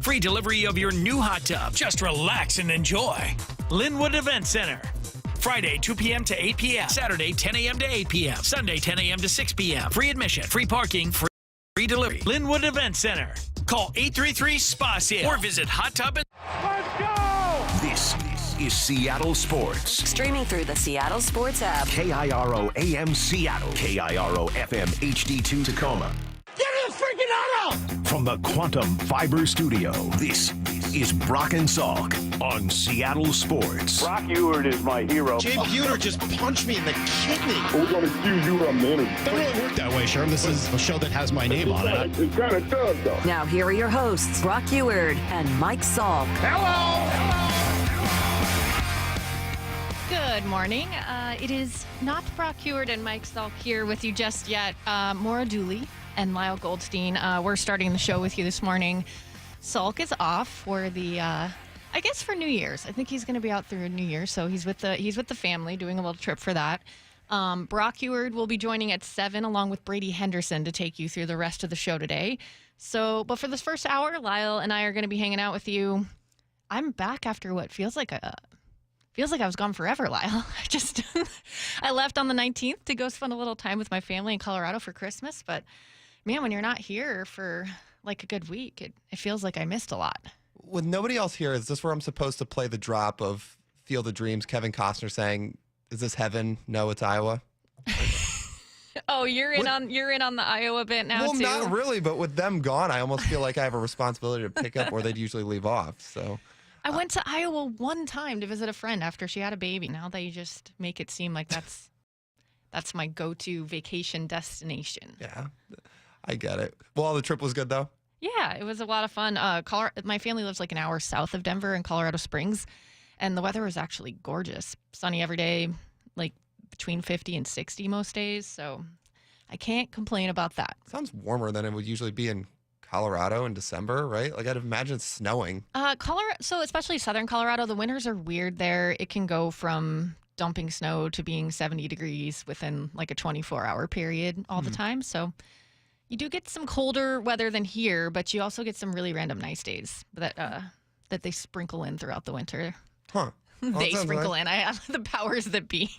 Free delivery of your new hot tub. Just relax and enjoy. Linwood Event Center. Friday, 2 p.m. to 8 p.m. Saturday, 10 a.m. to 8 p.m. Sunday, 10 a.m. to 6 p.m. Free admission, free parking, free delivery. Linwood Event Center. Call 833-SPA-SALE or visit Hot Tub. Let's go! This is Seattle Sports. Streaming through the Seattle Sports app. KIRO AM Seattle. KIRO FM HD2 Tacoma. Get in the freaking auto! From the Quantum Fiber Studio, this is Brock and Salk on Seattle Sports. Brock Ewert is my hero. Jay Buhner just punched me in the kidney. We're going to accuse you of murder. Don't really work that way, Sherm. This is a show that has my name on it. It kind of does, though. Now here are your hosts, Brock Ewert and Mike Salk. Good morning. It is not Brock Ewert and Mike Salk here with you just yet. Maura Dooley and Lyle Goldstein. We're starting the show with you this morning. Salk is off for the, I guess for New Year's. I think he's going to be out through New Year's, so he's with the family doing a little trip for that. Brock Ewert will be joining at 7 along with Brady Henderson to take you through the rest of the show today. So, but for this first hour, Lyle and I are going to be hanging out with you. I'm back after what feels like I was gone forever, Lyle. I left on the 19th to go spend a little time with my family in Colorado for Christmas. But, man, when you're not here for like a good week, it feels like I missed a lot. With nobody else here, is this where I'm supposed to play the drop of Field of Dreams, Kevin Costner saying, is this heaven? No, it's Iowa. Oh, you're in on the Iowa bit now, well, too? Well, not really, but with them gone, I almost feel like I have a responsibility to pick up where they'd usually leave off. So I went to Iowa one time to visit a friend after she had a baby. Now they just make it seem like that's my go-to vacation destination. Yeah, I get it. Well, the trip was good, though? Yeah, it was a lot of fun. My family lives like an hour south of Denver in Colorado Springs, and the weather was actually gorgeous. Sunny every day, like between 50 and 60 most days, so I can't complain about that. Sounds warmer than it would usually be in Colorado in December, right? Like I'd imagine it's snowing. Colorado, so especially southern Colorado, the winters are weird there. It can go from dumping snow to being 70 degrees within like a 24-hour period all the time. So you do get some colder weather than here, but you also get some really random nice days that they sprinkle in throughout the winter. Huh. Well, they sprinkle in. I have the powers that be.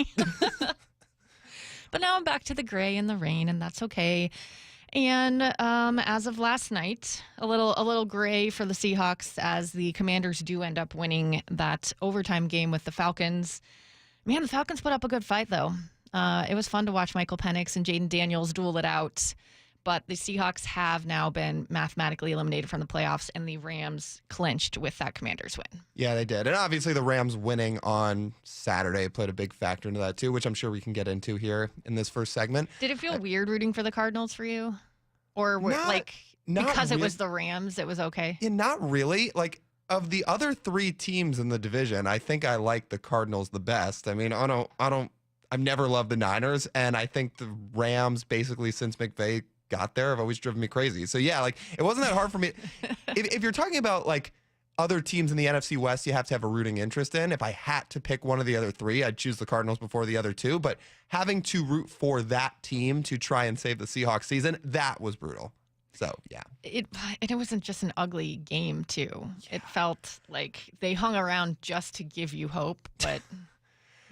But now I'm back to the gray and the rain, and that's okay. And as of last night, a little gray for the Seahawks as the Commanders do end up winning that overtime game with the Falcons. Man, the Falcons put up a good fight, though. It was fun to watch Michael Penix and Jaden Daniels duel it out. But the Seahawks have now been mathematically eliminated from the playoffs, and the Rams clinched with that Commanders win. Yeah, they did. And obviously the Rams winning on Saturday played a big factor into that too, which I'm sure we can get into here in this first segment. Did it feel weird rooting for the Cardinals for you? Or because it was the Rams, it was okay? Yeah, not really. Like, of the other three teams in the division, I think I like the Cardinals the best. I mean, I've never loved the Niners, and I think the Rams, basically since McVay got there, have always driven me crazy. So yeah, like it wasn't that hard for me. If you're talking about like other teams in the NFC West, you have to have a rooting interest in. If I had to pick one of the other three, I'd choose the Cardinals before the other two. But having to root for that team to try and save the Seahawks season, that was brutal. So yeah, it wasn't just an ugly game too. Yeah. It felt like they hung around just to give you hope, but.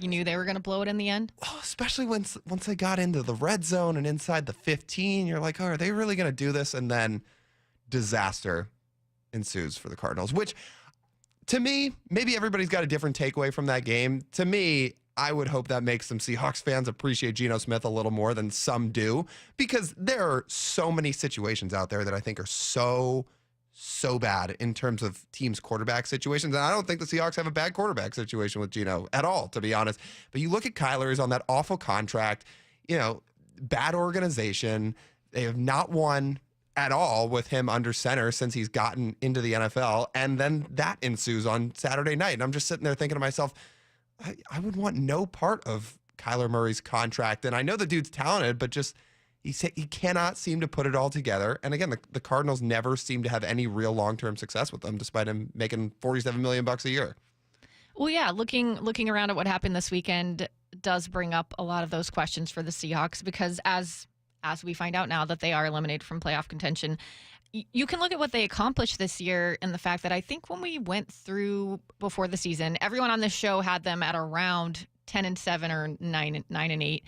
You knew they were going to blow it in the end? Oh, especially once they got into the red zone and inside the 15, you're like, oh, are they really going to do this? And then disaster ensues for the Cardinals, which to me, maybe everybody's got a different takeaway from that game. To me, I would hope that makes some Seahawks fans appreciate Geno Smith a little more than some do, because there are so many situations out there that I think are so bad in terms of teams' quarterback situations. And I don't think the Seahawks have a bad quarterback situation with Geno at all, to be honest. But you look at Kyler, he's on that awful contract, bad organization. They have not won at all with him under center since he's gotten into the NFL. And then that ensues on Saturday night. And I'm just sitting there thinking to myself, I would want no part of Kyler Murray's contract. And I know the dude's talented, but just he cannot seem to put it all together. And again, the Cardinals never seem to have any real long-term success with them, despite him making $47 million a year. Well, yeah, looking around at what happened this weekend does bring up a lot of those questions for the Seahawks, because as we find out now that they are eliminated from playoff contention, you can look at what they accomplished this year and the fact that I think when we went through before the season, everyone on this show had them at around 10-7 or 9-8.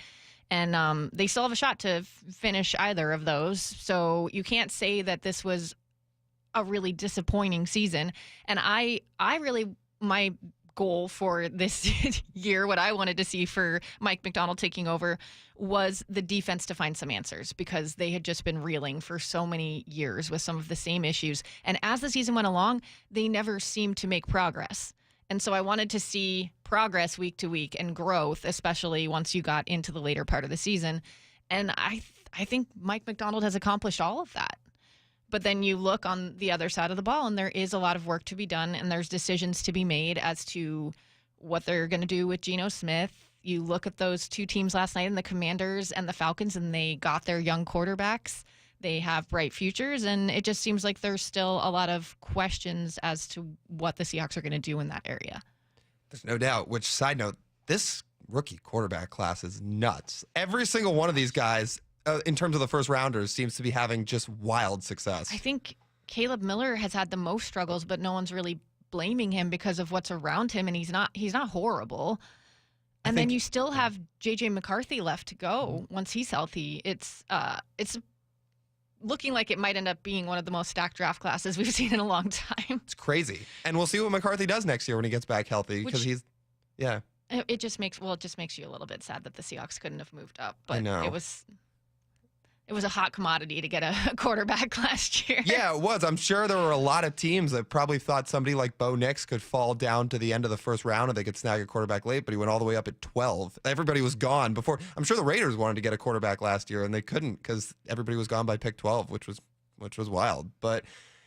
And they still have a shot to finish either of those. So you can't say that this was a really disappointing season. And I really, my goal for this year, what I wanted to see for Mike McDonald taking over, was the defense to find some answers, because they had just been reeling for so many years with some of the same issues. And as the season went along, they never seemed to make progress. And so I wanted to see progress week to week and growth, especially once you got into the later part of the season. And I think Mike McDonald has accomplished all of that. But then you look on the other side of the ball, and there is a lot of work to be done, and there's decisions to be made as to what they're going to do with Geno Smith. You look at those two teams last night, and the Commanders and the Falcons, and they got their young quarterbacks. They have bright futures, and it just seems like there's still a lot of questions as to what the Seahawks are going to do in that area. There's no doubt. Which, side note, this rookie quarterback class is nuts. Every single one of these guys, in terms of the first rounders, seems to be having just wild success. I think Caleb Miller has had the most struggles, but no one's really blaming him because of what's around him, and he's not horrible. And then you still have J.J. McCarthy left to go once he's healthy. It's looking like it might end up being one of the most stacked draft classes we've seen in a long time. It's crazy. And we'll see what McCarthy does next year when he gets back healthy, because It just makes you a little bit sad that the Seahawks couldn't have moved up. But I know. It was a hot commodity to get a quarterback last year. Yeah, it was. I'm sure there were a lot of teams that probably thought somebody like Bo Nix could fall down to the end of the first round and they could snag a quarterback late, but he went all the way up at 12. Everybody was gone before. I'm sure the Raiders wanted to get a quarterback last year and they couldn't because everybody was gone by pick 12, which was wild. But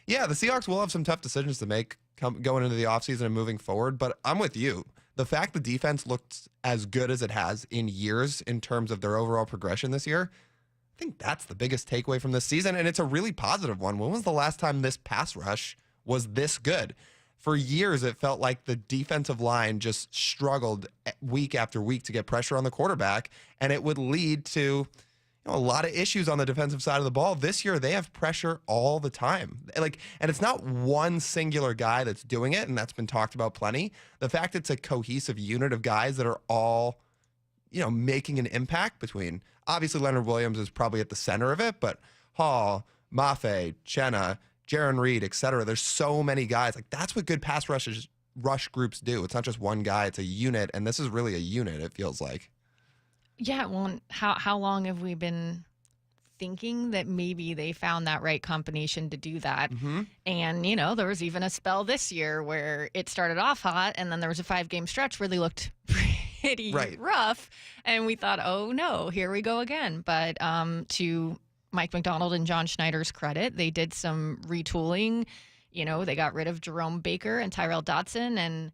yeah, the Seahawks will have some tough decisions to make going into the offseason and moving forward. But I'm with you. The fact the defense looked as good as it has in years in terms of their overall progression this year, I think that's the biggest takeaway from this season, and it's a really positive one. When was the last time this pass rush was this good? For years, it felt like the defensive line just struggled week after week to get pressure on the quarterback, and it would lead to a lot of issues on the defensive side of the ball. This year, they have pressure all the time. And it's not one singular guy that's doing it, and that's been talked about plenty. The fact it's a cohesive unit of guys that are all making an impact between. Obviously, Leonard Williams is probably at the center of it, but Hall, Mafe, Chenna, Jaron Reed, etc. There's so many guys. That's what good pass rush groups do. It's not just one guy, it's a unit, and this is really a unit, it feels like. Yeah, well, how long have we been thinking that maybe they found that right combination to do that? Mm-hmm. And, there was even a spell this year where it started off hot, and then there was a 5-game stretch where they looked pretty rough, and we thought, oh no, here we go again. But to Mike McDonald and John Schneider's credit, they did some retooling. They got rid of Jerome Baker and Tyrell Dodson and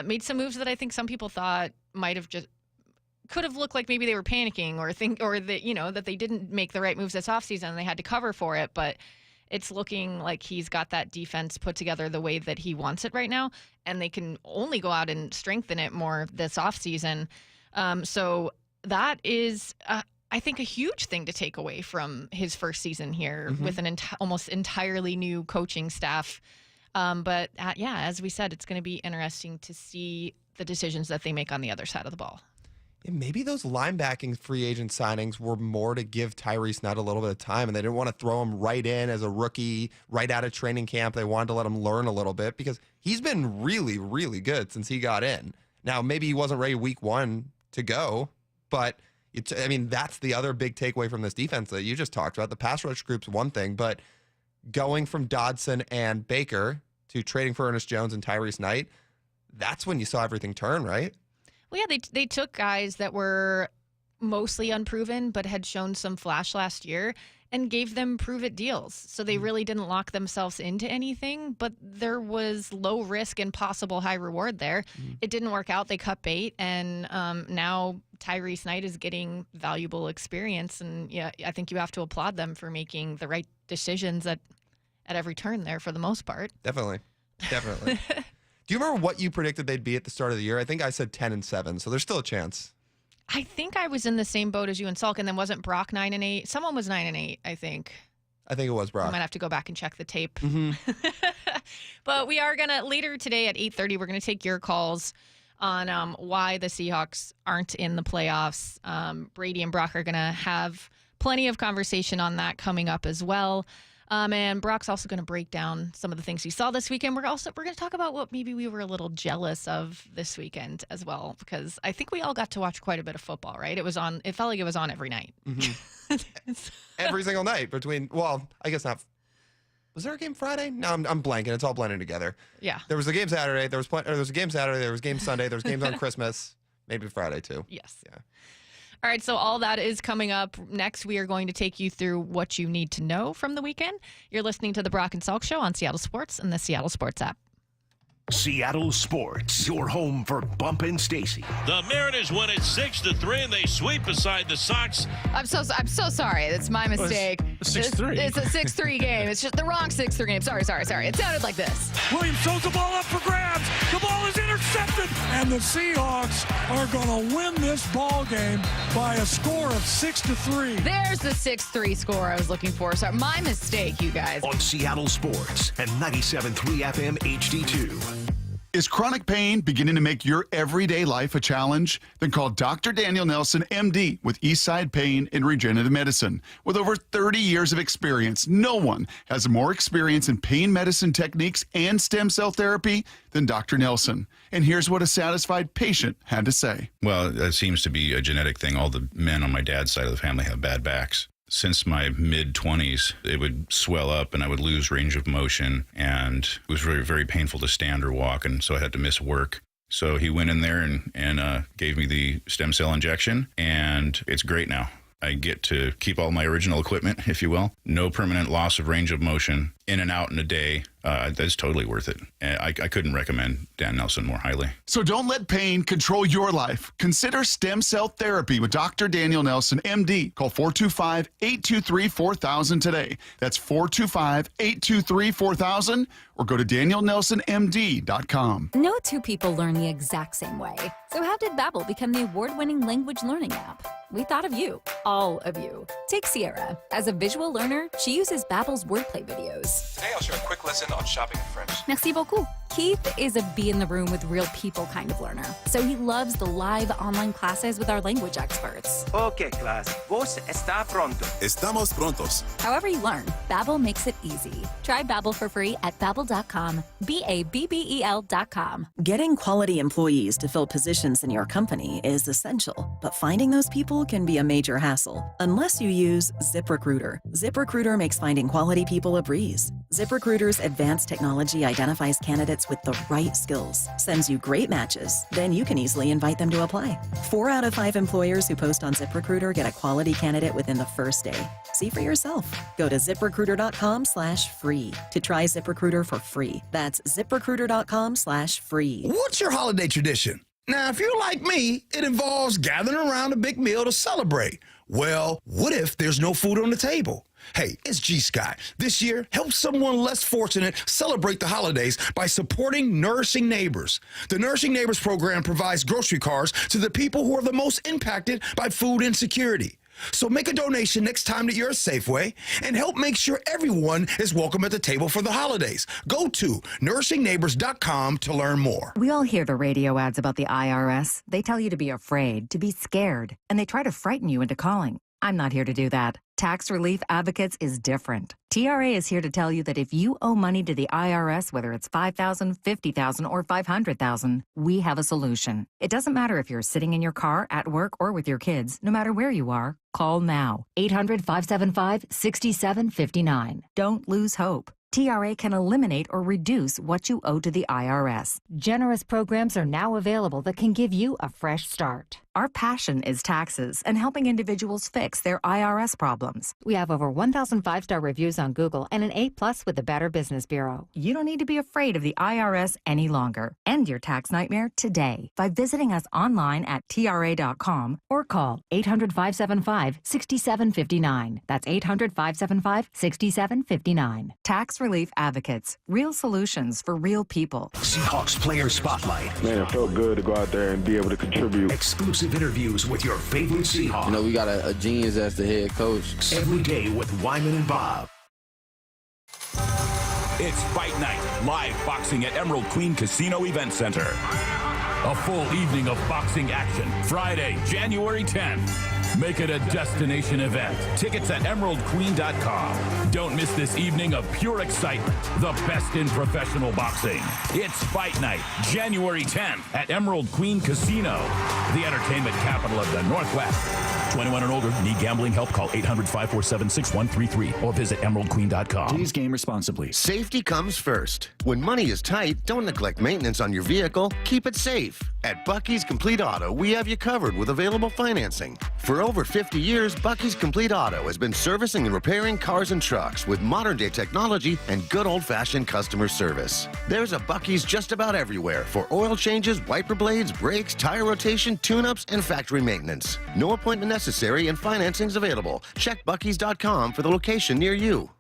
made some moves that I think some people thought could have looked like maybe they were panicking or that they didn't make the right moves this offseason and they had to cover for it. But it's looking like he's got that defense put together the way that he wants it right now, and they can only go out and strengthen it more this offseason. So that is, I think, a huge thing to take away from his first season here with an almost entirely new coaching staff. But as we said, it's going to be interesting to see the decisions that they make on the other side of the ball. And maybe those linebacking free agent signings were more to give Tyrese Knight a little bit of time, and they didn't want to throw him right in as a rookie, right out of training camp. They wanted to let him learn a little bit because he's been really, really good since he got in. Now, maybe he wasn't ready week 1 to go, but that's the other big takeaway from this defense that you just talked about. The pass rush group's one thing, but going from Dodson and Baker to trading for Ernest Jones and Tyrese Knight, that's when you saw everything turn, right? Well, yeah, they took guys that were mostly unproven but had shown some flash last year and gave them prove-it deals. So they really didn't lock themselves into anything, but there was low risk and possible high reward there. It didn't work out. They cut bait, and now Tyrese Knight is getting valuable experience. And yeah, I think you have to applaud them for making the right decisions at every turn there for the most part. Definitely. Do you remember what you predicted they'd be at the start of the year? I think I said 10-7, so there's still a chance. I think I was in the same boat as you and Salk, and then wasn't Brock 9-8? Someone was 9-8, I think. I think it was Brock. I might have to go back and check the tape. Mm-hmm. But we are going to, later today at 8:30, we're going to take your calls on why the Seahawks aren't in the playoffs. Brady and Brock are going to have plenty of conversation on that coming up as well. And Brock's also going to break down some of the things he saw this weekend. We're going to talk about what maybe we were a little jealous of this weekend as well, because I think we all got to watch quite a bit of football, right? It felt like it was on every night. Mm-hmm. Every single night I guess not. Was there a game Friday? No, I'm blanking. It's all blending together. Yeah. There was a game Saturday. There was a game Saturday. There was game Sunday. There was games on Christmas. Maybe Friday too. Yes. Yeah. All right, so all that is coming up. Next, we are going to take you through what you need to know from the weekend. You're listening to the Brock and Salk Show on Seattle Sports and the Seattle Sports app. Seattle Sports, your home for Bump and Stacy. The Mariners win it 6-3, and they sweep beside the Sox. I'm so sorry. That's my mistake. It's 6-3. It's a 6-3 game. It's just the wrong 6-3 game. Sorry. It sounded like this. Williams throws the ball up for grabs. The ball is intercepted, and the Seahawks are going to win this ball game by a score of 6-3. There's the 6-3 score I was looking for. Sorry, my mistake, you guys. On Seattle Sports and 97.3 FM HD2. Is chronic pain beginning to make your everyday life a challenge? Then call Dr. Daniel Nelson, MD, with Eastside Pain and Regenerative Medicine. With over 30 years of experience, no one has more experience in pain medicine techniques and stem cell therapy than Dr. Nelson. And here's what a satisfied patient had to say. Well, that seems to be a genetic thing. All the men on my dad's side of the family have bad backs. Since my mid-20s, it would swell up and I would lose range of motion, and it was very, very painful to stand or walk, and so I had to miss work. So he went in there and gave me the stem cell injection, and it's great now. I get to keep all my original equipment, if you will. No permanent loss of range of motion, in and out in a day. That's totally worth it. I couldn't recommend Dan Nelson more highly. So don't let pain control your life. Consider stem cell therapy with Dr. Daniel Nelson, MD. Call 425-823-4000 today. That's 425-823-4000, or go to danielnelsonmd.com. No two people learn the exact same way. So how did Babbel become the award-winning language learning app? We thought of you, all of you. Take Sierra. As a visual learner, she uses Babbel's wordplay videos. Today I'll share a quick lesson on shopping in French. Merci beaucoup. Keith is a be in the room with real people kind of learner. So he loves the live online classes with our language experts. Okay, class. Vos está pronto. Estamos prontos. However you learn, Babbel makes it easy. Try Babbel for free at babbel.com. BABBEL.com. Getting quality employees to fill positions in your company is essential, but finding those people can be a major hassle unless you use ZipRecruiter. ZipRecruiter makes finding quality people a breeze. ZipRecruiter's advanced technology identifies candidates with the right skills, sends you great matches, then you can easily invite them to apply. 4 out of 5 employers who post on ZipRecruiter get a quality candidate within the first day. See for yourself. Go to ZipRecruiter.com/free to try ZipRecruiter for free. That's ZipRecruiter.com/free. What's your holiday tradition? Now, if you're like me, it involves gathering around a big meal to celebrate. Well, what if there's no food on the table? Hey, it's G-Sky. This year, help someone less fortunate celebrate the holidays by supporting Nourishing Neighbors. The Nourishing Neighbors program provides grocery cards to the people who are the most impacted by food insecurity. So make a donation next time that you're at Safeway and help make sure everyone is welcome at the table for the holidays. Go to nourishingneighbors.com to learn more. We all hear the radio ads about the IRS. They tell you to be afraid, to be scared, and they try to frighten you into calling. I'm not here to do that. Tax Relief Advocates is different. TRA is here to tell you that if you owe money to the IRS, whether it's $5,000, $50,000, or $500,000, we have a solution. It doesn't matter if you're sitting in your car, at work, or with your kids. No matter where you are, call now. 800-575-6759. Don't lose hope. TRA can eliminate or reduce what you owe to the IRS. Generous programs are now available that can give you a fresh start. Our passion is taxes and helping individuals fix their IRS problems. We have over 1,000 5-star reviews on Google and an A+ with the Better Business Bureau. You don't need to be afraid of the IRS any longer. End your tax nightmare today by visiting us online at TRA.com or call 800-575-6759. That's 800-575-6759. Tax Relief Advocates. Real solutions for real people. Seahawks Player Spotlight. Man, it felt good to go out there and be able to contribute. Exclusive interviews with your favorite Seahawks. You know, we got a genius as the head coach. Every day with Wyman and Bob. It's Fight Night, live boxing at Emerald Queen Casino Event Center. A full evening of boxing action, Friday, January 10th. Make it a destination event. Tickets at emeraldqueen.com. Don't miss this evening of pure excitement. The best in professional boxing. It's Fight Night, January 10th at Emerald Queen Casino, the entertainment capital of the Northwest. 21 and older. Need gambling help? Call 800-547-6133 or visit emeraldqueen.com. Please game responsibly. Safety comes first. When money is tight, don't neglect maintenance on your vehicle. Keep it safe. At Bucky's Complete Auto, we have you covered with available financing. For over 50 years, Bucky's Complete Auto has been servicing and repairing cars and trucks with modern-day technology and good old-fashioned customer service. There's a Bucky's just about everywhere for oil changes, wiper blades, brakes, tire rotation, tune-ups, and factory maintenance. No appointment necessary and financing's available. Check Bucky's.com for the location near you.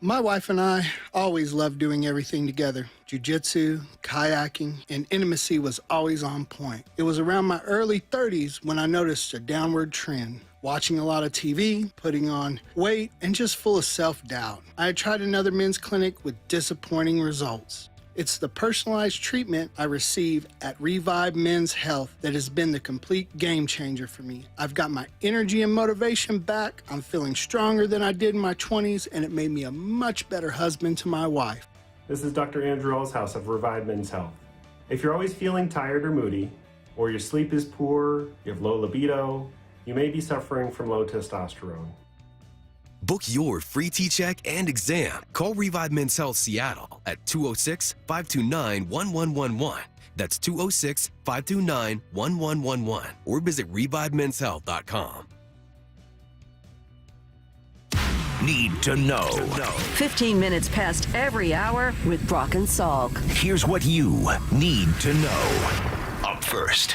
My wife and I always loved doing everything together. Jiu-jitsu, kayaking, and intimacy was always on point. It was around my early 30s when I noticed a downward trend. Watching a lot of TV, putting on weight, and just full of self-doubt. I had tried another men's clinic with disappointing results. It's the personalized treatment I receive at Revive Men's Health that has been the complete game changer for me. I've got my energy and motivation back. I'm feeling stronger than I did in my 20s, and it made me a much better husband to my wife. This is Dr. Andrew Elshouse of Revive Men's Health. If you're always feeling tired or moody, or your sleep is poor, you have low libido, you may be suffering from low testosterone. Book your free T-check and exam. Call Revive Men's Health Seattle at 206-529-1111. That's 206-529-1111. Or visit ReviveMen'sHealth.com. Need to know. 15 minutes past every hour with Brock and Salk. Here's what you need to know. Up first.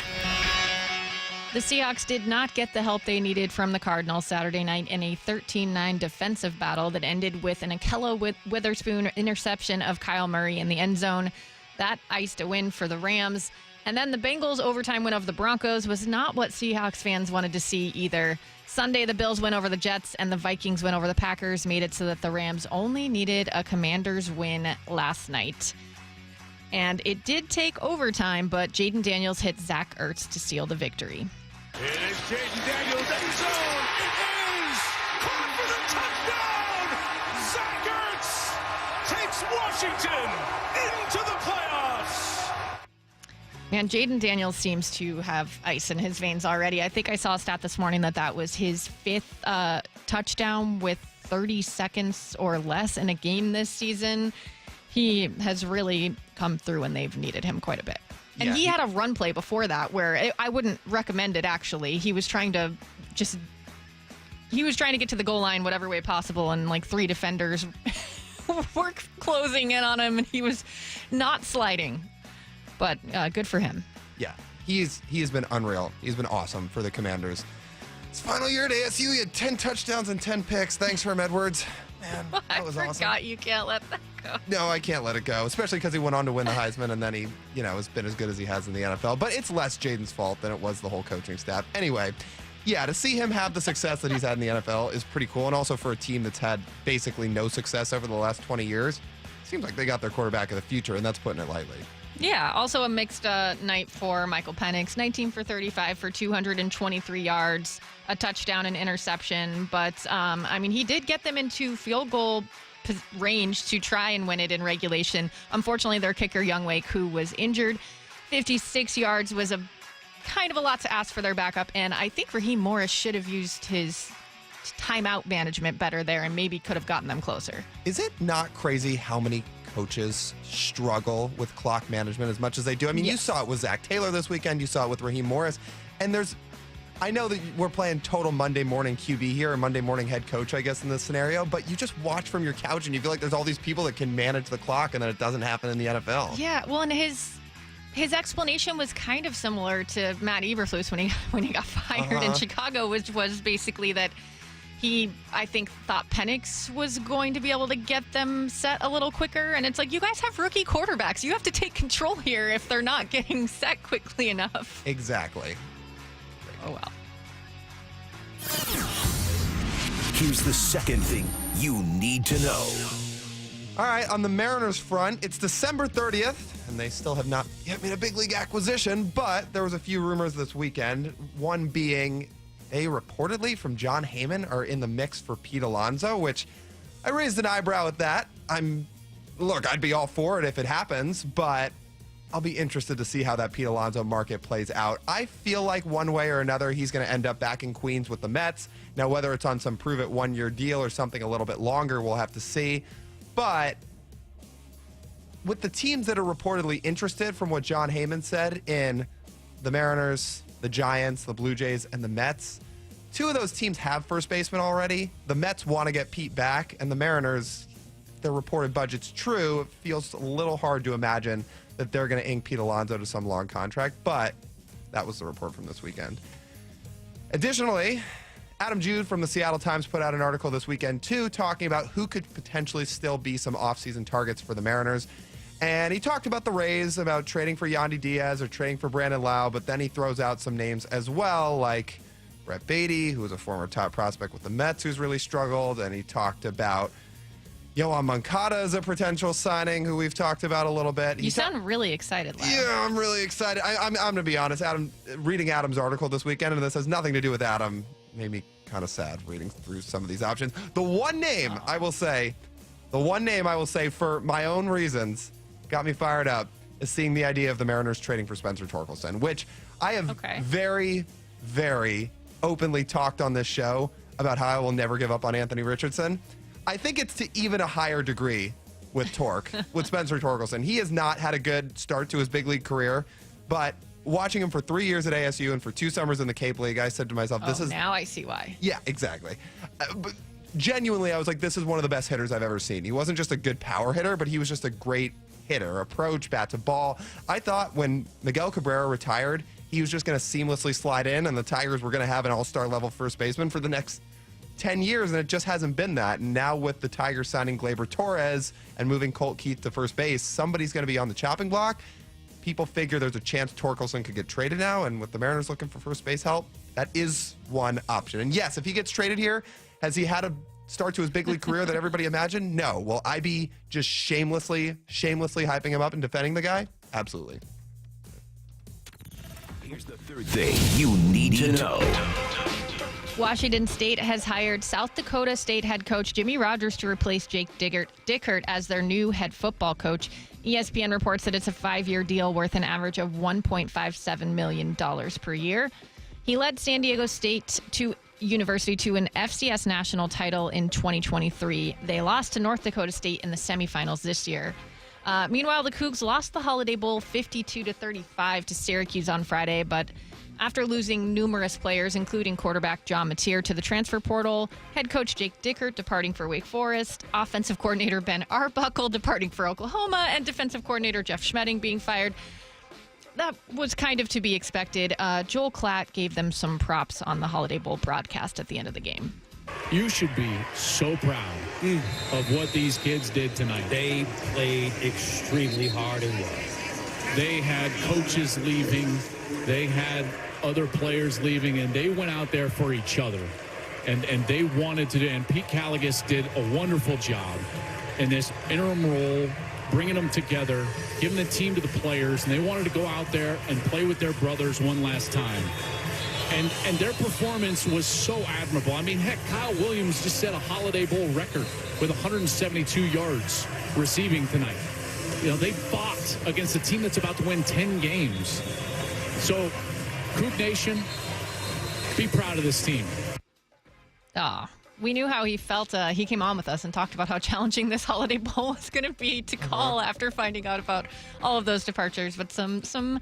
The Seahawks did not get the help they needed from the Cardinals Saturday night in a 13-9 defensive battle that ended with an Ahkello Witherspoon interception of Kyle Murray in the end zone. That iced a win for the Rams. And then the Bengals' overtime win over the Broncos was not what Seahawks fans wanted to see either. Sunday, the Bills win over the Jets and the Vikings win over the Packers, made it so that the Rams only needed a Commanders win last night. And it did take overtime, but Jaden Daniels hit Zach Ertz to seal the victory. It is Jaden Daniels in zone. It is caught for the touchdown. Zach Ertz takes Washington into the playoffs. Man, Jaden Daniels seems to have ice in his veins already. I think I saw a stat this morning that was his fifth touchdown with 30 seconds or less in a game this season. He has really come through when they've needed him quite a bit. And he had a run play before that where I wouldn't recommend it, actually. He was trying to get to the goal line whatever way possible, and like three defenders were closing in on him, and he was not sliding. But good for him. Yeah, he has been unreal. He's been awesome for the Commanders. His final year at ASU, he had 10 touchdowns and 10 picks. Thanks, Herm Edwards. Man, that was awesome. I forgot you can't let that go. No, I can't let it go, especially because he went on to win the Heisman, and then he, has been as good as he has in the NFL. But it's less Jaden's fault than it was the whole coaching staff. Anyway, yeah, to see him have the success that he's had in the NFL is pretty cool. And also for a team that's had basically no success over the last 20 years, seems like they got their quarterback of the future, and that's putting it lightly. Yeah, also a mixed night for Michael Penix, 19 for 35 for 223 yards, a touchdown and interception. But, he did get them into field goal range to try and win it in regulation. Unfortunately, their kicker, Youngwake, who was injured, 56 yards was a kind of a lot to ask for their backup. And I think Raheem Morris should have used his timeout management better there and maybe could have gotten them closer. Is it not crazy how many coaches struggle with clock management as much as they do? You saw it with Zach Taylor this weekend. You saw it with Raheem Morris. And I know that we're playing total Monday morning QB here, or Monday morning head coach, I guess, in this scenario, but you just watch from your couch and you feel like there's all these people that can manage the clock, and then it doesn't happen in the NFL. Yeah, well, and his explanation was kind of similar to Matt Eberflus when he got fired in Chicago, which was basically that he, I think, thought Penix was going to be able to get them set a little quicker. And it's like, you guys have rookie quarterbacks. You have to take control here if they're not getting set quickly enough. Exactly. Oh, well. Here's the second thing you need to know. All right, on the Mariners front, it's December 30th, and they still have not yet made a big league acquisition, but there was a few rumors this weekend, one being they reportedly from John Heyman are in the mix for Pete Alonso, which I raised an eyebrow at that. I'd be all for it if it happens, but I'll be interested to see how that Pete Alonso market plays out. I feel like one way or another, he's going to end up back in Queens with the Mets. Now, whether it's on some prove-it one-year deal or something a little bit longer, we'll have to see. But with the teams that are reportedly interested, from what John Heyman said, in the Mariners, the Giants, the Blue Jays, and the Mets, two of those teams have first baseman already. The Mets want to get Pete back, and the Mariners, if their reported budget's true, it feels a little hard to imagine that they're going to ink Pete Alonso to some long contract, but that was the report from this weekend. Additionally, Adam Jude from the Seattle Times put out an article this weekend, too, talking about who could potentially still be some offseason targets for the Mariners. And he talked about the Rays, about trading for Yandy Diaz or trading for Brandon Lau, but then he throws out some names as well, like Brett Beatty, who was a former top prospect with the Mets, who's really struggled. And he talked about Yohan Moncada as a potential signing, who we've talked about a little bit. You sound really excited, Lau. Yeah, I'm really excited. I'm going to be honest. Reading Adam's article this weekend, and this has nothing to do with Adam, made me kind of sad reading through some of these options. The one name I will say for my own reasons, got me fired up, is seeing the idea of the Mariners trading for Spencer Torkelson, which I have very, very openly talked on this show about how I will never give up on Anthony Richardson. I think it's to even a higher degree with with Spencer Torkelson. He has not had a good start to his big league career, but watching him for 3 years at ASU and for 2 summers in the Cape League, I said to myself, now I see why. Yeah, exactly. But genuinely, I was like, this is one of the best hitters I've ever seen. He wasn't just a good power hitter, but he was just a great hitter, approach, bat to ball. I thought when Miguel Cabrera retired, he was just going to seamlessly slide in, and the Tigers were going to have an all-star level first baseman for the next 10 years, and it just hasn't been that. And now with the Tigers signing Gleyber Torres and moving Colt Keith to first base, somebody's going to be on the chopping block. People figure there's a chance Torkelson could get traded now, and with the Mariners looking for first base help, that is one option. And yes, if he gets traded here, has he had a start to his big league career that everybody imagined? No. Will I be just shamelessly hyping him up and defending the guy? Absolutely. Here's the third thing you need to know. Washington State has hired South Dakota State head coach Jimmy Rogers to replace Jake Dickert as their new head football coach. ESPN reports that it's a 5-year deal worth an average of $1.57 million per year. He led San Diego State University to an FCS national title in 2023. They lost to North Dakota State in the semifinals this year. Meanwhile, the Cougs lost the Holiday Bowl 52-35 to Syracuse on Friday, but after losing numerous players, including quarterback John Mateer to the transfer portal, head coach Jake Dickert departing for Wake Forest, offensive coordinator Ben Arbuckle departing for Oklahoma, and defensive coordinator Jeff Schmedding being fired, that was kind of to be expected. Joel Klatt gave them some props on the Holiday Bowl broadcast at the end of the game. You should be so proud of what these kids did tonight. They played extremely hard and well. They had coaches leaving. They had other players leaving, and they went out there for each other. And they wanted to do, and Pete Caligas did a wonderful job in this interim role, bringing them together, giving the team to the players, and they wanted to go out there and play with their brothers one last time. And their performance was so admirable. I mean, heck, Kyle Williams just set a Holiday Bowl record with 172 yards receiving tonight. You know, they fought against a team that's about to win 10 games. So, Coug Nation, be proud of this team. We knew how he felt. He came on with us and talked about how challenging this Holiday Bowl was going to be to call after finding out about all of those departures. But some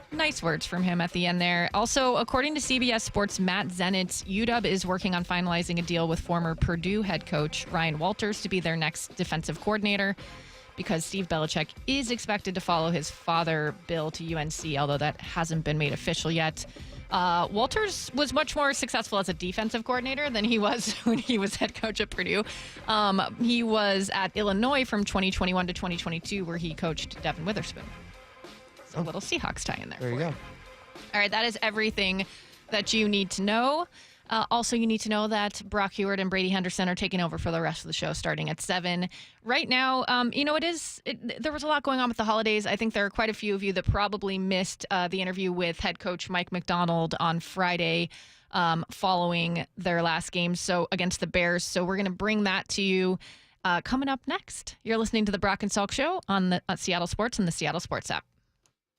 nice words from him at the end there. Also, according to CBS Sports' Matt Zenitz, UW is working on finalizing a deal with former Purdue head coach Ryan Walters to be their next defensive coordinator, because Steve Belichick is expected to follow his father, Bill, to UNC, although that hasn't been made official yet. Walters was much more successful as a defensive coordinator than he was when he was head coach at Purdue. He was at Illinois from 2021 to 2022, where he coached Devin Witherspoon. So a little Seahawks tie in there. There you go. All right, that is everything that you need to know. Also, you need to know that Brock Heward and Brady Henderson are taking over for the rest of the show starting at 7. Right now, there was a lot going on with the holidays. I think there are quite a few of you that probably missed the interview with head coach Mike McDonald on Friday following their last game against the Bears. So we're going to bring that to you coming up next. You're listening to the Brock and Salk Show on Seattle Sports and the Seattle Sports app.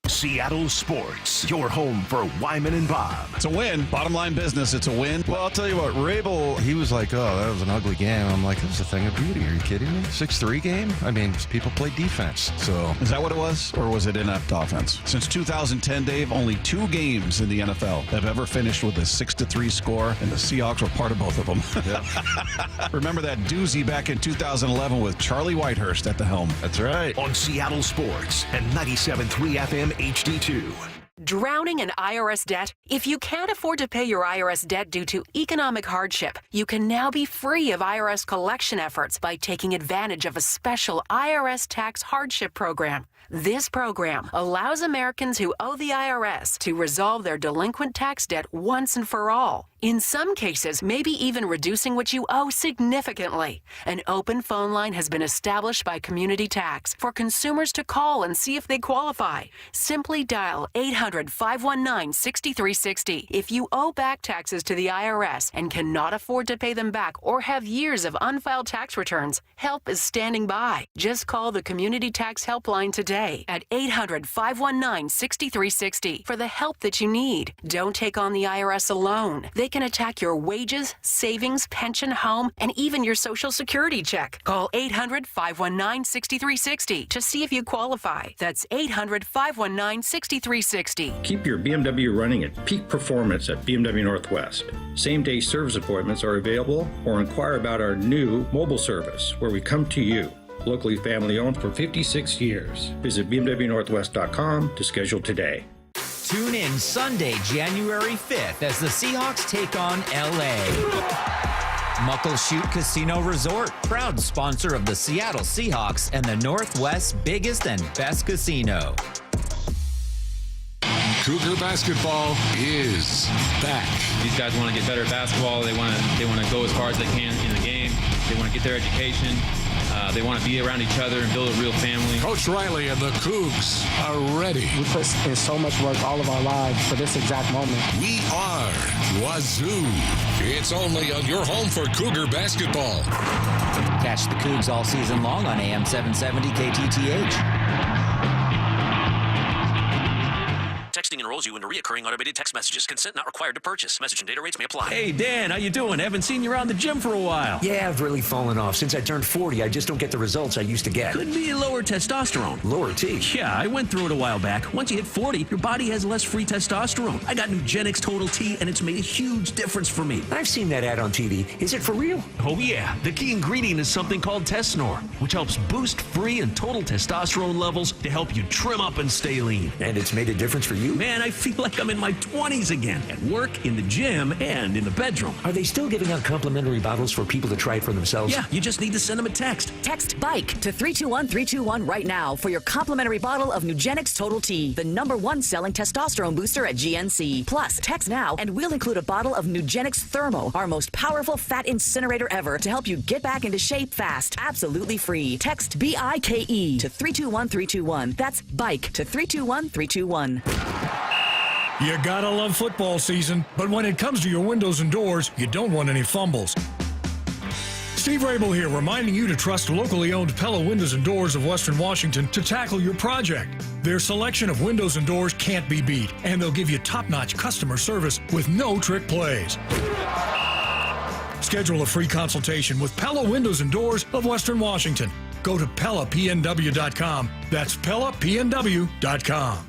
Seattle Sports, your home for Wyman and Bob. It's a win. Bottom line business, it's a win. Well, I'll tell you what, Rabel, he was like, oh, that was an ugly game. I'm like, it was a thing of beauty. Are you kidding me? 6-3 game? I mean, people play defense. So is that what it was? Or was it inept offense? Since 2010, Dave, only 2 games in the NFL have ever finished with a 6-3 score, and the Seahawks were part of both of them. Yep. Remember that doozy back in 2011 with Charlie Whitehurst at the helm. That's right. On Seattle Sports and 97.3 FM HD2. Drowning in IRS debt? If you can't afford to pay your IRS debt due to economic hardship, you can now be free of IRS collection efforts by taking advantage of a special IRS tax hardship program. This program allows Americans who owe the IRS to resolve their delinquent tax debt once and for all. In some cases, maybe even reducing what you owe significantly. An open phone line has been established by Community Tax for consumers to call and see if they qualify. Simply dial 800-519-6360. If you owe back taxes to the IRS and cannot afford to pay them back or have years of unfiled tax returns, help is standing by. Just call the Community Tax Helpline today at 800-519-6360 for the help that you need. Don't take on the IRS alone. They can attack your wages, savings, pension, home, and even your Social Security check. Call 800-519-6360 to see if you qualify. That's 800-519-6360. Keep your BMW running at peak performance at BMW Northwest. Same-day service appointments are available, or inquire about our new mobile service where we come to you. Locally family-owned for 56 years. Visit BMWNorthwest.com to schedule today. Tune in Sunday, January 5th as the Seahawks take on L.A. Muckleshoot Casino Resort, proud sponsor of the Seattle Seahawks and the Northwest's biggest and best casino. Cougar basketball is back. These guys want to get better at basketball. They want to go as far as they can in the game. They want to get their education. They want to be around each other and build a real family. Coach Riley and the Cougs are ready. We put in so much work all of our lives for this exact moment. We are Wazoo. It's only on your home for Cougar basketball. Catch the Cougs all season long on AM 770 KTTH. Texting enrolls you into reoccurring automated text messages. Consent not required to purchase. Message and data rates may apply. Hey, Dan, how you doing? Haven't seen you around the gym for a while. Yeah, I've really fallen off. Since I turned 40, I just don't get the results I used to get. Could be lower testosterone. Lower T? Yeah, I went through it a while back. Once you hit 40, your body has less free testosterone. I got Nugenix Total T, and it's made a huge difference for me. I've seen that ad on TV. Is it for real? Oh, yeah. The key ingredient is something called Tesnor, which helps boost free and total testosterone levels to help you trim up and stay lean. And it's made a difference for you? Man, I feel like I'm in my 20s again, at work, in the gym, and in the bedroom. Are they still giving out complimentary bottles for people to try it for themselves? Yeah, you just need to send them a text. Text BIKE to 321-321 right now for your complimentary bottle of Nugenix Total T, the #1 selling testosterone booster at GNC. Plus, text now and we'll include a bottle of Nugenix Thermo, our most powerful fat incinerator ever, to help you get back into shape fast. Absolutely free. Text BIKE to 321-321. That's BIKE to 321-321. You gotta love football season, but when it comes to your windows and doors, you don't want any fumbles. Steve Rabel here, reminding you to trust locally owned Pella Windows and Doors of Western Washington to tackle your project. Their selection of windows and doors can't be beat, and they'll give you top-notch customer service with no trick plays. Schedule a free consultation with Pella Windows and Doors of Western Washington. Go to PellaPNW.com. That's PellaPNW.com.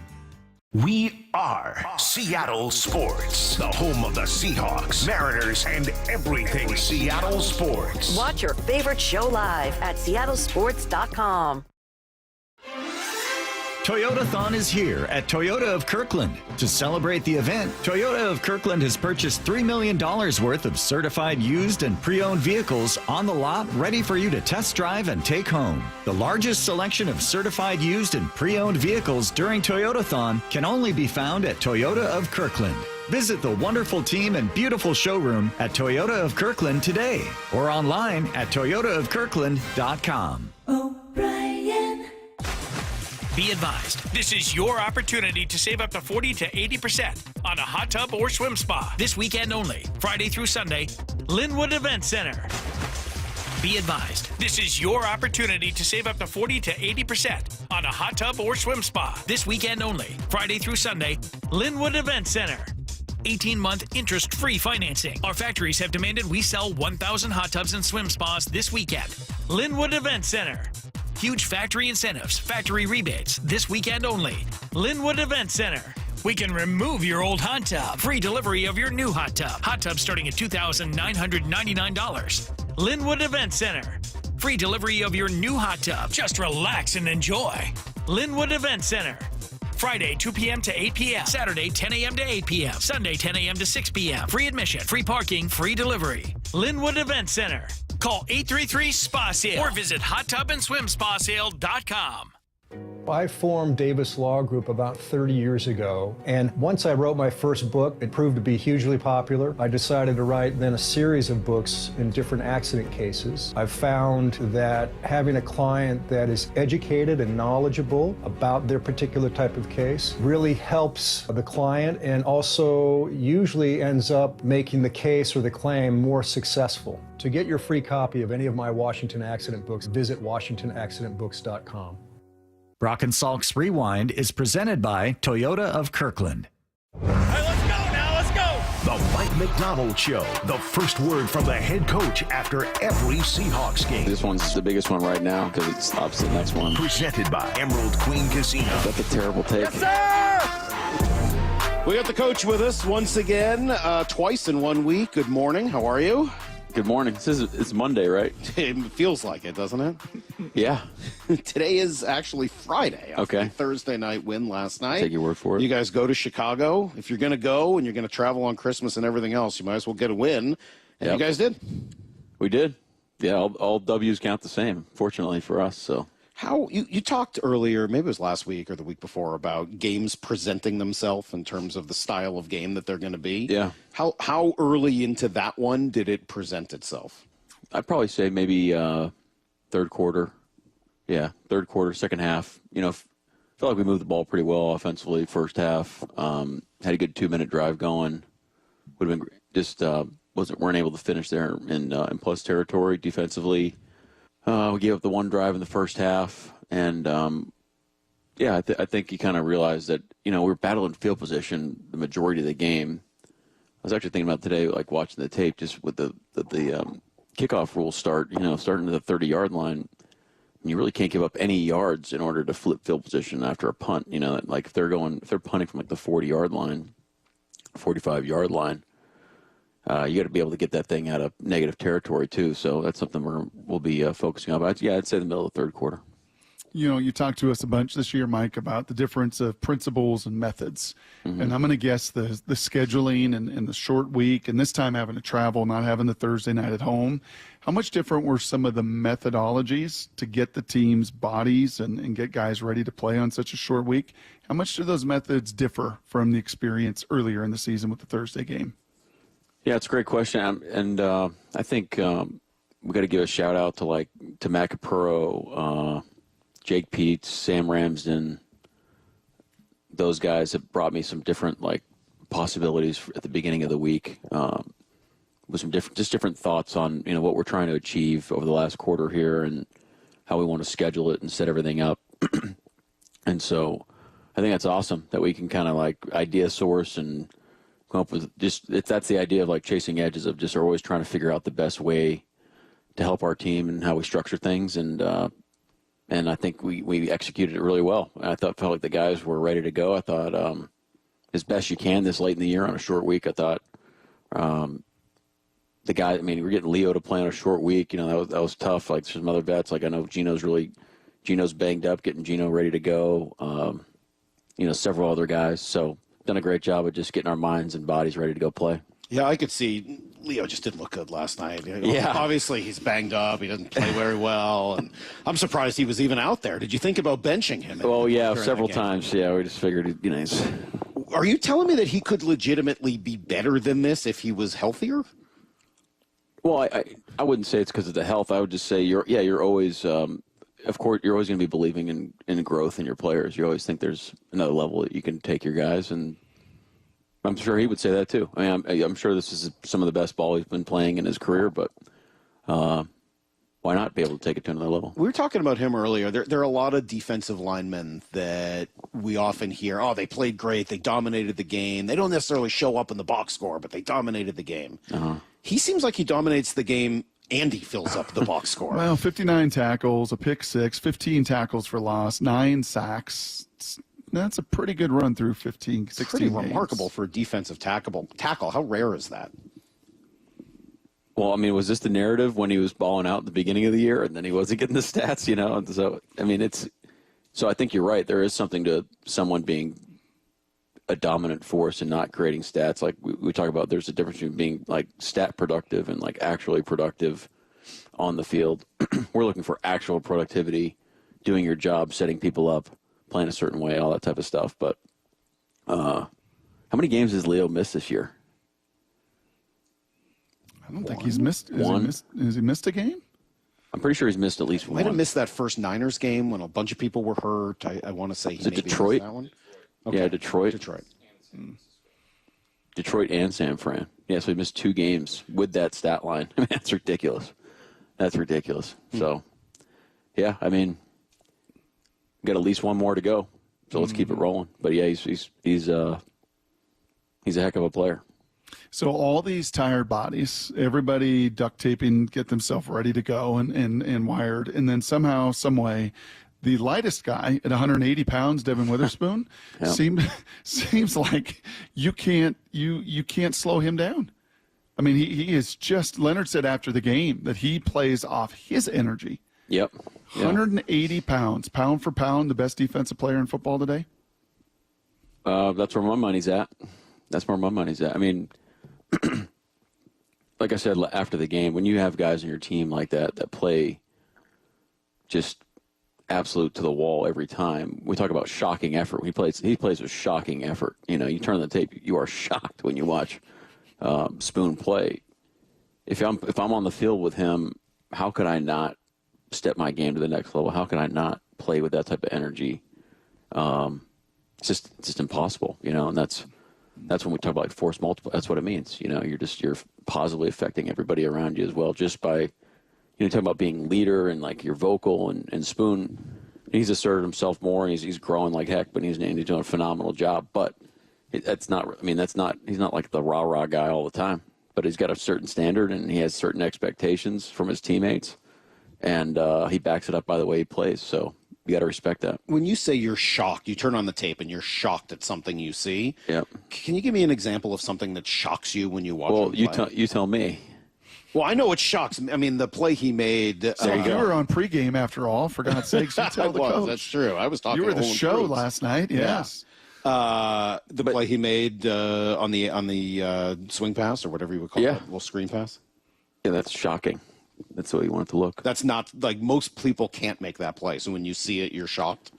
We are Seattle Sports, the home of the Seahawks, Mariners, and everything Seattle sports. Watch your favorite show live at seattlesports.com. Toyotathon is here at Toyota of Kirkland. To celebrate the event, Toyota of Kirkland has purchased $3 million worth of certified used and pre-owned vehicles on the lot ready for you to test drive and take home. The largest selection of certified used and pre-owned vehicles during Toyotathon can only be found at Toyota of Kirkland. Visit the wonderful team and beautiful showroom at Toyota of Kirkland today or online at toyotaofkirkland.com. Be advised, this is your opportunity to save up to 40 to 80% on a hot tub or swim spa. This weekend only, Friday through Sunday, Linwood Event Center. Be advised, this is your opportunity to save up to 40 to 80% on a hot tub or swim spa. This weekend only, Friday through Sunday, Linwood Event Center. 18-month interest-free financing. Our factories have demanded we sell 1,000 hot tubs and swim spas this weekend. Linwood Event Center. Huge factory incentives, factory rebates, this weekend only. Linwood Event Center. We can remove your old hot tub. Free delivery of your new hot tub. Hot tub starting at $2,999. Linwood Event Center. Free delivery of your new hot tub. Just relax and enjoy. Linwood Event Center. Friday, 2 p.m. to 8 p.m. Saturday, 10 a.m. to 8 p.m. Sunday, 10 a.m. to 6 p.m. Free admission, free parking, free delivery. Linwood Event Center. Call 833-SPA-SALE or visit hottubandSwimSpaSale.com. I formed Davis Law Group about 30 years ago, and once I wrote my first book, it proved to be hugely popular. I decided to write then a series of books in different accident cases. I've found that having a client that is educated and knowledgeable about their particular type of case really helps the client and also usually ends up making the case or the claim more successful. To get your free copy of any of my Washington accident books, visit WashingtonAccidentBooks.com. Brock and Salk's Rewind is presented by Toyota of Kirkland. The Mike McDonald Show. The first word from the head coach after every Seahawks game. This one's the biggest one right now because it's obviously the next one. Presented by Emerald Queen Casino. That's a terrible take. Yes, sir! We got the coach with us once again, twice in 1 week. Good morning. How are you? Good morning. It's Monday, right? It feels like it, doesn't it? Yeah. Today is actually Friday. Okay. The Thursday night win last night. Take your word for it. You guys go to Chicago. If you're going to go and you're going to travel on Christmas and everything else, you might as well get a win. And you guys did. We did. Yeah, all W's count the same, fortunately for us. So. How you talked earlier, maybe it was last week or the week before, about games presenting themselves in terms of the style of game that they're going to be. Yeah. How early into that one did it present itself? I'd probably say maybe third quarter. Yeah, third quarter, second half. You know, felt like we moved the ball pretty well offensively first half. Had a good 2-minute drive going. Would have been just weren't able to finish there in plus territory defensively. We gave up the one drive in the first half, and I think you kind of realize that we were battling field position the majority of the game. I was actually thinking about today, like watching the tape, just with the kickoff rules starting to the 30-yard line. You really can't give up any yards in order to flip field position after a punt. Like if they're punting from like the 40-yard line, 45-yard line. You got to be able to get that thing out of negative territory too. So that's something we'll be focusing on. But I'd say the middle of the third quarter. You talked to us a bunch this year, Mike, about the difference of principles and methods. Mm-hmm. And I'm going to guess the scheduling and the short week, and this time having to travel, not having the Thursday night at home. How much different were some of the methodologies to get the team's bodies and get guys ready to play on such a short week? How much do those methods differ from the experience earlier in the season with the Thursday game? Yeah, it's a great question, and I think we got to give a shout out to Matt Capurro, Jake Peets, Sam Ramsden. Those guys have brought me some different possibilities at the beginning of the week, with some different thoughts on what we're trying to achieve over the last quarter here and how we want to schedule it and set everything up. And so I think that's awesome that we can kind of idea source and come up with that's the idea of chasing edges of just always trying to figure out the best way to help our team and how we structure things. And I think we executed it really well. I felt like the guys were ready to go. I thought as best you can this late in the year on a short week. I thought the guys, we're getting Leo to play on a short week. That was tough. Some other vets. I know Gino's banged up, getting Gino ready to go. Several other guys. So done a great job of just getting our minds and bodies ready to go play. Yeah, I could see Leo just didn't look good last night. Yeah. Obviously, he's banged up. He doesn't play very well. And I'm surprised he was even out there. Did you think about benching him? Well, yeah, several times. Yeah, we just figured, Are you telling me that he could legitimately be better than this if he was healthier? Well, I wouldn't say it's because of the health. I would just say you're always of course you're always going to be believing in growth in your players. You always think there's another level that you can take your guys, and I'm sure he would say that too. I mean, I'm sure this is some of the best ball he's been playing in his career, but why not be able to take it to another level? We were talking about him earlier. There are a lot of defensive linemen that we often hear, oh, they played great, they dominated the game. They don't necessarily show up in the box score, but they dominated the game. He seems like he dominates the game and he fills up the box score. Well, 59 tackles, a pick six, 15 tackles for loss, 9 sacks. That's a pretty good run through 15, 16 Pretty games. remarkable for a defensive tackle. How rare is that? Well, I mean, was this the narrative when he was balling out at the beginning of the year and then he wasn't getting the stats, you know? And so, I mean, so I think you're right. There is something to someone being a dominant force and not creating stats. Like we talk about, there's a difference between being like stat productive and like actually productive on the field. We're looking for actual productivity, doing your job, setting people up, playing a certain way, all that type of stuff. But how many games has Leo missed this year? I don't think he's missed. Has he missed a game? I'm pretty sure he's missed at least one. Might have missed that first Niners game when a bunch of people were hurt. I want to say he maybe Detroit? missed that one. Yeah, Detroit. Detroit and San Fran. Yeah, so he missed 2 games with that stat line. I mean, that's ridiculous. That's ridiculous. So, yeah, I mean, got at least one more to go. So let's keep it rolling. But yeah, he's a heck of a player. So all these tired bodies, everybody duct taping, get themselves ready to go and wired, and then somehow, some way, the lightest guy at 180 pounds, Devin Witherspoon, seems like you can't slow him down. I mean, he is just. Leonard said after the game that he plays off his energy. Yep. 180 pounds, pound for pound, the best defensive player in football today. That's where my money's at. I mean, like I said after the game, when you have guys on your team like that play just absolute to the wall every time, we talk about shocking effort. He plays with shocking effort. You know, you turn the tape, you are shocked when you watch Spoon play. If I'm on the field with him, how could I not step my game to the next level? How can I not play with that type of energy? It's just impossible, you know, and that's when we talk about like force multiple. That's what it means. You know, you're positively affecting everybody around you as well, just by, you know, talking about being leader and like you're vocal and Spoon, he's asserted himself more and he's growing like heck, but he's doing a phenomenal job. But he's not like the rah-rah guy all the time, but he's got a certain standard and he has certain expectations from his teammates, and he backs it up by the way he plays. So you got to respect that. When you say you're shocked, you turn on the tape and you're shocked at something you see. Yep. Can you give me an example of something that shocks you when you watch him play? Well, you tell me. Well, I know what shocks me. I mean, the play he made. You were on pregame after all. For God's sakes, you tell the coach. That's true. I was talking. You were to the show last night. Yes. Yeah. The play he made on the swing pass or whatever you would call it, little screen pass. Yeah, that's shocking. That's the way you want it to look. That's not like most people can't make that play. So when you see it, you're shocked.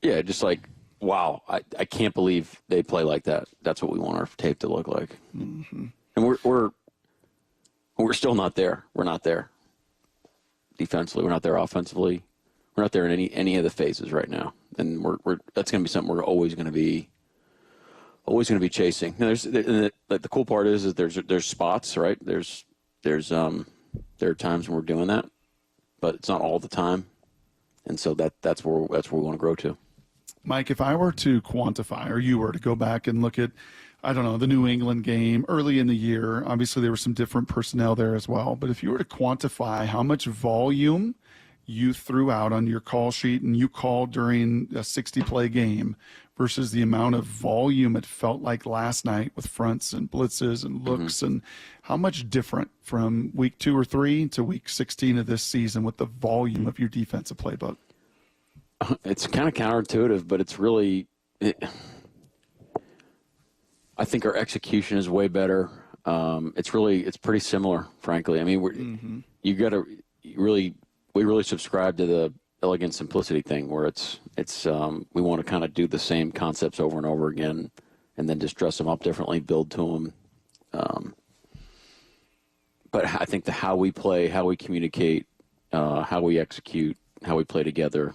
Yeah, just like, wow, I can't believe they play like that. That's what we want our tape to look like. Mm-hmm. And we're still not there. We're not there defensively. We're not there offensively. We're not there in any of the phases right now. And that's going to be something we're always going to be chasing. Now, the cool part is there's spots, right? There are times when we're doing that, but it's not all the time. And so that's where we want to grow to. Mike, if I were to quantify, or you were to go back and look at, I don't know, the New England game early in the year, obviously there were some different personnel there as well, but if you were to quantify how much volume you threw out on your call sheet and you called during a 60-play game versus the amount of volume it felt like last night with fronts and blitzes and looks, and how much different from week 2 or 3 to week 16 of this season with the volume of your defensive playbook? It's kind of counterintuitive, but it's really I think our execution is way better. It's pretty similar, frankly. I mean, we really subscribe to elegant simplicity thing where it's we want to kind of do the same concepts over and over again, and then just dress them up differently, build to them. But I think how we play, how we communicate, how we execute, how we play together,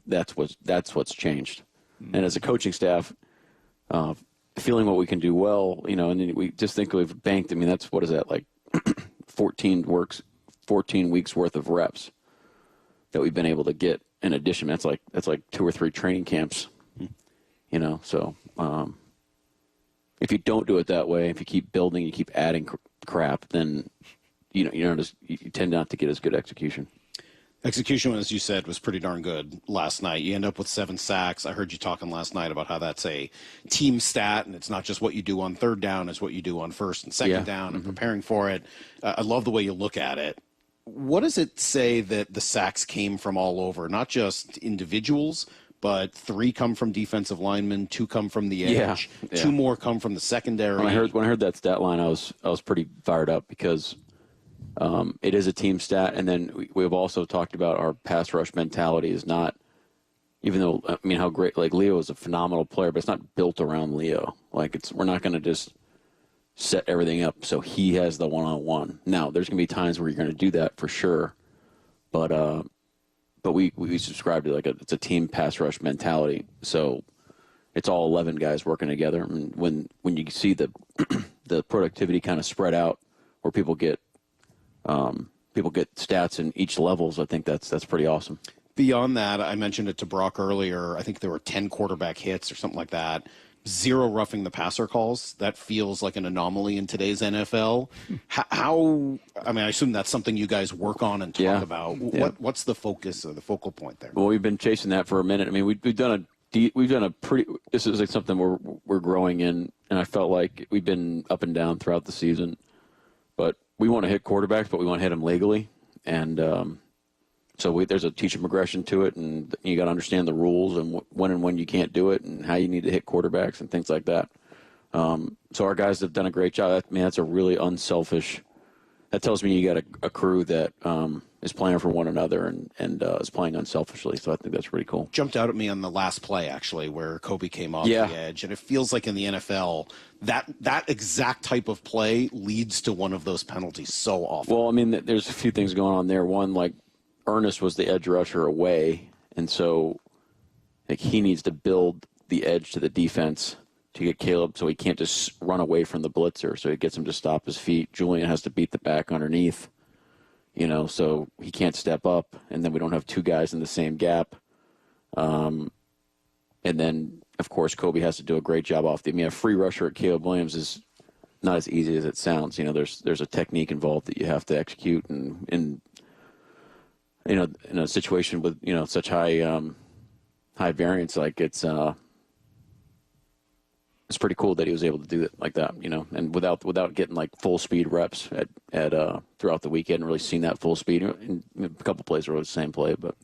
that's what's changed. And as a coaching staff, feeling what we can do well, and then we just think we've banked. I mean, what is that, like 14 weeks worth of reps that we've been able to get in addition. That's like 2 or 3 training camps, So if you don't do it that way, if you keep building, you keep adding crap, then you tend not to get as good execution. Execution, as you said, was pretty darn good last night. You end up with 7 sacks. I heard you talking last night about how that's a team stat, and it's not just what you do on third down, it's what you do on first and second down and preparing for it. I love the way you look at it. What does it say that the sacks came from all over, not just individuals, but 3 come from defensive linemen, 2 come from the edge, 2 more come from the secondary? When I heard that stat line, I was pretty fired up because it is a team stat, and then we've also talked about our pass rush mentality is not, even though, I mean, how great, like Leo is a phenomenal player, but it's not built around Leo. Like we're not going to just set everything up so he has the one-on-one. Now, there's going to be times where you're going to do that for sure, but we subscribe to it's a team pass rush mentality. So it's all 11 guys working together, and when you see the the productivity kind of spread out, where people get stats in each levels, I think that's pretty awesome. Beyond that, I mentioned it to Brock earlier. I think there were 10 quarterback hits or something like that. 0 roughing the passer calls. That feels like an anomaly in today's NFL. I assume that's something you guys work on and talk about. What's the focus or the focal point there? Well, we've been chasing that for a minute. I mean, we've done a pretty. This is like something we're growing in, and I felt like we've been up and down throughout the season, but we want to hit quarterbacks, but we want to hit them legally, and so there's a teach them aggression to it, and you got to understand the rules and when you can't do it, and how you need to hit quarterbacks and things like that. So our guys have done a great job. That's a really unselfish. That tells me you got a crew that is playing for one another and is playing unselfishly. So I think that's pretty cool. Jumped out at me on the last play, actually, where Kobe came off the edge. And it feels like in the NFL, that exact type of play leads to one of those penalties so often. Well, I mean, there's a few things going on there. One, like Ernest was the edge rusher away, and so he needs to build the edge to the defense to get Caleb, so he can't just run away from the blitzer. So he gets him to stop his feet. Julian has to beat the back underneath, so he can't step up, and then we don't have 2 guys in the same gap. And then, of course, Kobe has to do a great job off a free rusher at Caleb Williams is not as easy as it sounds. There's a technique involved that you have to execute, and in a situation with such high variance, like it's pretty cool that he was able to do it like that, and without getting like full speed reps at throughout the weekend. Really seen that full speed in a couple plays where it was the same play, but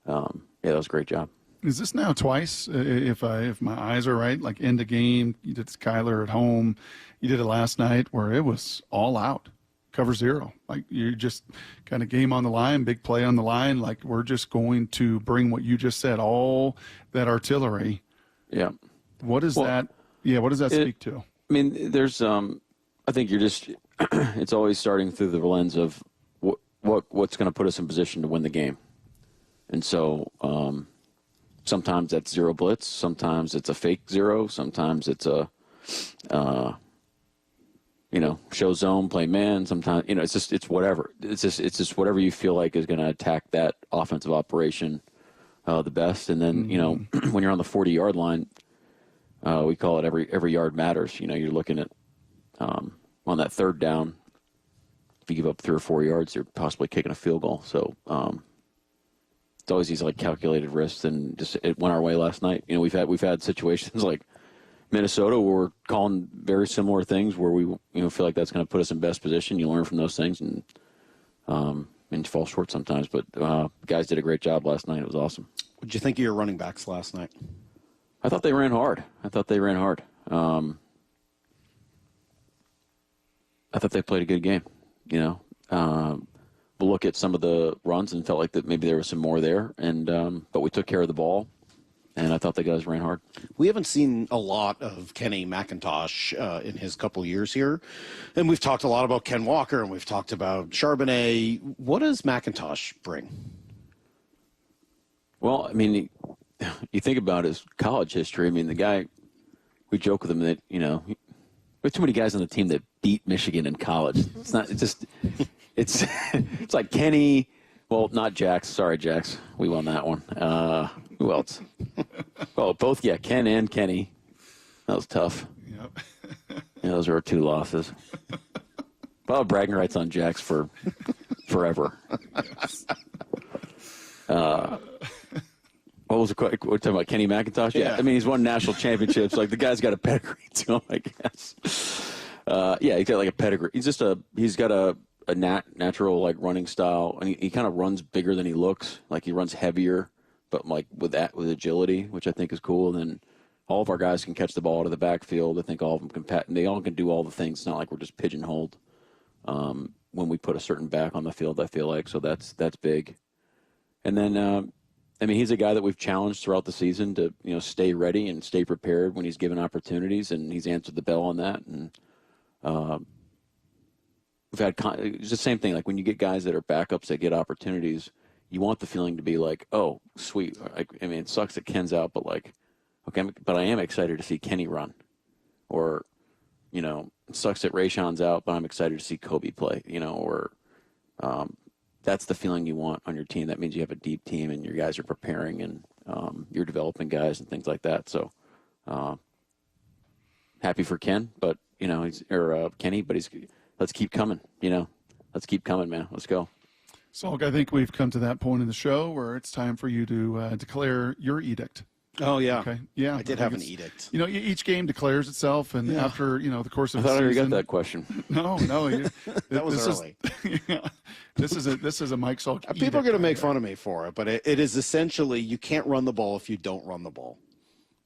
that was a great job. Is this now twice? If my eyes are right, like end of game, you did Skyler at home, you did it last night where it was all out. Cover 0. Like you just kind of game on the line, big play on the line. Like we're just going to bring what you just said, all that artillery. Yeah. What is that? Yeah. What does that speak to? I mean, there's, I think you're just, it's always starting through the lens of what's going to put us in position to win the game. And so sometimes that's 0 blitz. Sometimes it's a fake 0. Sometimes it's a, show zone, play man. Sometimes, it's whatever. It's just whatever you feel like is going to attack that offensive operation the best. And then, when you're on the 40-yard line, we call it every yard matters. You're looking at on that third down. If you give up 3 or 4 yards, you're possibly kicking a field goal. So it's always these like calculated risks, and just it went our way last night. We've had situations like Minnesota where we're calling very similar things where we feel like that's going to put us in best position. You learn from those things and fall short sometimes. But guys did a great job last night. It was awesome. What did you think of your running backs last night? I thought they ran hard. I thought they played a good game. look at some of the runs and felt like that maybe there was some more there. And but we took care of the ball, and I thought the guys ran hard. We haven't seen a lot of Kenny McIntosh in his couple years here. And we've talked a lot about Ken Walker, and we've talked about Charbonnet. What does McIntosh bring? Well, I mean, you think about his college history. I mean, the guy, we joke with him that, we have too many guys on the team that beat Michigan in college. It's not, it's just, it's like Kenny, well, not Jax. Sorry, Jax. We won that one. Who else? Well, both, Ken and Kenny. That was tough. Yep. Yeah, those are our 2 losses. Well, bragging rights on Jax for forever. Yes. What was the question? We're talking about Kenny McIntosh? Yeah. I mean, he's won national championships. Like, the guy's got a pedigree to him, I guess. He's got like a pedigree. He's got a natural like running style, and he kind of runs bigger than he looks. Like, he runs heavier, but like with agility, which I think is cool. And then all of our guys can catch the ball out of the backfield. I think all of them can and they all can do all the things. It's not like we're just pigeonholed when we put a certain back on the field, I feel like. So that's big. And then I mean, he's a guy that we've challenged throughout the season to, stay ready and stay prepared when he's given opportunities, and he's answered the bell on that. And we've had it's the same thing. Like, when you get guys that are backups that get opportunities, you want the feeling to be like, oh, sweet. I mean, it sucks that Ken's out, but like, okay, but I am excited to see Kenny run. Or, it sucks that Rayshon's out, but I'm excited to see Kobe play. That's the feeling you want on your team. That means you have a deep team and your guys are preparing and you're developing guys and things like that. So happy for Ken, but Kenny, but let's keep coming. Let's keep coming, man. Let's go. So I think we've come to that point in the show where it's time for you to declare your edict. Oh, yeah. Okay. Yeah. I did have an edict. Each game declares itself, and after, the course of the season. I thought I already got that question. No. That was early. This is a Mike Salk. People are going to make fun of me for it, but it is essentially you can't run the ball if you don't run the ball.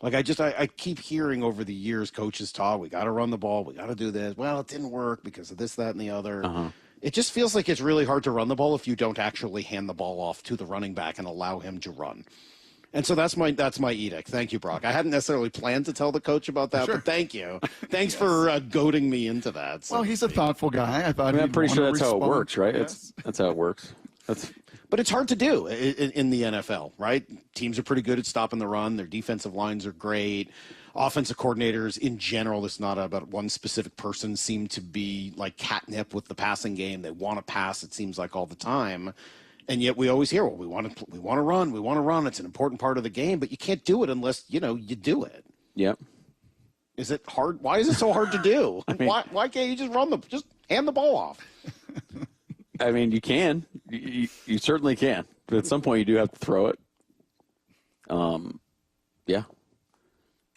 Like, I keep hearing over the years coaches talk, we got to run the ball, we got to do this. Well, it didn't work because of this, that, and the other. Uh-huh. It just feels like it's really hard to run the ball if you don't actually hand the ball off to the running back and allow him to run. And so that's my edict. Thank you, Brock. I hadn't necessarily planned to tell the coach about that, but thank you. Thanks for goading me into that. So he's a thoughtful guy. I'm pretty sure that's how it works, right? Yes. That's how it works. But it's hard to do in the NFL, right? Teams are pretty good at stopping the run. Their defensive lines are great. Offensive coordinators in general, it's not about one specific person, seem to be like catnip with the passing game. They want to pass, it seems like, all the time. And yet we always hear, well, we want to run. It's an important part of the game, but you can't do it unless, you do it. Yep. Is it hard? Why is it so hard to do? Why can't you just hand the ball off? I mean, you can. You certainly can. But at some point you do have to throw it. Yeah.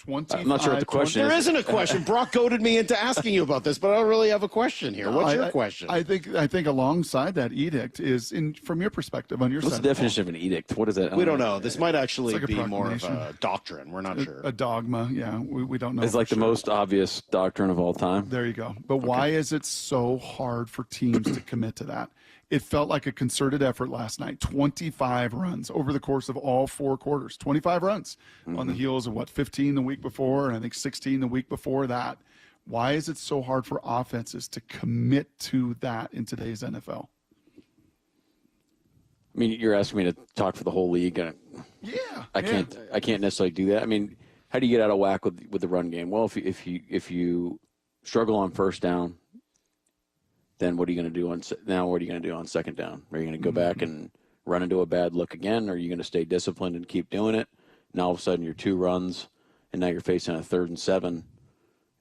I'm not sure what the question is. There isn't a question. Brock goaded me into asking you about this, but I don't really have a question here. What's your question? I think alongside that edict is, from your perspective, on your What's side. the definition of an edict? What is that? We don't know. This might actually be more of proclamation. a doctrine. We're not sure. A dogma, yeah. We don't know. It's like the most obvious doctrine of all time. There you go. But why is it so hard for teams to commit to that? It felt like a concerted effort last night. 25 runs over the course of all 4 quarters. 25 runs on the heels of 15 the week before, and I think 16 the week before that. Why is it so hard for offenses to commit to that in today's NFL? I mean, you're asking me to talk for the whole league. I can't necessarily do that. I mean, how do you get out of whack with the run game? Well, if you struggle on first down, then what are you going to do on second down? Are you going to go back and run into a bad look again? Or are you going to stay disciplined and keep doing it? And all of a sudden you're 2 runs, and now you're facing a 3rd and 7,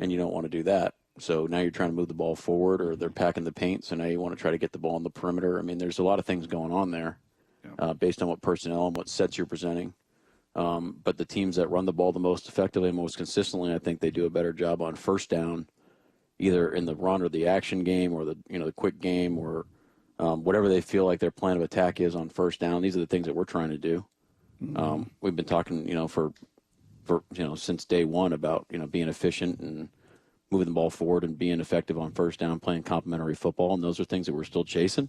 and you don't want to do that. So now you're trying to move the ball forward, or they're packing the paint, so now you want to try to get the ball on the perimeter. I mean, there's a lot of things going on there based on what personnel and what sets you're presenting. But the teams that run the ball the most effectively and most consistently, I think they do a better job on first down, either in the run or the action game or the quick game or whatever they feel like their plan of attack is on first down. These are the things that we're trying to do. We've been talking, for since day one about, being efficient and moving the ball forward and being effective on first down, playing complementary football. And those are things that we're still chasing.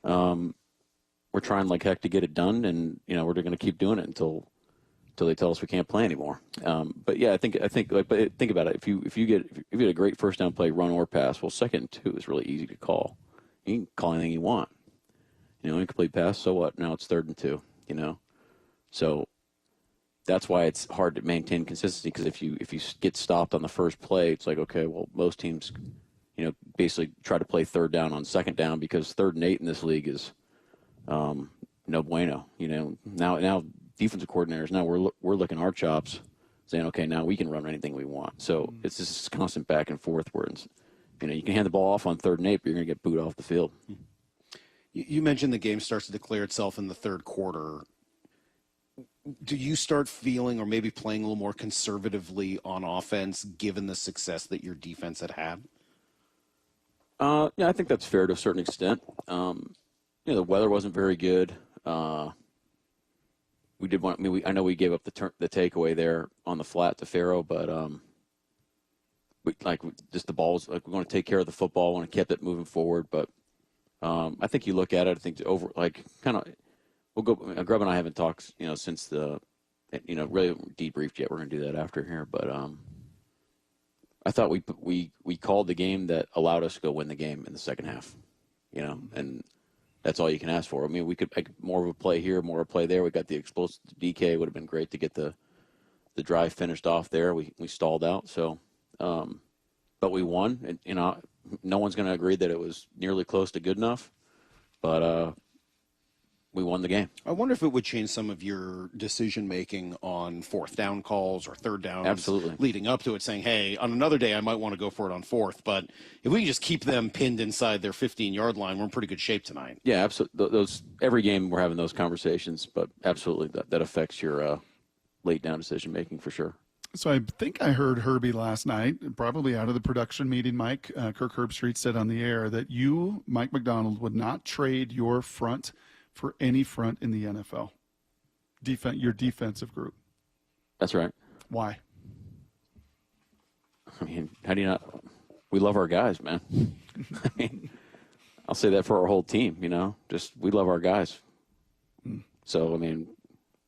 we're trying like heck to get it done, and we're going to keep doing it until they tell us we can't play anymore. But yeah, I think like, but think about it. If you get a great first down play, run or pass, well, 2nd and 2 is really easy to call. You can call anything you want. Incomplete pass, so what? Now it's 3rd and 2. So that's why it's hard to maintain consistency, because if you get stopped on the first play, it's like, okay, well, most teams, basically try to play 3rd down on 2nd down, because 3rd and 8 in this league is no bueno. Now defensive coordinators, now we're licking our chops, saying, okay, now we can run anything we want. So it's this constant back and forth where you can hand the ball off on 3rd and 8, but you're going to get booed off the field. You mentioned the game starts to declare itself in the 3rd quarter. Do you start feeling, or maybe playing a little more conservatively on offense, given the success that your defense had? Yeah, I think that's fair to a certain extent. The weather wasn't very good. We did want. I know we gave up the takeaway there on the flat to Faro, but just the balls. Like, we want to take care of the ball. Want to keep it moving forward, but I think you look at it. I think we'll go. Grubb and I haven't talked, since the, really debriefed yet. We're going to do that after here, but I thought we called the game that allowed us to go win the game in the second half, and that's all you can ask for. I mean, we could make more of a play here, more of a play there. We got the explosive DK. It would have been great to get the drive finished off there. We stalled out, so but we won. And, no one's going to agree that it was nearly close to good enough, but we won the game. I wonder if it would change some of your decision-making on 4th down calls or 3rd downs. Absolutely. Leading up to it, saying, hey, on another day I might want to go for it on 4th, but if we can just keep them pinned inside their 15-yard line, we're in pretty good shape tonight. Yeah, absolutely. Every game we're having those conversations, but absolutely that affects your late down decision-making for sure. So I think I heard Herbie last night, probably out of the production meeting, Mike, Kirk Herbstreit said on the air that you, Mike McDonald, would not trade your front for any front in the NFL. Your defensive group. That's right. Why? I mean, how do you not? We love our guys, man. I mean, I'll say that for our whole team, just we love our guys. So, I mean,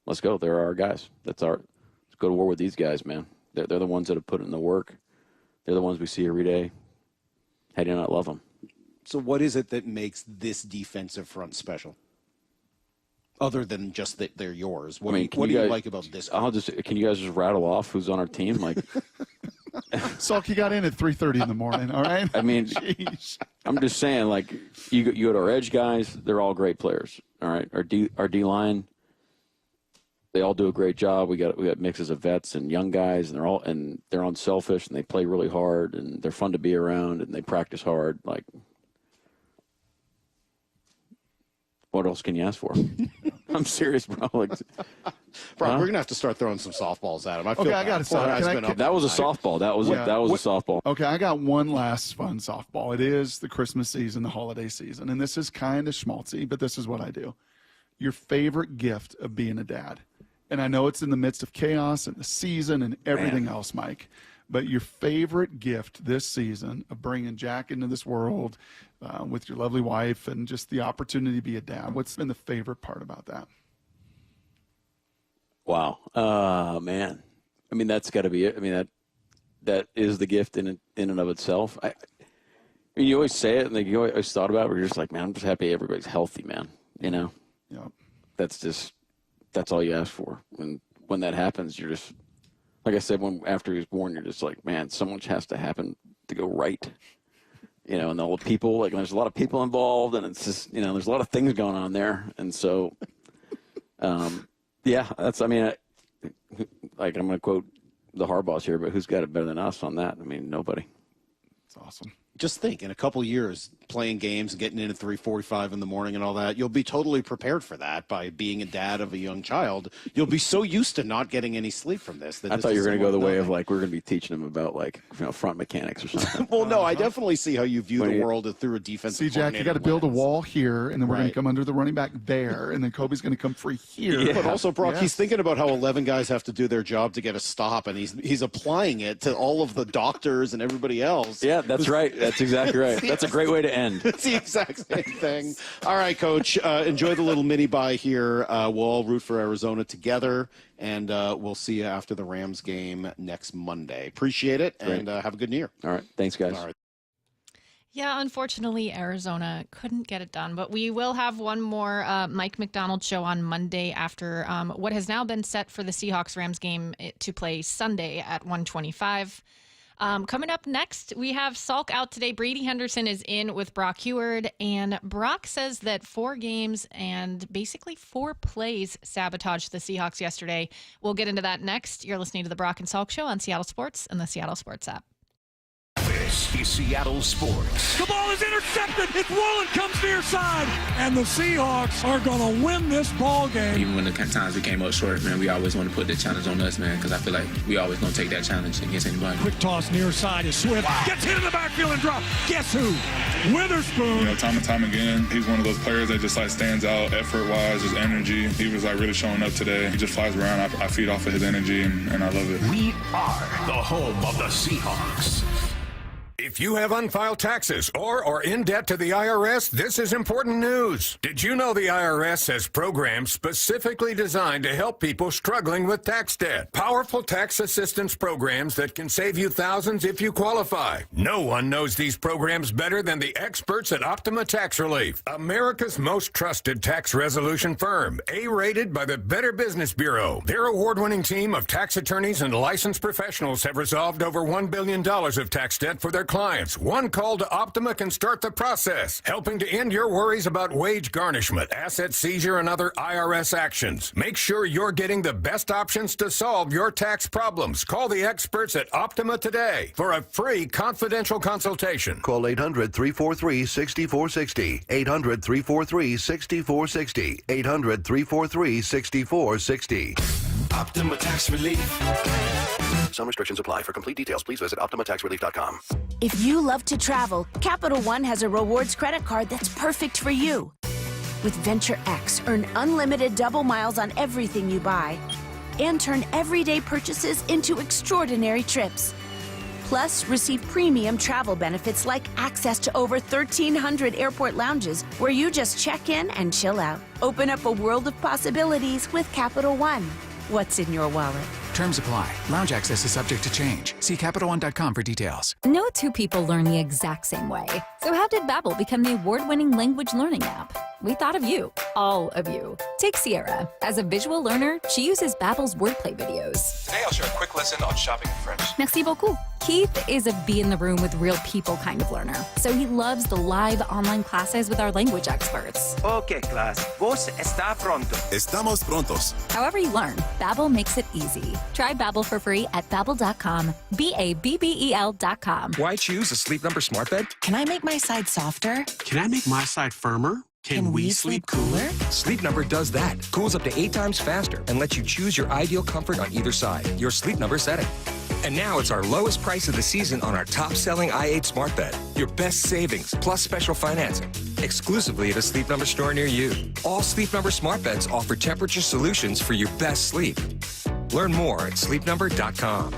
let's go. They're our guys. Let's go to war with these guys, man. They're the ones that have put in the work. They're the ones we see every day. How do you not love them? So what is it that makes this defensive front special? Other than just that they're yours. What do you like about this group? Can you guys just rattle off who's on our team? Like, Salk, you got in at 3:30 in the morning, all right? I mean, Jeez. I'm just saying, like, you go to our edge guys, they're all great players, all right? Our D line, they all do a great job. We got mixes of vets and young guys, and they're unselfish, and they play really hard, and they're fun to be around, and they practice hard. Like, what else can you ask for? I'm serious, bro. Like, Brock, we're gonna have to start throwing some softballs at him. I got it. That was a softball. That was a softball. Okay, I got one last fun softball. It is the Christmas season, the holiday season, and this is kind of schmaltzy, but this is what I do. Your favorite gift of being a dad, and I know it's in the midst of chaos and the season and everything else, Mike. But your favorite gift this season of bringing Jack into this world with your lovely wife and just the opportunity to be a dad, what's been the favorite part about that? Wow. Man. I mean, that's got to be it. I mean, that is the gift in and of itself. I mean, you always say it, and you always thought about it, where you're just like, man, I'm just happy everybody's healthy, man. Yeah. That's all you ask for. And when that happens, you're just, like I said, after he was born, you're just like, man, so much has to happen to go right. And all the people, like, there's a lot of people involved, and it's just, there's a lot of things going on there. And so, yeah, I'm going to quote the Harbaughs here, but who's got it better than us on that? I mean, nobody. It's awesome. Just think, in a couple years, playing games, getting in at 3:45 in the morning and all that, you'll be totally prepared for that by being a dad of a young child. You'll be so used to not getting any sleep from this. I thought you were going to go the way of, like, we're going to be teaching them about, like, front mechanics or something. Well, no, I definitely see how you view the world through a defensive See, Jack, you got to build a wall here, and then we're going to come under the running back there, and then Kobe's going to come free here. Yeah. But also, Brock, he's thinking about how 11 guys have to do their job to get a stop, and he's applying it to all of the doctors and everybody else. Yeah, that's right. That's exactly right. That's a great way to end. It's the exact same thing. All right, Coach. Enjoy the little mini bye here. We'll all root for Arizona together, and we'll see you after the Rams game next Monday. Appreciate it, and have a good year. All right. Thanks, guys. All right. Yeah, unfortunately, Arizona couldn't get it done, but we will have one more Mike McDonald show on Monday after what has now been set for the Seahawks-Rams game to play Sunday at 1:25. Coming up next, we have Salk out today. Brady Henderson is in with Brock Heward, and Brock says that 4 games and basically 4 plays sabotaged the Seahawks yesterday. We'll get into that next. You're listening to the Brock and Salk Show on Seattle Sports and the Seattle Sports app. This is Seattle Sports. The ball is intercepted. It's Woolen comes near side, and the Seahawks are going to win this ball game. Even when the times we came up short, man, we always want to put the challenge on us, man, because I feel like we always going to take that challenge against anybody. Quick toss near side is Swift. Gets hit in the backfield and dropped. Guess who? Witherspoon. You know, time and time again, he's one of those players that just like stands out effort-wise, his energy. He was like really showing up today. He just flies around. I feed off of his energy, and I love it. We are the home of the Seahawks. If you have unfiled taxes or are in debt to the IRS, this is important news. Did you know the IRS has programs specifically designed to help people struggling with tax debt? Powerful tax assistance programs that can save you thousands if you qualify. No one knows these programs better than the experts at Optima Tax Relief, America's most trusted tax resolution firm, A-rated by the Better Business Bureau. Their award-winning team of tax attorneys and licensed professionals have resolved over $1 billion of tax debt for their clients. One call to Optima can start the process, helping to end your worries about wage garnishment, asset seizure, and other IRS actions. Make sure you're getting the best options to solve your tax problems. Call the experts at Optima today for a free confidential consultation. Call 800-343-6460. 800-343-6460. 800-343-6460. Optima Tax Relief. Some restrictions apply. For complete details, please visit OptimaTaxRelief.com. If you love to travel, Capital One has a rewards credit card that's perfect for you. With Venture X, earn unlimited double miles on everything you buy and turn everyday purchases into extraordinary trips. Plus, receive premium travel benefits like access to over 1,300 airport lounges where you just check in and chill out. Open up a world of possibilities with Capital One. What's in your wallet? Terms apply. Lounge access is subject to change. See CapitalOne.com for details. No two people learn the exact same way. So how did Babbel become the award-winning language learning app? We thought of you, all of you. Take Sierra. As a visual learner, she uses Babbel's wordplay videos. Today I'll share a quick lesson on shopping in French. Merci beaucoup. Keith is a be-in-the-room-with-real people kind of learner, so he loves the live online classes with our language experts. Okay, class. Vos está pronto. Estamos prontos. However you learn, Babbel makes it easy. Try Babbel for free at Babbel.com. Babbel.com. Why choose a Sleep Number smart bed? Can I make my side softer? Can I make my side firmer? Can we sleep cooler? Sleep Number does that. Cools up to 8 times faster and lets you choose your ideal comfort on either side. Your Sleep Number setting. And now it's our lowest price of the season on our top-selling i8 smart bed. Your best savings plus special financing. Exclusively at a Sleep Number store near you. All Sleep Number smart beds offer temperature solutions for your best sleep. Learn more at sleepnumber.com.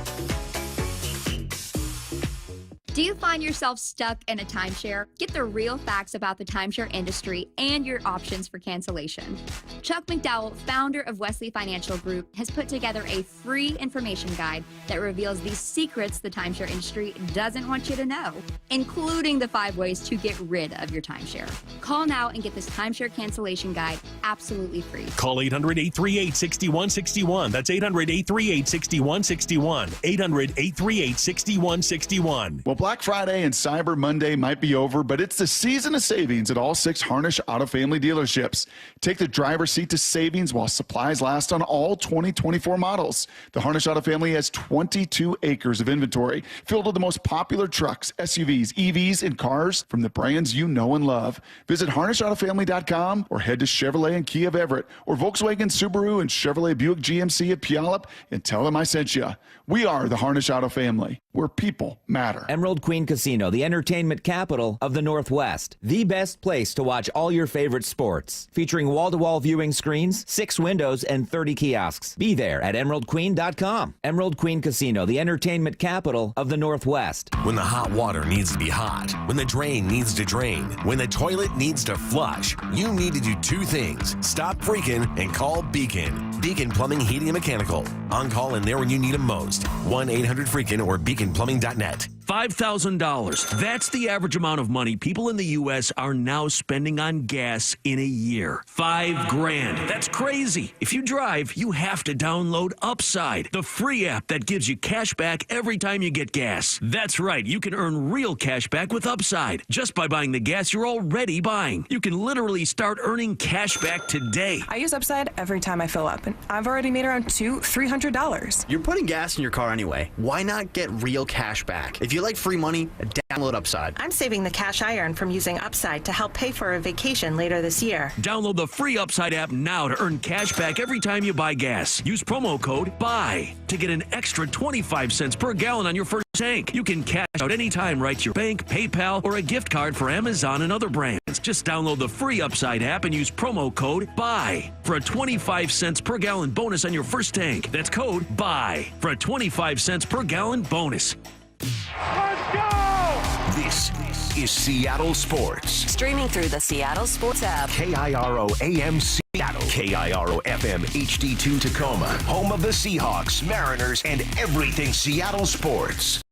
Do you find yourself stuck in a timeshare? Get the real facts about the timeshare industry and your options for cancellation. Chuck McDowell, founder of Wesley Financial Group, has put together a free information guide that reveals the secrets the timeshare industry doesn't want you to know, including the 5 ways to get rid of your timeshare. Call now and get this timeshare cancellation guide absolutely free. Call 800-838-6161. That's 800-838-6161. 800-838-6161. Well, Black Friday and Cyber Monday might be over, but it's the season of savings at all 6 Harnish Auto Family dealerships. Take the driver's seat to savings while supplies last on all 2024 models. The Harnish Auto Family has 22 acres of inventory filled with the most popular trucks, SUVs, EVs, and cars from the brands you know and love. Visit HarnishAutoFamily.com or head to Chevrolet and Kia of Everett or Volkswagen, Subaru, and Chevrolet Buick GMC at Puyallup and tell them I sent you. We are the Harnish Auto Family, where people matter. Emerald Emerald Queen Casino, the entertainment capital of the Northwest. The best place to watch all your favorite sports. Featuring wall-to-wall viewing screens, 6 windows, and 30 kiosks. Be there at emeraldqueen.com. Emerald Queen Casino, the entertainment capital of the Northwest. When the hot water needs to be hot, when the drain needs to drain, when the toilet needs to flush, you need to do 2 things. Stop freaking and call Beacon. Beacon Plumbing, Heating, and Mechanical. On call and there when you need them most. 1-800-FREAKIN or beaconplumbing.net. $5,000. That's the average amount of money people in the U.S. are now spending on gas in a year. $5,000. That's crazy. If you drive, you have to download Upside, the free app that gives you cash back every time you get gas. That's right. You can earn real cash back with Upside just by buying the gas you're already buying. You can literally start earning cash back today. I use Upside every time I fill up, and I've already made around $300. You're putting gas in your car anyway. Why not get real cash back? If you like free money, download Upside. I'm saving the cash I earn from using Upside to help pay for a vacation later this year. Download the free Upside app now to earn cash back every time you buy gas. Use promo code BUY to get an extra 25 cents per gallon on your first tank. You can cash out anytime right to your bank, PayPal, or a gift card for Amazon and other brands. Just download the free Upside app and use promo code BUY for a 25 cents per gallon bonus on your first tank. That's code BUY for a 25 cents per gallon bonus. Let's go! This is Seattle Sports. Streaming through the Seattle Sports app. KIRO AM Seattle. KIRO FM HD2 Tacoma. Home of the Seahawks, Mariners, and everything Seattle sports.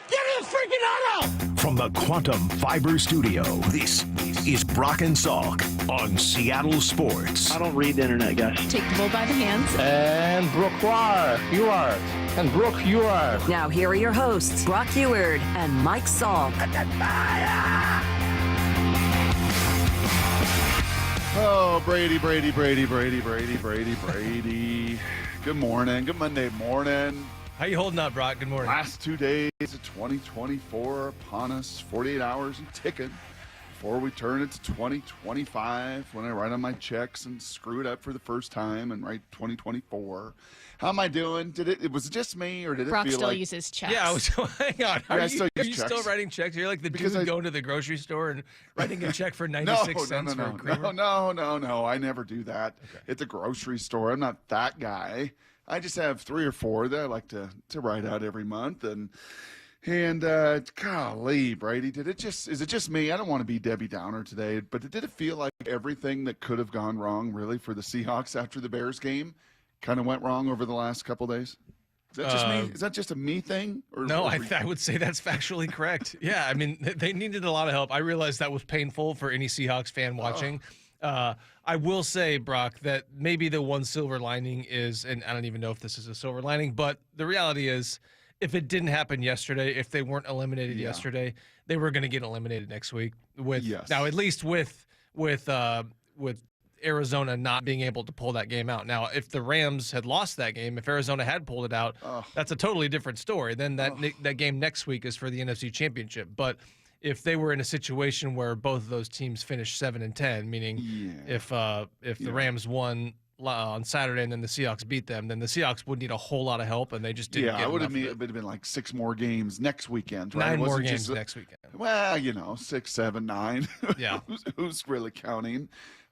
Get his freaking auto! From the Quantum Fiber Studio, this is Brock and Salk on Seattle Sports. I don't read the internet, guys. Take the bull by the hands. And Brooke, you are. And Brooke, you are. Now here are your hosts, Brock Eward and Mike Salk. Oh, Brady. Good morning. Good Monday morning. How you holding up, Brock? Good morning. Last 2 days of 2024 upon us, 48 hours and ticking before we turn into 2025 when I write on my checks and screw it up for the first time and write 2024. How am I doing? Was it just me, or did it Brock feel still like... uses checks. Yeah, hang on. Are you checks. still writing checks? You're like the dude going to the grocery store and writing a check for 96 cents for a creamer? No. I never do that at the grocery store. I'm not that guy. I just have 3 or 4 that I like to write out every month. And golly, Brady, is it just me? I don't want to be Debbie Downer today, but did it feel like everything that could have gone wrong really for the Seahawks after the Bears game kind of went wrong over the last couple days? Is that just me? Is that just a me thing? No, I would say that's factually correct. Yeah, I mean, they needed a lot of help. I realized that was painful for any Seahawks fan watching. I will say, Brock, that maybe the one silver lining is, and I don't even know if this is a silver lining, but the reality is if it didn't happen yesterday, if they weren't eliminated yesterday, they were going to get eliminated next week. Now, at least with Arizona not being able to pull that game out. Now, if the Rams had lost that game, if Arizona had pulled it out, that's a totally different story. Then that game next week is for the NFC Championship. But if they were in a situation where both of those teams finished 7-10, meaning if the Rams won on Saturday and then the Seahawks beat them, then the Seahawks would need a whole lot of help, and they just didn't get enough of it. It would have been like 6 more games next weekend, right? 9 more games next weekend. Well, 6, 7, 9. Yeah. Who's really counting?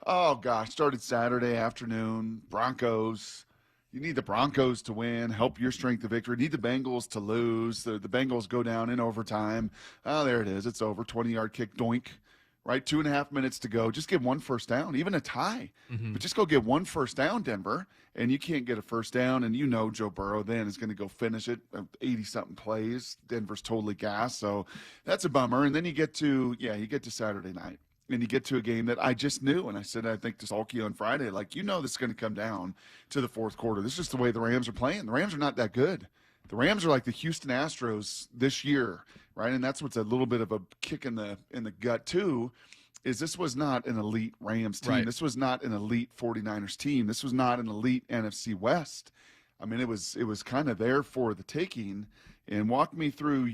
Oh, gosh. Started Saturday afternoon. Broncos. You need the Broncos to win, help your strength to victory. You need the Bengals to lose. The Bengals go down in overtime. Oh, there it is. It's over. 20-yard kick, doink. Right, 2.5 minutes to go. Just get 1 first down, even a tie. But just go get 1 first down, Denver, and you can't get a first down. And Joe Burrow then is going to go finish it, 80-something plays. Denver's totally gassed, so that's a bummer. And then you get to Saturday night, and you get to a game that I just knew. And I said, I think to Salky on Friday, this is going to come down to the fourth quarter. This is just the way the Rams are playing. The Rams are not that good. The Rams are like the Houston Astros this year, right? And that's what's a little bit of a kick in the gut too, is this was not an elite Rams team. Right. This was not an elite 49ers team. This was not an elite NFC West. I mean, it was kind of there for the taking. And walk me through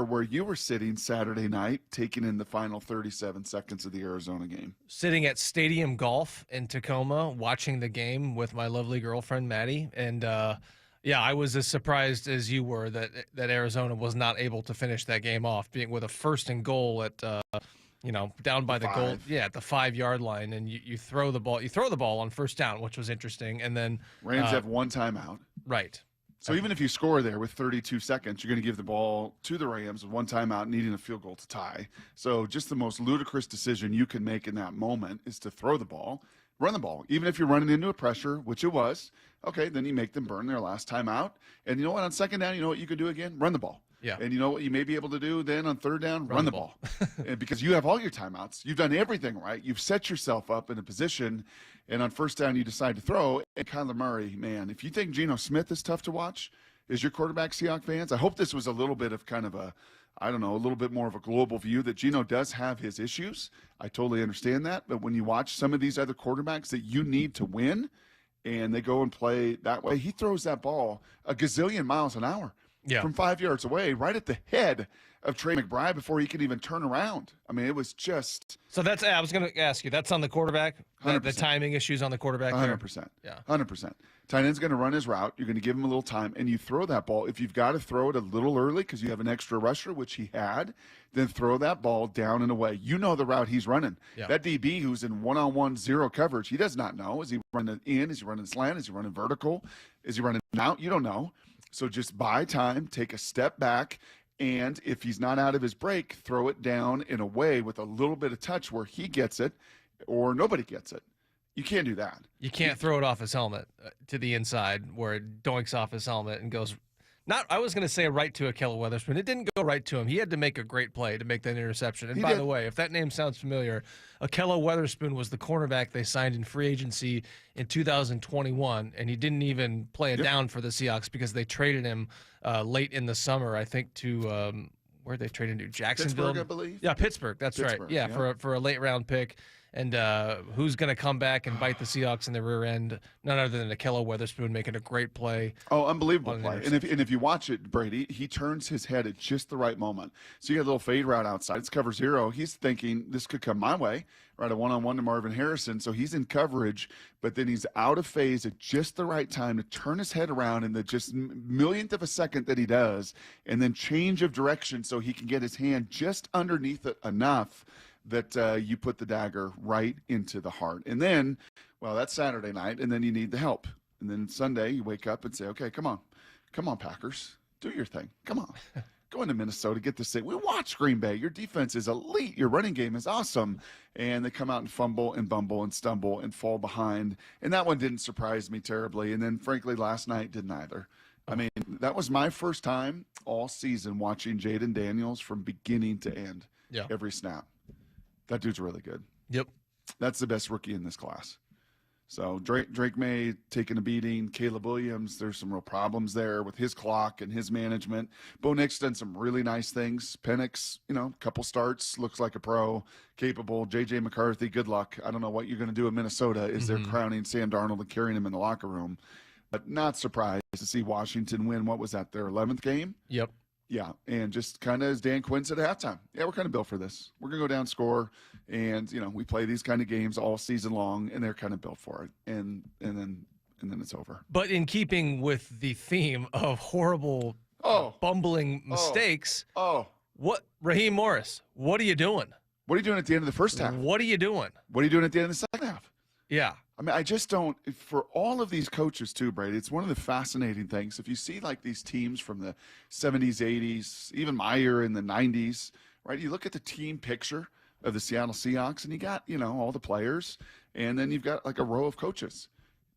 where you were sitting Saturday night, taking in the final 37 seconds of the Arizona game. Sitting at Stadium Golf in Tacoma, watching the game with my lovely girlfriend, Maddie. And Yeah, I was as surprised as you were that Arizona was not able to finish that game off, being with a 1st and goal at down by the goal, at the 5-yard line, and you throw the ball. You throw the ball on 1st down, which was interesting, and then Rams have 1 timeout. Right. So even if you score there with 32 seconds, you're going to give the ball to the Rams with 1 timeout, needing a field goal to tie. So just the most ludicrous decision you can make in that moment is to throw the ball, run the ball. Even if you're running into a pressure, which it was, okay, then you make them burn their last timeout. And you know what? On 2nd down, you know what you could do again? Run the ball. Yeah. And you know what you may be able to do then on 3rd down? Run the ball. And because you have all your timeouts. You've done everything right. You've set yourself up in a position, and on 1st down you decide to throw. And Kyler Murray, man, if you think Geno Smith is tough to watch, is your quarterback, Seahawks fans? I hope this was a little bit of kind of a little bit more of a global view that Geno does have his issues. I totally understand that. But when you watch some of these other quarterbacks that you need to win and they go and play that way, he throws that ball a gazillion miles an hour from 5 yards away, right at the head of Trey McBride before he could even turn around. I mean, it was just. So that's, I was going to ask you, that's on the quarterback? The timing issues on the quarterback? 100%. Yeah. 100%. Tight end's going to run his route. You're going to give him a little time, and you throw that ball. If you've got to throw it a little early because you have an extra rusher, which he had, then throw that ball down and away. You know the route he's running. Yeah. That DB who's in one-on-one zero coverage, he does not know. Is he running in? Is he running slant? Is he running vertical? Is he running out? You don't know. So just buy time, take a step back, and if he's not out of his break, throw it down and away with a little bit of touch where he gets it or nobody gets it. You can't do that. You can't throw it off his helmet to the inside where it doinks off his helmet and goes I was going to say right to Ahkello Witherspoon. It didn't go right to him. He had to make a great play to make that interception. And by the way, if that name sounds familiar, Ahkello Witherspoon was the cornerback they signed in free agency in 2021, and he didn't even play it down for the Seahawks because they traded him late in the summer, I think, to where they traded to Jacksonville. Pittsburgh, I believe. Yeah, Pittsburgh. That's right. Yeah, for a late round pick. And who's going to come back and bite the Seahawks in the rear end? None other than Ahkello Witherspoon making a great play. Oh, unbelievable play. And if you watch it, Brady, he turns his head at just the right moment. So you got a little fade route outside. It's cover 0. He's thinking this could come my way, right? A one-on-one to Marvin Harrison. So he's in coverage, but then he's out of phase at just the right time to turn his head around in the just millionth of a second that he does, and then change of direction so he can get his hand just underneath it enough that you put the dagger right into the heart. And then, well, that's Saturday night, and then you need the help. And then Sunday, you wake up and say, okay, come on, Packers, do your thing. Come on. Go into Minnesota, get this thing. We watch Green Bay. Your defense is elite. Your running game is awesome. And they come out and fumble and bumble and stumble and fall behind. And that one didn't surprise me terribly. And then, frankly, last night didn't either. I mean, that was my first time all season watching Jaden Daniels from beginning to end. Yeah. Every snap. That dude's really good. Yep. That's the best rookie in this class. So Drake May taking a beating. Caleb Williams, there's some real problems there with his clock and his management. Bo Nix done some really nice things. Penix, couple starts, looks like a pro, capable. J.J. McCarthy, good luck. I don't know what you're going to do in Minnesota. Is they're crowning Sam Darnold and carrying him in the locker room. But not surprised to see Washington win. What was that, their 11th game? Yep. Yeah, and just kind of as Dan Quinn said at halftime, we're kind of built for this. We're going to go down, score, and, we play these kind of games all season long, and they're kind of built for it. And then it's over. But in keeping with the theme of horrible, bumbling mistakes, what Raheem Morris, what are you doing? What are you doing at the end of the first half? What are you doing? What are you doing at the end of the second half? Yeah. I mean, I just don't, for all of these coaches too, Brady, it's one of the fascinating things. If you see like these teams from the 70s, 80s, even Meyer in the 90s, right? You look at the team picture of the Seattle Seahawks and you got, all the players, and then you've got like a row of coaches.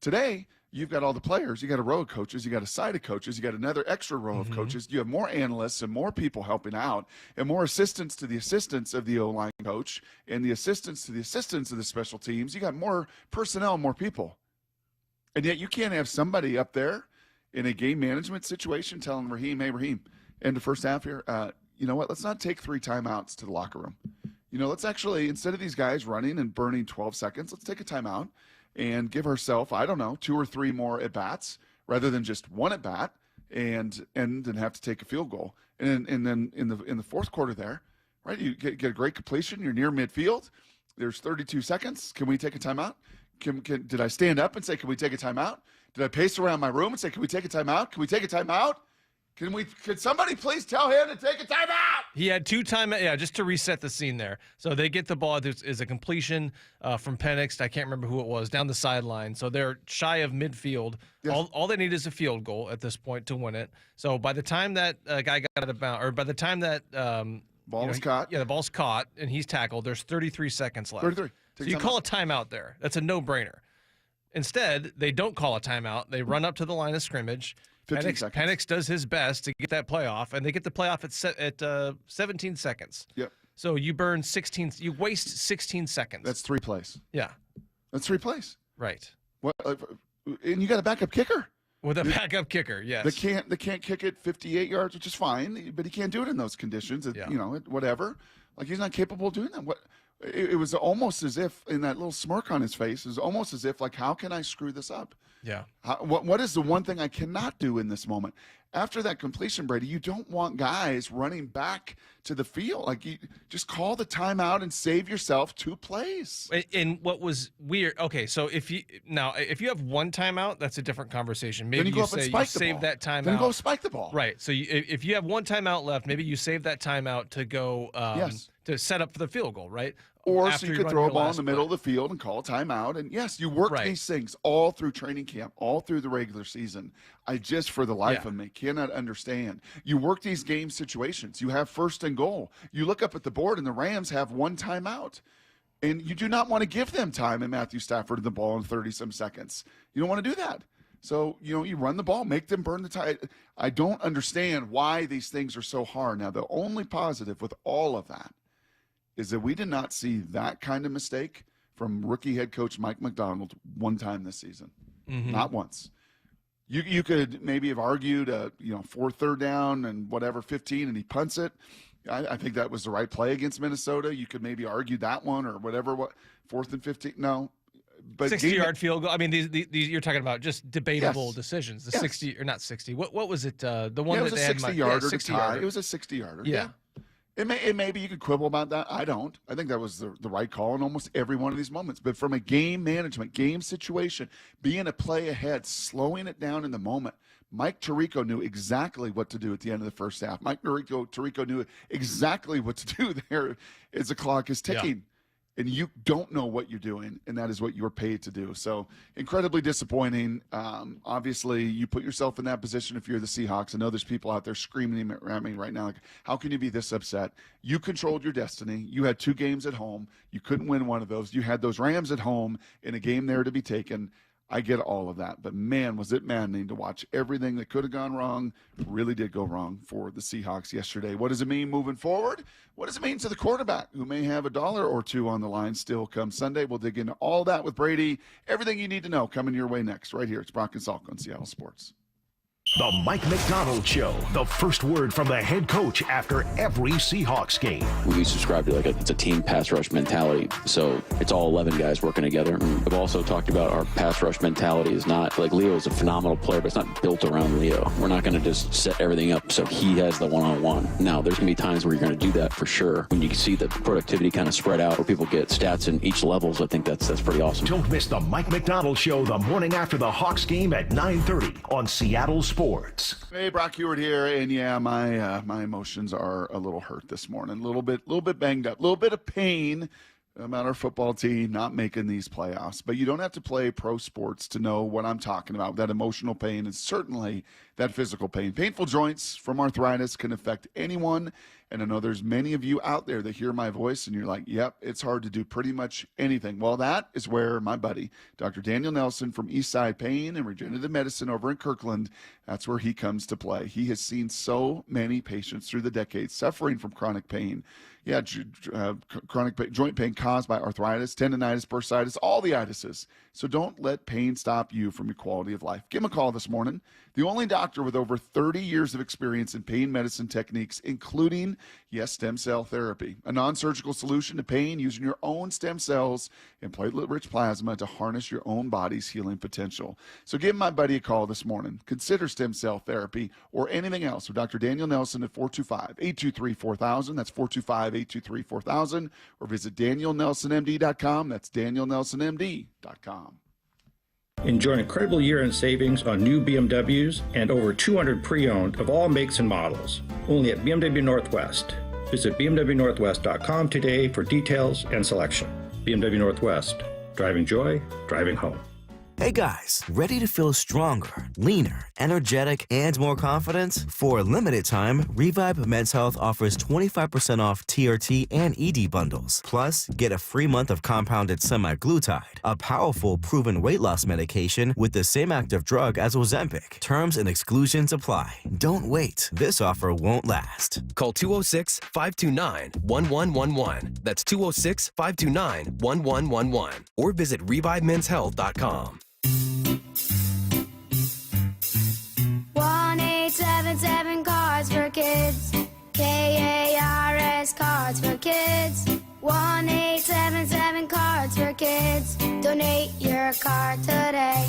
Today, you've got all the players. You got a row of coaches. You got a side of coaches. You got another extra row of coaches. You have more analysts and more people helping out and more assistants to the assistants of the O-line coach and the assistants to the assistants of the special teams. You got more personnel, more people. And yet you can't have somebody up there in a game management situation telling Raheem, hey, Raheem, end of first half here, you know what? Let's not take 3 timeouts to the locker room. Let's actually, instead of these guys running and burning 12 seconds, let's take a timeout and give ourselves, 2 or 3 more at-bats rather than just one at-bat and have to take a field goal. And then in the fourth quarter there, right, you get a great completion. You're near midfield. There's 32 seconds. Can we take a timeout? Did I stand up and say, can we take a timeout? Did I pace around my room and say, can we take a timeout? Can we take a timeout? Could somebody please tell him to take a timeout? He had 2 timeouts. Yeah, just to reset the scene there. So they get the ball. There is a completion from Penix. I can't remember who it was, down the sideline. So they're shy of midfield. Yes. All they need is a field goal at this point to win it. So by the time that guy got out of bounds, or by the time that ball was caught. Yeah, the ball's caught and he's tackled. There's 33 seconds left. 33. So you call a timeout there. That's a no-brainer. Instead, they don't call a timeout. They run up to the line of scrimmage. Penix does his best to get that playoff, and they get the playoff at 17 seconds. Yep. So you burn 16. You waste 16 seconds. That's 3 plays. Yeah. That's 3 plays. Right. What? And you got a backup kicker. With a backup kicker, yes. They can't kick it 58 yards, which is fine, but he can't do it in those conditions. Whatever. Like, he's not capable of doing that. It was almost as if, in that little smirk on his face, it was almost as if, like, how can I screw this up? Yeah. What is the one thing I cannot do in this moment? After that completion, Brady, you don't want guys running back to the field. Like, you just call the timeout and save yourself 2 plays. And what was weird, okay, so if you have 1 timeout, that's a different conversation. Maybe then you save that timeout. Then go spike the ball. Right. So if you have 1 timeout left, maybe you save that timeout to go to set up for the field goal, right? Or so you could throw a ball in the middle of the field and call a timeout. And yes, you work these things all through training camp, all through the regular season. I just, for the life of me, cannot understand. You work these game situations. You have 1st and goal. You look up at the board and the Rams have 1 timeout. And you do not want to give them time and Matthew Stafford and the ball in 30-some seconds. You don't want to do that. So, you run the ball, make them burn the time. I don't understand why these things are so hard. Now, the only positive with all of that is that we did not see that kind of mistake from rookie head coach Mike McDonald 1 time this season. Mm-hmm. Not once. You could maybe have argued, 4th, 3rd down and whatever, 15, and he punts it. I think that was the right play against Minnesota. You could maybe argue that one or whatever. 4th and 15? No. But 60-yard field goal. I mean, these you're talking about just debatable decisions. The 60 or not 60. What was it? The one it was that a 60-yarder to tie. It was a 60-yarder. Yeah. It maybe you could quibble about that. I don't. I think that was the right call in almost every one of these moments. But from a game management, game situation, being a play ahead, slowing it down in the moment, Mike Tirico knew exactly what to do at the end of the first half. Mike Tirico knew exactly what to do there as the clock is ticking. Yeah. And you don't know what you're doing, and that is what you're paid to do. So incredibly disappointing. Obviously, you put yourself in that position if you're the Seahawks. I know there's people out there screaming at me right now, like, how can you be this upset? You controlled your destiny. You had 2 games at home. You couldn't win one of those. You had those Rams at home in a game there to be taken. I get all of that. But, man, was it maddening to watch everything that could have gone wrong really did go wrong for the Seahawks yesterday. What does it mean moving forward? What does it mean to the quarterback who may have $1 or 2 on the line still come Sunday? We'll dig into all that with Brady. Everything you need to know coming your way next right here. It's Brock and Salk on Seattle Sports. The Mike McDonald Show, the first word from the head coach after every Seahawks game. We subscribe to it's a team pass rush mentality, so it's all 11 guys working together. I've also talked about our pass rush mentality is not, like, Leo is a phenomenal player, but it's not built around Leo. We're not going to just set everything up so he has the one-on-one. Now, there's going to be times where you're going to do that for sure. When you can see the productivity kind of spread out where people get stats in each levels, I think that's pretty awesome. Don't miss the Mike McDonald Show the morning after the Hawks game at 9:30 on Seattle Sports. Hey, Brock Ewart here, and yeah, my emotions are a little hurt this morning, a little bit banged up, a little bit of pain about our football team not making these playoffs. But you don't have to play pro sports to know what I'm talking about. That emotional pain and certainly that physical pain. Painful joints from arthritis can affect anyone. And I know there's many of you out there that hear my voice and you're like, yep, it's hard to do pretty much anything. Well, that is where my buddy, Dr. Daniel Nelson from Eastside Pain and Regenerative Medicine over in Kirkland, that's where he comes to play. He has seen so many patients through the decades suffering from chronic pain. Yeah, chronic joint pain caused by arthritis, tendonitis, bursitis, all the itises. So don't let pain stop you from your quality of life. Give him a call this morning. The only doctor with over 30 years of experience in pain medicine techniques, including, stem cell therapy, a non-surgical solution to pain using your own stem cells and platelet-rich plasma to harness your own body's healing potential. So give my buddy a call this morning. Consider stem cell therapy or anything else with Dr. Daniel Nelson at 425-823-4000. That's 425-823-4000. Or visit DanielNelsonMD.com. That's DanielNelsonMD.com. Enjoy an incredible year-end savings on new BMWs and over 200 pre-owned of all makes and models. Only at BMW Northwest. Visit bmwnorthwest.com today for details and selection. BMW Northwest. Driving joy, driving home. Hey guys, ready to feel stronger, leaner, energetic, and more confident? For a limited time, Revive Men's Health offers 25% off TRT and ED bundles. Plus, get a free month of compounded semaglutide, a powerful proven weight loss medication with the same active drug as Ozempic. Terms and exclusions apply. Don't wait. This offer won't last. Call 206-529-1111. That's 206-529-1111. Or visit ReviveMen'sHealth.com. 1-877 Cards for Kids. KARS Cards for Kids. 1-877 Cards for Kids. Donate your card today.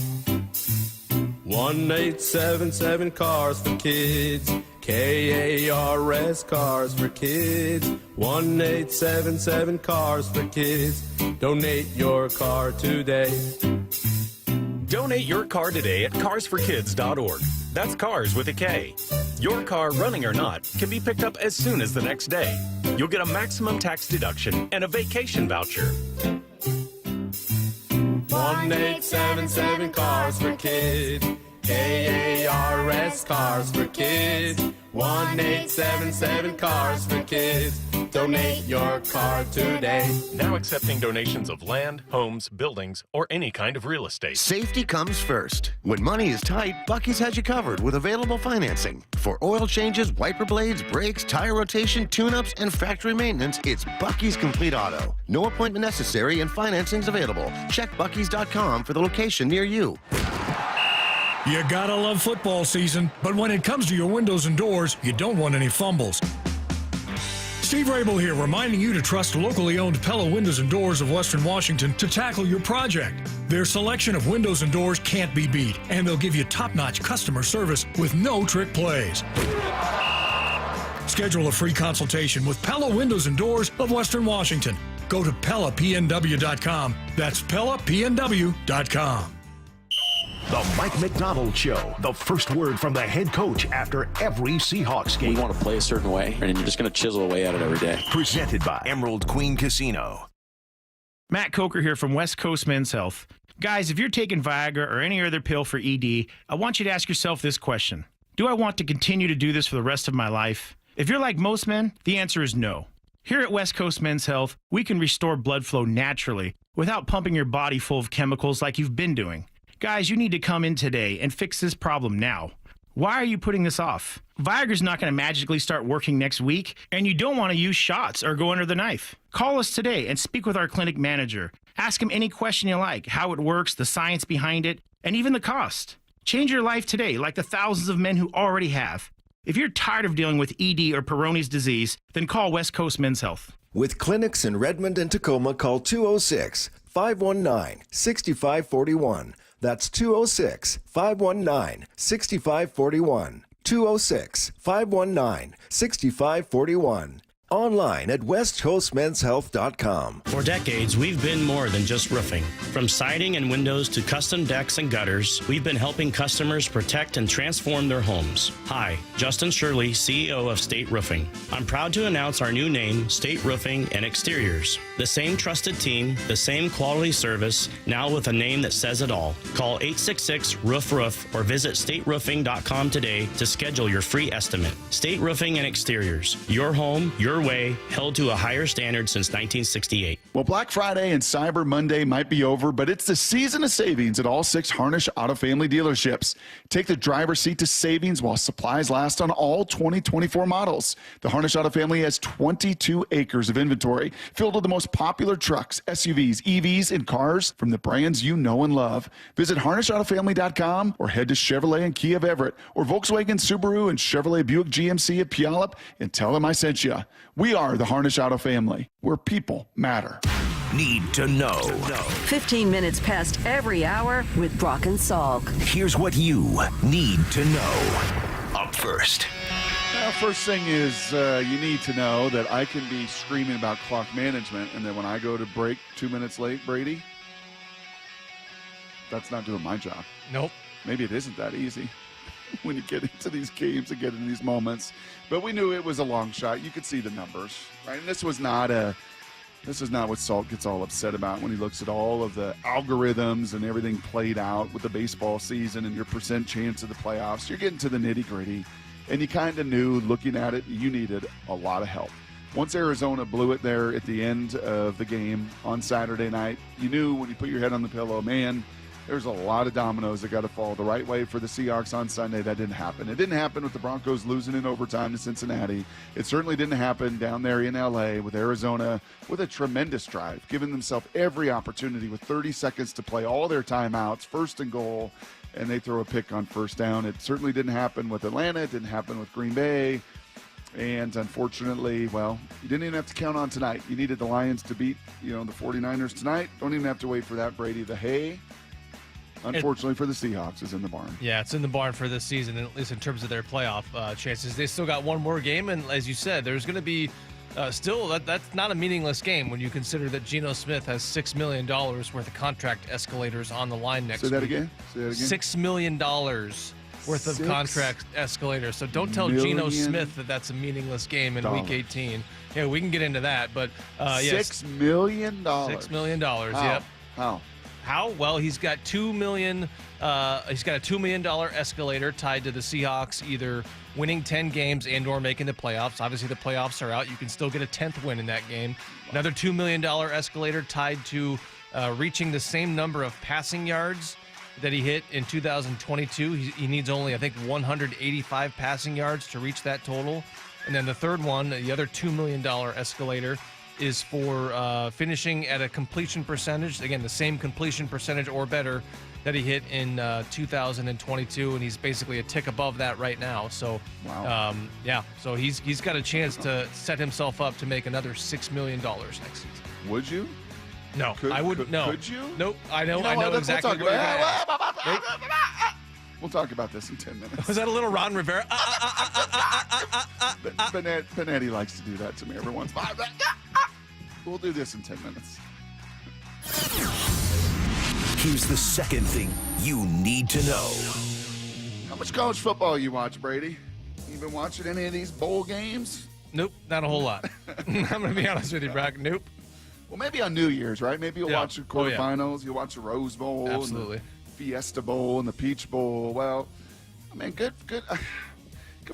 1-877 Cars for Kids. KARS Cars for Kids. 1-877 Cars for Kids. Donate your car today. Donate your car today at carsforkids.org. That's cars with a K. Your car, running or not, can be picked up as soon as the next day. You'll get a maximum tax deduction and a vacation voucher. 1-877 Cars for Kids. KARS Cars for Kids. 1-877 Cars for Kids. Donate your car today. Now accepting donations of land, homes, buildings, or any kind of real estate. Safety comes first. When money is tight, Buc-ee's has you covered with available financing. For oil changes, wiper blades, brakes, tire rotation, tune-ups, and factory maintenance, it's Buc-ee's Complete Auto. No appointment necessary and financing's available. Check Buc-ee's.com for the location near you. You gotta love football season, but when it comes to your windows and doors, you don't want any fumbles. Steve Rabel here, reminding you to trust locally owned Pella Windows and Doors of Western Washington to tackle your project. Their selection of windows and doors can't be beat, and they'll give you top-notch customer service with no trick plays. Schedule a free consultation with Pella Windows and Doors of Western Washington. Go to PellaPNW.com. That's PellaPNW.com. The Mike McDonald Show, the first word from the head coach after every Seahawks game. We want to play a certain way, and you're just going to chisel away at it every day. Presented by Emerald Queen Casino. Matt Coker here from West Coast Men's Health. Guys, if you're taking Viagra or any other pill for ED, I want you to ask yourself this question. Do I want to continue to do this for the rest of my life? If you're like most men, the answer is no. Here at West Coast Men's Health, we can restore blood flow naturally without pumping your body full of chemicals like you've been doing. Guys, you need to come in today and fix this problem now. Why are you putting this off? Viagra's not going to magically start working next week, and you don't want to use shots or go under the knife. Call us today and speak with our clinic manager. Ask him any question you like, how it works, the science behind it, and even the cost. Change your life today like the thousands of men who already have. If you're tired of dealing with ED or Peyronie's disease, then call West Coast Men's Health. With clinics in Redmond and Tacoma, call 206-519-6541. That's 206-519-6541. 206-519-6541. Online at westcoastmenshealth.com. For decades, we've been more than just roofing. From siding and windows to custom decks and gutters, we've been helping customers protect and transform their homes. Hi, Justin Shirley, CEO of State Roofing. I'm proud to announce our new name, State Roofing and Exteriors. The same trusted team, the same quality service, now with a name that says it all. Call 866-ROOF-ROOF or visit stateroofing.com today to schedule your free estimate. State Roofing and Exteriors. Your home, your way, held to a higher standard since 1968. Well, Black Friday and Cyber Monday might be over, but it's the season of savings at all 6 Harnish Auto Family dealerships. Take the driver's seat to savings while supplies last on all 2024 models. The Harnish Auto Family has 22 acres of inventory filled with the most popular trucks, SUVs, EVs, and cars from the brands you know and love. Visit HarnishAutoFamily.com or head to Chevrolet and Kia of Everett or Volkswagen, Subaru, and Chevrolet Buick GMC of Puyallup and tell them I sent you. We are the Harnish Auto Family, where people matter. Need to know. 15 minutes past every hour with Brock and Salk. Here's what you need to know. Up first. Well, first thing is you need to know that I can be screaming about clock management, and then when I go to break 2 minutes late, Brady, that's not doing my job. Nope. Maybe it isn't that easy when you get into these games and get into these moments. But we knew it was a long shot. You could see the numbers, right? And this is not what Salt gets all upset about when he looks at all of the algorithms and everything played out with the baseball season and your percent chance of the playoffs. You're getting to the nitty-gritty, and you kind of knew, looking at it, you needed a lot of help. Once Arizona blew it there at the end of the game on Saturday night, you knew when you put your head on the pillow, man, there's a lot of dominoes that got to fall the right way for the Seahawks on Sunday. That didn't happen. It didn't happen with the Broncos losing in overtime to Cincinnati. It certainly didn't happen down there in L.A. with Arizona with a tremendous drive, giving themselves every opportunity with 30 seconds to play all their timeouts, 1st and goal, and they throw a pick on 1st down. It certainly didn't happen with Atlanta. It didn't happen with Green Bay. And unfortunately, well, you didn't even have to count on tonight. You needed the Lions to beat, the 49ers tonight. Don't even have to wait for that, Brady. The hay, unfortunately for the Seahawks, is in the barn. Yeah, it's in the barn for this season, at least in terms of their playoff chances. They still got one more game, and as you said, there's going to be still that's not a meaningless game when you consider that Geno Smith has $6 million worth of contract escalators on the line next week. Say that again? $6 million worth of contract escalators. So don't tell Geno Smith that that's a meaningless game in Week 18. Yeah, we can get into that, but yes. $6 million? $6 million, yep. How? Well, he's got $2 million. He's got a $2 million escalator tied to the Seahawks either winning 10 games and/or making the playoffs. Obviously, the playoffs are out. You can still get a 10th win in that game. Another $2 million escalator tied to reaching the same number of passing yards that he hit in 2022. He needs only, I think, 185 passing yards to reach that total. And then the third one, the other $2 million escalator, is for finishing at a completion percentage. Again, the same completion percentage or better that he hit in 2022, and he's basically a tick above that right now. So, so he's got a chance to set himself up to make another $6 million next season. Would you? No, I wouldn't. No. Could you? Nope. I know exactly what you're going to ask. We'll talk about this in 10 minutes. Was that a little Ron Rivera? Benetti likes to do that to me every once in a while. We'll do this in 10 minutes. Here's the second thing you need to know. How much college football you watch, Brady? You been watching any of these bowl games? Nope, not a whole lot. I'm going to be honest with you, Brock. Nope. Well, maybe on New Year's, right? Maybe you'll watch the quarterfinals. You'll watch the Rose Bowl. Absolutely. And the Fiesta Bowl and the Peach Bowl. Well, I mean, good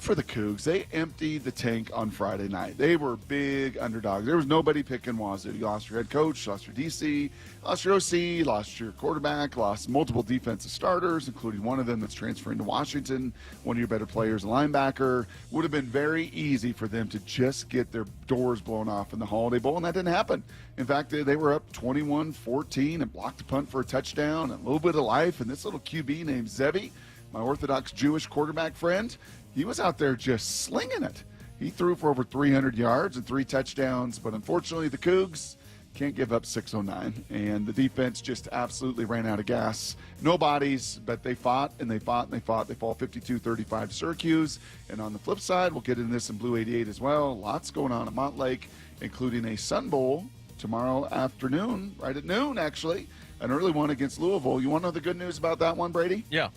for the Cougs. They emptied the tank on Friday night. They were big underdogs. There was nobody picking Wazoo. You lost your head coach, lost your DC, lost your OC, lost your quarterback, lost multiple defensive starters, including one of them that's transferring to Washington, one of your better players, a linebacker. Would have been very easy for them to just get their doors blown off in the Holiday Bowl, and that didn't happen. In fact, they were up 21-14 and blocked a punt for a touchdown, and a little bit of life, and this little QB named Zevi, my Orthodox Jewish quarterback friend, he was out there just slinging it. He threw for over 300 yards and 3 touchdowns, but unfortunately the Cougs can't give up 609, and the defense just absolutely ran out of gas. No bodies, but they fought and they fought and they fought. They fall 52-35 to Syracuse, and on the flip side, we'll get into this in Blue 88 as well. Lots going on at Montlake, including a Sun Bowl tomorrow afternoon, right at noon actually, an early one against Louisville. You want to know the good news about that one, Brady? Yeah.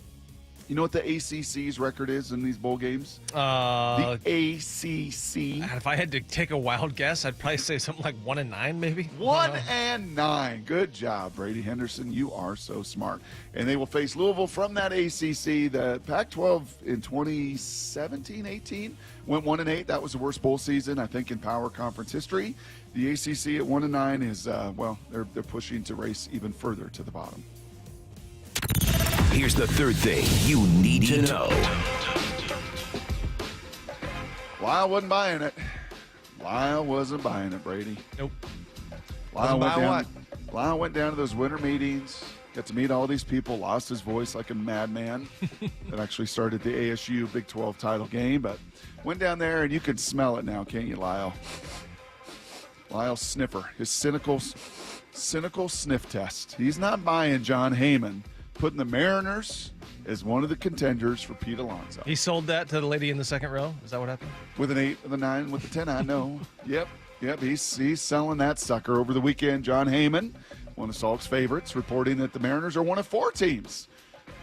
You know what the ACC's record is in these bowl games? The ACC. If I had to take a wild guess, I'd probably say something like 1-9, maybe. 1-9. Good job, Brady Henderson. You are so smart. And they will face Louisville from that ACC. The Pac-12 in 2017-18 went 1-8. That was the worst bowl season, I think, in Power Conference history. The ACC at 1-9 is, they're pushing to race even further to the bottom. Here's the third thing you need to know. Lyle wasn't buying it. Lyle wasn't buying it, Brady. Nope. Lyle went down to those winter meetings, got to meet all these people, lost his voice like a madman. That actually started the ASU Big 12 title game, but went down there, and you can smell it now, can't you, Lyle? Lyle's sniffer, his cynical sniff test. He's not buying John Heyman putting the Mariners as one of the contenders for Pete Alonso. He sold that to the lady in the second row? Is that what happened? With an 8, with a 9, with the 10, I know. Yep, he's selling that sucker over the weekend. John Heyman one of Salk's favorites, reporting that the Mariners are one of 4 teams.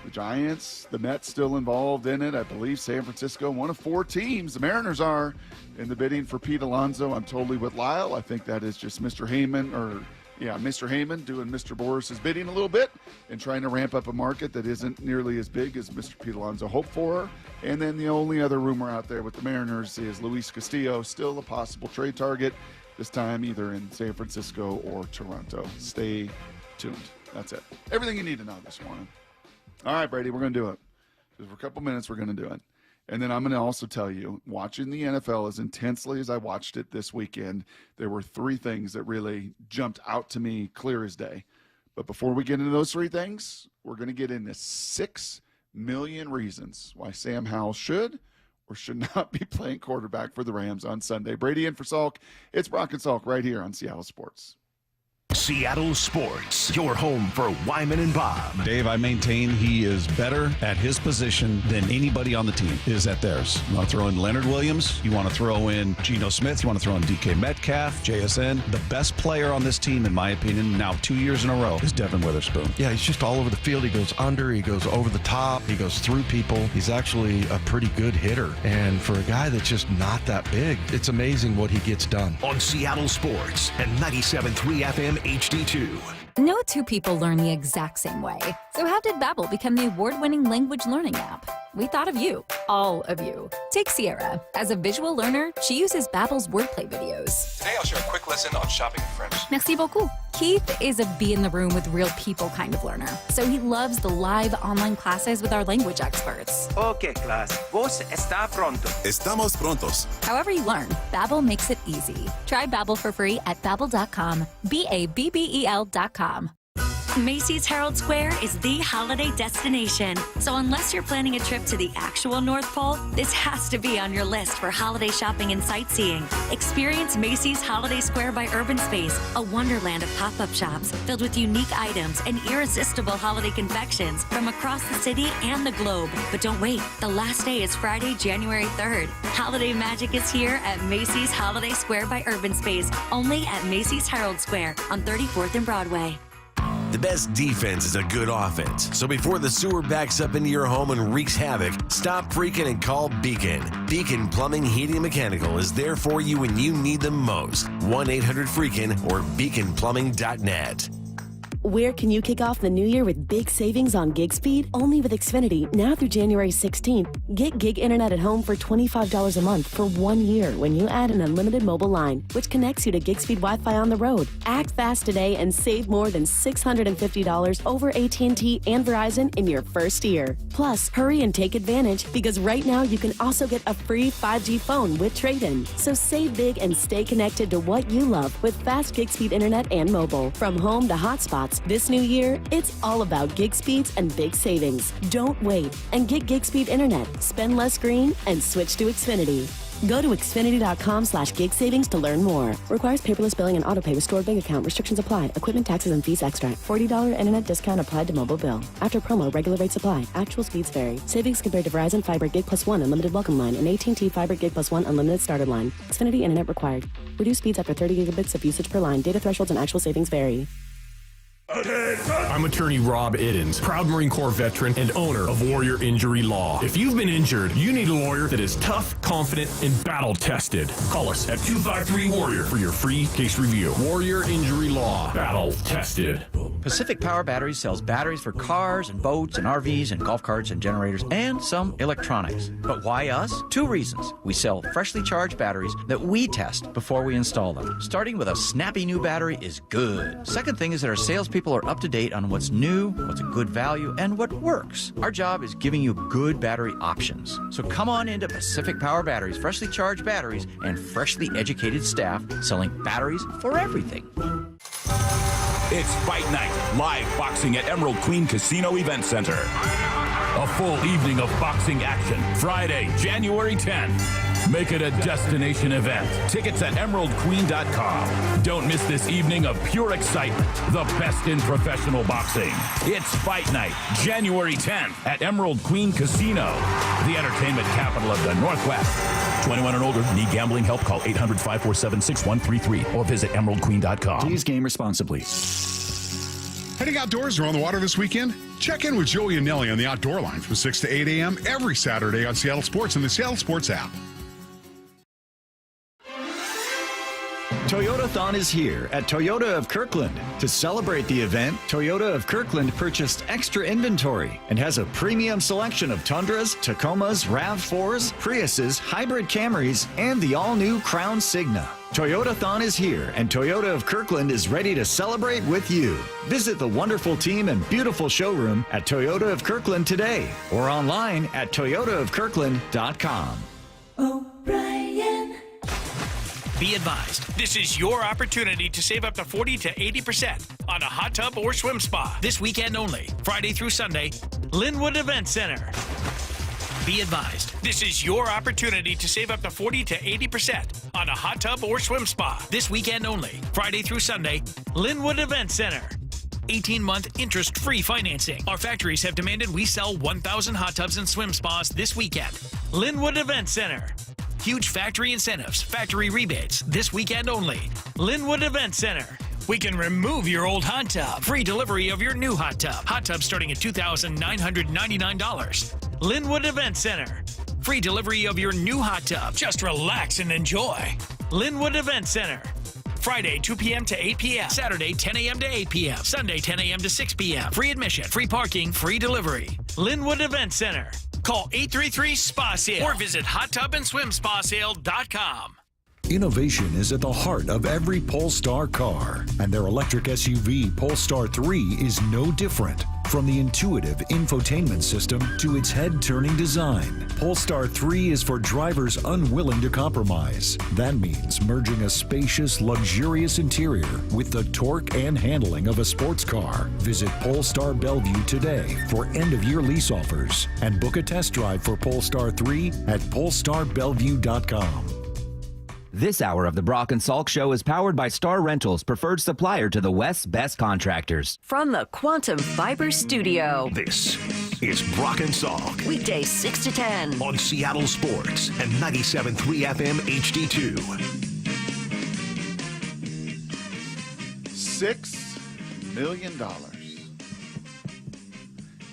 The Giants, the Mets still involved in it. I believe San Francisco, one of 4 teams. The Mariners are in the bidding for Pete Alonso. I'm totally with Lyle. I think that is just Mr. Heyman doing Mr. Boris's bidding a little bit and trying to ramp up a market that isn't nearly as big as Mr. Pete Alonso hoped for. And then the only other rumor out there with the Mariners is Luis Castillo, still a possible trade target, this time either in San Francisco or Toronto. Stay tuned. That's it. Everything you need to know this morning. All right, Brady, we're going to do it. Just for a couple minutes, we're going to do it. And then I'm going to also tell you, watching the NFL as intensely as I watched it this weekend, there were 3 things that really jumped out to me clear as day. But before we get into those 3 things, we're going to get into 6 million reasons why Sam Howell should or should not be playing quarterback for the Rams on Sunday. Brady in for Salk. It's Brock and Salk right here on Seattle Sports. Seattle Sports, your home for Wyman and Bob. Dave, I maintain he is better at his position than anybody on the team is at theirs. You want to throw in Leonard Williams, you want to throw in Geno Smith, you want to throw in DK Metcalf, JSN. The best player on this team, in my opinion, now 2 years in a row, is Devin Witherspoon. Yeah, he's just all over the field. He goes under, he goes over the top, he goes through people. He's actually a pretty good hitter. And for a guy that's just not that big, it's amazing what he gets done. On Seattle Sports and 97.3 FM HD2. No 2 people learn the exact same way. So how did Babbel become the award-winning language learning app? We thought of you, all of you. Take Sierra. As a visual learner, she uses Babbel's wordplay videos. Today I'll share a quick lesson on shopping in French. Merci beaucoup. Keith is a be in the room with real people kind of learner. So he loves the live online classes with our language experts. Okay, class. Vos está pronto. Estamos prontos. However you learn, Babbel makes it easy. Try Babbel for free at Babbel.com. Babbel.com. Macy's Herald Square is the holiday destination. So unless you're planning a trip to the actual North Pole, this has to be on your list for holiday shopping and sightseeing. Experience Macy's Holiday Square by Urban Space, a wonderland of pop-up shops filled with unique items and irresistible holiday confections from across the city and the globe. But don't wait. The last day is Friday, January 3rd. Holiday magic is here at Macy's Holiday Square by Urban Space, only at Macy's Herald Square on 34th and Broadway. The best defense is a good offense. So before the sewer backs up into your home and wreaks havoc, stop freaking and call Beacon. Beacon Plumbing, Heating, and Mechanical is there for you when you need them most. 1-800-FREAKIN or beaconplumbing.net. Where can you kick off the new year with big savings on gig speed? Only with Xfinity, now through January 16th. Get gig internet at home for $25 a month for 1 year when you add an unlimited mobile line, which connects you to gig speed Wi-Fi on the road. Act fast today and save more than $650 over AT&T and Verizon in your first year. Plus, hurry and take advantage because right now you can also get a free 5G phone with trade-in. So save big and stay connected to what you love with fast gig speed internet and mobile. From home to hotspots, this new year, it's all about gig speeds and big savings. Don't wait and get gig speed internet. Spend less green and switch to Xfinity. Go to Xfinity.com/gig savings to learn more. Requires paperless billing and autopay with stored bank account. Restrictions apply. Equipment, taxes, and fees extra. $40 internet discount applied to mobile bill. After promo, regular rates apply. Actual speeds vary. Savings compared to Verizon Fiber Gig Plus 1 Unlimited Welcome Line and AT&T Fiber Gig Plus 1 Unlimited Starter Line. Xfinity internet required. Reduced speeds after 30 gigabits of usage per line. Data thresholds and actual savings vary. I'm attorney Rob Iddens, proud Marine Corps veteran and owner of Warrior Injury Law. If you've been injured, you need a lawyer that is tough, confident, and battle-tested. Call us at 253-WARRIOR for your free case review. Warrior Injury Law, battle-tested. Pacific Power Batteries sells batteries for cars and boats and RVs and golf carts and generators and some electronics. But why us? 2 reasons. We sell freshly charged batteries that we test before we install them. Starting with a snappy new battery is good. Second thing is that our salespeople are up to date on what's new, what's a good value, and what works. Our job is giving you good battery options. So come on into Pacific Power Batteries, freshly charged batteries, and freshly educated staff selling batteries for everything. It's Fight Night, live boxing at Emerald Queen Casino Event Center. A full evening of boxing action, Friday, January 10th. Make it a destination event. Tickets at emeraldqueen.com. Don't miss this evening of pure excitement. The best in professional boxing. It's Fight Night, January 10th at Emerald Queen Casino, the entertainment capital of the Northwest. 21 and older, need gambling help? Call 800-547-6133 or visit emeraldqueen.com. Please game responsibly. Heading outdoors or on the water this weekend? Check in with Joey and Nelly on the Outdoor Line from 6 to 8 a.m. every Saturday on Seattle Sports and the Seattle Sports app. Toyotathon is here at Toyota of Kirkland. To celebrate the event, Toyota of Kirkland purchased extra inventory and has a premium selection of Tundras, Tacomas, RAV4s, Priuses, hybrid Camrys, and the all-new Crown Signa. Toyotathon is here, and Toyota of Kirkland is ready to celebrate with you. Visit the wonderful team and beautiful showroom at Toyota of Kirkland today or online at toyotaofkirkland.com. O'Brien. Be advised, this is your opportunity to save up to 40 to 80% on a hot tub or swim spa this weekend only, Friday through Sunday, Linwood Event Center. Be advised, this is your opportunity to save up to 40 to 80% on a hot tub or swim spa this weekend only, Friday through Sunday, Linwood Event Center. 18-month interest-free financing. Our factories have demanded we sell 1,000 hot tubs and swim spas this weekend. Linwood Event Center. Huge factory incentives, factory rebates, this weekend only. Linwood Event Center. We can remove your old hot tub. Free delivery of your new hot tub. Hot tub starting at $2,999. Linwood Event Center. Free delivery of your new hot tub. Just relax and enjoy. Linwood Event Center. Friday, 2 p.m. to 8 p.m. Saturday, 10 a.m. to 8 p.m. Sunday, 10 a.m. to 6 p.m. Free admission, free parking, free delivery. Linwood Event Center. Call 833-SPA-SALE or visit hottubandSwimSpaSale.com. Innovation is at the heart of every Polestar car, and their electric SUV Polestar 3 is no different. From the intuitive infotainment system to its head-turning design, Polestar 3 is for drivers unwilling to compromise. That means merging a spacious, luxurious interior with the torque and handling of a sports car. Visit Polestar Bellevue today for end-of-year lease offers and book a test drive for Polestar 3 at polestarbellevue.com. This hour of the Brock and Salk Show is powered by Star Rentals, preferred supplier to the West's best contractors. From the Quantum Fiber Studio. This is Brock and Salk. Weekdays 6 to 10. On Seattle Sports and 97.3 FM HD2. $6 million.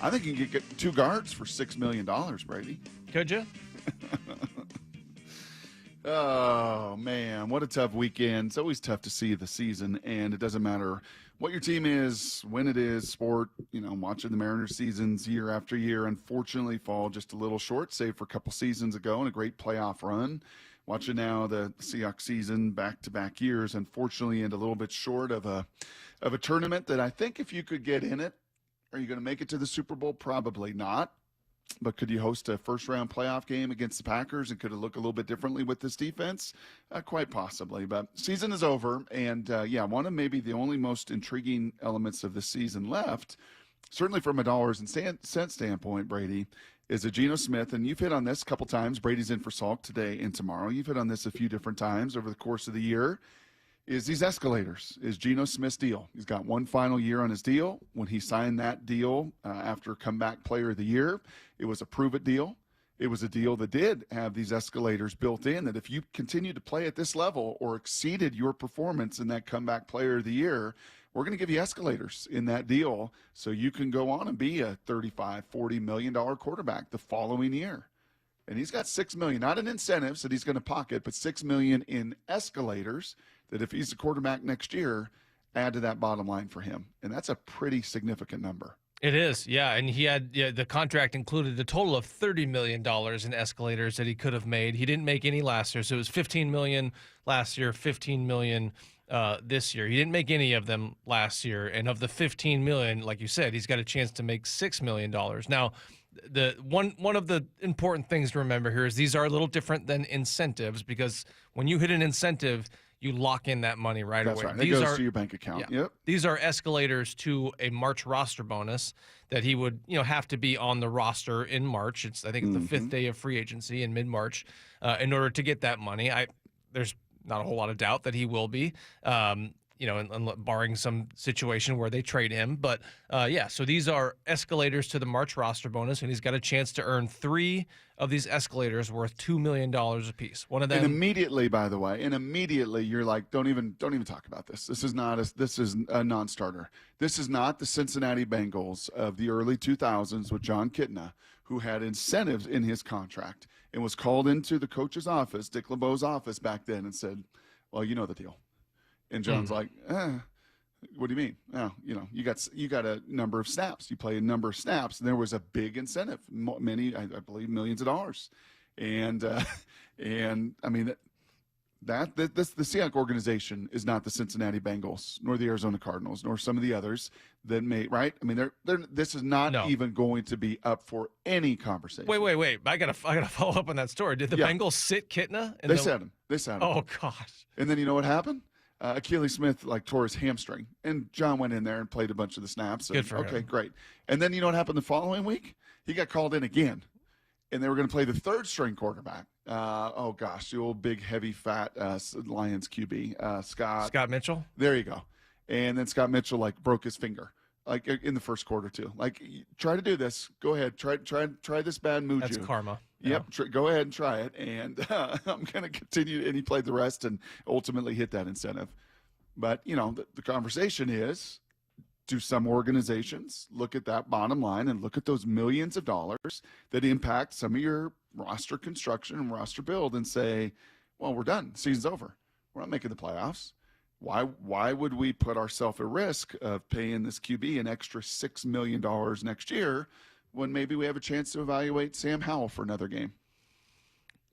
I think you can get two guards for $6 million, Brady. Could you? Oh, man, what a tough weekend. It's always tough to see the season, and it doesn't matter what your team is, when it is, sport, watching the Mariners seasons year after year, unfortunately fall just a little short, save for a couple seasons ago and a great playoff run. Watching now the Seahawks season back-to-back years, unfortunately, and a little bit short of a tournament that I think if you could get in it, are you going to make it to the Super Bowl? Probably not. But could you host a first-round playoff game against the Packers, and could it look a little bit differently with this defense? Quite possibly. But season is over, and, one of maybe the only most intriguing elements of the season left, certainly from a dollars and cents standpoint, Brady, is a Geno Smith. And you've hit on this a couple times. Brady's in for Salk today and tomorrow. You've hit on this a few different times over the course of the year. Is these escalators, is Geno Smith's deal. He's got one final year on his deal. When he signed that deal after comeback player of the year, it was a prove-it deal. It was a deal that did have these escalators built in, that if you continue to play at this level or exceeded your performance in that comeback player of the year, we're going to give you escalators in that deal so you can go on and be a $35, $40 million quarterback the following year. And he's got $6 million, not in incentives that he's going to pocket, but $6 million in escalators that if he's the quarterback next year, add to that bottom line for him. And that's a pretty significant number. It is, yeah. And he had the contract included a total of $30 million in escalators that he could have made. He didn't make any last year, so it was $15 million last year, $15 million this year. He didn't make any of them last year. And of the $15 million, like you said, he's got a chance to make $6 million. Now, the one of the important things to remember here is these are a little different than incentives, because when you hit an incentive, you lock in that money right That's away. Right. It goes to your bank account. Yeah. Yep. These are escalators to a March roster bonus that he would, have to be on the roster in March. I think it's the fifth day of free agency in mid-March in order to get that money. There's not a whole lot of doubt that he will be. and barring some situation where they trade him. But so these are escalators to the March roster bonus, and he's got a chance to earn 3 of these escalators worth $2 million apiece. One of them, and immediately, by the way, you're like, don't even talk about this. This is a non-starter. This is not the Cincinnati Bengals of the early 2000s with John Kitna, who had incentives in his contract and was called into the coach's office, Dick LeBeau's office back then, and said, well, you know the deal. And John's like, what do you mean? Oh, you got a number of snaps. You play a number of snaps, and there was a big incentive, many, I believe, millions of dollars. And I mean, the Seahawks organization is not the Cincinnati Bengals, nor the Arizona Cardinals, nor some of the others that may, right? I mean, this is not even going to be up for any conversation. Wait. I gotta follow up on that story. Did the Bengals sit Kitna? They sat him. Oh, gosh. And then you know what happened? Achilles Smith tore his hamstring, and John went in there and played a bunch of the snaps. Good for him. Okay, great. And then you know what happened the following week? He got called in again, and they were going to play the third string quarterback. The old big heavy fat Lions QB, Scott Mitchell. There you go. And then Scott Mitchell broke his finger in the first quarter too. Try to do this. Go ahead. Try this bad mood. That's karma. Yep. Go ahead and try it. And I'm going to continue. And he played the rest and ultimately hit that incentive. But, the conversation is, do some organizations look at that bottom line and look at those millions of dollars that impact some of your roster construction and roster build and say, well, we're done. Season's over. We're not making the playoffs. Why would we put ourselves at risk of paying this QB an extra $6 million next year when maybe we have a chance to evaluate Sam Howell for another game?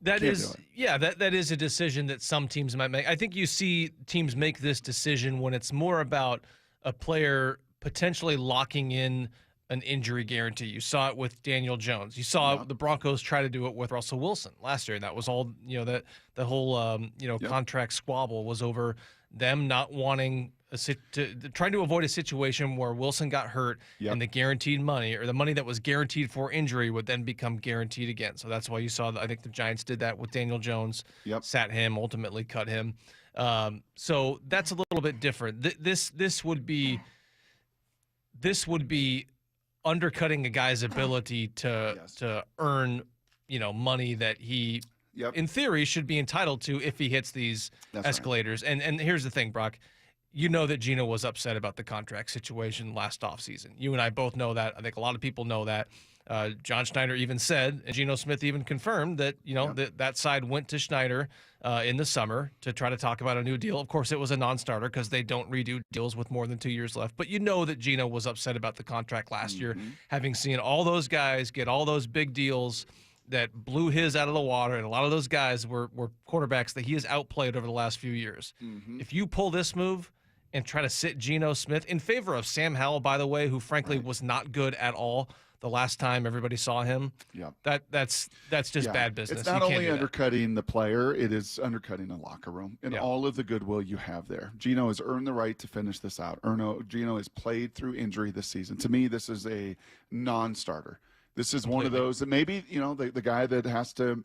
That is a decision that some teams might make. I think you see teams make this decision when it's more about a player potentially locking in an injury guarantee. You saw it with Daniel Jones. You saw the Broncos try to do it with Russell Wilson last year. And that was all, that the whole, contract squabble was over them not wanting trying to avoid a situation where Wilson got hurt and the guaranteed money or the money that was guaranteed for injury would then become guaranteed again. So that's why you saw, I think the Giants did that with Daniel Jones, sat him, ultimately cut him. So that's a little bit different. This would be undercutting a guy's ability to earn, money that he, in theory, should be entitled to if he hits these escalators. Right. And here's the thing, Brock. You know that Geno was upset about the contract situation last offseason. You and I both know that. I think a lot of people know that. John Schneider even said, and Geno Smith even confirmed that, that side went to Schneider in the summer to try to talk about a new deal. Of course, it was a non-starter because they don't redo deals with more than 2 years left. But you know that Geno was upset about the contract last year, having seen all those guys get all those big deals that blew his out of the water, and a lot of those guys were quarterbacks that he has outplayed over the last few years. If you pull this move and try to sit Geno Smith in favor of Sam Howell, by the way, who frankly was not good at all the last time everybody saw him. That's just bad business. It's not only undercutting the player, it is undercutting the locker room and all of the goodwill you have there. Geno has earned the right to finish this out. Geno has played through injury this season. To me, this is a non-starter. This is one of those that maybe, the guy that has to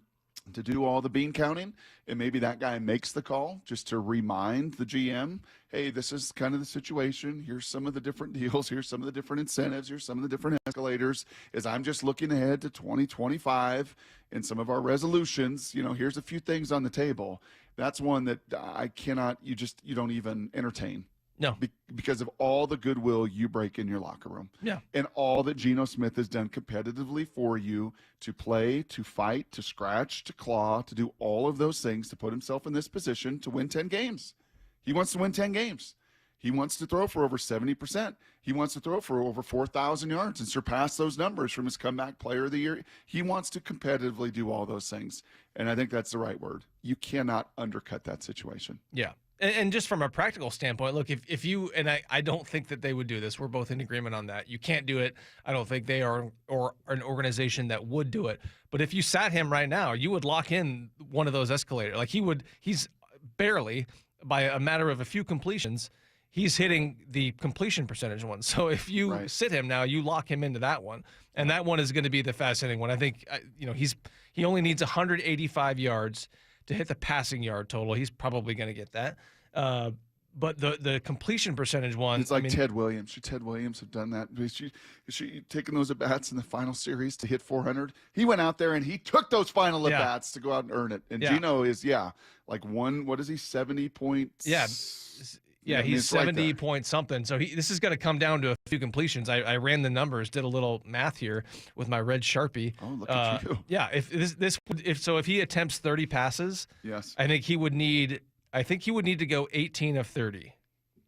do all the bean counting, and maybe that guy makes the call just to remind the GM, hey, this is kind of the situation. Here's some of the different deals. Here's some of the different incentives. Here's some of the different escalators. As I'm just looking ahead to 2025 and some of our resolutions, here's a few things on the table. That's one that you don't even entertain. No. Because of all the goodwill you break in your locker room. Yeah. And all that Geno Smith has done competitively for you to play, to fight, to scratch, to claw, to do all of those things to put himself in this position to win 10 games. He wants to win 10 games. He wants to throw for over 70%. He wants to throw for over 4,000 yards and surpass those numbers from his comeback player of the year. He wants to competitively do all those things. And I think that's the right word. You cannot undercut that situation. Yeah. And just from a practical standpoint, look, if you, and I don't think that they would do this. We're both in agreement on that. You can't do it. I don't think they are or an organization that would do it. But if you sat him right now, you would lock in one of those escalators. Like he's barely, by a matter of a few completions, he's hitting the completion percentage one. So if you sit him now, you lock him into that one. And that one is going to be the fascinating one. I think, he only needs 185 yards to hit the passing yard total. He's probably going to get that. But the completion percentage one, it's like Ted Williams. Should Ted Williams have done that? Is she taking those at-bats in the final series to hit 400? He went out there and he took those final at-bats to go out and earn it. And Gino is, like what is he, 70 points? Yeah, he's 70 point something. So this is going to come down to a few completions. I ran the numbers, did a little math here with my red Sharpie. Oh, look at you. Yeah, if he attempts 30 passes, yes, I think he would need to go 18 of 30.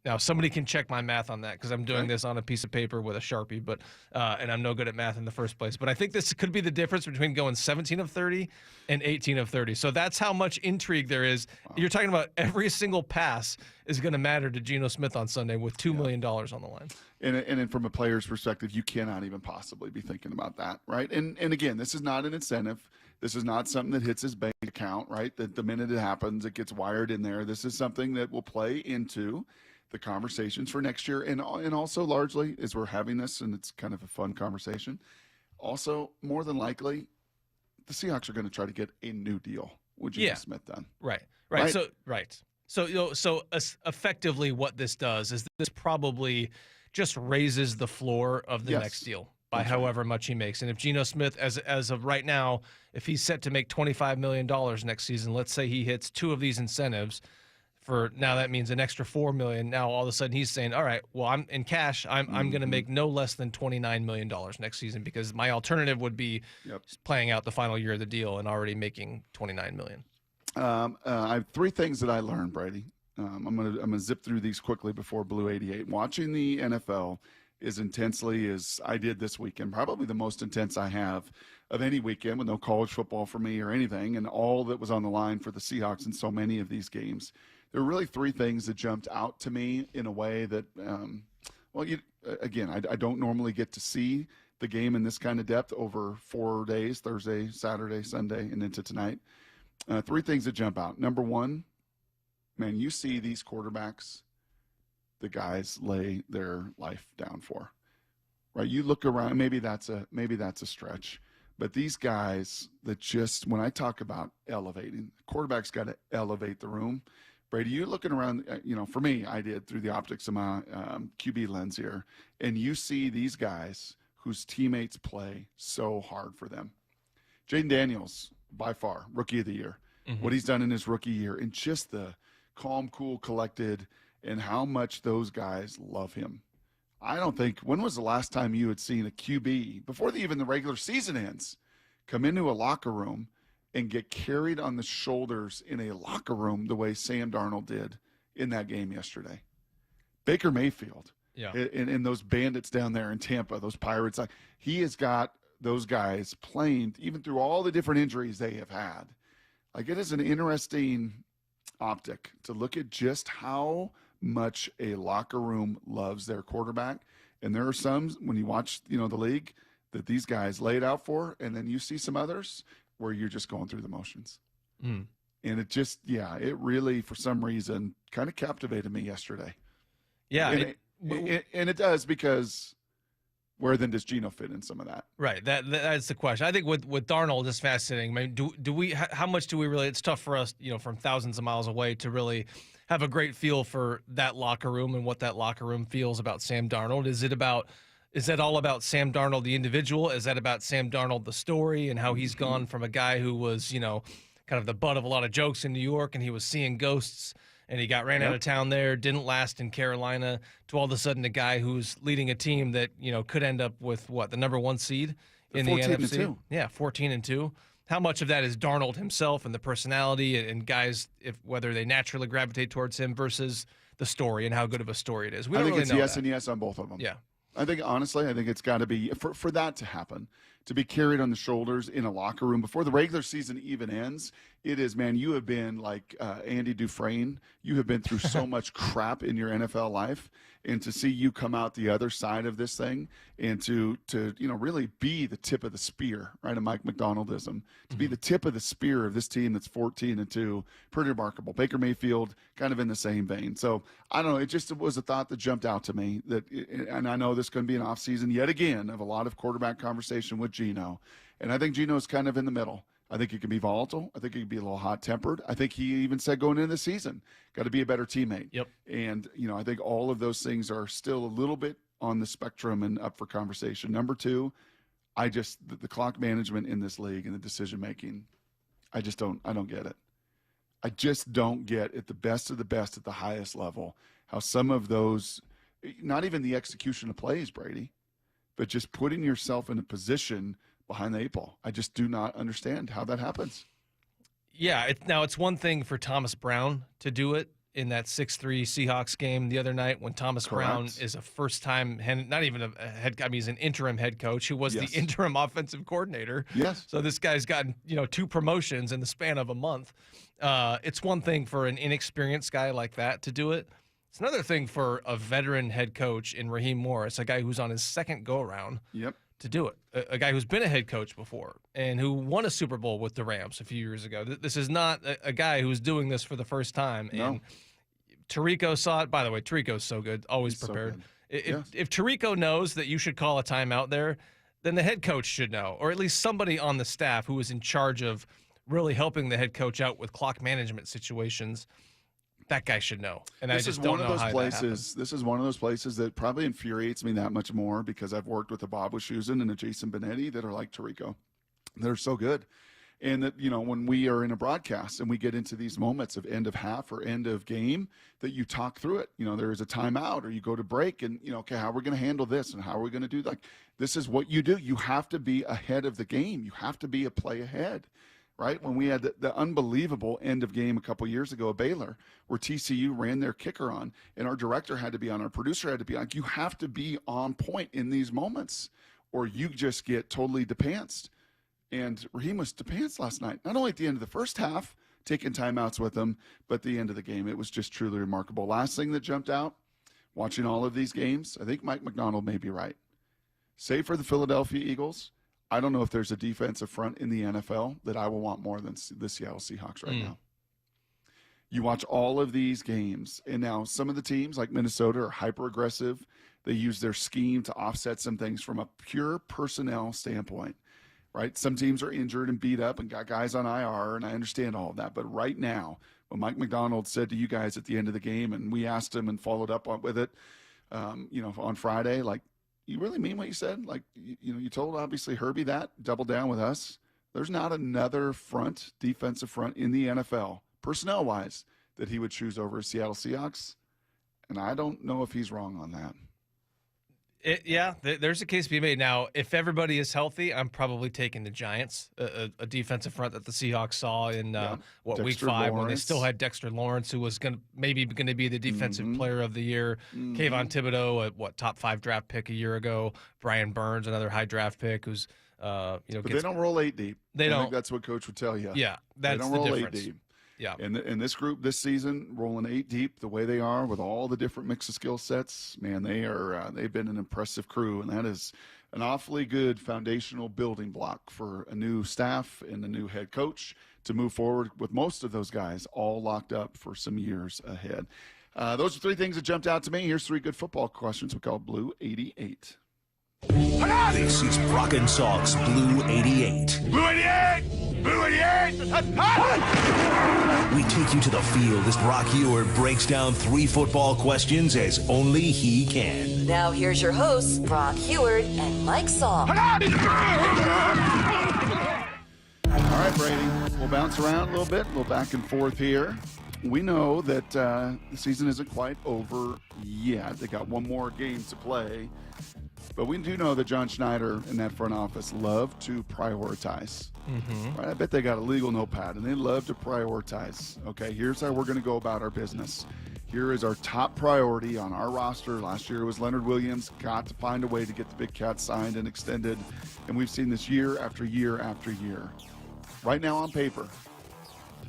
Now, somebody can check my math on that because I'm doing this on a piece of paper with a Sharpie, but and I'm no good at math in the first place. But I think this could be the difference between going 17 of 30 and 18 of 30. So that's how much intrigue there is. Wow. You're talking about every single pass is going to matter to Geno Smith on Sunday with $2 million on the line. And from a player's perspective, you cannot even possibly be thinking about that, right? And again, this is not an incentive. This is not something that hits his bank account, right? That the minute it happens, it gets wired in there. This is something that will play into the conversations for next year, and also largely as we're having this, and it's kind of a fun conversation. Also, more than likely, the Seahawks are going to try to get a new deal with Geno Smith done. Right. So effectively, what this does is this probably just raises the floor of the next deal by however much he makes. And if Geno Smith, as of right now, if he's set to make $25 million next season, let's say he hits 2 of these incentives. For now, that means an extra $4 million. Now all of a sudden he's saying, "All right, well, I'm in cash. I'm going to make no less than $29 million next season because my alternative would be playing out the final year of the deal and already making $29 million." I have 3 things that I learned, Brady. I'm gonna zip through these quickly before Blue 88. Watching the NFL as intensely as I did this weekend, probably the most intense I have of any weekend with no college football for me or anything, and all that was on the line for the Seahawks in so many of these games. There were really 3 things that jumped out to me in a way that, I don't normally get to see the game in this kind of depth over 4 days, Thursday, Saturday, Sunday, and into tonight. 3 things that jump out. Number 1, man, you see these quarterbacks, the guys lay their life down for, right? You look around, maybe that's a stretch, but these guys that just, when I talk about elevating, quarterback's got to elevate the room. Brady, you're looking around, for me, I did through the optics of my QB lens here, and you see these guys whose teammates play so hard for them. Jaden Daniels, by far, Rookie of the Year. Mm-hmm. What he's done in his rookie year, and just the calm, cool, collected, and how much those guys love him. I don't think, when was the last time you had seen a QB, before even the regular season ends, come into a locker room and get carried on the shoulders in a locker room the way Sam Darnold did in that game yesterday? Baker Mayfield, and those bandits down there in Tampa, those Pirates, he has got those guys playing even through all the different injuries they have had. Like, it is an interesting optic to look at just how much a locker room loves their quarterback. And there are some, when you watch, the league, that these guys lay it out for, and then you see some others where you're just going through the motions. And it just, it really, for some reason, kind of captivated me yesterday. Yeah. And it does, because where then does Geno fit in some of that? Right. That's the question. I think with Darnold, it's fascinating. I mean, do we, how much do we really, it's tough for us, from thousands of miles away to really have a great feel for that locker room and what that locker room feels about Sam Darnold. Is that all about Sam Darnold, the individual? Is that about Sam Darnold, the story, and how he's gone from a guy who was, kind of the butt of a lot of jokes in New York, and he was seeing ghosts, and he got ran out of town there, didn't last in Carolina, to all of a sudden a guy who's leading a team that, could end up with the number 1 seed in the NFC? 14-2. How much of that is Darnold himself and the personality and guys, whether they naturally gravitate towards him versus the story and how good of a story it is? We don't really know. I think it's yes and yes on both of them. Yeah. I think, honestly, it's got to be, for that to happen, to be carried on the shoulders in a locker room before the regular season even ends. It is, man, you have been like Andy Dufresne. You have been through so much crap in your NFL life, and to see you come out the other side of this thing and to really be the tip of the spear, right, a Mike McDonaldism, to be the tip of the spear of this team that's 14-2, pretty remarkable. Baker Mayfield kind of in the same vein. So I don't know, it was a thought that jumped out to me, and I know this is going to be an offseason yet again of a lot of quarterback conversation with Geno, and I think Geno's kind of in the middle. I think he can be volatile. I think he can be a little hot-tempered. I think he even said going into the season, got to be a better teammate. Yep. And, I think all of those things are still a little bit on the spectrum and up for conversation. Number two, the clock management in this league and the decision-making, I don't get it. I just don't get at the best of the best at the highest level how some of those, not even the execution of plays, Brady, but just putting yourself in a position behind the 8 ball. I just do not understand how that happens. Yeah, it's one thing for Thomas Brown to do it in that 6-3 Seahawks game the other night when Thomas Brown is a first-time, not even a head, he's an interim head coach who was the interim offensive coordinator. Yes. So this guy's gotten, 2 promotions in the span of a month. It's one thing for an inexperienced guy like that to do it. It's another thing for a veteran head coach in Raheem Morris, a guy who's on his second go-around. Yep. To do it. A guy who's been a head coach before and who won a Super Bowl with the Rams a few years ago. This is not a guy who's doing this for the first time. No. And Tirico saw it. By the way, Tirico's so good, always prepared. So good. If Tirico knows that you should call a timeout there, then the head coach should know, or at least somebody on the staff who is in charge of really helping the head coach out with clock management situations. That guy should know. And this I just is don't one of know those how places. This is one of those places that probably infuriates me that much more because I've worked with a Bob Wischusen and a Jason Benetti that are like Tirico. They're so good. And that, when we are in a broadcast and we get into these moments of end of half or end of game, that you talk through it. There is a timeout or you go to break and, okay, how are we going to handle this and how are we going to do that? This is what you do. You have to be ahead of the game. You have to be a play ahead. Right? When we had the unbelievable end of game a couple years ago at Baylor, where TCU ran their kicker on, and our director had to be on, our producer had to be on. You have to be on point in these moments, or you just get totally depantsed. And Raheem was depantsed last night. Not only at the end of the first half, taking timeouts with him, but at the end of the game, it was just truly remarkable. Last thing that jumped out, watching all of these games, I think Mike McDonald may be right. Save for the Philadelphia Eagles, I don't know if there's a defensive front in the NFL that I will want more than the Seattle Seahawks right now. You watch all of these games, and now some of the teams like Minnesota are hyper-aggressive. They use their scheme to offset some things from a pure personnel standpoint, right? Some teams are injured and beat up and got guys on IR, and I understand all of that. But right now, what Mike McDonald said to you guys at the end of the game, and we asked him and followed up with it, on Friday, like, you really mean what you said? Like, you told obviously Herbie that, double down with us. There's not another defensive front in the NFL, personnel-wise, that he would choose over Seattle Seahawks. And I don't know if he's wrong on that. There's a case to be made. Now, if everybody is healthy, I'm probably taking the Giants, a defensive front that the Seahawks saw in week 5 when they still had Dexter Lawrence, who was maybe going to be the defensive player of the year. Kayvon Thibodeau, a top 5 draft pick a year ago. Brian Burns, another high draft pick, who's but they don't roll 8 deep. They don't. I think that's what Coach would tell you. Yeah, that's they don't the roll difference. 8 deep. Yeah. And this group this season, rolling 8 deep the way they are with all the different mix of skill sets, man, they've been an impressive crew, and that is an awfully good foundational building block for a new staff and a new head coach to move forward with most of those guys all locked up for some years ahead. Those are 3 things that jumped out to me. Here's 3 good football questions we call Blue 88. This is Brock and Salk's Blue 88. Blue 88! Blue 88! We take you to the field as Brock Ewert breaks down 3 football questions as only he can. Now here's your hosts, Brock Ewert and Mike Salk. All right, Brady, we'll bounce around a little bit, a little back and forth here. We know that the season isn't quite over yet. They got one more game to play. But we do know that John Schneider and that front office love to prioritize. Right? I bet they got a legal notepad, and they love to prioritize. Okay, here's how we're going to go about our business. Here is our top priority on our roster. Last year it was Leonard Williams. Got to find a way to get the Big Cat signed and extended. And we've seen this year after year after year. Right now on paper,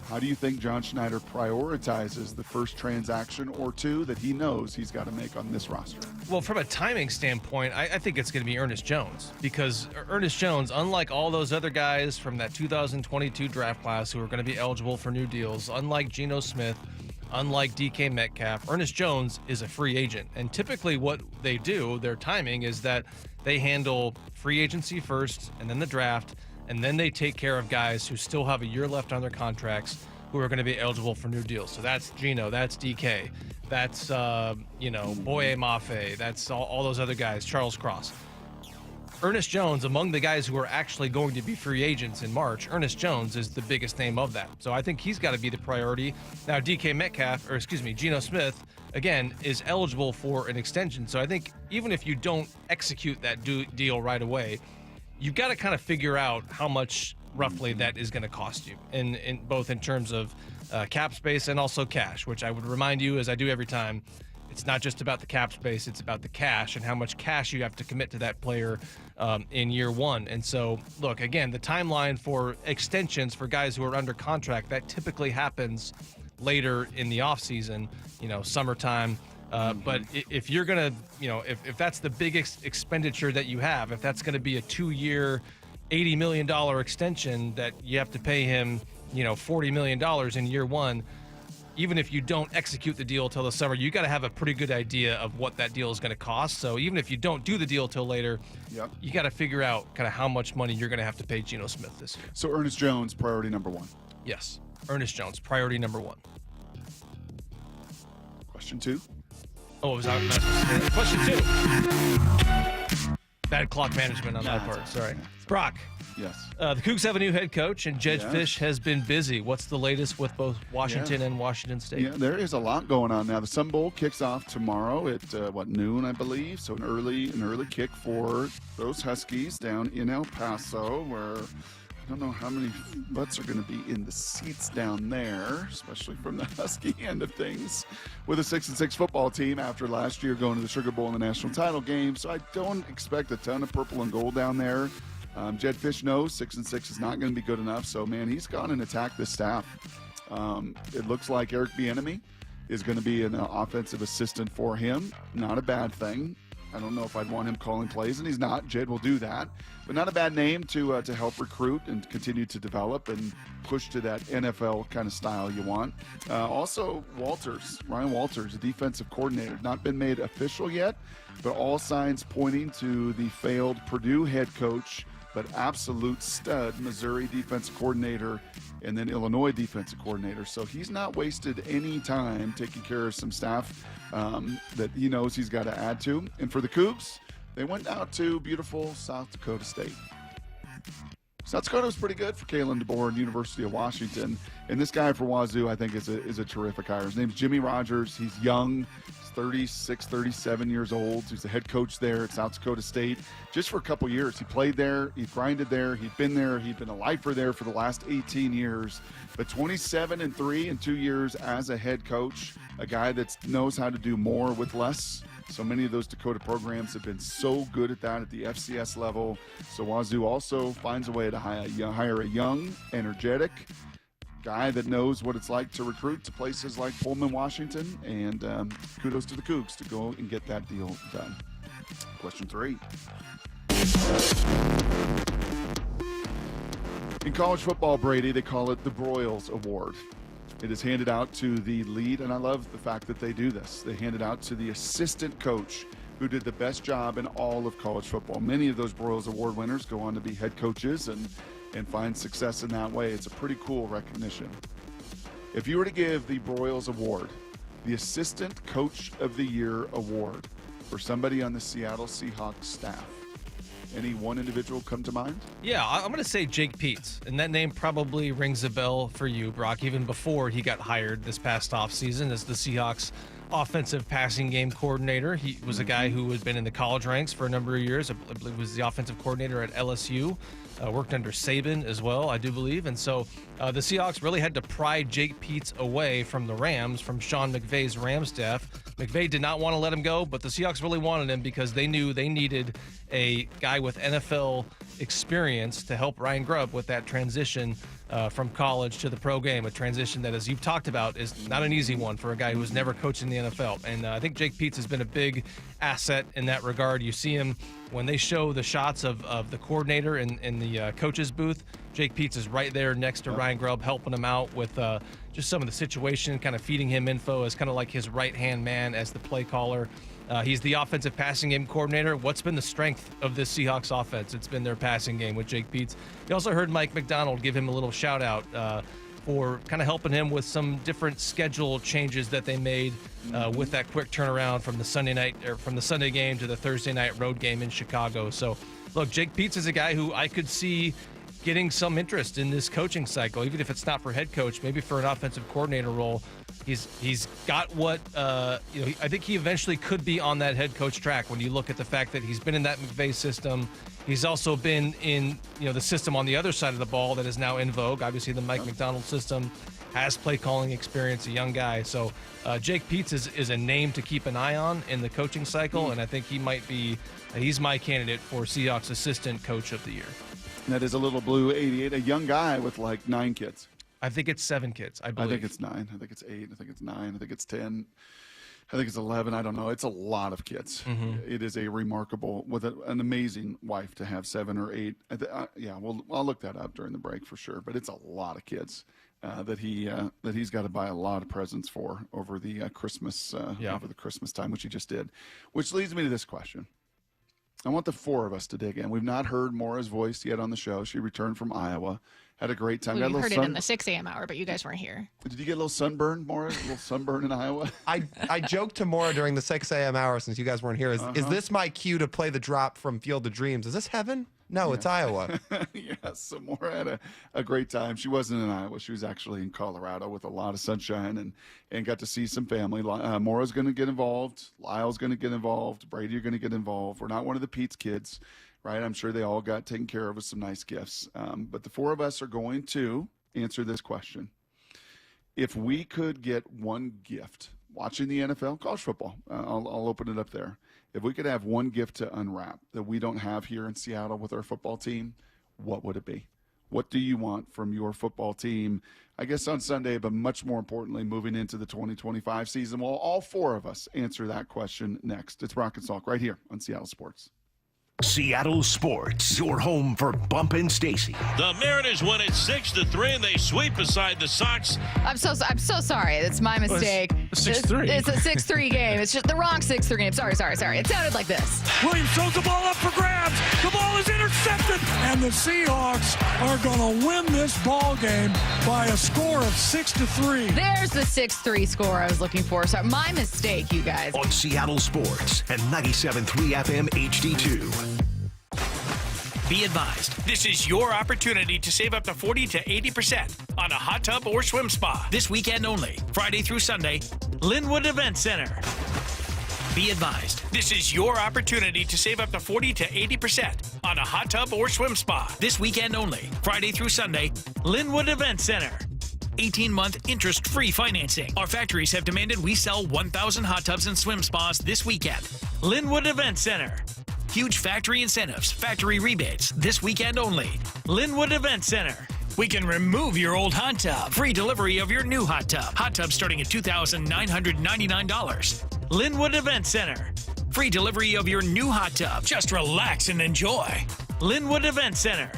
how do you think John Schneider prioritizes the first transaction or 2 that he knows he's got to make on this roster? Well, from a timing standpoint, I think it's going to be Ernest Jones, because Ernest Jones, unlike all those other guys from that 2022 draft class who are going to be eligible for new deals, unlike Geno Smith, unlike DK Metcalf, Ernest Jones is a free agent. And typically what they do, their timing, is that they handle free agency first and then the draft, and then they take care of guys who still have a year left on their contracts who are going to be eligible for new deals. So that's Geno, that's DK, that's, Boye Mafe, that's all those other guys, Charles Cross. Ernest Jones, among the guys who are actually going to be free agents in March, Ernest Jones is the biggest name of that. So I think he's got to be the priority. Now, Geno Smith, again, is eligible for an extension. So I think even if you don't execute that deal right away, you've got to kind of figure out how much roughly that is going to cost you, in both in terms of cap space and also cash, which I would remind you, as I do every time, it's not just about the cap space, it's about the cash and how much cash you have to commit to that player in year one. And so, look, again, the timeline for extensions for guys who are under contract, that typically happens later in the offseason, summertime. But if you're going to, if that's the biggest expenditure that you have, if that's going to be a 2-year, $80 million extension that you have to pay him, $40 million in year one, even if you don't execute the deal till the summer, you got to have a pretty good idea of what that deal is going to cost. So even if you don't do the deal till later, you got to figure out kind of how much money you're going to have to pay Geno Smith this year. So Ernest Jones, priority number one. Yes, Ernest Jones, priority number one. Question 2. Oh, was that question 2? Bad clock management on my part. Sorry. Brock. Yes. The Cougs have a new head coach, and Jed Fish has been busy. What's the latest with both Washington and Washington State? Yeah, there is a lot going on now. The Sun Bowl kicks off tomorrow at noon, I believe. So an early kick for those Huskies down in El Paso, where I don't know how many butts are going to be in the seats down there, especially from the Husky end of things, with a 6-6 football team after last year going to the Sugar Bowl in the national title game. So I don't expect a ton of purple and gold down there. Jed Fish knows 6-6 is not going to be good enough. So, man, he's gone and attacked this staff. It looks like Eric Bieniemy is going to be an offensive assistant for him. Not a bad thing. I don't know if I'd want him calling plays, and he's not. Jed will do that. But not a bad name to help recruit and continue to develop and push to that NFL kind of style you want. Also, Ryan Walters, a defensive coordinator. Not been made official yet, but all signs pointing to the failed Purdue head coach, but absolute stud Missouri defensive coordinator and then Illinois defensive coordinator. So he's not wasted any time taking care of some staff that he knows he's got to add to. And for the Cougs, they went out to beautiful South Dakota State. South Dakota was pretty good for Kalen DeBoer and University of Washington. And this guy for Wazoo, I think, is a terrific hire. His name's Jimmy Rogers. He's young. 36, 37 years old. He's the head coach there at South Dakota State just for a couple years. He played there. He grinded there. He'd been there. He'd been a lifer there for the last 18 years. But 27-3 in 2 years as a head coach, a guy that knows how to do more with less. So many of those Dakota programs have been so good at that at the FCS level. So Wazoo also finds a way to hire a young, energetic guy that knows what it's like to recruit to places like Pullman, Washington, and kudos to the Cougs to go and get that deal done. Question 3. In college football, Brady, they call it the Broyles Award. It is handed out to the lead, and I love the fact that they do this. They hand it out to the assistant coach who did the best job in all of college football. Many of those Broyles Award winners go on to be head coaches and find success in that way. It's a pretty cool recognition. If you were to give the Broyles Award, the Assistant Coach of the Year Award, for somebody on the Seattle Seahawks staff, any one individual come to mind? Yeah, I'm going to say Jake Peetz, and that name probably rings a bell for you, Brock, even before he got hired this past offseason as the Seahawks offensive passing game coordinator. He was a guy who had been in the college ranks for a number of years. I believe was the offensive coordinator at LSU. Worked under Saban as well, I do believe. And so the Seahawks really had to pry Jake Peetz away from the Rams, from Sean McVay's Rams staff. McVay did not want to let him go, but the Seahawks really wanted him because they knew they needed a guy with NFL experience to help Ryan Grubb with that transition from college to the pro game, a transition that, as you've talked about, is not an easy one for a guy who's never coached in the NFL. And I think Jake Peetz has been a big asset in that regard. You see him when they show the shots of the coordinator in the coach's booth. Jake Peetz is right there next to Ryan Grubb, helping him out with just some of the situation, kind of feeding him info as kind of like his right-hand man as the play caller. He's the offensive passing game coordinator. What's been the strength of this Seahawks offense? It's been their passing game with Jake Peetz. You also heard Mike McDonald give him a little shout-out for kind of helping him with some different schedule changes that they made with that quick turnaround from the Sunday game to the Thursday night road game in Chicago. So, look, Jake Peetz is a guy who I could see getting some interest in this coaching cycle, even if it's not for head coach, maybe for an offensive coordinator role. He's got what I think he eventually could be on that head coach track when you look at the fact that he's been in that McVay system. He's also been in the system on the other side of the ball that is now in vogue. Obviously, the Mike McDonald system, has play calling experience, a young guy. So Jake Peetz is a name to keep an eye on in the coaching cycle, and I think he's my candidate for Seahawks assistant coach of the year. And that is a little blue 88, a young guy with like 9 kids. I think it's 7 kids, I believe. I think it's 9. I think it's 8. I think it's 9. I think it's 10. I think it's 11. I don't know. It's a lot of kids. Mm-hmm. It is a remarkable, with an amazing wife to have 7 or 8. I'll look that up during the break for sure. But it's a lot of kids that he's got to buy a lot of presents for over the Christmas over the Christmas time, which he just did. Which leads me to this question. I want the 4 of us to dig in. We've not heard Maura's voice yet on the show. She returned from Iowa. Had a great time. We heard it in the 6 a.m. hour, but you guys weren't here. Did you get a little sunburn, Maura? A little sunburn in Iowa? I joked to Maura during the 6 a.m. hour since you guys weren't here. Is this my cue to play the drop from Field of Dreams? Is this heaven? No, It's Iowa. Yes, so Maura had a great time. She wasn't in Iowa. She was actually in Colorado with a lot of sunshine and got to see some family. Maura's going to get involved. Lyle's going to get involved. Brady are going to get involved. We're not one of the Pete's kids, right? I'm sure they all got taken care of with some nice gifts. But the 4 of us are going to answer this question. If we could get one gift watching the NFL, college football, I'll open it up there. If we could have one gift to unwrap that we don't have here in Seattle with our football team, what would it be? What do you want from your football team, I guess on Sunday, but much more importantly, moving into the 2025 season? Well, all 4 of us answer that question next. It's Brock and Salk right here on Seattle Sports. Seattle Sports, your home for Bump and Stacy. The Mariners win it 6-3, and they sweep beside the Sox. I'm so sorry. It's my mistake. It's 6-3. It's a 6-3 game. It's just the wrong 6-3 game. Sorry. It sounded like this. Williams throws the ball up for grabs. The ball is intercepted, and the Seahawks are going to win this ball game by a score of 6-3. There's the 6-3 score I was looking for. So my mistake, you guys. On Seattle Sports and 97.3 FM HD2. Be advised, this is your opportunity to save up to 40 to 80% on a hot tub or swim spa. This weekend only, Friday through Sunday, Linwood Event Center. Be advised, this is your opportunity to save up to 40 to 80% on a hot tub or swim spa. This weekend only, Friday through Sunday, Linwood Event Center. 18-month interest-free financing. Our factories have demanded we sell 1,000 hot tubs and swim spas this weekend. Linwood Event Center. Huge factory incentives, factory rebates, this weekend only. Linwood Event Center. We can remove your old hot tub. Free delivery of your new hot tub. Hot tub starting at $2,999. Linwood Event Center. Free delivery of your new hot tub. Just relax and enjoy. Linwood Event Center.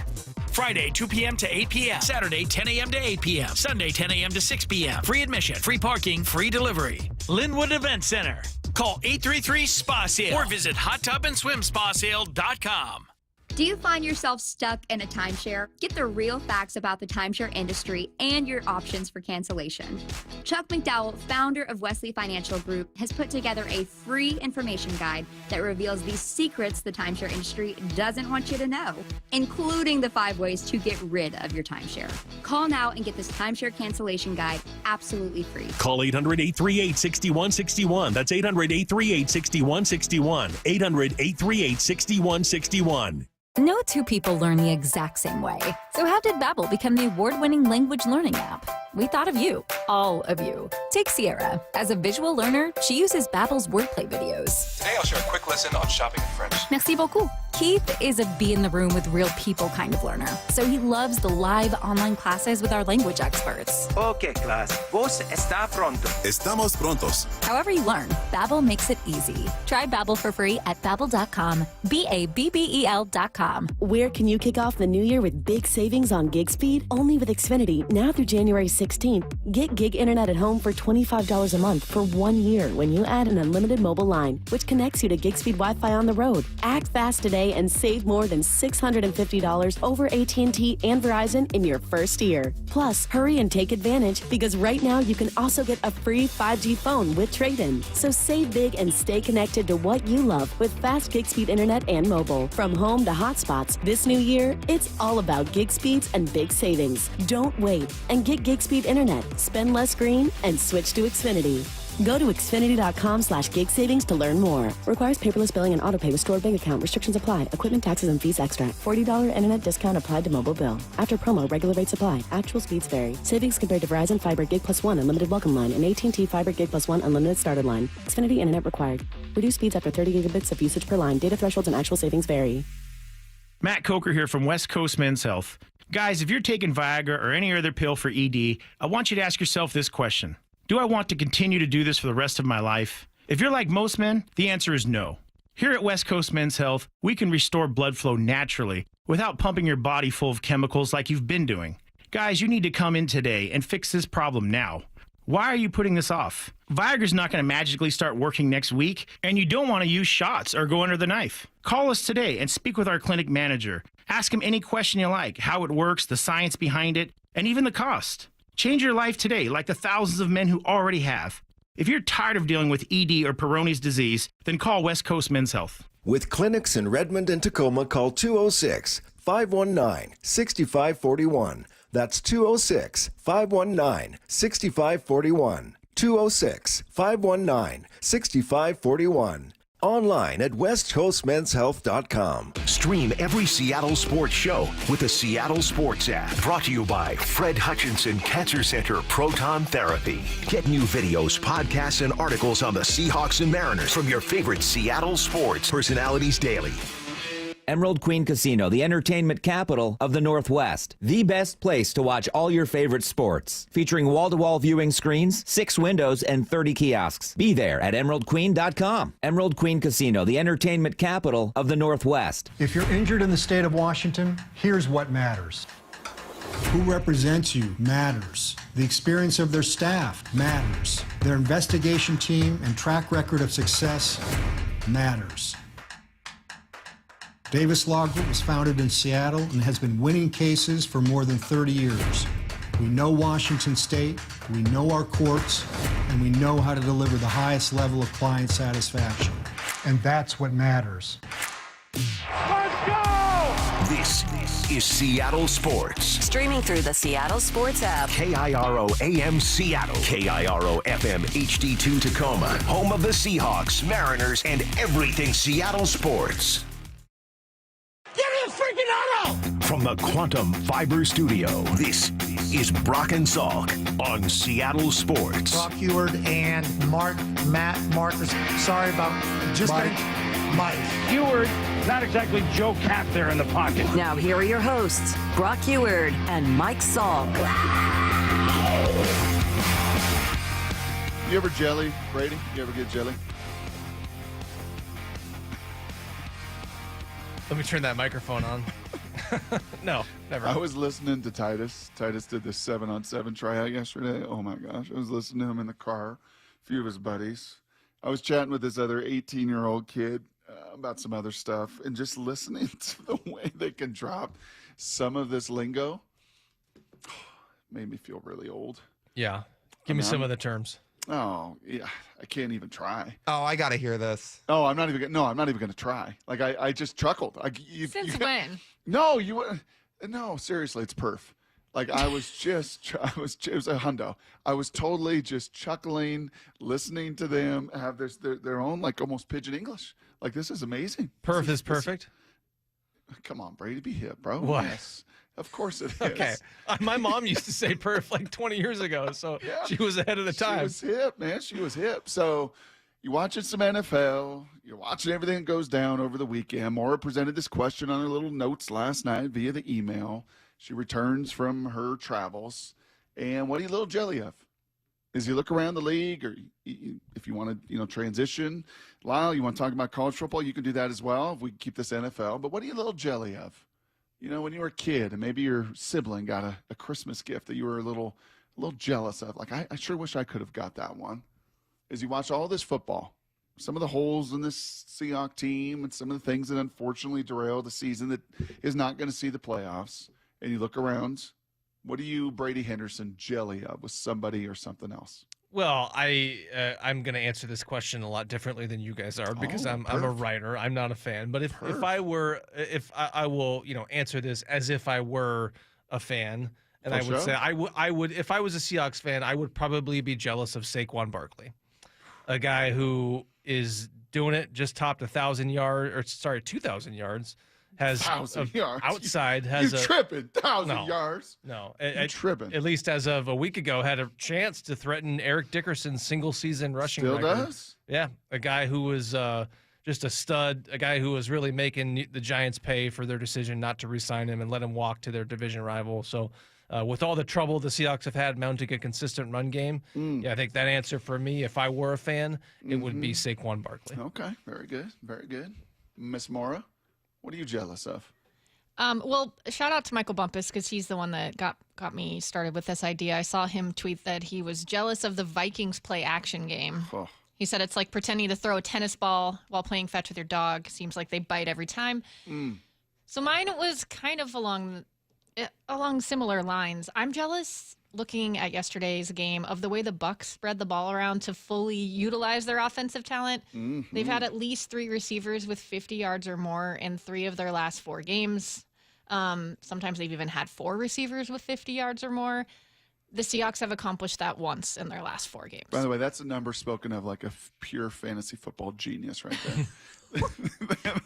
Friday, 2 p.m. to 8 p.m. Saturday, 10 a.m. to 8 p.m. Sunday, 10 a.m. to 6 p.m. Free admission, free parking, free delivery. Linwood Event Center. Call 833-SPA-SALE or visit hottubandSwimSpaSale.com. Do you find yourself stuck in a timeshare? Get the real facts about the timeshare industry and your options for cancellation. Chuck McDowell, founder of Wesley Financial Group, has put together a free information guide that reveals the secrets the timeshare industry doesn't want you to know, including the 5 ways to get rid of your timeshare. Call now and get this timeshare cancellation guide absolutely free. Call 800-838-6161. That's 800-838-6161. 800-838-6161. No 2 people learn the exact same way. So how did Babbel become the award-winning language learning app? We thought of you, all of you. Take Sierra. As a visual learner, she uses Babbel's wordplay videos. Today I'll share a quick lesson on shopping in French. Merci beaucoup. Keith is a be in the room with real people kind of learner, so he loves the live online classes with our language experts. Okay, class. ¿Vos está pronto? Estamos prontos. However you learn, Babbel makes it easy. Try Babbel for free at Babbel.com, Babbel.com. Where can you kick off the new year with big savings on gig speed? Only with Xfinity, now through January 16th. Get gig internet at home for $25 a month for 1 year when you add an unlimited mobile line, which connects you to gig speed Wi-Fi on the road. Act fast today and save more than $650 over AT&T and Verizon in your first year. Plus, hurry and take advantage because right now you can also get a free 5G phone with trade-in. So save big and stay connected to what you love with fast gig speed internet and mobile. From home to hotspots, this new year, it's all about gig speeds and big savings. Don't wait and get gig speed internet. Spend less green and switch to Xfinity. Go to Xfinity.com/gig savings to learn more. Requires paperless billing and autopay with stored bank account. Restrictions apply. Equipment, taxes, and fees extra. $40 internet discount applied to mobile bill. After promo, regular rates apply. Actual speeds vary. Savings compared to Verizon Fiber Gig Plus 1 Unlimited Welcome Line and AT&T Fiber Gig Plus 1 Unlimited Starter Line. Xfinity internet required. Reduced speeds after 30 gigabits of usage per line. Data thresholds and actual savings vary. Matt Coker here from West Coast Men's Health. Guys, if you're taking Viagra or any other pill for ED, I want you to ask yourself this question. Do I want to continue to do this for the rest of my life? If you're like most men, the answer is no. Here at West Coast Men's Health, we can restore blood flow naturally without pumping your body full of chemicals like you've been doing. Guys, you need to come in today and fix this problem now. Why are you putting this off? Viagra's not going to magically start working next week, and you don't want to use shots or go under the knife. Call us today and speak with our clinic manager. Ask him any question you like, how it works, the science behind it, and even the cost. Change your life today like the thousands of men who already have. If you're tired of dealing with ED or Peyronie's disease, then call West Coast Men's Health. With clinics in Redmond and Tacoma, call 206-519-6541. That's 206-519-6541. 206-519-6541. Online at westcoastmenshealth.com. Stream every Seattle sports show with the Seattle Sports app. Brought to you by Fred Hutchinson Cancer Center Proton Therapy. Get new videos, podcasts, and articles on the Seahawks and Mariners from your favorite Seattle sports personalities daily. Emerald Queen Casino, the entertainment capital of the Northwest. The best place to watch all your favorite sports. Featuring wall-to-wall viewing screens, 6 windows, and 30 kiosks. Be there at emeraldqueen.com. Emerald Queen Casino, the entertainment capital of the Northwest. If you're injured in the state of Washington, here's what matters. Who represents you matters. The experience of their staff matters. Their investigation team and track record of success matters. Davis Law Group was founded in Seattle and has been winning cases for more than 30 years. We know Washington State, we know our courts, and we know how to deliver the highest level of client satisfaction. And that's what matters. Let's go! This is Seattle Sports. Streaming through the Seattle Sports app. KIRO AM Seattle. KIRO FM HD2 Tacoma. Home of the Seahawks, Mariners, and everything Seattle sports. Give me a freaking auto! From the Quantum Fiber Studio, this is Brock and Salk on Seattle Sports. Brock Heward and Matt Marcus. Sorry about just Mike. Heward, not exactly Joe Cap there in the pocket. Now here are your hosts, Brock Heward and Mike Salk. You ever jelly, Brady? You ever get jelly? Let me turn that microphone on. No, never. I was listening to Titus. Titus did the 7-on-7 tryout yesterday. Oh my gosh. I was listening to him in the car, a few of his buddies. I was chatting with this other 18-year-old kid about some other stuff and just listening to the way they can drop some of this lingo made me feel really old. Yeah. Give me some of the terms. Oh, yeah. I can't even try. Oh, I got to hear this. Oh, I'm not even going to try. Like, I just chuckled. Since when? No, no, seriously, it's perf. Like, it was a hundo. I was totally just chuckling, listening to them have their own, like, almost pidgin English. Like, this is amazing. Perf is perfect? Come on, Brady, be hip, bro. What? Yes. Of course it is. Okay. My mom used to say perf like 20 years ago, so yeah. She was ahead of the time. She was hip, man. She was hip. So, you're watching some NFL. You're watching everything that goes down over the weekend. Maura presented this question on her little notes last night via the email. She returns from her travels. And what are you a little jelly of? As you look around the league, or if you want to, transition, Lyle, you want to talk about college football, you can do that as well if we keep this NFL. But what are you a little jelly of? When you were a kid and maybe your sibling got a Christmas gift that you were a little jealous of. Like, I sure wish I could have got that one. As you watch all this football, some of the holes in this Seahawks team and some of the things that unfortunately derail the season that is not going to see the playoffs, and you look around, what are you, Brady Henderson, jelly of with somebody or something else? Well, I'm going to answer this question a lot differently than you guys are because I'm a writer. I'm not a fan. But if I will answer this as if I were a fan, and I would say I would if I was a Seahawks fan, I would probably be jealous of Saquon Barkley, a guy who is doing it, just topped 2,000 yards. Has 1,000 yards outside tripping 1,000 yards. No, tripping. At least as of a week ago, had a chance to threaten Eric Dickerson's single season rushing record. Still does. Yeah, a guy who was just a stud, a guy who was really making the Giants pay for their decision not to re-sign him and let him walk to their division rival. So, with all the trouble the Seahawks have had mounting a consistent run game, I think that answer for me, if I were a fan, it would be Saquon Barkley. Okay, very good, very good. Miss Maura? What are you jealous of? Well, shout out to Michael Bumpus because he's the one that got me started with this idea. I saw him tweet that he was jealous of the Vikings play action game. Oh. He said it's like pretending to throw a tennis ball while playing fetch with your dog. Seems like they bite every time. So mine was kind of along similar lines. I'm jealous looking at yesterday's game of the way the Bucs spread the ball around to fully utilize their offensive talent. They've had at least 3 receivers with 50 yards or more in 3 of their last 4 games. Sometimes they've even had 4 receivers with 50 yards or more. The Seahawks have accomplished that once in their last 4 games. By the way, that's a number spoken of like a pure fantasy football genius right there.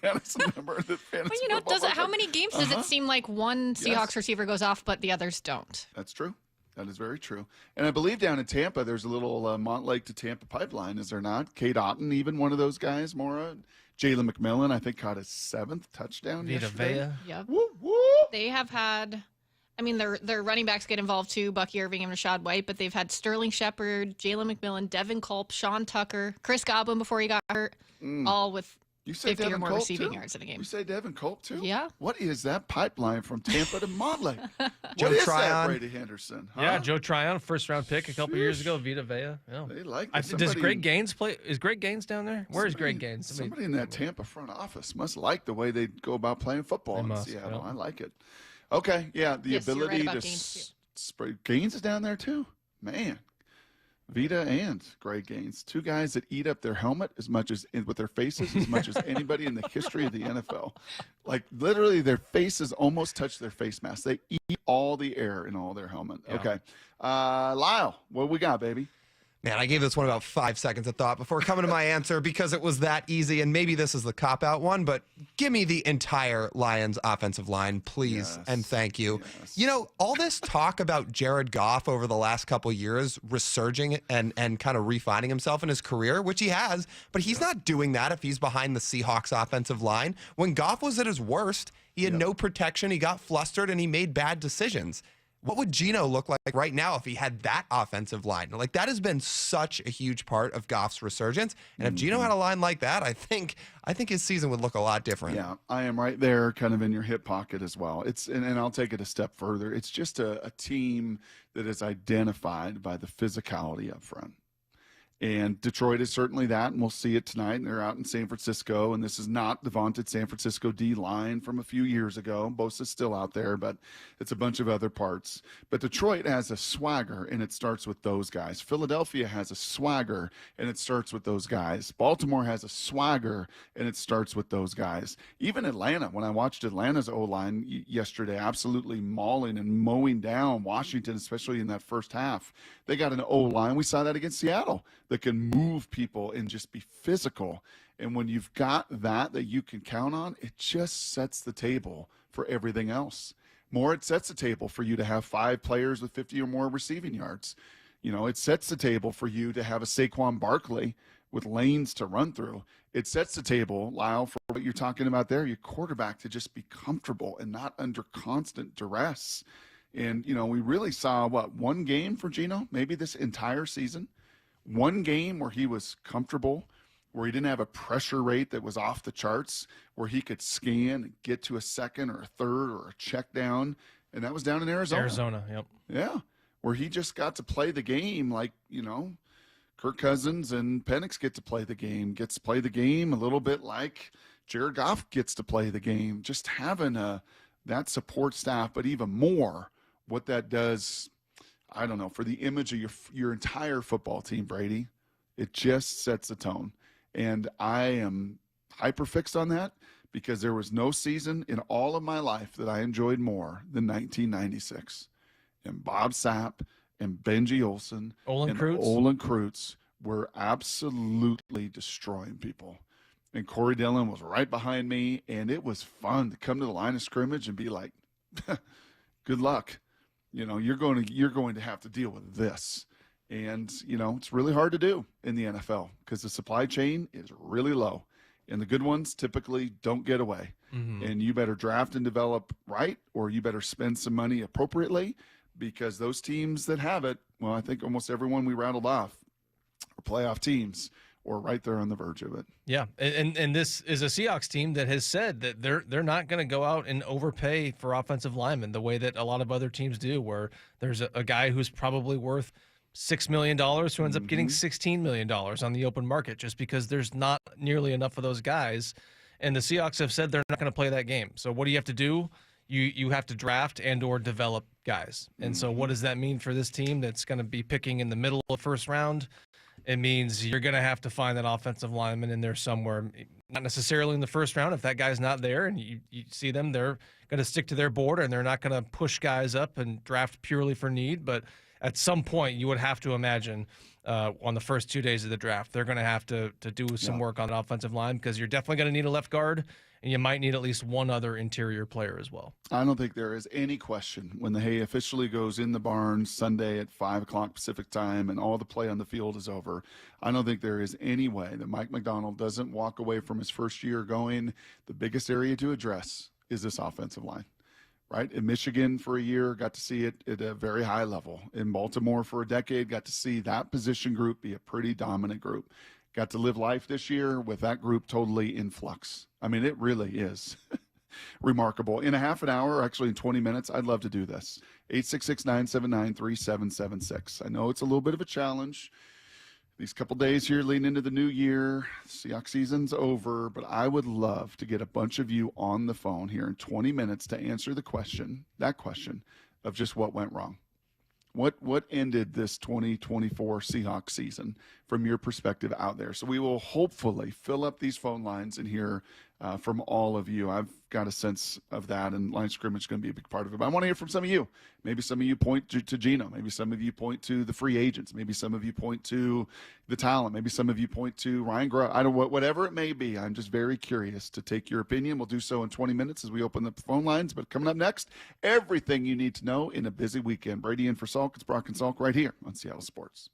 That's a number that fantasy football how many games does it seem like one Seahawks receiver goes off but the others don't? That's true. That is very true. And I believe down in Tampa, there's a little Montlake to Tampa pipeline, is there not? Kate Otten, even one of those guys, Maura. Jalen McMillan, I think, caught his 7th touchdown yesterday. Yep. Woo, woo. They have had, their running backs get involved too, Bucky Irving and Rashad White, but they've had Sterling Shepard, Jalen McMillan, Devin Culp, Sean Tucker, Chris Godwin before he got hurt, all with 50 or more receiving yards in a game. You say Devin Culp too? Yeah. What is that pipeline from Tampa to Montlake? Joe What is Tryon. that, Brady Henderson? Huh? Yeah, Joe Tryon, first-round pick a couple years ago, Vita Vea. Yeah. They like Does Greg Gaines play? Is Greg Gaines down there? Where is Greg Gaines? Somebody in that Tampa front office must like the way they go about playing football in Seattle. Yeah. I like it. Okay, yeah, the Yes, you're ability right about to Gaines, spray. Gaines is down there too? Man. Vita and Greg Gaines, 2 guys that eat up their helmet with their faces as much as anybody in the history of the NFL. Like literally their faces almost touch their face mask. They eat all the air in all their helmet. Yeah. Okay. Lyle, what we got, baby? Man, I gave this one about 5 seconds of thought before coming to my answer because it was that easy, and maybe this is the cop-out one, but give me the entire Lions offensive line, please, and thank you. Yes. All this talk about Jared Goff over the last couple years resurging and kind of refining himself in his career, which he has, but he's not doing that if he's behind the Seahawks offensive line. When Goff was at his worst, he had no protection, he got flustered, and he made bad decisions. What would Geno look like right now if he had that offensive line? Like, that has been such a huge part of Goff's resurgence. And if Geno had a line like that, I think his season would look a lot different. Yeah, I am right there kind of in your hip pocket as well. And I'll take it a step further. It's just a team that is identified by the physicality up front. And Detroit is certainly that, and we'll see it tonight. And they're out in San Francisco, and this is not the vaunted San Francisco D line from a few years ago. Bosa's still out there, but it's a bunch of other parts. But Detroit has a swagger, and it starts with those guys. Philadelphia has a swagger, and it starts with those guys. Baltimore has a swagger, and it starts with those guys. Even Atlanta, when I watched Atlanta's O-line yesterday, absolutely mauling and mowing down Washington, especially in that first half. They got an O-line. We saw that against Seattle, that can move people and just be physical. And when you've got that you can count on, it just sets the table for everything else. It sets the table for you to have 5 players with 50 or more receiving yards. It sets the table for you to have a Saquon Barkley with lanes to run through. It sets the table, Lyle, for what you're talking about there. Your quarterback to just be comfortable and not under constant duress. And, we really saw, one game for Geno, maybe this entire season? One game where he was comfortable, where he didn't have a pressure rate that was off the charts, where he could scan and get to a second or a third or a check down. And that was down in Arizona. Arizona, yep. Yeah, where he just got to play the game like, Kirk Cousins and Penix gets to play the game a little bit like Jared Goff gets to play the game. Just having that support staff, but even more what that does, I don't know, for the image of your entire football team, Brady, it just sets the tone. And I am hyper-fixed on that because there was no season in all of my life that I enjoyed more than 1996. And Bob Sapp and Benji Olsen Olin Kreutz were absolutely destroying people. And Corey Dillon was right behind me, and it was fun to come to the line of scrimmage and be like, good luck. You're going to have to deal with this. And, it's really hard to do in the NFL because the supply chain is really low. And the good ones typically don't get away. Mm-hmm. And you better draft and develop right, or you better spend some money appropriately, because those teams that have it, well, I think almost everyone we rattled off are playoff teams or right there on the verge of it. Yeah, and this is a Seahawks team that has said that they're not going to go out and overpay for offensive linemen the way that a lot of other teams do, where there's a guy who's probably worth $6 million who ends up getting $16 million on the open market just because there's not nearly enough of those guys. And the Seahawks have said they're not going to play that game. So what do you have to do? You have to draft and or develop guys. And so what does that mean for this team that's going to be picking in the middle of the first round? It means you're going to have to find that offensive lineman in there somewhere, not necessarily in the first round. If that guy's not there and you see them, they're going to stick to their board and they're not going to push guys up and draft purely for need. But at some point, you would have to imagine on the first 2 days of the draft, they're going to have to do some work on the offensive line because you're definitely going to need a left guard. And you might need at least one other interior player as well. I don't think there is any question when the hay officially goes in the barn Sunday at 5 o'clock Pacific time and all the play on the field is over. I don't think there is any way that Mike McDonald doesn't walk away from his first year going, the biggest area to address is this offensive line. Right? In Michigan for a year, got to see it at a very high level. In Baltimore for a decade, got to see that position group be a pretty dominant group. Got to live life this year with that group totally in flux. I mean, it really is remarkable. In a half an hour, actually in 20 minutes, I'd love to do this. 866-979-3776. I know it's a little bit of a challenge. These couple days here leading into the new year, Seahawks season's over, but I would love to get a bunch of you on the phone here in 20 minutes to answer that question of just what went wrong. What ended this 2024 Seahawks season from your perspective out there? So we will hopefully fill up these phone lines and hear from all of you. I've got a sense of that, and line scrimmage is going to be a big part of it. But I want to hear from some of you. Maybe some of you point to Geno. Maybe some of you point to the free agents. Maybe some of you point to the talent. Maybe some of you point to Ryan Grubb. I don't know, whatever it may be. I'm just very curious to take your opinion. We'll do so in 20 minutes as we open the phone lines. But coming up next, everything you need to know in a busy weekend. Brady in for Salk. It's Brock and Salk right here on Seattle Sports.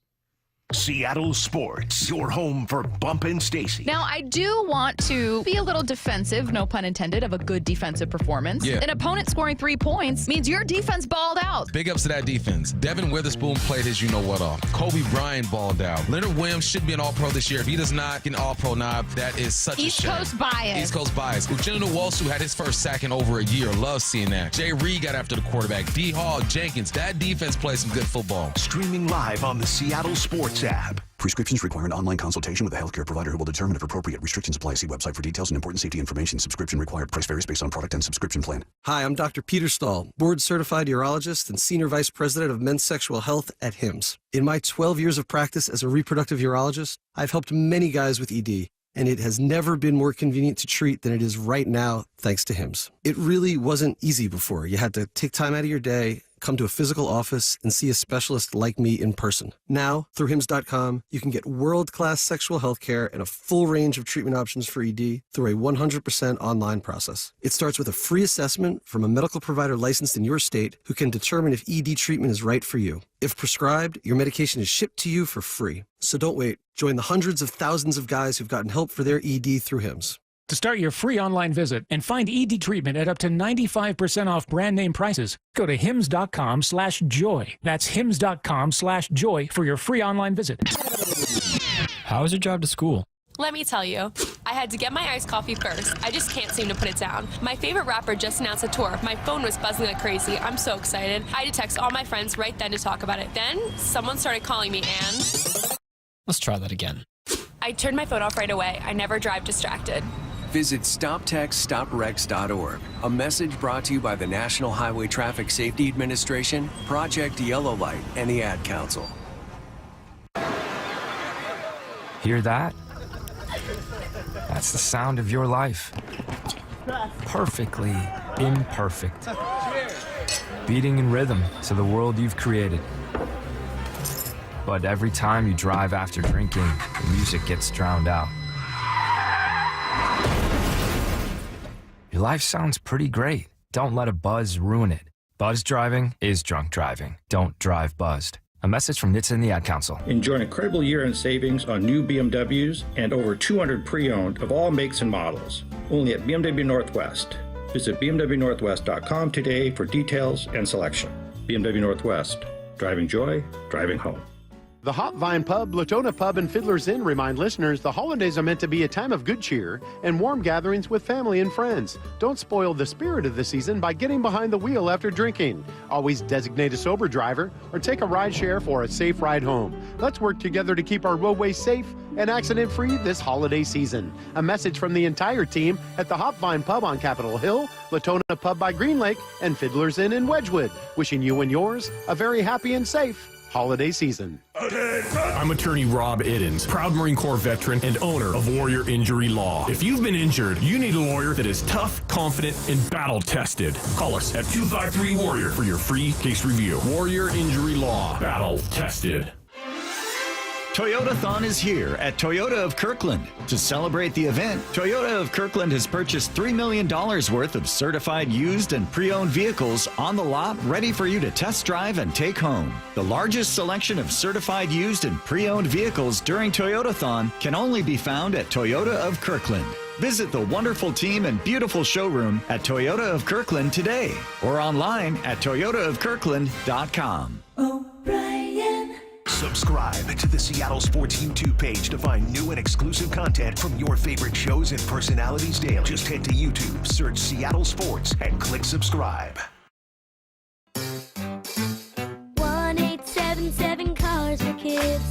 Seattle Sports, your home for Bump and Stacy. Now, I do want to be a little defensive, no pun intended, of a good defensive performance. Yeah. An opponent scoring 3 points means your defense balled out. Big ups to that defense. Devin Witherspoon played his you-know-what off. Kobe Bryant balled out. Leonard Williams should be an All-Pro this year. If he does not get an All-Pro nod, that is such a shame. East Coast bias. East Coast bias. Uchenna Nwosu had his first sack in over a year. Love seeing that. Jay Reed got after the quarterback. D. Hall, Jenkins. That defense plays some good football. Streaming live on the Seattle Sports app. Prescriptions require an online consultation with a healthcare provider who will determine if appropriate. Restrictions apply. See website for details and important safety information. Subscription required. Price varies based on product and subscription plan. Hi, I'm Dr. Peter Stahl, board-certified urologist and senior vice president of men's sexual health at HIMSS. In my 12 years of practice as a reproductive urologist, I've helped many guys with ED, and it has never been more convenient to treat than it is right now, thanks to HIMSS. It really wasn't easy before. You had to take time out of your day come to a physical office and see a specialist like me in person. Now, through HIMS.com, you can get world-class sexual health care and a full range of treatment options for ED through a 100% online process. It starts with a free assessment from a medical provider licensed in your state who can determine if ED treatment is right for you. If prescribed, your medication is shipped to you for free. So don't wait. Join the hundreds of thousands of guys who've gotten help for their ED through HIMS. To start your free online visit and find ED treatment at up to 95% off brand name prices, go to hims.com/joy. That's hims.com/joy for your free online visit. How was your job to school? Let me tell you, I had to get my iced coffee first. I just can't seem to put it down. My favorite rapper just announced a tour. My phone was buzzing like crazy. I'm so excited. I had to text all my friends right then to talk about it. Then someone started calling me and... Let's try that again. I turned my phone off right away. I never drive distracted. Visit StopTextStopWrecks.org. A message brought to you by the National Highway Traffic Safety Administration, Project Yellow Light, and the Ad Council. Hear that? That's the sound of your life. Perfectly imperfect. Beating in rhythm to the world you've created. But every time you drive after drinking, the music gets drowned out. Your life sounds pretty great. Don't let a buzz ruin it. Buzz driving is drunk driving. Don't drive buzzed. A message from NHTSA and the Ad Council. Enjoy an incredible year in savings on new BMWs and over 200 pre-owned of all makes and models. Only at BMW Northwest. Visit BMWNorthwest.com today for details and selection. BMW Northwest. Driving joy, driving home. The Hop Vine Pub, Latona Pub, and Fiddler's Inn remind listeners the holidays are meant to be a time of good cheer and warm gatherings with family and friends. Don't spoil the spirit of the season by getting behind the wheel after drinking. Always designate a sober driver or take a ride share for a safe ride home. Let's work together to keep our roadways safe and accident-free this holiday season. A message from the entire team at the Hop Vine Pub on Capitol Hill, Latona Pub by Green Lake, and Fiddler's Inn in Wedgwood. Wishing you and yours a very happy and safe holiday season. I'm attorney Rob Iddens, proud Marine Corps veteran and owner of Warrior Injury Law. If you've been injured, you need a lawyer that is tough, confident, and battle-tested. Call us at 253-WARRIOR for your free case review. Warrior Injury Law. Battle-tested. Toyotathon is here at Toyota of Kirkland. To celebrate the event, Toyota of Kirkland has purchased $3 million worth of certified used and pre-owned vehicles on the lot ready for you to test drive and take home. The largest selection of certified used and pre-owned vehicles during Toyotathon can only be found at Toyota of Kirkland. Visit the wonderful team and beautiful showroom at Toyota of Kirkland today or online at toyotaofkirkland.com. Subscribe to the Seattle Sports YouTube page to find new and exclusive content from your favorite shows and personalities daily. Just head to YouTube, search Seattle Sports, and click subscribe. 1877 Cars for Kids.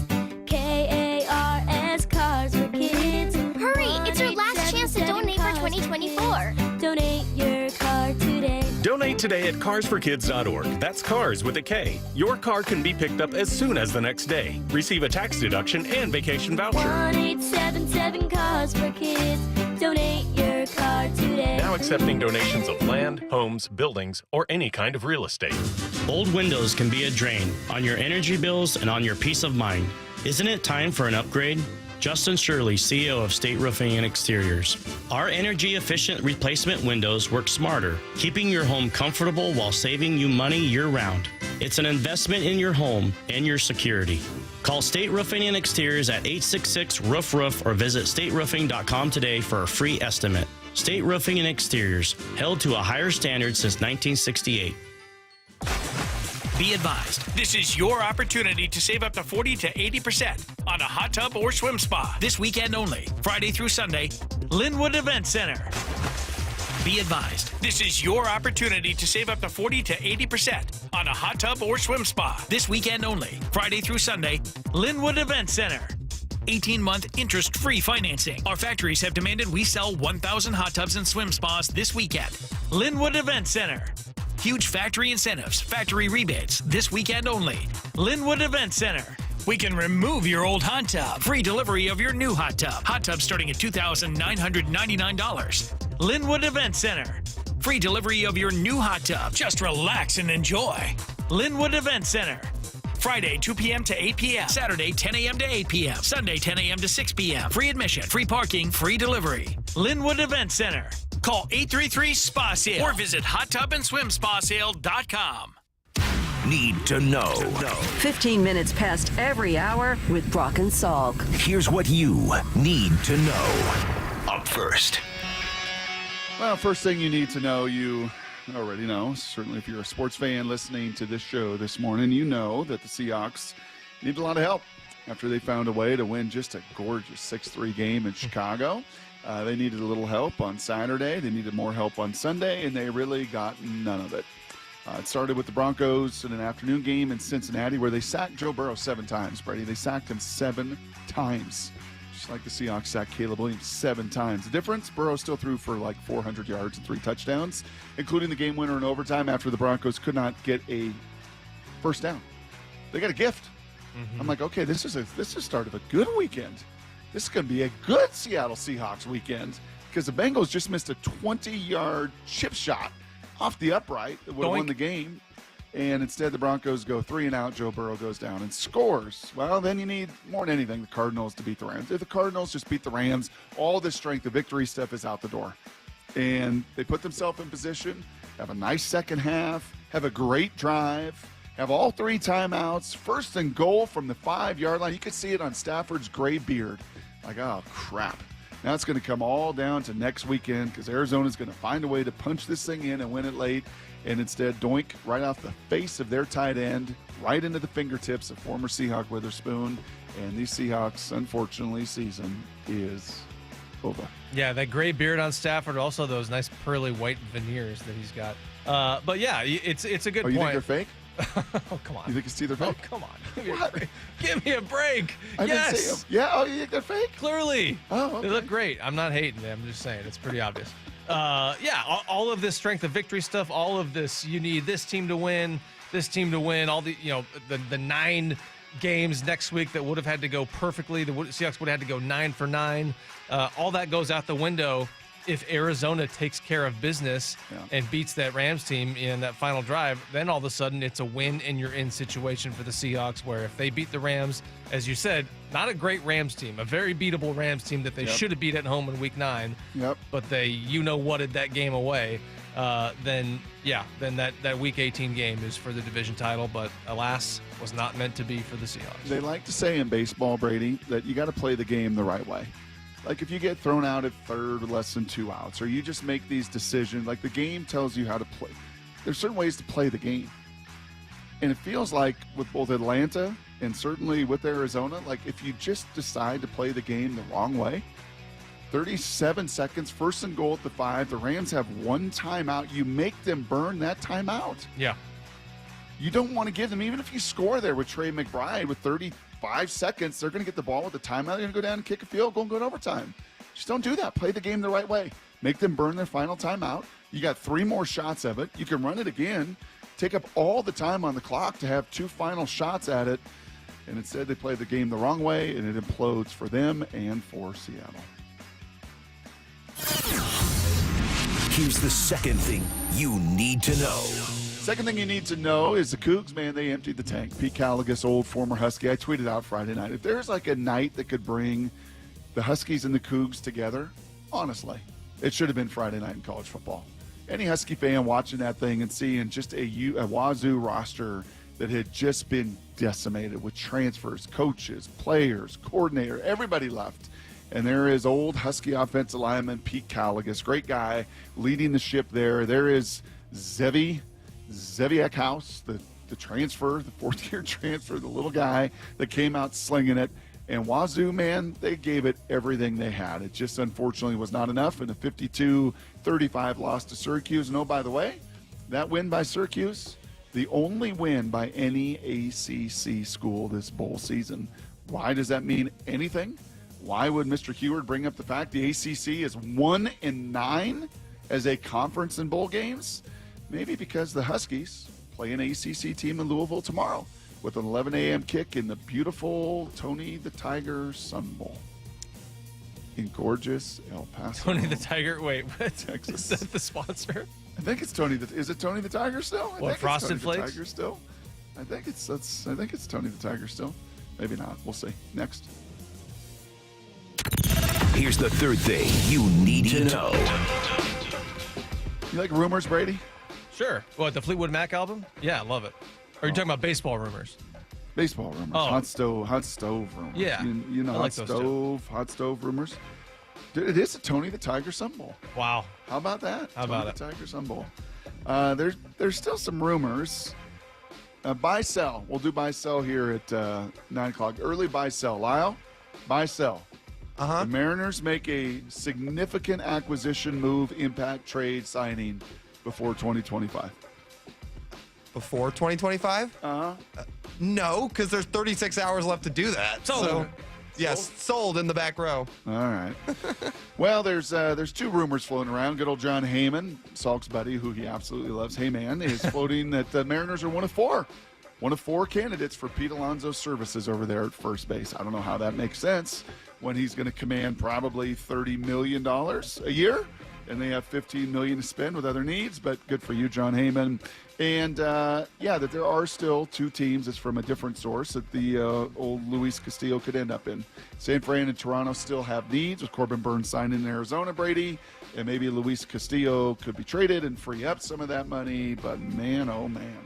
KARS Cars for Kids. Hurry! It's your last chance to donate for 2024. Donate your car today. Donate today at carsforkids.org. That's cars with a K. Your car can be picked up as soon as the next day. Receive a tax deduction and vacation voucher. 1877 Cars for Kids. Donate your car today. Now accepting donations of land, homes, buildings, or any kind of real estate. Old windows can be a drain on your energy bills and on your peace of mind. Isn't it time for an upgrade? Justin Shirley, CEO of State Roofing and Exteriors. Our energy-efficient replacement windows work smarter, keeping your home comfortable while saving you money year-round. It's an investment in your home and your security. Call State Roofing and Exteriors at 866-ROOF-ROOF or visit stateroofing.com today for a free estimate. State Roofing and Exteriors, held to a higher standard since 1968. Be advised, this is your opportunity to save up to 40 to 80% on a hot tub or swim spa. This weekend only, Friday through Sunday, Linwood Event Center. Be advised, this is your opportunity to save up to 40 to 80% on a hot tub or swim spa. This weekend only, Friday through Sunday, Linwood Event Center. 18-month interest-free financing. Our factories have demanded we sell 1,000 hot tubs and swim spas this weekend. Linwood Event Center. Huge factory incentives, factory rebates, this weekend only. Linwood Event Center. We can remove your old hot tub. Free delivery of your new hot tub. Hot tub starting at $2,999. Linwood Event Center. Free delivery of your new hot tub. Just relax and enjoy. Linwood Event Center. Friday, 2 p.m. to 8 p.m. Saturday, 10 a.m. to 8 p.m. Sunday, 10 a.m. to 6 p.m. Free admission, free parking, free delivery. Linwood Event Center. Call 833-SPA-SALE or visit hottubandswimspasale.com. Need to know. 15 minutes past every hour with Brock and Salk. Here's what you need to know. Up first. Well, first thing you need to know, you already know. Certainly if you're a sports fan listening to this show this morning, you know that the Seahawks need a lot of help after they found a way to win just a gorgeous 6-3 game in Chicago. They needed a little help on Saturday. They needed more help on Sunday, and they really got none of it. It started with the Broncos in an afternoon game in Cincinnati where they sacked Joe Burrow 7 times, Brady. They sacked him 7 times. Just like the Seahawks sacked Caleb Williams 7 times. The difference, Burrow still threw for like 400 yards and 3 touchdowns, including the game winner in overtime after the Broncos could not get a first down. They got a gift. I'm like, okay, this is the start of a good weekend. This is going to be a good Seattle Seahawks weekend because the Bengals just missed a 20-yard chip shot off the upright that would have won the game. And instead, the Broncos go 3 and out. Joe Burrow goes down and scores. Well, then you need, more than anything, the Cardinals to beat the Rams. If the Cardinals just beat the Rams, all this strength of victory stuff is out the door. And they put themselves in position, have a nice second half, have a great drive, have all 3 timeouts, first and goal from the 5-yard line. You could see it on Stafford's gray beard. Like, oh, crap. Now it's going to come all down to next weekend because Arizona's going to find a way to punch this thing in and win it late. And instead, doink, right off the face of their tight end, right into the fingertips of former Seahawk Witherspoon. And these Seahawks, unfortunately, season is over. Yeah, that gray beard on Stafford, also those nice pearly white veneers that he's got. But yeah, it's a good point. You think they're fake? Oh, come on. You think it's either fake? Oh, come on. Give me a break. I didn't see them. Yeah, oh, you think they're fake? Clearly. Oh, okay. They look great. I'm not hating them. I'm just saying it's pretty obvious. Yeah, all of this strength of victory stuff, all of this, you need this team to win, all the, the 9 games next week that would have had to go perfectly. The Seahawks would have had to go 9 for 9. All that goes out the window if Arizona takes care of business and beats that Rams team in that final drive. Then all of a sudden it's a win and you're in situation for the Seahawks where if they beat the Rams, as you said, not a great Rams team, a very beatable Rams team that they should have beat at home in week 9, but they whatted that game away. Then that week 18 game is for the division title, but alas, was not meant to be for the Seahawks. They like to say in baseball, Brady, that you got to play the game the right way. Like if you get thrown out at third with less than 2 outs, or you just make these decisions, like the game tells you how to play. There's certain ways to play the game. And it feels like with both Atlanta and certainly with Arizona, like if you just decide to play the game the wrong way, 37 seconds, first and goal at the 5, the Rams have 1 timeout. You make them burn that timeout. Yeah. You don't want to give them, even if you score there with Trey McBride with 35 seconds, they're going to get the ball with the timeout. They're going to go down and kick a field goal and go to overtime. Just don't do that. Play the game the right way. Make them burn their final timeout. You got 3 more shots of it. You can run it again. Take up all the time on the clock to have 2 final shots at it. And instead they play the game the wrong way, and it implodes for them and for Seattle. Here's the second thing you need to know. Second thing you need to know is the Cougs, man, they emptied the tank. Pete Caligas, old former Husky, I tweeted out Friday night. If there's like a night that could bring the Huskies and the Cougs together, honestly, it should have been Friday night in college football. Any Husky fan watching that thing and seeing just a Wazoo roster that had just been decimated with transfers, coaches, players, coordinator, everybody left. And there is old Husky offensive lineman Pete Caligas, great guy, leading the ship there. There is Zeviak House, the transfer, the 4th-year transfer, the little guy that came out slinging it. And Wazoo, man, they gave it everything they had. It just unfortunately was not enough in a 52-35 loss to Syracuse. And oh, by the way, that win by Syracuse, the only win by any ACC school this bowl season. Why does that mean anything? Why would Mr. Heward bring up the fact the ACC is 1-9 as a conference in bowl games? Maybe because the Huskies play an ACC team in Louisville tomorrow with an 11 a.m. kick in the beautiful Tony the Tiger Sun Bowl in gorgeous El Paso. Tony the Tiger, wait, what? Texas. Is that the sponsor? I think it's Tony. Is it Tony the Tiger still? What, Frosted Flakes? The Tiger still? I think it's Tony the Tiger still. Maybe not. We'll see. Next. Here's the third thing you need to know. You like rumors, Brady? Sure. What, the Fleetwood Mac album? Yeah, I love it. Or are you talking about baseball rumors? Baseball rumors. Oh. Hot stove rumors. Yeah. You know, I like those hot stove rumors. Dude, it is a Tony the Tiger Sun Bowl. Wow. How about that? How about it? Tony the Tiger Sun Bowl. There's still some rumors. Buy sell. We'll do buy sell here at 9 o'clock. Early buy sell. Lyle, buy sell. The Mariners make a significant acquisition move, impact, trade, signing before 2025. Before 2025? No, because there's 36 hours left to do that. So, yes, sold in the back row. All right. Well, there's two rumors floating around. Good old John Heyman, Salk's buddy, who he absolutely loves. Hey, man, is floating that the Mariners are one of four candidates for Pete Alonso's services over there at first base. I don't know how that makes sense when he's going to command probably $30 million a year, and they have $15 million to spend with other needs. But good for you, John Heyman. And that there are still two teams. It's from a different source that the old Luis Castillo could end up in. San Fran and Toronto still have needs with Corbin Burns signing in Arizona, Brady, and maybe Luis Castillo could be traded and free up some of that money. But man, oh man,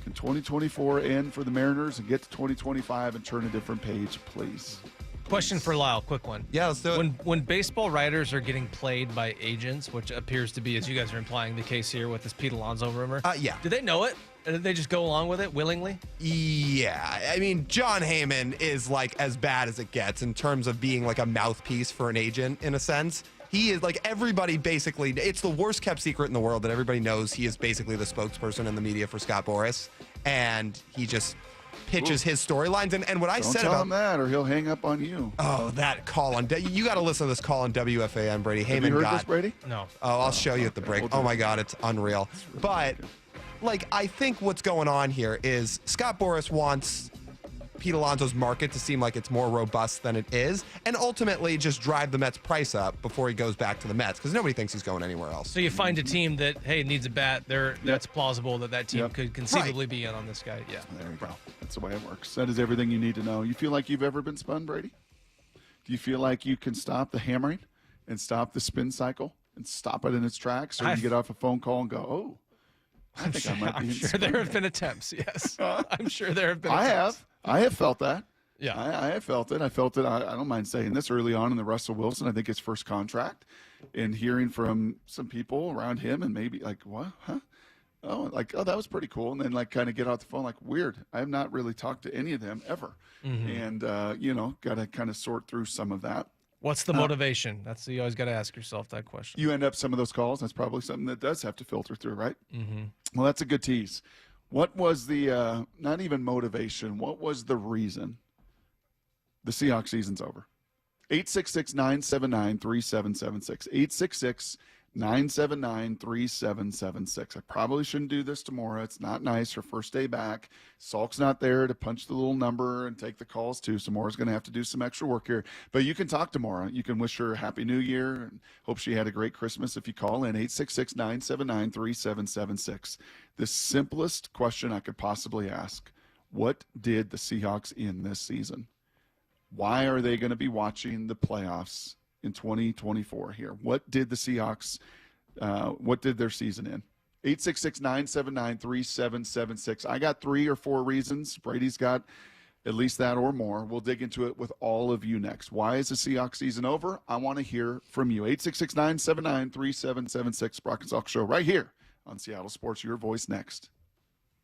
can 2024 end for the Mariners and get to 2025 and turn a different page, please? Question for Lyle, quick one. Yeah, let's do it. When baseball writers are getting played by agents, which appears to be, as you guys are implying, the case here with this Pete Alonso rumor. Yeah. Do they know it? Or did they just go along with it willingly? Yeah. I mean, John Heyman is like as bad as it gets in terms of being like a mouthpiece for an agent in a sense. He is like everybody basically, it's the worst kept secret in the world that everybody knows he is basically the spokesperson in the media for Scott Boras. And he just pitches his storylines. And what I Don't said tell about him that or he'll hang up on you. Oh, that call on you got to listen to this call on WFAN, Brady. Have Heyman you heard got this, Brady? No. Oh, I'll show you at the break. Oh my God, it's unreal. But like, I think what's going on here is Scott Boras wants Pete Alonso's market to seem like it's more robust than it is, and ultimately just drive the Mets price up before he goes back to the Mets, because nobody thinks he's going anywhere else. So you find a team that, hey, needs a bat. That's plausible that team could conceivably be in on this guy. Yeah. There you go. That's the way it works. That is everything you need to know. You feel like you've ever been spun, Brady? Do you feel like you can stop the hammering and stop the spin cycle and stop it in its tracks, or you get off a phone call and go, oh, I think I might be I'm sure there have been attempts, yes. I'm sure there have been attempts. I have felt that. Yeah. I have felt it. I felt it. I don't mind saying this early on in the Russell Wilson, I think his first contract, and hearing from some people around him and maybe like, what? Huh? Oh, like, oh, that was pretty cool. And then like kind of get off the phone like, weird. I have not really talked to any of them ever. And, got to kind of sort through some of that. What's the motivation? You always got to ask yourself that question. You end up some of those calls. That's probably something that does have to filter through, right? Mm-hmm. Well, that's a good tease. What was the, not even motivation, what was the reason the Seahawks season's over? 866-979-3776. 866-979-3776. I probably shouldn't do this tomorrow. It's not nice. Her first day back. Salk's not there to punch the little number and take the calls too. So Maura's going to have to do some extra work here. But you can talk to Maura. You can wish her a Happy New Year and hope she had a great Christmas if you call in. 866-979-3776. The simplest question I could possibly ask. What did the Seahawks in this season? Why are they going to be watching the playoffs in 2024 here? What did the Seahawks, what did their season in? 866-979-3776. I got 3 or 4 reasons. Brady's got at least that or more. We'll dig into it with all of you next. Why is the Seahawks season over? I want to hear from you. 866-979-3776. Brock and Salk Show right here on Seattle Sports. Your voice next.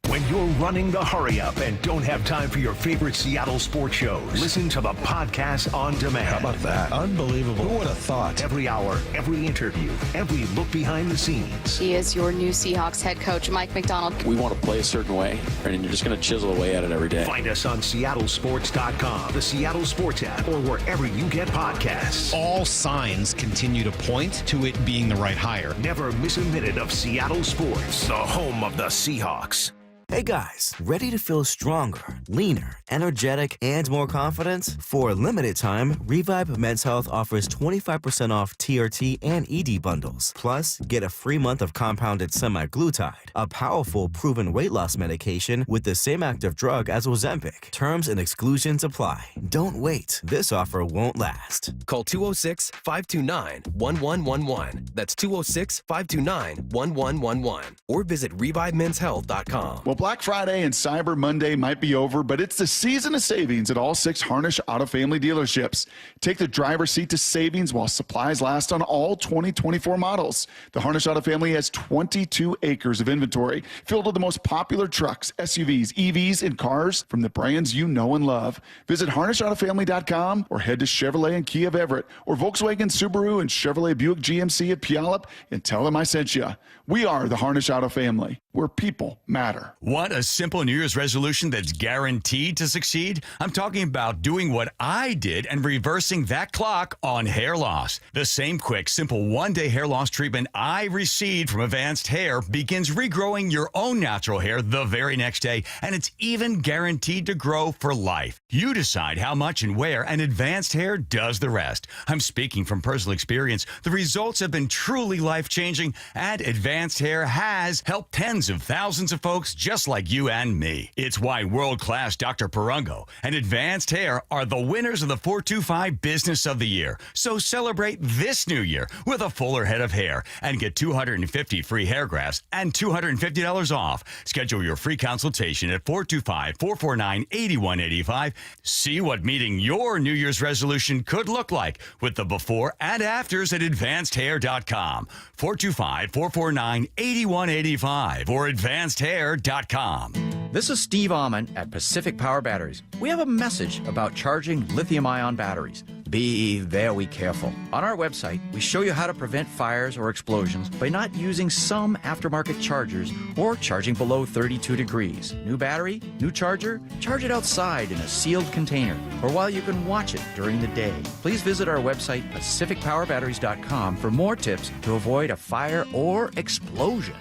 When you're running the hurry up and don't have time for your favorite Seattle sports shows, listen to the podcast on demand. How about that? Unbelievable. Who would have thought? Every hour, every interview, every look behind the scenes. He is your new Seahawks head coach, Mike McDonald. We want to play a certain way, and you're just going to chisel away at it every day. Find us on seattlesports.com, the Seattle Sports app, or wherever you get podcasts. All signs continue to point to it being the right hire. Never miss a minute of Seattle sports, the home of the Seahawks. Hey guys, ready to feel stronger, leaner, energetic, and more confident? For a limited time, Revive Men's Health offers 25% off TRT and ED bundles. Plus, get a free month of compounded semaglutide, a powerful proven weight loss medication with the same active drug as Ozempic. Terms and exclusions apply. Don't wait. This offer won't last. Call 206-529-1111. That's 206-529-1111. Or visit ReviveMen'sHealth.com. Well, Black Friday and Cyber Monday might be over, but it's the season of savings at all 6 Harnish Auto Family dealerships. Take the driver's seat to savings while supplies last on all 2024 models. The Harnish Auto Family has 22 acres of inventory filled with the most popular trucks, SUVs, EVs, and cars from the brands you know and love. Visit HarnishAutoFamily.com or head to Chevrolet and Kia of Everett or Volkswagen, Subaru, and Chevrolet Buick GMC of Puyallup and tell them I sent you. We are the Harnish Auto Family, where people matter. Want a simple New Year's resolution that's guaranteed to succeed? I'm talking about doing what I did and reversing that clock on hair loss. The same quick, simple one-day hair loss treatment I received from Advanced Hair begins regrowing your own natural hair the very next day, and it's even guaranteed to grow for life. You decide how much and where, and Advanced Hair does the rest. I'm speaking from personal experience. The results have been truly life-changing, and Advanced Hair has helped tens of thousands of folks just like you and me. It's why world-class Dr. Perungo and Advanced Hair are the winners of the 425 Business of the Year. So celebrate this new year with a fuller head of hair and get 250 free hair grafts and $250 off. Schedule your free consultation at 425-449-8185. See what meeting your New Year's resolution could look like with the before and afters at advancedhair.com. 425-449-8185 or advancedhair.com. This is Steve Almond at Pacific Power Batteries. We have a message about charging lithium-ion batteries. Be very careful. On our website, we show you how to prevent fires or explosions by not using some aftermarket chargers or charging below 32 degrees. New battery, new charger, charge it outside in a sealed container or while you can watch it during the day. Please visit our website, pacificpowerbatteries.com, for more tips to avoid a fire or explosion.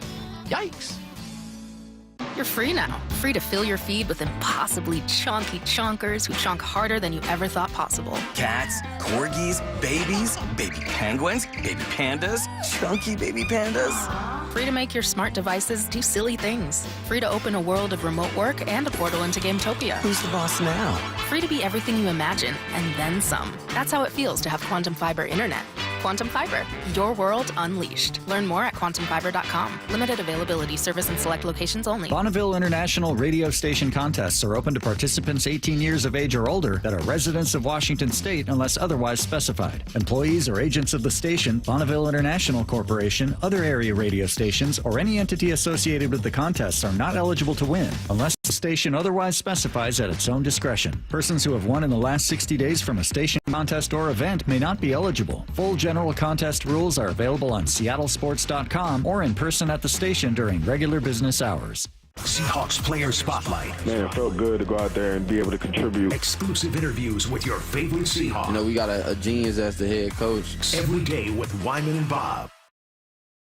Yikes! You're free now. Free to fill your feed with impossibly chonky chonkers who chonk harder than you ever thought possible. Cats, corgis, babies, baby penguins, baby pandas, chunky baby pandas. Free to make your smart devices do silly things. Free to open a world of remote work and a portal into Gametopia. Who's the boss now? Free to be everything you imagine, and then some. That's how it feels to have Quantum Fiber Internet. Quantum Fiber, your world unleashed. Learn more at quantumfiber.com. Limited availability, service in select locations only. Bonneville International radio station contests are open to participants 18 years of age or older that are residents of Washington State unless otherwise specified. Employees or agents of the station, Bonneville International Corporation, other area radio stations, or any entity associated with the contests are not eligible to win unless the station otherwise specifies at its own discretion. Persons who have won in the last 60 days from a station contest or event may not be eligible. Full general contest rules are available on seattlesports.com or in person at the station during regular business hours. Seahawks Player Spotlight. Man, it felt good to go out there and be able to contribute. Exclusive interviews with your favorite Seahawks. You know, we got a genius as the head coach. Every day with Wyman and Bob.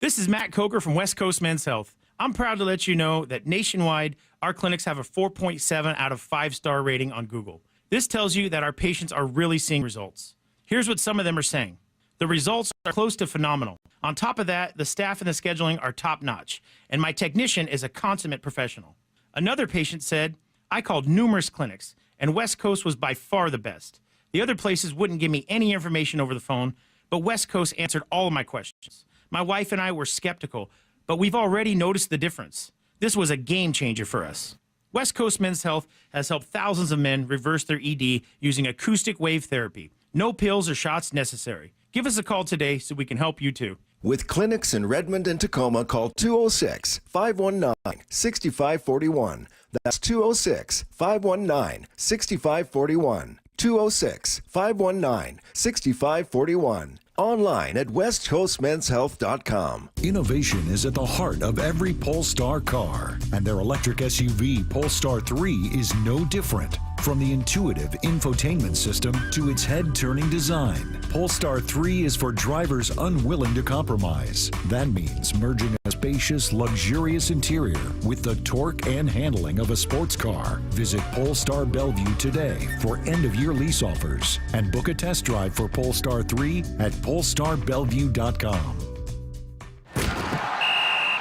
This is Matt Coker from West Coast Men's Health. I'm proud to let you know that nationwide, our clinics have a 4.7 out of 5-star rating on Google. This tells you that our patients are really seeing results. Here's what some of them are saying. The results are close to phenomenal. On top of that, the staff and the scheduling are top-notch, and my technician is a consummate professional. Another patient said, I called numerous clinics, and West Coast was by far the best. The other places wouldn't give me any information over the phone, but West Coast answered all of my questions. My wife and I were skeptical, but we've already noticed the difference. This was a game changer for us. West Coast Men's Health has helped thousands of men reverse their ED using acoustic wave therapy. No pills or shots necessary. Give us a call today so we can help you too. With clinics in Redmond and Tacoma, call 206-519-6541. That's 206-519-6541. 206-519-6541. Online at westcoastmenshealth.com. Innovation is at the heart of every Polestar car, and their electric SUV Polestar 3 is no different. From the intuitive infotainment system to its head-turning design, Polestar 3 is for drivers unwilling to compromise. That means merging a spacious, luxurious interior with the torque and handling of a sports car. Visit Polestar Bellevue today for end-of-year lease offers and book a test drive for Polestar 3 at polestarbellevue.com.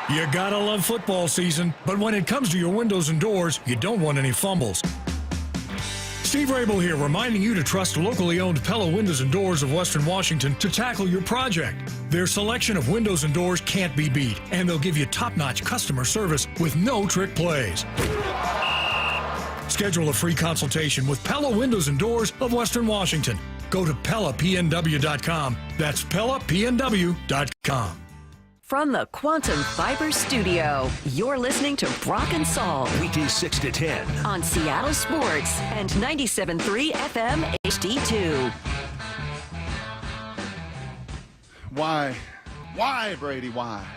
You gotta love football season, but when it comes to your windows and doors, you don't want any fumbles. Steve Rabel here, reminding you to trust locally owned Pella Windows and Doors of Western Washington to tackle your project. Their selection of windows and doors can't be beat, and they'll give you top-notch customer service with no trick plays. Schedule a free consultation with Pella Windows and Doors of Western Washington. Go to PellaPNW.com. That's PellaPNW.com. From the Quantum Fiber Studio, you're listening to Brock and Saul. Weekdays 6 to 10. On Seattle Sports and 97.3 FM HD2. Why? Why, Brady? Why?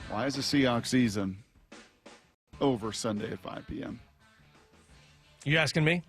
Why is the Seahawks season over Sunday at 5 p.m.? You asking me?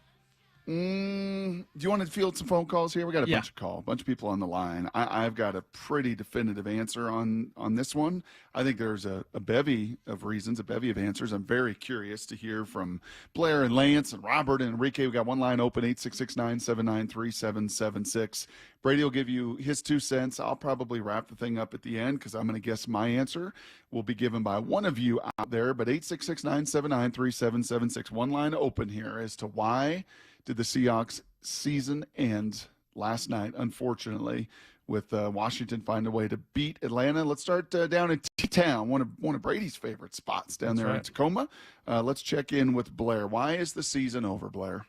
Do you want to field some phone calls here? We got a bunch of people on the line. I've got a pretty definitive answer on this one. I think there's a bevy of reasons, a bevy of answers. I'm very curious to hear from Blair and Lance and Robert and Enrique. We got one line open, 866-979-3776. Brady will give you his 2 cents. I'll probably wrap the thing up at the end because I'm going to guess my answer will be given by one of you out there. But 866-979-3776. One line open here as to why did the Seahawks season end last night, unfortunately, with Washington find a way to beat Atlanta. Let's start down in T-Town, one of Brady's favorite spots down there in Tacoma. Let's check in with Blair. Why is the season over, Blair?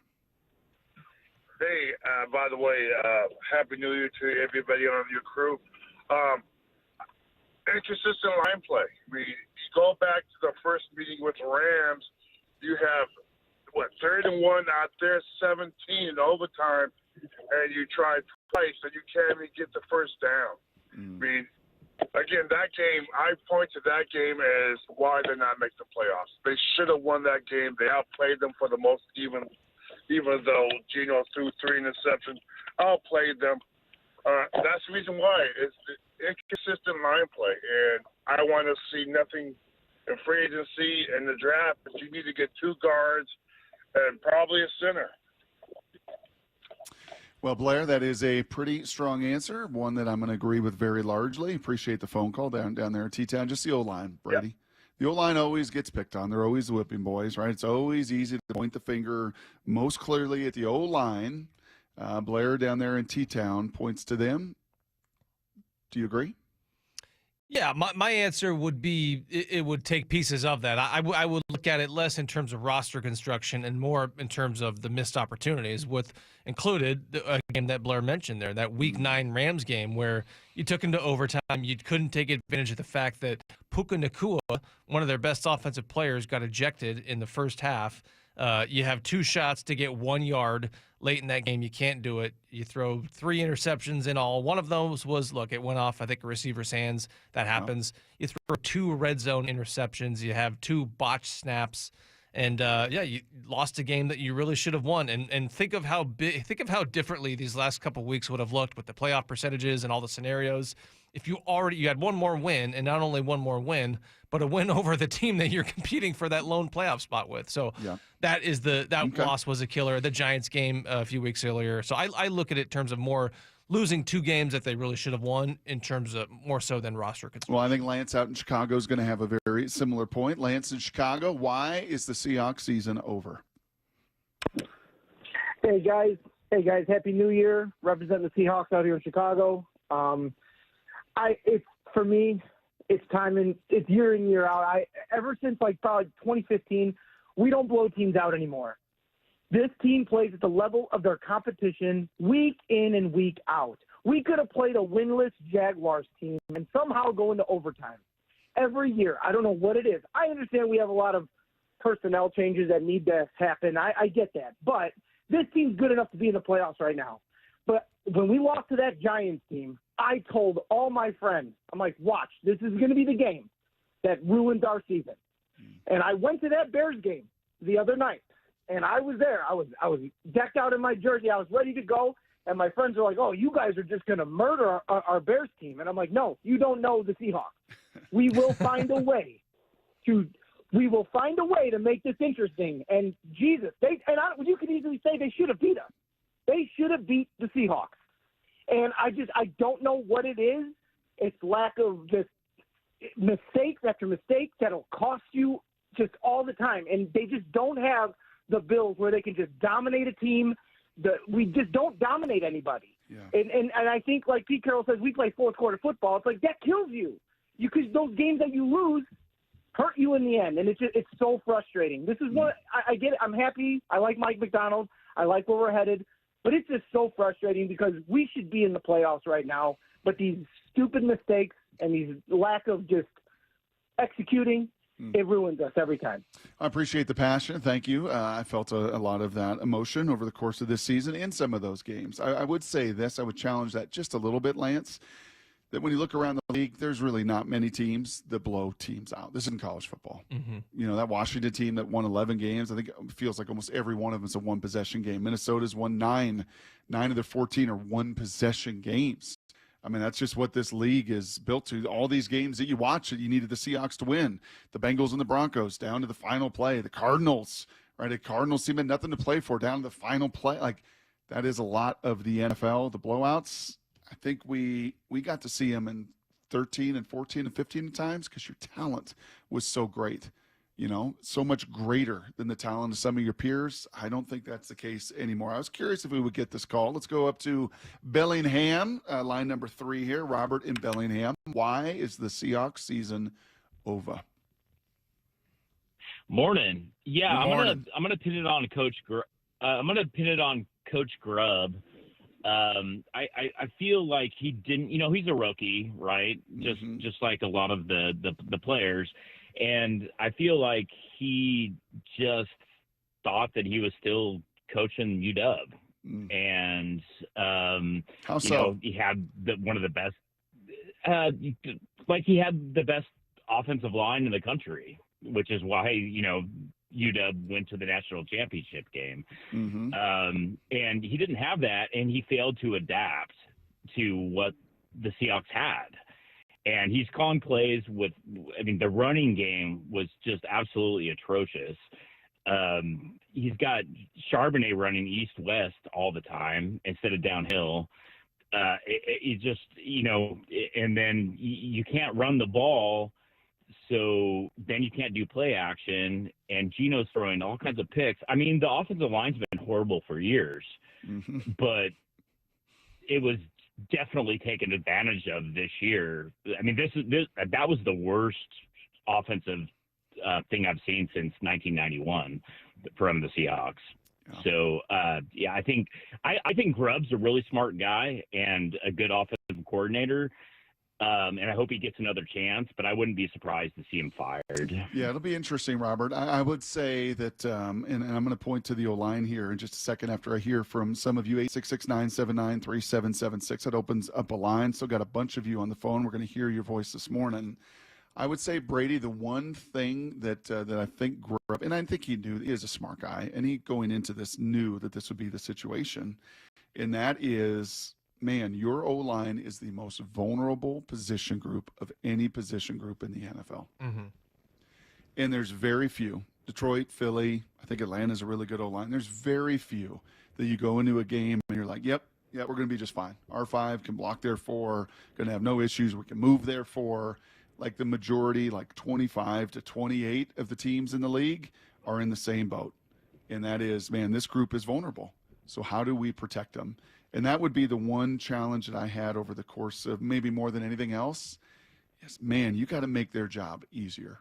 Hey, by the way, Happy New Year to everybody on your crew. Inconsistent line play. You go back to the first meeting with the Rams, you have, 3rd and 1 out there, 17 in overtime, and you try twice, and you can't even get the first down. I mean, again, that game, I point to that game as why they're not making the playoffs. They should have won that game. They outplayed them for the most, even though Geno threw 3 interceptions, outplayed them. That's the reason why. It's the inconsistent line play, and I want to see nothing in free agency and the draft, but you need to get 2 guards and probably a center. Well, Blair, that is a pretty strong answer, one that I'm going to agree with very largely. Appreciate the phone call down there at T-Town. Just the O-line, Brady. Yep. The O-line always gets picked on. They're always the whipping boys, right? It's always easy to point the finger most clearly at the O-line. Blair down there in T-Town points to them. Do you agree? Yeah, my answer would be it would take pieces of that. I would look at it less in terms of roster construction and more in terms of the missed opportunities, with included a game that Blair mentioned there, that Week 9 Rams game where you took into overtime. You couldn't take advantage of the fact that Puka Nacua, one of their best offensive players, got ejected in the first half. You have 2 shots to get 1 yard late in that game. You can't do it. You throw 3 interceptions in all. One of those was, it went off, I think, a receiver's hands. That happens. You throw 2 red zone interceptions. You have 2 botched snaps. And, you lost a game that you really should have won. And think of how differently these last couple weeks would have looked with the playoff percentages and all the scenarios. If you had one more win, and not only one more win, but a win over the team that you're competing for that lone playoff spot with. So that is loss was a killer. The Giants game a few weeks earlier. So I look at it in terms of more losing 2 games that they really should have won, in terms of more so than roster construction. Well, I think Lance out in Chicago is going to have a very similar point. Lance in Chicago, why is the Seahawks season over? Hey guys, Happy New Year. Representing the Seahawks out here in Chicago. For me, it's time it's year in, year out. Ever since probably 2015, we don't blow teams out anymore. This team plays at the level of their competition week in and week out. We could have played a winless Jaguars team and somehow go into overtime every year. I don't know what it is. I understand we have a lot of personnel changes that need to happen. I get that. But this team's good enough to be in the playoffs right now. But when we lost to that Giants team, I told all my friends, I'm like, watch, this is going to be the game that ruins our season. And I went to that Bears game the other night, and I was there. I was decked out in my jersey. I was ready to go, and my friends are like, oh, you guys are just going to murder our Bears team. And I'm like, no, you don't know the Seahawks. We will find a way to make this interesting. And Jesus, you could easily say they should have beat us. They should have beat the Seahawks. And I don't know what it is. It's lack of just mistakes after mistakes that'll cost you just all the time. And they just don't have the Bills where they can just dominate a team. We just don't dominate anybody. Yeah. And I think, like Pete Carroll says, we play fourth quarter football. It's like that kills you. Because those games that you lose hurt you in the end. And it's so frustrating. This is what I get it. I'm happy. I like Mike McDonald. I like where we're headed. But it's just so frustrating because we should be in the playoffs right now. But these stupid mistakes and these lack of just executing, it ruins us every time. I appreciate the passion. Thank you. I felt a lot of that emotion over the course of this season in some of those games. I would say this. I would challenge that just a little bit, Lance, that when you look around the league, there's really not many teams that blow teams out. This isn't college football. Mm-hmm. You know, that Washington team that won 11 games, I think it feels like almost every one of them is a one-possession game. Minnesota's won 9. 9 of their 14 are one-possession games. I mean, that's just what this league is built to. All these games that you watch that you needed the Seahawks to win, the Bengals and the Broncos down to the final play, the Cardinals, right? The Cardinals seem to have nothing to play for down to the final play. Like, that is a lot of the NFL, the blowouts. I think we got to see them in 13 and 14 and 15 times because your talent was so great, you know, so much greater than the talent of some of your peers. I don't think that's the case anymore. I was curious if we would get this call. Let's go up to Bellingham, line number 3 here. Robert in Bellingham. Why is the Seahawks season over? Morning. Yeah, I'm gonna pin it on Coach. I'm gonna pin it on Coach Grubb. I feel like he didn't. You know, he's a rookie, right? Just like a lot of the players. And I feel like he just thought that he was still coaching UW. And, how so? You know, he had one of the best, he had the best offensive line in the country, which is why, you know, UW went to the national championship game. Mm-hmm. And he didn't have that, and he failed to adapt to what the Seahawks had. And he's calling plays the running game was just absolutely atrocious. He's got Charbonnet running east-west all the time instead of downhill. He just, you know, and then you can't run the ball, so then you can't do play action, and Gino's throwing all kinds of picks. I mean, the offensive line's been horrible for years, but it was definitely taken advantage of this year. I mean, that was the worst offensive thing I've seen since 1991 from the Seahawks. Yeah. So, I think Grubb's a really smart guy and a good offensive coordinator. And I hope he gets another chance, but I wouldn't be surprised to see him fired. Yeah, it'll be interesting, Robert. I would say that, and I'm going to point to the O-line here in just a second after I hear from some of you, 866-979-3776. That opens up a line. Still got a bunch of you on the phone. We're going to hear your voice this morning. I would say, Brady, the one thing that I think Grubb, and I think he knew, he is a smart guy, and he going into this knew that this would be the situation, and that is, man, your O-line is the most vulnerable position group of any position group in the NFL. Mm-hmm. And there's very few. Detroit, Philly, I think Atlanta's a really good O-line. There's very few that you go into a game and you're like, yep, we're going to be just fine. R5 can block their 4, going to have no issues. We can move their 4. Like the majority, like 25 to 28 of the teams in the league are in the same boat. And that is, man, this group is vulnerable. So how do we protect them? And that would be the one challenge that I had over the course of maybe more than anything else. Yes, man, you got to make their job easier.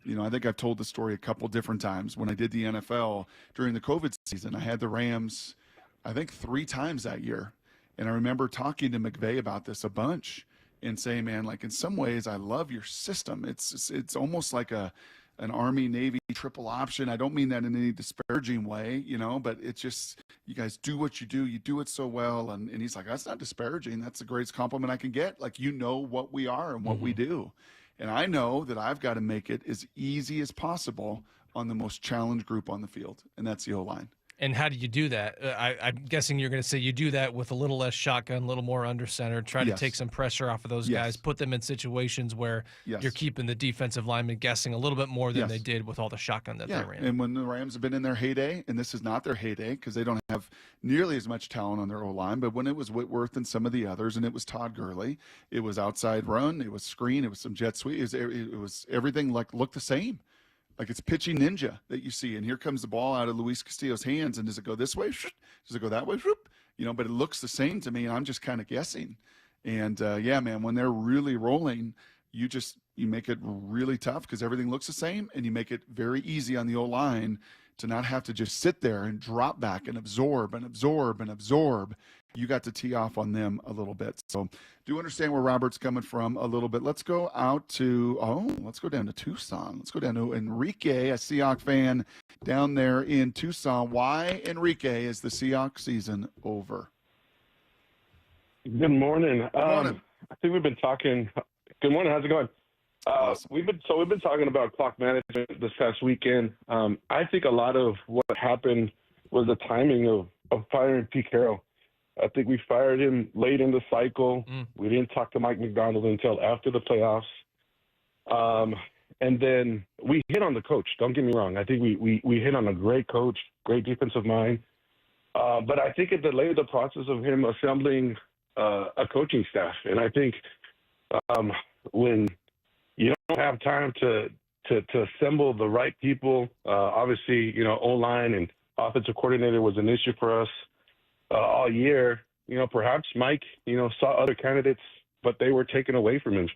You know, I think I've told the story a couple different times. When I did the NFL during the COVID season, I had the Rams, I think 3 times that year. And I remember talking to McVay about this a bunch and saying, man, like in some ways I love your system. It's almost like an Army, Navy triple option. I don't mean that in any disparaging way, you know, but it's just, you guys do what you do. You do it so well. And he's like, that's not disparaging. That's the greatest compliment I can get. Like, you know what we are and what we do. And I know that I've got to make it as easy as possible on the most challenged group on the field, and that's the O-line. And how do you do that? I'm guessing you're going to say you do that with a little less shotgun, a little more under center, try to take some pressure off of those guys, put them in situations where you're keeping the defensive linemen guessing a little bit more than they did with all the shotgun that they ran. And when the Rams have been in their heyday, and this is not their heyday because they don't have nearly as much talent on their O-line, but when it was Whitworth and some of the others, and it was Todd Gurley, it was outside run, it was screen, it was some jet sweep, it was everything looked the same. Like it's pitching ninja that you see, and here comes the ball out of Luis Castillo's hands, and does it go this way? Does it go that way? But it looks the same to me, and I'm just kind of guessing. And man, when they're really rolling, you make it really tough because everything looks the same, and you make it very easy on the O-line to not have to just sit there and drop back and absorb and absorb and absorb. You got to tee off on them a little bit. So do understand where Robert's coming from a little bit. Let's go down to Tucson. Let's go down to Enrique, a Seahawks fan down there in Tucson. Why, Enrique, is the Seahawks season over? Good morning. Good morning. I think we've been talking. Good morning. How's it going? Awesome. We've been talking about clock management this past weekend. I think a lot of what happened was the timing of firing Pete Carroll. I think we fired him late in the cycle. We didn't talk to Mike McDonald until after the playoffs. And then we hit on the coach. Don't get me wrong. I think we hit on a great coach, great defensive mind. But I think it delayed the process of him assembling a coaching staff. And I think when you don't have time to assemble the right people, obviously, O-line and offensive coordinator was an issue for us all year. Perhaps Mike, saw other candidates, but they were taken away from him.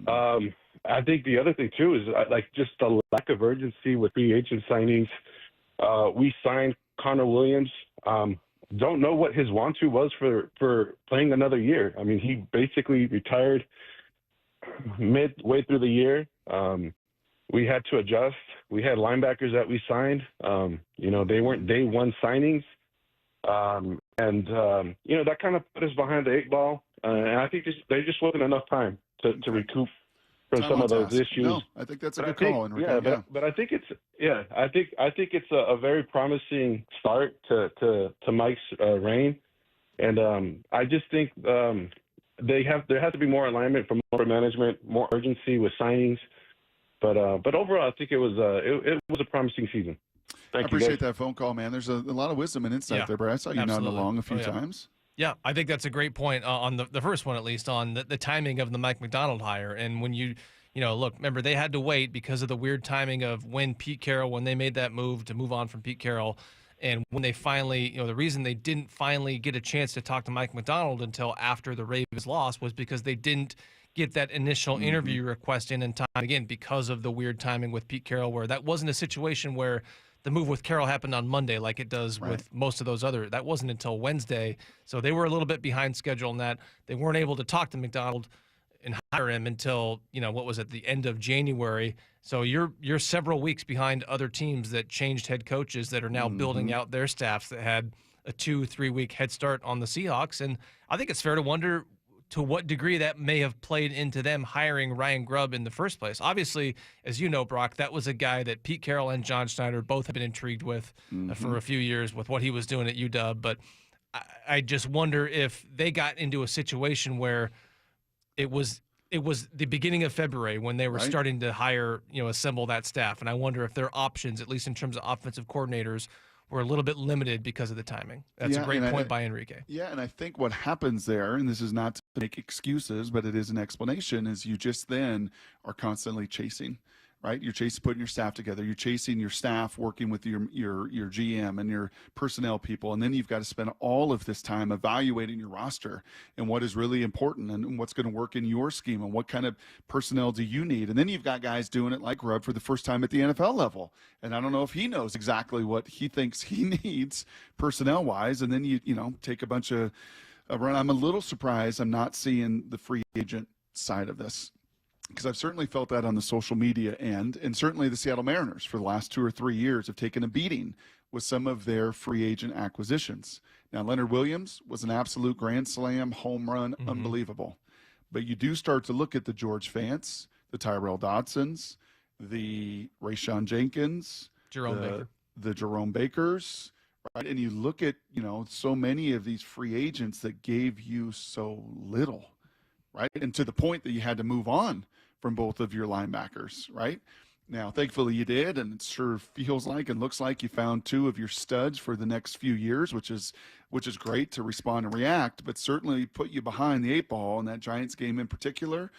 I think the other thing, too, is just the lack of urgency with free agent signings. We signed Connor Williams. Don't know what his want-to was for playing another year. I mean, he basically retired midway through the year. We had to adjust. We had linebackers that we signed. They weren't day one signings. That kind of put us behind the eight ball. And I think there just wasn't enough time to recoup from some of those issues. No, I think that's a good call. Enrique. But I think it's a very promising start to Mike's reign. And I just think there has to be more alignment from more management, more urgency with signings. But overall, I think it was a promising season. I appreciate that phone call, man. There's a lot of wisdom and insight there, Brad. I saw you nodding along a few times. Yeah, I think that's a great point on the first one, at least, on the timing of the Mike McDonald hire. And when look, remember, they had to wait because of the weird timing of when they made that move to move on from Pete Carroll. And when they finally, the reason they didn't finally get a chance to talk to Mike McDonald until after the Ravens lost was because they didn't get that initial interview request in time, again, because of the weird timing with Pete Carroll, where that wasn't a situation where the move with Carroll happened on Monday like it does with most of those other. That wasn't until Wednesday. So they were a little bit behind schedule in that. They weren't able to talk to McDonald and hire him until, what was it, the end of January. So you're several weeks behind other teams that changed head coaches that are now building out their staffs that had a 2-3 week head start on the Seahawks. And I think it's fair to wonder to what degree that may have played into them hiring Ryan Grubb in the first place. Obviously, as you know, Brock, that was a guy that Pete Carroll and John Schneider both have been intrigued with for a few years with what he was doing at UW. But I just wonder if they got into a situation where it was the beginning of February when they were starting to hire, assemble that staff. And I wonder if their options, at least in terms of offensive coordinators, were a little bit limited because of the timing. That's a great point by Enrique. Yeah, and I think what happens there, and this is not to make excuses, but it is an explanation, is you just then are constantly chasing, right? You're putting your staff together. You're chasing your staff, working with your GM and your personnel people, and then you've got to spend all of this time evaluating your roster and what is really important and what's going to work in your scheme and what kind of personnel do you need. And then you've got guys doing it like Grubb for the first time at the NFL level, and I don't know if he knows exactly what he thinks he needs personnel-wise, and then you take a bunch of run. I'm a little surprised I'm not seeing the free agent side of this, because I've certainly felt that on the social media end, and certainly the Seattle Mariners for the last 2 or 3 years have taken a beating with some of their free agent acquisitions. Now, Leonard Williams was an absolute grand slam, home run, unbelievable. But you do start to look at the George Fants, the Tyrell Dodsons, the Rayshon Jenkins, Jerome Baker. The Jerome Bakers, right? And you look at, so many of these free agents that gave you so little, right? And to the point that you had to move on from both of your linebackers, right? Now, thankfully you did, and it sure feels like and looks like you found two of your studs for the next few years, which is great to respond and react, but certainly put you behind the eight ball in that Giants game in particular.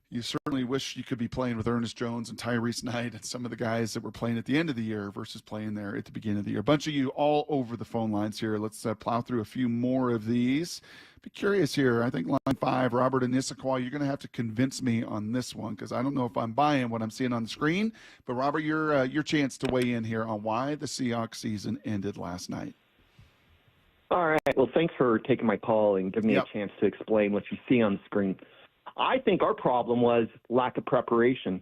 You certainly wish you could be playing with Ernest Jones and Tyrese Knight and some of the guys that were playing at the end of the year versus playing there at the beginning of the year. A bunch of you all over the phone lines here. Let's plow through a few more of these. Be curious here. I think line 5, Robert and Issaquah, you're going to have to convince me on this one because I don't know if I'm buying what I'm seeing on the screen. But, Robert, your chance to weigh in here on why the Seahawks season ended last night. All right. Well, thanks for taking my call and giving me a chance to explain what you see on the screen. I think our problem was lack of preparation.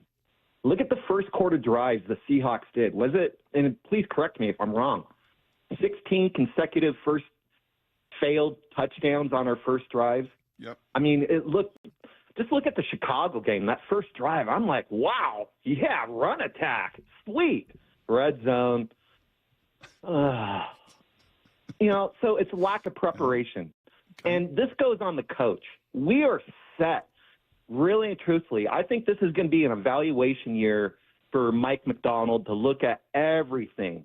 Look at the first quarter drives the Seahawks did. Was it, and please correct me if I'm wrong, 16 consecutive first failed touchdowns on our first drive? Yep. I mean, just look at the Chicago game, that first drive. I'm like, wow, yeah, run attack. Sweet. Red zone. So it's lack of preparation. Okay. And this goes on the coach. We are set. Really and truthfully, I think this is going to be an evaluation year for Mike McDonald to look at everything.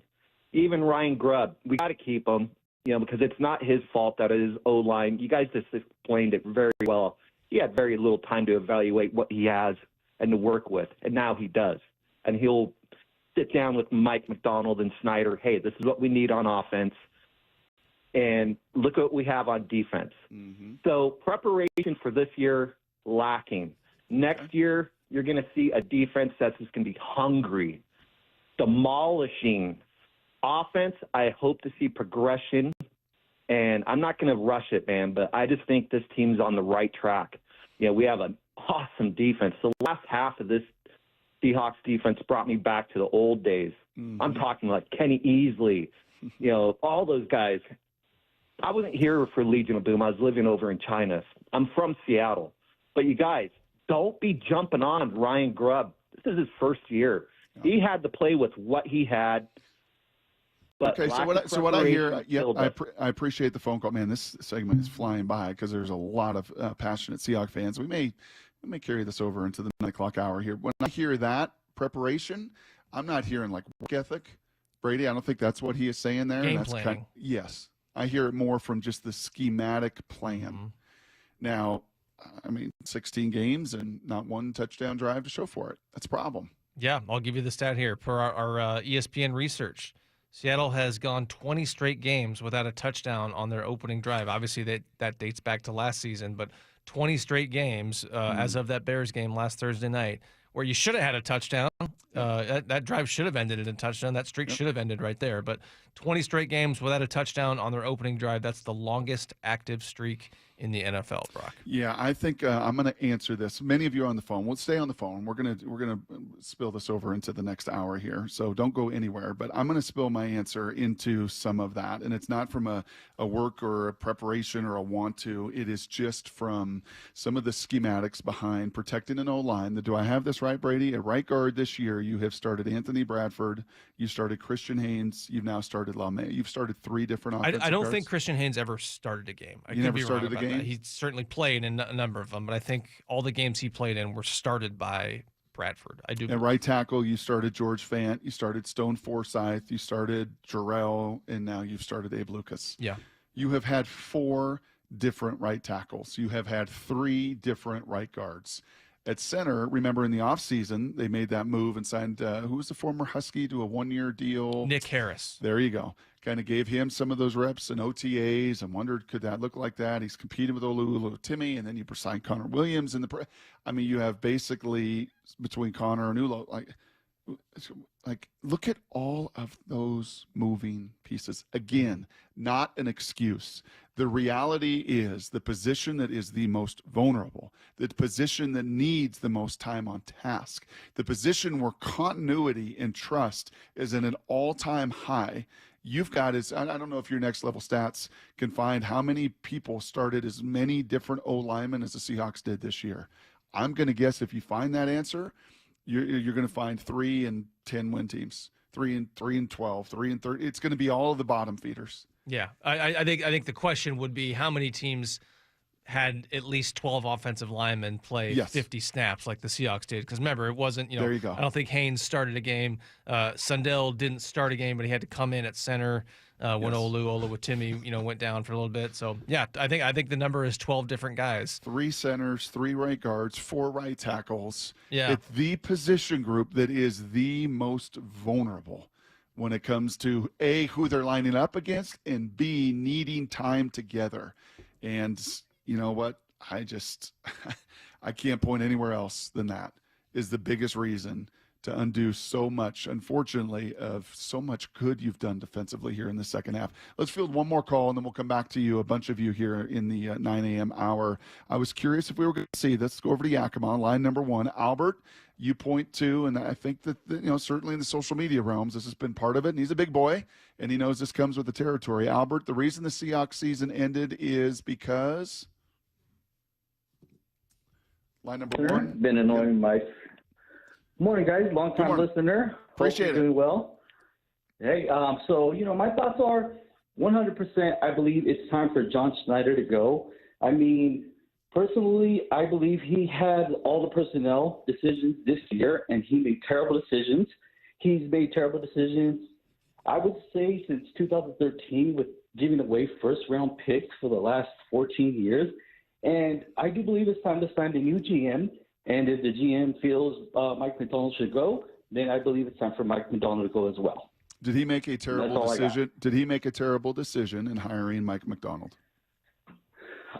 Even Ryan Grubb, we got to keep him, because it's not his fault that it is O-line. You guys just explained it very well. He had very little time to evaluate what he has and to work with, and now he does. And he'll sit down with Mike McDonald and Snyder. Hey, this is what we need on offense, and look what we have on defense. Mm-hmm. So preparation for this year, lacking. Next year, you're going to see a defense that's just going to be hungry, demolishing. Offense, I hope to see progression, and I'm not going to rush it, man, but I just think this team's on the right track. We have an awesome defense. The last half of this Seahawks defense brought me back to the old days. Mm-hmm. I'm talking like Kenny Easley, all those guys. I wasn't here for Legion of Boom. I was living over in China. I'm from Seattle. But you guys, don't be jumping on Ryan Grubb. This is his first year. Yeah. He had to play with what he had. But okay, so what I hear, I appreciate the phone call. Man, this segment is flying by because there's a lot of passionate Seahawks fans. We may carry this over into the 9 o'clock hour here. When I hear that preparation, I'm not hearing like work ethic. Brady, I don't think that's what he is saying there. Game planning. Yes. I hear it more from just the schematic plan. Mm-hmm. Now, 16 games and not one touchdown drive to show for it. That's a problem. Yeah, I'll give you the stat here. Per our ESPN research, Seattle has gone 20 straight games without a touchdown on their opening drive. Obviously, that dates back to last season, but 20 straight games as of that Bears game last Thursday night, where you should have had a touchdown. That drive should have ended in a touchdown. That streak should have ended right there. But 20 straight games without a touchdown on their opening drive, that's the longest active streak in the NFL, Brock. Yeah, I think I'm going to answer this. Many of you are on the phone. We'll stay on the phone. We're gonna spill this over into the next hour here, so don't go anywhere. But I'm going to spill my answer into some of that, and it's not from a work or a preparation or a want to. It is just from some of the schematics behind protecting an O-line. Do I have this right, Brady? At right guard this year, you have started Anthony Bradford. You started Christian Haynes. You've now started LaMay. You've started 3 different offensive I don't guards. think Christian Haynes ever started a game. He never started a game? He certainly played in a number of them, but I think all the games he played in were started by Bradford. I do. At right tackle, you started George Fant. You started Stone Forsythe. You started Jarrell, and now you've started Abe Lucas. Yeah. You have had 4 different right tackles. You have had 3 different right guards. At center, remember in the offseason, they made that move and signed, who was the former Husky to a 1-year deal? Nick Harris. There you go. Kind of gave him some of those reps and OTAs and wondered, could that look like that? He's competed with Olu Timmy, and then you signed Connor Williams. You have basically, between Connor and Ulo, like look at all of those moving pieces. Again, not an excuse. The reality is the position that is the most vulnerable, the position that needs the most time on task, the position where continuity and trust is at an all-time high. You've got I don't know if your next level stats can find how many people started as many different O-linemen as the Seahawks did this year. I'm going to guess if you find that answer, you're going to find 3 and 10 win teams. 3-12, 3-30. It's going to be all of the bottom feeders. Yeah, I think the question would be how many teams had at least 12 offensive linemen play 50 snaps like the Seahawks did. Because remember, it wasn't, there you go. I don't think Haynes started a game. Sundell didn't start a game, but he had to come in at center when Oluwatimi, went down for a little bit. So, yeah, I think the number is 12 different guys. 3 centers, 3 right guards, 4 right tackles. Yeah. It's the position group that is the most vulnerable when it comes to, A, who they're lining up against, and B, needing time together. And you know what? I can't point anywhere else than that is the biggest reason to undo so much, unfortunately, of so much good you've done defensively here in the second half. Let's field one more call, and then we'll come back to you, a bunch of you here in the 9 a.m. hour. I was curious if we were going to see, let's go over to Yakima, line number 1. Albert, you point to, and I think that, certainly in the social media realms, this has been part of it, and he's a big boy, and he knows this comes with the territory. Albert, the reason the Seahawks season ended is because... Line number 1. Been annoying my morning, guys. Long time listener. Appreciate it. Doing well. Hey, so my thoughts are 100%. I believe it's time for John Schneider to go. I mean, personally, I believe he had all the personnel decisions this year, and he made terrible decisions. He's made terrible decisions, I would say, since 2013 with giving away first-round picks for the last 14 years. And I do believe it's time to sign the new GM. And if the GM feels Mike McDonald should go, then I believe it's time for Mike McDonald to go as well. Did he make a terrible decision? Did he make a terrible decision in hiring Mike McDonald?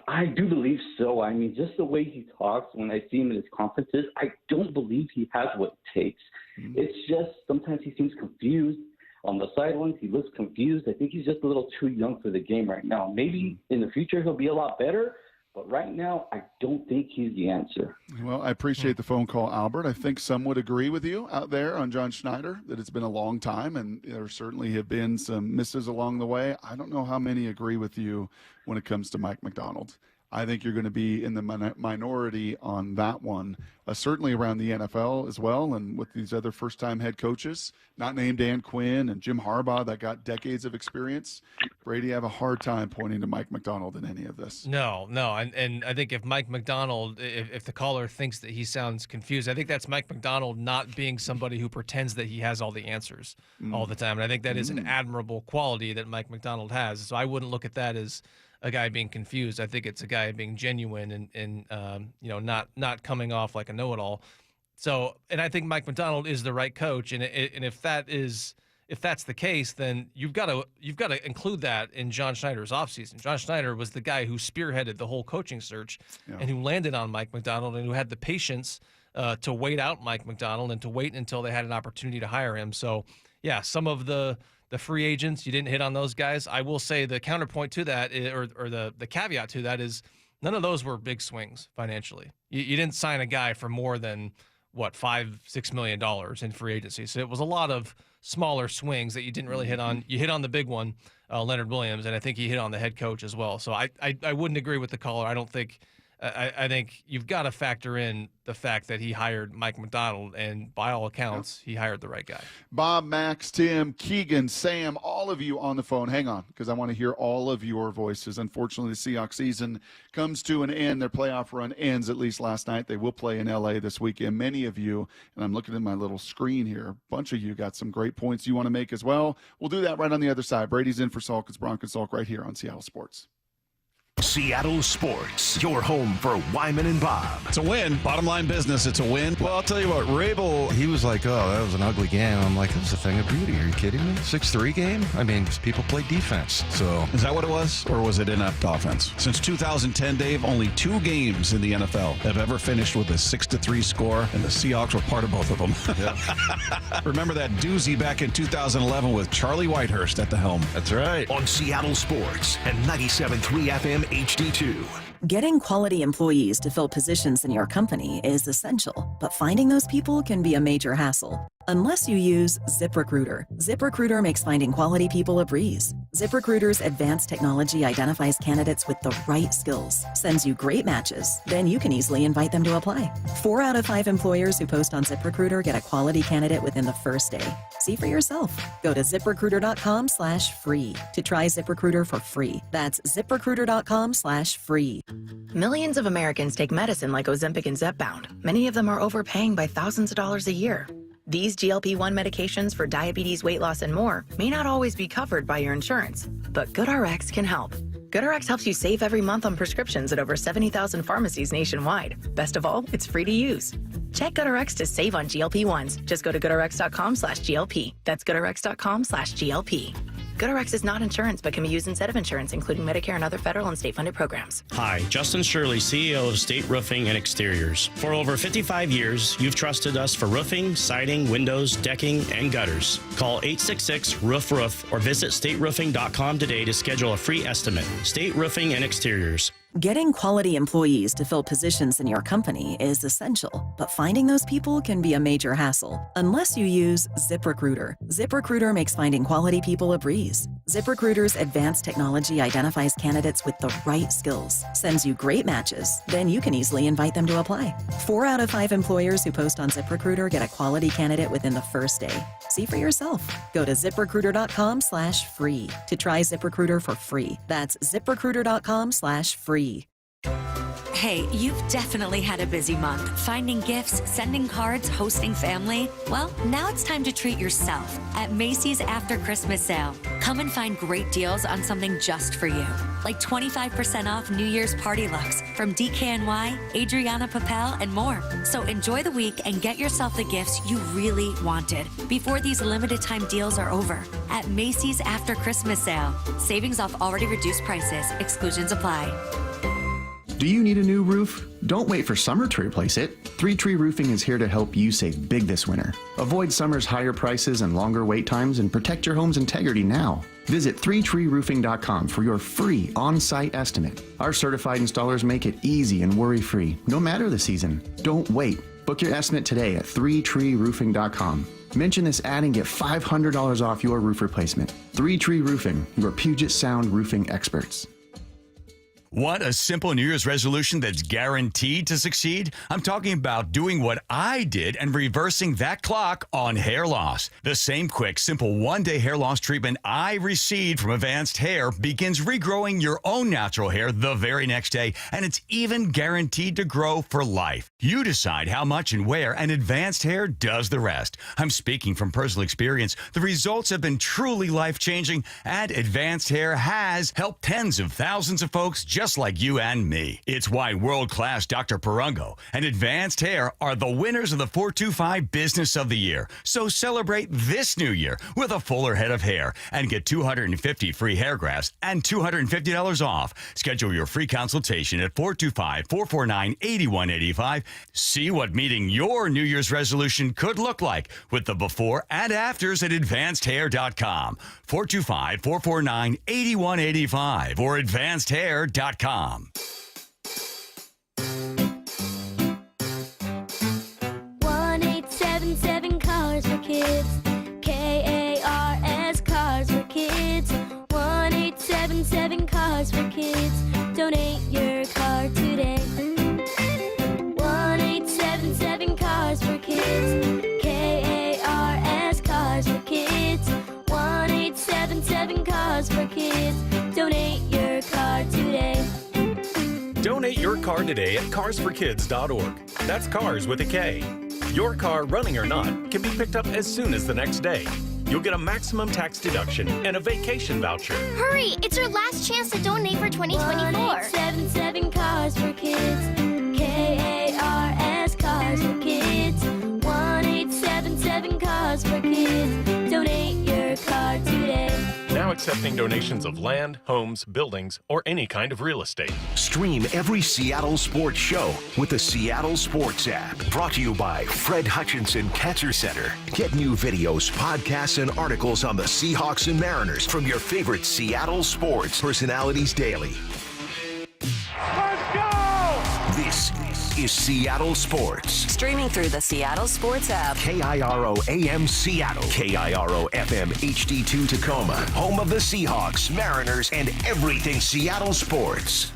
I do believe so. I mean, just the way he talks when I see him in his conferences, I don't believe he has what it takes. Mm-hmm. It's just sometimes he seems confused. On the sidelines, he looks confused. I think he's just a little too young for the game right now. Maybe in the future he'll be a lot better. But right now, I don't think he's the answer. Well, I appreciate the phone call, Albert. I think some would agree with you out there on John Schneider that it's been a long time, and there certainly have been some misses along the way. I don't know how many agree with you when it comes to Mike McDonald. I think you're going to be in the minority on that one, certainly around the NFL as well, and with these other first-time head coaches, not named Dan Quinn and Jim Harbaugh that got decades of experience. Brady, have a hard time pointing to Mike McDonald in any of this. No, and I think if Mike McDonald, if the caller thinks that he sounds confused, I think that's Mike McDonald not being somebody who pretends that he has all the answers all the time, and I think that is an admirable quality that Mike McDonald has. So I wouldn't look at that as a guy being confused. I think it's a guy being genuine and not coming off like a know-it-all. So, and I think Mike McDonald is the right coach. And if that's the case, then you've got to include that in John Schneider's offseason. John Schneider was the guy who spearheaded the whole coaching search and who landed on Mike McDonald and who had the patience to wait out Mike McDonald and to wait until they had an opportunity to hire him. So, yeah, some of the free agents, you didn't hit on those guys. I will say the counterpoint to that, or the caveat to that is none of those were big swings financially. You didn't sign a guy for more than, $5-6 million in free agency. So it was a lot of smaller swings that you didn't really hit on. You hit on the big one, Leonard Williams, and I think he hit on the head coach as well. So I wouldn't agree with the caller. I don't think I think you've got to factor in the fact that he hired Mike McDonald, and by all accounts, he hired the right guy. Bob, Max, Tim, Keegan, Sam, all of you on the phone. Hang on, because I want to hear all of your voices. Unfortunately, the Seahawks season comes to an end. Their playoff run ends, at least last night. They will play in L.A. this weekend. Many of you, and I'm looking at my little screen here, a bunch of you got some great points you want to make as well. We'll do that right on the other side. Brady's in for Salk. It's Bronk and Salk right here on Seattle Sports. Seattle Sports, your home for Wyman and Bob. It's a win. Bottom line business, it's a win. Well, I'll tell you what, Rabel, he was like, oh, that was an ugly game. I'm like, it was a thing of beauty. Are you kidding me? 6-3 game? I mean, people play defense. So is that what it was? Or was it inept offense? Since 2010, Dave, only 2 games in the NFL have ever finished with a 6-3 score, and the Seahawks were part of both of them. Yep. Remember that doozy back in 2011 with Charlie Whitehurst at the helm. That's right. On Seattle Sports and 97.3 FM HD2. Getting quality employees to fill positions in your company is essential, but finding those people can be a major hassle. unless you use ZipRecruiter. ZipRecruiter makes finding quality people a breeze. ZipRecruiter's advanced technology identifies candidates with the right skills, sends you great matches, then you can easily invite them to apply. 4 out of 5 employers who post on ZipRecruiter get a quality candidate within the first day. See for yourself. Go to ZipRecruiter.com/free to try ZipRecruiter for free. That's ZipRecruiter.com/free. Millions of Americans take medicine like Ozempic and Zepbound. Many of them are overpaying by thousands of dollars a year. These GLP-1 medications for diabetes, weight loss, and more may not always be covered by your insurance, but GoodRx can help. GoodRx helps you save every month on prescriptions at over 70,000 pharmacies nationwide. Best of all, it's free to use. Check GoodRx to save on GLP-1s. Just go to GoodRx.com/GLP. That's GoodRx.com/GLP. GoodRx is not insurance, but can be used instead of insurance, including Medicare and other federal and state-funded programs. Hi, Justin Shirley, CEO of State Roofing and Exteriors. For over 55 years, you've trusted us for roofing, siding, windows, decking, and gutters. Call 866-ROOF-ROOF or visit stateroofing.com today to schedule a free estimate. State Roofing and Exteriors. Getting quality employees to fill positions in your company is essential, but finding those people can be a major hassle unless you use ZipRecruiter. ZipRecruiter makes finding quality people a breeze. ZipRecruiter's advanced technology identifies candidates with the right skills, sends you great matches, then you can easily invite them to apply. 4 out of 5 employers who post on ZipRecruiter get a quality candidate within the first day. See for yourself. Go to ZipRecruiter.com/free to try ZipRecruiter for free. That's ZipRecruiter.com/free. Hey, you've definitely had a busy month. Finding gifts, sending cards, hosting family. Well, now it's time to treat yourself at Macy's After Christmas Sale. Come and find great deals on something just for you. Like 25% off New Year's party looks from DKNY, Adriana Papel, and more. So enjoy the week and get yourself the gifts you really wanted before these limited time deals are over. At Macy's After Christmas Sale. Savings off already reduced prices. Exclusions apply. Do you need a new roof? Don't wait for summer to replace it. 3 Tree Roofing is here to help you save big this winter. Avoid summer's higher prices and longer wait times and protect your home's integrity now. Visit 3treeroofing.com for your free on-site estimate. Our certified installers make it easy and worry-free, no matter the season. Don't wait. Book your estimate today at 3treeroofing.com. Mention this ad and get $500 off your roof replacement. 3 Tree Roofing, your Puget Sound roofing experts. Want a simple New Year's resolution that's guaranteed to succeed? I'm talking about doing what I did and reversing that clock on hair loss. The same quick, simple one-day hair loss treatment I received from Advanced Hair begins regrowing your own natural hair the very next day, and it's even guaranteed to grow for life. You decide how much and where, and Advanced Hair does the rest. I'm speaking from personal experience. The results have been truly life-changing, and Advanced Hair has helped tens of thousands of folks just like you and me. It's why world-class Dr. Perungo and Advanced Hair are the winners of the 425 Business of the Year. So celebrate this new year with a fuller head of hair and get 250 free hair grafts and $250 off. Schedule your free consultation at 425-449-8185. See what meeting your New Year's resolution could look like with the before and afters at advancedhair.com. 425-449-8185 or advancedhair.com. 1877 Cars for Kids. KARS Cars for Kids. 1877 Cars for Kids. Donate your car today. 1877 Cars for Kids. KARS Cars for Kids. 1877 Cars for Kids. Donate your car today. Donate your car today at carsforkids.org. That's cars with a K. Your car, running or not, can be picked up as soon as the next day. You'll get a maximum tax deduction and a vacation voucher. Hurry! It's your last chance to donate for 2024. 1877 Cars for Kids. KARS Cars for Kids. 1877 Cars for Kids. Donate your car today. Now accepting donations of land, homes, buildings, or any kind of real estate. Stream every Seattle sports show with the Seattle Sports app. Brought to you by Fred Hutchinson Cancer Center. Get new videos, podcasts, and articles on the Seahawks and Mariners from your favorite Seattle sports personalities daily. Let's go! This This is Seattle Sports. Streaming through the Seattle Sports app. KIRO AM Seattle. KIRO FM HD2 Tacoma. Home of the Seahawks, Mariners, and everything Seattle sports.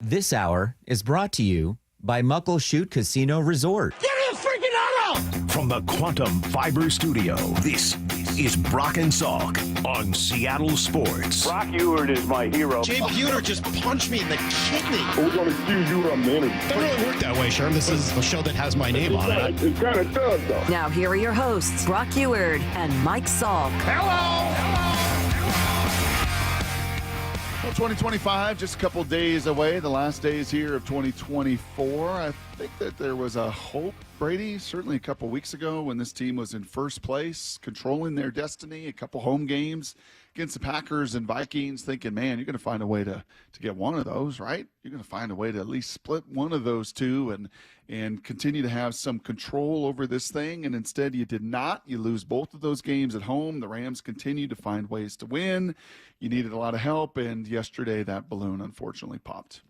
This hour is brought to you by Muckleshoot Casino Resort. Give me a freaking auto! From the Quantum Fiber Studio, this is Brock and Salk on Seattle Sports. Brock Ewert is my hero. Jay Buhner just punched me in the kidney. We're going to see you on the interview. It doesn't really work that way, Sherm. This is a show that has my name on it. It kind of does, though. Now here are your hosts, Brock Ewert and Mike Salk. Well, 2025, just a couple days away, the last days here of 2024. I think that there was a hope, Brady, certainly a couple weeks ago when this team was in first place, controlling their destiny, a couple home games against the Packers and Vikings, thinking, man, you're going to find a way to get one of those, right? You're going to find a way to at least split one of those two and continue to have some control over this thing. And instead you did not. You lose both of those games at home. The Rams continued to find ways to win. You needed a lot of help. And yesterday that balloon unfortunately popped.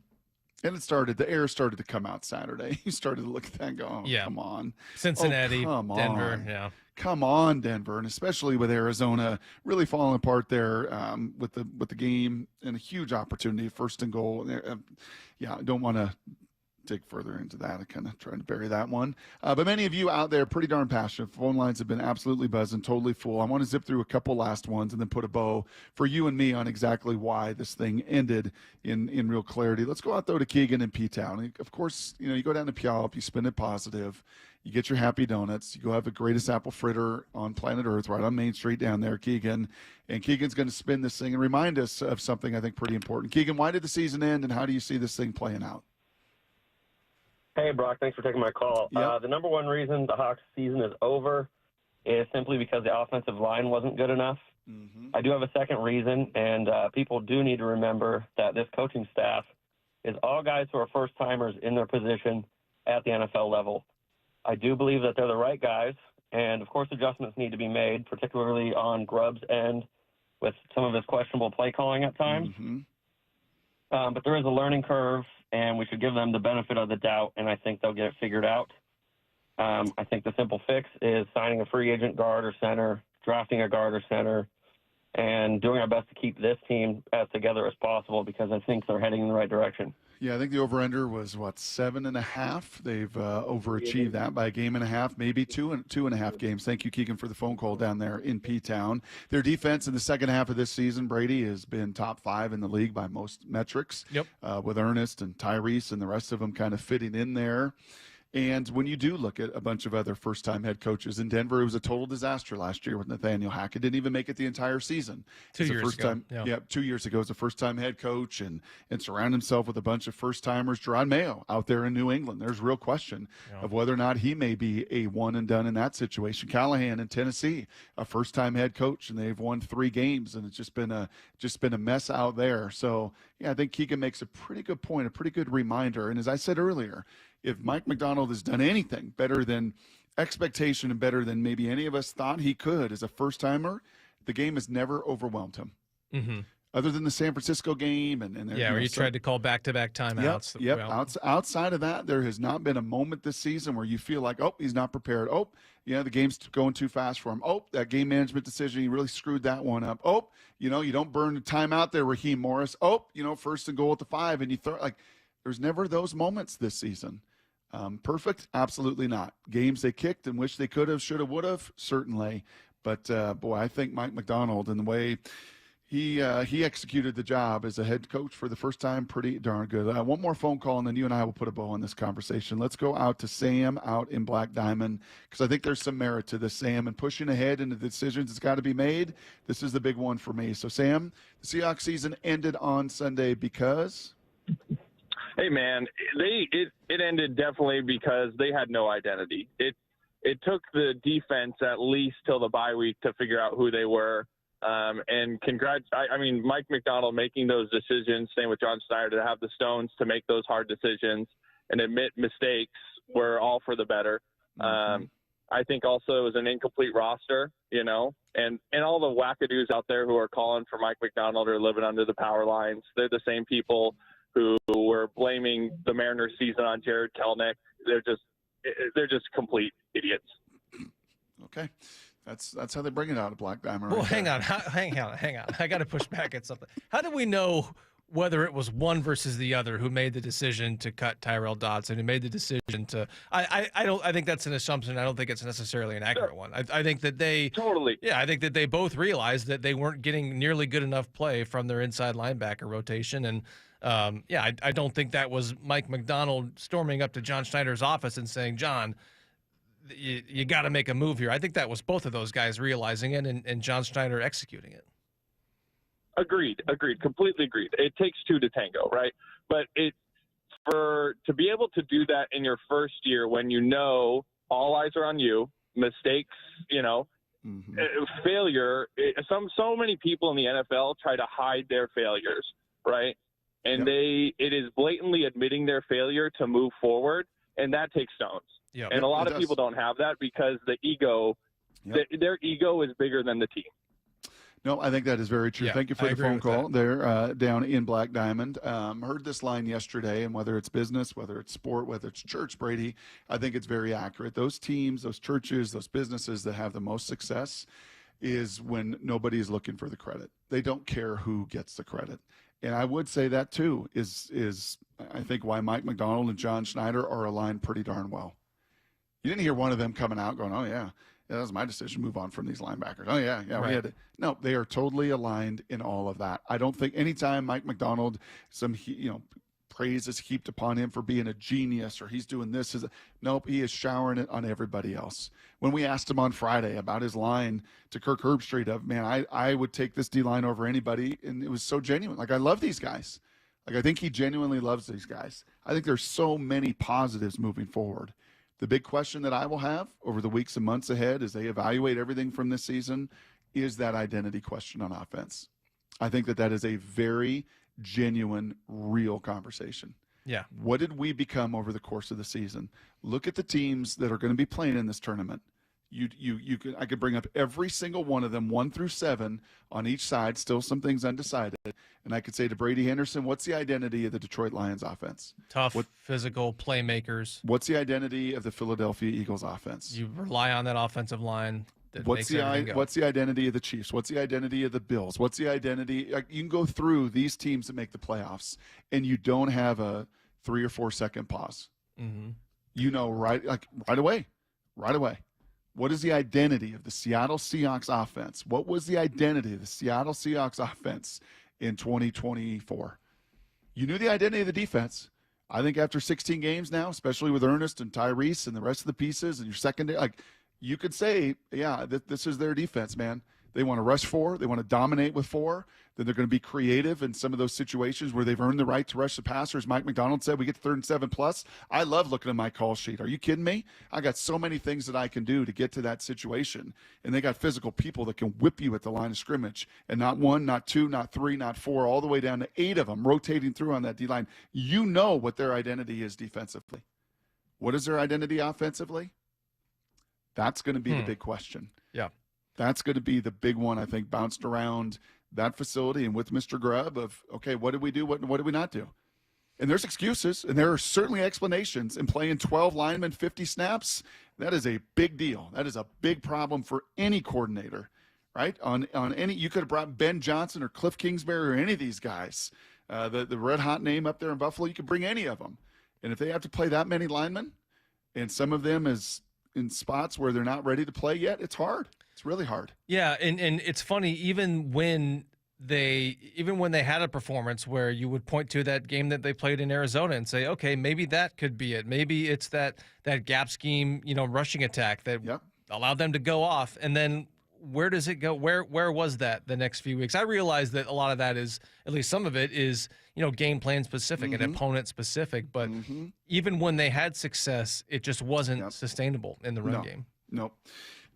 And the air started to come out Saturday. You started to look at that and go, oh, come on. Cincinnati, come Denver, on. yeah. Come on, Denver, and especially with Arizona really falling apart there with the game and a huge opportunity, first and goal. I don't want to dig further into that. I kind of trying to bury that one. But many of you out there pretty darn passionate. Phone lines have been absolutely buzzing, totally full. I want to zip through a couple last ones and then put a bow for you and me on exactly why this thing ended in real clarity. Let's go out, though, to Keegan in P-Town. Of course, you go down to Puyallup, you spin it positive. You get your Happy Donuts. You go have the greatest apple fritter on planet Earth right on Main Street down there, Keegan. And Keegan's going to spin this thing and remind us of something I think pretty important. Keegan, why did the season end, and how do you see this thing playing out? Hey, Brock, thanks for taking my call. Yep. The number one reason the Hawks season is over is simply because the offensive line wasn't good enough. Mm-hmm. I do have a second reason, and people do need to remember that this coaching staff is all guys who are first-timers in their position at the NFL level. I do believe that they're the right guys, and, of course, adjustments need to be made, particularly on Grubb's end with some of his questionable play calling at times. Mm-hmm. But there is a learning curve, and we should give them the benefit of the doubt, and I think they'll get it figured out. I think the simple fix is signing a free agent guard or center, drafting a guard or center, and doing our best to keep this team as together as possible because I think they're heading in the right direction. Yeah, I think the over-under was, 7.5? They've overachieved that by a game and a half, maybe two and a half games. Thank you, Keegan, for the phone call down there in P-Town. Their defense in the second half of this season, Brady, has been top 5 in the league by most metrics. Yep. With Ernest and Tyrese and the rest of them kind of fitting in there. And when you do look at a bunch of other first-time head coaches in Denver, it was a total disaster last year with Nathaniel Hackett. Didn't even make it the entire season. 2 years ago. Yeah, 2 years ago as a first-time head coach and surround himself with a bunch of first-timers. Jerod Mayo out there in New England. There's real question of whether or not he may be a one-and-done in that situation. Callahan in Tennessee, a first-time head coach, and they've won 3 games, and it's just been a mess out there. So, yeah, I think Keegan makes a pretty good point, a pretty good reminder. And as I said earlier, if Mike McDonald has done anything better than expectation and better than maybe any of us thought he could as a first-timer, the game has never overwhelmed him. Mm-hmm. Other than the San Francisco game. Where you tried to call back-to-back timeouts. Yep. Outside of that, there has not been a moment this season where you feel like, oh, he's not prepared. Oh, the game's going too fast for him. Oh, that game management decision, he really screwed that one up. Oh, you don't burn the timeout there, Raheem Morris. Oh, first and goal at the 5, and you throw there's never those moments this season. Perfect? Absolutely not. Games they kicked and wish they could have, should have, would have, certainly. But, boy, I think Mike McDonald and the way he executed the job as a head coach for the first time, pretty darn good. One more phone call, and then you and I will put a bow on this conversation. Let's go out to Sam out in Black Diamond because I think there's some merit to this, Sam, and pushing ahead into the decisions that's got to be made. This is the big one for me. So, Sam, the Seahawks season ended on Sunday because – Hey man, it ended definitely because they had no identity. It took the defense at least till the bye week to figure out who they were. And Mike McDonald making those decisions, same with John Snyder, to have the stones to make those hard decisions and admit mistakes were all for the better. Mm-hmm. I think also it was an incomplete roster, and all the wackadoos out there who are calling for Mike McDonald are living under the power lines. They're the same people who were blaming the Mariners season on Jared Kelenic. They're just complete idiots. Okay. That's how they bring it out of Black Diamond. Well, right hang there. on. Hang on. I got to push back at something. How do we know whether it was one versus the other who made the decision to cut Tyrell Dodson, who made the decision to? I think that's an assumption. I don't think it's necessarily an accurate one. I think that they totally. Yeah, I think that they both realized that they weren't getting nearly good enough play from their inside linebacker rotation, and I don't think that was Mike McDonald storming up to John Schneider's office and saying, John, you got to make a move here. I think that was both of those guys realizing it and John Schneider executing it. Agreed. Completely agreed. It takes two to tango, right? But to be able to do that in your first year when you know all eyes are on you, mistakes, failure. So many people in the NFL try to hide their failures, right? And it is blatantly admitting their failure to move forward, and that takes stones. Yep. And a lot of people don't have that because the ego, their ego is bigger than the team. No, I think that is very true. Yeah, Thank you for I the agree phone with call there down in Black Diamond. Heard this line yesterday, and whether it's business, whether it's sport, whether it's church, Brady, I think it's very accurate. Those teams, those churches, those businesses that have the most success is when nobody is looking for the credit. They don't care who gets the credit. And I would say that, too, is I think why Mike McDonald and John Schneider are aligned pretty darn well. You didn't hear one of them coming out going, oh, yeah, that was my decision to move on from these linebackers. Oh, yeah, Right. we had to. No, they are totally aligned in all of that. I don't think anytime Mike McDonald, praise is heaped upon him for being a genius or he's doing this. Nope, he is showering it on everybody else. When we asked him on Friday about his line to Kirk Herbstreit of, man, I would take this D-line over anybody, and it was so genuine. Like, I love these guys. Like, I think he genuinely loves these guys. I think there's so many positives moving forward. The big question that I will have over the weeks and months ahead as they evaluate everything from this season is that identity question on offense. I think that is a very genuine, real conversation. Yeah. What did we become over the course of the season? Look at the teams that are going to be playing in this tournament. I could bring up every single one of them, 1 through 7 on each side, still some things undecided. And I could say to Brady Henderson, what's the identity of the Detroit Lions offense? Tough, physical playmakers. What's the identity of the Philadelphia Eagles offense? You rely on that offensive line. What's the identity of the Chiefs? What's the identity of the Bills? What's the identity? You can go through these teams that make the playoffs, and you don't have a 3 or 4 second pause. Mm-hmm. Right away. What is the identity of the Seattle Seahawks offense? What was the identity of the Seattle Seahawks offense in 2024? You knew the identity of the defense. I think after 16 games now, especially with Ernest and Tyrese and the rest of the pieces and your secondary, you could say, yeah, this is their defense, man. They want to rush 4. They want to dominate with 4. Then they're going to be creative in some of those situations where they've earned the right to rush the passer. As Mike McDonald said, we get to 3rd and 7 plus. I love looking at my call sheet. Are you kidding me? I got so many things that I can do to get to that situation. And they got physical people that can whip you at the line of scrimmage. And not 1, not 2, not 3, not 4, all the way down to 8 of them rotating through on that D-line. You know what their identity is defensively. What is their identity offensively? That's going to be the big question. Yeah. That's going to be the big one, I think, bounced around that facility and with Mr. Grubb of, okay, what did we do? What did we not do? And there's excuses, and there are certainly explanations. And playing 12 linemen, 50 snaps, that is a big deal. That is a big problem for any coordinator, right? On any, you could have brought Ben Johnson or Cliff Kingsbury or any of these guys. The red-hot name up there in Buffalo, you could bring any of them. And if they have to play that many linemen, and some of them is in spots where they're not ready to play yet, it's hard. It's really hard. Yeah, and it's funny, even when they had a performance where you would point to that game that they played in Arizona and say, okay, maybe that could be it. Maybe it's that gap scheme, rushing attack that allowed them to go off. And then where does it go? Where was that the next few weeks? I realize that a lot of that is, at least some of it is, game plan specific and opponent specific. But even when they had success, it just wasn't sustainable in the run game. Nope.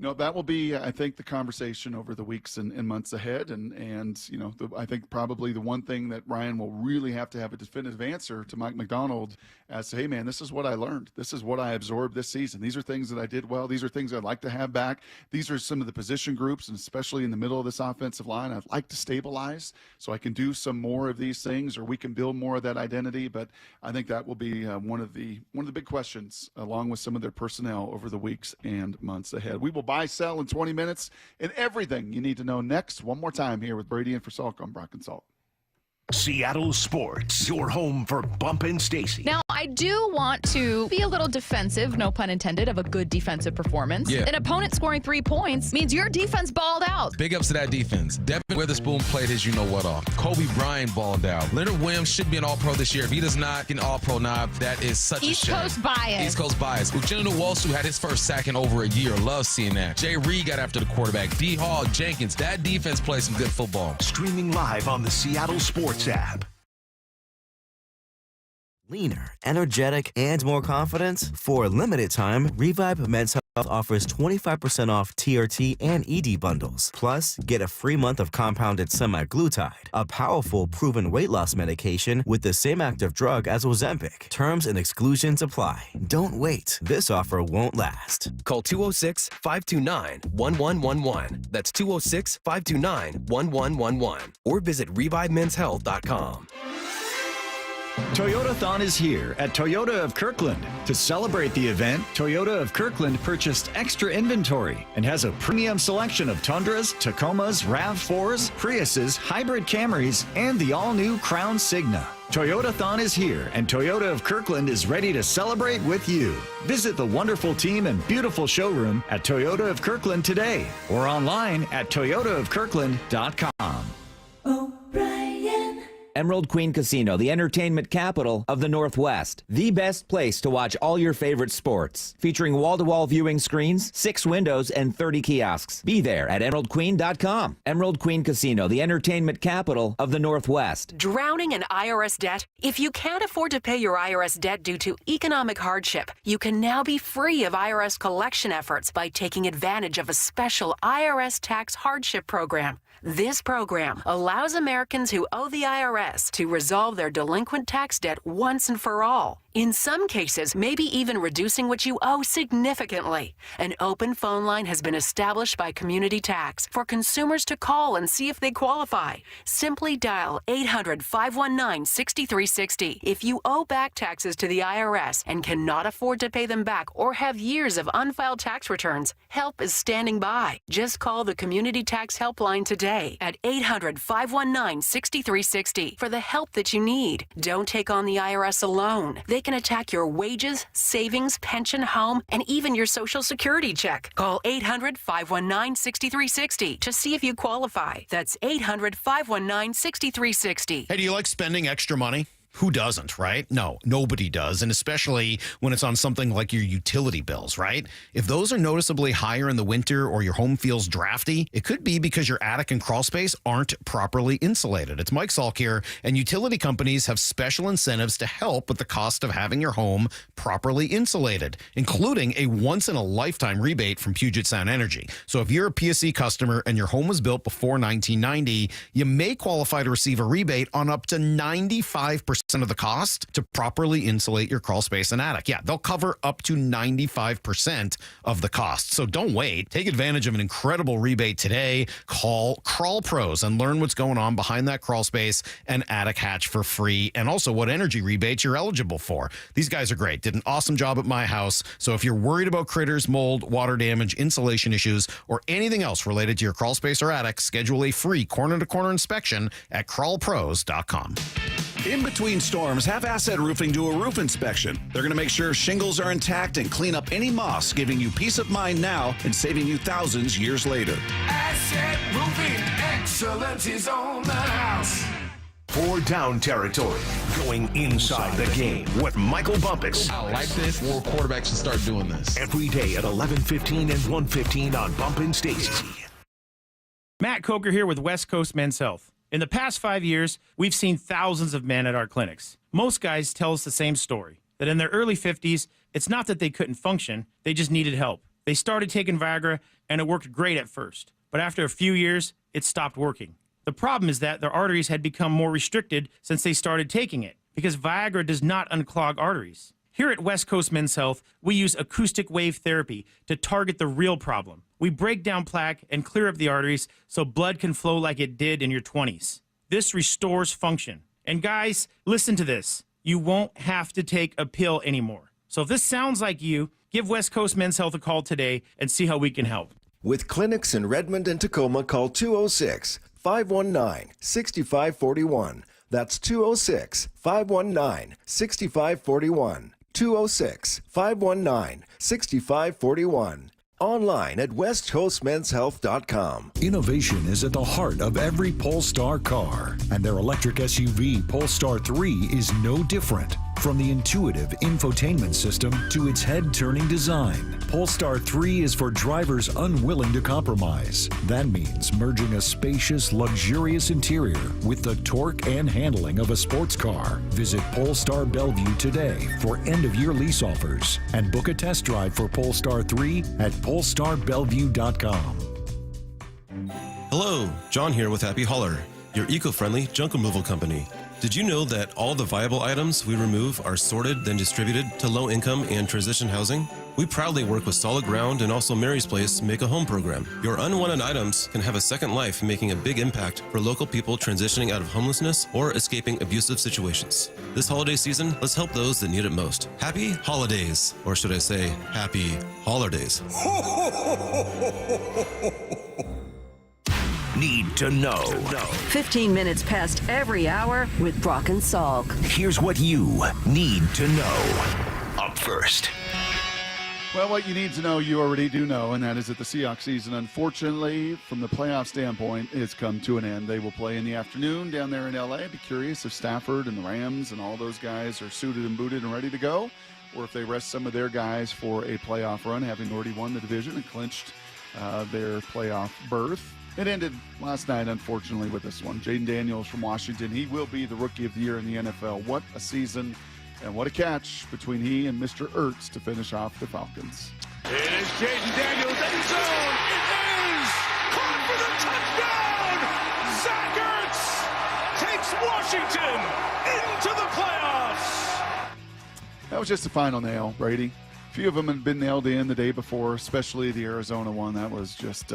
No, that will be, I think, the conversation over the weeks and months ahead. And I think probably the one thing that Ryan will really have to have a definitive answer to Mike McDonald as to, hey, man, this is what I learned. This is what I absorbed this season. These are things that I did well. These are things I'd like to have back. These are some of the position groups, and especially in the middle of this offensive line, I'd like to stabilize so I can do some more of these things, or we can build more of that identity. But I think that will be one of the big questions, along with some of their personnel over the weeks and months ahead. We will buy, sell in 20 minutes, and everything you need to know next. One more time here with Brady and for Salk on Brock and Salt. Seattle Sports, your home for Bump and Stacy. Now, I do want to be a little defensive, no pun intended, of a good defensive performance. Yeah. An opponent scoring 3 points means your defense balled out. Big ups to that defense. Devin Witherspoon played his you-know-what off. Kobe Bryant balled out. Leonard Williams should be an all-pro this year. If he does not get an all-pro nod, that is such a shame. East Coast bias. East Coast bias. Uchenna Nwosu had his first sack in over a year. Love seeing that. Jay Reed got after the quarterback. D. Hall, Jenkins. That defense plays some good football. Streaming live on the Seattle Sports app. Leaner, energetic, and more confidence? For a limited time, Revive Men's Health offers 25% off TRT and ED bundles. Plus, get a free month of compounded semaglutide, a powerful proven weight loss medication with the same active drug as Ozempic. Terms and exclusions apply. Don't wait. This offer won't last. Call 206-529-1111. That's 206-529-1111. Or visit ReviveMen'sHealth.com. Toyotathon is here at Toyota of Kirkland. To celebrate the event, Toyota of Kirkland purchased extra inventory and has a premium selection of Tundras, Tacomas, RAV4s, Priuses, hybrid Camrys, and the all-new Crown Signa. Toyotathon is here, and Toyota of Kirkland is ready to celebrate with you. Visit the wonderful team and beautiful showroom at Toyota of Kirkland today or online at toyotaofkirkland.com. Emerald Queen Casino, the entertainment capital of the Northwest. The best place to watch all your favorite sports. Featuring wall-to-wall viewing screens, 6 windows, and 30 kiosks. Be there at emeraldqueen.com. Emerald Queen Casino, the entertainment capital of the Northwest. Drowning in IRS debt? If you can't afford to pay your IRS debt due to economic hardship, you can now be free of IRS collection efforts by taking advantage of a special IRS tax hardship program. This program allows Americans who owe the IRS to resolve their delinquent tax debt once and for all. In some cases, maybe even reducing what you owe significantly. An open phone line has been established by Community Tax for consumers to call and see if they qualify. Simply dial 800-519-6360. If you owe back taxes to the IRS and cannot afford to pay them back or have years of unfiled tax returns, help is standing by. Just call the Community Tax Helpline today at 800-519-6360 for the help that you need. Don't take on the IRS alone. They can attack your wages, savings, pension, home, and even your Social Security check. Call 800-519-6360 to see if you qualify. That's 800-519-6360. Hey, do you like spending extra money? Who doesn't, right? No, nobody does, and especially when it's on something like your utility bills, right? If those are noticeably higher in the winter or your home feels drafty, it could be because your attic and crawl space aren't properly insulated. It's Mike Salk here, and utility companies have special incentives to help with the cost of having your home properly insulated, including a once-in-a-lifetime rebate from Puget Sound Energy. So if you're a PSC customer and your home was built before 1990, you may qualify to receive a rebate on up to 95% of the cost to properly insulate your crawl space and attic. Yeah, they'll cover up to 95% of the cost. So don't wait. Take advantage of an incredible rebate today. Call Crawl Pros and learn what's going on behind that crawl space and attic hatch for free, and also what energy rebates you're eligible for. These guys are great. Did an awesome job at my house. So if you're worried about critters, mold, water damage, insulation issues, or anything else related to your crawl space or attic, schedule a free corner-to-corner inspection at crawlpros.com. In between storms, have Asset Roofing do a roof inspection. They're going to make sure shingles are intact and clean up any moss, giving you peace of mind now and saving you thousands years later. Asset Roofing, excellence is on the house. For down territory, going inside the game with Michael Bumpus. I like this. More quarterbacks should start doing this. Every day at 11:15 and 1:15 on Bump and Stacy. Matt Coker here with West Coast Men's Health. In the past 5 years, we've seen thousands of men at our clinics. Most guys tell us the same story, that in their early 50s, it's not that they couldn't function, they just needed help. They started taking Viagra, and it worked great at first. But after a few years, it stopped working. The problem is that their arteries had become more restricted since they started taking it, because Viagra does not unclog arteries. Here at West Coast Men's Health, we use acoustic wave therapy to target the real problem. We break down plaque and clear up the arteries so blood can flow like it did in your 20s. This restores function. And guys, listen to this. You won't have to take a pill anymore. So if this sounds like you, give West Coast Men's Health a call today and see how we can help. With clinics in Redmond and Tacoma, call 206-519-6541. That's 206-519-6541. 206-519-6541. Online at westcoastmenshealth.com. Innovation is at the heart of every Polestar car, and their electric SUV Polestar 3 is no different. From the intuitive infotainment system to its head-turning design, Polestar 3 is for drivers unwilling to compromise. That means merging a spacious, luxurious interior with the torque and handling of a sports car. Visit Polestar Bellevue today for end-of-year lease offers and book a test drive for Polestar 3 at polestarbellevue.com. Hello, John here with Happy Hauler, your eco-friendly junk removal company. Did you know that all the viable items we remove are sorted, then distributed to low-income and transition housing? We proudly work with Solid Ground and also Mary's Place Make a Home program. Your unwanted items can have a second life, making a big impact for local people transitioning out of homelessness or escaping abusive situations. This holiday season, let's help those that need it most. Happy holidays, or should I say, happy holidays. Need to know. 15 minutes past every hour with Brock and Salk. Here's what you need to know. Up first. Well, what you need to know, you already do know, and that is that the Seahawks season, unfortunately, from the playoff standpoint, has come to an end. They will play in the afternoon down there in L.A. I'd be curious if Stafford and the Rams and all those guys are suited and booted and ready to go, or if they rest some of their guys for a playoff run, having already won the division and clinched their playoff berth. It ended last night, unfortunately, with this one. Jaden Daniels from Washington, he will be the Rookie of the Year in the NFL. What a season, and what a catch between he and Mr. Ertz to finish off the Falcons. It is Jaden Daniels, end zone. It is caught for the touchdown. Zach Ertz takes Washington into the playoffs. That was just the final nail, Brady. A few of them had been nailed in the day before, especially the Arizona one. That was just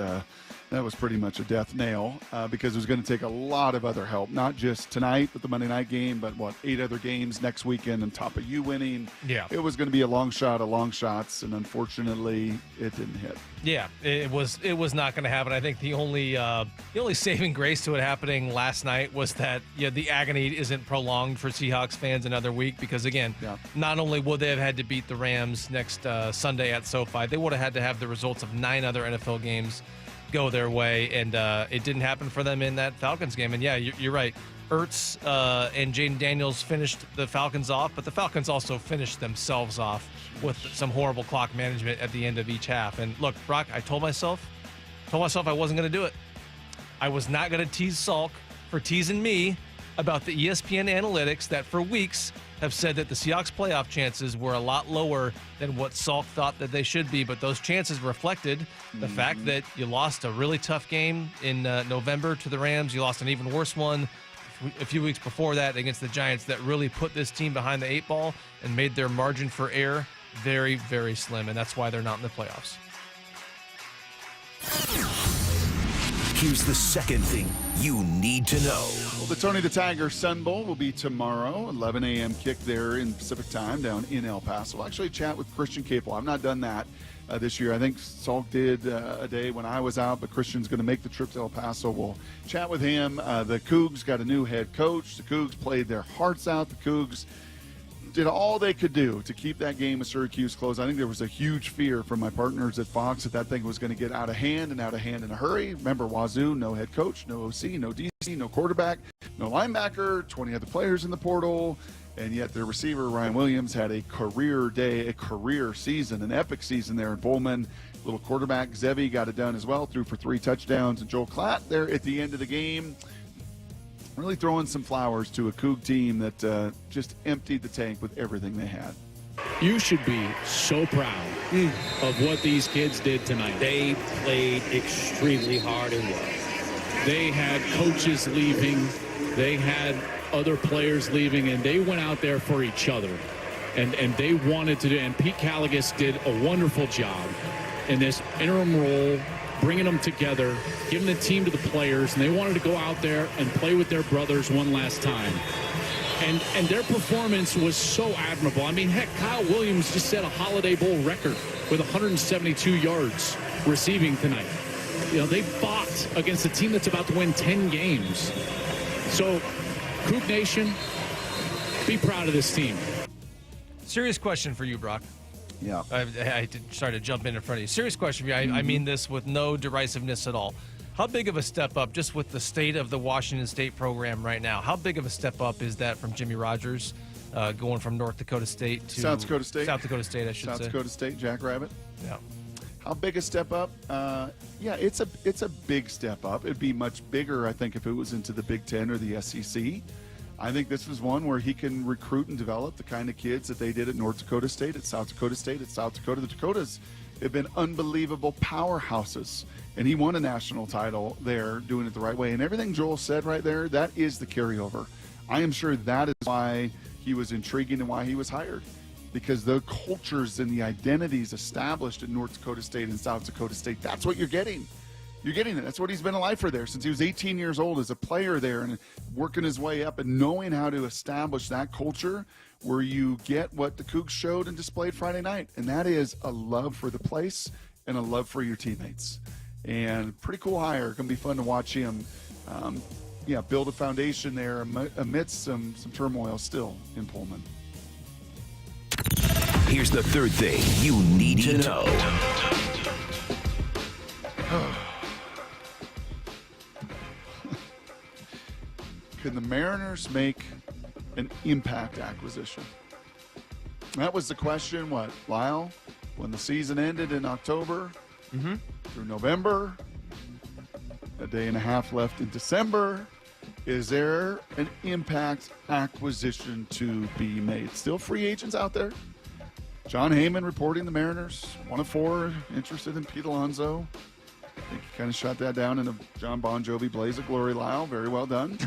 that was pretty much a death nail because it was going to take a lot of other help, not just tonight with the Monday night game, but 8 other games next weekend on top of you winning. Yeah. It was going to be a long shot of long shots, and unfortunately it didn't hit. Yeah, it was not going to happen. I think the only saving grace to it happening last night was that the agony isn't prolonged for Seahawks fans another week because, again, not only would they have had to beat the Rams next Sunday at SoFi, they would have had to have the results of 9 other NFL games go their way, and it didn't happen for them in that Falcons game. And, yeah, you're right. Ertz and Jaden Daniels finished the Falcons off, but the Falcons also finished themselves off with some horrible clock management at the end of each half. And, look, Brock, I told myself I wasn't going to do it. I was not going to tease Salk for teasing me about the ESPN analytics that for weeks have said that the Seahawks playoff chances were a lot lower than what Salk thought that they should be, but those chances reflected the fact that you lost a really tough game in November to the Rams. You lost an even worse one a few weeks before that against the Giants that really put this team behind the 8 ball and made their margin for error very, very slim, and that's why they're not in the playoffs. Here's the second thing you need to know. Well, the Tony the Tiger Sun Bowl will be tomorrow, 11 a.m. kick there in Pacific time down in El Paso. We'll actually chat with Christian Capel. I've not done that this year. I think Salk did a day when I was out, but Christian's going to make the trip to El Paso. We'll chat with him. The Cougs got a new head coach. The Cougs played their hearts out. The Cougs did all they could do to keep that game with Syracuse close. I think there was a huge fear from my partners at Fox that thing was going to get out of hand in a hurry. Remember, Wazoo, no head coach, no OC, no DC, no quarterback, no linebacker, 20 other players in the portal, and yet their receiver, Ryan Williams, had a career day, a career season, an epic season there in Pullman. Little quarterback, Zevi, got it done as well, threw for 3 touchdowns, and Joel Klatt there at the end of the game. Really throwing some flowers to a Coug team that just emptied the tank with everything they had. You should be so proud of what these kids did tonight. They played extremely hard and well. They had coaches leaving. They had other players leaving, and they went out there for each other. And they wanted to do, and Pete Caligas did a wonderful job in this interim role, bringing them together, giving the team to the players, and they wanted to go out there and play with their brothers one last time. And their performance was so admirable. I mean, heck, Kyle Williams just set a Holiday Bowl record with 172 yards receiving tonight. You know, they fought against a team that's about to win 10 games. So, Coug Nation, be proud of this team. Serious question for you, Brock. Yeah. I did try to jump in front of you. Serious question for you. I mean this with no derisiveness at all. How big of a step up, just with the state of the Washington State program right now, how big of a step up is that from Jimmy Rogers going from North Dakota State to South Dakota State? South Dakota State, I should say. South Dakota State, Jackrabbit. Yeah. How big a step up? Yeah, it's a big step up. It'd be much bigger, I think, if it was into the Big Ten or the SEC. I think this was one where he can recruit and develop the kind of kids that they did at North Dakota State, at South Dakota State, at South Dakota. The Dakotas have been unbelievable powerhouses, and he won a national title there doing it the right way. And everything Joel said right there, that is the carryover. I am sure that is why he was intriguing and why he was hired, because the cultures and the identities established at North Dakota State and South Dakota State, that's what you're getting. You're getting it. That's what he's been a lifer there since he was 18 years old as a player there and working his way up and knowing how to establish that culture where you get what the Cougs showed and displayed Friday night. And that is a love for the place and a love for your teammates. And pretty cool hire. Going to be fun to watch him build a foundation there amidst some turmoil still in Pullman. Here's the third thing you need to know. Can the Mariners make an impact acquisition? That was the question, Lyle? When the season ended in October through November, a day and a half left in December, is there an impact acquisition to be made? Still free agents out there. John Heyman reporting the Mariners, 1 of 4, interested in Pete Alonso. I think he kind of shot that down in a John Bon Jovi Blaze of Glory, Lyle. Very well done.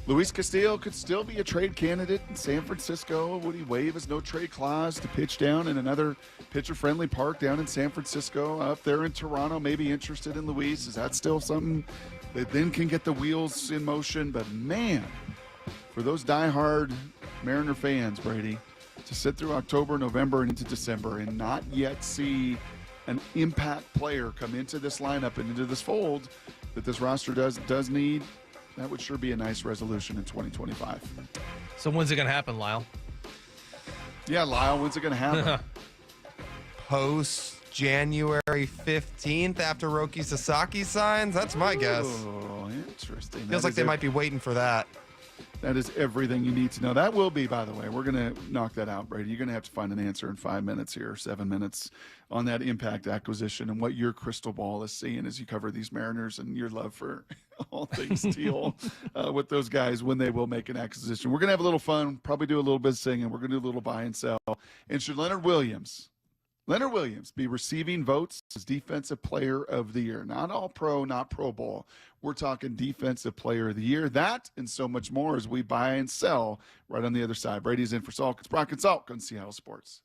Luis Castillo could still be a trade candidate in San Francisco. Would he waive his no-trade clause to pitch down in another pitcher-friendly park down in San Francisco? Up there in Toronto, maybe interested in Luis. Is that still something that then can get the wheels in motion? But, man, for those diehard Mariner fans, Brady, to sit through October, November, and into December and not yet see an impact player come into this lineup and into this fold that this roster does need, that would sure be a nice resolution in 2025. So when's it going to happen, Lyle? Yeah, Lyle, when's it going to happen? Post January 15th after Roki Sasaki signs. That's my guess. Oh, interesting. Feels like they might be waiting for that. That is everything you need to know. That will be, by the way, we're going to knock that out, Brady. You're going to have to find an answer in 5 minutes here, 7 minutes on that impact acquisition and what your crystal ball is seeing as you cover these Mariners and your love for all things teal with those guys when they will make an acquisition. We're going to have a little fun, probably do a little bit of singing. We're going to do a little buy and sell. And should Leonard Williams be receiving votes as Defensive Player of the Year? Not All-Pro, not Pro Bowl. We're talking Defensive Player of the Year. That and so much more as we buy and sell right on the other side. Brady's in for Salk. It's Brock and Salk on Seattle Sports.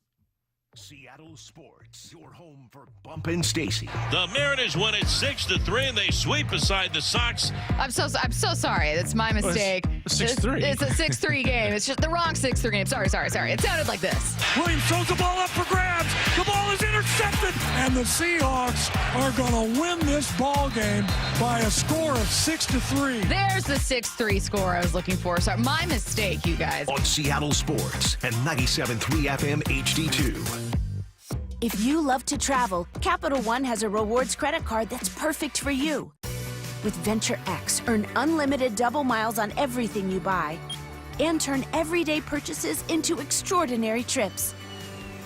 Seattle Sports, your home for Bump and Stacy. The Mariners win it 6-3, and they sweep beside the Sox. I'm so sorry. That's my mistake. It's 6-3. It's a 6-3 game. It's just the wrong 6-3 game. Sorry. It sounded like this. Williams throws the ball up for grabs. The ball is intercepted, and the Seahawks are going to win this ball game by a score of 6-3. There's the 6-3 score I was looking for. Sorry, my mistake, you guys. On Seattle Sports and 97.3 FM HD2. If you love to travel, Capital One has a rewards credit card that's perfect for you. With Venture X, earn unlimited double miles on everything you buy and turn everyday purchases into extraordinary trips.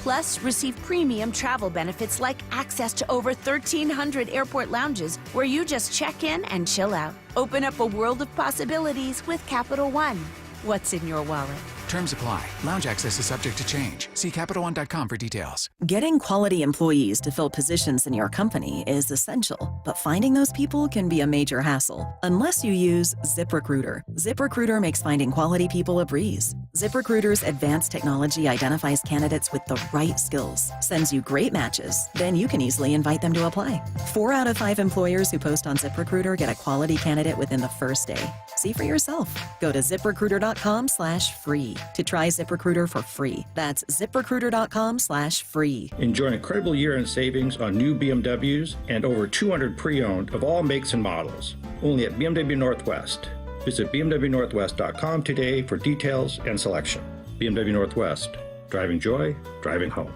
Plus, receive premium travel benefits like access to over 1,300 airport lounges where you just check in and chill out. Open up a world of possibilities with Capital One. what's in your wallet. Terms apply. Lounge access is subject to change. See CapitalOne.com for details. Getting quality employees to fill positions in your company is essential, but finding those people can be a major hassle unless you use ZipRecruiter. ZipRecruiter makes finding quality people a breeze. ZipRecruiter's advanced technology identifies candidates with the right skills, sends you great matches, then you can easily invite them to apply. 4 out of 5 employers who post on ZipRecruiter get a quality candidate within the first day. See for yourself. Go to ZipRecruiter.com/free to try ZipRecruiter for free. That's ZipRecruiter.com/free. Enjoy an incredible year in savings on new BMWs and over 200 pre-owned of all makes and models. Only at BMW Northwest. Visit BMWNorthwest.com today for details and selection. BMW Northwest. Driving joy, driving home.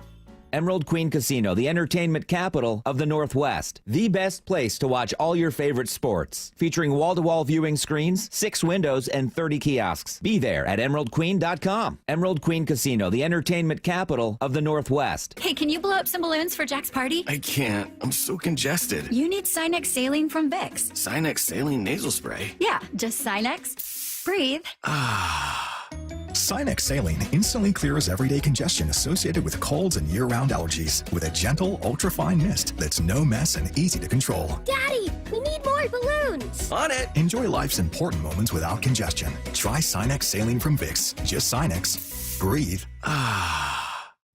Emerald Queen Casino, the entertainment capital of the Northwest. The best place to watch all your favorite sports. Featuring wall-to-wall viewing screens, 6 windows, and 30 kiosks. Be there at emeraldqueen.com. Emerald Queen Casino, the entertainment capital of the Northwest. Hey, can you blow up some balloons for Jack's party? I can't. I'm so congested. You need Sinex Saline from Vicks. Sinex Saline Nasal Spray? Yeah, just Sinex. Breathe. Sinex Saline instantly clears everyday congestion associated with colds and year-round allergies with a gentle, ultra-fine mist that's no mess and easy to control. Daddy, we need more balloons. On it. Enjoy life's important moments without congestion. Try Sinex Saline from Vicks. Just Sinex. Breathe.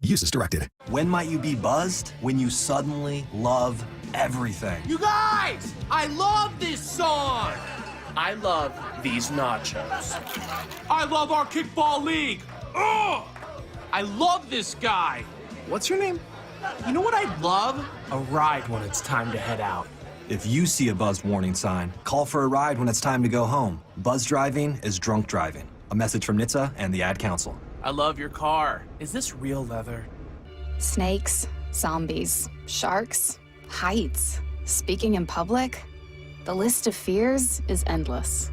Use as directed. When might you be buzzed? When you suddenly love everything. You guys, I love this song. I love these nachos. I love our kickball league. Ugh! I love this guy. What's your name? You know what I'd love? A ride when it's time to head out. If you see a buzzed warning sign, call for a ride when it's time to go home. Buzz driving is drunk driving. A message from NHTSA and the Ad Council. I love your car. Is this real leather? Snakes, zombies, sharks, heights, speaking in public. The list of fears is endless.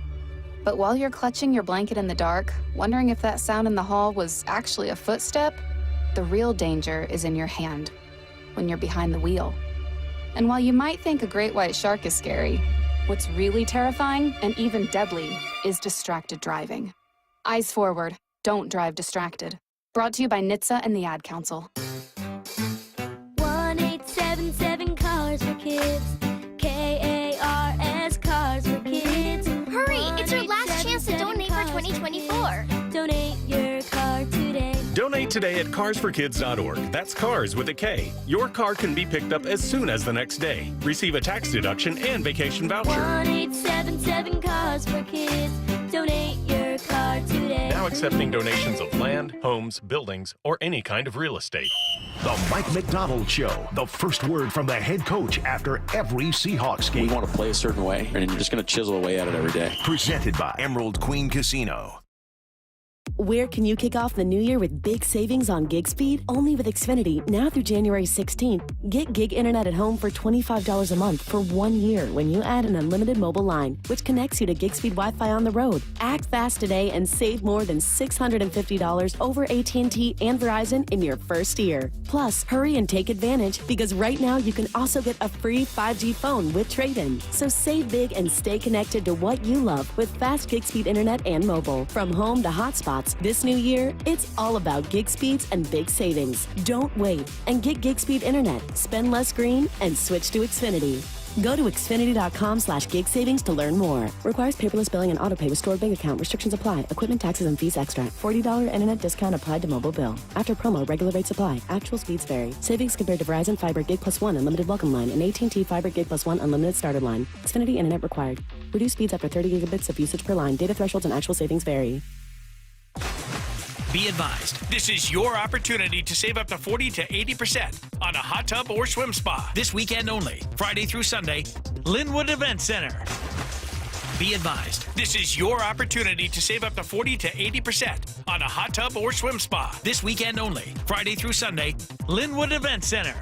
But while you're clutching your blanket in the dark, wondering if that sound in the hall was actually a footstep, the real danger is in your hand, when you're behind the wheel. And while you might think a great white shark is scary, what's really terrifying and even deadly is distracted driving. Eyes forward, don't drive distracted. Brought to you by NHTSA and the Ad Council. 1-877 Cars for Kids. KARS Cars for Kids. Hurry, it's your last chance to donate for 2024. Donate your car today. Donate today at carsforkids.org. That's cars with a K. Your car can be picked up as soon as the next day. Receive a tax deduction and vacation voucher. 1-877 Cars for Kids. Donate your car today. Now accepting donations of land, homes, buildings, or any kind of real estate. The Mike McDonald Show. The first word from the head coach after every Seahawks game. We want to play a certain way, and you're just going to chisel away at it every day. Presented by Emerald Queen Casino. Where can you kick off the new year with big savings on gig speed? Only with Xfinity, now through January 16th. Get gig internet at home for $25 a month for 1 year when you add an unlimited mobile line, which connects you to gig speed Wi-Fi on the road. Act fast today and save more than $650 over AT&T and Verizon in your first year. Plus, hurry and take advantage because right now you can also get a free 5G phone with trade-in. So save big and stay connected to what you love with fast gig speed internet and mobile. From home to hotspots, this new year, it's all about gig speeds and big savings. Don't wait and get gig speed internet. Spend less green and switch to Xfinity. Go to Xfinity.com/gig savings to learn more. Requires paperless billing and autopay with stored bank account. Restrictions apply. Equipment, taxes, and fees extra. $40 internet discount applied to mobile bill. After promo, regular rates apply. Actual speeds vary. Savings compared to Verizon Fiber Gig Plus 1 Unlimited Welcome Line and AT&T Fiber Gig Plus 1 Unlimited Starter Line. Xfinity internet required. Reduced speeds after 30 gigabits of usage per line. Data thresholds and actual savings vary. Be advised, this is your opportunity to save up to 40 to 80% on a hot tub or swim spa. This weekend only, Friday through Sunday, Linwood Event Center. Be advised, this is your opportunity to save up to 40 to 80% on a hot tub or swim spa. This weekend only, Friday through Sunday, Linwood Event Center.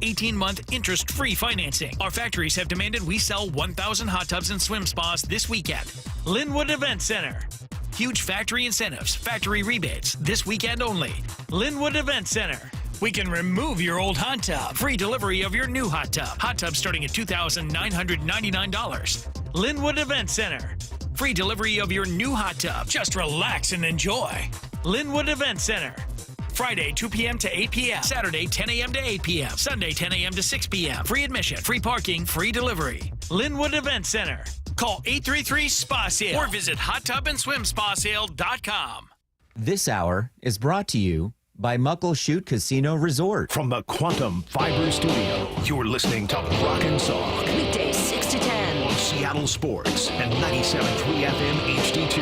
18-month interest-free financing. Our factories have demanded we sell 1,000 hot tubs and swim spas this weekend. Linwood Event Center. Huge factory incentives, factory rebates, this weekend only. Linwood Event Center. We can remove your old hot tub. Free delivery of your new hot tub. Hot tub starting at $2,999. Linwood Event Center. Free delivery of your new hot tub. Just relax and enjoy. Linwood Event Center. Friday, 2 p.m. to 8 p.m. Saturday, 10 a.m. to 8 p.m. Sunday, 10 a.m. to 6 p.m. Free admission, free parking, free delivery. Linwood Event Center. Call 833-SPA-SALE or visit hottubandswimspasale.com. This hour is brought to you by Muckleshoot Casino Resort. From the Quantum Fiber Studio, you're listening to Rockin' Sock. Weekdays 6 to 10. On Seattle Sports and 97.3 FM HD2.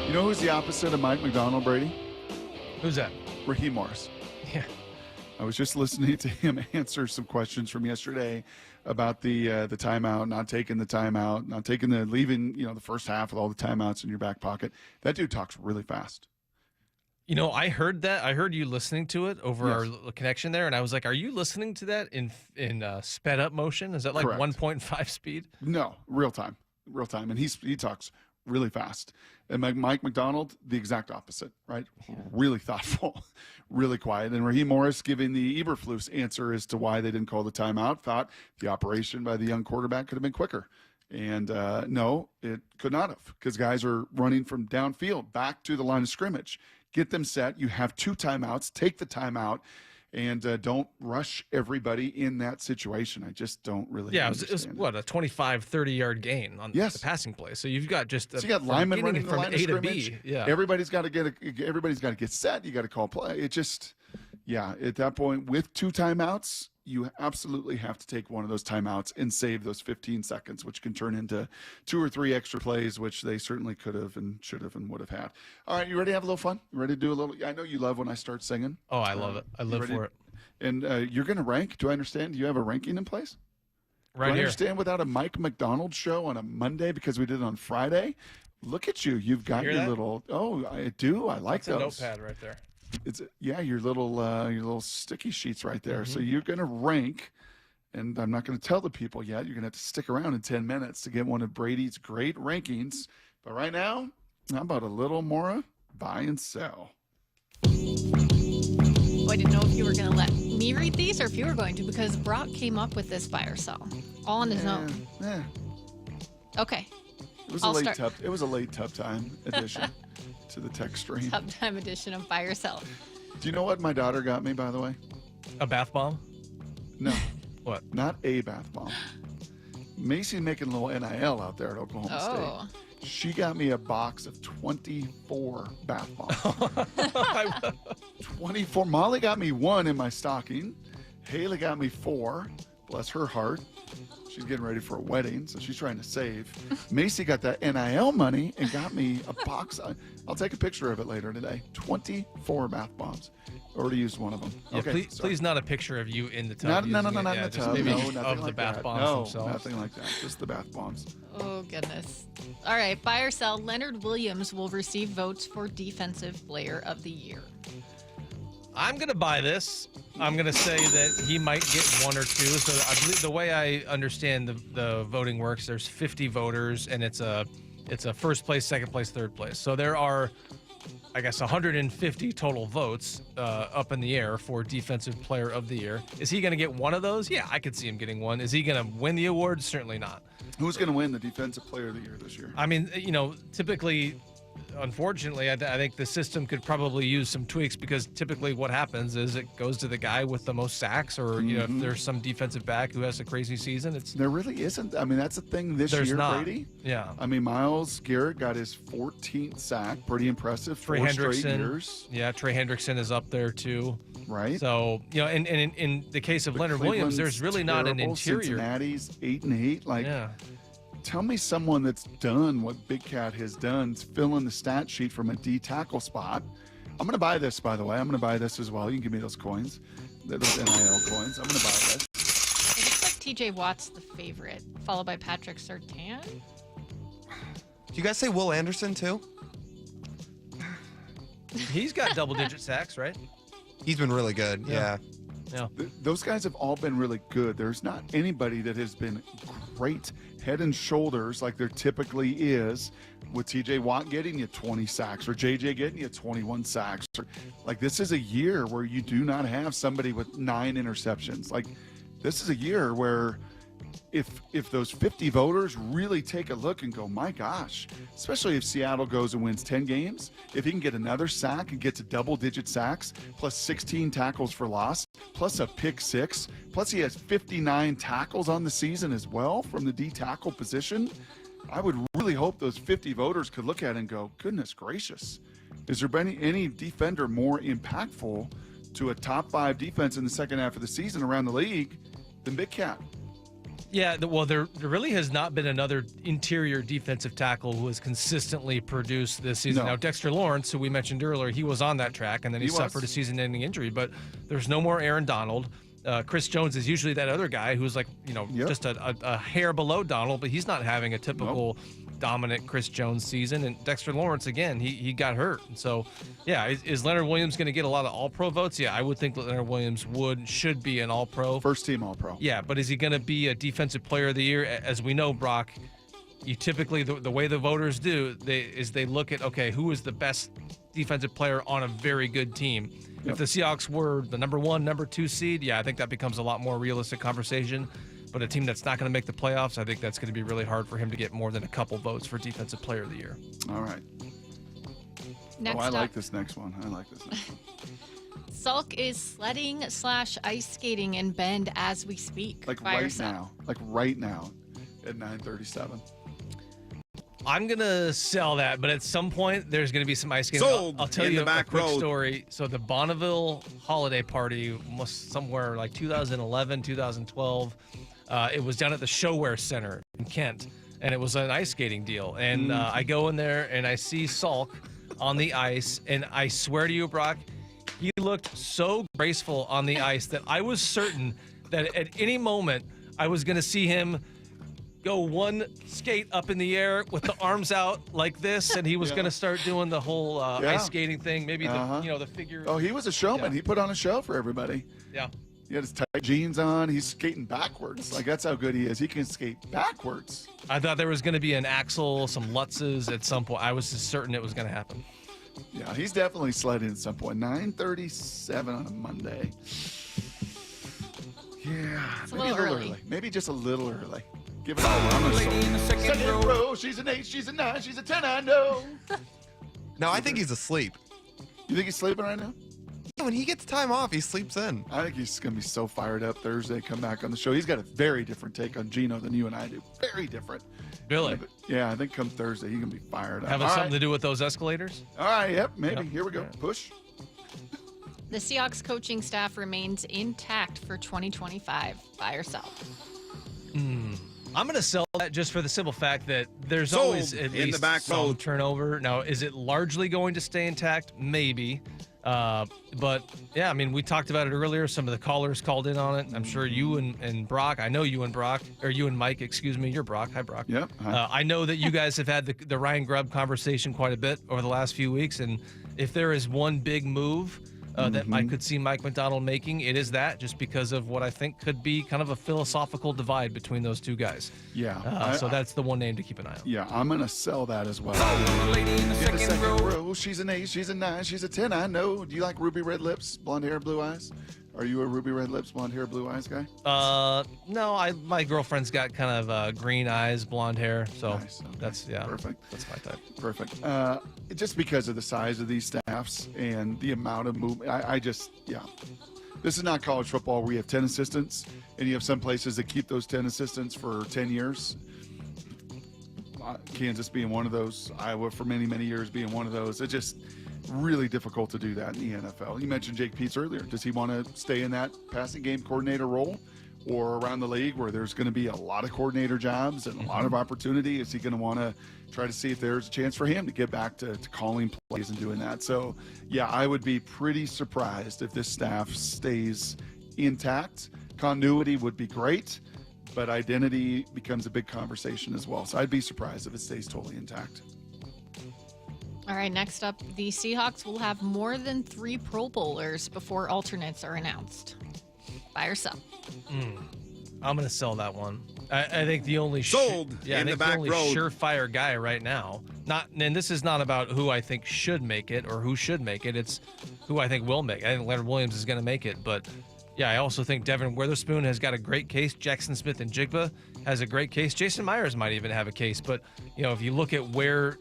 You know who's the opposite of Mike McDonald, Brady? Who's that? Raheem Morris. Yeah. I was just listening to him answer some questions from yesterday about the timeout, not taking the timeout, not taking the leaving, the first half with all the timeouts in your back pocket. That dude talks really fast. I heard that. I heard you listening to it over our connection there, and I was like, "Are you listening to that in sped up motion? Is that like 1.5 speed?" No, real time, and he talks really fast. And Mike McDonald, the exact opposite, right? Yeah. Really thoughtful, really quiet. And Raheem Morris giving the Eberflus answer as to why they didn't call the timeout, thought the operation by the young quarterback could have been quicker. And no, it could not have, because guys are running from downfield back to the line of scrimmage. Get them set. You have 2 timeouts. Take the timeout. And don't rush everybody in that situation. I just don't really it was what, a 25, 30-yard gain on the passing play. So you've got just you got linemen running from the line A of to scrimmage. B. Yeah. Everybody's got to get set. You got to call play. It just, at that point, with 2 timeouts, you absolutely have to take one of those timeouts and save those 15 seconds, which can turn into 2 or 3 extra plays, which they certainly could have and should have and would have had. All right, you ready to have a little fun? You ready to do a little? I know you love when I start singing. Oh, I love it. I live for it. And you're going to rank. Do I understand? Do you have a ranking in place? Right Do I here. understand without a Mike McDonald show on a Monday because we did it on Friday? Look at you. You've got your little. Oh, I do. I like those. That's a notepad right there. It's your little sticky sheets right there. So you're going to rank, and I'm not going to tell the people yet. You're going to have to stick around in 10 minutes to get one of Brady's great rankings. But right now, how about a little more buy and sell? I didn't know if you were going to let me read these or if you were going to, because Brock came up with this buy or sell all on his own. Yeah. Okay. It was a late tub time edition to the text stream. Tub time edition of buy or sell. Do you know what my daughter got me, by the way? A bath bomb? No. What? Not a bath bomb. Macy's making a little NIL out there at Oklahoma State. She got me a box of 24 bath bombs. 24. Molly got me 1 in my stocking. Haley got me 4. Bless her heart. She's getting ready for a wedding, so she's trying to save. Macy got that NIL money and got me a box. I'll take a picture of it later today. 24 bath bombs. Already used one of them. Yeah, okay, please not a picture of you in the tub. Not in the tub. Maybe nothing of like the bath that. bombs No, themselves. nothing like that. Just the bath bombs. Oh, goodness. All right, buy or sell. Leonard Williams will receive votes for Defensive Player of the Year. I'm going to buy this. I'm going to say that he might get 1 or 2. So I believe the way I understand the voting works, there's 50 voters, and it's a first place, second place, third place. So there are, I guess, 150 total votes up in the air for Defensive Player of the Year. Is he going to get 1 of those? Yeah, I could see him getting 1. Is he going to win the award? Certainly not. Who's going to win the Defensive Player of the Year this year? I mean, typically, unfortunately, I think the system could probably use some tweaks, because typically what happens is it goes to the guy with the most sacks, or if there's some defensive back who has a crazy season. There really isn't. I mean, that's the thing this year, Brady. Yeah. I mean, Myles Garrett got his 14th sack. Pretty impressive. 4 straight years. Yeah, Trey Hendrickson is up there too. Right. So, and in the case of Leonard Williams, there's really not an interior. Cincinnati's 8-8. Tell me someone that's done what Big Cat has done, filling the stat sheet from a D tackle spot. I'm going to buy this, by the way. I'm going to buy this as well. You can give me those coins, those NIL coins. I'm going to buy this. It looks like TJ Watt's the favorite, followed by Patrick Surtain. Do you guys say Will Anderson too? He's got double-digit sacks, right? He's been really good. Yeah. Those guys have all been really good. There's not anybody that has been great head and shoulders like there typically is, with TJ Watt getting you 20 sacks or JJ getting you 21 sacks. Like, this is a year where you do not have somebody with 9 interceptions. Like, this is a year where if those 50 voters really take a look and go, my gosh, especially if Seattle goes and wins 10 games, if he can get another sack and get to double-digit sacks, plus 16 tackles for loss, plus a pick 6, plus he has 59 tackles on the season as well from the D tackle position, I would really hope those 50 voters could look at it and go, goodness gracious, is there been any defender more impactful to a top 5 defense in the second half of the season around the league than Big Cat? Yeah, well, there really has not been another interior defensive tackle who has consistently produced this season. No. Now, Dexter Lawrence, who we mentioned earlier, he was on that track, and then he suffered a season-ending injury. But there's no more Aaron Donald. Chris Jones is usually that other guy who's like, just a hair below Donald, but he's not having a typical dominant Chris Jones season. And Dexter Lawrence, again, he got hurt. And so, yeah, is Leonard Williams going to get a lot of all-pro votes? Yeah, I would think that Leonard Williams should be an all-pro. First-team all-pro. Yeah, but is he going to be a defensive player of the year? As we know, Brock, you typically, the way the voters do, they look at, okay, who is the best defensive player on a very good team? If the Seahawks were the number 1, number 2 seed, yeah, I think that becomes a lot more realistic conversation. But a team that's not going to make the playoffs, I think that's going to be really hard for him to get more than a couple votes for Defensive Player of the Year. All right. Next I up, like this next one. Salk is sledding / ice skating in Bend as we speak. Like by right yourself. now. Like right now at 9:37. I'm going to sell that, but at some point, there's going to be some ice skating. Sold I'll tell in you the a back quick road. story. So the Bonneville holiday party was somewhere like 2011, 2012. It was down at the Showwear Center in Kent, and it was an ice skating deal. And I go in there, and I see Salk on the ice, and I swear to you, Brock, he looked so graceful on the ice that I was certain that at any moment I was going to see him go one skate up in the air with the arms out like this, and he was going to start doing the whole ice skating thing. Maybe the figure. Oh, he was a showman. He put on a show for everybody. Yeah. He had his tight jeans on. He's skating backwards. Like, that's how good he is. He can skate backwards. I thought there was going to be an axle, some Lutzes at some point. I was just certain it was going to happen. Yeah, he's definitely sledding at some point. 9:37 on a Monday. Yeah, It's maybe a little early. Maybe just a little early. Give it a lady in the second row. She's an 8, she's a 9, she's a 10, I know. No, I think he's asleep. You think he's sleeping right now? Yeah, when he gets time off, he sleeps in. I think he's going to be so fired up Thursday, come back on the show. He's got a very different take on Gino than you and I do. Very different. Really? Yeah, I think come Thursday, he's going to be fired up. Having All something right. to do with those escalators? All right, yep, maybe. Yep. Here we go. Push. The Seahawks coaching staff remains intact for 2025. Buy or sell? I'm going to sell that just for the simple fact that there's Sold always at in the least back some road. turnover. Now, is it largely going to stay intact? Maybe. But, yeah, I mean, we talked about it earlier. Some of the callers called in on it. I'm sure you and Brock, I know you and Brock, or you and Mike, excuse me. You're Brock. Hi, Brock. Yep. Hi. I know that you guys have had the Ryan Grubb conversation quite a bit over the last few weeks. And if there is one big move that I could see Mike McDonald making, it is that, just because of what I think could be kind of a philosophical divide between those two guys. Yeah. So that's the one name to keep an eye on. Yeah, I'm going to sell that as well. lady in the In the second row. row. She's an 8, she's a 9, she's a 10, I know. Do you like ruby red lips, blonde hair, blue eyes? Are you a ruby red lips, blonde hair, blue eyes guy? No, my girlfriend's got kind of green eyes, blonde hair, so Nice, okay. that's Perfect. That's my type. Perfect. Just because of the size of these staffs and the amount of movement, This is not college football where you have 10 assistants and you have some places that keep those 10 assistants for 10 years. Kansas being one of those, Iowa for many, many years being one of those. It's just really difficult to do that in the NFL. You mentioned Jake Peets earlier. Does he want to stay in that passing game coordinator role, or around the league where there's going to be a lot of coordinator jobs and a lot of opportunity? Is he going to want to try to see if there's a chance for him to get back to calling plays and doing that? So, yeah, I would be pretty surprised if this staff stays intact. Continuity would be great, but identity becomes a big conversation as well. So I'd be surprised if it stays totally intact. All right, next up, the Seahawks will have more than 3 Pro Bowlers before alternates are announced. Buy or sell? I'm going to sell that one. I think the only Sold I in the think back only road. surefire guy right now. And this is not about who I think should make it or who should make it. It's who I think will make it. I think Leonard Williams is going to make it, but Yeah, I also think Devin Witherspoon has got a great case. Jackson Smith and Jigba has a great case. Jason Myers might even have a case. But, if you look at where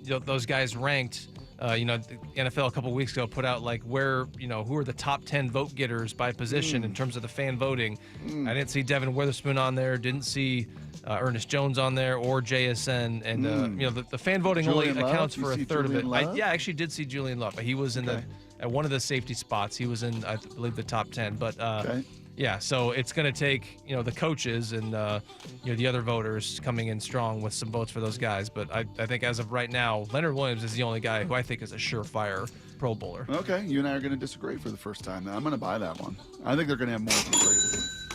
those guys ranked, the NFL a couple weeks ago put out where, who are the top 10 vote getters by position in terms of the fan voting. I didn't see Devin Witherspoon on there. Didn't see Ernest Jones on there or JSN. And, the fan voting Julian only Love? accounts You for a see third Julian of it. Love? I actually did see Julian Love. He was in at one of the safety spots. He was in, I believe, the top 10. But, yeah, so it's going to take, the coaches and, the other voters coming in strong with some votes for those guys. But I think as of right now, Leonard Williams is the only guy who I think is a surefire Pro Bowler. Okay, you and I are going to disagree for the first time. Now I'm going to buy that one. I think they're going to have more than 3.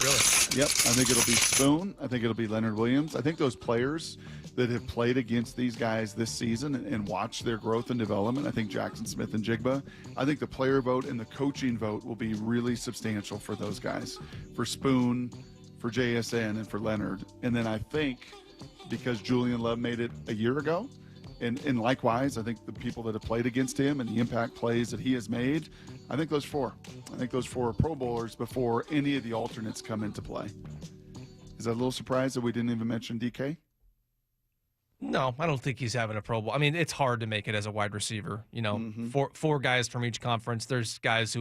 Really? Yep. I think it'll be Spoon. I think it'll be Leonard Williams. I think those players that have played against these guys this season and watched their growth and development, I think Jackson Smith and Jigba, I think the player vote and the coaching vote will be really substantial for those guys. For Spoon, for JSN, and for Leonard. And then I think because Julian Love made it a year ago, and likewise, I think the people that have played against him and the impact plays that he has made, I think those 4. I think those 4 are Pro Bowlers before any of the alternates come into play. Is that a little surprised that we didn't even mention DK? No, I don't think he's having a Pro Bowl. I mean, it's hard to make it as a wide receiver. Four guys from each conference. There's guys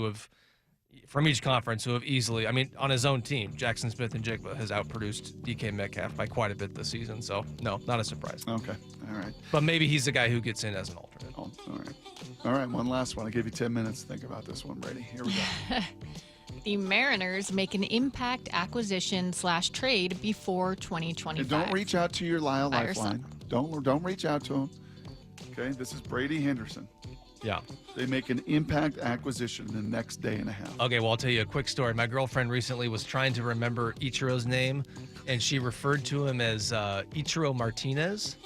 from each conference who have easily, on his own team, Jackson Smith and Jigba has outproduced DK Metcalf by quite a bit this season. So, no, not a surprise. Okay, all right. But maybe he's the guy who gets in as an alternate. Oh, all right, one last one. I'll give you 10 minutes to think about this one, Brady. Here we go. The Mariners make an impact acquisition/trade before 2025. And don't reach out to your Lyle Buy or Lifeline. Don't reach out to him. Okay, this is Brady Henderson. Yeah. They make an impact acquisition in the next day and a half. Okay, well, I'll tell you a quick story. My girlfriend recently was trying to remember Ichiro's name, and she referred to him as Ichiro Martinez.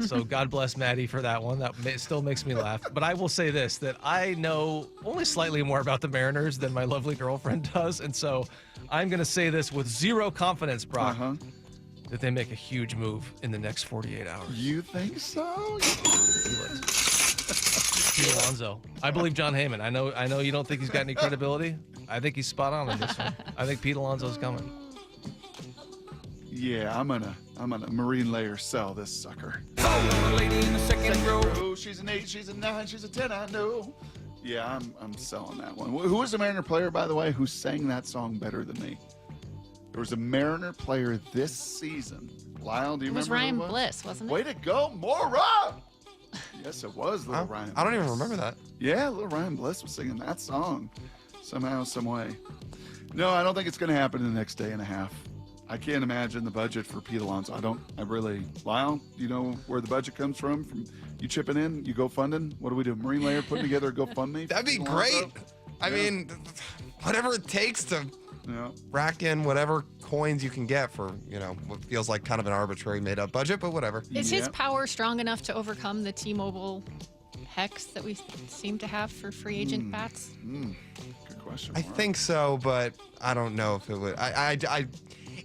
So God bless Maddie for that one. That still makes me laugh. But I will say this, that I know only slightly more about the Mariners than my lovely girlfriend does. And so I'm going to say this with zero confidence, Brock, that they make a huge move in the next 48 hours. You think so? Pete Alonso. I believe John Heyman. I know you don't think he's got any credibility. I think he's spot on this one. I think Pete Alonso's coming. Yeah, I'm gonna marine layer sell this sucker. Oh, lady in the second row. She's an 8, she's a 9, she's a 10, I know. Yeah, I'm selling that one. Who was the Mariner player, by the way, who sang that song better than me? There was a Mariner player this season. Lyle, do you remember? It was who Ryan it was? Bliss, wasn't it? Way to go, Mora! Yes, it was little Ryan Bliss. I don't even remember that. Yeah, little Ryan Bliss was singing that song somehow, some way. No, I don't think it's going to happen in the next day and a half. I can't imagine the budget for Pete Alonso. Lyle, do you know where the budget comes from? From you chipping in, you go funding? What do we do? Marine Layer putting together a GoFundMe? That'd be great. I mean, whatever it takes to rack in whatever coins you can get for, what feels like kind of an arbitrary made-up budget, but whatever. Is his power strong enough to overcome the T-Mobile hex that we seem to have for free agent bats? Good question. I think so, but I don't know if it would.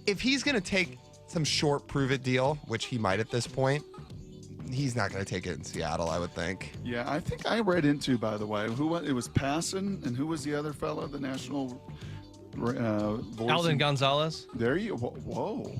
If he's going to take some short prove-it deal, which he might at this point, he's not going to take it in Seattle, I would think. Yeah, I think I read into, by the way, it was Passon, and who was the other fellow, the national voice? Alden Gonzalez. There you whoa.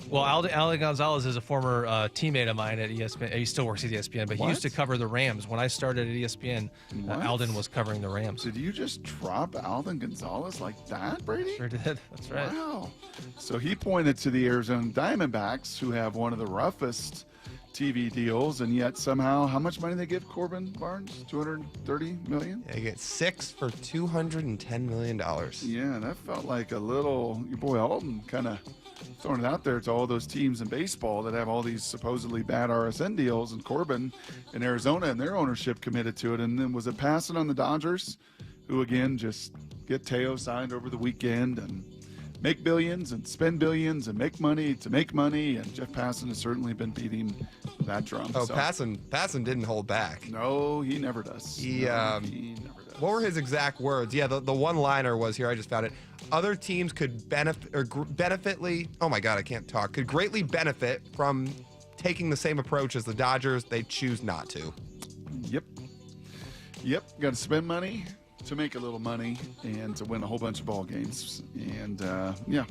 Well, Alden Gonzalez is a former teammate of mine at ESPN. He still works at ESPN, but he used to cover the Rams. When I started at ESPN, Alden was covering the Rams. Did you just drop Alden Gonzalez like that, Brady? Sure did. That's right. Wow. So he pointed to the Arizona Diamondbacks, who have one of the roughest TV deals, and yet somehow, how much money they give Corbin Barnes? $230 million? They get 6 for $210 million. Yeah, that felt like a little, your boy Alden kind of throwing it out there to all those teams in baseball that have all these supposedly bad RSN deals, and Corbin in Arizona and their ownership committed to it. And then was it Passon on the Dodgers, who again just get Teo signed over the weekend and make billions and spend billions and make money to make money, and Jeff Passan has certainly been beating that drum. Oh, Passan didn't hold back. No, he never does. He never does. What were his exact words? Yeah, the one-liner was here. I just found it. Other teams could could greatly benefit from taking the same approach as the Dodgers. They choose not to. Yep. Got to spend money, to make a little money and to win a whole bunch of ball games. And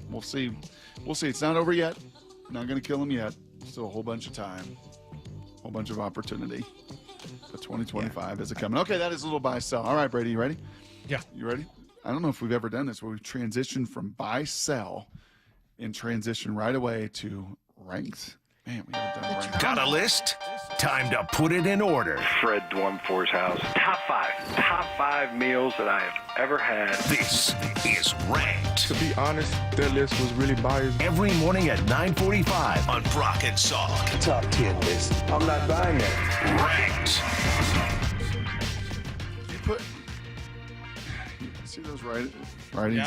we'll see. We'll see. It's not over yet. Not going to kill him yet. Still a whole bunch of time, whole bunch of opportunity. But 2025 is it coming? Okay, that is a little buy sell. All right, Brady, you ready? Yeah. You ready? I don't know if we've ever done this where we've transitioned from buy sell and transition right away to ranked. Man, we haven't done ranked. Got a list? Time to put it in order. Fred Dwumfor's house. Top five meals that I have ever had. This is Ranked. To be honest, that list was really biased. Every morning at 9:45 on Brock and Salk. Top 10 list. I'm not buying that. Ranked. You put. See those writings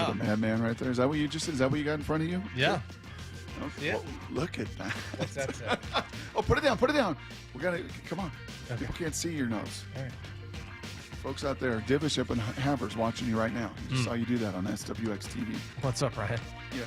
of the madman right there? Is that what you just? Is that what you got in front of you? Yeah. Okay. Yeah. Well, look at that. What's that say? Oh, put it down. Put it down. We're gonna come on. Okay. People can't see your notes. All right. Folks out there, Divish and Havers watching you right now. You just saw you do that on SWX TV. What's up, Ryan? Yes.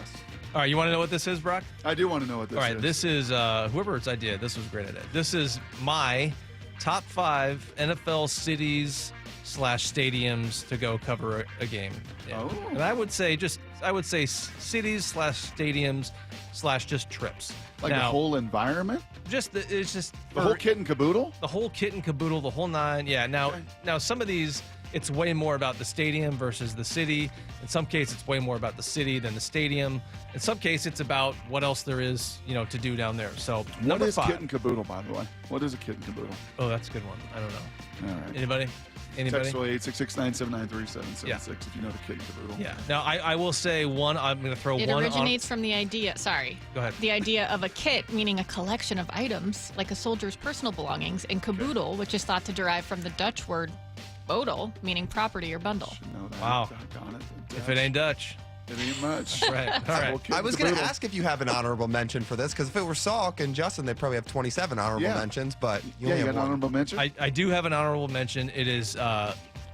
All right, you want to know what this is, Brock? I do want to know what this is. All right, this is whoever's idea. This was a great idea. This is my top 5 NFL cities / stadiums to go cover a game. Yeah. Oh. And I would say cities / stadiums / just trips. Like now, the whole environment? It's just the whole kit and caboodle? The whole kit and caboodle, the whole nine. Yeah. Now some of these, it's way more about the stadium versus the city. In some cases, it's way more about the city than the stadium. In some cases, it's about what else there is, to do down there. So what is 5. kit and caboodle, by the way? What is a kit and caboodle? Oh, that's a good one. I don't know. All right. Anybody? Text away 866-979-3776 if you know the kit and caboodle. Yeah. Now, I will say one. I'm going to throw It one. originates from the idea. Sorry. Go ahead. The idea of a kit, meaning a collection of items, like a soldier's personal belongings, and caboodle, which is thought to derive from the Dutch word bodel, meaning property or bundle. Know that. Wow. Doggone it. If it ain't Dutch. It ain't much. That's right. All right. I was going to ask if you have an honorable mention for this, because if it were Salk and Justin, they'd probably have 27 honorable mentions, but you only you have got an one. honorable mention? I do have an honorable mention. It is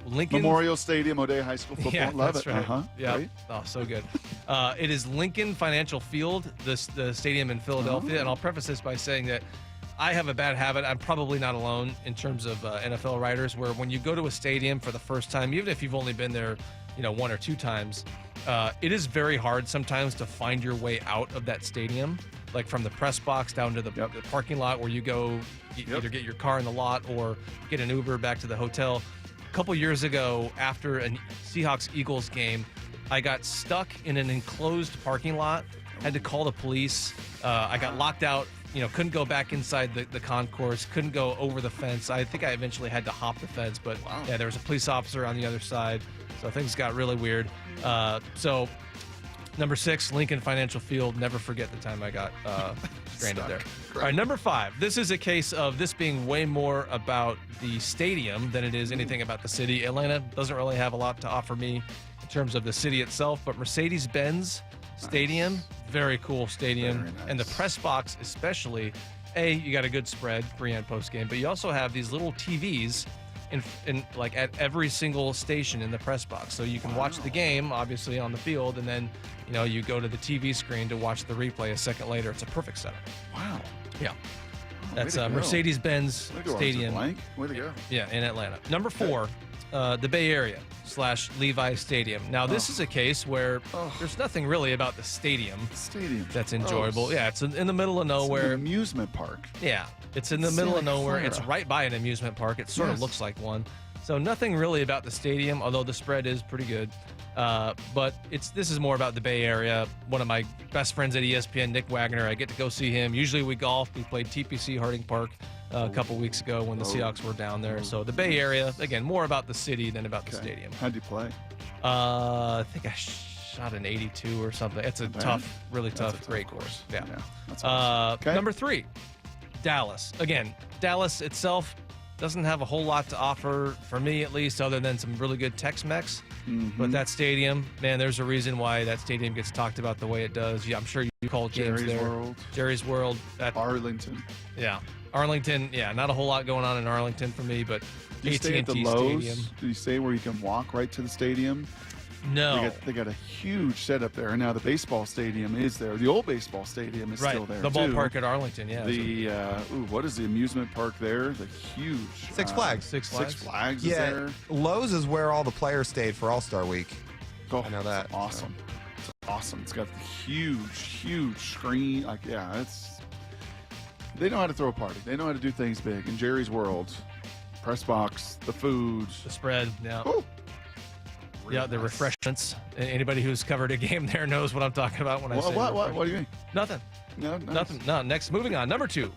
Lincoln Memorial Stadium, O'Day High School football. Yeah, Love that's it. right. Uh-huh. Yeah. Right? Oh, so good. It is Lincoln Financial Field, the stadium in Philadelphia. And I'll preface this by saying that I have a bad habit. I'm probably not alone in terms of NFL writers, where when you go to a stadium for the first time, even if you've only been there, 1 or 2 times, it is very hard sometimes to find your way out of that stadium, like from the press box down to the parking lot where you go either get your car in the lot or get an Uber back to the hotel. A couple years ago, after a Seahawks-Eagles game, I got stuck in an enclosed parking lot, had to call the police. I got locked out, couldn't go back inside the concourse, couldn't go over the fence. I think I eventually had to hop the fence, but yeah, there was a police officer on the other side, so things got really weird. So number 6, Lincoln Financial Field. Never forget the time I got stranded there. All right, number 5. This is a case of this being way more about the stadium than it is anything about the city. Atlanta doesn't really have a lot to offer me in terms of the city itself, but Mercedes-Benz Stadium, very cool stadium. Very nice. And the press box especially, you got a good spread, pre and post game, but you also have these little TVs in like at every single station in the press box. So you can watch the game, obviously, on the field, and then, you go to the TV screen to watch the replay a second later. It's a perfect setup. Wow. Yeah. That's way to go. Mercedes-Benz Stadium. Way to go. Yeah, in Atlanta. Number 4, the Bay Area / Levi Stadium. Now, this is a case where there's nothing really about the stadium that's enjoyable. Yeah, it's in the middle of nowhere. It's an amusement park. Yeah, it's in the middle of nowhere. Clara. It's right by an amusement park. It sort of looks like one. So nothing really about the stadium, although the spread is pretty good. But this is more about the Bay Area. One of my best friends at ESPN, Nick Wagner, I get to go see him. Usually we golf. We played TPC Harding Park a couple weeks ago when the Seahawks were down there. So the Bay Area, again, more about the city than about the stadium. How'd you play? I think I shot an 82 or something. It's a tough, really tough, great course. Yeah. That's awesome. Number 3, Dallas. Again, Dallas itself doesn't have a whole lot to offer, for me at least, other than some really good Tex-Mex. But that stadium, man, there's a reason why that stadium gets talked about the way it does. Yeah, I'm sure you called games Jerry's there. World. Jerry's World. Arlington. Yeah. Arlington, not a whole lot going on in Arlington for me, but Do you AT&T stay at the Lowe's? Stadium. Do you stay where you can walk right to the stadium? No. They got a huge setup there, and now the baseball stadium is there. The old baseball stadium is still there. The too. ballpark at Arlington, yeah. The what is the amusement park there? The huge Six Flags. Six Flags. Six Flags Yeah, is there. Lowe's is where all the players stayed for All-Star Week. Oh, I know that. It's awesome. It's awesome. It's got the huge screen. Like, yeah, they know how to throw a party. They know how to do things big. In Jerry's World, press box, the food, the spread, yeah. Ooh. Yeah, the refreshments. Anybody who's covered a game there knows what I'm talking about when I say what do you mean? Nothing. No, nice. Nothing. No, next, moving on. Number 2.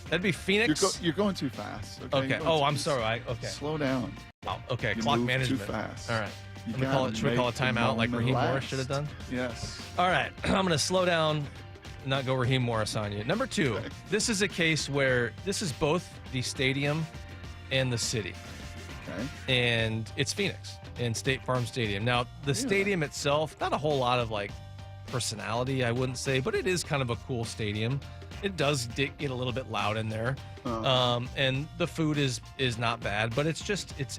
That'd be Phoenix. You're going too fast. Okay. Oh, I'm sorry. Okay. Slow down. Oh, okay. You Clock move management. Too fast. All right. Should we call a the timeout like moment Raheem Morris last. should have done? Yes. All right. I'm going to slow down, not go Raheem Morris on you. Number 2. Okay. This is a case where this is both the stadium and the city. Okay. And it's Phoenix in State Farm Stadium. Now, the stadium itself, not a whole lot of like personality, I wouldn't say, but it is kind of a cool stadium. It does get a little bit loud in there. And the food is not bad, but it's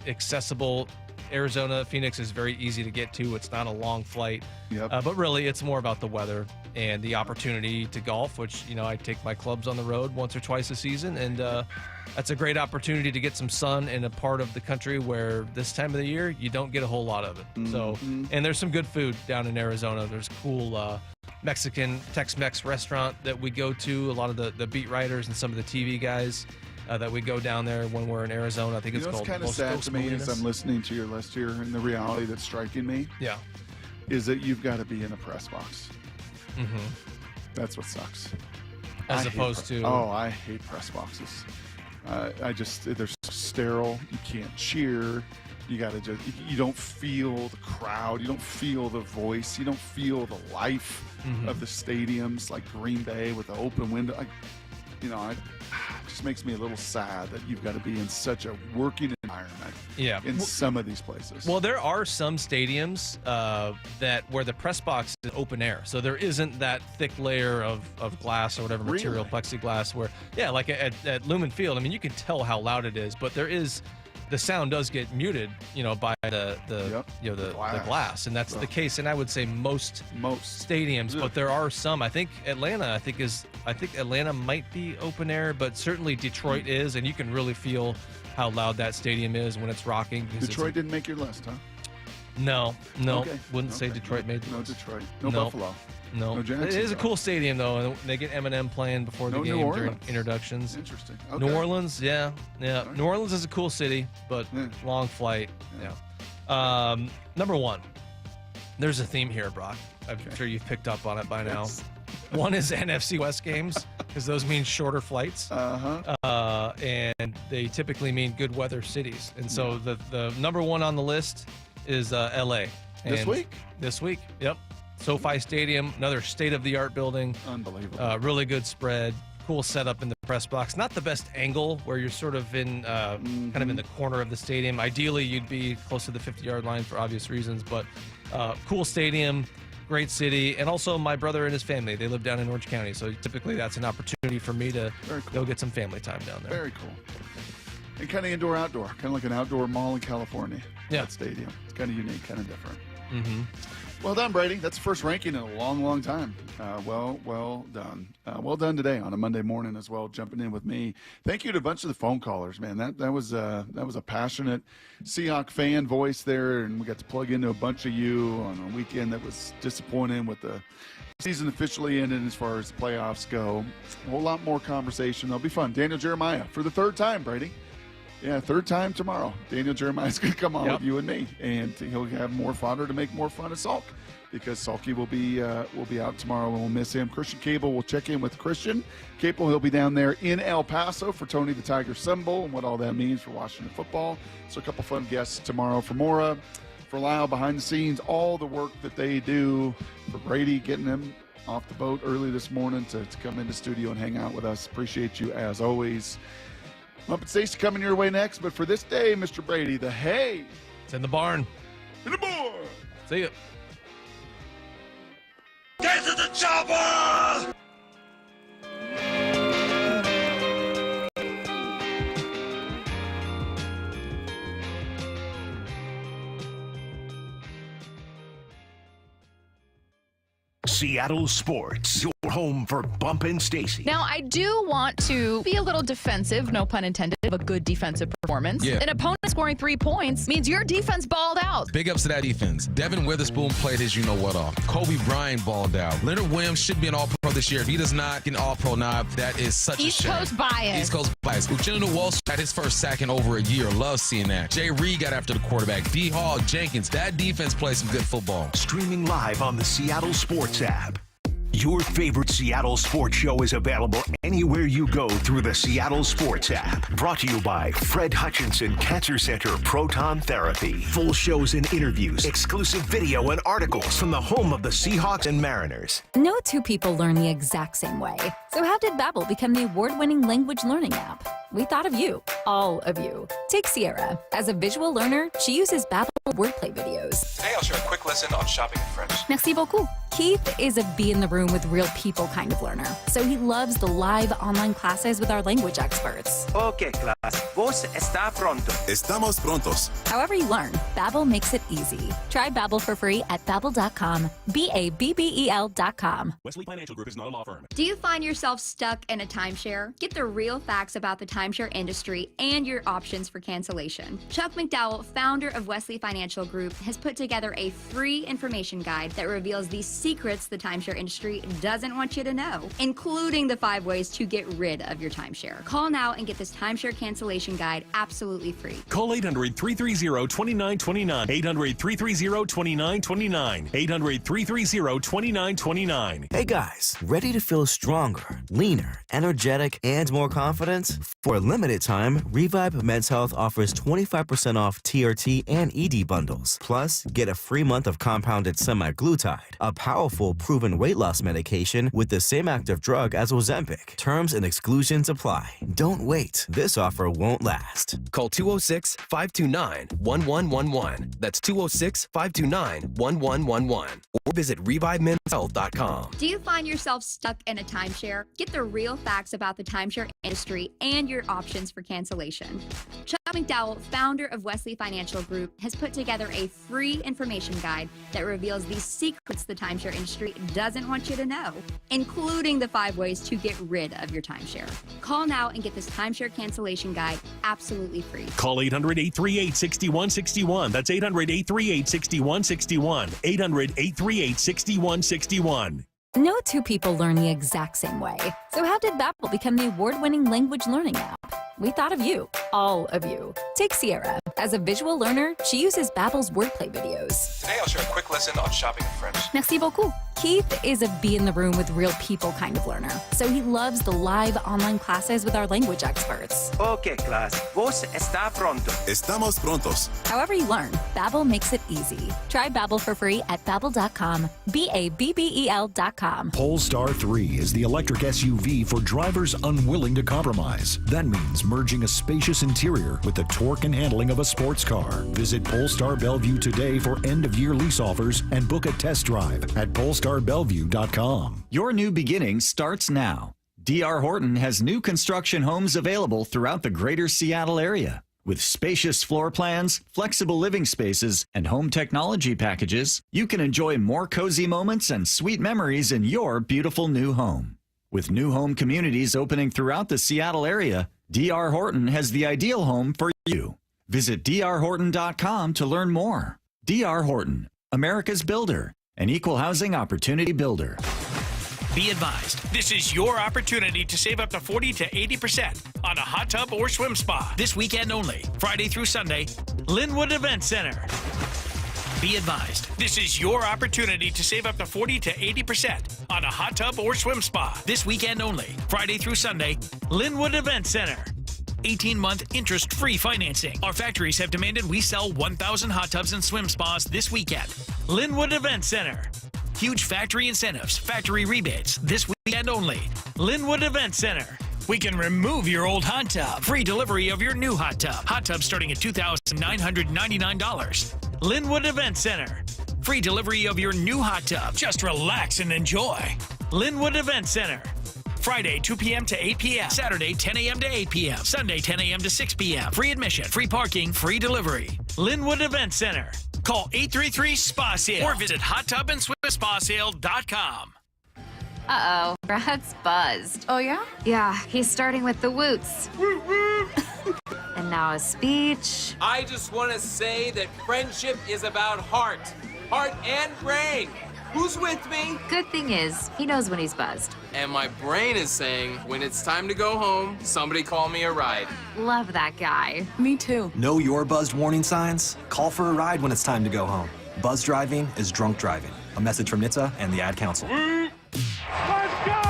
accessible. Arizona, Phoenix is very easy to get to. It's not a long flight. Yep. But really, it's more about the weather and the opportunity to golf, which, I take my clubs on the road once or twice a season. And that's a great opportunity to get some sun in a part of the country where this time of the year, you don't get a whole lot of it. Mm-hmm. So, and there's some good food down in Arizona. There's cool Mexican Tex-Mex restaurant that we go to. A lot of the beat writers and some of the TV guys that we go down there when we're in Arizona. I think it's called kind of sad to me as I'm listening to your list here, and the reality that's striking me is that you've got to be in a press box. Mm-hmm. That's what sucks. As opposed to... Oh, I hate press boxes. They're sterile. You can't cheer. You don't feel the crowd. You don't feel the voice. You don't feel the life of the stadiums like Green Bay with the open window. It just makes me a little sad that you've got to be in such a working environment in some of these places. Well, there are some stadiums where the press box is open air. So there isn't that thick layer of glass or whatever material, plexiglass, where, like at Lumen Field, I mean, you can tell how loud it is, but the sound does get muted, by the glass, and that's the case. And I would say most stadiums, but there are some. I think Atlanta might be open air, but certainly Detroit is, and you can really feel how loud that stadium is when it's rocking. Detroit didn't make your list, huh? No, Okay. Wouldn't say Detroit made the list. No Detroit, no Buffalo. No, Jackson, it is a cool stadium though, and they get Eminem playing before the game during introductions. Interesting. Okay. New Orleans, yeah. Right. New Orleans is a cool city, but long flight. Yeah. Number 1, there's a theme here, Brock. I'm sure you've picked up on it by now. One is NFC West games, because those mean shorter flights, and they typically mean good weather cities. And so the number 1 on the list is LA. This week? This week, yep. SoFi Stadium, another state-of-the-art building. Unbelievable. Really good spread, cool setup in the press box. Not the best angle where you're sort of in kind of in the corner of the stadium. Ideally, you'd be close to the 50-yard line for obvious reasons, but cool stadium, great city. And also my brother and his family, they live down in Orange County, so typically that's an opportunity for me to go get some family time down there. Very cool. And kind of indoor-outdoor, kind of like an outdoor mall in California. Yeah. That stadium. It's kind of unique, kind of different. Mm-hmm. Well done, Brady. That's the first ranking in a long, long time. Well done. Well done today on a Monday morning as well, jumping in with me. Thank you to a bunch of the phone callers, man. That was a passionate Seahawks fan voice there, and we got to plug into a bunch of you on a weekend that was disappointing with the season officially ended as far as the playoffs go. A whole lot more conversation. That'll be fun. Daniel Jeremiah for the 3rd time, Brady. Yeah, 3rd time tomorrow. Daniel Jeremiah's going to come on with you and me, and he'll have more fodder to make more fun of Salk, because Salky will be out tomorrow, and we'll miss him. Christian Cable will check in with Christian Cable. He'll be down there in El Paso for Tony the Tiger Sun Bowl and what all that means for Washington football. So a couple fun guests tomorrow for Mora, for Lyle behind the scenes, all the work that they do, for Brady getting them off the boat early this morning to come into studio and hang out with us. Appreciate you as always. Up at Stacy coming your way next, but for this day, Mr. Brady, the hay. It's in the barn. In the barn. See ya. Get to the chopper! Seattle Sports, your home for Bump and Stacy. Now, I do want to be a little defensive, no pun intended, of a good defensive performance. Yeah. An opponent scoring 3 points means your defense balled out. Big ups to that defense. Devin Witherspoon played his you-know-what off. Kobe Bryant balled out. Leonard Williams should be an All-Pro this year. If he does not get an All-Pro nod, that is such East a shame. Coast bias. East Coast bias. Uchenna Walsh had his first sack in over a year. Love seeing that. Jay Reed got after the quarterback. D. Hall, Jenkins. That defense plays some good football. Streaming live on the Seattle Sports app. Your favorite Seattle sports show is available anywhere you go through the Seattle Sports app. Brought to you by Fred Hutchinson Cancer Center Proton Therapy. Full shows and interviews, exclusive video and articles from the home of the Seahawks and Mariners. No two people learn the exact same way. So how did Babbel become the award-winning language learning app? We thought of you, all of you. Take Sierra. As a visual learner, she uses Babbel wordplay videos. Today I'll share a quick lesson on shopping in French. Merci beaucoup. Keith is a be in the room with real people kind of learner, so he loves the live online classes with our language experts. Okay, class. ¿Vos está pronto? Estamos prontos. However you learn, Babbel makes it easy. Try Babbel for free at Babbel.com. BABBEL.com. Wesley Financial Group is not a law firm. Do you find yourself stuck in a timeshare? Get the real facts about the timeshare industry and your options for cancellation. Chuck McDowell, founder of Wesley Financial Group, has put together a free information guide that reveals the secrets the timeshare industry doesn't want you to know, including the 5 ways to get rid of your timeshare. Call now and get this timeshare cancellation guide absolutely free. Call 800-330-2929. 800-330-2929. 800-330-2929. Hey guys, ready to feel stronger, leaner, energetic, and more confident? For a limited time, Revive Men's Health offers 25% off TRT and ED bundles. Plus, get a free month of compounded semaglutide, a powerful proven weight loss medication with the same active drug as Ozempic. Terms and exclusions apply. Don't wait. This offer won't last. Call 206-529-1111. That's 206-529-1111. Or visit ReviveMen'sHealth.com. Do you find yourself stuck in a timeshare? Get the real facts about the timeshare industry and your options for cancellation. Chuck McDowell, founder of Wesley Financial Group, has put together a free information guide that reveals the secrets the timeshare industry doesn't want you to know, including the 5 ways to get rid of your timeshare. Call now and get this timeshare cancellation guide absolutely free. Call 800-838-6161. That's 800-838-6161. 800-838-6161. No two people learn the exact same way. So how did Babbel become the award-winning language learning app? We thought of you, all of you. Take Sierra. As a visual learner, she uses Babbel's wordplay videos. Today I'll share a quick lesson on shopping in French. Merci beaucoup. Keith is a be in the room with real people kind of learner, so he loves the live online classes with our language experts. Okay, class. ¿Vos está pronto? Estamos prontos. However you learn, Babbel makes it easy. Try Babbel for free at Babbel.com. BABBEL.com. Polestar 3 is the electric SUV for drivers unwilling to compromise. That means merging a spacious interior with the torque and handling of a sports car. Visit Polestar Bellevue today for end-of-year lease offers and book a test drive at polestarbellevue.com. Your new beginning starts now. D.R. Horton has new construction homes available throughout the greater Seattle area. With spacious floor plans, flexible living spaces, and home technology packages, you can enjoy more cozy moments and sweet memories in your beautiful new home. With new home communities opening throughout the Seattle area, D.R. Horton has the ideal home for you. Visit drhorton.com to learn more. D.R. Horton, America's builder, an equal housing opportunity builder. Be advised, this is your opportunity to save up to 40 to 80% on a hot tub or swim spa. This weekend only, Friday through Sunday, Linwood Event Center. Be advised, this is your opportunity to save up to 40 to 80% on a hot tub or swim spa. This weekend only, Friday through Sunday, Linwood Event Center. 18-month interest-free financing. Our factories have demanded we sell 1,000 hot tubs and swim spas this weekend. Linwood Event Center. Huge factory incentives, factory rebates, this weekend only. Linwood Event Center. We can remove your old hot tub. Free delivery of your new hot tub. Hot tub starting at $2,999. Linwood Event Center. Free delivery of your new hot tub. Just relax and enjoy. Linwood Event Center. Friday, 2 p.m. to 8 p.m. Saturday, 10 a.m. to 8 p.m. Sunday, 10 a.m. to 6 p.m. Free admission, free parking, free delivery. Linwood Event Center. Call 833-SPA-SALE or visit hottubandSwimSpaSale.com. Uh-oh, Brad's buzzed. Oh, yeah? Yeah, he's starting with the woots. And now a speech. I just want to say that friendship is about heart and brain. Who's with me? Good thing is, he knows when he's buzzed. And my brain is saying, when it's time to go home, somebody call me a ride. Love that guy. Me too. Know your buzzed warning signs? Call for a ride when it's time to go home. Buzz driving is drunk driving. A message from NHTSA and the Ad Council. Let's go!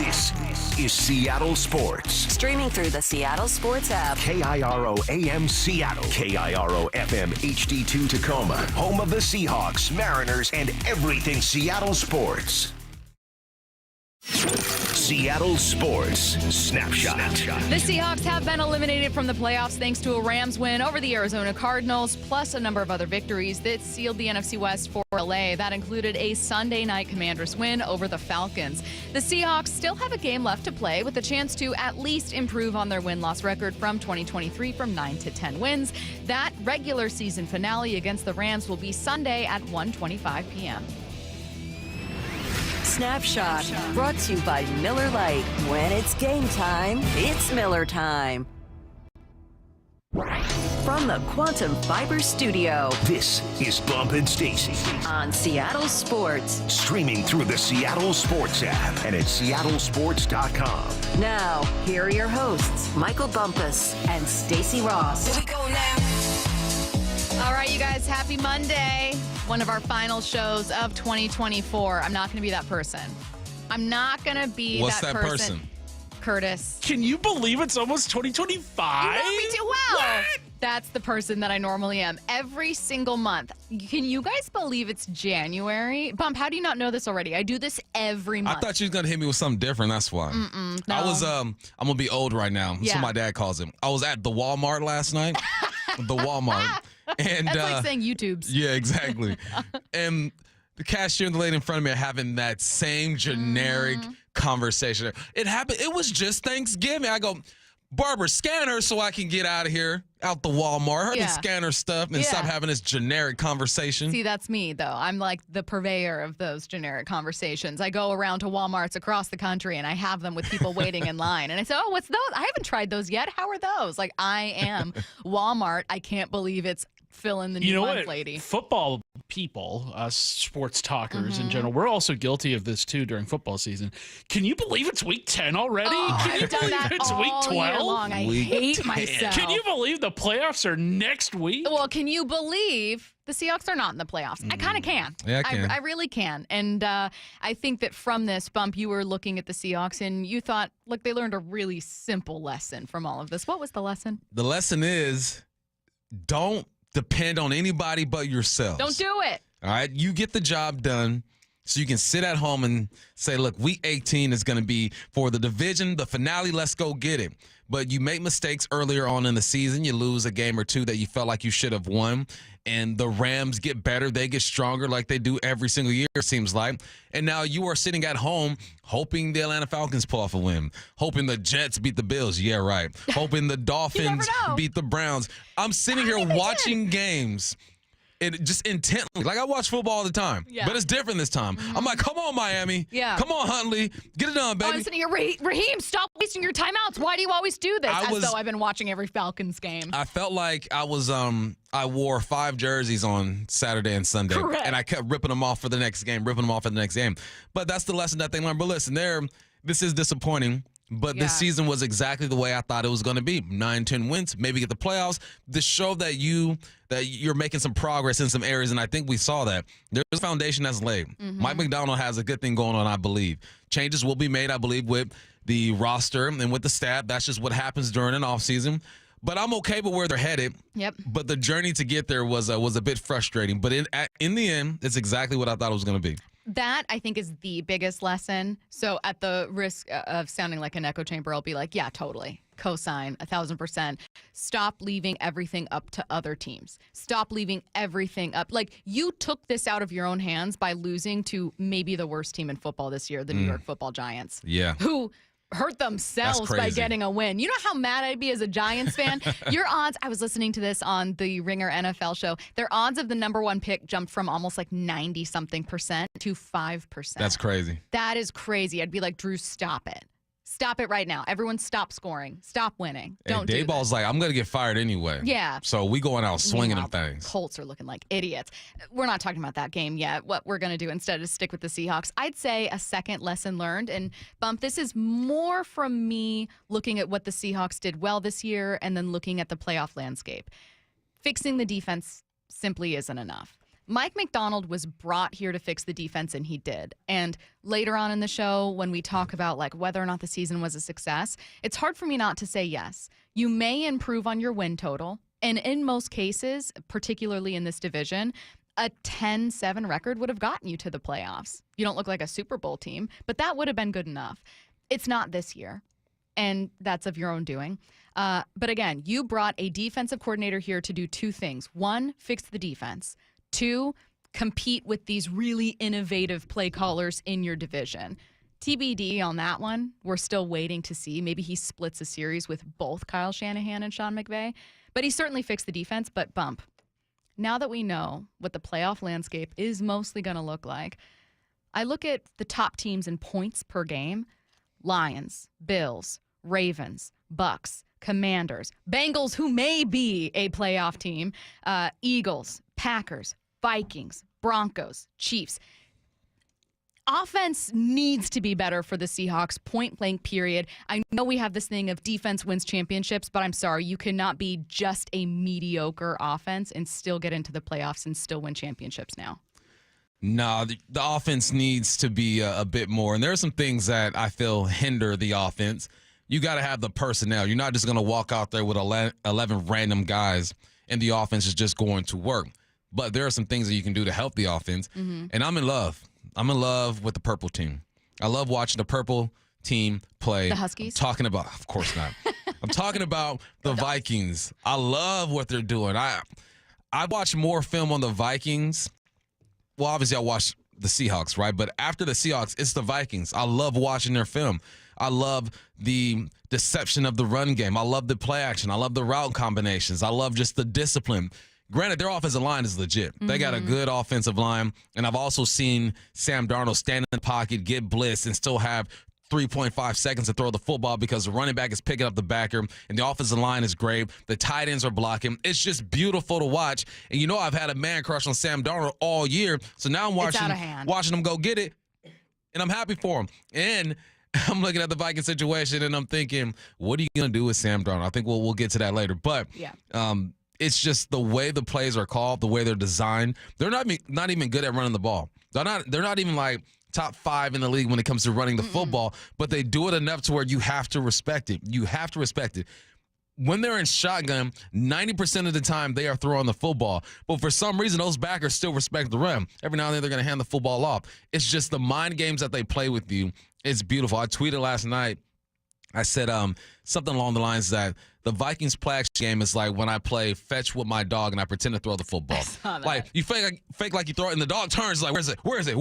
This is Seattle Sports. Streaming through the Seattle Sports app. KIRO AM Seattle. KIRO FM HD2 Tacoma. Home of the Seahawks, Mariners, and everything Seattle sports. Seattle Sports Snapshot. The Seahawks have been eliminated from the playoffs thanks to a Rams win over the Arizona Cardinals, plus a number of other victories that sealed the NFC West for LA. That included a Sunday night Commanders win over the Falcons. The Seahawks still have a game left to play with a chance to at least improve on their win-loss record from 2023 from 9 to 10 wins. That regular season finale against the Rams will be Sunday at 1:25 p.m. Snapshot, brought to you by Miller Lite. When it's game time, it's Miller time. From the Quantum Fiber Studio. This is Bump and Stacy on Seattle Sports. Streaming through the Seattle Sports app and at seattlesports.com. Now, here are your hosts, Michael Bumpus and Stacy Ross. Here we go now. All right, you guys, happy Monday. One of our final shows of 2024. I'm not going to be that person. I'm not going to be What's that person? Curtis. Can you believe it's almost 2025? You know me too well. That's the person that I normally am every single month. Can you guys believe it's January? Bump, how do you not know this already? I do this every month. I thought you was going to hit me with something different. That's why. No. I was, I'm going to be old right now. That's what my dad calls him. I was at the Walmart last night. The Walmart. And that's like saying YouTube's. Yeah, exactly. And the cashier and the lady in front of me are having that same generic conversation. It happened. It was just Thanksgiving. I go, Barbara, scan her so I can get out of here, out the Walmart. Her to scan her stuff and stop having this generic conversation. See, that's me, though. I'm like the purveyor of those generic conversations. I go around to Walmarts across the country and I have them with people waiting in line. And I say, oh, what's those? I haven't tried those yet. How are those? Like, I am Walmart. I can't believe it's fill in the new month lady. Football people, sports talkers in general, we're also guilty of this too during football season. Can you believe it's week 10 already? Can you believe it's week 12? Year long. I hate myself. Can you believe the playoffs are next week? Well, can you believe the Seahawks are not in the playoffs? I kind of can. Yeah, I can. I really can. And I think that from this, Bump, you were looking at the Seahawks and you thought, look, they learned a really simple lesson from all of this. What was the lesson? The lesson is don't depend on anybody but yourself. Don't do it. All right? You get the job done so you can sit at home and say, look, week 18 is going to be for the division, the finale, let's go get it. But you make mistakes earlier on in the season. You lose a game or two that you felt like you should have won. And the Rams get better. They get stronger like they do every single year, it seems like. And now you are sitting at home hoping the Atlanta Falcons pull off a win, hoping the Jets beat the Bills. Yeah, right. Hoping the Dolphins beat the Browns. I'm sitting here watching games. And just intently, like I watch football all the time, but it's different this time. I'm like, come on, Miami. Yeah. Come on, Huntley. Get it done, baby. I'm sitting here, Raheem, stop wasting your timeouts. Why do you always do this? As though I've been watching every Falcons game. I felt like I was, I wore 5 jerseys on Saturday and Sunday. Correct. And I kept ripping them off for the next game, But that's the lesson that they learned. But listen, this is disappointing. But this season was exactly the way I thought it was going to be. 9-10 wins, maybe get the playoffs. To show that you're making some progress in some areas, and I think we saw that. There's a foundation that's laid. Mike McDonald has a good thing going on, I believe. Changes will be made, I believe, with the roster and with the staff. That's just what happens during an offseason. But I'm okay with where they're headed. Yep. But the journey to get there was a bit frustrating. But in the end, it's exactly what I thought it was going to be. That, I think, is the biggest lesson. So at the risk of sounding like an echo chamber, I'll be like, yeah, totally. Cosign 1,000%. Stop leaving everything up to other teams. Stop leaving everything up. Like, you took this out of your own hands by losing to maybe the worst team in football this year, the New York Football Giants. Yeah. Who hurt themselves by getting a win. You know how mad I'd be as a Giants fan? Your odds, I was listening to this on the Ringer NFL show, their odds of the number one pick jumped from almost like 90-something% to 5%. That's crazy. That is crazy. I'd be like, Drew, stop it. Stop it right now. Everyone stop scoring. Stop winning. Don't do this. Dayball's like, I'm going to get fired anyway. Yeah. So we going out swinging them things. Colts are looking like idiots. We're not talking about that game yet. What we're going to do instead is stick with the Seahawks. I'd say a second lesson learned. And, Bump, this is more from me looking at what the Seahawks did well this year and then looking at the playoff landscape. Fixing the defense simply isn't enough. Mike McDonald was brought here to fix the defense, and he did. And later on in the show, when we talk about like whether or not the season was a success, it's hard for me not to say yes. You may improve on your win total, and in most cases, particularly in this division, a 10-7 record would have gotten you to the playoffs. You don't look like a Super Bowl team, but that would have been good enough. It's not this year, and that's of your own doing. But again, you brought a defensive coordinator here to do two things. One, fix the defense. Two, compete with these really innovative play callers in your division. TBD on that one. We're still waiting to see. Maybe he splits a series with both Kyle Shanahan and Sean McVay. But he certainly fixed the defense. But, Bump, now that we know what the playoff landscape is mostly going to look like, I look at the top teams in points per game. Lions, Bills, Ravens, Bucks, Commanders, Bengals, who may be a playoff team, Eagles, Packers, Vikings, Broncos, Chiefs. Offense needs to be better for the Seahawks, point blank, period. I know we have this thing of defense wins championships, but I'm sorry, you cannot be just a mediocre offense and still get into the playoffs and still win championships now. No, the offense needs to be a bit more. And there are some things that I feel hinder the offense. You got to have the personnel. You're not just going to walk out there with 11 random guys and the offense is just going to work. But there are some things that you can do to help the offense. Mm-hmm. And I'm in love. I'm in love with the purple team. I love watching the purple team play. The Huskies? I'm talking about, of course not. I'm talking about the Vikings. I love what they're doing. I watch more film on the Vikings. Well, obviously I watch the Seahawks, right? But after the Seahawks, it's the Vikings. I love watching their film. I love the deception of the run game. I love the play action. I love the route combinations. I love just the discipline. Granted, their offensive line is legit. Mm-hmm. They got a good offensive line. And I've also seen Sam Darnold stand in the pocket, get blitzed, and still have 3.5 seconds to throw the football because the running back is picking up the backer and the offensive line is great. The tight ends are blocking. It's just beautiful to watch. And you know I've had a man crush on Sam Darnold all year. So now I'm watching him go get it, and I'm happy for him. And I'm looking at the Viking situation, and I'm thinking, what are you going to do with Sam Darnold? I think we'll get to that later. But it's just the way the plays are called, the way they're designed. They're not even good at running the ball. They're not even like top 5 in the league when it comes to running the football, but they do it enough to where you have to respect it. You have to respect it. When they're in shotgun, 90% of the time they are throwing the football. But for some reason, those backers still respect the run. Every now and then they're going to hand the football off. It's just the mind games that they play with you. It's beautiful. I tweeted last night. I said something along the lines that the Vikings play action game is like when I play fetch with my dog and I pretend to throw the football. Like you fake like you throw it and the dog turns like, where is it?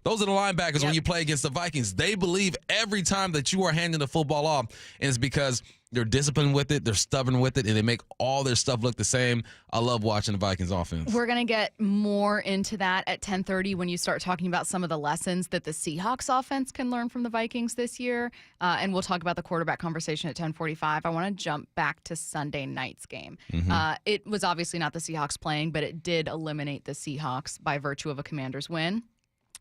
Those are the linebackers when you play against the Vikings. They believe every time that you are handing the football off, and it's because they're disciplined with it, they're stubborn with it, and they make all their stuff look the same. I love watching the Vikings offense. We're going to get more into that at 10:30 when you start talking about some of the lessons that the Seahawks offense can learn from the Vikings this year. And we'll talk about the quarterback conversation at 10:45. I want to jump back to Sunday night's game. Mm-hmm. It was obviously not the Seahawks playing, but it did eliminate the Seahawks by virtue of a Commanders win.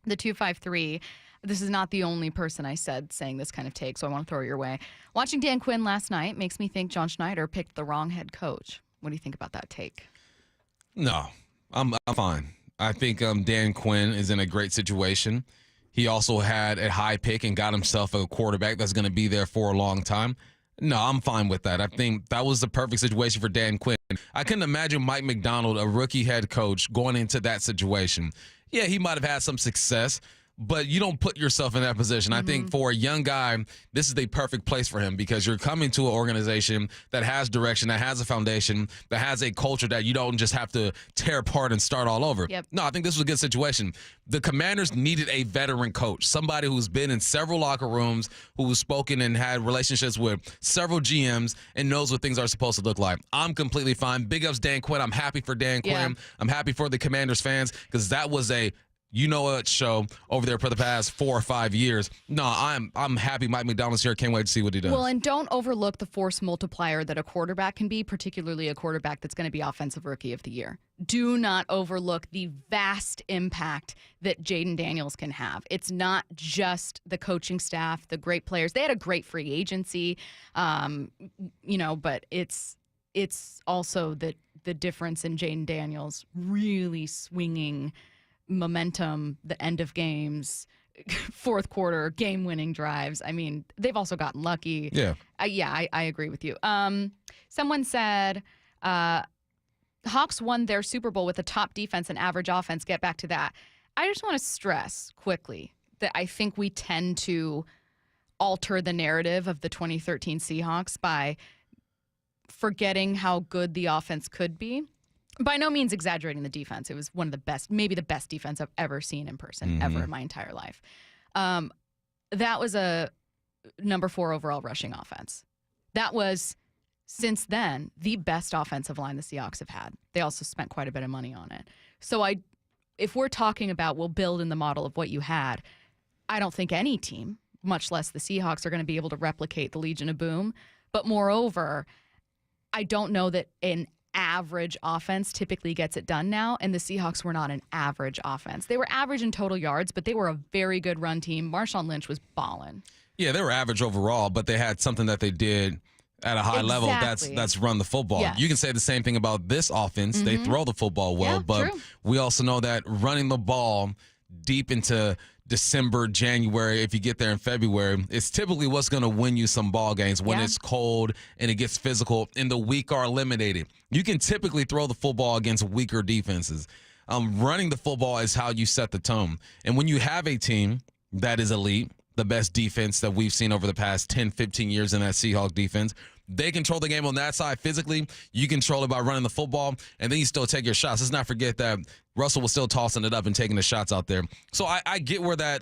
The 253. This is not the only person I said saying this kind of take, so I want to throw it your way. Watching Dan Quinn last night makes me think John Schneider picked the wrong head coach. What do you think about that take? No, I'm fine. I think Dan Quinn is in a great situation. He also had a high pick and got himself a quarterback that's going to be there for a long time. No, I'm fine with that. I think that was the perfect situation for Dan Quinn. I couldn't imagine Mike McDonald, a rookie head coach, going into that situation. Yeah, he might have had some success, but you don't put yourself in that position. I think for a young guy, this is the perfect place for him because you're coming to an organization that has direction, that has a foundation, that has a culture that you don't just have to tear apart and start all over. Yep. No, I think this was a good situation. The Commanders needed a veteran coach, somebody who's been in several locker rooms, who's spoken and had relationships with several GMs and knows what things are supposed to look like. I'm completely fine. Big ups Dan Quinn. I'm happy for Dan Quinn. I'm happy for the Commanders fans because that was a show over there for the past 4 or 5 years. No, I'm happy Mike McDonald's here. Can't wait to see what he does. Well, and don't overlook the force multiplier that a quarterback can be, particularly a quarterback that's going to be Offensive Rookie of the Year. Do not overlook the vast impact that Jaden Daniels can have. It's not just the coaching staff, the great players. They had a great free agency, but it's also the difference in Jaden Daniels really swinging momentum, the end of games, fourth quarter, game-winning drives. I mean, they've also gotten lucky. Yeah. I agree with you. Someone said Hawks won their Super Bowl with a top defense and average offense. Get back to that. I just want to stress quickly that I think we tend to alter the narrative of the 2013 Seahawks by forgetting how good the offense could be. By no means exaggerating the defense. It was one of the best, maybe the best defense I've ever seen in person, ever in my entire life. That was a number 4 overall rushing offense. That was, since then, the best offensive line the Seahawks have had. They also spent quite a bit of money on it. So if we're talking about we'll build in the model of what you had, I don't think any team, much less the Seahawks, are going to be able to replicate the Legion of Boom. But moreover, I don't know that an average offense typically gets it done now, and the Seahawks were not an average offense. They were average in total yards, but they were a very good run team. Marshawn Lynch was balling. Yeah, they were average overall, but they had something that they did at a high level. That's run the football. Yes. You can say the same thing about this offense. They throw the football well, but true. We also know that running the ball deep into December, January, if you get there in February, it's typically what's going to win you some ball games when it's cold and it gets physical and the weak are eliminated. You can typically throw the football against weaker defenses. Running the football is how you set the tone. And when you have a team that is elite, the best defense that we've seen over the past 10, 15 years in that Seahawks defense, they control the game on that side physically. You control it by running the football, and then you still take your shots. Let's not forget that Russell was still tossing it up and taking the shots out there. So I get where that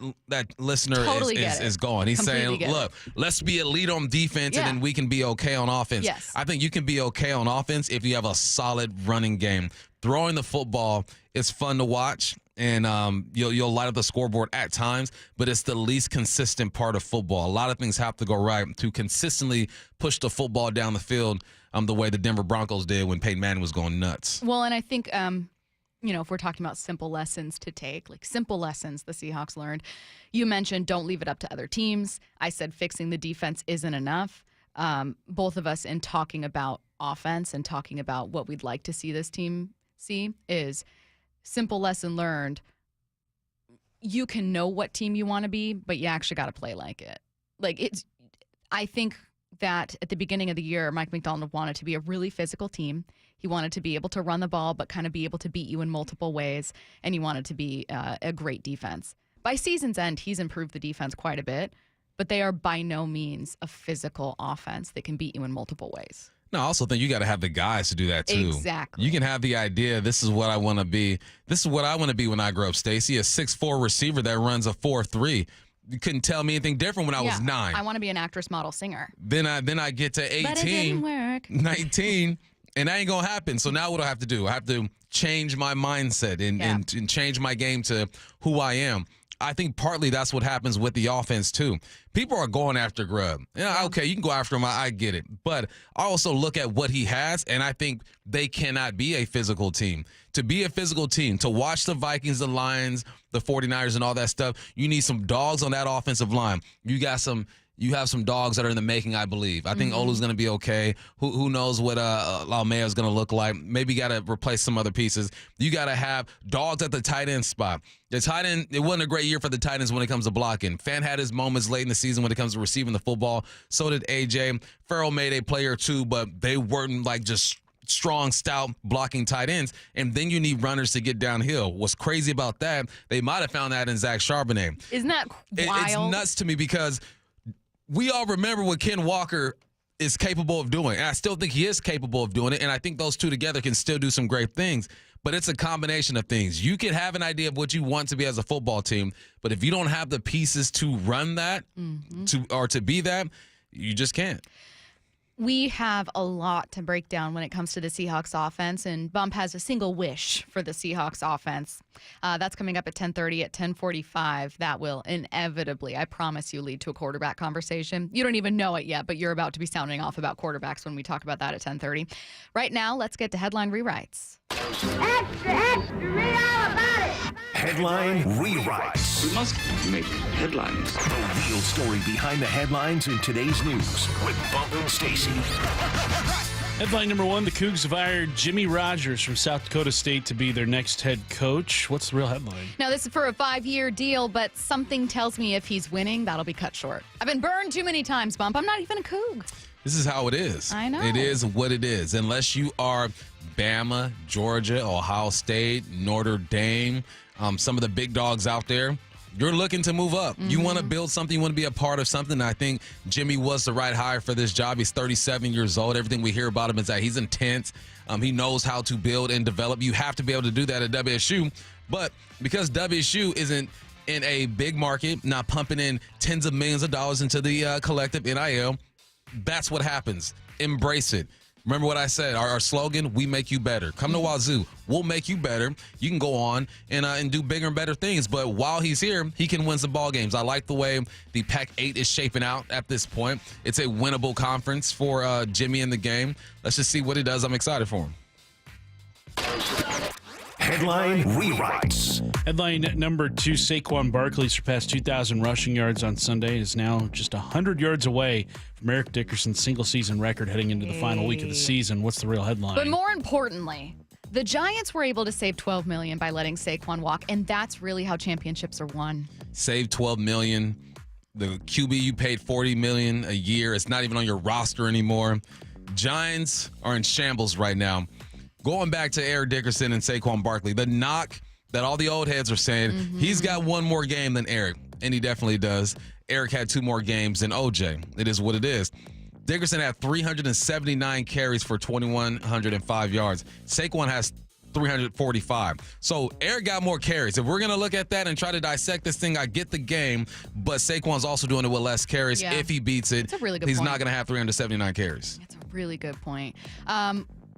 listener is going. He's Completely saying, look, let's be elite on defense, and then we can be okay on offense. Yes. I think you can be okay on offense if you have a solid running game. Throwing the football is fun to watch, and you'll light up the scoreboard at times, but it's the least consistent part of football. A lot of things have to go right to consistently push the football down the field the way the Denver Broncos did when Peyton Manning was going nuts. Well, and I think, if we're talking about simple lessons to take, like simple lessons the Seahawks learned, you mentioned don't leave it up to other teams. I said fixing the defense isn't enough. Both of us in talking about offense and talking about what we'd like to see this team see is simple lesson learned. You can know what team you want to be, but you actually got to play like it. I think that at the beginning of the year, Mike McDonald wanted to be a really physical team. He wanted to be able to run the ball, but kind of be able to beat you in multiple ways. And he wanted to be a great defense. By season's end, he's improved the defense quite a bit, but they are by no means a physical offense that can beat you in multiple ways. No, I also think you got to have the guys to do that too. Exactly. You can have the idea, this is what I want to be. This is what I want to be when I grow up, Stacy, a 6'4" receiver that runs a 4.3. You couldn't tell me anything different when I was 9. I want to be an actress, model, singer. Then I get to 18, but it didn't work. 19, and that ain't going to happen. So now what do I have to do? I have to change my mindset and change my game to who I am. I think partly that's what happens with the offense, too. People are going after Grubb. Okay, you can go after him. I get it. But I also look at what he has, and I think they cannot be a physical team. To be a physical team, to watch the Vikings, the Lions, the 49ers, and all that stuff, you need some dogs on that offensive line. You have some dogs that are in the making, I believe. I think Olu's going to be okay. Who knows what Laumea is going to look like. Maybe got to replace some other pieces. You got to have dogs at the tight end spot. The tight end, it wasn't a great year for the tight ends when it comes to blocking. Fan had his moments late in the season when it comes to receiving the football. So did AJ. Farrell made a play or two, but they weren't like just strong, stout blocking tight ends, and then you need runners to get downhill. What's crazy about that, they might have found that in Zach Charbonnet. Isn't that wild? It's nuts to me because we all remember what Ken Walker is capable of doing, and I still think he is capable of doing it, and I think those two together can still do some great things. But it's a combination of things. You can have an idea of what you want to be as a football team, but if you don't have the pieces to run that, to be that, you just can't. We have a lot to break down when it comes to the Seahawks offense, and Bump has a single wish for the Seahawks offense. That's coming up at 10:30. At 10:45, that will inevitably, I promise you, lead to a quarterback conversation. You don't even know it yet, but you're about to be sounding off about quarterbacks when we talk about that at 10:30. Right now, let's get to headline rewrites. Extra, read all about it. Headline rewrites. We must make headlines. The real story behind the headlines in today's news with Bump and Stacy. Headline number one, the Cougs have hired Jimmy Rogers from South Dakota State to be their next head coach. What's the real headline? Now, this is for a 5-year deal, but something tells me if he's winning, that'll be cut short. I've been burned too many times, Bump. I'm not even a Coug. This is how it is. I know. It is what it is. Unless you are Bama, Georgia, Ohio State, Notre Dame, some of the big dogs out there, you're looking to move up. You want to build something. You want to be a part of something. I think Jimmy was the right hire for this job. He's 37 years old. Everything we hear about him is that he's intense. He knows how to build and develop. You have to be able to do that at WSU. But because WSU isn't in a big market, not pumping in tens of millions of dollars into the collective NIL, that's what happens. Embrace it. Remember what I said, our slogan, we make you better. Come to Wazoo. We'll make you better. You can go on and do bigger and better things. But while he's here, he can win some ball games. I like the way the Pac-8 is shaping out at this point. It's a winnable conference for Jimmy in the game. Let's just see what he does. I'm excited for him. Headline rewrites. Headline number two, Saquon Barkley surpassed 2,000 rushing yards on Sunday. Is now just 100 yards away from Eric Dickerson's single-season record heading into the final week of the season. What's the real headline? But more importantly, the Giants were able to save $12 million by letting Saquon walk, and that's really how championships are won. Save $12 million. The QB you paid $40 million a year. It's not even on your roster anymore. Giants are in shambles right now. Going back to Eric Dickerson and Saquon Barkley, the knock that all the old heads are saying, he's got one more game than Eric, and he definitely does. Eric had 2 more games than OJ. It is what it is. Dickerson had 379 carries for 2,105 yards. Saquon has 345. So Eric got more carries. If we're going to look at that and try to dissect this thing, I get the game, but Saquon's also doing it with less carries. Yeah. If he beats it, That's a really good he's point. not going to have 379 carries. That's a really good point.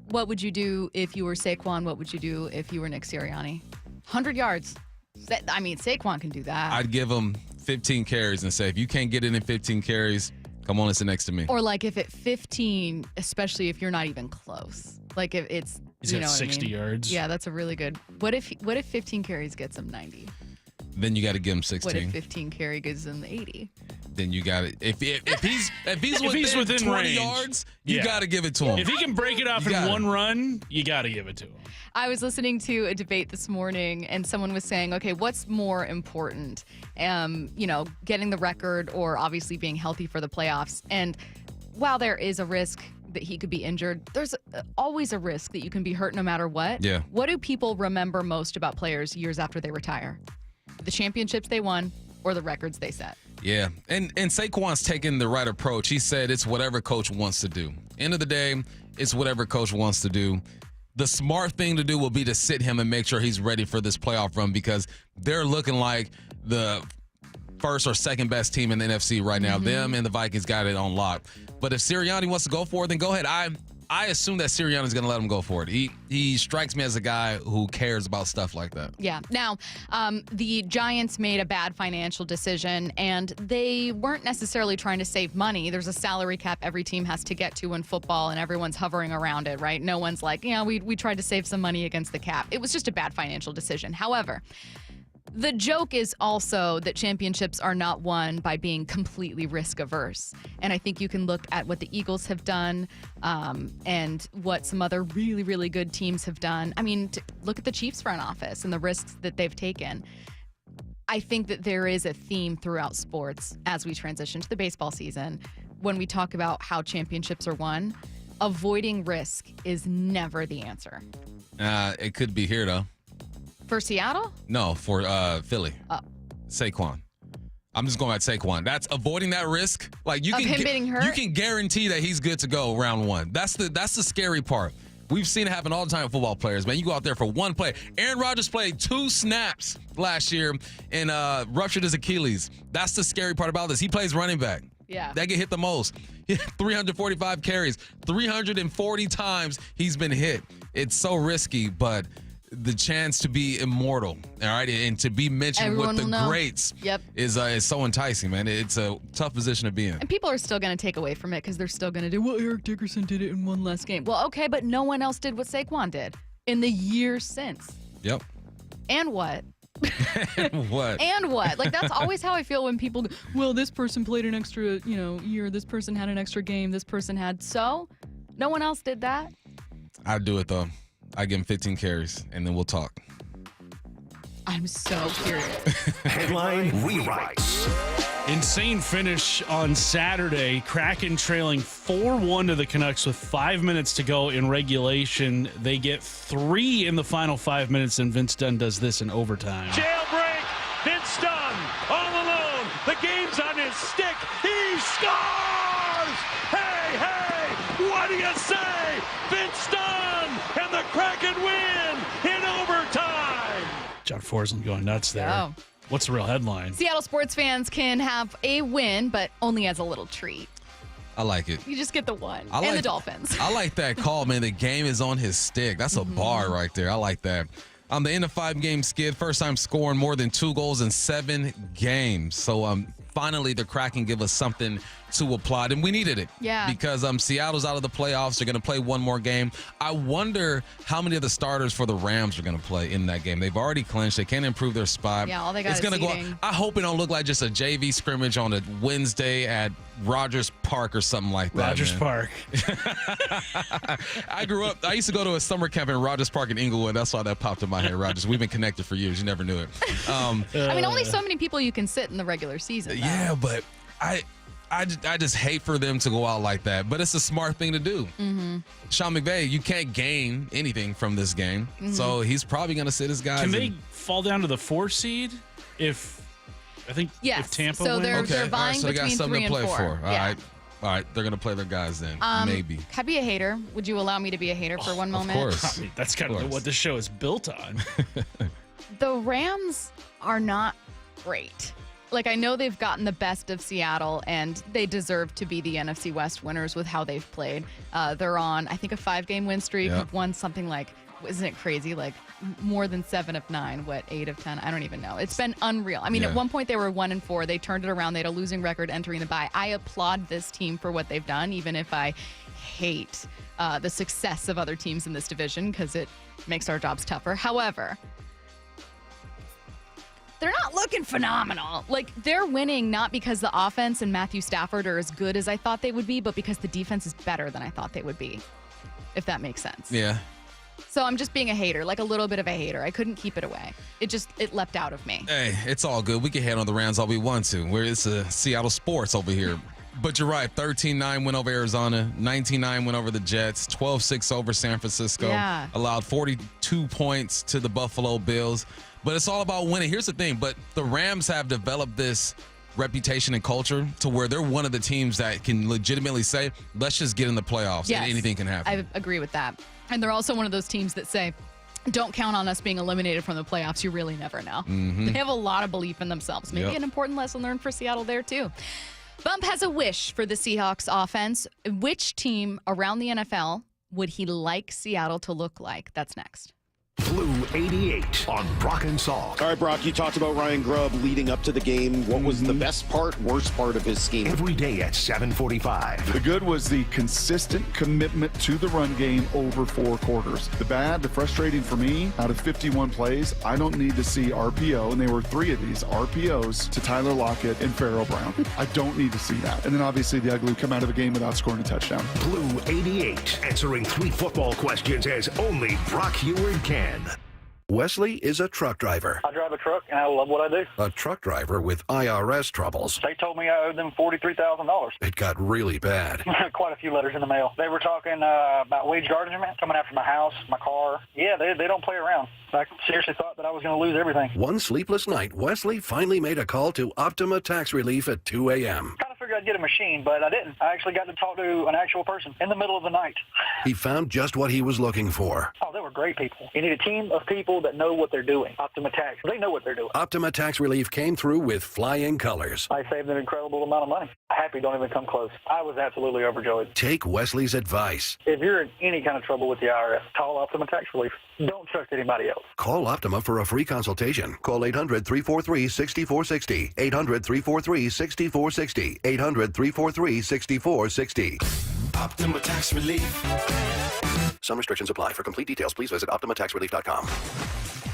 What would you do if you were Saquon? What would you do if you were Nick Sirianni? 100 yards. I mean, Saquon can do that. I'd give him 15 carries and say, if you can't get it in 15 carries, come on and sit next to me. Or like if at 15, especially if you're not even close. Like if it's, He's you got know what 60 I mean? yards. Yeah, that's a really good. What if 15 carries gets him 90? Then you got to give him 16. What if 15 carry gives him 80? Then you got it. If he's within 20 range, yards, you got to give it to him. If he can break it off in one run, you got to give it to him. I was listening to a debate this morning, and someone was saying, okay, what's more important? Getting the record or obviously being healthy for the playoffs. And while there is a risk that he could be injured, there's always a risk that you can be hurt no matter what. Yeah. What do people remember most about players years after they retire? The championships they won or the records they set? Yeah, and Saquon's taking the right approach. He said it's whatever coach wants to do. End of the day, it's whatever coach wants to do. The smart thing to do will be to sit him and make sure he's ready for this playoff run because they're looking like the first or second best team in the NFC right now. Them and the Vikings got it on lock. But if Sirianni wants to go for it, then go ahead. I assume that Sirianni's going to let him go for it. He strikes me as a guy who cares about stuff like that. Yeah. Now, the Giants made a bad financial decision, and they weren't necessarily trying to save money. There's a salary cap every team has to get to in football, and everyone's hovering around it, right? No one's like, we tried to save some money against the cap. It was just a bad financial decision. However, the joke is also that championships are not won by being completely risk averse. And I think you can look at what the Eagles have done and what some other really, really good teams have done. I mean, look at the Chiefs front office and the risks that they've taken. I think that there is a theme throughout sports as we transition to the baseball season when we talk about how championships are won. avoiding risk is never the answer. It could be here, though. For Seattle? No, for Philly. Saquon. I'm just going at Saquon. That's avoiding that risk. Like you of him getting hurt? You can guarantee that he's good to go round one. That's the scary part. We've seen it happen all the time with football players, man. You go out there for one play. Aaron Rodgers played 2 snaps last year and ruptured his Achilles. That's the scary part about this. He plays running back. Yeah. That get hit the most. 345 carries. 340 times he's been hit. It's so risky, but the chance to be immortal, all right, and to be mentioned Everyone with will the know. greats Yep. is so enticing, man. It's a tough position to be in. And people are still going to take away from it because they're still going to do, well, Eric Dickerson did it in one less game. Well, okay, but no one else did what Saquon did in the years since. Yep. And what? What? And what? Like, that's always how I feel when people go, well, this person played an extra, year. This person had an extra game. This person had. So no one else did that. I do it, though. I give him 15 carries, and then we'll talk. I'm so curious. Headline rewrites. Insane finish on Saturday. Kraken trailing 4-1 to the Canucks with 5 minutes to go in regulation. They get 3 in the final 5 minutes, and Vince Dunn does this in overtime. Jailbreak. Vince Dunn all alone. The game's on his stick. He scores! Hey, what do you say? Vince Dunn and the Kraken win in overtime. John Forsland going nuts there. Oh. What's the real headline? Seattle sports fans can have a win, but only as a little treat. I like it. You just get the one. I and like- the Dolphins. I like that call, man. The game is on his stick. That's a bar right there. I like that. The end of 5-game skid, first time scoring more than 2 goals in 7 games. So finally the Kraken give us something to applaud, and we needed it. Yeah. Because Seattle's out of the playoffs. They're going to play one more game. I wonder how many of the starters for the Rams are going to play in that game. They've already clinched. They can't improve their spot. Yeah, all they got it's is gonna seeding. I hope it don't look like just a JV scrimmage on a Wednesday at Rogers Park or something like that. Rogers man. Park. I used to go to a summer camp in Rogers Park in Inglewood. That's why that popped in my head, Rogers. We've been connected for years. You never knew it. I mean, only so many people you can sit in the regular season. though. Yeah, but I just hate for them to go out like that. But it's a smart thing to do. Mm-hmm. Sean McVay, you can't gain anything from this game. So he's probably going to sit his guys. Can they fall down to the 4 seed if Yes. if Tampa So wins? they're vying so they got between something 3 to play and 4. for. Yeah. All right, they're going to play their guys then. Maybe. Can I be a hater? Would you allow me to be a hater for one moment? Of course. I mean, that's kind of what this show is built on. The Rams are not great. Like, I know they've gotten the best of Seattle, and they deserve to be the NFC West winners with how they've played. They're on, I think, a 5-game win streak. Yep. Have won something like, isn't it crazy? Like more than 7 of 9, 8 of 10? I don't even know. It's been unreal. I mean, Yeah. at one point they were 1-4. They turned it around. They had a losing record entering the bye. I applaud this team for what they've done, even if I hate the success of other teams in this division because it makes our jobs tougher. However, they're not looking phenomenal. Like, they're winning not because the offense and Matthew Stafford are as good as I thought they would be, but because the defense is better than I thought they would be, if that makes sense. Yeah. So I'm just being a hater, like a little bit of a hater. I couldn't keep it away. It leapt out of me. Hey, it's all good. We can hate on the Rams all we want to. It's a Seattle sports over here. But you're right. 13-9 win over Arizona. 19-9 win over the Jets. 12-6 over San Francisco. Yeah. Allowed 42 points to the Buffalo Bills. But it's all about winning. Here's the thing. But the Rams have developed this reputation and culture to where they're one of the teams that can legitimately say, let's just get in the playoffs Yes, and anything can happen. I agree with that. And they're also one of those teams that say, don't count on us being eliminated from the playoffs. You really never know. Mhm. They have a lot of belief in themselves. Maybe Yep. an important lesson learned for Seattle there, too. Bump has a wish for the Seahawks offense. Which team around the NFL would he like Seattle to look like? That's next. Blue 88 on Brock and Salk. All right, Brock, you talked about Ryan Grubb leading up to the game. What was the best part, worst part of his scheme? Every day at 7:45. The good was the consistent commitment to the run game over 4 quarters. The bad, the frustrating for me, out of 51 plays, I don't need to see RPO, and there were 3 of these RPOs to Tyler Lockett and Farrell Brown. I don't need to see that. And then obviously the ugly come out of a game without scoring a touchdown. Blue 88, answering 3 football questions as only Brock Heward can. Wesley is a truck driver. I drive a truck, and I love what I do. A truck driver with IRS troubles. They told me I owed them $43,000. It got really bad. Quite a few letters in the mail. They were talking about wage garnishment, coming after my house, my car. Yeah, they don't play around. I seriously thought that I was going to lose everything. One sleepless night, Wesley finally made a call to Optima Tax Relief at 2 a.m. Kind of figured I'd get a machine, but I didn't. I actually got to talk to an actual person in the middle of the night. He found just what he was looking for. Oh, they were great people. You need a team of people that know what they're doing. Optima Tax, they know what they're doing. Optima Tax Relief came through with flying colors. I saved an incredible amount of money. Happy don't even come close. I was absolutely overjoyed. Take Wesley's advice. If you're in any kind of trouble with the IRS, call Optima Tax Relief. Don't trust anybody else. Call Optima for a free consultation. Call 800-343-6460. 800-343-6460. 800-343-6460. Optima Tax Relief. Some restrictions apply. For complete details, please visit OptimaTaxRelief.com.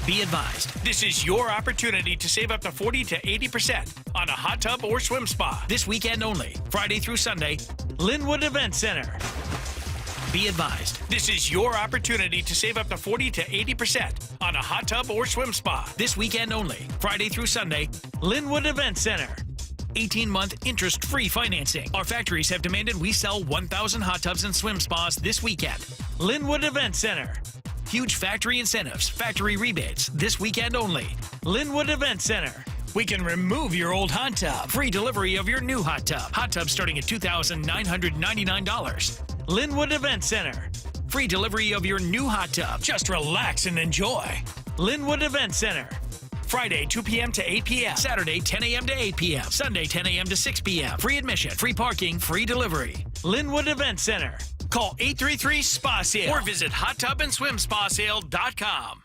Be advised, this is your opportunity to save up to 40 to 80% on a hot tub or swim spa. This weekend only, Friday through Sunday, Linwood Event Center. Be advised, this is your opportunity to save up to 40 to 80% on a hot tub or swim spa. This weekend only, Friday through Sunday, Linwood Event Center. 18-month interest-free financing. Our factories have demanded we sell 1,000 hot tubs and swim spas this weekend. Linwood Event Center. Huge factory incentives, factory rebates, this weekend only. Linwood Event Center. We can remove your old hot tub. Free delivery of your new hot tub. Hot tub starting at $2,999. Linwood Event Center. Free delivery of your new hot tub. Just relax and enjoy. Linwood Event Center. Friday, 2 p.m. to 8 p.m. Saturday, 10 a.m. to 8 p.m. Sunday, 10 a.m. to 6 p.m. Free admission, free parking, free delivery. Linwood Event Center. Call 833-SPA-SALE or visit hottubandswimspasale.com.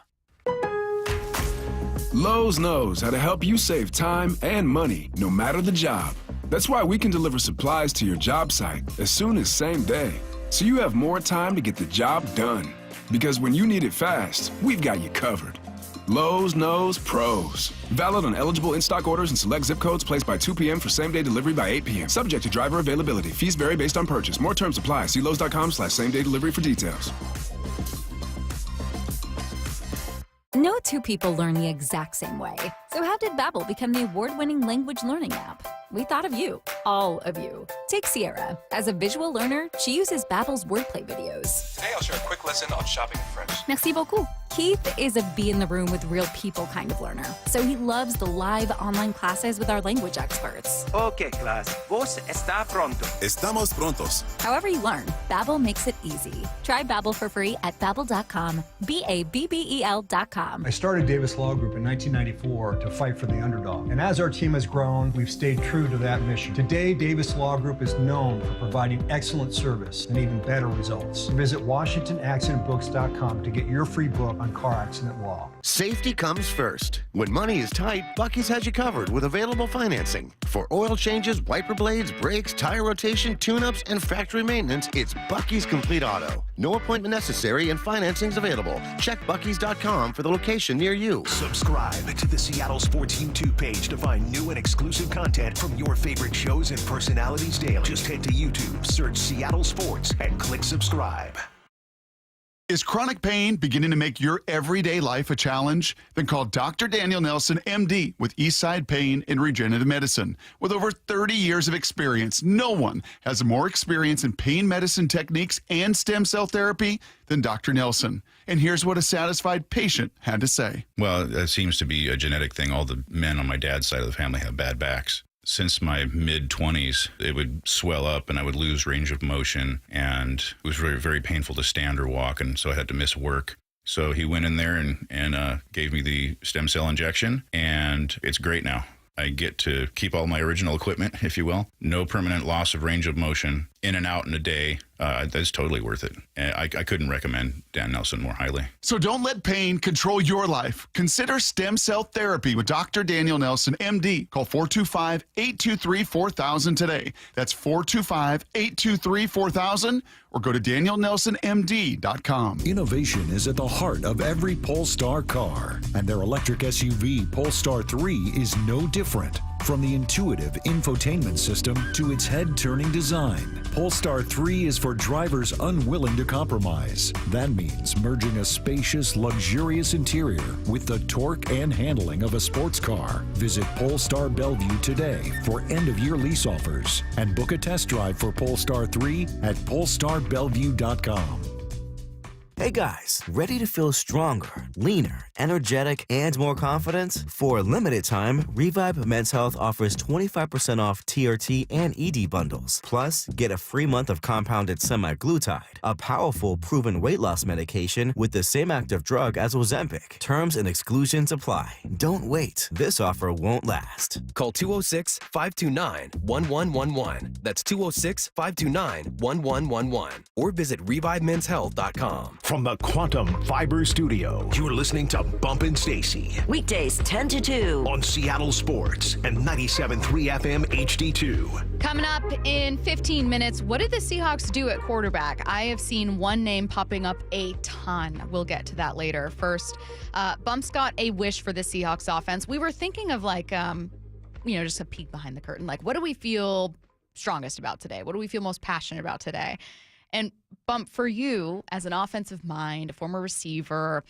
Lowe's knows how to help you save time and money, no matter the job. That's why we can deliver supplies to your job site as soon as same day, so you have more time to get the job done. Because when you need it fast, we've got you covered. Lowe's knows pros. Valid on eligible in-stock orders and select zip codes placed by 2 p.m. for same-day delivery by 8 p.m. Subject to driver availability. Fees vary based on purchase. More terms apply. See Lowe's.com/same-day delivery for details. No two people learn the exact same way. So how did Babbel become the award-winning language learning app? We thought of you, all of you. Take Sierra. As a visual learner, she uses Babbel's wordplay videos. Today I'll share a quick lesson on shopping in French. Merci beaucoup. Keith is a be in the room with real people kind of learner, so he loves the live online classes with our language experts. Okay, class. ¿Vos está pronto? Estamos prontos. However you learn, Babbel makes it easy. Try Babbel for free at Babbel.com. BABBEL.com. I started Davis Law Group in 1994 to fight for the underdog. And as our team has grown, we've stayed true to that mission. Today, Davis Law Group is known for providing excellent service and even better results. Visit WashingtonAccidentBooks.com to get your free book on car accident law. Safety comes first. When money is tight, Buc-ee's has you covered with available financing. For oil changes, wiper blades, brakes, tire rotation, tune-ups, and factory maintenance, it's Buc-ee's Complete Auto. No appointment necessary and financing's available. Check Buc-ee's.com for the location near you. Subscribe to the Seattle Sports YouTube page to find new and exclusive content from your favorite shows and personalities daily. Just head to YouTube, search Seattle Sports, and click subscribe. Is chronic pain beginning to make your everyday life a challenge? Then call Dr. Daniel Nelson, MD, with Eastside Pain and Regenerative Medicine. With over 30 years of experience, no one has more experience in pain medicine techniques and stem cell therapy than Dr. Nelson. And here's what a satisfied patient had to say. Well, that seems to be a genetic thing. All the men on my dad's side of the family have bad backs. Since my mid-20s, it would swell up and I would lose range of motion, and it was very, very painful to stand or walk, and so I had to miss work. So he went in there and gave me the stem cell injection, and it's great now. I get to keep all my original equipment, if you will. No permanent loss of range of motion, in and out in a day. That's totally worth it. I couldn't recommend Dan Nelson more highly. So don't let pain control your life. Consider stem cell therapy with Dr. Daniel Nelson, MD. Call 425-823-4000 today. That's 425-823-4000, or go to DanielNelsonMD.com. Innovation is at the heart of every Polestar car, and their electric SUV, Polestar 3, is no different. From the intuitive infotainment system to its head-turning design, Polestar 3 is for drivers unwilling to compromise. That means merging a spacious, luxurious interior with the torque and handling of a sports car. Visit Polestar Bellevue today for end-of-year lease offers and book a test drive for Polestar 3 at polestarbellevue.com. Hey guys, ready to feel stronger, leaner, energetic, and more confident? For a limited time, Revive Men's Health offers 25% off TRT and ED bundles. Plus, get a free month of compounded semaglutide, a powerful proven weight loss medication with the same active drug as Ozempic. Terms and exclusions apply. Don't wait. This offer won't last. Call 206-529-1111. That's 206-529-1111. Or visit ReviveMen'sHealth.com. From the Quantum Fiber Studio, you're listening to Bumpin' Stacy. Weekdays 10 to 2. On Seattle Sports and 97.3 FM HD2. Coming up in 15 minutes, what did the Seahawks do at quarterback? I have seen one name popping up a ton. We'll get to that later. First, Bump's got a wish for the Seahawks offense. We were thinking of just a peek behind the curtain. Like, what do we feel strongest about today? What do we feel most passionate about today? And Bump, for you, as an offensive mind, a former receiver,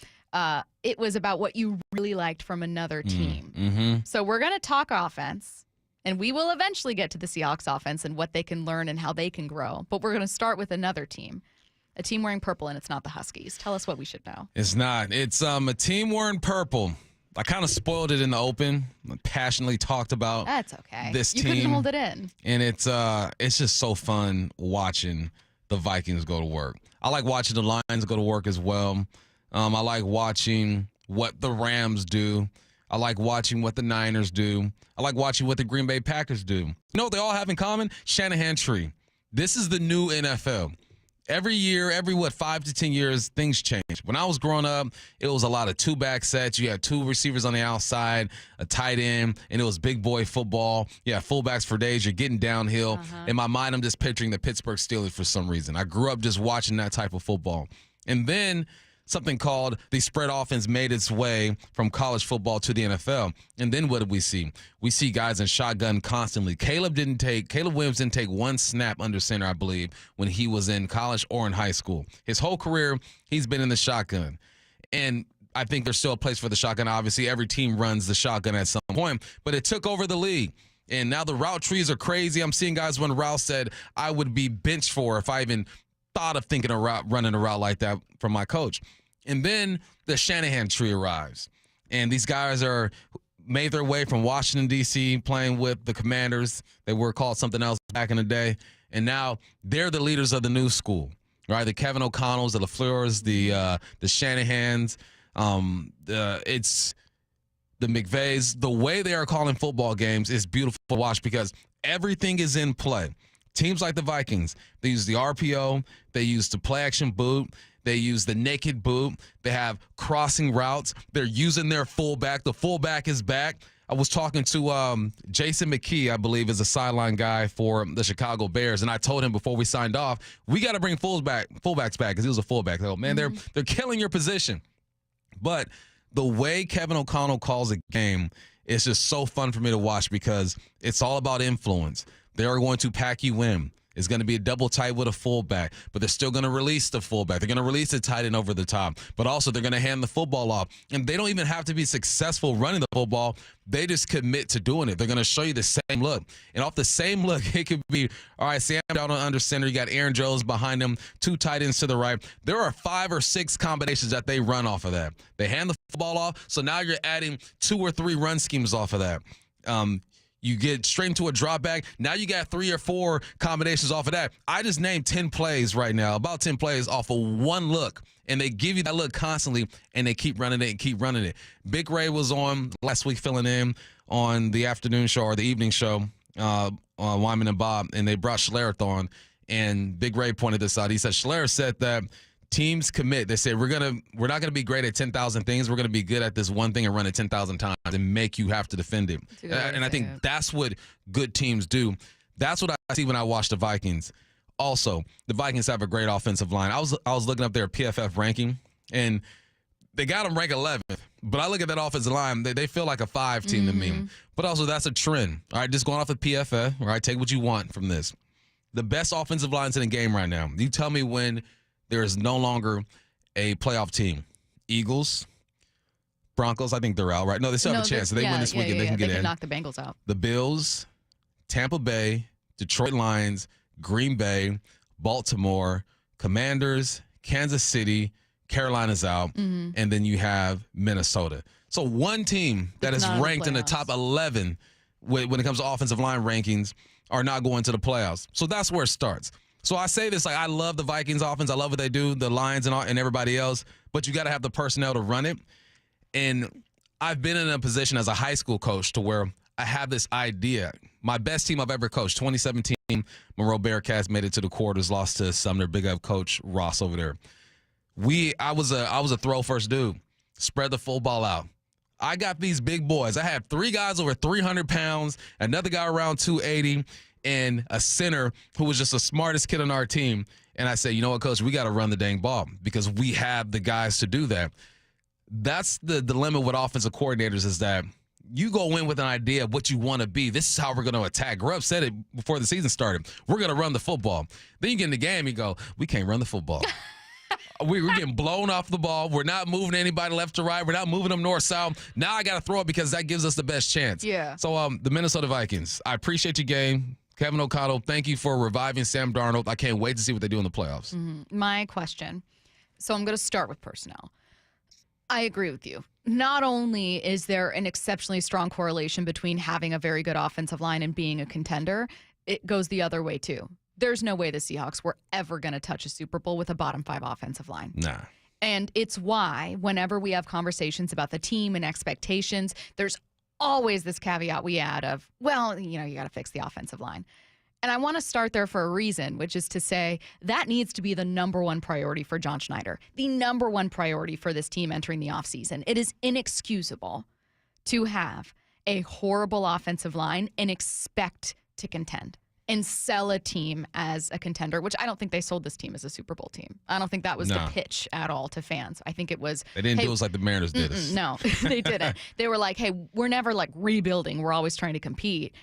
it was about what you really liked from another team. Mm-hmm. So we're going to talk offense, and we will eventually get to the Seahawks offense and what they can learn and how they can grow. But we're going to start with another team, a team wearing purple, and it's not the Huskies. Tell us what we should know. It's not. It's a team wearing purple. I kind of spoiled it in the open. I passionately talked about That's okay. This you team. couldn't hold it in. And it's just so fun watching the Vikings go to work. I like watching the Lions go to work as well. I like watching what the Rams do. I like watching what the Niners do. I like watching what the Green Bay Packers do. You know what they all have in common? Shanahan tree. This is the new NFL. Every year, 5 to 10 years, things change. When I was growing up, it was a lot of two-back sets. You had two receivers on the outside, a tight end, and it was big boy football. You had fullbacks for days. You're getting downhill. In my mind, I'm just picturing the Pittsburgh Steelers for some reason. I grew up just watching that type of football. And then something called the spread offense made its way from college football to the NFL. And then what did we see? We see guys in shotgun constantly. Caleb Williams didn't take one snap under center, I believe, when he was in college or in high school. His whole career, he's been in the shotgun. And I think there's still a place for the shotgun. Obviously, every team runs the shotgun at some point, but it took over the league. And now the route trees are crazy. I'm seeing guys run routes that I would be benched for if I even thought of running a route like that from my coach. And then the Shanahan tree arrives. And these guys are made their way from Washington, D.C., playing with the Commanders. They were called something else back in the day. And now they're the leaders of the new school, right? The Kevin O'Connells, the LaFleurs, the Shanahans. It's the McVays. The way they are calling football games is beautiful to watch because everything is in play. Teams like the Vikings, they use the RPO, they use the play-action boot, they use the naked boot, they have crossing routes, they're using their fullback. The fullback is back. I was talking to Jason McKee, I believe, is a sideline guy for the Chicago Bears, and I told him before we signed off, we got to bring fullbacks back because he was a fullback. So, man, they're killing your position. But the way Kevin O'Connell calls a game is just so fun for me to watch because it's all about influence. They are going to pack you in. It's going to be a double tight with a fullback, but they're still going to release the fullback. They're going to release the tight end over the top, but also they're going to hand the football off. And they don't even have to be successful running the football. They just commit to doing it. They're going to show you the same look. And off the same look, it could be, all right, Sam down on under center. You got Aaron Jones behind him, two tight ends to the right. There are 5 or 6 combinations that they run off of that. They hand the football off, so now you're adding 2 or 3 run schemes off of that. You get straight into a drop back. Now you got 3 or 4 combinations off of that. I just named 10 plays right now, about 10 plays off of one look. And they give you that look constantly, and they keep running it and keep running it. Big Ray was on last week filling in on the afternoon show or the evening show, Wyman and Bob, and they brought Schlereth on. And Big Ray pointed this out. He said, Schlereth said that teams commit. They say, we're not gonna be great at 10,000 things. We're gonna be good at this one thing and run it 10,000 times and make you have to defend it. And I think that's what good teams do. That's what I see when I watch the Vikings. Also, the Vikings have a great offensive line. I was looking up their PFF ranking, and they got them ranked 11th, But I look at that offensive line, they feel like a 5 team to me. But also, that's a trend. All right, just going off of PFF, all right, take what you want from this. The best offensive lines in the game right now. You tell me when there is no longer a playoff team. Eagles, Broncos, I think they're out, right? No, they still have a chance. If they win this weekend, they can get in. They can knock the Bengals out. The Bills, Tampa Bay, Detroit Lions, Green Bay, Baltimore, Commanders, Kansas City, Carolina's out, and then you have Minnesota. So one team that is ranked in the top 11 when it comes to offensive line rankings are not going to the playoffs. So that's where it starts. So I say this, like, I love the Vikings offense. I love what they do, the Lions and everybody else, but you got to have the personnel to run it. And I've been in a position as a high school coach to where I have this idea. My best team I've ever coached, 2017, Monroe Bearcats made it to the quarters, lost to Sumner. Big up Coach Ross over there. I was a throw first dude. Spread the full ball out. I got these big boys. I had 3 guys over 300 pounds, another guy around 280, and a center who was just the smartest kid on our team. And I said, you know what, Coach, we got to run the dang ball because we have the guys to do that. That's the dilemma with offensive coordinators is that you go in with an idea of what you want to be. This is how we're going to attack. Grubb said it before the season started. We're going to run the football. Then you get in the game, you go, we can't run the football. We're getting blown off the ball. We're not moving anybody left to right. We're not moving them north-south. Now I got to throw it because that gives us the best chance. Yeah. So the Minnesota Vikings, I appreciate your game. Kevin O'Connell, thank you for reviving Sam Darnold. I can't wait to see what they do in the playoffs. My question. So I'm going to start with personnel. I agree with you. Not only is there an exceptionally strong correlation between having a very good offensive line and being a contender, it goes the other way too. There's no way the Seahawks were ever going to touch a Super Bowl with a bottom 5 offensive line. Nah. And it's why whenever we have conversations about the team and expectations, there's always this caveat we add of, well, you got to fix the offensive line. And I want to start there for a reason, which is to say that needs to be the number one priority for John Schneider, the number one priority for this team entering the offseason. It is inexcusable to have a horrible offensive line and expect to contend and sell a team as a contender, which I don't think they sold this team as a Super Bowl team. I don't think that was the pitch at all to fans. I think it was... They didn't do us like the Mariners did us. No, they didn't. They were like, hey, we're never like rebuilding. We're always trying to compete.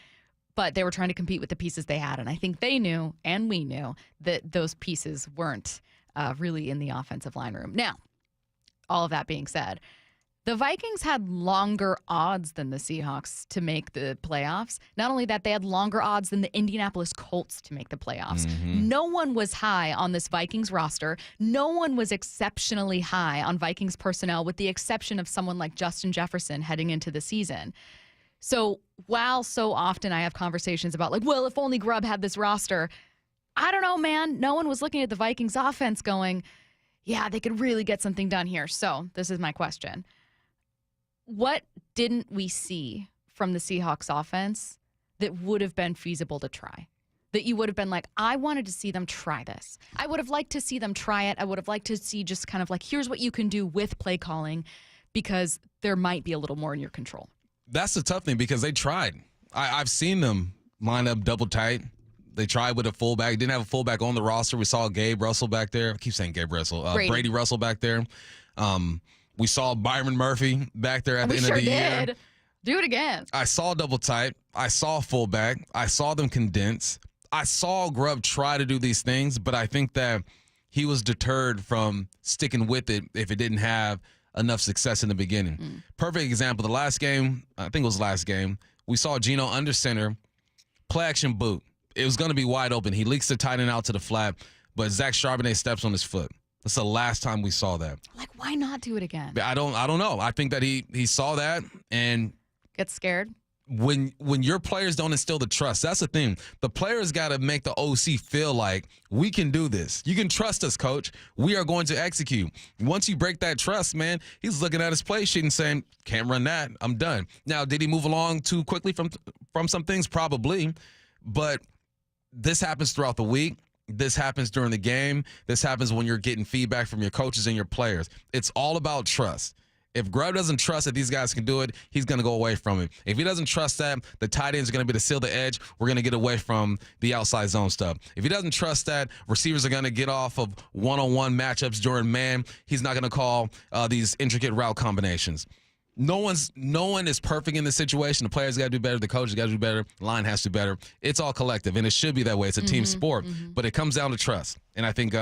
But they were trying to compete with the pieces they had. And I think they knew, and we knew, that those pieces weren't really in the offensive line room. Now, all of that being said, the Vikings had longer odds than the Seahawks to make the playoffs. Not only that, they had longer odds than the Indianapolis Colts to make the playoffs. No one was high on this Vikings roster. No one was exceptionally high on Vikings personnel, with the exception of someone like Justin Jefferson heading into the season. So while so often I have conversations about like, well, if only Grubb had this roster, I don't know, man. No one was looking at the Vikings offense going, yeah, they could really get something done here. So this is my question. What didn't we see from the Seahawks offense that would have been feasible to try? That you would have been like, I wanted to see them try this. I would have liked to see them try it. I would have liked to see just kind of like, here's what you can do with play calling, because there might be a little more in your control. That's the tough thing because they tried. I've seen them line up double tight. They tried with a fullback. Didn't have a fullback on the roster. We saw Gabe Russell back there. I keep saying Gabe Russell. Brady Russell back there. We saw Byron Murphy back there at the end of the year. Did. Do it again. I saw double tight. I saw fullback. I saw them condense. I saw Grubb try to do these things, but I think that he was deterred from sticking with it if it didn't have enough success in the beginning. Perfect example. The last game, I think it was last game, we saw Geno under center, play action boot. It was going to be wide open. He leaks the tight end out to the flat, but Zach Charbonnet steps on his foot. That's the last time we saw that. Like, why not do it again? I don't know. I think that he saw that and get scared. When your players don't instill the trust, that's the thing. The players got to make the OC feel like we can do this. You can trust us, coach. We are going to execute. Once you break that trust, man, he's looking at his play sheet and saying, can't run that. I'm done. Now, did he move along too quickly from some things? Probably. But this happens throughout the week. This happens during the game. This happens when you're getting feedback from your coaches and your players. It's all about trust. If Grubb doesn't trust that these guys can do it, he's going to go away from it. If he doesn't trust that, the tight ends are going to be to seal the edge. We're going to get away from the outside zone stuff. If he doesn't trust that, receivers are going to get off of one-on-one matchups during man. He's not going to call these intricate route combinations. No one is perfect in this situation. The players got to do better. The coaches got to do better. The line has to do better. It's all collective, and it should be that way. It's a team sport, but it comes down to trust. And I think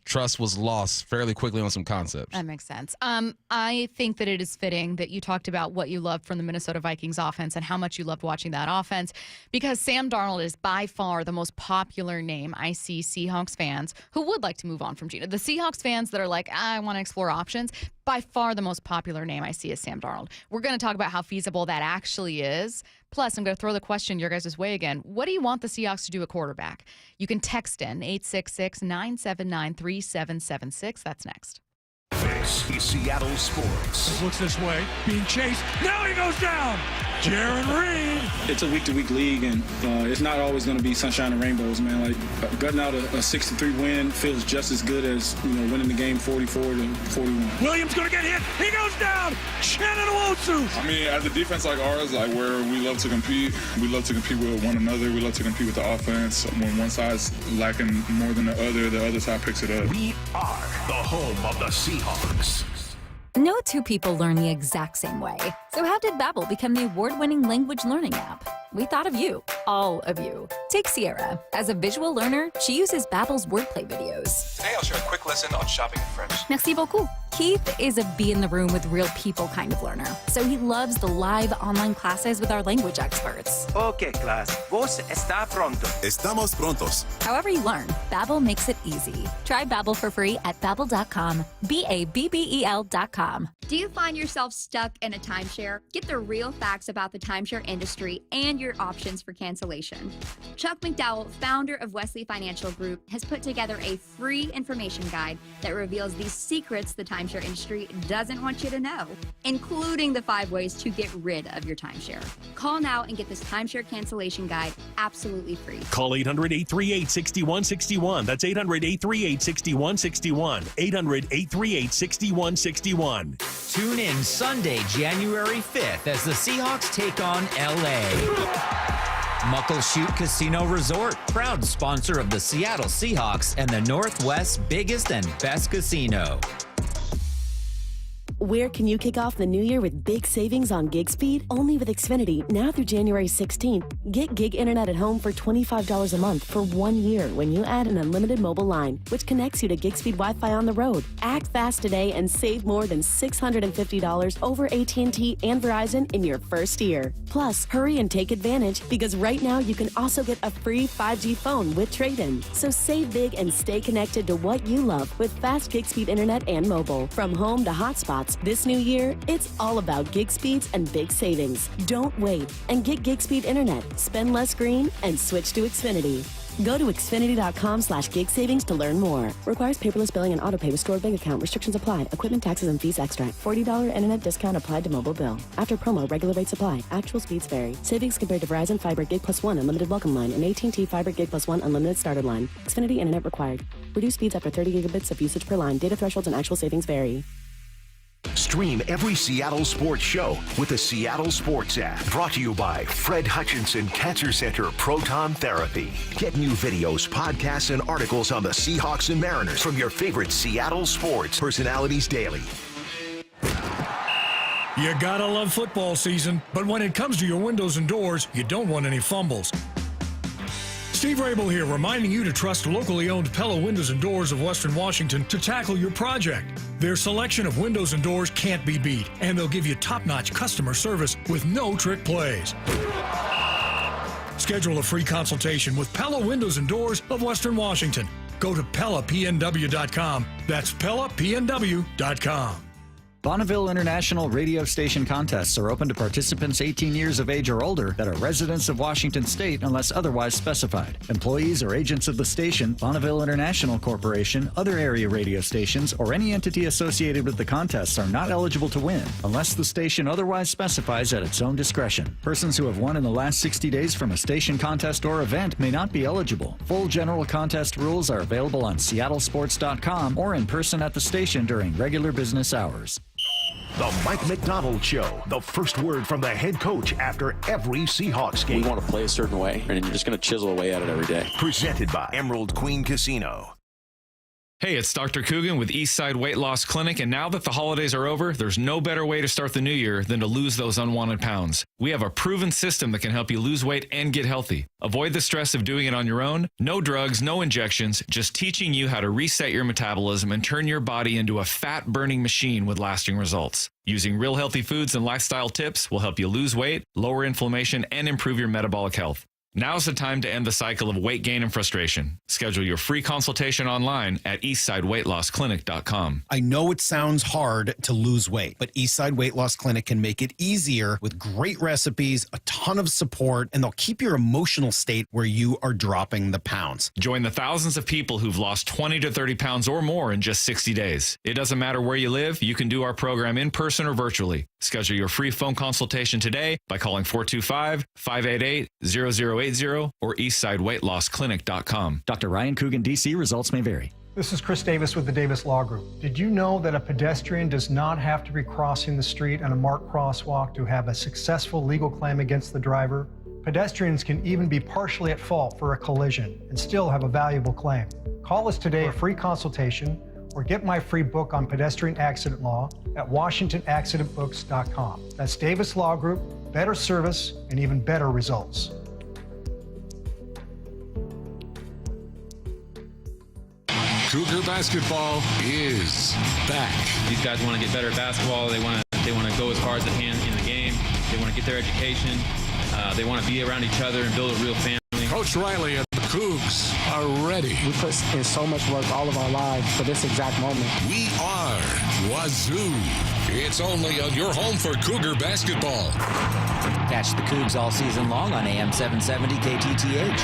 trust was lost fairly quickly on some concepts. That makes sense. I think that it is fitting that you talked about what you loved from the Minnesota Vikings offense and how much you loved watching that offense, because Sam Darnold is by far the most popular name I see Seahawks fans who would like to move on from Geno. The Seahawks fans that are like, I want to explore options, by far the most popular name I see is Sam Darnold. We're going to talk about how feasible that actually is. Plus, I'm going to throw the question your guys' way again. What do you want the Seahawks to do at quarterback? You can text in 866-979-3776. That's next. This is Seattle Sports. Looks this way, being chased. Now he goes down. Jaron Reed. It's a week-to-week league, and it's not always going to be sunshine and rainbows, man. Like gutting out a 6-3 win feels just as good as winning the game 44-41. Williams going to get hit. He goes down. Shannon Owosu. I mean, as a defense like ours, like where we love to compete, we love to compete with one another. We love to compete with the offense. When one side's lacking more than the other side picks it up. We are the home of the Seahawks. No two people learn the exact same way. So how did Babbel become the award-winning language learning app? We thought of you, all of you. Take Sierra. As a visual learner, she uses Babbel's wordplay videos. Today I'll share a quick lesson on shopping in French. Merci beaucoup. Keith is a be-in-the-room-with real people kind of learner, so he loves the live online classes with our language experts. Okay, class. Vos está pronto. Estamos prontos. However you learn, Babbel makes it easy. Try Babbel for free at Babbel.com. Babbel.com. Do you find yourself stuck in a timeshare? Get the real facts about the timeshare industry and your options for cancellation. Chuck McDowell, founder of Wesley Financial Group, has put together a free information guide that reveals the secrets the timeshare industry doesn't want you to know, including the 5 ways to get rid of your timeshare. Call now and get this timeshare cancellation guide absolutely free. Call 800-838-6161. That's 800-838-6161. 800-838-6161. Tune in Sunday, January 5th as the Seahawks take on LA. Muckleshoot Casino Resort, proud sponsor of the Seattle Seahawks and the Northwest's biggest and best casino. Where can you kick off the new year with big savings on gig speed? Only with Xfinity, now through January 16th. Get gig internet at home for $25 a month for 1 year when you add an unlimited mobile line, which connects you to gig speed Wi-Fi on the road. Act fast today and save more than $650 over AT&T and Verizon in your first year. Plus, hurry and take advantage, because right now you can also get a free 5G phone with trade-in. So save big and stay connected to what you love with fast gig speed internet and mobile. From home to hotspots, this new year, it's all about gig speeds and big savings. Don't wait and get gig speed internet. Spend less green and switch to Xfinity. Go to Xfinity.com/gig savings to learn more. Requires paperless billing and autopay with stored bank account. Restrictions apply. Equipment, taxes, and fees extra. $40 internet discount applied to mobile bill. After promo, regular rates apply. Actual speeds vary. Savings compared to Verizon Fiber Gig Plus 1 Unlimited Welcome Line and AT&T Fiber Gig Plus 1 Unlimited Starter Line. Xfinity internet required. Reduced speeds after 30 gigabits of usage per line. Data thresholds and actual savings vary. Stream every Seattle sports show with the Seattle Sports app. Brought to you by Fred Hutchinson Cancer Center Proton Therapy. Get new videos, podcasts, and articles on the Seahawks and Mariners from your favorite Seattle sports personalities daily. You gotta love football season, but when it comes to your windows and doors, you don't want any fumbles. Steve Rabel here, reminding you to trust locally owned Pella Windows and Doors of Western Washington to tackle your project. Their selection of windows and doors can't be beat, and they'll give you top-notch customer service with no trick plays. Schedule a free consultation with Pella Windows and Doors of Western Washington. Go to PellaPNW.com. That's PellaPNW.com. Bonneville International radio station contests are open to participants 18 years of age or older that are residents of Washington State unless otherwise specified. Employees or agents of the station, Bonneville International Corporation, other area radio stations, or any entity associated with the contests are not eligible to win unless the station otherwise specifies at its own discretion. Persons who have won in the last 60 days from a station contest or event may not be eligible. Full general contest rules are available on seattlesports.com or in person at the station during regular business hours. The Mike McDonald Show, the first word from the head coach after every Seahawks game. We want to play a certain way, and you're just going to chisel away at it every day. Presented by Emerald Queen Casino. Hey, it's Dr. Coogan with Eastside Weight Loss Clinic, and now that the holidays are over, there's no better way to start the new year than to lose those unwanted pounds. We have a proven system that can help you lose weight and get healthy. Avoid the stress of doing it on your own. No drugs, no injections, just teaching you how to reset your metabolism and turn your body into a fat-burning machine with lasting results. Using real healthy foods and lifestyle tips will help you lose weight, lower inflammation, and improve your metabolic health. Now's the time to end the cycle of weight gain and frustration. Schedule your free consultation online at eastsideweightlossclinic.com. I know it sounds hard to lose weight, but Eastside Weight Loss Clinic can make it easier with great recipes, a ton of support, and they'll keep your emotional state where you are dropping the pounds. Join the thousands of people who've lost 20 to 30 pounds or more in just 60 days. It doesn't matter where you live, you can do our program in person or virtually. Schedule your free phone consultation today by calling 425-588-0080 or eastsideweightlossclinic.com. Dr. Ryan Coogan, D.C. Results may vary. This is Chris Davis with the Davis Law Group. Did you know that a pedestrian does not have to be crossing the street on a marked crosswalk to have a successful legal claim against the driver? Pedestrians can even be partially at fault for a collision and still have a valuable claim. Call us today for a free consultation or get my free book on pedestrian accident law at WashingtonAccidentBooks.com. That's Davis Law Group, better service and even better results. Cougar basketball is back. These guys want to get better at basketball. They want to go as hard as they can in the game. They want to get their education. They want to be around each other and build a real family. Coach Riley and the Cougs are ready. We put in so much work all of our lives for this exact moment. We are Wazoo. It's only on your home for Cougar basketball. Catch the Cougs all season long on AM 770 KTTH.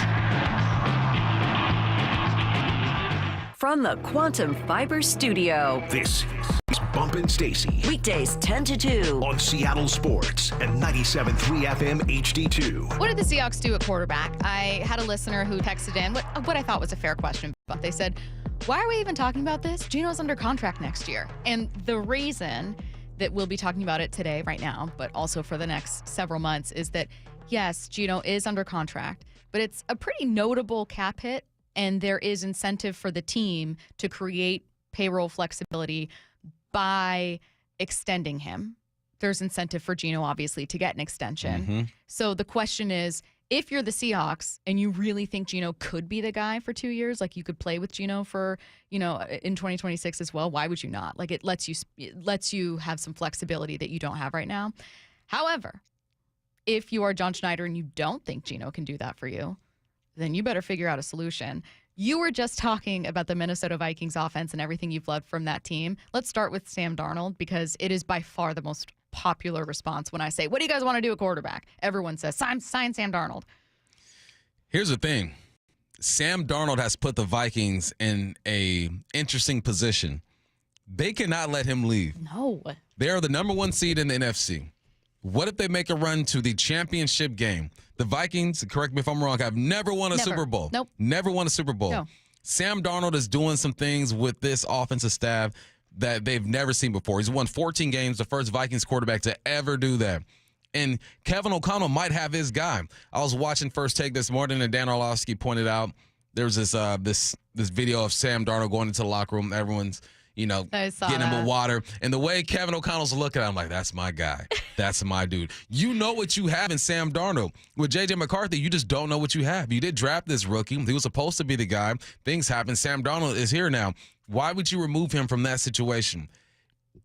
From the Quantum Fiber Studio. This is Bumpin' Stacy. Weekdays 10 to 2. On Seattle Sports and 97.3 FM HD2. What did the Seahawks do at quarterback? I had a listener who texted in what I thought was a fair question, but they said, why are we even talking about this? Gino's under contract next year. And the reason that we'll be talking about it today, right now, but also for the next several months, is that, yes, Gino is under contract, but it's a pretty notable cap hit. And there is incentive for the team to create payroll flexibility by extending him. There's incentive for Gino, obviously, to get an extension. Mm-hmm. So the question is, if you're the Seahawks and you really think Gino could be the guy for 2 years, like you could play with Gino for, in 2026 as well, why would you not? Like it lets you have some flexibility that you don't have right now. However, if you are John Schneider and you don't think Gino can do that for you, then you better figure out a solution. You were just talking about the Minnesota Vikings offense and everything you've loved from that team. Let's start with Sam Darnold because it is by far the most popular response when I say, what do you guys want to do at quarterback? Everyone says, sign Sam Darnold. Here's the thing. Sam Darnold has put the Vikings in a interesting position. They cannot let him leave. No. They are the number one seed in the NFC. What if they make a run to the championship game? The Vikings, correct me if I'm wrong, have never won a Super Bowl. Nope. Never won a Super Bowl. No. Sam Darnold is doing some things with this offensive staff that they've never seen before. He's won 14 games, the first Vikings quarterback to ever do that. And Kevin O'Connell might have his guy. I was watching First Take this morning, and Dan Orlovsky pointed out there was this video of Sam Darnold going into the locker room. Everyone's getting him a water. And the way Kevin O'Connell's looking at him, like, that's my guy. That's my dude. You know what you have in Sam Darnold. With J.J. McCarthy, you just don't know what you have. You did draft this rookie. He was supposed to be the guy. Things happen. Sam Darnold is here now. Why would you remove him from that situation?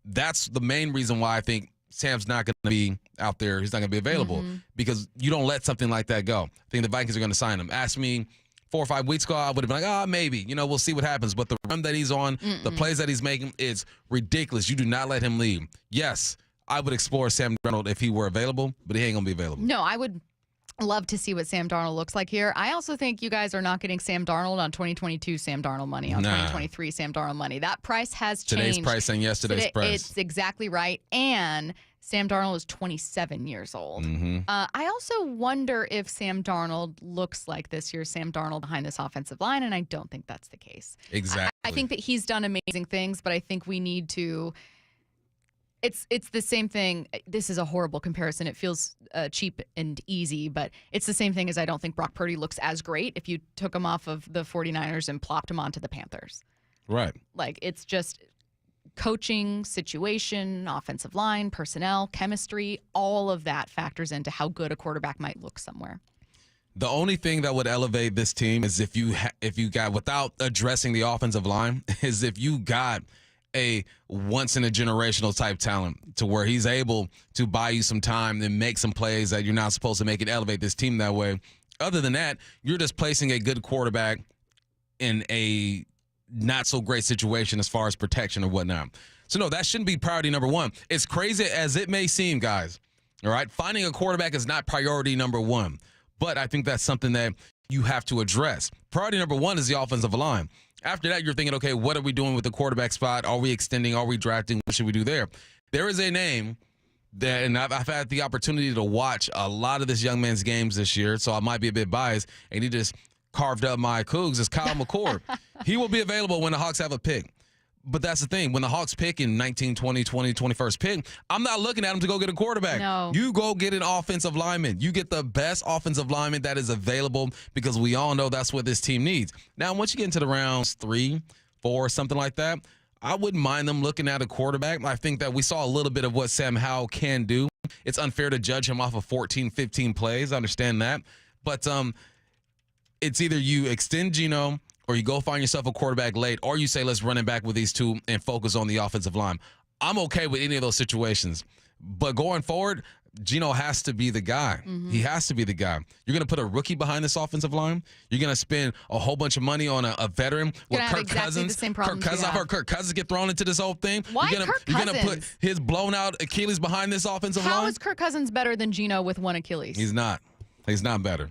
That's the main reason why I think Sam's not going to be out there. He's not going to be available because you don't let something like that go. I think the Vikings are going to sign him. Ask me 4 or 5 weeks ago, I would have been like, maybe. We'll see what happens. But the run that he's on, the plays that he's making, is ridiculous. You do not let him leave. Yes, I would explore Sam Darnold if he were available, but he ain't going to be available. No, I would love to see what Sam Darnold looks like here. I also think you guys are not getting Sam Darnold on 2022 Sam Darnold money, on 2023 Sam Darnold money. That price has changed. Today's price and yesterday's price. It's exactly right. And Sam Darnold is 27 years old. I also wonder if Sam Darnold looks like this year's Sam Darnold behind this offensive line, and I don't think that's the case. Exactly. I think that he's done amazing things, but I think we need to – it's the same thing. This is a horrible comparison. It feels cheap and easy, but it's the same thing as I don't think Brock Purdy looks as great if you took him off of the 49ers and plopped him onto the Panthers. Right. Like, it's just coaching, situation, offensive line, personnel, chemistry, all of that factors into how good a quarterback might look somewhere. The only thing that would elevate this team is if you got, without addressing the offensive line, is if you got a once-in-a-generational type talent to where he's able to buy you some time and make some plays that you're not supposed to make and elevate this team that way. Other than that, you're just placing a good quarterback in a not-so-great situation as far as protection or whatnot. So, no, that shouldn't be priority number one. As crazy as it may seem, guys, all right, finding a quarterback is not priority number one. But I think that's something that you have to address. Priority number one is the offensive line. After that, you're thinking, okay, what are we doing with the quarterback spot? Are we extending? Are we drafting? What should we do there? There is a name that, and I've had the opportunity to watch a lot of this young man's games this year, so I might be a bit biased, and he just carved up my Cougs, is Kyle McCord. He will be available when the Hawks have a pick. But that's the thing. When the Hawks pick in 19, 20, 21st pick, I'm not looking at him to go get a quarterback. No. You go get an offensive lineman. You get the best offensive lineman that is available because we all know that's what this team needs. Now, once you get into the rounds 3, 4, something like that, I wouldn't mind them looking at a quarterback. I think that we saw a little bit of what Sam Howell can do. It's unfair to judge him off of 14, 15 plays. I understand that. But it's either you extend Geno or you go find yourself a quarterback late, or you say, let's run it back with these two and focus on the offensive line. I'm okay with any of those situations. But going forward, Geno has to be the guy. Mm-hmm. He has to be the guy. You're going to put a rookie behind this offensive line. You're going to spend a whole bunch of money on a veteran with Kirk Cousins. The same problems I've heard Kirk Cousins get thrown into this whole thing. Why you're Kirk You're Cousins? going to put his blown out Achilles behind this offensive line? How is Kirk Cousins better than Geno with one Achilles? He's not. He's not better.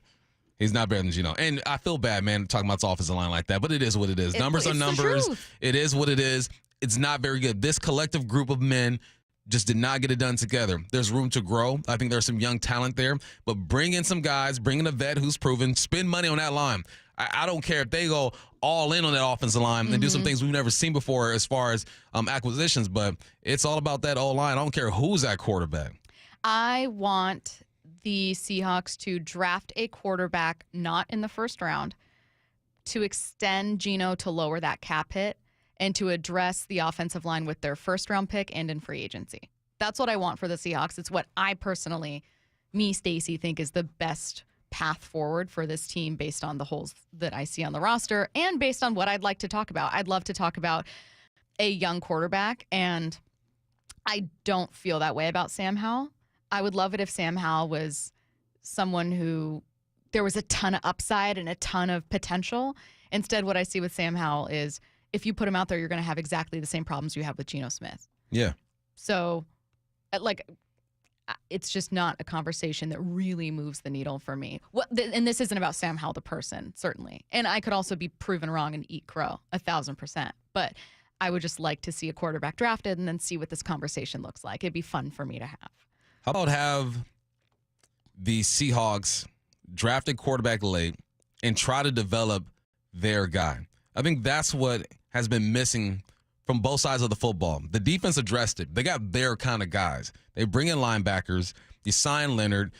He's not better than Geno. And I feel bad, man, talking about this offensive line like that, but it is what it is. Numbers are numbers. It is what it is. It's not very good. This collective group of men just did not get it done together. There's room to grow. I think there's some young talent there, but bring in some guys, bring in a vet who's proven, spend money on that line. I don't care if they go all in on that offensive line and do some things we've never seen before as far as acquisitions, but it's all about that O-line. I don't care who's at quarterback. I want the Seahawks to draft a quarterback not in the first round, to extend Geno to lower that cap hit, and to address the offensive line with their first-round pick and in free agency. That's what I want for the Seahawks. It's what I personally, Stacy, think is the best path forward for this team based on the holes that I see on the roster and based on what I'd like to talk about. I'd love to talk about a young quarterback, and I don't feel that way about Sam Howell. I would love it if Sam Howell was someone who there was a ton of upside and a ton of potential. Instead, what I see with Sam Howell is if you put him out there, you're going to have exactly the same problems you have with Geno Smith. Yeah. So, it's just not a conversation that really moves the needle for me. And this isn't about Sam Howell, the person, certainly. And I could also be proven wrong and eat crow 1,000%. But I would just like to see a quarterback drafted and then see what this conversation looks like. It'd be fun for me to have. How about have the Seahawks draft a quarterback late and try to develop their guy? I think that's what has been missing from both sides of the football. The defense addressed it. They got their kind of guys. They bring in linebackers. You sign Leonard.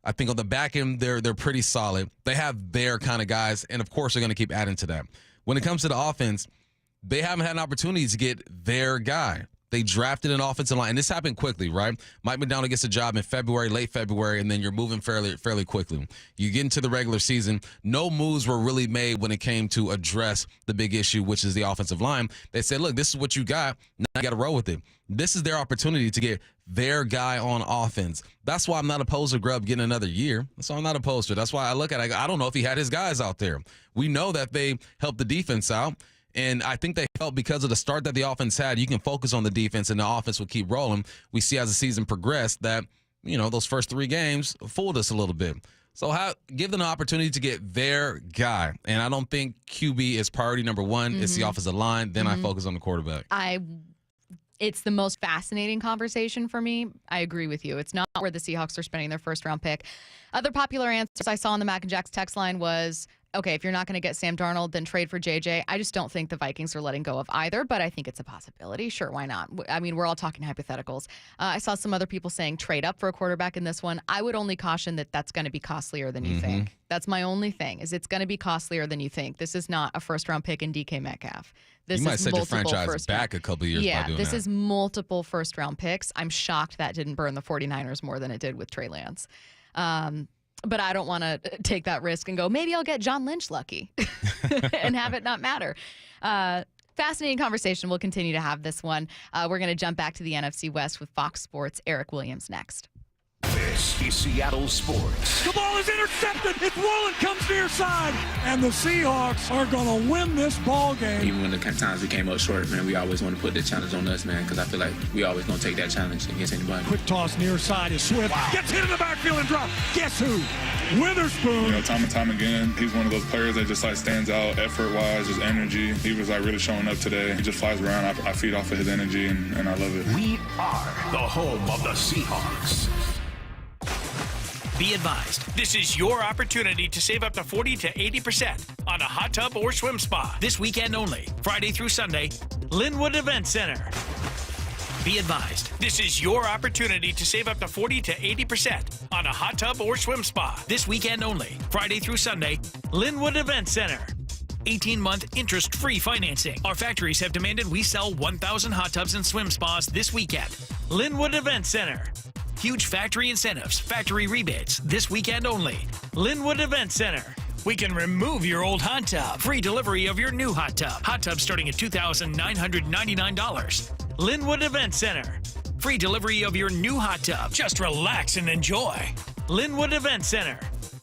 I think on the back end, they're pretty solid. They have their kind of guys, and of course, they're going to keep adding to that. When it comes to the offense, they haven't had an opportunity to get their guy. They drafted an offensive line, and this happened quickly, right? Mike McDonald gets a job in February, late February, and then you're moving fairly quickly. You get into the regular season, no moves were really made when it came to address the big issue, which is the offensive line. They said, look, this is what you got. Now you got to roll with it. This is their opportunity to get their guy on offense. That's why I'm not opposed to Grubb getting another year. That's why I'm not opposed to it. That's why I look at it. I don't know if he had his guys out there. We know that they helped the defense out. And I think they felt because of the start that the offense had, you can focus on the defense and the offense will keep rolling. We see as the season progressed that, those first 3 games fooled us a little bit. So give them an opportunity to get their guy. And I don't think QB is priority number one. It's the offensive line. Then I focus on the quarterback. It's the most fascinating conversation for me. I agree with you. It's not where the Seahawks are spending their first-round pick. Other popular answers I saw on the Mac and Jack's text line was okay, if you're not going to get Sam Darnold, then trade for JJ. I just don't think the Vikings are letting go of either, but I think it's a possibility. Sure, why not? I mean, we're all talking hypotheticals. I saw some other people saying trade up for a quarterback in this one. I would only caution that that's going to be costlier than you think. That's my only thing, is it's going to be costlier than you think. This is not a first-round pick in DK Metcalf. This you might is set your multiple franchise back a couple of years by doing this that. is multiple first-round picks. I'm shocked that didn't burn the 49ers more than it did with Trey Lance. But I don't want to take that risk and go, maybe I'll get John Lynch lucky and have it not matter. Fascinating conversation. We'll continue to have this one. We're going to jump back to the NFC West with Fox Sports' Eric Williams next. This is Seattle Sports. The ball is intercepted. It's Wallen comes near side, and the Seahawks are going to win this ball game. Even when the times we came up short, man, we always want to put the challenge on us, man, because I feel like we always going to take that challenge against anybody. Quick toss near side is Swift. Wow. Gets hit in the backfield and dropped. Guess who? Witherspoon. You know, time and time again, he's one of those players that just like stands out effort-wise, his energy. He was like really showing up today. He just flies around. I feed off of his energy, and I love it. We are the home of the Seahawks. Be advised, this is your opportunity to save up to 40 to 80% on a hot tub or swim spa. This weekend only, Friday through Sunday, Linwood Event Center. Be advised, this is your opportunity to save up to 40 to 80% on a hot tub or swim spa. This weekend only, Friday through Sunday, Linwood Event Center. 18-month interest-free financing. Our factories have demanded we sell 1,000 hot tubs and swim spas this weekend. Linwood Event Center. Huge factory incentives, factory rebates, this weekend only. Linwood Event Center. We can remove your old hot tub. Free delivery of your new hot tub. Hot tub starting at $2,999. Linwood Event Center. Free delivery of your new hot tub. Just relax and enjoy. Linwood Event Center.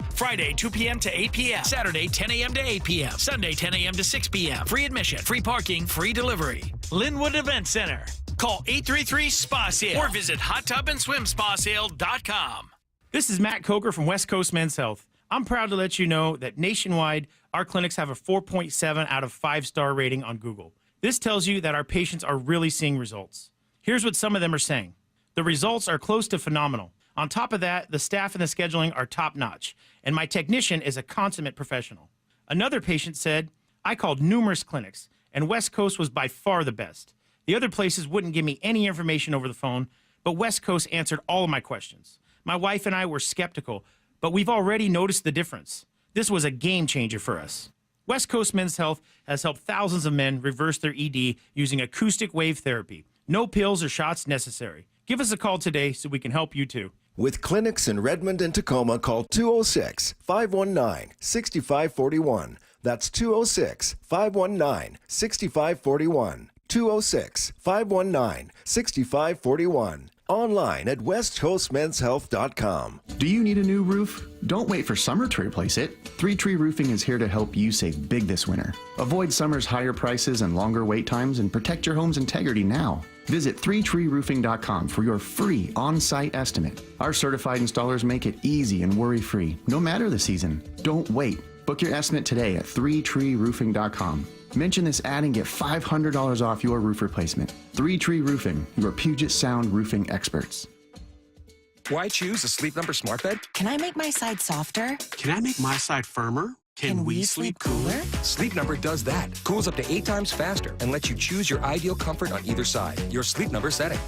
Friday, 2 p.m. to 8 p.m. Saturday, 10 a.m. to 8 p.m. Sunday, 10 a.m. to 6 p.m. Free admission, free parking, free delivery. Linwood Event Center. Call 833-SPA-SALE or visit hottubandSwimSpaSale.com. This is Matt Coker from West Coast Men's Health. I'm proud to let you know that nationwide, our clinics have a 4.7 out of 5-star rating on Google. This tells you that our patients are really seeing results. Here's what some of them are saying. The results are close to phenomenal. On top of that, the staff and the scheduling are top-notch, and my technician is a consummate professional. Another patient said, I called numerous clinics, and West Coast was by far the best. The other places wouldn't give me any information over the phone, but West Coast answered all of my questions. My wife and I were skeptical, but we've already noticed the difference. This was a game changer for us. West Coast Men's Health has helped thousands of men reverse their ED using acoustic wave therapy. No pills or shots necessary. Give us a call today so we can help you too. With clinics in Redmond and Tacoma, call 206-519-6541. That's 206-519-6541. 206-519-6541. Online at westcoastmenshealth.com. Do you need a new roof? Don't wait for summer to replace it. 3 Tree Roofing is here to help you save big this winter. Avoid summer's higher prices and longer wait times and protect your home's integrity now. Visit 3treeroofing.com for your free on-site estimate. Our certified installers make it easy and worry-free, no matter the season. Don't wait. Book your estimate today at 3treeroofing.com. Mention this ad and get $500 off your roof replacement. 3 Tree Roofing, your Puget Sound roofing experts. Why choose a Sleep Number smart bed? Can I make my side softer? Can I make my side firmer? Can we sleep cooler? Sleep Number does that. Cools up to 8 times faster and lets you choose your ideal comfort on either side, your Sleep Number setting.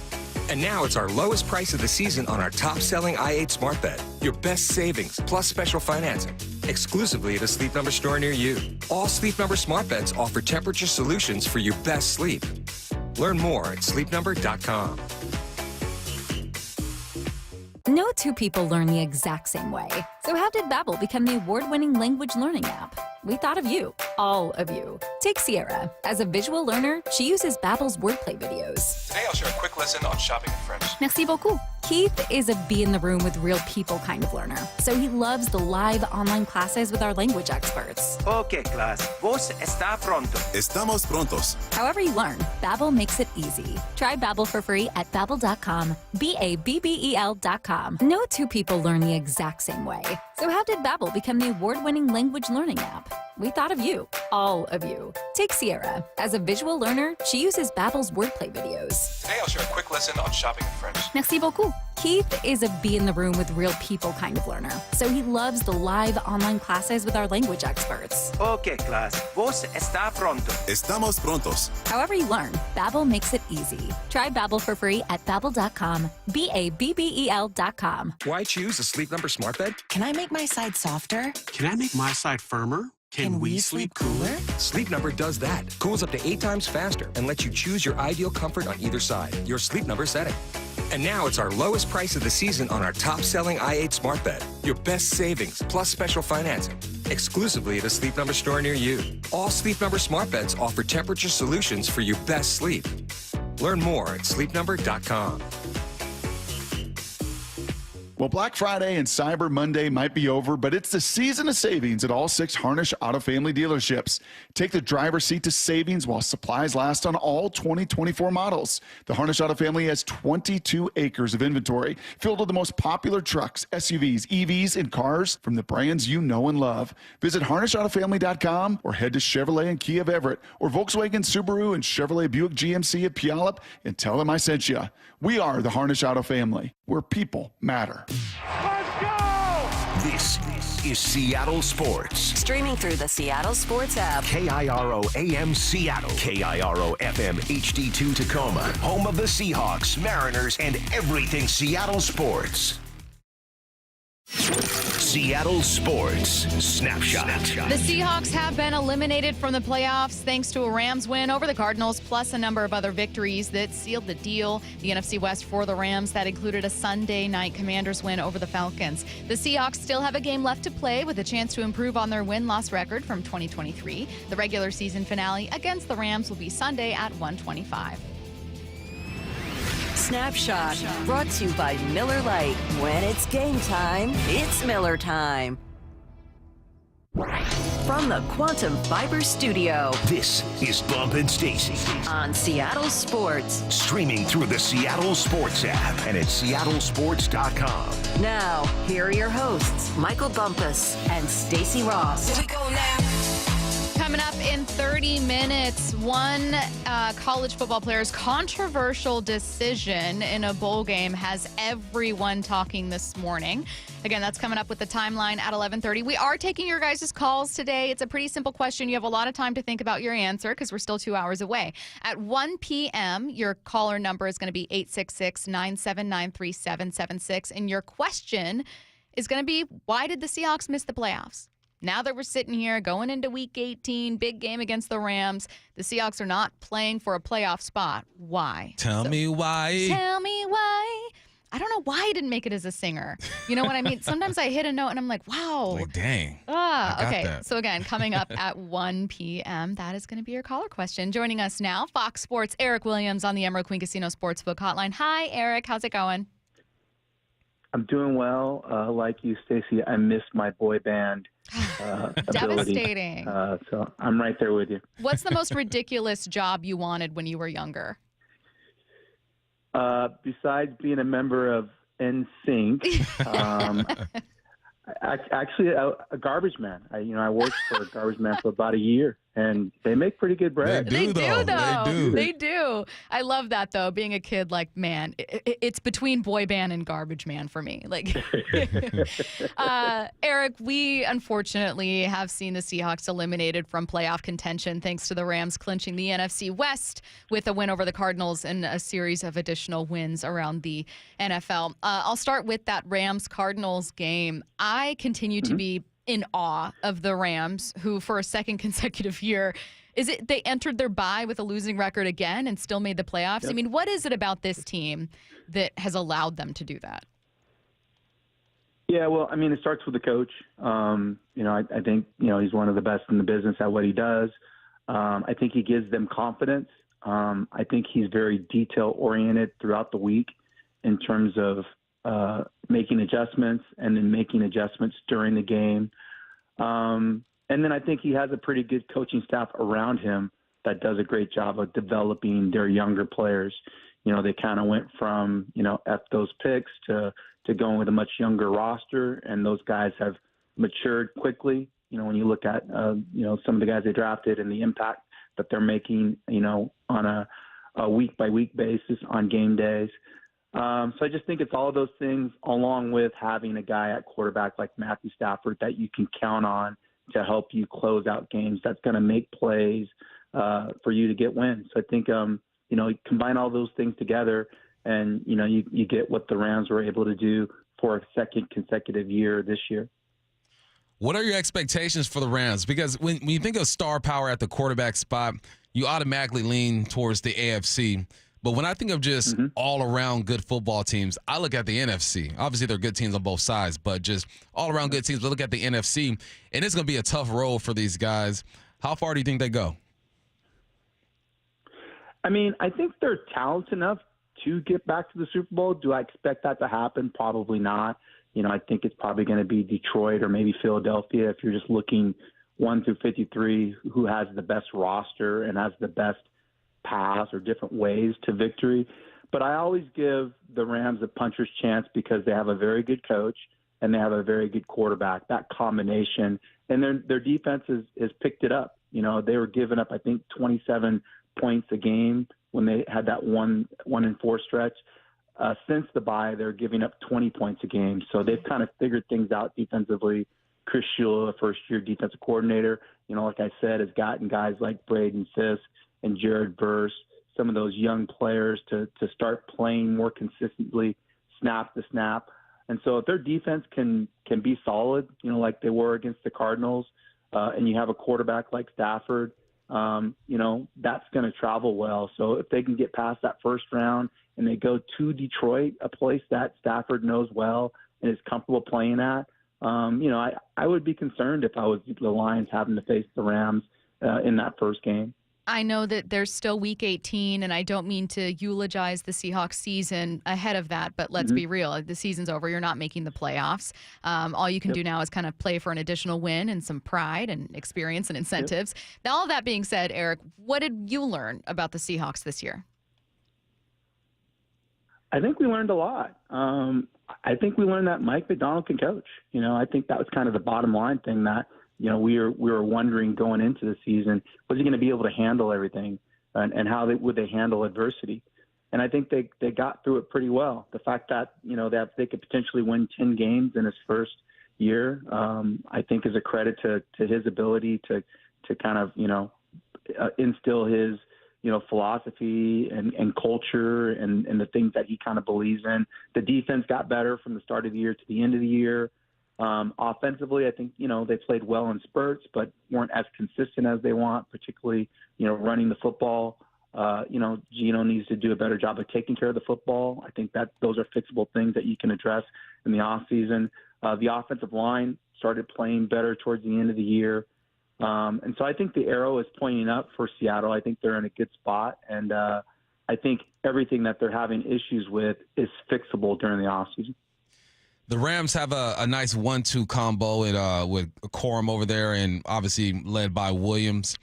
And now it's our lowest price of the season on our top-selling i8 smart bed. Your best savings plus special financing. Exclusively at a Sleep Number store near you. All Sleep Number smart beds offer temperature solutions for your best sleep. Learn more at sleepnumber.com. No two people learn the exact same way. So how did Babbel become the award-winning language learning app? We thought of you, all of you. Take Sierra. As a visual learner, she uses Babbel's wordplay videos. Today I'll share a quick lesson on shopping in French. Merci beaucoup. Keith is a be in the room with real people kind of learner, so he loves the live online classes with our language experts. Okay, class. ¿Vos está pronto? Estamos prontos. However you learn, Babbel makes it easy. Try Babbel for free at Babbel.com, Babbel.com. No two people learn the exact same way. So how did Babbel become the award-winning language learning app? We thought of you, all of you. Take Sierra. As a visual learner, she uses Babbel's wordplay videos. Today I'll share a quick lesson on shopping in French. Merci beaucoup. Keith is a be in the room with real people kind of learner, so he loves the live online classes with our language experts. Okay, class. Vos está pronto. Estamos prontos. However you learn, Babbel makes it easy. Try Babbel for free at Babbel.com. BABBEL.com. Why choose a Sleep Number smart bed? Can I make my side softer? Can I make my side firmer? Can we sleep cooler? Sleep Number does that. Cools up to 8 times faster and lets you choose your ideal comfort on either side, your Sleep Number setting. And now it's our lowest price of the season on our top-selling i8 smart bed. Your best savings plus special financing. Exclusively at a Sleep Number store near you. All Sleep Number smart beds offer temperature solutions for your best sleep. Learn more at sleepnumber.com. Well, Black Friday and Cyber Monday might be over, but it's the season of savings at all 6 Harnish Auto Family dealerships. Take the driver's seat to savings while supplies last on all 2024 models. The Harnish Auto Family has 22 acres of inventory filled with the most popular trucks, SUVs, EVs, and cars from the brands you know and love. Visit HarnishAutoFamily.com or head to Chevrolet and Kia of Everett or Volkswagen, Subaru, and Chevrolet Buick GMC of Puyallup and tell them I sent you. We are the Harnish Auto Family, where people matter. Let's go! This is Seattle Sports. Streaming through the Seattle Sports app. KIRO AM Seattle. KIRO FM HD2 Tacoma. Home of the Seahawks, Mariners, and everything Seattle sports. Seattle Sports Snapshot. The Seahawks have been eliminated from the playoffs thanks to a Rams win over the Cardinals, plus a number of other victories that sealed the deal. The NFC West for the Rams, that included a Sunday night Commanders win over the Falcons. The Seahawks still have a game left to play with a chance to improve on their win-loss record from 2023. The regular season finale against the Rams will be Sunday at 1:25. Snapshot, brought to you by Miller Lite. When it's game time, it's Miller time. From the Quantum Fiber Studio, this is Bump and Stacy on Seattle Sports. Streaming through the Seattle Sports app and at seattlesports.com. Now, here are your hosts, Michael Bumpus and Stacy Ross. Here we go now. Coming up in 30 minutes, one college football player's controversial decision in a bowl game has everyone talking this morning. Again, that's coming up with the timeline at 11:30. We are taking your guys' calls today. It's a pretty simple question. You have a lot of time to think about your answer because we're still 2 hours away. At 1 p.m., your caller number is going to be 866-979-3776. And your question is going to be, why did the Seahawks miss the playoffs? Now that we're sitting here going into Week 18, big game against the Rams, the Seahawks are not playing for a playoff spot. Why? Tell me why. Tell me why. I don't know why I didn't make it as a singer. You know what I mean? Sometimes I hit a note and I'm like, wow. Like, dang. Okay. That. So again, coming up at 1 p.m., that is going to be your caller question. Joining us now, Fox Sports' Eric Williams on the Emerald Queen Casino Sportsbook Hotline. Hi, Eric. How's it going? I'm doing well. Like you, Stacy, I missed my boy band Devastating. So I'm right there with you. What's the most ridiculous job you wanted when you were younger? Besides being a member of NSYNC, actually a garbage man. I worked for a garbage man for about a year, and they make pretty good bread. They do. I love that, though. Being a kid, like, man, it's between boy band and garbage man for me. Like, Eric, we unfortunately have seen the Seahawks eliminated from playoff contention thanks to the Rams clinching the NFC West with a win over the Cardinals and a series of additional wins around the NFL. I'll start with that Rams-Cardinals game. I continue to be in awe of the Rams, who for a second consecutive year, they entered their bye with a losing record again and still made the playoffs? Yep. I mean, what is it about this team that has allowed them to do that? Yeah, well, I mean, it starts with the coach. I think, he's one of the best in the business at what he does. I think he gives them confidence. I think he's very detail-oriented throughout the week in terms of making adjustments and then making adjustments during the game. And then I think he has a pretty good coaching staff around him that does a great job of developing their younger players. They kind of went from, F those picks to going with a much younger roster, and those guys have matured quickly. When you look at, some of the guys they drafted and the impact that they're making, on a week-by-week basis on game days. So I just think it's all of those things, along with having a guy at quarterback like Matthew Stafford that you can count on to help you close out games. That's going to make plays for you to get wins. So I think, you combine all those things together and, you get what the Rams were able to do for a second consecutive year this year. What are your expectations for the Rams? Because when you think of star power at the quarterback spot, you automatically lean towards the AFC. But when I think of just all-around good football teams, I look at the NFC. Obviously, there are good teams on both sides, but just all-around good teams. But look at the NFC, and it's going to be a tough road for these guys. How far do you think they go? I mean, I think they're talented enough to get back to the Super Bowl. Do I expect that to happen? Probably not. I think it's probably going to be Detroit or maybe Philadelphia if you're just looking 1 through 53, who has the best roster and has the best paths or different ways to victory. But I always give the Rams a puncher's chance because they have a very good coach and they have a very good quarterback. That combination, and their defense has picked it up. They were giving up, I think, 27 points a game when they had that 1-4 stretch. Since the bye, they're giving up 20 points a game. So they've kind of figured things out defensively. Chris Shula, first-year defensive coordinator, like I said, has gotten guys like Braden Fisk and Jared Verse, some of those young players to start playing more consistently, snap to snap. And so if their defense can be solid, like they were against the Cardinals, and you have a quarterback like Stafford, that's going to travel well. So if they can get past that first round and they go to Detroit, a place that Stafford knows well and is comfortable playing at, I would be concerned if I was the Lions having to face the Rams in that first game. I know that there's still week 18, and I don't mean to eulogize the Seahawks season ahead of that, but let's be real. The season's over. You're not making the playoffs. All you can do now is kind of play for an additional win and some pride and experience and incentives. Now, all that being said, Eric, what did you learn about the Seahawks this year? I think we learned a lot. I think we learned that Mike McDonald can coach. I think that was kind of the bottom line thing that, we were wondering going into the season, was he going to be able to handle everything and how would they handle adversity? And I think they got through it pretty well. The fact that, that they could potentially win 10 games in his first year, I think is a credit to his ability to kind of, instill his, philosophy and culture and the things that he kind of believes in. The defense got better from the start of the year to the end of the year. Offensively, I think, they played well in spurts, but weren't as consistent as they want, particularly, running the football. Geno needs to do a better job of taking care of the football. I think that those are fixable things that you can address in the offseason. The offensive line started playing better towards the end of the year. And so I think the arrow is pointing up for Seattle. I think they're in a good spot. And I think everything that they're having issues with is fixable during the offseason. The Rams have a nice 1-2 combo with Corum over there and obviously led by Williams.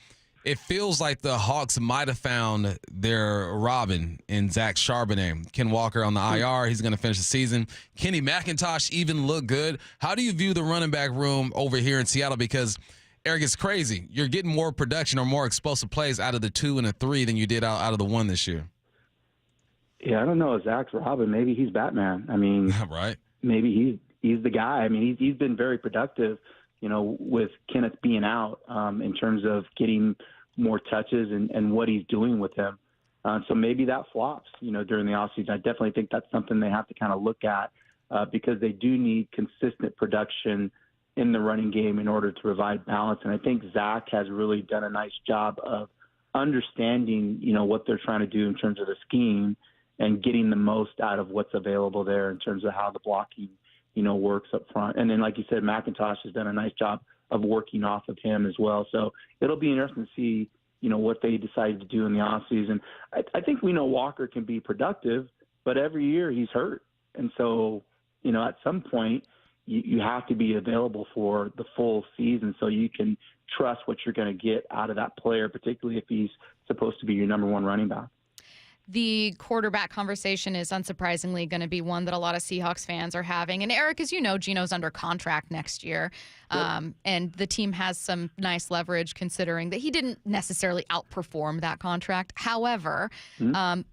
It feels like the Hawks might have found their Robin in Zach Charbonnet. Ken Walker on the IR. He's going to finish the season. Kenny McIntosh even looked good. How do you view the running back room over here in Seattle? Because, Eric, it's crazy. You're getting more production or more explosive plays out of the 2 and the 3 than you did out of the 1 this year. Yeah, I don't know. Zach's Robin. Maybe he's Batman. I mean, right. Maybe he's the guy. I mean, he's been very productive, with Kenneth being out in terms of getting more touches and what he's doing with him. So maybe that flops, during the offseason. I definitely think that's something they have to kind of look at because they do need consistent production in the running game in order to provide balance. And I think Zach has really done a nice job of understanding, what they're trying to do in terms of the scheme and getting the most out of what's available there in terms of how the blocking, works up front. And then, like you said, McIntosh has done a nice job of working off of him as well. So it'll be interesting to see, what they decide to do in the offseason. I think we know Walker can be productive, but every year he's hurt. And so, at some point you have to be available for the full season so you can trust what you're going to get out of that player, particularly if he's supposed to be your number 1 running back. the quarterback conversation is unsurprisingly going to be one that a lot of Seahawks fans are having. And Eric, as you know, Geno's under contract next year. And the team has some nice leverage considering that he didn't necessarily outperform that contract. However,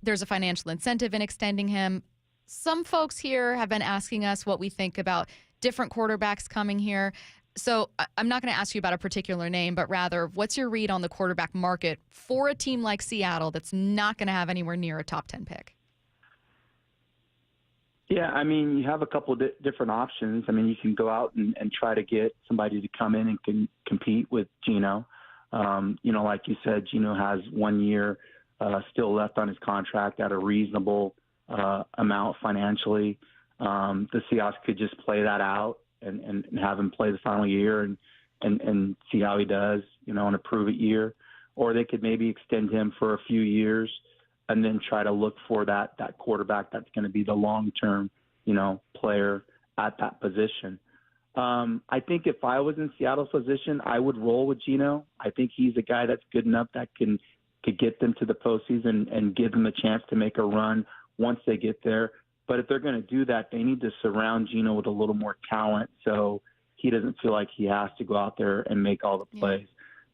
there's a financial incentive in extending him. Some folks here have been asking us what we think about different quarterbacks coming here. So I'm not going to ask you about a particular name, but rather, what's your read on the quarterback market for a team like Seattle that's not going to have anywhere near a top 10 pick? Yeah, I mean, you have a couple of different options. I mean, you can go out and try to get somebody to come in and compete with Geno. Like you said, Geno has 1 year still left on his contract at a reasonable amount financially. The Seahawks could just play that out and have him play the final year and see how he does, on a prove-it year. Or they could maybe extend him for a few years and then try to look for that quarterback that's going to be the long-term, player at that position. I think if I was in Seattle's position, I would roll with Geno. I think he's a guy that's good enough that could get them to the postseason and give them a chance to make a run once they get there. But if they're going to do that, they need to surround Geno with a little more talent so he doesn't feel like he has to go out there and make all the plays.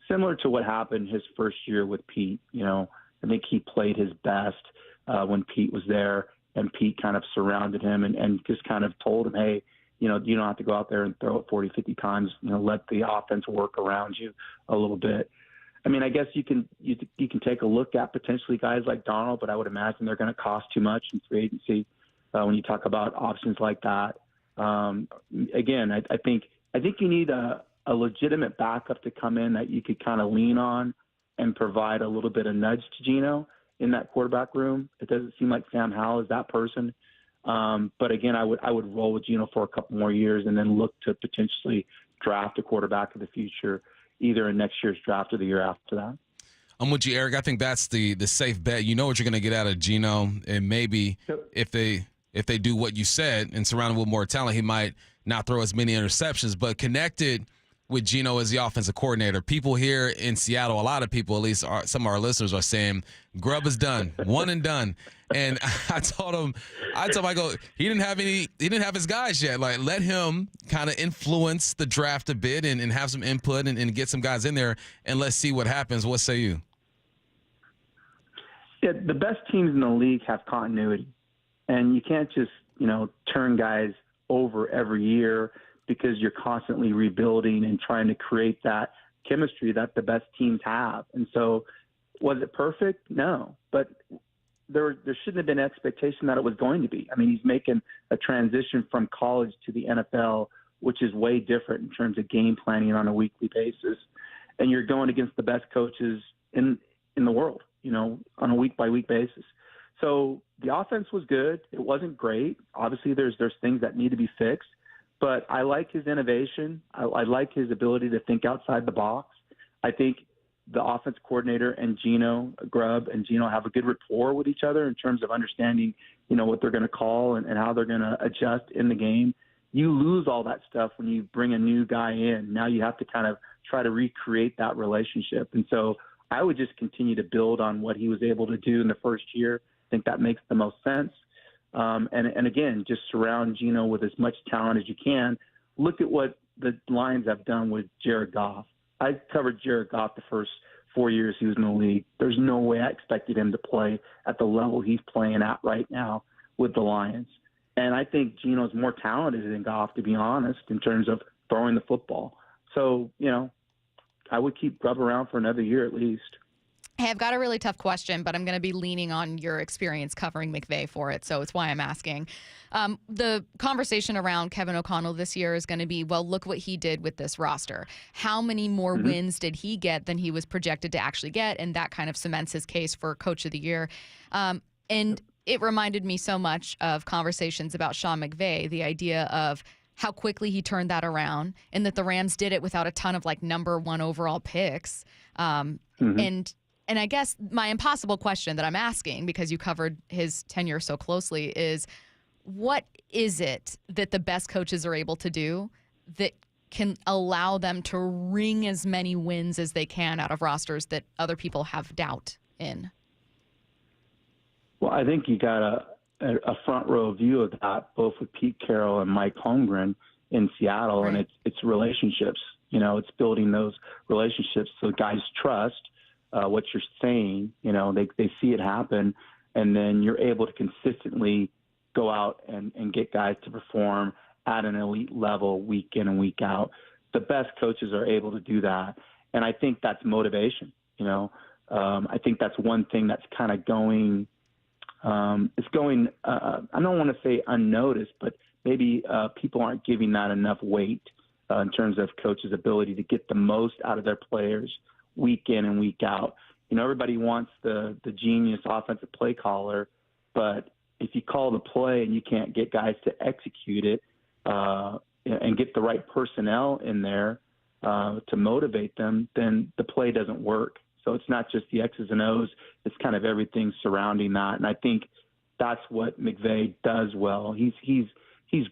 Similar to what happened his first year with Pete. I think he played his best when Pete was there, and Pete kind of surrounded him and just kind of told him, hey, you don't have to go out there and throw it 40, 50 times. Let the offense work around you a little bit. I mean, I guess you can take a look at potentially guys like Donald, but I would imagine they're going to cost too much in free agency. When you talk about options like that, again, I think you need a legitimate backup to come in that you could kind of lean on and provide a little bit of nudge to Geno in that quarterback room. It doesn't seem like Sam Howell is that person. But again, I would roll with Geno for a couple more years and then look to potentially draft a quarterback of the future, either in next year's draft or the year after that. I'm with you, Eric. I think that's the safe bet. You know what you're going to get out of Geno, and maybe if they do what you said and surround him with more talent, he might not throw as many interceptions. But connected with Geno as the offensive coordinator, people here in Seattle, a lot of people, at least some of our listeners, are saying Grubb is done, one and done. And I told him, I go, he didn't have his guys yet. Like, let him kind of influence the draft a bit and have some input and get some guys in there, and let's see what happens. What say you? Yeah, the best teams in the league have continuity. And you can't just, turn guys over every year because you're constantly rebuilding and trying to create that chemistry that the best teams have. And so was it perfect? No. But there shouldn't have been expectation that it was going to be. I mean, he's making a transition from college to the NFL, which is way different in terms of game planning on a weekly basis. And you're going against the best coaches in the world, on a week-by-week basis. So the offense was good. It wasn't great. Obviously, there's things that need to be fixed. But I like his innovation. I like his ability to think outside the box. I think the offense coordinator and Grubb and Geno have a good rapport with each other in terms of understanding, what they're going to call and how they're going to adjust in the game. You lose all that stuff when you bring a new guy in. Now you have to kind of try to recreate that relationship. And so I would just continue to build on what he was able to do in the first year. I think that makes the most sense. And again, just surround Geno with as much talent as you can. Look at what the Lions have done with Jared Goff. I covered Jared Goff the first 4 years he was in the league. There's no way I expected him to play at the level he's playing at right now with the Lions. And I think Geno's more talented than Goff, to be honest, in terms of throwing the football. So, I would keep Grubb around for another year at least. Hey, I've got a really tough question, but I'm going to be leaning on your experience covering McVay for it, so it's why I'm asking. The conversation around Kevin O'Connell this year is going to be, well, look what he did with this roster. How many more wins did he get than he was projected to actually get? And that kind of cements his case for Coach of the Year. And it reminded me so much of conversations about Sean McVay, the idea of how quickly he turned that around and that the Rams did it without a ton of number one overall picks. And I guess my impossible question that I'm asking, because you covered his tenure so closely, is what is it that the best coaches are able to do that can allow them to wring as many wins as they can out of rosters that other people have doubt in? Well, I think you got a front row view of that, both with Pete Carroll and Mike Holmgren in Seattle, Right. and it's relationships. It's building those relationships so guys trust what you're saying. They see it happen, and then you're able to consistently go out and get guys to perform at an elite level week in and week out. The best coaches are able to do that, and I think that's motivation. I think that's one thing that's kind of going. It's going. I don't want to say unnoticed, but maybe people aren't giving that enough weight in terms of coaches' ability to get the most out of their players week in and week out. Everybody wants the genius offensive play caller, but if you call the play and you can't get guys to execute it and get the right personnel in there to motivate them, then the play doesn't work. So it's not just the X's and O's. It's kind of everything surrounding that. And I think that's what McVay does well. He's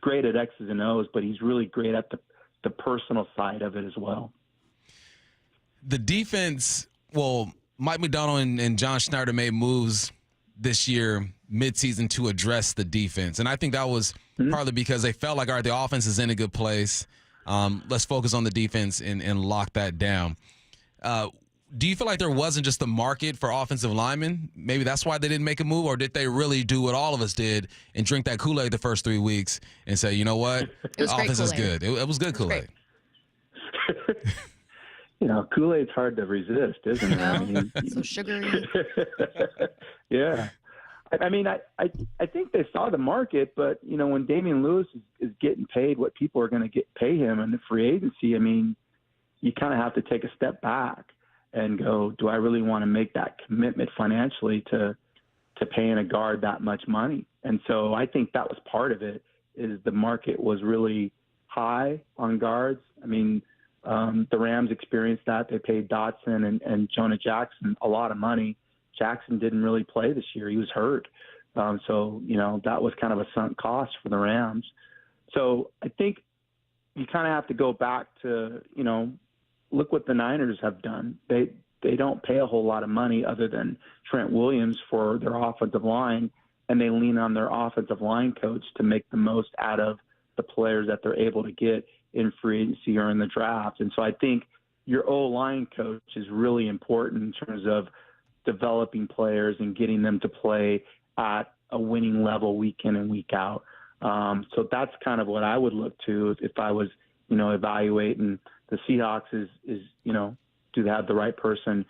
great at X's and O's, but he's really great at the personal side of it as well. The defense, Mike McDonald and John Schneider made moves this year midseason to address the defense. And I think that was partly because they felt like, all right, the offense is in a good place. Let's focus on the defense and lock that down. Do you feel like there wasn't just the market for offensive linemen? Maybe that's why they didn't make a move, or did they really do what all of us did and drink that Kool-Aid the first 3 weeks and say, you know what, offense is good. It was good Kool-Aid. Kool-Aid's hard to resist, isn't it? I mean, so sugary. Yeah. I think they saw the market, but, when Damian Lewis is getting paid what people are going to pay him in the free agency, you kind of have to take a step back and go, do I really want to make that commitment financially to paying a guard that much money? And so I think that was part of it, is the market was really high on guards. The Rams experienced that. They paid Dotson and Jonah Jackson a lot of money. Jackson didn't really play this year. He was hurt. So that was kind of a sunk cost for the Rams. So I think you kind of have to go back to, look what the Niners have done. They don't pay a whole lot of money other than Trent Williams for their offensive line, and they lean on their offensive line coach to make the most out of the players that they're able to get in free agency or in the draft. And so I think your O-line coach is really important in terms of developing players and getting them to play at a winning level week in and week out. So that's kind of what I would look to if I was, evaluating the Seahawks is do they have the right person,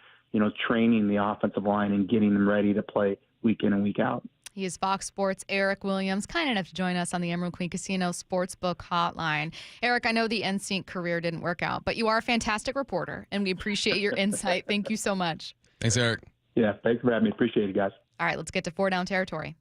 training the offensive line and getting them ready to play week in and week out. He is Fox Sports' Eric Williams, kind enough to join us on the Emerald Queen Casino Sportsbook Hotline. Eric, I know the NSYNC career didn't work out, but you are a fantastic reporter, and we appreciate your insight. Thank you so much. Thanks, Eric. Yeah, thanks for having me. Appreciate it, guys. All right, let's get to 4 Down territory.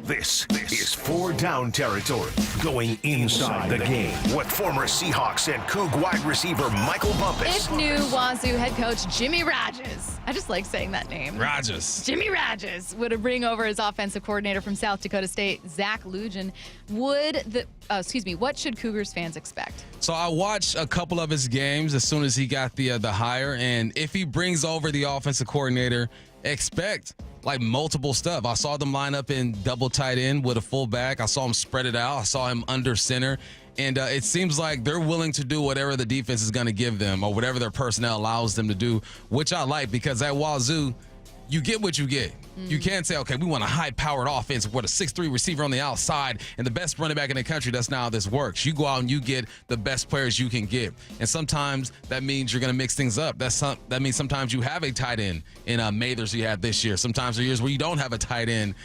This is 4 Down territory, going inside the game. What former Seahawks and Coug wide receiver Michael Bumpus. If new Wazoo head coach Jimmy Rajes, I just like saying that name. Rajes. Jimmy Rajes would bring over his offensive coordinator from South Dakota State, Zach Lujan. What should Cougars fans expect? So I watched a couple of his games as soon as he got the hire, and if he brings over the offensive coordinator, expect multiple stuff. I saw them line up in double tight end with a fullback. I saw him spread it out. I saw him under center. And it seems like they're willing to do whatever the defense is going to give them or whatever their personnel allows them to do, which I like because at Wazoo, you get what you get. You can't say, okay, we want a high-powered offense with a 6'3" receiver on the outside and the best running back in the country. That's not how this works. You go out and you get the best players you can get. And sometimes that means you're going to mix things up. That means sometimes you have a tight end in Mathers you had this year. Sometimes there are years where you don't have a tight end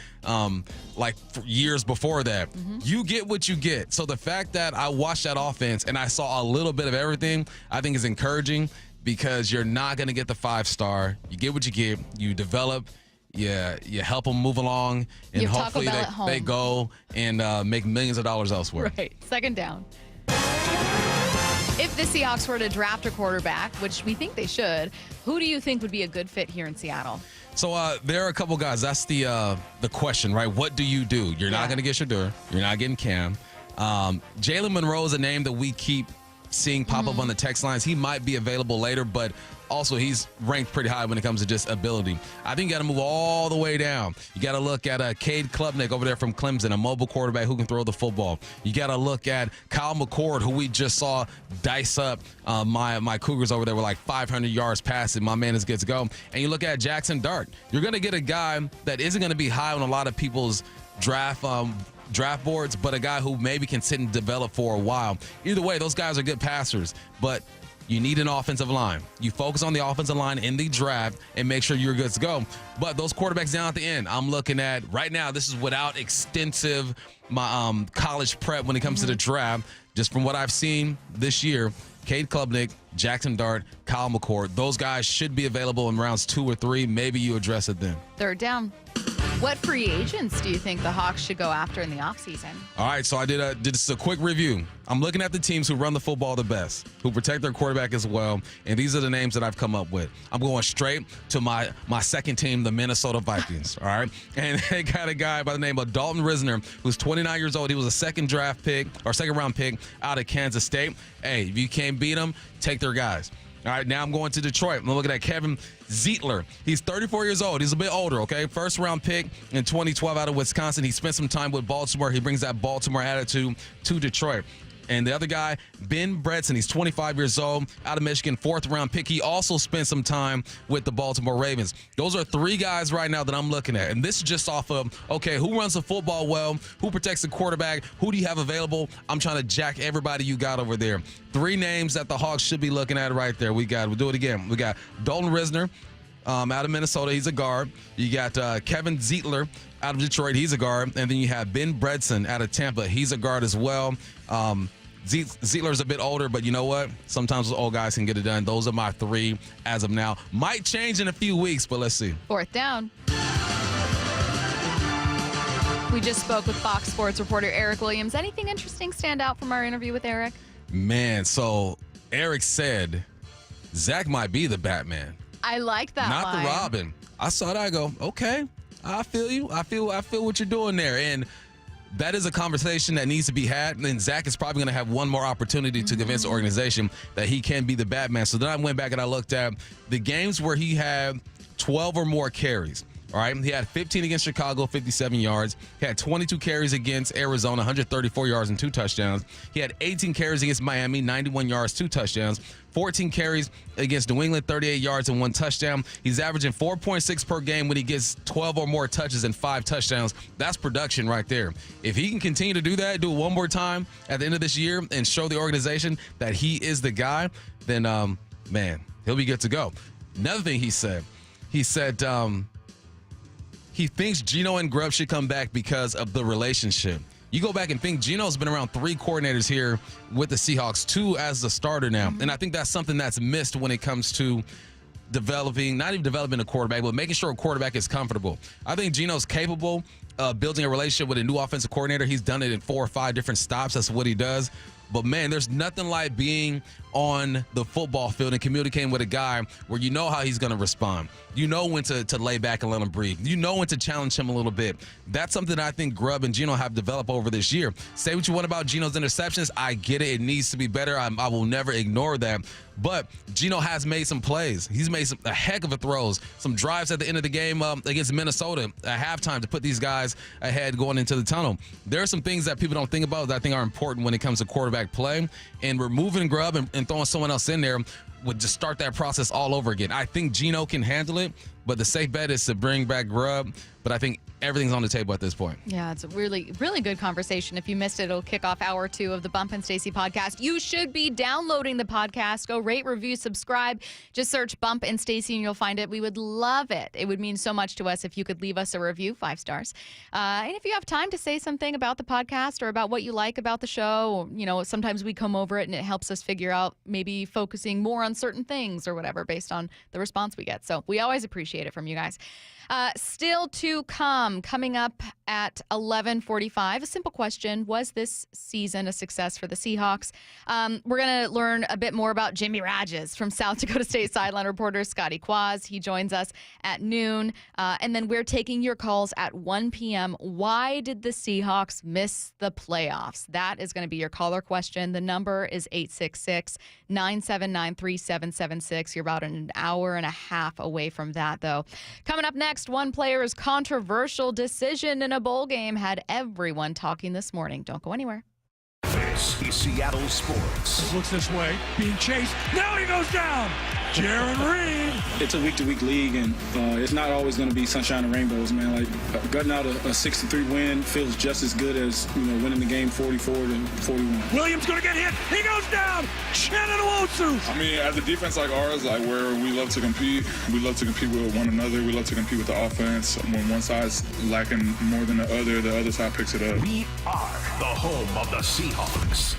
like years before that. You get what you get. So the fact that I watched that offense and I saw a little bit of everything, I think is encouraging because you're not going to get the 5-star. You get what you get. You develop. You help them move along, and hopefully they go and make millions of dollars elsewhere. Right. 2nd down. If the Seahawks were to draft a quarterback, which we think they should, who do you think would be a good fit here in Seattle? So there are a couple guys. That's the question, right? What do you do? You're not going to get Shedeur. You're not getting Cam. Jalen Monroe is a name that we keep seeing pop up on the text lines. He might be available later, but also he's ranked pretty high when it comes to just ability. I think you got to move all the way down. You got to look at Cade Klubnik over there from Clemson, a mobile quarterback who can throw the football. You got to look at Kyle McCord, who we just saw dice up my Cougars over there with like 500 yards passing. My man is good to go. And you look at Jackson Dart. You're going to get a guy that isn't going to be high on a lot of people's draft boards, but a guy who maybe can sit and develop for a while. Either way, those guys are good passers, but you need an offensive line. You focus on the offensive line in the draft and make sure you're good to go. But those quarterbacks down at the end, I'm looking at right now, this is without extensive college prep when it comes to the draft. Just from what I've seen this year, Cade Klubnik, Jackson Dart, Kyle McCord, those guys should be available in rounds 2 or 3. Maybe you address it then. Third down. What free agents do you think the Hawks should go after in the offseason? All right, so I did just a quick review. I'm looking at the teams who run the football the best, who protect their quarterback as well, and these are the names that I've come up with. I'm going straight to my second team, the Minnesota Vikings, all right? And they got a guy by the name of Dalton Risner, who's 29 years old. He was a second round pick out of Kansas State. Hey, if you can't beat them, take their guys. All right, now I'm going to Detroit. I'm looking at Kevin Zeitler. He's 34 years old. He's a bit older, okay? First-round pick in 2012 out of Wisconsin. He spent some time with Baltimore. He brings that Baltimore attitude to Detroit. And the other guy, Ben Bredesen, he's 25 years old, out of Michigan, fourth-round pick. He also spent some time with the Baltimore Ravens. Those are 3 guys right now that I'm looking at. And this is just off of, okay, who runs the football well? Who protects the quarterback? Who do you have available? I'm trying to jack everybody you got over there. 3 names that the Hawks should be looking at right there. We'll do it again. We got Dalton Risner out of Minnesota. He's a guard. You got Kevin Zeitler out of Detroit. He's a guard. And then you have Ben Bredesen out of Tampa. He's a guard as well. Zeitler's a bit older, but you know what? Sometimes those old guys can get it done. Those are my 3 as of now. Might change in a few weeks, but let's see. Fourth down. We just spoke with Fox Sports reporter Eric Williams. Anything interesting stand out from our interview with Eric? Man, so Eric said Zach might be the Batman. I like that Not line. the Robin. I saw that. I go, okay, I feel you. I feel what you're doing there. And that is a conversation that needs to be had. And Zach is probably going to have one more opportunity to convince the organization that he can be the Batman. So then I went back and I looked at the games where he had 12 or more carries. All right, he had 15 against Chicago, 57 yards. He had 22 carries against Arizona, 134 yards and 2 touchdowns. He had 18 carries against Miami, 91 yards, 2 touchdowns. 14 carries against New England, 38 yards and 1 touchdown. He's averaging 4.6 per game when he gets 12 or more touches and 5 touchdowns. That's production right there. If he can continue to do that, do it one more time at the end of this year and show the organization that he is the guy, then, man, he'll be good to go. Another thing he said, he thinks Geno and Grubb should come back because of the relationship. You go back and think Geno's been around 3 coordinators here with the Seahawks, 2 as the starter now. And I think that's something that's missed when it comes to not even developing a quarterback, but making sure a quarterback is comfortable. I think Geno's capable of building a relationship with a new offensive coordinator. He's done it in 4 or 5 different stops. That's what he does. But, man, there's nothing like being on the football field and communicating with a guy where you know how he's going to respond. You know when to lay back and let him breathe. You know when to challenge him a little bit. That's something that I think Grubb and Geno have developed over this year. Say what you want about Geno's interceptions. I get it. It needs to be better. I will never ignore that. But Geno has made some plays. He's made a heck of a throws, some drives at the end of the game against Minnesota at halftime to put these guys ahead going into the tunnel. There are some things that people don't think about that I think are important when it comes to quarterback play. And removing Grubb and throwing someone else in there would just start that process all over again. I think Geno can handle it, but the safe bet is to bring back Grubb. But I think everything's on the table at this point. Yeah, it's a really, really good conversation. If you missed it, it'll kick off hour 2 of the Bump and Stacy podcast. You should be downloading the podcast. Go rate, review, subscribe. Just search Bump and Stacy and you'll find it. We would love it. It would mean so much to us if you could leave us a review, 5 stars. And if you have time to say something about the podcast or about what you like about the show, you know, sometimes we come over it and it helps us figure out maybe focusing more on certain things or whatever based on the response we get. So we always appreciate it from you guys. Still to come, Coming up at 11:45, a simple question. Was this season a success for the Seahawks? We're going to learn a bit more about Jimmy Rages from South Dakota State sideline reporter Scotty Quaz. He joins us at noon. And then we're taking your calls at 1 p.m. Why did the Seahawks miss the playoffs? That is going to be your caller question. The number is 866-979-3776. You're about an hour and a half away from that, though. Coming up next, one player's controversial decision in a bowl game had everyone talking this morning. Don't go anywhere. This is Seattle Sports. Looks this way, being chased. Now he goes down. Jaron Reed. It's a week-to-week league, and it's not always going to be sunshine and rainbows, man. Like gutting out a 63 win feels just as good as winning the game 44-41. Williams going to get hit. He goes down. Shannon Wosu. I mean, as a defense like ours, like where we love to compete with one another. We love to compete with the offense. When one side's lacking more than the other side picks it up. We are the home of the Seahawks.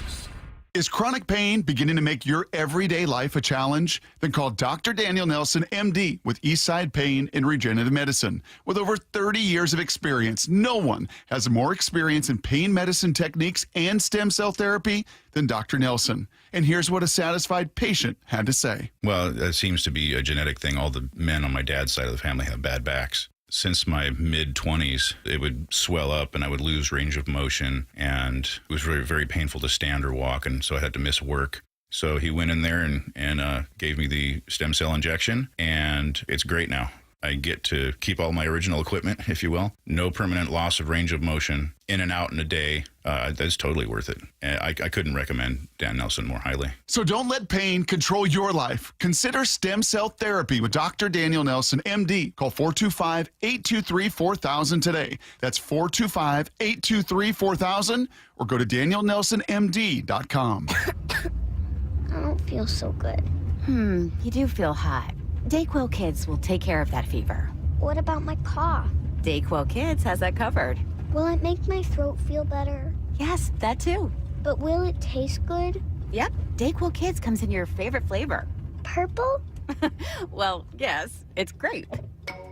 Is chronic pain beginning to make your everyday life a challenge? Then call Dr. Daniel Nelson, MD, with Eastside Pain and Regenerative Medicine. With over 30 years of experience, no one has more experience in pain medicine techniques and stem cell therapy than Dr. Nelson. And here's what a satisfied patient had to say. Well, that seems to be a genetic thing. All the men on my dad's side of the family have bad backs. Since my mid-20s, it would swell up and I would lose range of motion, and it was very, very painful to stand or walk, and so I had to miss work. So he went in there and gave me the stem cell injection, and it's great now. I get to keep all my original equipment, if you will. No permanent loss of range of motion, in and out in a day. That's totally worth it. I couldn't recommend Dan Nelson more highly. So don't let pain control your life. Consider stem cell therapy with Dr. Daniel Nelson, MD. Call 425-823-4000 today. That's 425-823-4000, or go to danielnelsonmd.com. I don't feel so good. You do feel hot. Dayquil Kids will take care of that fever. What about my cough? Dayquil Kids has that covered. Will it make my throat feel better? Yes, that too. But will it taste good? Yep, Dayquil Kids comes in your favorite flavor. Purple? Well, yes, it's grape.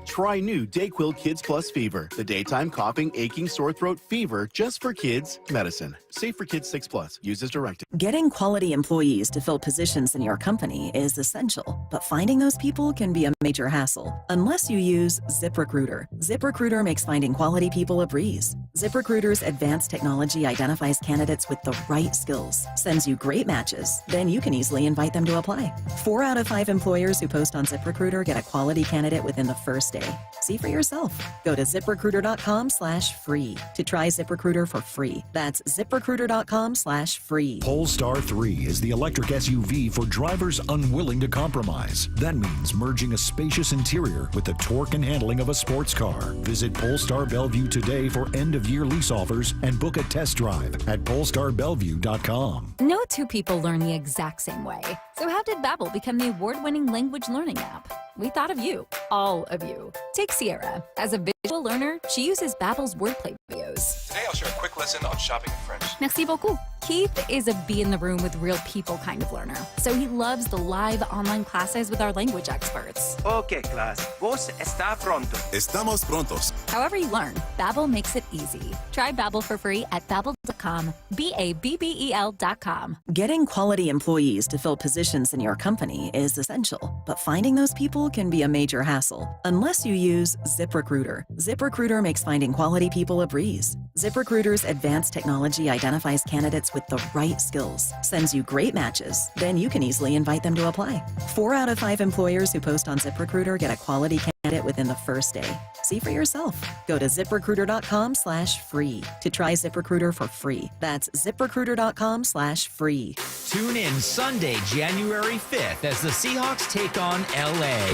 Try new Dayquil Kids Plus Fever, the daytime coughing, aching, sore throat fever just for kids medicine. Safe for kids 6+. Use as directed. Getting quality employees to fill positions in your company is essential, but finding those people can be a major hassle unless you use ZipRecruiter. ZipRecruiter makes finding quality people a breeze. ZipRecruiter's advanced technology identifies candidates with the right skills, sends you great matches, then you can easily invite them to apply. 4 out of 5 employers who post on ZipRecruiter get a quality candidate within the first day. See for yourself. Go to ZipRecruiter.com/free to try ZipRecruiter for free. That's ZipRecruiter.com/free. Polestar 3 is the electric SUV for drivers unwilling to compromise. That means merging a spacious interior with the torque and handling of a sports car. Visit Polestar Bellevue today for end-of-year lease offers and book a test drive at PolestarBellevue.com. No two people learn the exact same way. So how did Babbel become the award-winning language learning app? We thought of you, all of you. Take Sierra. As a visual learner, she uses Babbel's wordplay videos. Today I'll share a quick lesson on shopping in French. Merci beaucoup. Keith is a be in the room with real people kind of learner, so he loves the live online classes with our language experts. Okay, class. Vos está pronto. Estamos prontos. However you learn, Babbel makes it easy. Try Babbel for free at babbel.com, BABBEL.com. Getting quality employees to fill positions in your company is essential, but finding those people can be a major hassle unless you use ZipRecruiter. ZipRecruiter makes finding quality people a breeze. ZipRecruiter's advanced technology identifies candidates with the right skills, sends you great matches, then you can easily invite them to apply. 4 out of 5 employers who post on ZipRecruiter get a quality candidate within the first day. See for yourself. Go to ZipRecruiter.com/free to try ZipRecruiter for free. That's ZipRecruiter.com/free. Tune in Sunday, January 5th as the Seahawks take on LA.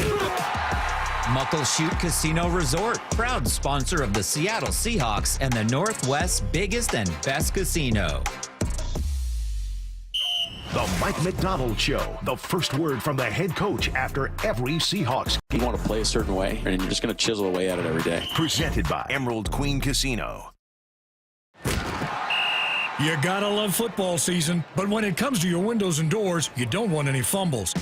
Muckleshoot Casino Resort, proud sponsor of the Seattle Seahawks and the Northwest's biggest and best casino. The Mike McDonald Show, the first word from the head coach after every Seahawks. You want to play a certain way, and you're just going to chisel away at it every day. Presented by Emerald Queen Casino. You gotta love football season, but when it comes to your windows and doors, you don't want any fumbles.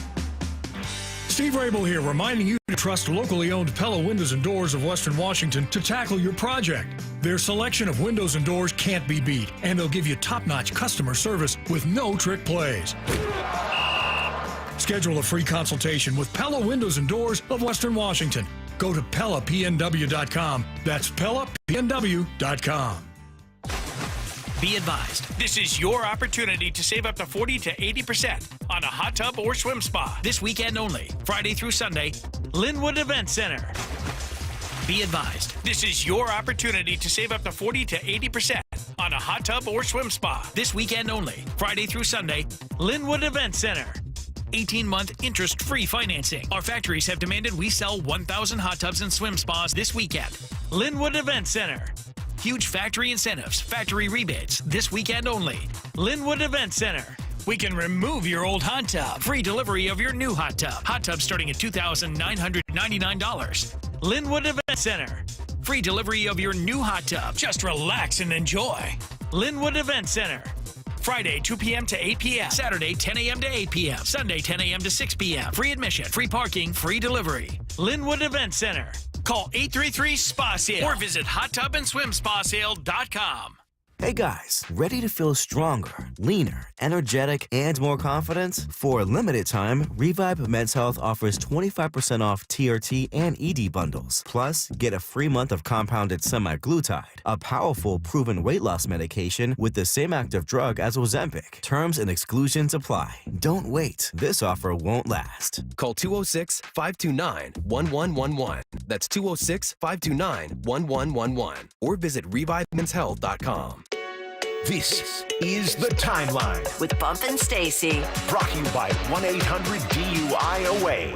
Steve Rabel here, reminding you to trust locally owned Pella Windows and Doors of Western Washington to tackle your project. Their selection of windows and doors can't be beat, and they'll give you top-notch customer service with no trick plays. Schedule a free consultation with Pella Windows and Doors of Western Washington. Go to PellaPNW.com. That's PellaPNW.com. Be advised, this is your opportunity to save up to 40 to 80% on a hot tub or swim spa. This weekend only, Friday through Sunday, Linwood Event Center. Be advised, this is your opportunity to save up to 40 to 80% on a hot tub or swim spa. This weekend only, Friday through Sunday, Linwood Event Center. 18-month interest-free financing. Our factories have demanded we sell 1,000 hot tubs and swim spas this weekend. Linwood Event Center. Huge factory incentives, factory rebates, this weekend only. Linwood Event Center. We can remove your old hot tub. Free delivery of your new hot tub. Hot tub starting at $2,999. Linwood Event Center. Free delivery of your new hot tub. Just relax and enjoy. Linwood Event Center. Friday, 2 p.m. to 8 p.m. Saturday, 10 a.m. to 8 p.m. Sunday, 10 a.m. to 6 p.m. Free admission, free parking, free delivery. Linwood Event Center. Call 833-SPA-SALE or visit hottubandSwimSpaSale.com. Hey guys, ready to feel stronger, leaner, energetic, and more confident? For a limited time, Revive Men's Health offers 25% off TRT and ED bundles. Plus, get a free month of compounded semaglutide, a powerful proven weight loss medication with the same active drug as Ozempic. Terms and exclusions apply. Don't wait. This offer won't last. Call 206-529-1111. That's 206-529-1111. Or visit ReviveMen'sHealth.com. This is The Timeline with Bump and Stacy. Brought to you by 1-800-DUI-AWAY.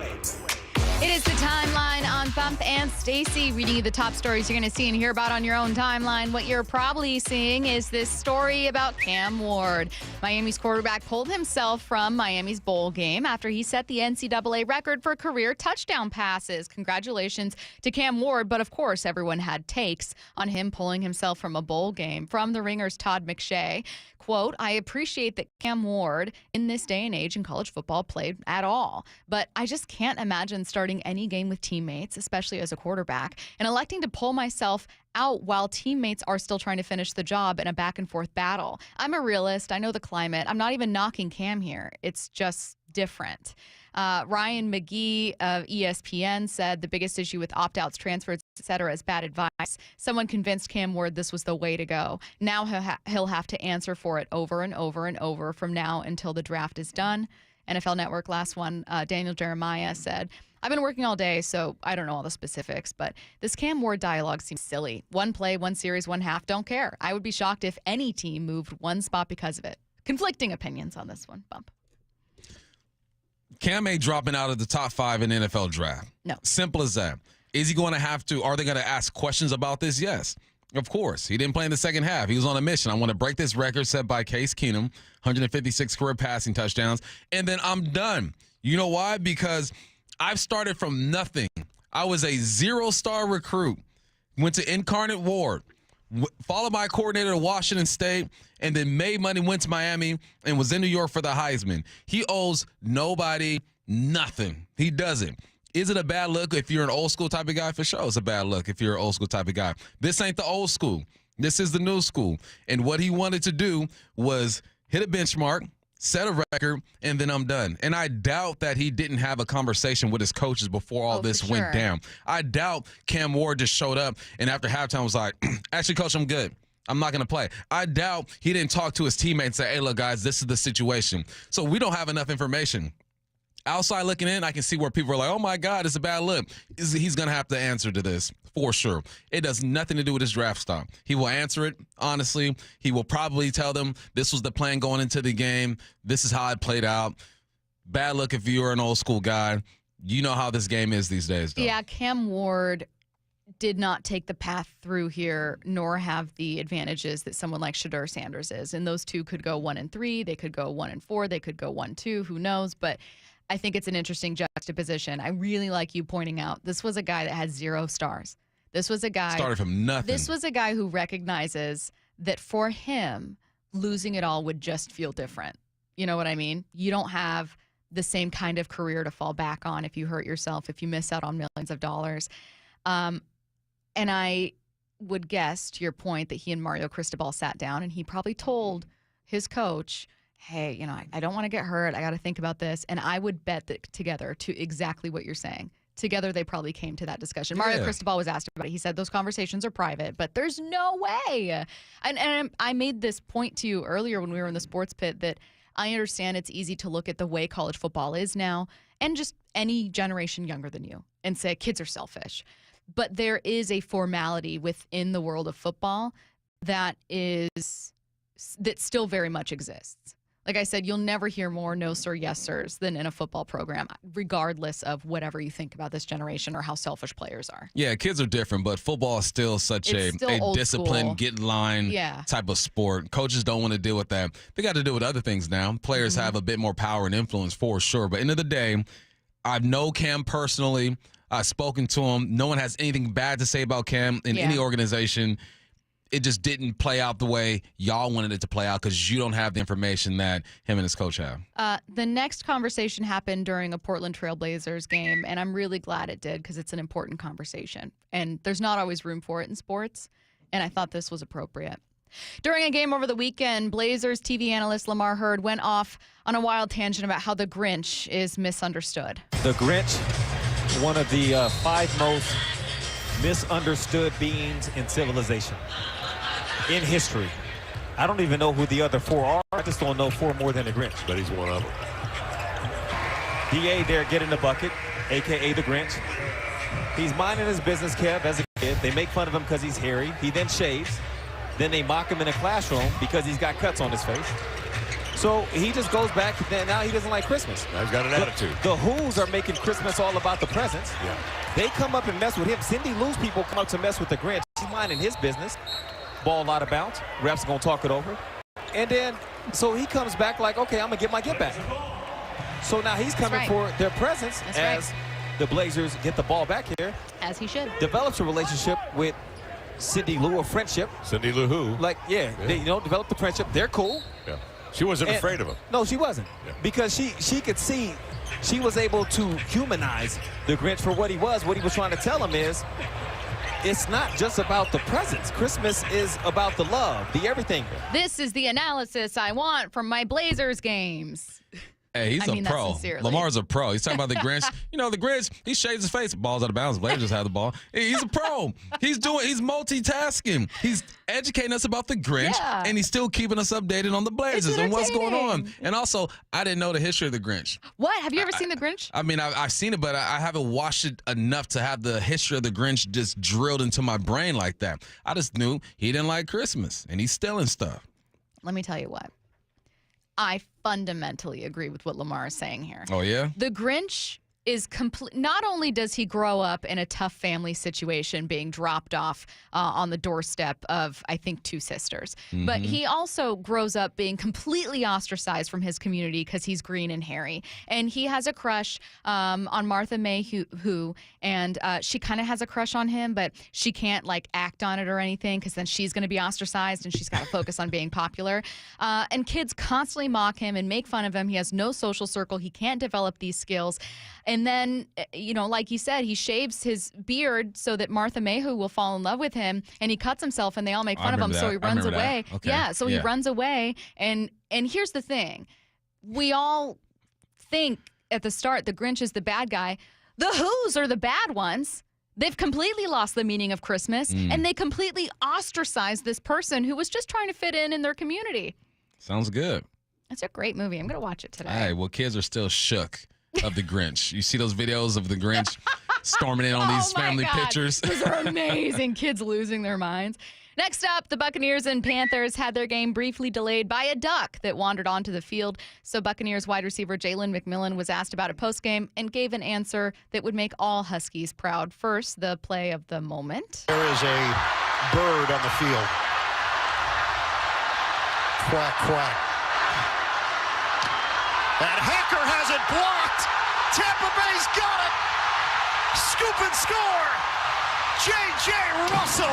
It is The Timeline on Bump and Stacy, reading you the top stories you're going to see and hear about on your own timeline. What you're probably seeing is this story about Cam Ward. Miami's quarterback pulled himself from Miami's bowl game after he set the NCAA record for career touchdown passes. Congratulations to Cam Ward, but of course everyone had takes on him pulling himself from a bowl game. From The Ringer's Todd McShay, quote, "I appreciate that Cam Ward in this day and age in college football played at all, but I just can't imagine starting any game with teammates, especially as a quarterback, and electing to pull myself out while teammates are still trying to finish the job in a back and forth battle. I'm a realist. I know the climate. I'm not even knocking Cam here. It's just different." Ryan McGee of ESPN said the biggest issue with opt-outs, transfers, etc. is bad advice. Someone convinced Cam Ward this was the way to go. Now he'll have to answer for it over and over and over from now until the draft is done. NFL Network last one, Daniel Jeremiah said, "I've been working all day, so I don't know all the specifics, but this Cam Ward dialogue seems silly. One play, one series, one half, don't care. I would be shocked if any team moved one spot because of it." Conflicting opinions on this one, Bump. Cam ain't dropping out of the top 5 in the NFL draft. No. Simple as that. Is he going to have to, are they going to ask questions about this? Yes. Of course. He didn't play in the second half. He was on a mission. I want to break this record set by Case Keenum, 156 career passing touchdowns, and then I'm done. You know why? Because I've started from nothing. I was a 0-star recruit, went to Incarnate Ward, followed by a coordinator at Washington State, and then made money, went to Miami, and was in New York for the Heisman. He owes nobody nothing. He doesn't. Is it a bad look if you're an old school type of guy? For sure it's a bad look if you're an old school type of guy. This ain't the old school. This is the new school. And what he wanted to do was hit a benchmark, set a record, and then I'm done. And I doubt that he didn't have a conversation with his coaches before all this went down. I doubt Cam Ward just showed up and after halftime was like, actually, coach, I'm good. I'm not going to play. I doubt he didn't talk to his teammates and say, hey, look, guys, this is the situation. So we don't have enough information. Outside looking in, I can see where people are like, oh, my God, it's a bad look. He's going to have to answer to this for sure. It does nothing to do with his draft stock. He will answer it, honestly. He will probably tell them this was the plan going into the game. This is how it played out. Bad look if you're an old school guy. You know how this game is these days, though. Yeah, Cam Ward did not take the path through here, nor have the advantages that someone like Shedeur Sanders is. And those two could go 1-3. They could go 1-4. They could go 1-2. Who knows? But I think it's an interesting juxtaposition. I really like you pointing out this was a guy that had 0 stars. This was a guy started from nothing. This was a guy who recognizes that for him, losing it all would just feel different. You know what I mean? You don't have the same kind of career to fall back on if you hurt yourself, if you miss out on millions of dollars. And I would guess, to your point, that he and Mario Cristobal sat down and he probably told his coach, hey, you know, I don't want to get hurt. I got to think about this. And I would bet that together, to exactly what you're saying, together they probably came to that discussion. Mario Cristobal was asked about it. He said those conversations are private, but there's no way. And I made this point to you earlier when we were in the sports pit that I understand it's easy to look at the way college football is now and just any generation younger than you and say kids are selfish. But there is a formality within the world of football that still very much exists. Like I said, you'll never hear more no sir, yes sirs than in a football program, regardless of whatever you think about this generation or how selfish players are. Yeah, kids are different, but football is still such a disciplined, get in line type of sport. Coaches don't want to deal with that. They got to deal with other things now. Players have a bit more power and influence for sure. But end of the day, I know Cam personally. I've spoken to him. No one has anything bad to say about Cam in any organization. It just didn't play out the way y'all wanted it to play out because you don't have the information that him and his coach have. The next conversation happened during a Portland Trail Blazers game, and I'm really glad it did because it's an important conversation. And there's not always room for it in sports, and I thought this was appropriate. During a game over the weekend, Blazers TV analyst Lamar Hurd went off on a wild tangent about how the Grinch is misunderstood. The Grinch, one of the 5 most misunderstood beings in civilization. In history. I don't even know who the other 4 are. I just don't know 4 more than the Grinch. But he's one of them. D.A. there getting the bucket, a.k.a. the Grinch. He's minding his business, Kev, as a kid. They make fun of him because he's hairy. He then shaves. Then they mock him in a classroom because he's got cuts on his face. So he just goes back, and now he doesn't like Christmas. Now he's got an attitude. The Who's are making Christmas all about the presents. Yeah. They come up and mess with him. Cindy Lou's people come up to mess with the Grinch. He's minding his business. Ball out of bounds. Refs going to talk it over. And then, so he comes back like, okay, I'm going to get my get back. So now he's coming for their presence as the Blazers get the ball back here. As he should. Develops a relationship with Cindy Lou, a friendship. Cindy Lou who? Like, they, develop the friendship. They're cool. Yeah. She wasn't afraid of him. No, she wasn't. Yeah. Because she could see, she was able to humanize the Grinch for what he was. What he was trying to tell him is, it's not just about the presents. Christmas is about the love, the everything. This is the analysis I want from my Blazers games. Hey, he's a pro. Lamar's a pro. He's talking about the Grinch. The Grinch, he shaves his face. Ball's out of bounds. Blazers have the ball. He's a pro. He's multitasking. He's educating us about the Grinch, and he's still keeping us updated on the Blazers and what's going on. And also, I didn't know the history of the Grinch. What? Have you ever seen the Grinch? I mean, I've seen it, but I haven't watched it enough to have the history of the Grinch just drilled into my brain like that. I just knew he didn't like Christmas, and he's stealing stuff. Let me tell you what. I fundamentally agree with what Lamar is saying here. Oh, yeah? The Grinch is complete. Not only does he grow up in a tough family situation, being dropped off on the doorstep of, I think, 2 sisters, but he also grows up being completely ostracized from his community because he's green and hairy. And he has a crush on Martha May, and she kind of has a crush on him, but she can't act on it or anything because then she's going to be ostracized and she's got to focus on being popular. And kids constantly mock him and make fun of him. He has no social circle. He can't develop these skills. And then, like you said, he shaves his beard so that Martha Mayhew will fall in love with him, and he cuts himself, and they all make fun of him, so he runs away. Okay. Yeah, so he runs away. And here's the thing. We all think at the start the Grinch is the bad guy. The Who's are the bad ones. They've completely lost the meaning of Christmas, and they completely ostracized this person who was just trying to fit in their community. Sounds good. It's a great movie. I'm going to watch it today. All right, well, kids are still shook of the Grinch. You see those videos of the Grinch storming in on these family pictures? Those are amazing. Kids losing their minds. Next up, the Buccaneers and Panthers had their game briefly delayed by a duck that wandered onto the field. So Buccaneers wide receiver Jalen McMillan was asked about it postgame and gave an answer that would make all Huskies proud. First, the play of the moment. There is a bird on the field. Quack, quack. And Hacker has it blocked. Tampa Bay's got it. Scoop and score. J.J. Russell.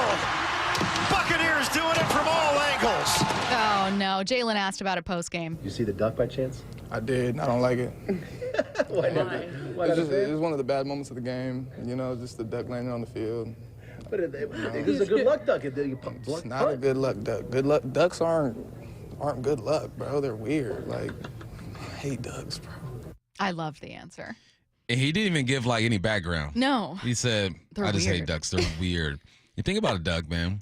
Buccaneers doing it from all angles. Oh, no. Jalen asked about it postgame. You see the duck by chance? I did. I don't like it. Why not? It's one of the bad moments of the game. You know, just the duck landing on the field. But it was a good luck duck. It's not a good luck duck. Good luck ducks aren't good luck, bro. They're weird. Like, I hate ducks, bro. I love the answer. And he didn't even give like any background. No. He said, I just hate ducks. They're weird. You think about a duck, man.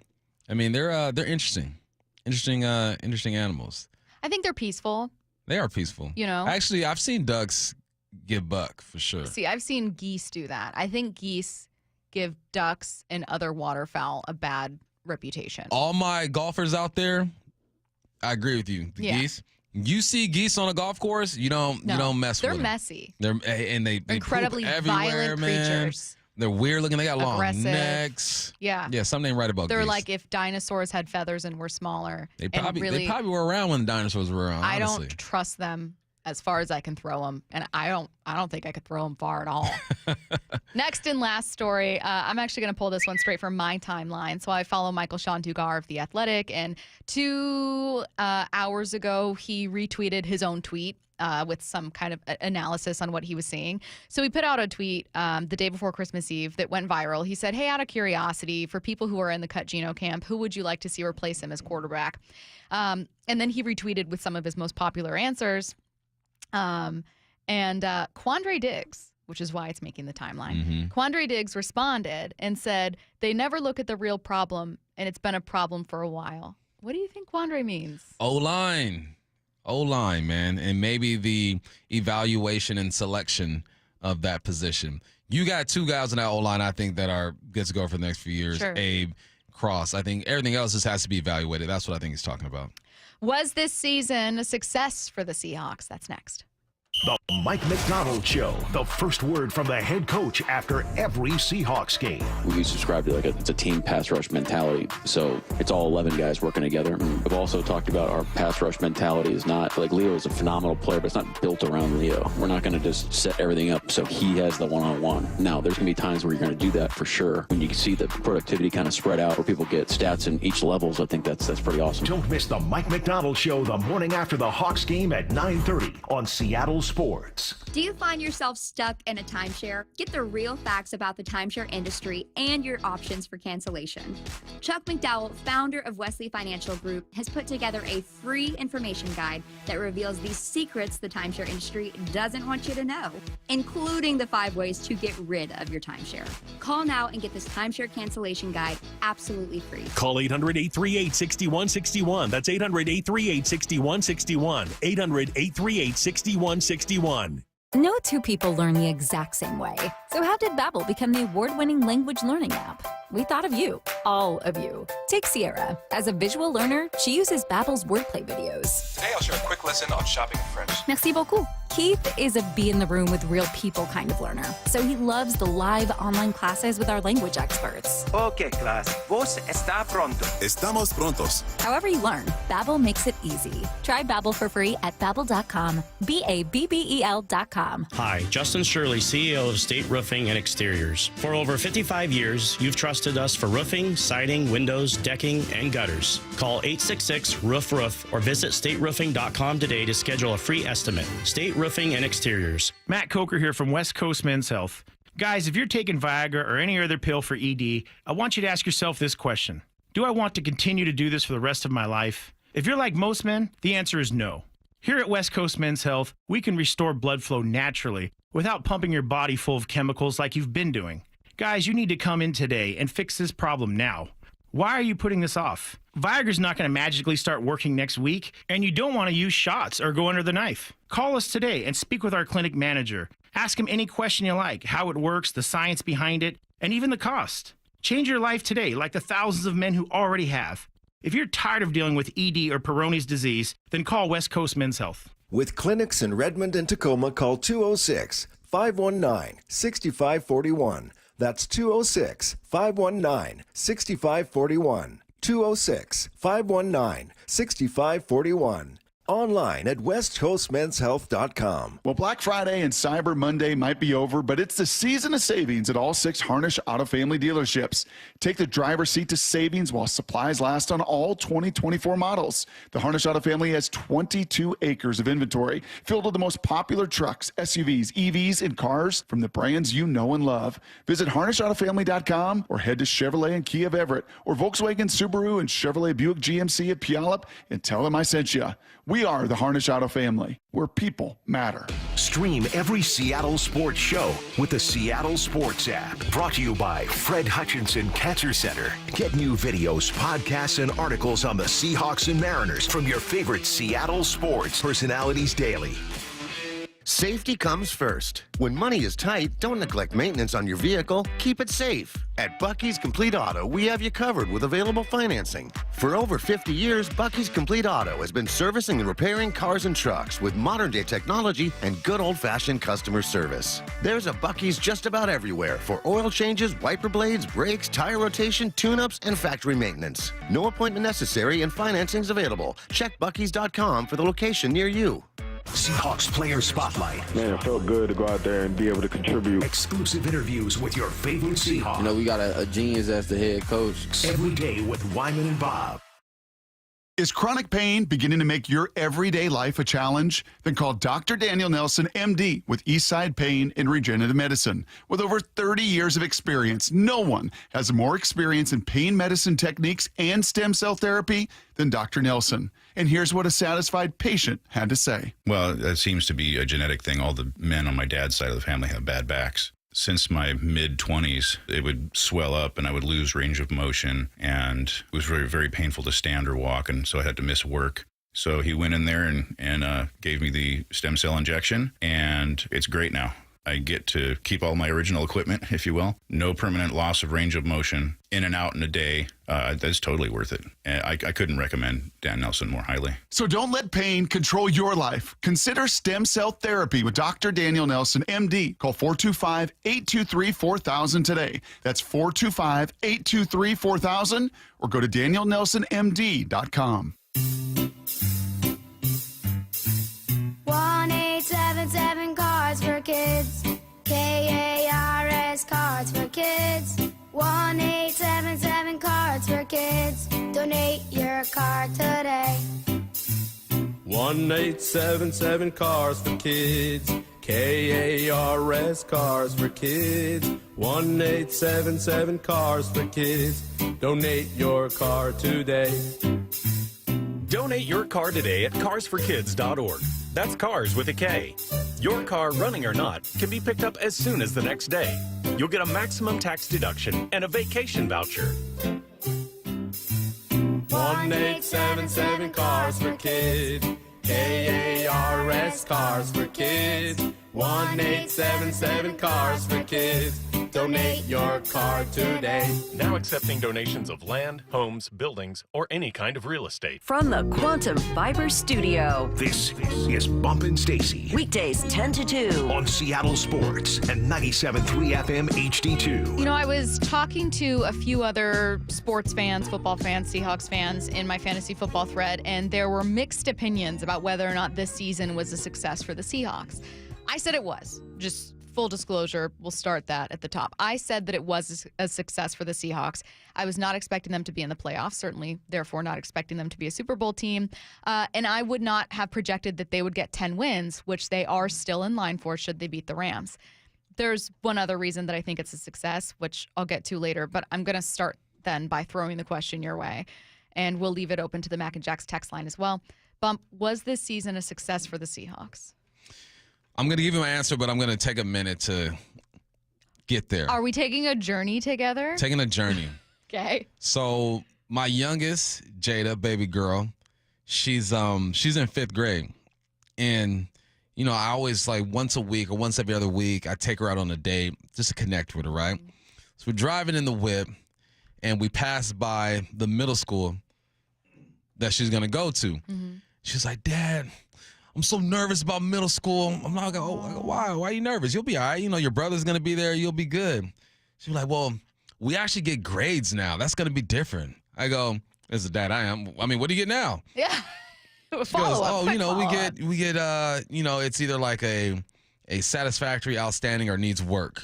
I mean, they're interesting. Interesting animals. I think they're peaceful. They are peaceful. You know? Actually, I've seen ducks give buck for sure. See, I've seen geese do that. I think geese give ducks and other waterfowl a bad reputation. All my golfers out there, I agree with you. The geese. You see geese on a golf course, you don't mess with them. They're messy. They're incredibly poop everywhere, violent man. creatures. They're weird looking. They got Aggressive. long necks. Yeah. Yeah, something ain't right about They're geese. like if dinosaurs had feathers and were smaller. They probably were around when dinosaurs were around. I honestly. don't trust them as far as I can throw them, and I don't think I could throw them far at all. Next and last story, I'm actually going to pull this one straight from my timeline. So I follow Michael Sean Dugar of The Athletic, and 2 hours ago, he retweeted his own tweet with some kind of analysis on what he was seeing. So he put out a tweet the day before Christmas Eve that went viral. He said, hey, out of curiosity, for people who are in the Cut Geno camp, who would you like to see replace him as quarterback? And then he retweeted with some of his most popular answers. And Quandre Diggs, which is why it's making the timeline. Quandre Diggs responded and said, they never look at the real problem, and it's been a problem for a while. What do you think Quandre means? O-line, man, and maybe the evaluation and selection of that position. You got 2 guys in that O-line, I think, that are good to go for the next few years. Sure. Abe, Cross. I think everything else just has to be evaluated. That's what I think he's talking about. Was this season a success for the Seahawks? That's next. The Mike McDonald Show, the first word from the head coach after every Seahawks game. We described it like it's a team pass rush mentality. So it's all 11 guys working together. And we've also talked about our pass rush mentality is not, like Leo is a phenomenal player, but it's not built around Leo. We're not going to just set everything up so he has the one-on-one. Now, there's going to be times where you're going to do that for sure. When you can see the productivity kind of spread out where people get stats in each levels, I think that's pretty awesome. Don't miss the Mike McDonald Show the morning after the Hawks game at 9:30 on Seattle Sports. Do you find yourself stuck in a timeshare? Get the real facts about the timeshare industry and your options for cancellation. Chuck McDowell, founder of Wesley Financial Group, has put together a free information guide that reveals the secrets the timeshare industry doesn't want you to know, including the 5 ways to get rid of your timeshare. Call now and get this timeshare cancellation guide absolutely free. Call 800-838-6161. That's 800-838-6161. 800-838-6161. No 2 people learn the exact same way. So how did Babbel become the award-winning language learning app? We thought of you, all of you. Take Sierra. As a visual learner, she uses Babbel's wordplay videos. Today I'll share a quick lesson on shopping in French. Merci beaucoup. Keith is a be in the room with real people kind of learner, so he loves the live online classes with our language experts. Okay, class. ¿Vos está pronto? Estamos prontos. However you learn, Babbel makes it easy. Try Babbel for free at Babbel.com. Babbel.com. Hi, Justin Shirley, CEO of State Roofing and Exteriors. For over 55 years, you've trusted us for roofing, siding, windows, decking, and gutters. Call 866-ROOF-ROOF or visit stateroofing.com today to schedule a free estimate. State Roofing and Exteriors. Matt Coker here from West Coast Men's Health. Guys, if you're taking Viagra or any other pill for ED, I want you to ask yourself this question. Do I want to continue to do this for the rest of my life? If you're like most men, the answer is no. Here at West Coast Men's Health, we can restore blood flow naturally without pumping your body full of chemicals like you've been doing. Guys, you need to come in today and fix this problem now. Why are you putting this off? Viagra's not going to magically start working next week, and you don't want to use shots or go under the knife. Call us today and speak with our clinic manager. Ask him any question you like, how it works, the science behind it, and even the cost. Change your life today like the thousands of men who already have. If you're tired of dealing with ED or Peyronie's disease, then call West Coast Men's Health. With clinics in Redmond and Tacoma, call 206-519-6541. That's 206-519-6541. 206-519-6541. Online at westcoastmenshealth.com. Well, Black Friday and Cyber Monday might be over, but it's the season of savings at all 6 Harnish Auto Family dealerships. Take the driver's seat to savings while supplies last on all 2024 models. The Harnish Auto Family has 22 acres of inventory filled with the most popular trucks, SUVs, EVs, and cars from the brands you know and love. Visit HarnishAutoFamily.com or head to Chevrolet and Kia of Everett or Volkswagen, Subaru, and Chevrolet Buick GMC at Puyallup and tell them I sent you. We are the Harnish Auto Family, where people matter. Stream every Seattle sports show with the Seattle Sports app. Brought to you by Fred Hutchinson Cancer Center. Get new videos, podcasts, and articles on the Seahawks and Mariners from your favorite Seattle sports personalities daily. Safety comes first. When money is tight, don't neglect maintenance on your vehicle. Keep it safe. At Bucky's Complete Auto, we have you covered with available financing. For over 50 years, Bucky's Complete Auto has been servicing and repairing cars and trucks with modern-day technology and good old-fashioned customer service. There's a Bucky's just about everywhere for oil changes, wiper blades, brakes, tire rotation, tune-ups, and factory maintenance. No appointment necessary and financing's available. Check Bucky's.com for the location near you. Seahawks Player Spotlight. Man, it felt good to go out there and be able to contribute. Exclusive interviews with your favorite Seahawks. You know, we got a genius as the head coach. Every day with Wyman and Bob. Is chronic pain beginning to make your everyday life a challenge? Then call Dr. Daniel Nelson, MD, with Eastside Pain and Regenerative Medicine. With over 30 years of experience, no one has more experience in pain medicine techniques and stem cell therapy than Dr. Nelson. And here's what a satisfied patient had to say. Well, that seems to be a genetic thing. All the men on my dad's side of the family have bad backs. Since my mid-20s, it would swell up and I would lose range of motion, and it was very, very painful to stand or walk, and so I had to miss work. So he went in there and gave me the stem cell injection, and it's great now. I get to keep all my original equipment, if you will. No permanent loss of range of motion, in and out in a day. That's totally worth it. And I couldn't recommend Dan Nelson more highly. So don't let pain control your life. Consider stem cell therapy with Dr. Daniel Nelson, MD. Call 425-823-4000 today. That's 425-823-4000, or go to danielnelsonmd.com. 1-877 Cards for Kids. KARS Cards for Kids. 1-877 Cards for Kids. Donate your card today. 1-877 Cars for Kids. KARS Cars for Kids. 1-877 Cars for Kids. Donate your car today. Donate your car today at carsforkids.org. That's cars with a K. Your car, running or not, can be picked up as soon as the next day. You'll get a maximum tax deduction and a vacation voucher. 1-877 Cars for Kids. KARS Cars for Kids. 1-877 Cars for Kids. Donate your car today. Now accepting donations of land, homes, buildings, or any kind of real estate. From the Quantum Fiber Studio. This is Bumpin' Stacy. Weekdays 10 to 2. On Seattle Sports and 97.3 FM HD2. You know, I was talking to a few other sports fans, football fans, Seahawks fans in my fantasy football thread, and there were mixed opinions about whether or not this season was a success for the Seahawks. I said it was. Just full disclosure, we'll start that at the top. I said that it was a success for the Seahawks. I was not expecting them to be in the playoffs, certainly, therefore not expecting them to be a Super Bowl team. And I would not have projected that they would get 10 wins, which they are still in line for should they beat the Rams. There's one other reason that I think it's a success, which I'll get to later, but I'm going to start then by throwing the question your way. And we'll leave it open to the Mac and Jack's text line as well. Bump, was this season a success for the Seahawks? I'm going to give you my answer, but I'm going to take a minute to get there. Are we taking a journey together? Taking a journey. Okay. So my youngest, Jada, baby girl, she's in 5th grade. And, you know, I always, like, once a week or once every other week, I take her out on a date just to connect with her, right? So we're driving in the whip, and we pass by the middle school that she's going to go to. Mm-hmm. She's like, Dad, I'm so nervous about middle school. I'm like, oh, why? Why are you nervous? You'll be all right. You know, your brother's going to be there. You'll be good. She's like, well, we actually get grades now. That's going to be different. I go, as a dad I am, I mean, what do you get now? Yeah. She goes, we get, it's either like a satisfactory, outstanding, or needs work.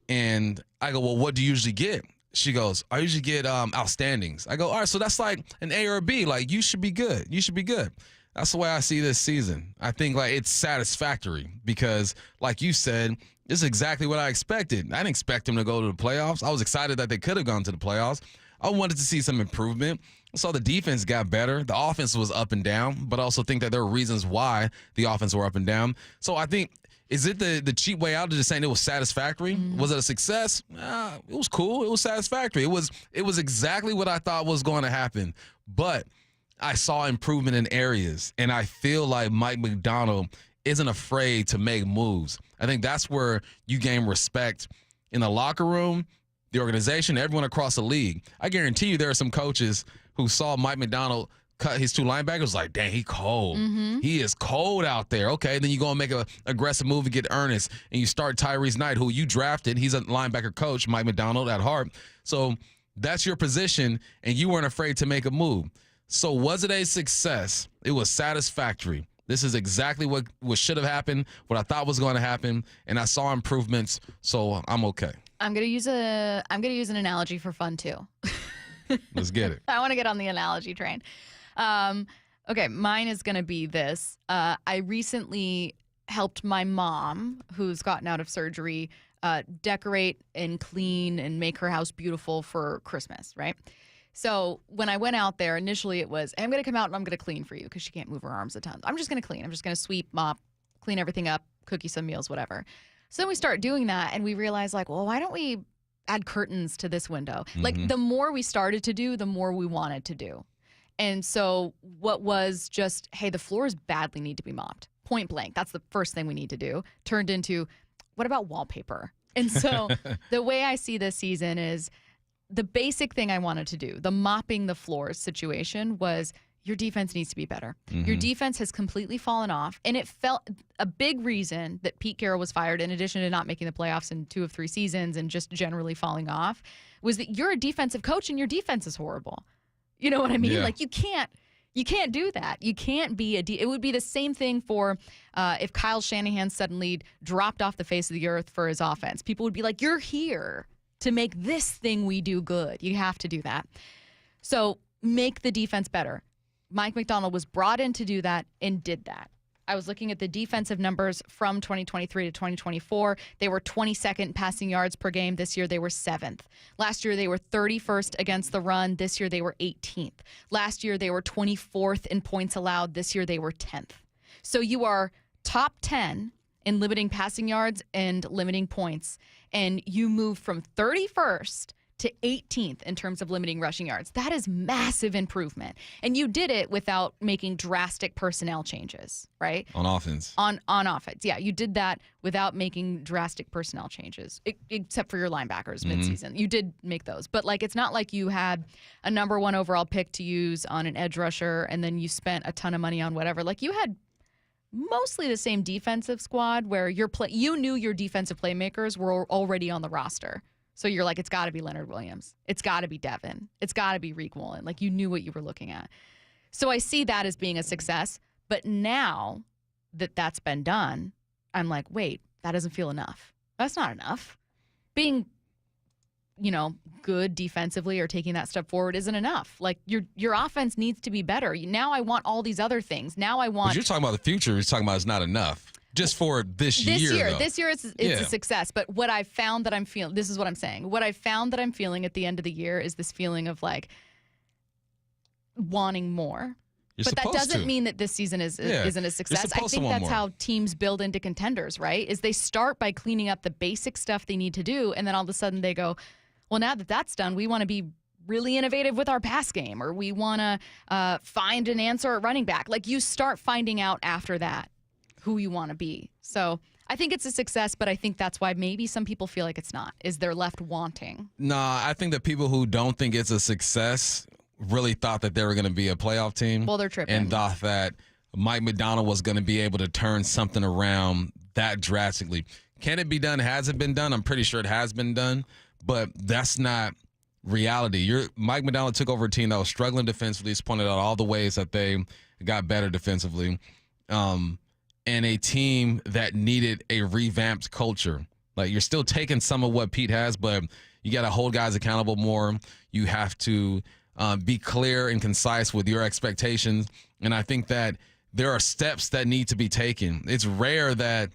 And I go, well, what do you usually get? She goes, I usually get outstandings. I go, all right, so that's like an A or a B. Like, you should be good. You should be good. That's the way I see this season. I think like it's satisfactory because, like you said, this is exactly what I expected. I didn't expect them to go to the playoffs. I was excited that they could have gone to the playoffs. I wanted to see some improvement. I saw the defense got better. The offense was up and down, but I also think that there were reasons why the offense were up and down. So I think, is it the cheap way out of just saying it was satisfactory? Mm-hmm. Was it a success? It was cool. It was satisfactory. It was exactly what I thought was going to happen. But I saw improvement in areas, and I feel like Mike McDonald isn't afraid to make moves. I think that's where you gain respect in the locker room, the organization, everyone across the league. I guarantee you there are some coaches who saw Mike McDonald cut his two linebackers like, dang, he cold. Mm-hmm. He is cold out there. Okay, then you go and make an aggressive move and get Ernest, and you start Tyrese Knight, who you drafted. He's a linebacker coach, Mike McDonald at heart. So that's your position, and you weren't afraid to make a move. So was it a success? It was satisfactory. This is exactly what should have happened, what I thought was going to happen, and I saw improvements, so I'm okay. I'm gonna use an analogy for fun too. Let's get it. I want to get on the analogy train. Okay, mine is gonna be this. I recently helped my mom, who's gotten out of surgery, decorate and clean and make her house beautiful for Christmas, right? So when I went out there, initially it was, hey, I'm going to come out and I'm going to clean for you because she can't move her arms a ton. I'm just going to clean. I'm just going to sweep, mop, clean everything up, cook you some meals, whatever. So then we start doing that and we realize like, well, why don't we add curtains to this window? Mm-hmm. Like the more we started to do, the more we wanted to do. And so what was just, hey, the floors badly need to be mopped. Point blank. That's the first thing we need to do. Turned into, what about wallpaper? And so the way I see this season is, the basic thing I wanted to do, the mopping the floors situation, was your defense needs to be better. Mm-hmm. Your defense has completely fallen off, and it felt a big reason that Pete Carroll was fired, in addition to not making the playoffs in 2 of 3 seasons and just generally falling off, was that you're a defensive coach and your defense is horrible. You know what I mean? Yeah. Like you can't do that. You can't be it would be the same thing for if Kyle Shanahan suddenly dropped off the face of the earth for his offense. People would be like, you're here to make this thing we do good. You have to do that. So make the defense better. Mike McDonald was brought in to do that and did that. I was looking at the defensive numbers from 2023 to 2024. They were 22nd passing yards per game. This year they were 7th. Last year they were 31st against the run. This year they were 18th. Last year they were 24th in points allowed. This year they were 10th. So you are top 10 in limiting passing yards and limiting points, and you move from 31st to 18th in terms of limiting rushing yards. That is massive improvement. And you did it without making drastic personnel changes, right? On offense. On offense. Yeah, you did that without making drastic personnel changes, except for your linebackers midseason. You did make those. But like, it's not like you had a number 1 overall pick to use on an edge rusher and then you spent a ton of money on whatever. Like, you had mostly the same defensive squad where you knew your defensive playmakers were already on the roster. So you're like, it's got to be Leonard Williams. It's got to be Devin. It's got to be Reek Woolen. Like, you knew what you were looking at. So I see that as being a success. But now that that's been done, I'm like, wait, that doesn't feel enough. That's not enough. Being, good defensively or taking that step forward isn't enough. Like, your offense needs to be better. Now I want all these other things. Now I want. But you're talking about the future. You're talking about it's not enough. Just for this year. This year it's a success. But what I've found that I'm feeling, this is what I'm saying. What I found that I'm feeling at the end of the year is this feeling of like wanting more. But that doesn't mean that this season isn't a success. I think that's how teams build into contenders, right? Is they start by cleaning up the basic stuff they need to do, and then all of a sudden they go, well, now that that's done, we want to be really innovative with our pass game, or we want to find an answer at running back. Like, you start finding out after that who you want to be. So I think it's a success, but I think that's why maybe some people feel like it's not, is they're left wanting. Nah, I think that people who don't think it's a success really thought that they were going to be a playoff team. Well, they're tripping. And thought that Mike McDonald was going to be able to turn something around that drastically. Can it be done? Has it been done? I'm pretty sure it has been done, but that's not reality. Mike McDonald took over a team that was struggling defensively. He's pointed out all the ways that they got better defensively, and a team that needed a revamped culture. Like, you're still taking some of what Pete has, but you got to hold guys accountable more. You have to be clear and concise with your expectations. And I think that there are steps that need to be taken. It's rare that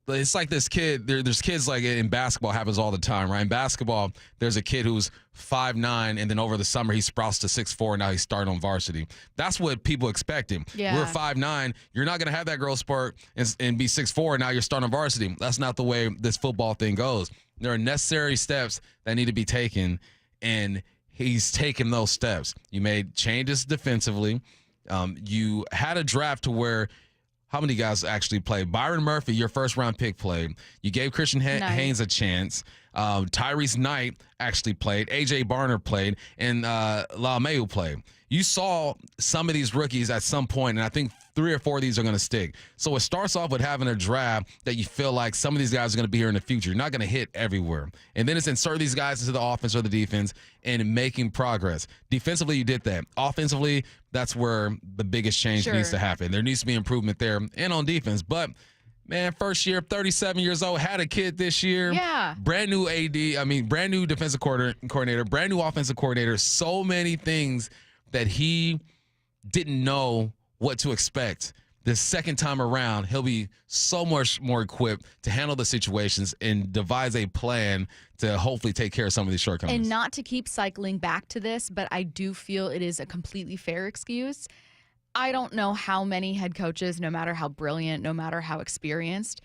it's like this kid. There's kids like in basketball, happens all the time, right? In basketball, there's a kid who's 5'9", and then over the summer he sprouts to 6'4", and now he's starting on varsity. That's what people expect him. Yeah. We're 5'9". You're not going to have that growth spurt and be 6'4", and now you're starting on varsity. That's not the way this football thing goes. There are necessary steps that need to be taken, and he's taken those steps. You made changes defensively. You had a draft to where how many guys actually played? Byron Murphy, your first-round pick, played. You gave Christian Haynes a chance. Tyrese Knight actually played. A.J. Barner played. And Laumeu played. You saw some of these rookies at some point, and I think 3 or 4 of these are going to stick. So it starts off with having a draft that you feel like some of these guys are going to be here in the future. You're not going to hit everywhere. And then it's insert these guys into the offense or the defense and making progress. Defensively, you did that. Offensively, that's where the biggest change needs to happen. There needs to be improvement there and on defense. But, man, first year, 37 years old, had a kid this year. Yeah. Brand new brand new defensive coordinator, brand new offensive coordinator. So many things that he didn't know what to expect. The second time around, he'll be so much more equipped to handle the situations and devise a plan to hopefully take care of some of these shortcomings. And not to keep cycling back to this, but I do feel it is a completely fair excuse. I don't know how many head coaches, no matter how brilliant, no matter how experienced,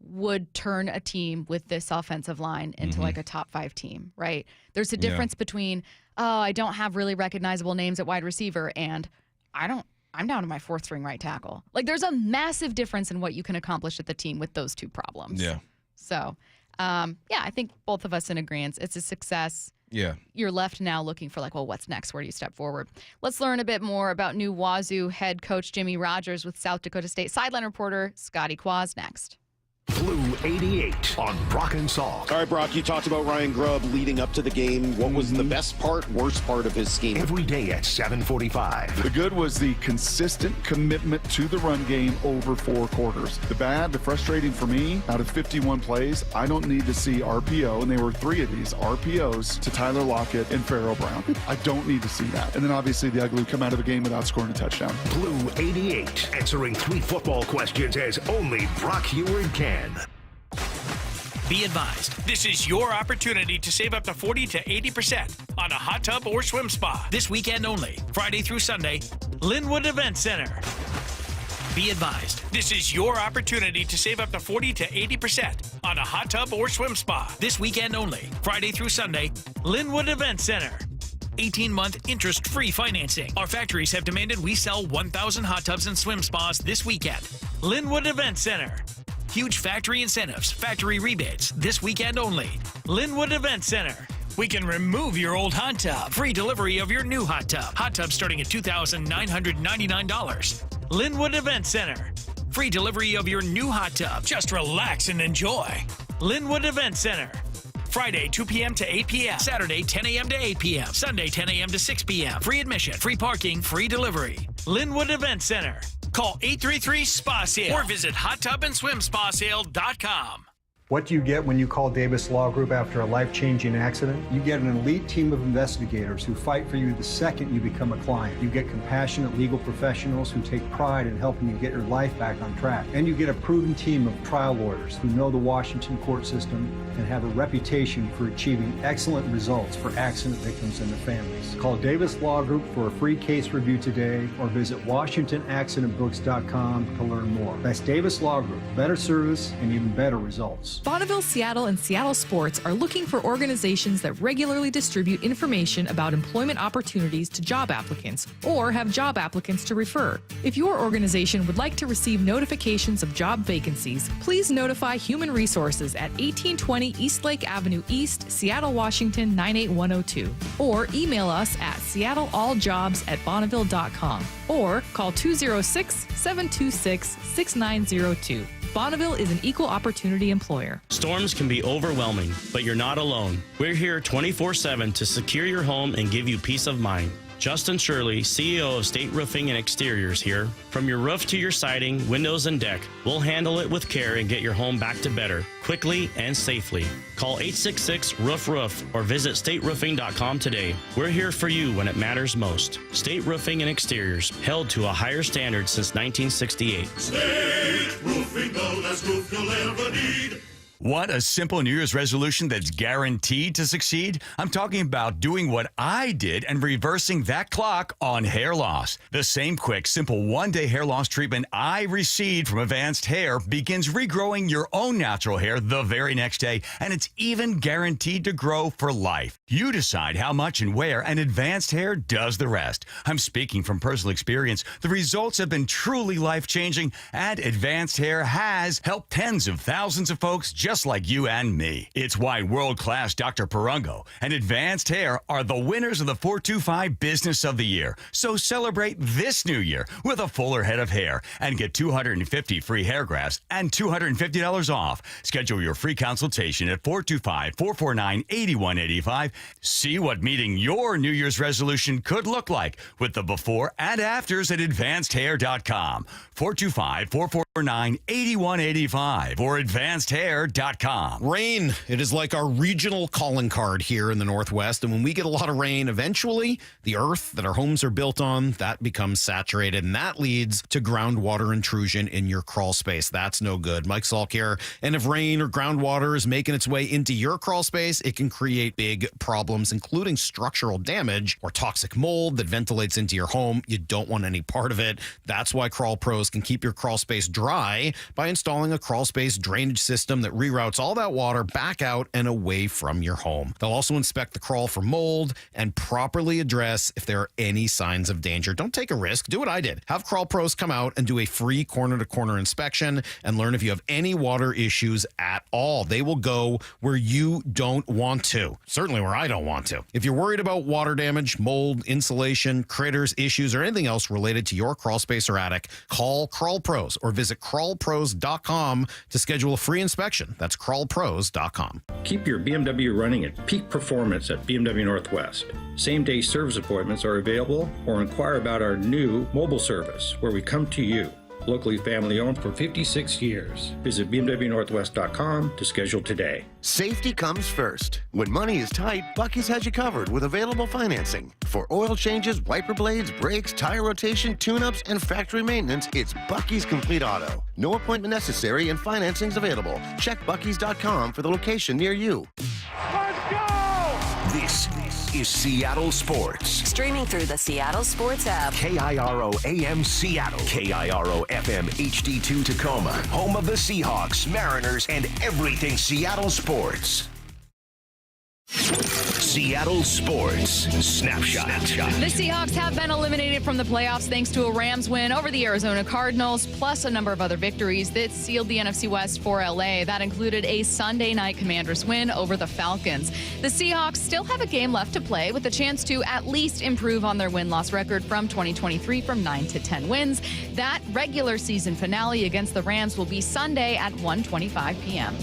would turn a team with this offensive line into like a top 5 team, right? There's a difference between, I don't have really recognizable names at wide receiver, and I'm down to my 4th string right tackle. Like, there's a massive difference in what you can accomplish at the team with those two problems. Yeah. So, I think both of us in agreement. It's a success. Yeah. You're left now looking for, like, well, what's next? Where do you step forward? Let's learn a bit more about new Wazoo head coach Jimmy Rogers with South Dakota State sideline reporter Scotty Quaz next. Blue 88 on Brock and Salk. All right, Brock, you talked about Ryan Grubb leading up to the game. What was the best part, worst part of his scheme? Every day at 7:45. The good was the consistent commitment to the run game over 4 quarters. The bad, the frustrating for me, out of 51 plays, I don't need to see RPO, and there were 3 of these RPOs to Tyler Lockett and Pharaoh Brown. I don't need to see that. And then obviously the ugly come out of the game without scoring a touchdown. Blue 88, answering 3 football questions as only Brock Heward can. Be advised, this is your opportunity to save up to 40 to 80% on a hot tub or swim spa. This weekend only, Friday through Sunday, Linwood Event Center. Be advised, this is your opportunity to save up to 40 to 80% on a hot tub or swim spa. This weekend only, Friday through Sunday, Linwood Event Center. 18-month interest-free financing. Our factories have demanded we sell 1,000 hot tubs and swim spas this weekend. Linwood Event Center. Huge factory incentives, factory rebates, this weekend only. Linwood Event Center. We can remove your old hot tub. Free delivery of your new hot tub. Hot tub starting at $2,999. Linwood Event Center. Free delivery of your new hot tub. Just relax and enjoy. Linwood Event Center. Friday, 2 p.m. to 8 p.m. Saturday, 10 a.m. to 8 p.m. Sunday, 10 a.m. to 6 p.m. Free admission, free parking, free delivery. Linwood Event Center. Call 833-SPA-SALE or visit hottubandSwimSpaSale.com. What do you get when you call Davis Law Group after a life-changing accident? You get an elite team of investigators who fight for you the second you become a client. You get compassionate legal professionals who take pride in helping you get your life back on track. And you get a proven team of trial lawyers who know the Washington court system and have a reputation for achieving excellent results for accident victims and their families. Call Davis Law Group for a free case review today or visit WashingtonAccidentBooks.com to learn more. That's Davis Law Group. Better service and even better results. Bonneville, Seattle, and Seattle Sports are looking for organizations that regularly distribute information about employment opportunities to job applicants or have job applicants to refer. If your organization would like to receive notifications of job vacancies, please notify Human Resources at 1820 Eastlake Avenue East, Seattle, Washington 98102, or email us at seattlealljobs@bonneville.com or call 206-726-6902. Bonneville is an equal opportunity employer. Storms can be overwhelming, but you're not alone. We're here 24/7 to secure your home and give you peace of mind. Justin Shirley, CEO of State Roofing and Exteriors here. From your roof to your siding, windows, and deck, we'll handle it with care and get your home back to better, quickly and safely. Call 866-ROOF-ROOF or visit stateroofing.com today. We're here for you when it matters most. State Roofing and Exteriors, held to a higher standard since 1968. State Roofing, the last roof you'll ever need. Want a simple New Year's resolution that's guaranteed to succeed? I'm talking about doing what I did and reversing that clock on hair loss. The same quick, simple one-day hair loss treatment I received from Advanced Hair begins regrowing your own natural hair the very next day, and it's even guaranteed to grow for life. You decide how much and where, and Advanced Hair does the rest. I'm speaking from personal experience. The results have been truly life-changing, and Advanced Hair has helped tens of thousands of folks just like you and me. It's why world-class Dr. Perungo and Advanced Hair are the winners of the 425 Business of the Year. So celebrate this new year with a fuller head of hair and get 250 free hair grafts and $250 off. Schedule your free consultation at 425-449-8185. See what meeting your New Year's resolution could look like with the before and afters at advancedhair.com. 425-449-8185 or advancedhair.com. Rain, it is like our regional calling card here in the Northwest. And when we get a lot of rain, eventually the earth that our homes are built on, that becomes saturated. And that leads to groundwater intrusion in your crawl space. That's no good. Mike Salk here. And if rain or groundwater is making its way into your crawl space, it can create big problems, including structural damage or toxic mold that ventilates into your home. You don't want any part of it. That's why Crawl Pros can keep your crawl space dry by installing a crawl space drainage system that reroutes all that water back out and away from your home. They'll also inspect the crawl for mold and properly address if there are any signs of danger. Don't take a risk. Do what I did. Have Crawl Pros come out and do a free corner-to-corner inspection and learn if you have any water issues at all. They will go where you don't want to. Certainly where I don't want to. If you're worried about water damage, mold, insulation, critters, issues, or anything else related to your crawl space or attic, call Crawl Pros or visit crawlpros.com to schedule a free inspection. That's crawlpros.com. Keep your BMW running at peak performance at BMW Northwest. Same-day service appointments are available, or inquire about our new mobile service where we come to you. Locally family-owned for 56 years. Visit BMWNorthwest.com to schedule today. Safety comes first. When money is tight, Bucky's has you covered with available financing. For oil changes, wiper blades, brakes, tire rotation, tune-ups, and factory maintenance, it's Bucky's Complete Auto. No appointment necessary and financing's available. Check Bucky's.com for the location near you. Let's go! This is Seattle Sports. Streaming through the Seattle Sports app. KIRO AM Seattle. KIRO FM HD2 Tacoma. Home of the Seahawks, Mariners, and everything Seattle sports. Seattle Sports Snapshot. The Seahawks have been eliminated from the playoffs thanks to a Rams win over the Arizona Cardinals, plus a number of other victories that sealed the NFC West for LA. That included a Sunday night Commanders win over the Falcons. The Seahawks still have a game left to play with a chance to at least improve on their win-loss record from 2023 from 9 to 10 wins. That regular season finale against the Rams will be Sunday at 1:25 p.m.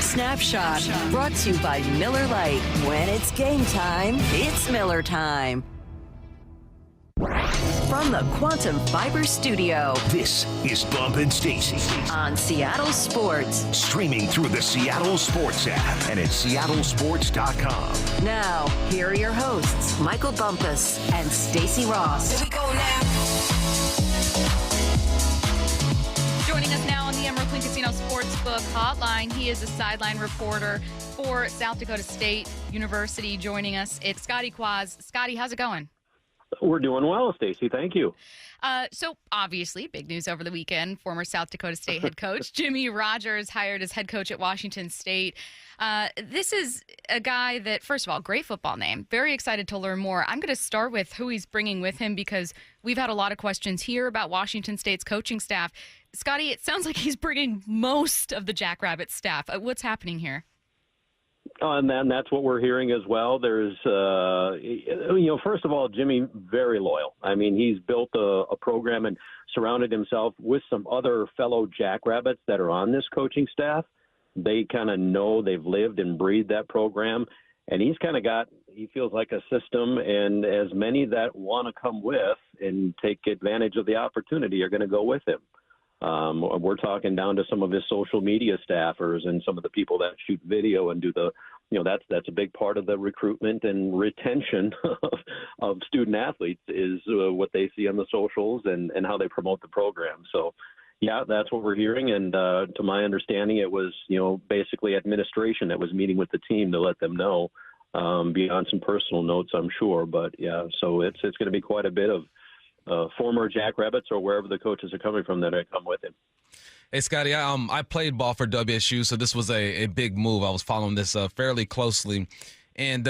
Snapshot, brought to you by Miller Lite. When it's game time, it's Miller time. From the Quantum Fiber Studio, this is Bump and Stacy on Seattle Sports. Streaming through the Seattle Sports app and at seattlesports.com. Now, here are your hosts, Michael Bumpus and Stacy Ross. Here we go now. Joining us now on the Emerald Queen Casino Sportsbook Hotline, he is a sideline reporter for South Dakota State University. Joining us, it's Scotty Quaz. Scotty, how's it going? We're doing well, Stacy. Thank you. So obviously, big news over the weekend. Former South Dakota State head coach Jimmy Rogers hired as head coach at Washington State. This is a guy that, first of all, great football name. Very excited to learn more. I'm going to start with who he's bringing with him because we've had a lot of questions here about Washington State's coaching staff. Scotty, it sounds like he's bringing most of the Jackrabbit staff. What's happening here? And then that's what we're hearing as well. There's, first of all, Jimmy, very loyal. I mean, he's built a program and surrounded himself with some other fellow Jackrabbits that are on this coaching staff. They kind of know, they've lived and breathed that program. And he's kind of got He feels like a system, and as many that want to come with and take advantage of the opportunity are going to go with him. We're talking down to some of his social media staffers and some of the people that shoot video and do the, that's a big part of the recruitment and retention of student athletes is what they see on the socials and how they promote the program. So, yeah, that's what we're hearing. And to my understanding, it was, basically administration that was meeting with the team to let them know, beyond some personal notes, I'm sure. But, yeah, so it's going to be quite a bit of former Jackrabbits or wherever the coaches are coming from that come with him. Hey, Scotty, I played ball for WSU, so this was a big move. I was following this fairly closely. And,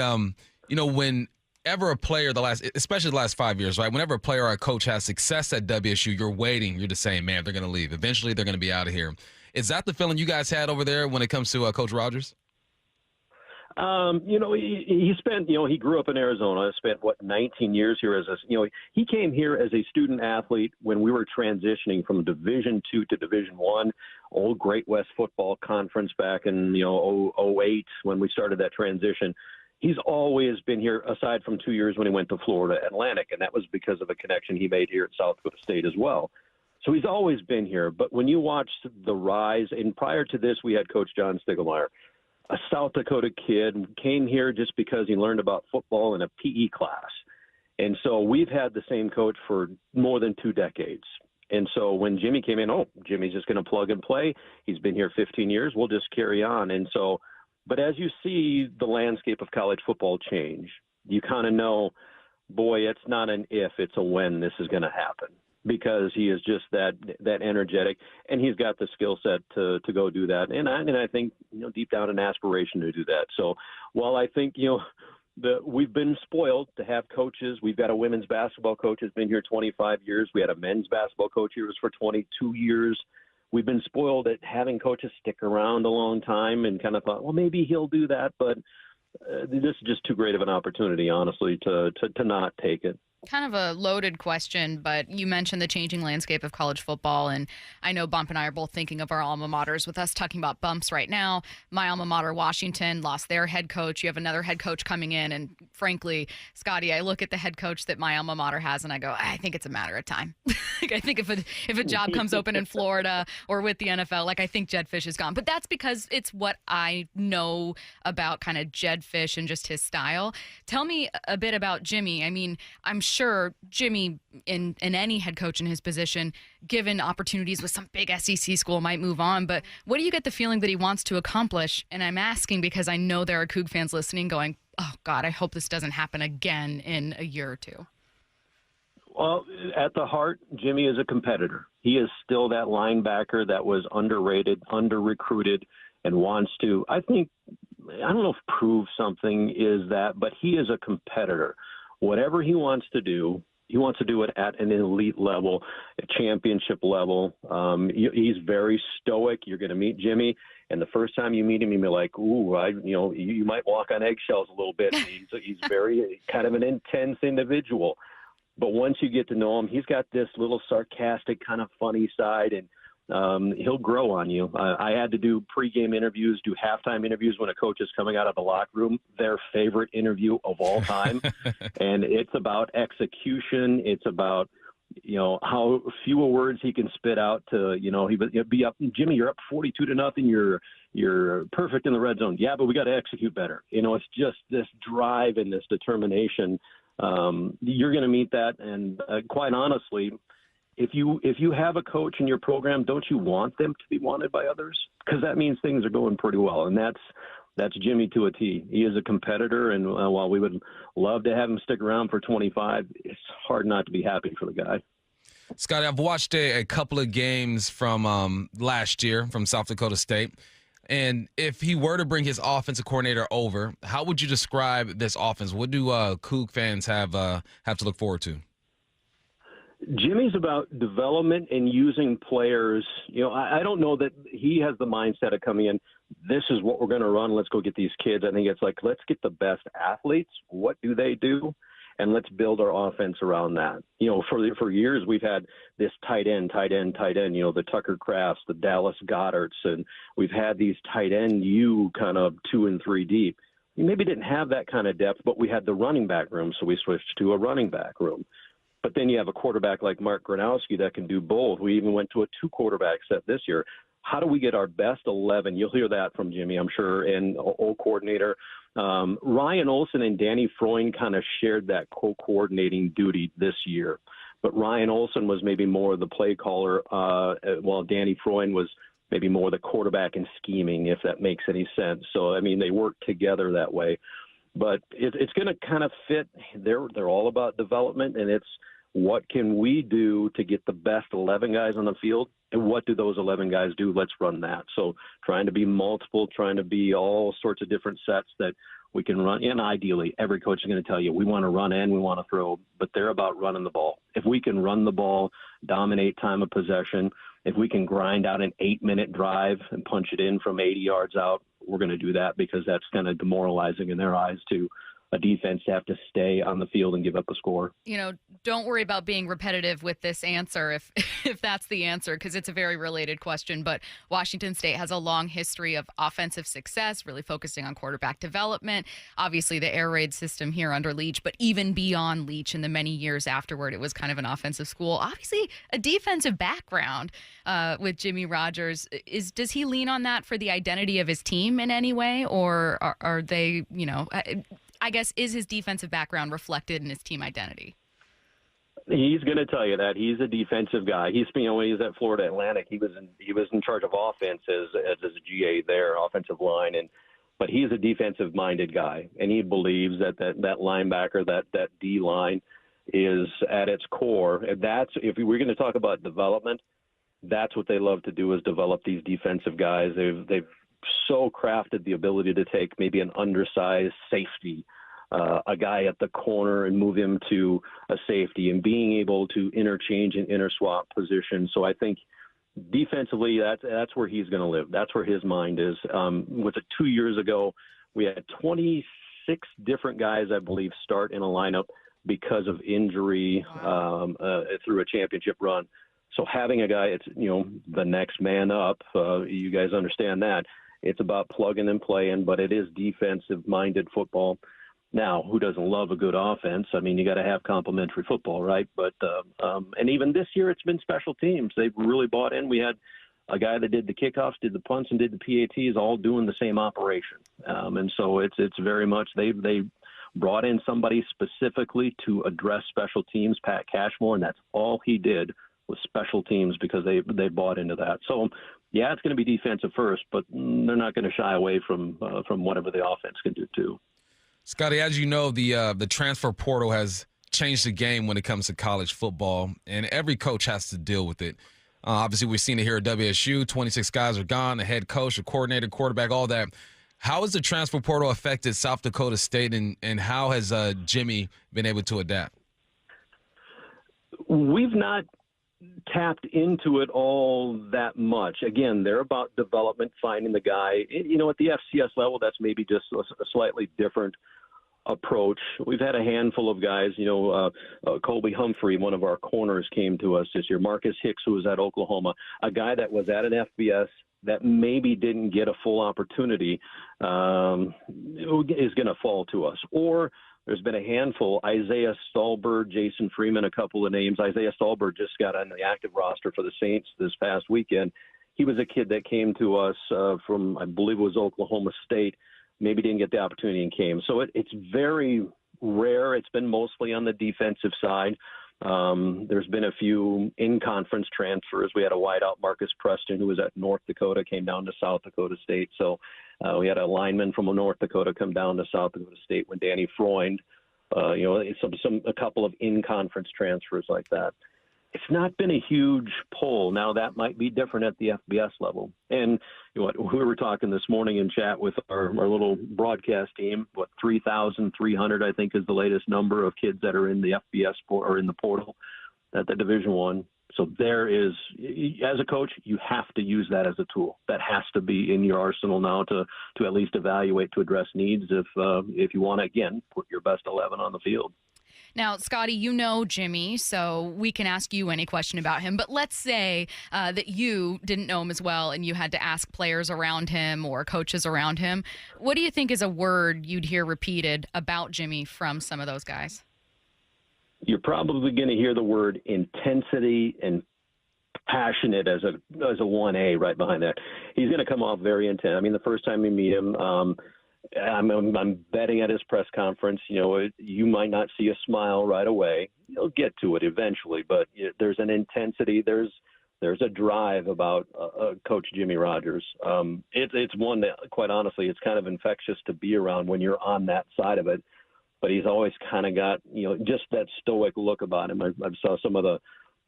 whenever a player, especially the last 5 years, right, whenever a player or a coach has success at WSU, you're waiting. You're just saying, man, they're going to leave. Eventually, they're going to be out of here. Is that the feeling you guys had over there when it comes to Coach Rogers? He spent, he grew up in Arizona, spent 19 years here he came here as a student athlete when we were transitioning from Division II to Division I, old Great West Football Conference back in, 08 when we started that transition. He's always been here aside from 2 years when he went to Florida Atlantic, and that was because of a connection he made here at South Dakota State as well. So he's always been here. But when you watch the rise, and prior to this, we had Coach John Stiglmeyer, a South Dakota kid, came here just because he learned about football in a PE class. And so we've had the same coach for more than 2 decades. And so when Jimmy came in, Jimmy's just going to plug and play. He's been here 15 years. We'll just carry on. And so, but as you see the landscape of college football change, you kind of know, boy, it's not an if, it's a when this is going to happen. Because he is just that energetic, and he's got the skill set to go do that. And I think deep down an aspiration to do that. So while I think we've been spoiled to have coaches, we've got a women's basketball coach who's been here 25 years. We had a men's basketball coach here for 22 years. We've been spoiled at having coaches stick around a long time, and kind of thought, well, maybe he'll do that, but this is just too great of an opportunity, honestly, to not take it. Kind of a loaded question, but you mentioned the changing landscape of college football, and I know Bump and I are both thinking of our alma maters with us talking about Bumps right now. My alma mater, Washington, lost their head coach. You have another head coach coming in, and frankly, Scotty, I look at the head coach that my alma mater has, and I go, I think it's a matter of time. I think if a job comes open in Florida or with the NFL, I think Jedd Fisch is gone. But that's because it's what I know about kind of Jedd Fisch and just his style. Tell me a bit about Jimmy. I mean, I'm sure Jimmy, in any head coach in his position, given opportunities with some big SEC school, might move on. But what do you get the feeling that he wants to accomplish? And I'm asking because I know there are Coug fans listening going, oh, God, I hope this doesn't happen again in a year or two. Well, at the heart, Jimmy is a competitor. He is still that linebacker that was underrated, under-recruited, and wants to, I don't know if prove something is that, but he is a competitor. Whatever he wants to do, he wants to do it at an elite level, a championship level. He's very stoic. You're going to meet Jimmy, and the first time you meet him, you'll be like, ooh, you might walk on eggshells a little bit. He's very kind of an intense individual. But once you get to know him, he's got this little sarcastic, kind of funny side, and he'll grow on you. I had to do pregame interviews, do halftime interviews when a coach is coming out of the locker room, their favorite interview of all time. And it's about execution. It's about, how fewer words he can spit out to, he'll be up, Jimmy, you're up 42-0. You're perfect in the red zone. Yeah, but we got to execute better. It's just this drive and this determination. You're going to meet that. And quite honestly, if you have a coach in your program, don't you want them to be wanted by others? Because that means things are going pretty well, and that's Jimmy to a T. He is a competitor, and while we would love to have him stick around for 25, it's hard not to be happy for the guy. Scotty, I've watched a couple of games from last year from South Dakota State, and if he were to bring his offensive coordinator over, how would you describe this offense? What do Coug fans have to look forward to? Jimmy's about development and using players. I don't know that he has the mindset of coming in, this is what we're going to run, let's go get these kids. I think it's like, let's get the best athletes. What do they do? And let's build our offense around that. For years we've had this tight end, the Tucker Crafts, the Dallas Goddards, and we've had these tight end kind of 2 and 3 deep. maybe didn't have that kind of depth, but we had the running back room, so we switched to a running back room. But then you have a quarterback like Mark Gronowski that can do both. We even went to a 2-quarterback set this year. How do we get our best 11? You'll hear that from Jimmy, I'm sure, and old coordinator. Ryan Olsen and Danny Freund kind of shared that co-coordinating duty this year. But Ryan Olsen was maybe more of the play caller, while Danny Freund was maybe more the quarterback and scheming, if that makes any sense. So, I mean, they work together that way. But it's going to kind of fit. They're all about development, and it's what can we do to get the best 11 guys on the field, and what do those 11 guys do? Let's run that. So trying to be multiple, trying to be all sorts of different sets that we can run. And ideally, every coach is going to tell you, we want to run and we want to throw, but they're about running the ball. If we can run the ball, dominate time of possession, if we can grind out an 8-minute drive and punch it in from 80 yards out, we're going to do that, because that's kind of demoralizing in their eyes to a defense to have to stay on the field and give up a score. You know, don't worry about being repetitive with this answer if that's the answer, because it's a very related question. But Washington State has a long history of offensive success, really focusing on quarterback development. Obviously, the air raid system here under Leach, but even beyond Leach in the many years afterward, it was kind of an offensive school. Obviously, a defensive background with Jimmy Rogers. Does he lean on that for the identity of his team in any way, or are they, you know, I guess, is his defensive background reflected in his team identity? He's going to tell you that he's a defensive guy. He's at Florida Atlantic. He was in charge of offense as a GA there, offensive line, but he's a defensive minded guy, and he believes that linebacker, that D line, is at its core. And if we're going to talk about development, that's what they love to do, is develop these defensive guys. They've so crafted the ability to take maybe an undersized safety, a guy at the corner, and move him to a safety, and being able to interchange and interswap positions. So I think defensively, that's where he's going to live. That's where his mind is. Was it 2 years ago? We had 26 different guys, I believe, start in a lineup because of injury through a championship run. So having a guy, it's, you know, the next man up. You guys understand that. It's about plugging and playing, but it is defensive-minded football. Now, who doesn't love a good offense? I mean, you got to have complementary football, right? But and even this year, it's been special teams. They've really bought in. We had a guy that did the kickoffs, did the punts, and did the PATs, all doing the same operation. And so it's very much they brought in somebody specifically to address special teams, Pat Cashmore, and that's all he did was special teams, because they bought into that. So, yeah, it's going to be defensive first, but they're not going to shy away from whatever the offense can do too. Scotty, as you know, the transfer portal has changed the game when it comes to college football, and every coach has to deal with it. Obviously, we've seen it here at WSU. 26 guys are gone, the head coach, the coordinator, quarterback, all that. How has the transfer portal affected South Dakota State, and how has Jimmy been able to adapt? We've not tapped into it all that much. Again, they're about development, finding the guy. You know, at the FCS level, that's maybe just a slightly different approach. We've had a handful of guys, you know, Colby Humphrey, one of our corners, came to us this year. Marcus Hicks, who was at Oklahoma, a guy that was at an FBS that maybe didn't get a full opportunity, is going to fall to us. Or there's been a handful, Isaiah Stallberg, Jason Freeman, a couple of names. Isaiah Stallberg just got on the active roster for the Saints this past weekend. He was a kid that came to us from, I believe it was Oklahoma State, maybe didn't get the opportunity and came. So it's very rare. It's been mostly on the defensive side. There's been a few in-conference transfers. We had a wideout, Marcus Preston, who was at North Dakota, came down to South Dakota State. So we had a lineman from North Dakota come down to South Dakota State when Danny Freund, you know, a couple of in-conference transfers like that. It's not been a huge pull. Now, that might be different at the FBS level. And you know what, we were talking this morning in chat with our little broadcast team, 3,300, I think, is the latest number of kids that are in the FBS or in the portal at the Division I. So there is, as a coach, you have to use that as a tool. That has to be in your arsenal now to at least evaluate, to address needs if you want to, again, put your best 11 on the field. Now, Scotty, you know Jimmy, so we can ask you any question about him. But let's say that you didn't know him as well and you had to ask players around him or coaches around him. What do you think is a word you'd hear repeated about Jimmy from some of those guys? You're probably going to hear the word intensity and passionate as a 1A right behind that. He's going to come off very intense. I mean, the first time you meet him, I'm betting at his press conference, you might not see a smile right away. You'll get to it eventually, but there's an intensity. There's a drive about Coach Jimmy Rodgers. It's one that, quite honestly, it's kind of infectious to be around when you're on that side of it. But he's always kind of got, just that stoic look about him. I've saw some of the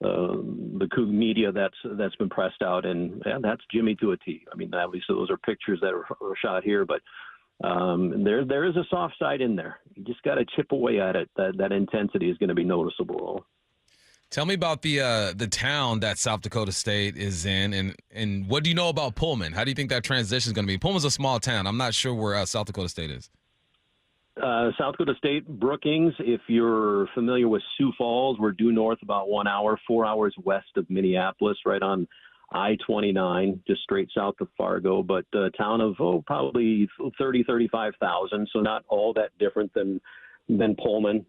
Coug media that's been pressed out, and that's Jimmy to a T. I mean, obviously those are pictures that are shot here, but there is a soft side in there. You just got to chip away at it. That intensity is going to be noticeable. Tell me about the town that South Dakota State is in, and what do you know about Pullman? How do you think that transition is going to be? Pullman's a small town. I'm not sure where South Dakota State is. South Dakota State, Brookings, if you're familiar with Sioux Falls, we're due north about 1 hour, 4 hours west of Minneapolis, right on I-29, just straight south of Fargo, but a town of probably 35,000, so not all that different than Pullman.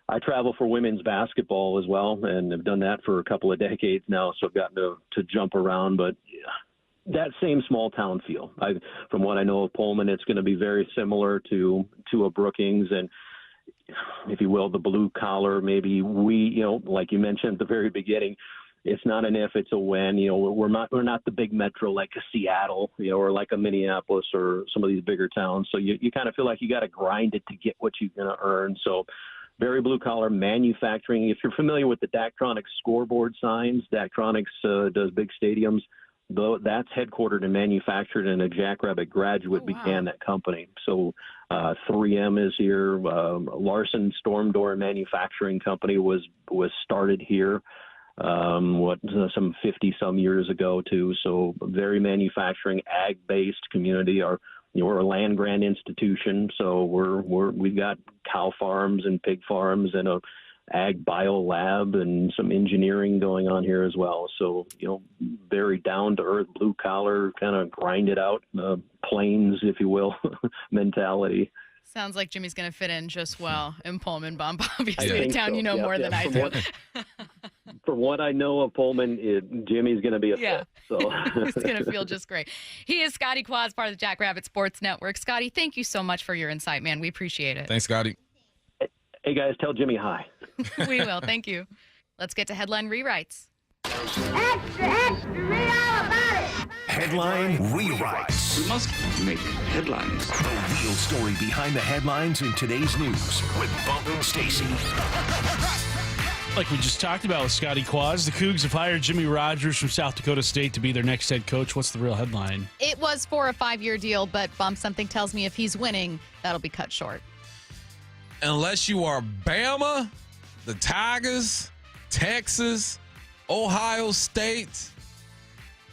I travel for women's basketball as well, and have done that for a couple of decades now, so I've gotten to jump around, but that same small town feel. From what I know of Pullman, it's going to be very similar to a Brookings, and if you will, the blue collar. Maybe like you mentioned at the very beginning, it's not an if, it's a when. We're not the big metro like a Seattle, or like a Minneapolis or some of these bigger towns. So you kind of feel like you got to grind it to get what you're going to earn. So very blue collar manufacturing. If you're familiar with the Daktronics scoreboard signs, Daktronics does big stadiums. Though that's headquartered and manufactured, and a Jackrabbit graduate began that company. So 3M is here. Larson Storm Door Manufacturing Company was started here some 50 years ago too. So very manufacturing, ag-based community. We're a land grant institution, so we've got cow farms and pig farms and a ag bio lab and some engineering going on here as well. So, very down to earth, blue collar, kind of grind it out, plains, if you will, mentality. Sounds like Jimmy's going to fit in just well in Pullman, Bump. Obviously, a town you know more than I do. From what I know of Pullman, Jimmy's going to be a fit. So it's going to feel just great. He is Scotty Quaz, part of the Jackrabbit Sports Network. Scotty, thank you so much for your insight, man. We appreciate it. Thanks, Scotty. Hey, guys, tell Jimmy hi. We will. Thank you. Let's get to headline rewrites. Extra, extra, read all about it. Headline rewrites. We must make headlines. The real story behind the headlines in today's news with Bump and Stacy. Like we just talked about with Scotty Quaz, the Cougs have hired Jimmy Rodgers from South Dakota State to be their next head coach. What's the real headline? It was for a 5-year deal, but Bump, something tells me if he's winning, that'll be cut short. Unless you are Bama, the Tigers, Texas, Ohio State,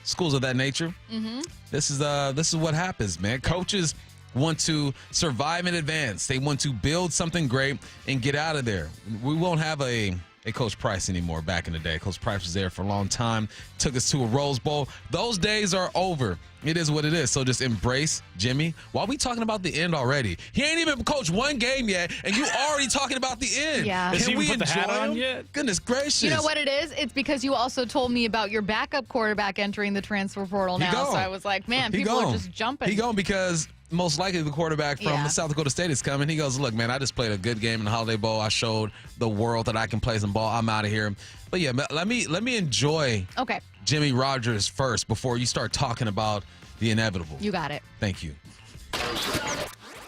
schools of that nature. Mm-hmm. This is what happens, man. Coaches want to survive in advance. They want to build something great and get out of there. We won't have a Coach Price anymore back in the day. Coach Price was there for a long time, took us to a Rose Bowl. Those days are over. It is what it is. So just embrace Jimmy. Why are we talking about the end already? He ain't even coached one game yet, and you already talking about the end. Yeah. Can we put the hat on him? Yet? Goodness gracious. You know what it is? It's because you also told me about your backup quarterback entering the transfer portal now. So I was like, man, people are just jumping. He gone because most likely the quarterback from South Dakota State is coming. He goes, look, man, I just played a good game in the Holiday Bowl. I showed the world that I can play some ball. I'm out of here. But yeah, let me enjoy Jimmy Rodgers first before you start talking about the inevitable. You got it. Thank you.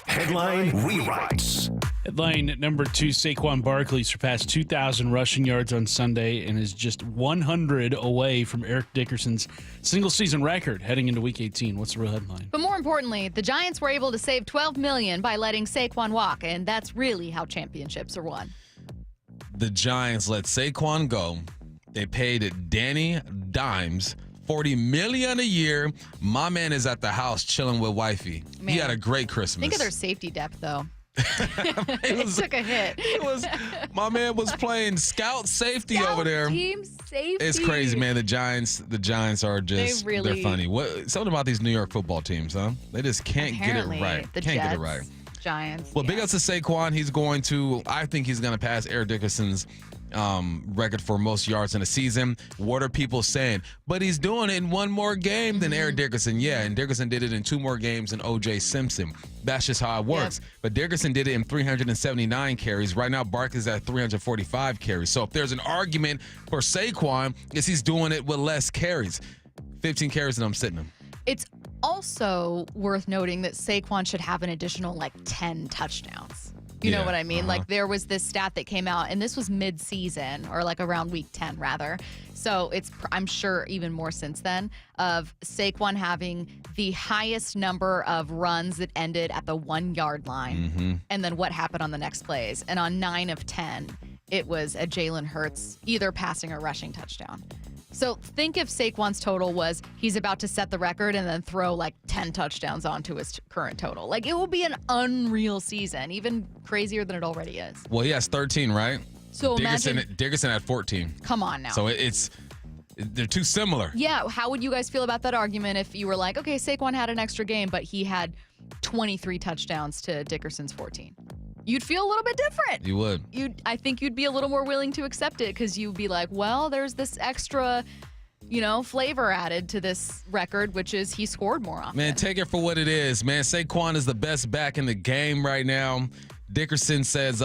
Headline rewrites. Headline number 2, Saquon Barkley surpassed 2,000 rushing yards on Sunday and is just 100 away from Eric Dickerson's single-season record heading into Week 18. What's the real headline? But more importantly, the Giants were able to save $12 million by letting Saquon walk, and that's really how championships are won. The Giants let Saquon go. They paid Danny Dimes $40 million a year. My man is at the house chilling with wifey. Man, he had a great Christmas. Think of their safety depth, though. It took a hit. My man was playing scout safety over there. Team safety. It's crazy, man. The Giants are just they're funny. Something about these New York football teams, huh? They just can't get it right. The Can't Jets, get it right. Giants. Well, big ups to Saquon. I think he's going to pass Eric Dickerson's record for most yards in a season. What are people saying? But he's doing it in one more game than Eric Dickerson. Yeah, and Dickerson did it in 2 more games than O.J. Simpson. That's just how it works. Yep. But Dickerson did it in 379 carries. Right now, Barkley's at 345 carries. So if there's an argument for Saquon, it's he's doing it with less carries. 15 carries and I'm sitting him. It's also worth noting that Saquon should have an additional 10 touchdowns. You know what I mean? Like there was this stat that came out, and this was mid-season or around week 10 rather. So it's, I'm sure, even more since then, of Saquon having the highest number of runs that ended at the 1-yard line. And then what happened on the next plays. And on 9 of 10, it was a Jalen Hurts either passing or rushing touchdown. So think if Saquon's total was he's about to set the record and then throw 10 touchdowns onto his current total. It will be an unreal season, even crazier than it already is. Well, he has 13, right? So Dickerson had 14. Come on now. So they're too similar. Yeah. How would you guys feel about that argument if you were like, okay, Saquon had an extra game, but he had 23 touchdowns to Dickerson's 14? You'd feel a little bit different. You would. I think you'd be a little more willing to accept it because you'd be like, well, there's this extra, flavor added to this record, which is he scored more often. Man, take it for what it is, man. Saquon is the best back in the game right now. Dickerson says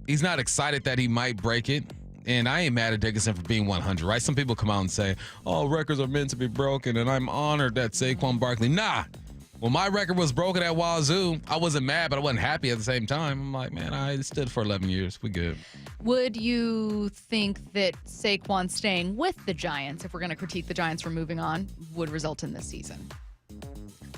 he's not excited that he might break it. And I ain't mad at Dickerson for being 100, right? Some people come out and say, oh, records are meant to be broken, and I'm honored that Saquon Barkley. Nah. When my record was broken at Wazoo, I wasn't mad, but I wasn't happy at the same time. I'm like, man, I stood for 11 years. We good. Would you think that Saquon staying with the Giants, if we're going to critique the Giants for moving on, would result in this season?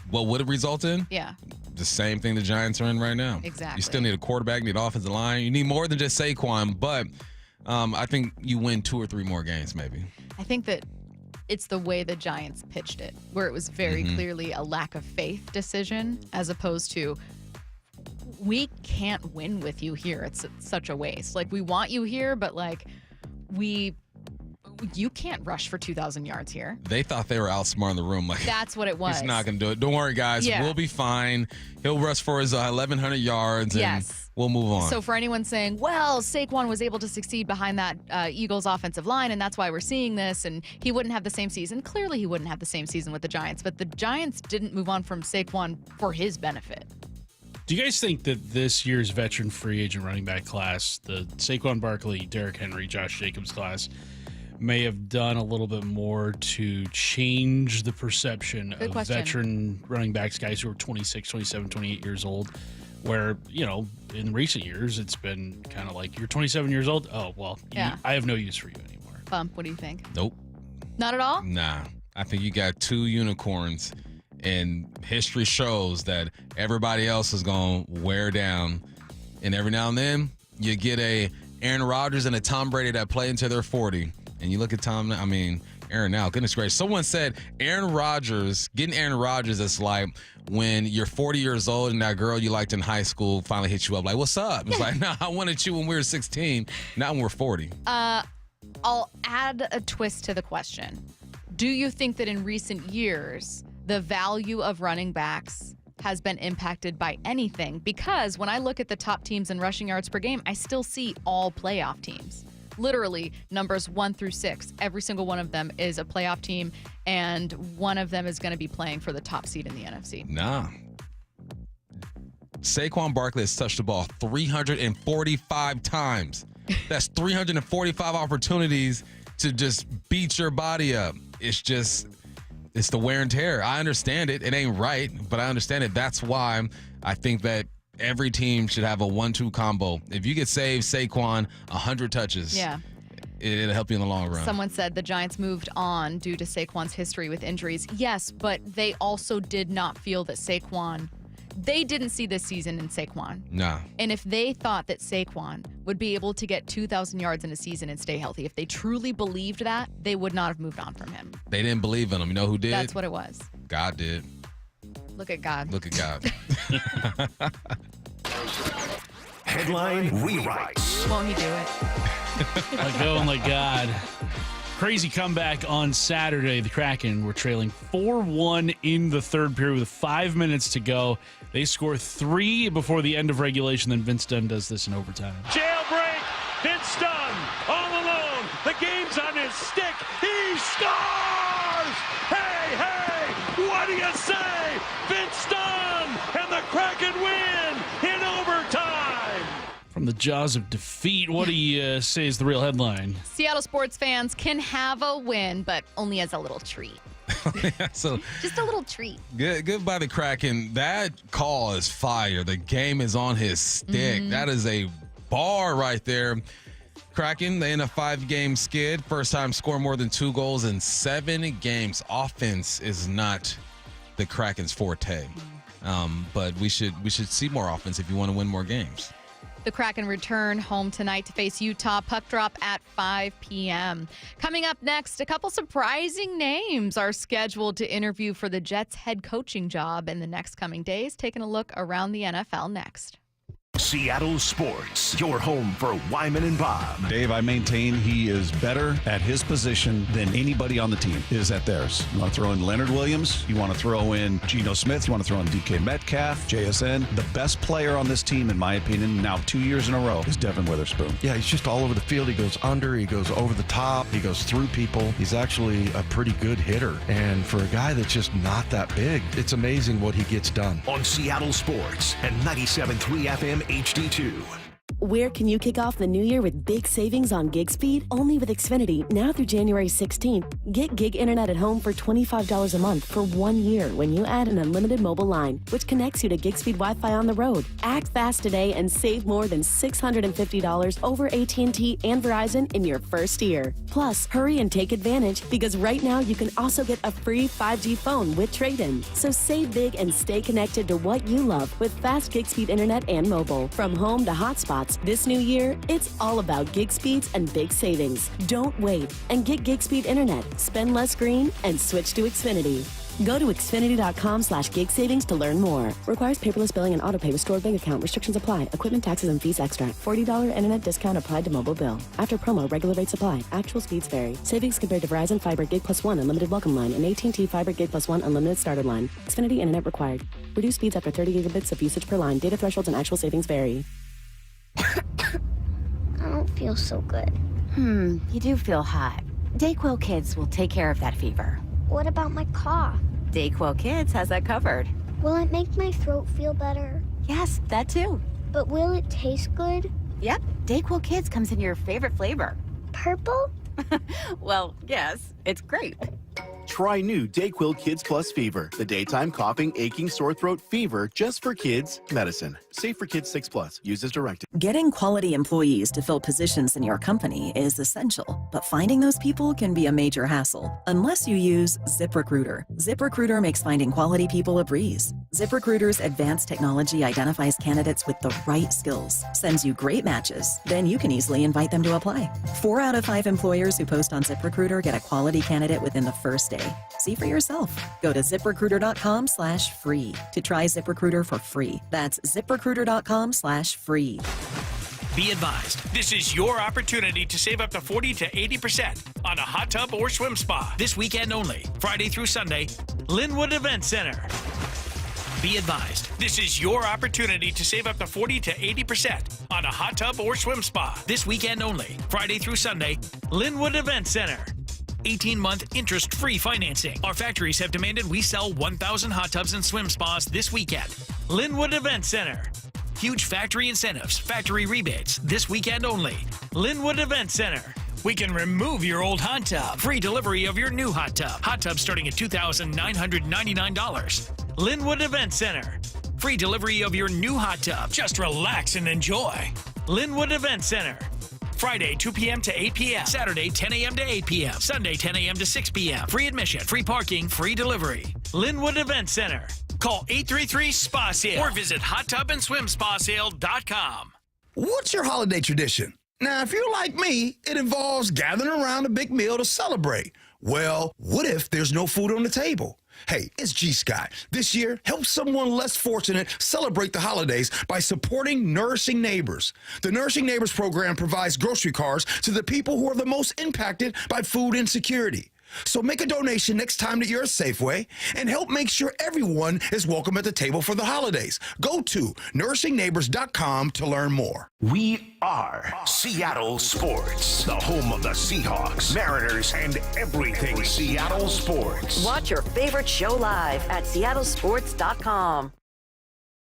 What would it result in? Yeah. The same thing the Giants are in right now. Exactly. You still need a quarterback, you need offensive line. You need more than just Saquon, but I think you win 2 or 3 more games maybe. I think that it's the way the Giants pitched it, where it was very clearly a lack of faith decision as opposed to, we can't win with you here. It's such a waste. We want you here, but you can't rush for 2,000 yards here. They thought they were outsmarting the room. That's what it was. He's not going to do it. Don't worry, guys. Yeah. We'll be fine. He'll rush for his 1,100 yards, and we'll move on. So for anyone saying, well, Saquon was able to succeed behind that Eagles offensive line, and that's why we're seeing this, and he wouldn't have the same season. Clearly he wouldn't have the same season with the Giants, but the Giants didn't move on from Saquon for his benefit. Do you guys think that this year's veteran free agent running back class, the Saquon Barkley, Derrick Henry, Josh Jacobs class, may have done a little bit more to change the perception of veteran running backs, guys who are 26, 27, 28 years old, where, in recent years, it's been kind of like, you're 27 years old? Oh, well, I have no use for you anymore. Bump, what do you think? Nope. Not at all? Nah. I think you got 2 unicorns, and history shows that everybody else is going to wear down. And every now and then, you get a Aaron Rodgers and a Tom Brady that play until they're 40. And you look at Aaron now, goodness gracious. Someone said getting Aaron Rodgers is like when you're 40 years old and that girl you liked in high school finally hits you up like, what's up? It's like, no, I wanted you when we were 16, not when we're 40. I'll add a twist to the question. Do you think that in recent years, the value of running backs has been impacted by anything? Because when I look at the top teams in rushing yards per game, I still see all playoff teams. Literally numbers 1 through 6. Every single one of them is a playoff team, and one of them is going to be playing for the top seed in the NFC. Nah. Saquon Barkley has touched the ball 345 times. That's 345 opportunities to just beat your body up. It's the wear and tear. I understand it. It ain't right, but I understand it. That's why I think that every team should have a 1-2 combo. If you could save Saquon 100 touches, it'll help you in the long run. Someone said the Giants moved on due to Saquon's history with injuries. Yes, but they also did not feel that they didn't see this season in Saquon. Nah. And if they thought that Saquon would be able to get 2,000 yards in a season and stay healthy, if they truly believed that, they would not have moved on from him. They didn't believe in him. You know who did? That's what it was. God did. Look at God. Look at God. Headline rewrites. Won't he do it? Let go and let God. Crazy comeback on Saturday. The Kraken were trailing 4-1 in the third period with 5 minutes to go. They score 3 before the end of regulation. Then Vince Dunn does this in overtime. Jailbreak. Vince Dunn all alone. The game's on his stick. He scores! Hey, hey! What do you say? Vince Dunn and the Kraken win in overtime. From the jaws of defeat, what do you say is the real headline? Seattle sports fans can have a win, but only as a little treat. So Just a little treat. good by the Kraken. That call is fire. The game is on his stick. Mhm. That is a bar right there. Kraken, they in a 5-game skid. First time score more than 2 goals in 7 games. Offense is not the Kraken's forte. But we should see more offense if you want to win more games. The Kraken return home tonight to face Utah. Puck drop at 5 p.m. Coming up next, a couple surprising names are scheduled to interview for the Jets head coaching job in the next coming days. Taking a look around the NFL next. Seattle Sports, your home for Wyman and Bob. Dave, I maintain he is better at his position than anybody on the team is at theirs. You want to throw in Leonard Williams? You want to throw in Geno Smith? You want to throw in DK Metcalf, JSN? The best player on this team, in my opinion, now 2 years in a row, is Devin Witherspoon. Yeah, he's just all over the field. He goes under, he goes over the top, he goes through people. He's actually a pretty good hitter. And for a guy that's just not that big, it's amazing what he gets done. On Seattle Sports and 97.3 FM HD2. Where can you kick off the new year with big savings on gig speed? Only with Xfinity, now through January 16th. Get gig internet at home for $25 a month for 1 year when you add an unlimited mobile line, which connects you to gig speed Wi-Fi on the road. Act fast today and save more than $650 over AT&T and Verizon in your first year. Plus, hurry and take advantage because right now you can also get a free 5G phone with trade-in. So save big and stay connected to what you love with fast gig speed internet and mobile. From home to hotspots, this new year, it's all about gig speeds and big savings. Don't wait and get gig speed internet. Spend less green and switch to Xfinity. Go to Xfinity.com/gig savings to learn more. Requires paperless billing and autopay with stored bank account. Restrictions apply. Equipment, taxes, and fees extra. $40 internet discount applied to mobile bill. After promo, regular rates apply. Actual speeds vary. Savings compared to Verizon Fiber Gig Plus 1 Unlimited Welcome Line and AT&T Fiber Gig Plus 1 Unlimited Starter Line. Xfinity internet required. Reduced speeds after 30 gigabits of usage per line. Data thresholds and actual savings vary. I don't feel so good. You do feel hot. Dayquil Kids will take care of that fever. What about my cough? Dayquil Kids has that covered. Will it make my throat feel better? Yes, that too. But will it taste good? Yep, Dayquil Kids comes in your favorite flavor. Purple? Well, yes, it's grape. Try new Dayquil Kids Plus Fever, the daytime coughing, aching, sore throat fever just for kids medicine. Safe for kids 6+. Use as directed. Getting quality employees to fill positions in your company is essential, but finding those people can be a major hassle unless you use ZipRecruiter. ZipRecruiter makes finding quality people a breeze. ZipRecruiter's advanced technology identifies candidates with the right skills, sends you great matches, then you can easily invite them to apply. 4 out of 5 employers who post on ZipRecruiter get a quality candidate within the first day. See for yourself. Go to ZipRecruiter.com/free to try ZipRecruiter for free. That's ZipRecruiter.com/free. Be advised, this is your opportunity to save up to 40 to 80% on a hot tub or swim spa. This weekend only, Friday through Sunday, Linwood Event Center. Be advised, this is your opportunity to save up to 40 to 80% on a hot tub or swim spa. This weekend only, Friday through Sunday, Linwood Event Center. 18-month interest-free financing. Our factories have demanded we sell 1,000 hot tubs and swim spas this weekend. Linwood Event Center. Huge factory incentives, factory rebates, this weekend only. Linwood Event Center. We can remove your old hot tub. Free delivery of your new hot tub. Hot tub starting at $2,999. Linwood Event Center. Free delivery of your new hot tub. Just relax and enjoy. Linwood Event Center. Friday, 2 p.m. to 8 p.m. Saturday, 10 a.m. to 8 p.m. Sunday, 10 a.m. to 6 p.m. Free admission, free parking, free delivery. Linwood Event Center. Call 833-SPA-SALE or visit hottubandswimspasale.com. What's your holiday tradition? Now, if you're like me, it involves gathering around a big meal to celebrate. Well, what if there's no food on the table? Hey, it's G. Scott. This year, help someone less fortunate celebrate the holidays by supporting Nourishing Neighbors. The Nourishing Neighbors program provides grocery cards to the people who are the most impacted by food insecurity. So make a donation next time that you're at Safeway and help make sure everyone is welcome at the table for the holidays. Go to nourishingneighbors.com to learn more. We are Seattle Sports, the home of the Seahawks, Mariners, and everything Seattle sports. Watch your favorite show live at seattlesports.com.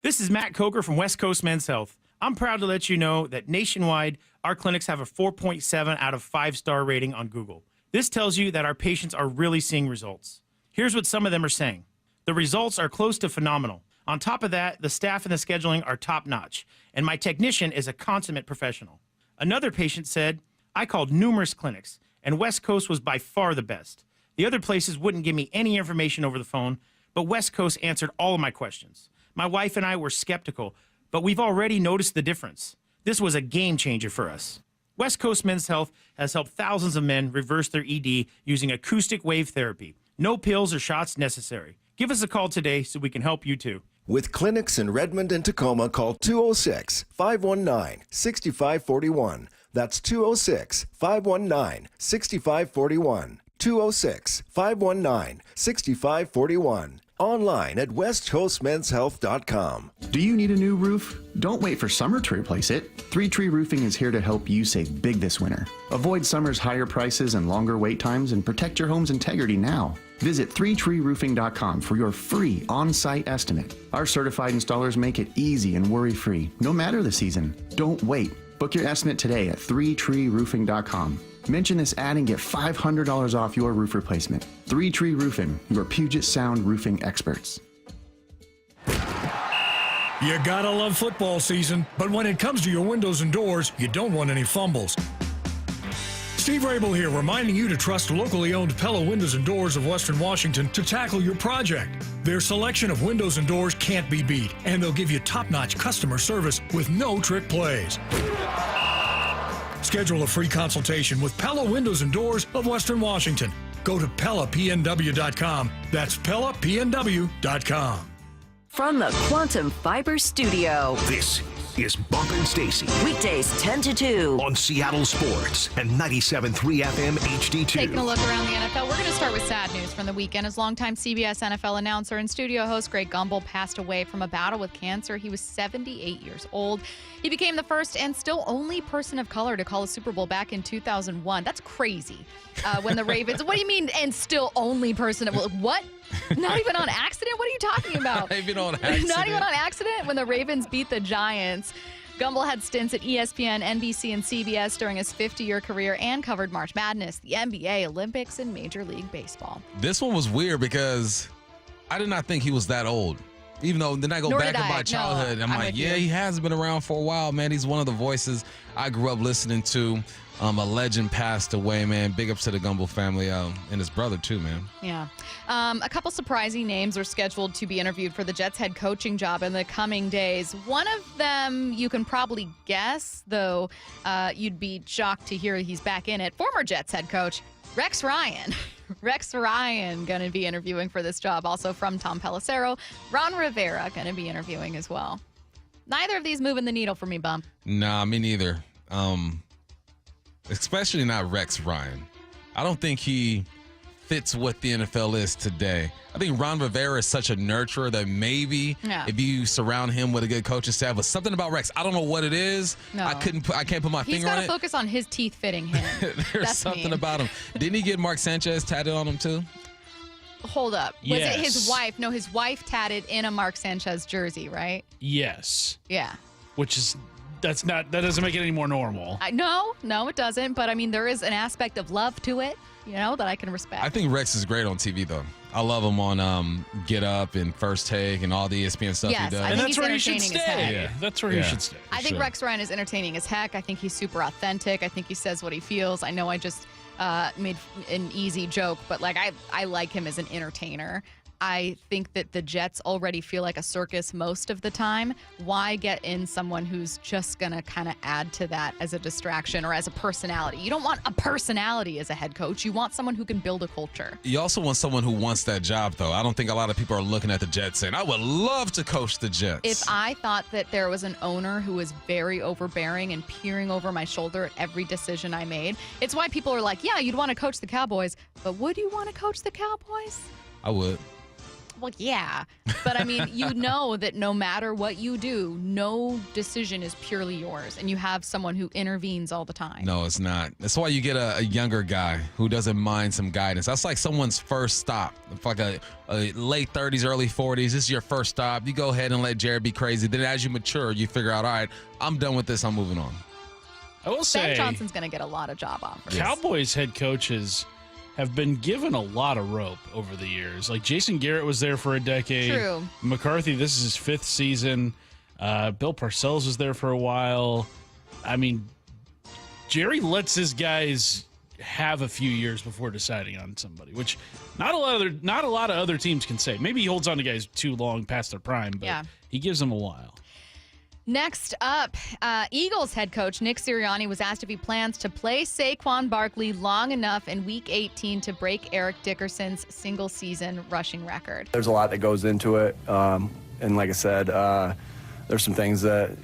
This is Matt Coker from West Coast Men's Health. I'm proud to let you know that nationwide, our clinics have a 4.7 out of 5-star rating on Google. This tells you that our patients are really seeing results. Here's what some of them are saying. The results are close to phenomenal. On top of that, the staff and the scheduling are top-notch, and my technician is a consummate professional. Another patient said, I called numerous clinics, and West Coast was by far the best. The other places wouldn't give me any information over the phone, but West Coast answered all of my questions. My wife and I were skeptical, but we've already noticed the difference. This was a game changer for us. West Coast Men's Health has helped thousands of men reverse their ED using acoustic wave therapy. No pills or shots necessary. Give us a call today so we can help you too. With clinics in Redmond and Tacoma, call 206-519-6541. That's 206-519-6541. 206-519-6541. Online at westcoastmenshealth.com. Do you need a new roof? Don't wait for summer to replace it. 3 Tree Roofing is here to help you save big this winter. Avoid summer's higher prices and longer wait times and protect your home's integrity now. Visit 3treeroofing.com for your free on-site estimate. Our certified installers make it easy and worry-free, no matter the season. Don't wait. Book your estimate today at 3treeroofing.com. Mention this ad and get $500 off your roof replacement. 3 Tree Roofing, your Puget Sound roofing experts. You gotta love football season, but when it comes to your windows and doors, you don't want any fumbles. Steve Rabel here, reminding you to trust locally owned Pella Windows and Doors of Western Washington to tackle your project. Their selection of windows and doors can't be beat, and they'll give you top-notch customer service with no trick plays. Schedule a free consultation with Pella Windows and Doors of Western Washington. Go to PellaPNW.com. That's PellaPNW.com. From the Quantum Fiber Studio. This is Bump and Stacy. Weekdays 10 to 2. On Seattle Sports and 97.3 FM HD2. Taking a look around the NFL, we're going to start with sad news from the weekend as longtime CBS NFL announcer and studio host Greg Gumbel passed away from a battle with cancer. He was 78 years old. He became the first and still only person of color to call a Super Bowl back in 2001. That's crazy. When the Ravens, what do you mean, and still only person? What? Not even on accident? What are you talking about? Not even on accident. Not even on accident? When the Ravens beat the Giants. Gumbel had stints at ESPN, NBC, and CBS during his 50-year career and covered March Madness, the NBA, Olympics, and Major League Baseball. This one was weird because I did not think he was that old. Even though then I go back in my childhood, I'm like, yeah, he has been around for a while, man. He's one of the voices I grew up listening to. A legend passed away, man. Big ups to the Gumbel family and his brother, too, man. Yeah. A couple surprising names are scheduled to be interviewed for the Jets head coaching job in the coming days. One of them you can probably guess, though you'd be shocked to hear he's back in it. Former Jets head coach Rex Ryan. Rex Ryan going to be interviewing for this job. Also from Tom Pelissero, Ron Rivera going to be interviewing as well. Neither of these moving the needle for me, Bum. Nah, me neither. Especially not Rex Ryan. I don't think he fits what the NFL is today. I think Ron Rivera is such a nurturer that maybe if you surround him with a good coaching staff, but something about Rex, I don't know what it is. No. I can't put my finger on it. He's got to focus on his teeth fitting him. There's something about him. Didn't he get Mark Sanchez tatted on him too? Hold up. Was it his wife? No, his wife tatted in a Mark Sanchez jersey, right? Yes. Yeah. Which is that doesn't make it any more normal. No, it doesn't. But I mean, there is an aspect of love to it, that I can respect. I think Rex is great on TV, though. I love him on Get Up and First Take and all the ESPN stuff he does. And that's where he should stay. Yeah, that's where he should stay. I think Rex Ryan is entertaining as heck. I think he's super authentic. I think he says what he feels. I know I just made an easy joke, but I like him as an entertainer. I think that the Jets already feel like a circus most of the time. Why get in someone who's just going to kind of add to that as a distraction or as a personality? You don't want a personality as a head coach. You want someone who can build a culture. You also want someone who wants that job, though. I don't think a lot of people are looking at the Jets saying, I would love to coach the Jets. If I thought that there was an owner who was very overbearing and peering over my shoulder at every decision I made, it's why people are like, yeah, you'd want to coach the Cowboys, but would you want to coach the Cowboys? I would. Well, yeah. But, I mean, you know that no matter what you do, no decision is purely yours, and you have someone who intervenes all the time. No, it's not. That's why you get a younger guy who doesn't mind some guidance. That's like someone's first stop. It's like a late 30s, early 40s. This is your first stop. You go ahead and let Jared be crazy. Then as you mature, you figure out, all right, I'm done with this. I'm moving on. I will say, Ben Johnson's going to get a lot of job offers. Cowboys head coaches have been given a lot of rope over the years. Like Jason Garrett was there for a decade. True. McCarthy, this is his 5th season. Bill Parcells was there for a while. I mean, Jerry lets his guys have a few years before deciding on somebody, which not a lot of other teams can say. Maybe he holds on to guys too long past their prime, but he gives them a while. Next up, Eagles head coach Nick Sirianni was asked if he plans to play Saquon Barkley long enough in Week 18 to break Eric Dickerson's single-season rushing record. There's a lot that goes into it, and like I said, there's some things that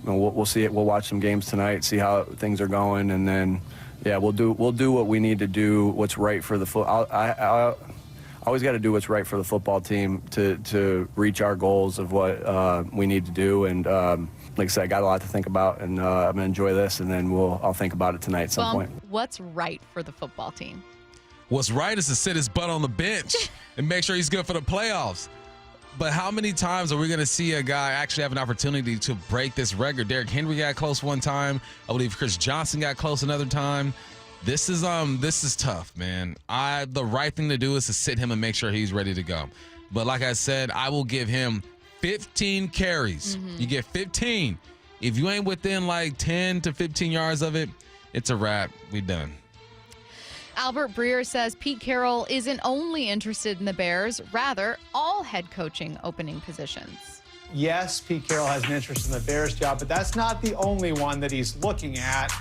we'll see it. We'll watch some games tonight, see how things are going, and then we'll do what we need to do. What's right for the I always got to do what's right for the football team to reach our goals of what we need to do. And like I said, I got a lot to think about, and I'm gonna enjoy this, and then I'll think about it tonight at some point. What's right for the football team? What's right is to sit his butt on the bench and make sure he's good for the playoffs. But how many times are we going to see a guy actually have an opportunity to break this record? Derrick Henry got close one time. I believe Chris Johnson got close another time. This is tough, man. The right thing to do is to sit him and make sure he's ready to go. But like I said, I will give him 15 carries. You get 15. If you ain't within like 10 to 15 yards of it, it's a wrap. We done. Albert Breer says Pete Carroll isn't only interested in the Bears, rather all head coaching opening positions. Yes, Pete Carroll has an interest in the Bears job, but that's not the only one that he's looking at.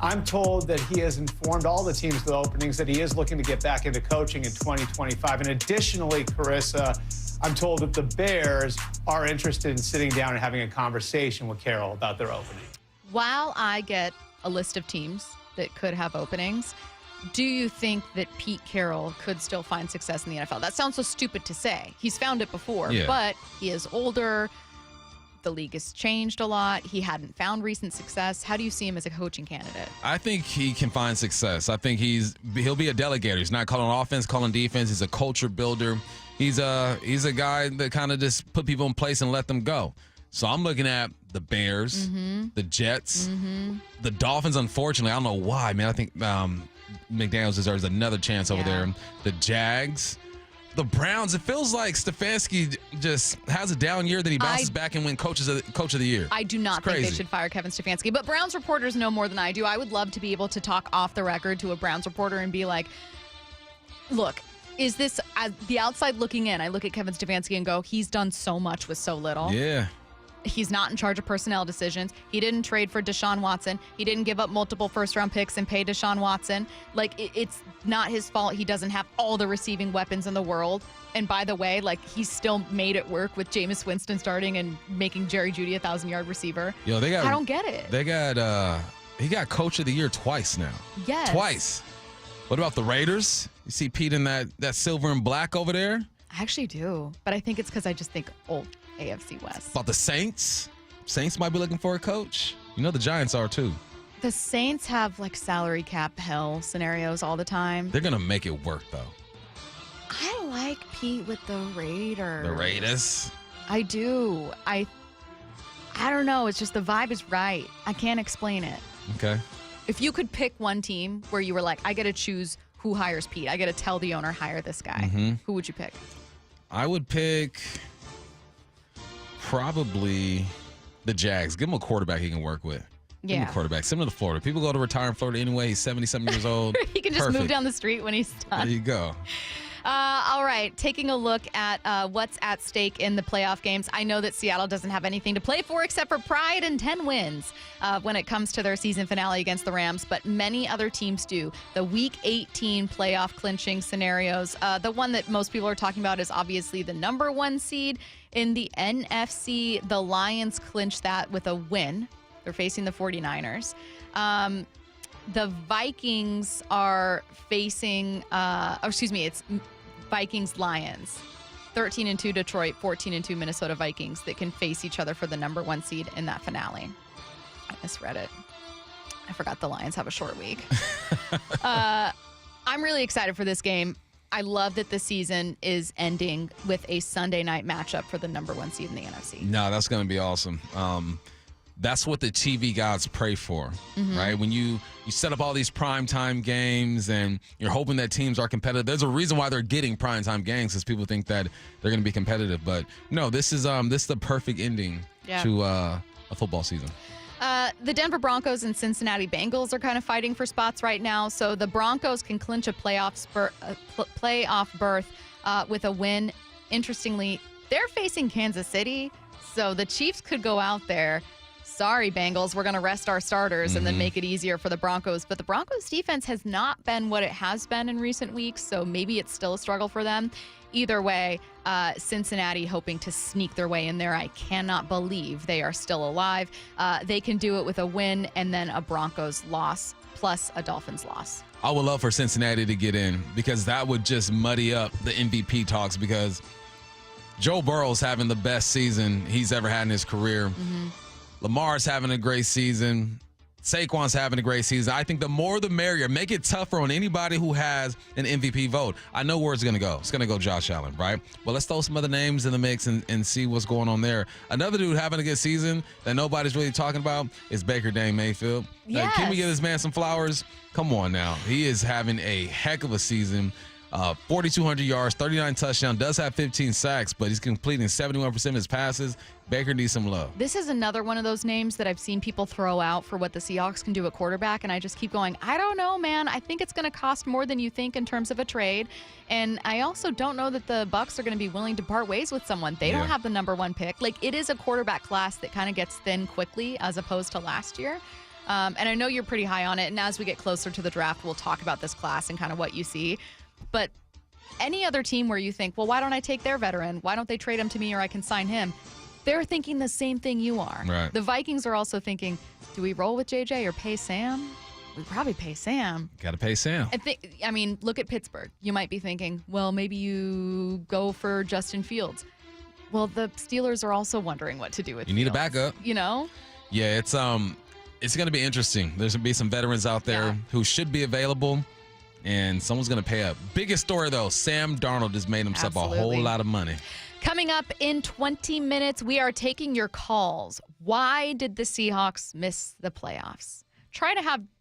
I'm told that he has informed all the teams with openings that he is looking to get back into coaching in 2025. And additionally, Carissa, I'm told that the Bears are interested in sitting down and having a conversation with Carroll about their opening. While I get a list of teams that could have openings, do you think that Pete Carroll could still find success in the NFL? That sounds so stupid to say. He's found it before, but he is older. The league has changed a lot. He hadn't found recent success. How do you see him as a coaching candidate? I think he can find success. I think he'll be a delegator. He's not calling offense, calling defense. He's a culture builder. He's a guy that kind of just put people in place and let them go. So I'm looking at the Bears, the Jets, the Dolphins. Unfortunately, I don't know why, man. I think McDaniels deserves another chance over there. The Jags. The Browns, it feels like Stefanski just has a down year, then he bounces back and wins coach of the year. I do not think they should fire Kevin Stefanski, but Browns reporters know more than I do. I would love to be able to talk off the record to a Browns reporter and be like, look, is this, the outside looking in, I look at Kevin Stefanski and go, he's done so much with so little. Yeah. He's not in charge of personnel decisions. He didn't trade for Deshaun Watson. He didn't give up multiple first-round picks and pay Deshaun Watson. Like, it's not his fault he doesn't have all the receiving weapons in the world. And by the way, like, he still made it work with Jameis Winston starting and making Jerry Jeudy a 1,000-yard receiver. I don't get it. He got coach of the year twice now. Yes. Twice. What about the Raiders? You see Pete in that silver and black over there? I actually do, but I think it's because I just think old AFC West. About the Saints? Saints might be looking for a coach. You know the Giants are too. The Saints have like salary cap hell scenarios all the time. They're going to make it work though. I like Pete with the Raiders. The Raiders? I do. I don't know. It's just the vibe is right. I can't explain it. Okay. If you could pick one team where you were like, I got to choose who hires Pete. I got to tell the owner, hire this guy. Who would you pick? I would pick probably the Jags. Give him a quarterback he can work with. Give him a quarterback. Similar to Florida. People go to retire in Florida anyway. He's 70-something years old. He can just move down the street when he's done. There you go. All right, taking a look at what's at stake in the playoff games. I know that Seattle doesn't have anything to play for except for pride and 10 wins when it comes to their season finale against the Rams, but many other teams do. The Week 18 playoff clinching scenarios, the one that most people are talking about is obviously the number 1 seed. In the NFC, the Lions clinch that with a win. They're facing the 49ers. The Vikings are facing, it's Vikings-Lions. 13-2 Detroit, 14-2 Minnesota Vikings that can face each other for the number 1 seed in that finale. I misread it. I forgot the Lions have a short week. I'm really excited for this game. I love that the season is ending with a Sunday night matchup for the number 1 seed in the NFC. No, that's going to be awesome. That's what the TV gods pray for, right? When you set up all these primetime games and you're hoping that teams are competitive. There's a reason why they're getting primetime games, because people think that they're going to be competitive. But no, this is the perfect ending to a football season. The Denver Broncos and Cincinnati Bengals are kind of fighting for spots right now. So the Broncos can clinch a playoff berth with a win. Interestingly, they're facing Kansas City, so the Chiefs could go out there. Sorry, Bengals, we're going to rest our starters and then make it easier for the Broncos. But the Broncos defense has not been what it has been in recent weeks, so maybe it's still a struggle for them. Either way, Cincinnati hoping to sneak their way in there. I cannot believe they are still alive. They can do it with a win and then a Broncos loss plus a Dolphins loss. I would love for Cincinnati to get in, because that would just muddy up the MVP talks, because Joe Burrow's having the best season he's ever had in his career. Lamar's having a great season. Saquon's having a great season. I think the more the merrier. Make it tougher on anybody who has an MVP vote. I know where it's going to go. It's going to go Josh Allen, right? Well, let's throw some other names in the mix and see what's going on there. Another dude having a good season that nobody's really talking about is Baker Dane Mayfield. Yes. Can we give this man some flowers? Come on now. He is having a heck of a season. 4,200 yards, 39 touchdowns, does have 15 sacks, but he's completing 71% of his passes. Baker needs some love. This is another one of those names that I've seen people throw out for what the Seahawks can do at quarterback, and I just keep going, I don't know, man. I think it's going to cost more than you think in terms of a trade, and I also don't know that the Bucs are going to be willing to part ways with someone. They don't have the number 1 pick. Like, it is a quarterback class that kind of gets thin quickly as opposed to last year. And I know you're pretty high on it, and as we get closer to the draft, we'll talk about this class and kind of what you see. But any other team where you think, well, why don't I take their veteran? Why don't they trade him to me or I can sign him? They're thinking the same thing you are. Right. The Vikings are also thinking, do we roll with JJ or pay Sam? We probably pay Sam. Got to pay Sam. I mean, look at Pittsburgh. You might be thinking, well, maybe you go for Justin Fields. Well, the Steelers are also wondering what to do with You need Fields, a backup. You know? Yeah, it's going to be interesting. There's going to be some veterans out there who should be available, and someone's going to pay up. Biggest story, though, Sam Darnold has made himself a whole lot of money. Coming up in 20 minutes, we are taking your calls. Why did the Seahawks miss the playoffs?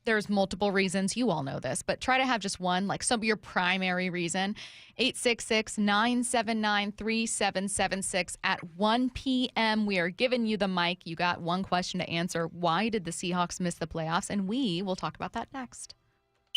There's multiple reasons. You all know this, but try to have just one, like your primary reason. 866-979-3776 at 1 p.m. We are giving you the mic. You got one question to answer. Why did the Seahawks miss the playoffs? And we will talk about that next.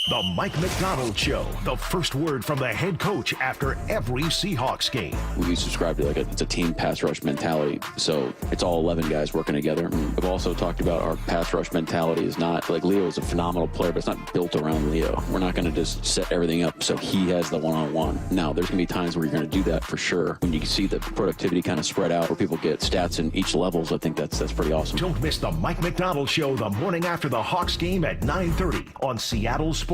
The Mike McDonald Show, the first word from the head coach after every Seahawks game. We subscribe to it's a team pass rush mentality, so it's all 11 guys working together. We've also talked about our pass rush mentality is not, Leo is a phenomenal player, but it's not built around Leo. We're not going to just set everything up so he has the one-on-one. Now, there's going to be times where you're going to do that for sure. When you can see the productivity kind of spread out where people get stats in each levels, I think that's pretty awesome. Don't miss the Mike McDonald Show the morning after the Hawks game at 9:30 on Seattle Sports.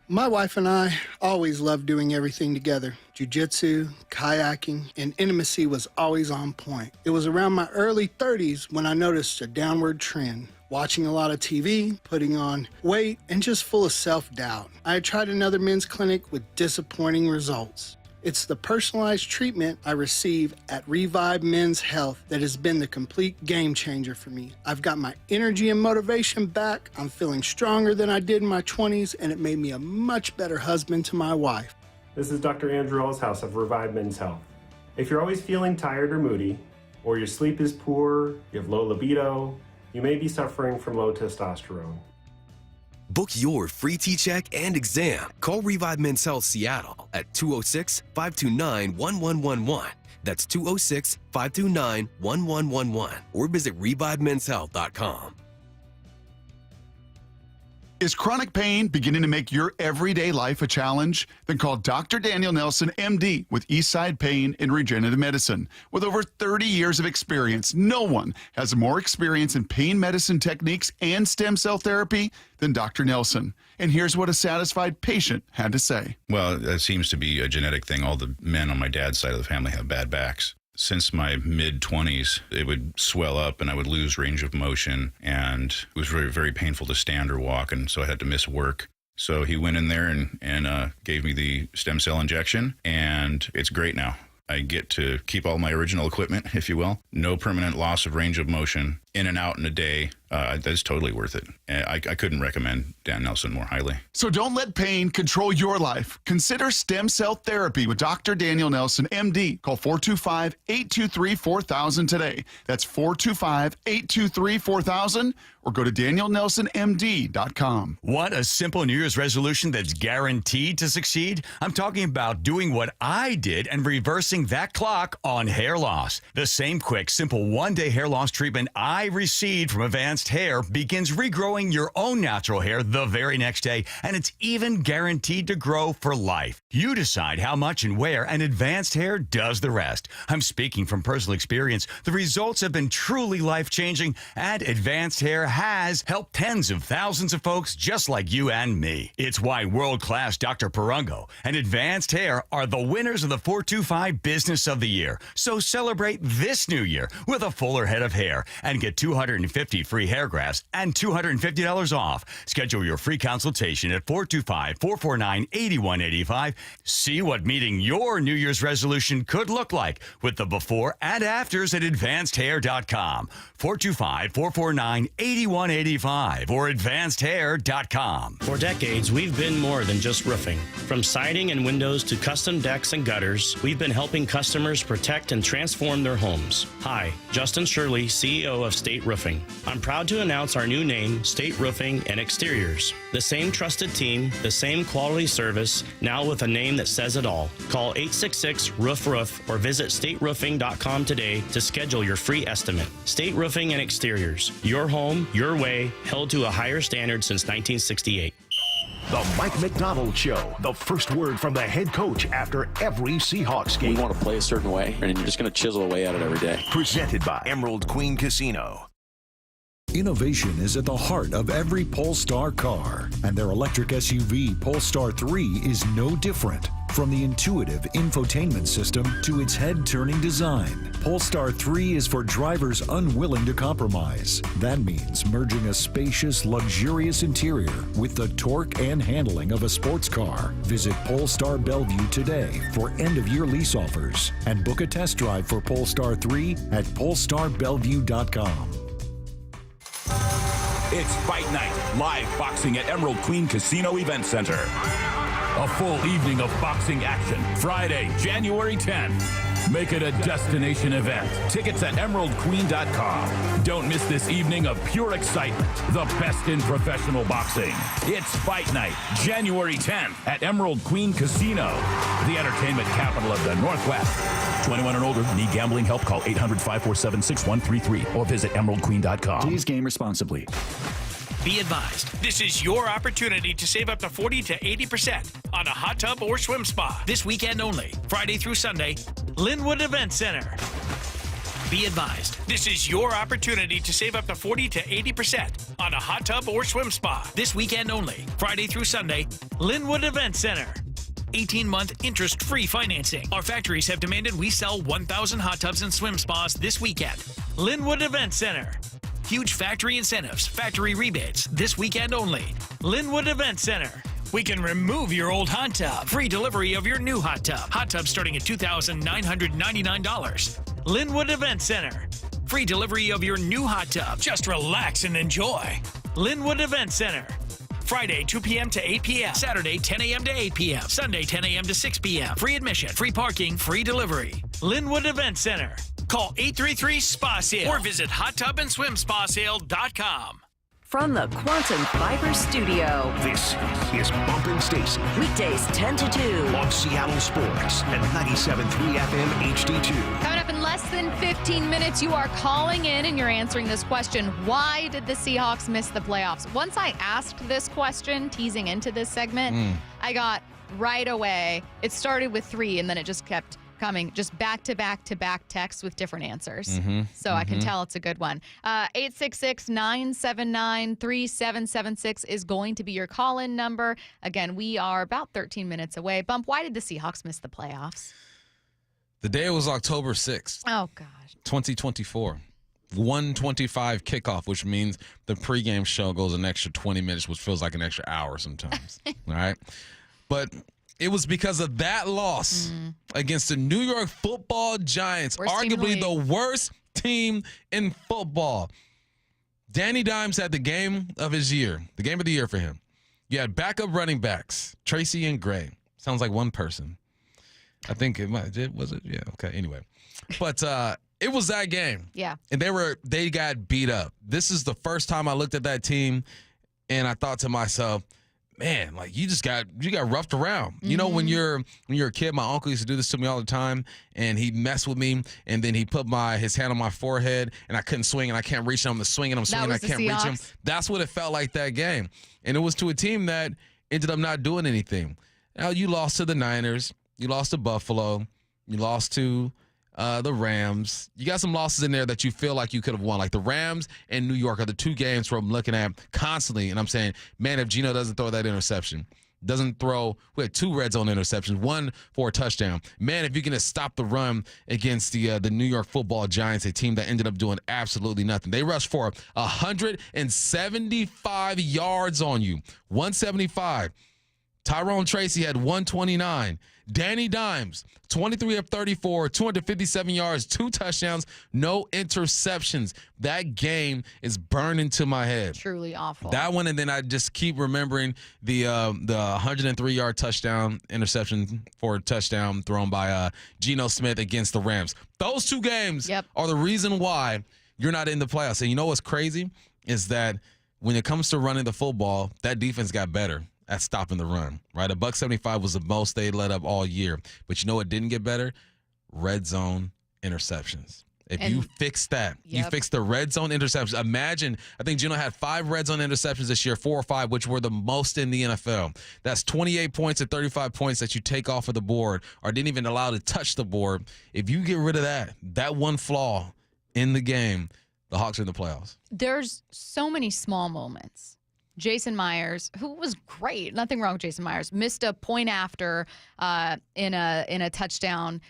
My wife and I always loved doing everything together. Jiu-jitsu, kayaking, and intimacy was always on point. It was around my early 30s when I noticed a downward trend. Watching a lot of TV, putting on weight, and just full of self-doubt. I had tried another men's clinic with disappointing results. It's the personalized treatment I receive at Revive Men's Health that has been the complete game changer for me. I've got my energy and motivation back. I'm feeling stronger than I did in my 20s, and it made me a much better husband to my wife. This is Dr. Andrew Allshouse of Revive Men's Health. If you're always feeling tired or moody, or your sleep is poor, you have low libido, you may be suffering from low testosterone. Book your free T-check and exam. Call Revive Men's Health Seattle at 206-529-1111. That's 206-529-1111. Or visit ReviveMen'sHealth.com. Is chronic pain beginning to make your everyday life a challenge? Then call Dr. Daniel Nelson, MD, with Eastside Pain and Regenerative Medicine. With over 30 years of experience, no one has more experience in pain medicine techniques and stem cell therapy than Dr. Nelson. And here's what a satisfied patient had to say. Well, that seems to be a genetic thing. All the men on my dad's side of the family have bad backs. Since my mid-20s, it would swell up and I would lose range of motion, and it was very, very painful to stand or walk, and so I had to miss work. So he went in there and gave me the stem cell injection, and it's great now. I get to keep all my original equipment, if you will. No permanent loss of range of motion, in and out in a day. That's totally worth it. I couldn't recommend Dan Nelson more highly. So don't let pain control your life. Consider stem cell therapy with Dr. Daniel Nelson, MD. Call 425-823-4000 today. That's 425-823-4000, or go to danielnelsonmd.com. Want a simple New Year's resolution that's guaranteed to succeed? I'm talking about doing what I did and reversing that clock on hair loss. The same quick, simple one-day hair loss treatment I received from Advanced Hair begins regrowing your own natural hair the very next day, and it's even guaranteed to grow for life. You decide how much and where, and Advanced Hair does the rest. I'm speaking from personal experience. The results have been truly life-changing, and Advanced Hair has helped tens of thousands of folks just like you and me. It's why world-class Dr. Perungo and Advanced Hair are the winners of the 425 Business of the Year. So celebrate this new year with a fuller head of hair and get 250 free hair grafts and $250 off. Schedule your free consultation at 425-449-8185. See what meeting your New Year's resolution could look like with the before and afters at advancedhair.com. 425-449-8185 or advancedhair.com. For decades, we've been more than just roofing. From siding and windows to custom decks and gutters, we've been helping customers protect and transform their homes. Hi, Justin Shirley, CEO of State Roofing. I'm proud to announce our new name, State Roofing and Exteriors. The same trusted team, the same quality service, now with a name that says it all. Call 866-ROOF-ROOF or visit stateroofing.com today to schedule your free estimate. State Roofing and Exteriors. Your home, your way, held to a higher standard since 1968. The Mike McDonald Show. The first word from the head coach after every Seahawks game. We want to play a certain way, and you're just going to chisel away at it every day. Presented by Emerald Queen Casino. Innovation is at the heart of every Polestar car, and their electric SUV Polestar 3 is no different. From the intuitive infotainment system to its head-turning design, Polestar 3 is for drivers unwilling to compromise. That means merging a spacious, luxurious interior with the torque and handling of a sports car. Visit Polestar Bellevue today for end-of-year lease offers and book a test drive for Polestar 3 at polestarbellevue.com. It's Fight Night, live boxing at Emerald Queen Casino Event Center. A full evening of boxing action, Friday, January 10th. Make it a destination event. Tickets at emeraldqueen.com. Don't miss this evening of pure excitement. The best in professional boxing. It's Fight Night, January 10th at Emerald Queen Casino, the entertainment capital of the Northwest. 21 and older, need gambling help? Call 800-547-6133 or visit emeraldqueen.com. Please game responsibly. Be advised, this is your opportunity to save up to 40 to 80% on a hot tub or swim spa this weekend only, Friday through Sunday, Linwood Event Center. Be advised, this is your opportunity to save up to 40 to 80% on a hot tub or swim spa this weekend only, Friday through Sunday, Linwood Event Center. 18-month interest-free financing. Our factories have demanded we sell 1,000 hot tubs and swim spas this weekend. Linwood Event Center. Huge factory incentives, factory rebates, this weekend only. Linwood Event Center. We can remove your old hot tub. Free delivery of your new hot tub. Hot tub starting at $2,999. Linwood Event Center. Free delivery of your new hot tub. Just relax and enjoy. Linwood Event Center. Friday, 2 p.m. to 8 p.m. Saturday, 10 a.m. to 8 p.m. Sunday, 10 a.m. to 6 p.m. Free admission, free parking, free delivery. Linwood Event Center. Call 833-SPA-SALE or visit hottubandSwimSpaSale.com. from the Quantum Fiber Studio. This is Bumpin' Stacy. Weekdays 10 to 2. On Seattle Sports and 97.3 FM HD2. Coming up in less than 15 minutes, you are calling in and you're answering this question. Why did the Seahawks miss the playoffs? Once I asked this question, teasing into this segment, I got right away. It started with 3, and then it just kept coming, just back-to-back texts with different answers. So I can tell it's a good one. 866-979-3776 is going to be your call-in number. Again, we are about 13 minutes away. Bump, why did the Seahawks miss the playoffs? The day was October 6th. Oh, gosh. 2024. 1:25 kickoff, which means the pregame show goes an extra 20 minutes, which feels like an extra hour sometimes. All right? But it was because of that loss against the New York Football Giants, arguably the worst team in football. Danny Dimes had the game of his year, the game of the year for him. You had backup running backs, Tracy and Gray. Sounds like one person. I think it might. Was it? Yeah. Okay. Anyway, but it was that game. Yeah. And they got beat up. This is the first time I looked at that team, and I thought to myself, man, like you got roughed around. You know, when you're a kid, my uncle used to do this to me all the time, and he'd mess with me, and then he put his hand on my forehead, and I couldn't swing, and I can't reach him. I'm swinging, I can't reach him. That's what it felt like that game, and it was to a team that ended up not doing anything. Now you lost to the Niners, you lost to Buffalo, you lost to the Rams. You got some losses in there that you feel like you could have won. Like the Rams and New York are the 2 games where I'm looking at constantly, and I'm saying, man, if Geno doesn't throw that interception, we had 2 red zone interceptions, 1 for a touchdown. Man, if you can just stop the run against the New York Football Giants, a team that ended up doing absolutely nothing. They rushed for 175 yards on you, 175. Tyrone Tracy had 129. Danny Dimes, 23 of 34, 257 yards, 2 touchdowns, no interceptions. That game is burned into my head. Truly awful. That one, and then I just keep remembering the 103-yard touchdown interception for a touchdown thrown by Geno Smith against the Rams. Those 2 games are the reason why you're not in the playoffs. And you know what's crazy is that when it comes to running the football, that defense got better at stopping the run, right? $175 was the most they let up all year. But you know what didn't get better? Red zone interceptions. If you fix that, you fix the red zone interceptions. Imagine, I think Geno had 5 red zone interceptions this year, 4 or 5, which were the most in the NFL. That's 28 points and 35 points that you take off of the board or didn't even allow to touch the board. If you get rid of that one flaw in the game, the Hawks are in the playoffs. There's so many small moments. Jason Myers, who was great, nothing wrong with Jason Myers, missed a point after in a touchdown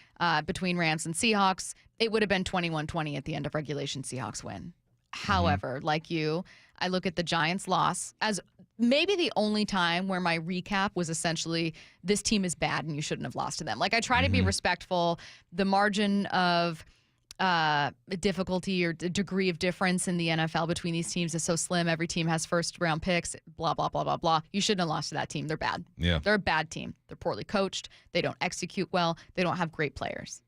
between Rams and Seahawks. It would have been 21-20 at the end of regulation. Seahawks win. However, like you, I look at the Giants' loss as maybe the only time where my recap was essentially this team is bad and you shouldn't have lost to them. Like I try to be respectful. The margin of difficulty or degree of difference in the NFL between these teams is so slim. Every team has first-round picks, blah, blah, blah, blah, blah. You shouldn't have lost to that team. They're bad. Yeah. They're a bad team. They're poorly coached. They don't execute well. They don't have great players.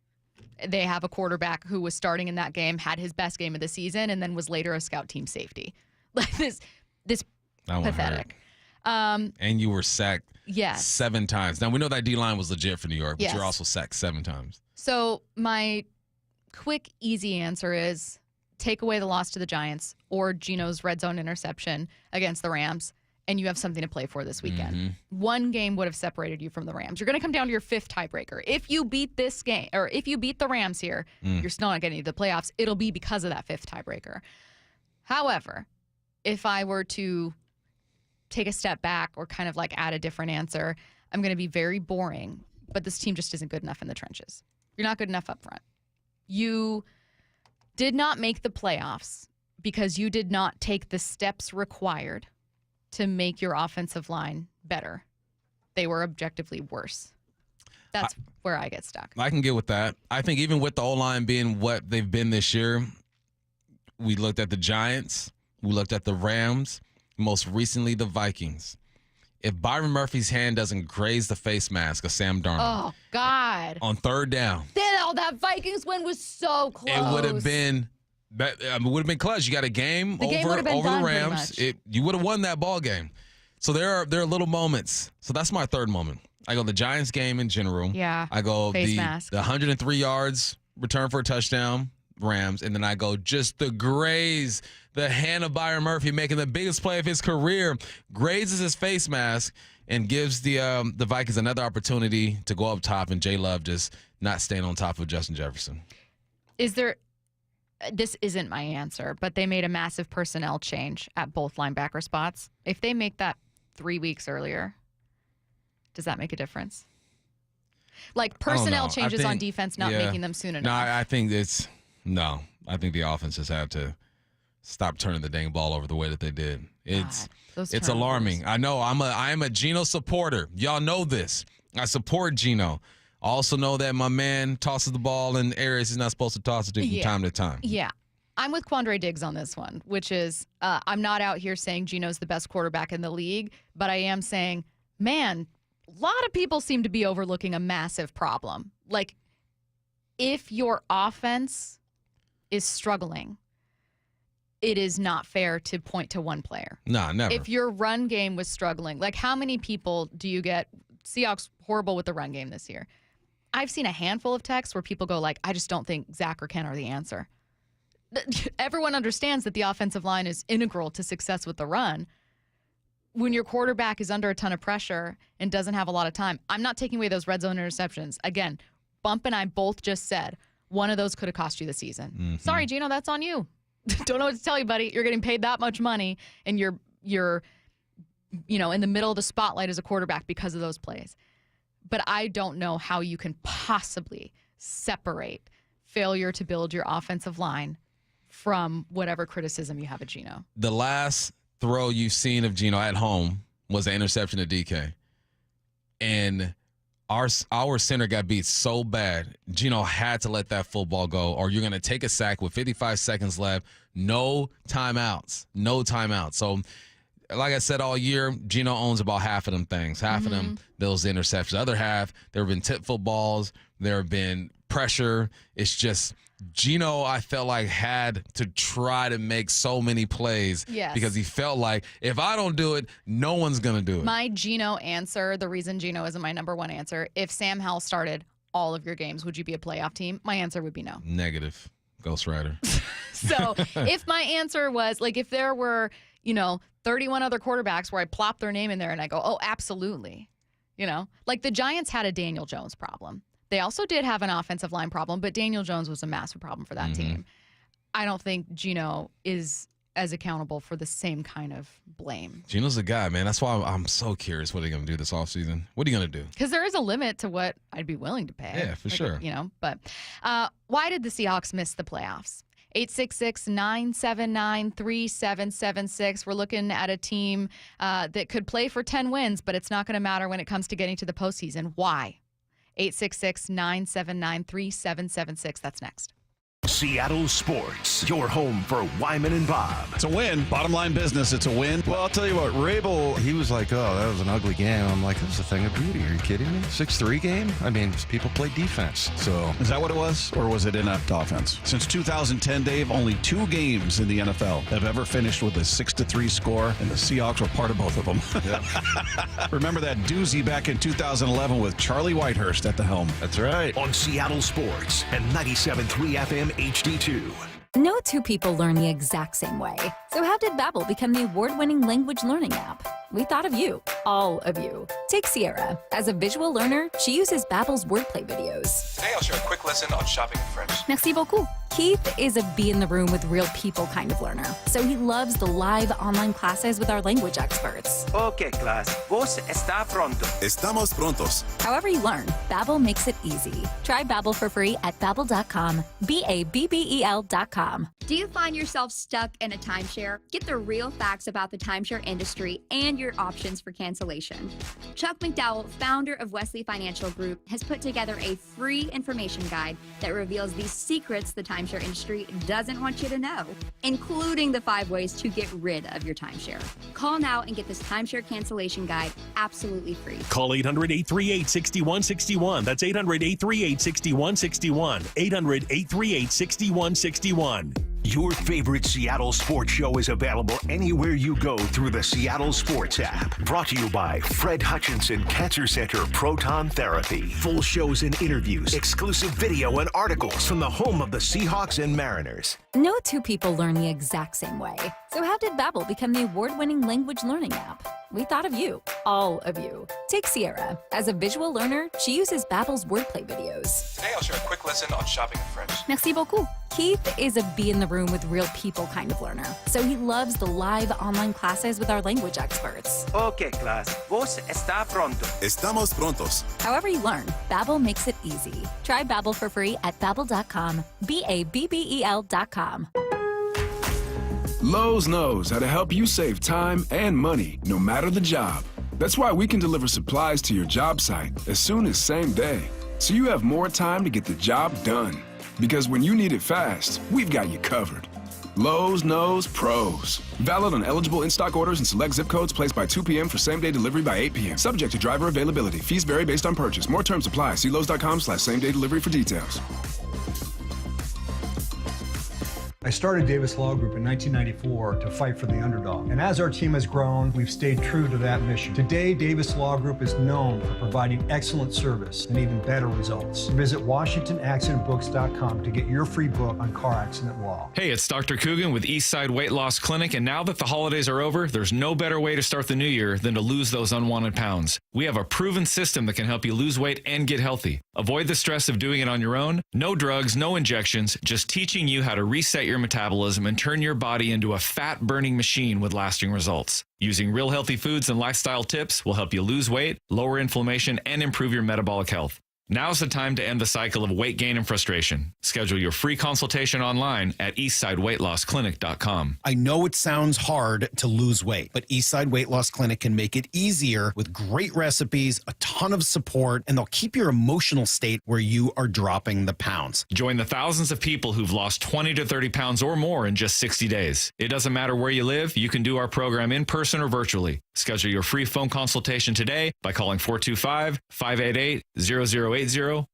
They have a quarterback who was starting in that game, had his best game of the season, and then was later a scout team safety. Like this pathetic. And you were sacked 7 times. Now, we know that D-line was legit for New York, but you were also sacked 7 times. So my quick, easy answer is take away the loss to the Giants or Geno's red zone interception against the Rams, and you have something to play for this weekend. One game would have separated you from the Rams. You're going to come down to your 5th tiebreaker. If you beat this game, or if you beat the Rams here, you're still not getting to the playoffs. It'll be because of that 5th tiebreaker. However, if I were to take a step back or kind of like add a different answer, I'm going to be very boring, but this team just isn't good enough in the trenches. You're not good enough up front. You did not make the playoffs because you did not take the steps required to make your offensive line better. They were objectively worse. That's where I get stuck. I can get with that. I think even with the O-line being what they've been this year, we looked at the Giants, we looked at the Rams, most recently the Vikings. If Byron Murphy's hand doesn't graze the face mask of Sam Darnold. Oh, God. On 3rd down. That Vikings win was so close. It would have been That would have been clutch. You got a game The game over would have been the done pretty Rams. much. You would have won that ball game. So there are little moments. So that's my third moment. I go the Giants game in general. Yeah. I go Face the mask. 103 yards return for a touchdown Rams, and then I go just the graze, the hand of Byron Murphy making the biggest play of his career, grazes his face mask and gives the Vikings another opportunity to go up top, and J Love just not staying on top of Justin Jefferson. This isn't my answer, but they made a massive personnel change at both linebacker spots. If they make that 3 weeks earlier, does that make a difference? Like personnel changes on defense, not making them soon enough. No, I think I think the offense just have to stop turning the dang ball over the way that they did. It's alarming. I know I am a Geno supporter. Y'all know this. I support Geno. I also know that my man tosses the ball in areas he's not supposed to toss it to from time to time. Yeah. I'm with Quandre Diggs on this one, which is I'm not out here saying Geno's the best quarterback in the league, but I am saying, man, a lot of people seem to be overlooking a massive problem. Like, if your offense is struggling, it is not fair to point to one player. No, never. If your run game was struggling, like how many people do you get? Seahawks horrible with the run game this year. I've seen a handful of texts where people go like, I just don't think Zach or Ken are the answer. Everyone understands that the offensive line is integral to success with the run. When your quarterback is under a ton of pressure and doesn't have a lot of time, I'm not taking away those red zone interceptions. Again, Bump and I both just said one of those could have cost you the season. Mm-hmm. Sorry, Geno, that's on you. Don't know what to tell you, buddy. You're getting paid that much money, and you're in the middle of the spotlight as a quarterback because of those plays. But I don't know how you can possibly separate failure to build your offensive line from whatever criticism you have of Geno. The last throw you've seen of Geno at home was an interception to DK. And our center got beat so bad, Geno had to let that football go, or you're going to take a sack with 55 seconds left. No timeouts. No timeouts. So, like I said all year, Geno owns about half of them things. Half of them, those interceptions. The other half, there have been tip footballs. There have been pressure. It's just Geno, I felt like, had to try to make so many plays because he felt like, if I don't do it, no one's going to do it. My Geno answer, the reason Geno isn't my number one answer, if Sam Howell started all of your games, would you be a playoff team? My answer would be no. Negative. Ghost Rider. So if my answer was, like, if there were, 31 other quarterbacks where I plop their name in there and I go, oh, absolutely. Like the Giants had a Daniel Jones problem. They also did have an offensive line problem, but Daniel Jones was a massive problem for that team. I don't think Geno is as accountable for the same kind of blame. Geno's a guy, man. That's why I'm so curious what are you going to do this offseason. What are you going to do? Because there is a limit to what I'd be willing to pay. Yeah, for sure. But why did the Seahawks miss the playoffs? 866-979-3776. We're looking at a team that could play for 10 wins, but it's not going to matter when it comes to getting to the postseason. Why? 866-979-3776. That's next. Seattle Sports, your home for Wyman and Bob. It's a win. Bottom line business, it's a win. Well, I'll tell you what, Rabel, he was like, oh, that was an ugly game. I'm like, it was a thing of beauty. Are you kidding me? 6-3 game? I mean, people play defense. So is that what it was? Or was it inept offense? Since 2010, Dave, only 2 games in the NFL have ever finished with a 6-3 score, and the Seahawks were part of both of them. Yep. Remember that doozy back in 2011 with Charlie Whitehurst at the helm. That's right. On Seattle Sports and 97.3 FM HD2. No two people learn the exact same way. So how did Babbel become the award-winning language learning app? We thought of you, all of you. Take Sierra. As a visual learner, she uses Babbel's wordplay videos. Today I'll share a quick lesson on shopping in French. Merci beaucoup. Keith is a be in the room with real people kind of learner, so he loves the live online classes with our language experts. Okay, class. Vos está pronto. Estamos prontos. However you learn, Babbel makes it easy. Try Babbel for free at Babbel.com. Babbel.com. Do you find yourself stuck in a timeshare? Get the real facts about the timeshare industry and your options for cancellation. Chuck McDowell, founder of Wesley Financial Group, has put together a free information guide that reveals the secrets the timeshare industry doesn't want you to know, including the 5 ways to get rid of your timeshare. Call now and get this timeshare cancellation guide absolutely free. Call 800-838-6161. That's 800-838-6161. 800-838-6161. Your favorite Seattle sports show is available anywhere you go through the Seattle Sports app. Brought to you by Fred Hutchinson Cancer Center Proton Therapy. Full shows and interviews, exclusive video and articles from the home of the Seahawks and Mariners. No two people learn the exact same way. So how did Babbel become the award-winning language learning app? We thought of you, all of you. Take Sierra. As a visual learner, she uses Babbel's wordplay videos. Today I'll share a quick lesson on shopping in French. Merci beaucoup. Keith is a be-in-the-room with real people kind of learner, so he loves the live online classes with our language experts. Okay, class. Vos está pronto. Estamos prontos. However you learn, Babbel makes it easy. Try Babbel for free at Babbel.com. Babbel.com. Lowe's knows how to help you save time and money, no matter the job. That's why we can deliver supplies to your job site as soon as same day, so you have more time to get the job done. Because when you need it fast, we've got you covered. Lowe's knows pros. Valid on eligible in-stock orders and select zip codes placed by 2 p.m. for same-day delivery by 8 p.m. Subject to driver availability. Fees vary based on purchase. More terms apply. See Lowe's.com/same-day delivery for details. I started Davis Law Group in 1994 to fight for the underdog. And as our team has grown, we've stayed true to that mission. Today, Davis Law Group is known for providing excellent service and even better results. Visit WashingtonAccidentBooks.com to get your free book on car accident law. Hey, it's Dr. Coogan with Eastside Weight Loss Clinic, and now that the holidays are over, there's no better way to start the new year than to lose those unwanted pounds. We have a proven system that can help you lose weight and get healthy. Avoid the stress of doing it on your own. No drugs, no injections, just teaching you how to reset your metabolism and turn your body into a fat-burning machine with lasting results. Using real healthy foods and lifestyle tips will help you lose weight, lower inflammation, and improve your metabolic health. Now's the time to end the cycle of weight gain and frustration. Schedule your free consultation online at eastsideweightlossclinic.com. I know it sounds hard to lose weight, but Eastside Weight Loss Clinic can make it easier with great recipes, a ton of support, and they'll keep your emotional state where you are dropping the pounds. Join the thousands of people who've lost 20 to 30 pounds or more in just 60 days. It doesn't matter where you live, you can do our program in person or virtually. Schedule your free phone consultation today by calling 425-588-0080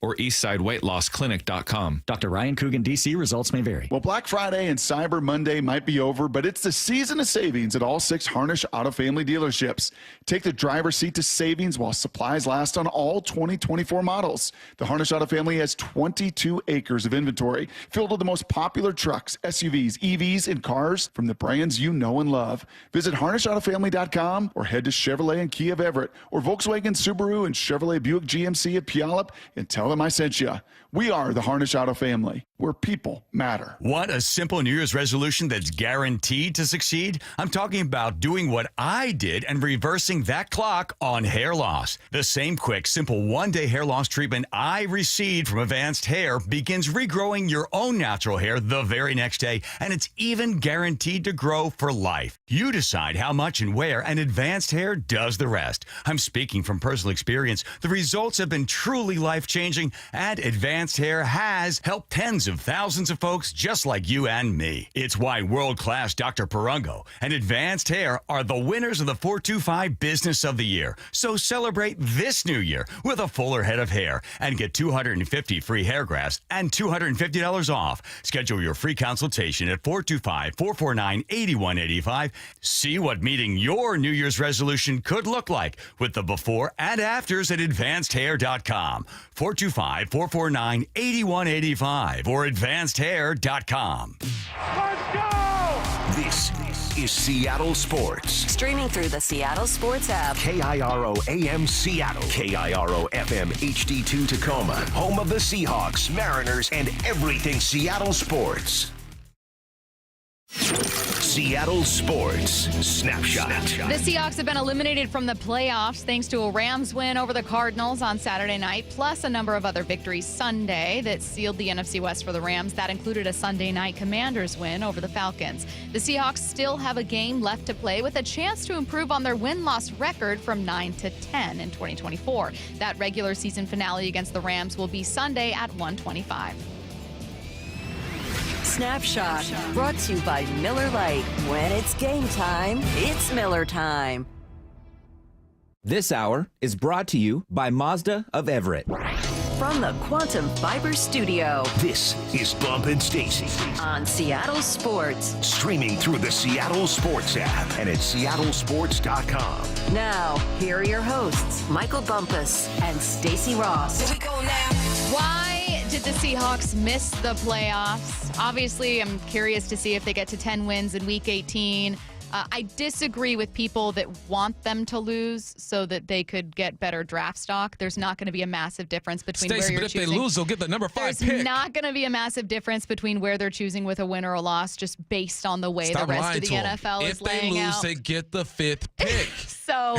or eastsideweightlossclinic.com. Dr. Ryan Coogan, D.C. Results may vary. Well, Black Friday and Cyber Monday might be over, but it's the season of savings at all 6 Harnish Auto Family dealerships. Take the driver's seat to savings while supplies last on all 2024 models. The Harnish Auto Family has 22 acres of inventory filled with the most popular trucks, SUVs, EVs, and cars from the brands you know and love. Visit HarnishAutoFamily.com or head to Chevrolet and Kia of Everett or Volkswagen, Subaru, and Chevrolet Buick GMC of Puyallup and tell them I sent you. We are the Harnish Auto Family, where people matter. Want a simple New Year's resolution that's guaranteed to succeed? I'm talking about doing what I did and reversing that clock on hair loss. The same quick, simple one-day hair loss treatment I received from Advanced Hair begins regrowing your own natural hair the very next day, and it's even guaranteed to grow for life. You decide how much and where, and Advanced Hair does the rest. I'm speaking from personal experience. The results have been truly life-changing, and Advanced Hair has helped tens of thousands of folks just like you and me. It's why world-class Dr. Perungo and Advanced Hair are the winners of the 425 Business of the Year. So celebrate this new year with a fuller head of hair and get 250 free hair grafts and $250 off. Schedule your free consultation at 425-449-8185. See what meeting your New Year's resolution could look like with the before and afters at advancedhair.com. 425-449-8185 or advancedhair.com. Let's go! This is Seattle Sports. Streaming through the Seattle Sports app. KIRO AM Seattle. KIRO FM HD2 Tacoma. Home of the Seahawks, Mariners, and everything Seattle sports. Seattle Sports Snapshot. The Seahawks have been eliminated from the playoffs thanks to a Rams win over the Cardinals on Saturday night, plus a number of other victories Sunday that sealed the NFC West for the Rams. That included a Sunday night Commanders win over the Falcons. The Seahawks still have a game left to play with a chance to improve on their win-loss record from 9-10 in 2024. That regular season finale against the Rams will be Sunday at 1:25. Snapshot, brought to you by Miller Lite. When it's game time, it's Miller time. This hour is brought to you by Mazda of Everett. from the Quantum Fiber Studio This is Bump and Stacy on Seattle Sports. Streaming through the Seattle Sports app and at seattlesports.com. Now, here are your hosts, Michael Bumpus and Stacy Ross. Here we go now. Why did the Seahawks miss the playoffs? Obviously, I'm curious to see if they get to 10 wins in Week 18. I disagree with people that want them to lose so that they could get better draft stock. There's not going to be a massive difference between Stacey, where you're but if choosing. they lose, they'll get the number 5 pick. There's not going to be a massive difference between where they're choosing with a win or a loss, just based on the way Stop the rest of the lying to 'em. NFL is laying If they lose, out. they get the 5th pick. So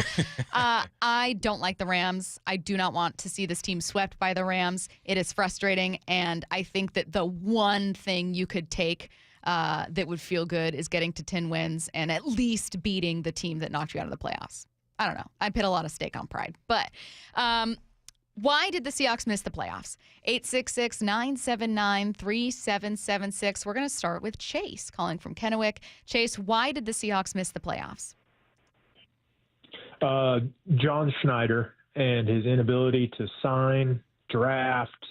I don't like the Rams. I do not want to see this team swept by the Rams. It is frustrating, and I think that the one thing you could take that would feel good is getting to 10 wins and at least beating the team that knocked you out of the playoffs. I don't know. I put a lot of stake on pride. But why did the Seahawks miss the playoffs? 866-979-3776. We're going to start with Chase calling from Kennewick. Chase, why did the Seahawks miss the playoffs? John Schneider and his inability to sign, draft,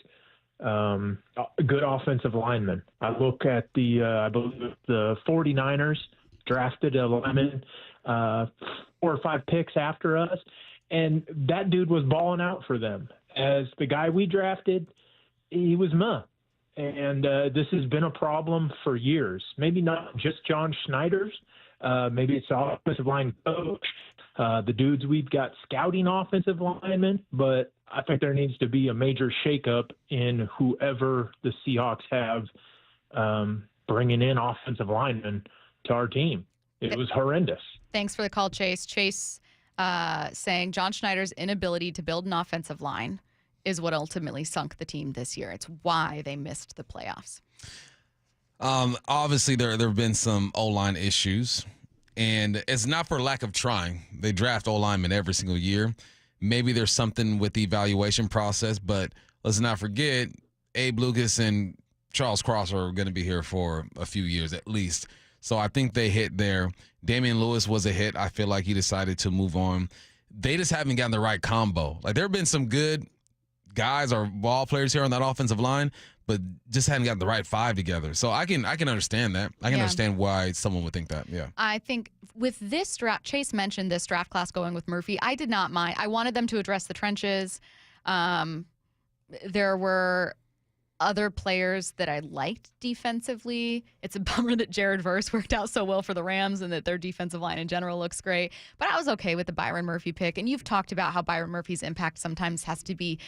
good offensive linemen. I look at I believe the 49ers drafted a lineman 4 or 5 picks after us, and that dude was balling out for them. As the guy we drafted, he was meh. And this has been a problem for years. Maybe not just John Schneider's. Maybe it's the offensive line coach, the dudes we've got scouting offensive linemen, but I think there needs to be a major shakeup in whoever the Seahawks have bringing in offensive linemen to our team. It was horrendous. Thanks for the call, Chase. Chase saying John Schneider's inability to build an offensive line is what ultimately sunk the team this year. It's why they missed the playoffs. Obviously, there have been some O-line issues, and it's not for lack of trying. They draft O-linemen every single year. Maybe there's something with the evaluation process, but let's not forget Abe Lucas and Charles Cross are going to be here for a few years at least. So I think they hit there. Damian Lewis was a hit. I feel like he decided to move on. They just haven't gotten the right combo. Like, there have been some good guys or ball players here on that offensive line, but just hadn't gotten the right 5 together. So I can understand that. I can understand why someone would think that. Yeah. I think with this draft, Chase mentioned this draft class going with Murphy. I did not mind. I wanted them to address the trenches. There were other players that I liked defensively. It's a bummer that Jared Verse worked out so well for the Rams and that their defensive line in general looks great. But I was okay with the Byron Murphy pick. And you've talked about how Byron Murphy's impact sometimes has to be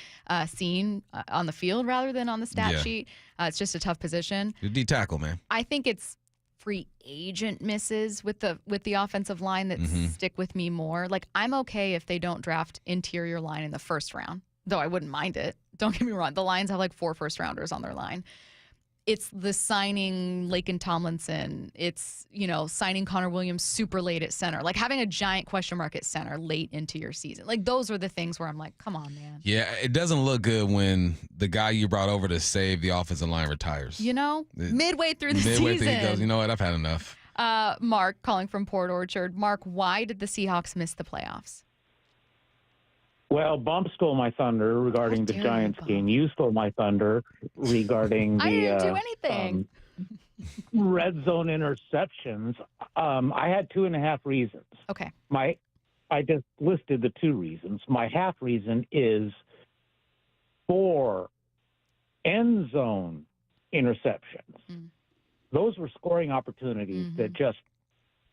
seen on the field rather than on the stat sheet. It's just a tough position. You're D-tackle, man. I think it's free agent misses with the offensive line that stick with me more. Like, I'm okay if they don't draft interior line in the first round, though I wouldn't mind it. Don't get me wrong. The Lions have like 4 first-rounders on their line. It's the signing Laken Tomlinson. It's, signing Connor Williams super late at center. Like, having a giant question mark at center late into your season. Like, those are the things where I'm like, come on, man. Yeah, it doesn't look good when the guy you brought over to save the offensive line retires. Midway through the season. Midway through, he goes, you know what, I've had enough. Mark calling from Port Orchard. Mark, why did the Seahawks miss the playoffs? Well, Bump stole my thunder regarding the Giants game. You stole my thunder regarding the I didn't do anything. Red zone interceptions. I had 2.5 reasons. Okay. I just listed the 2 reasons. My half reason is 4 end zone interceptions. Those were scoring opportunities that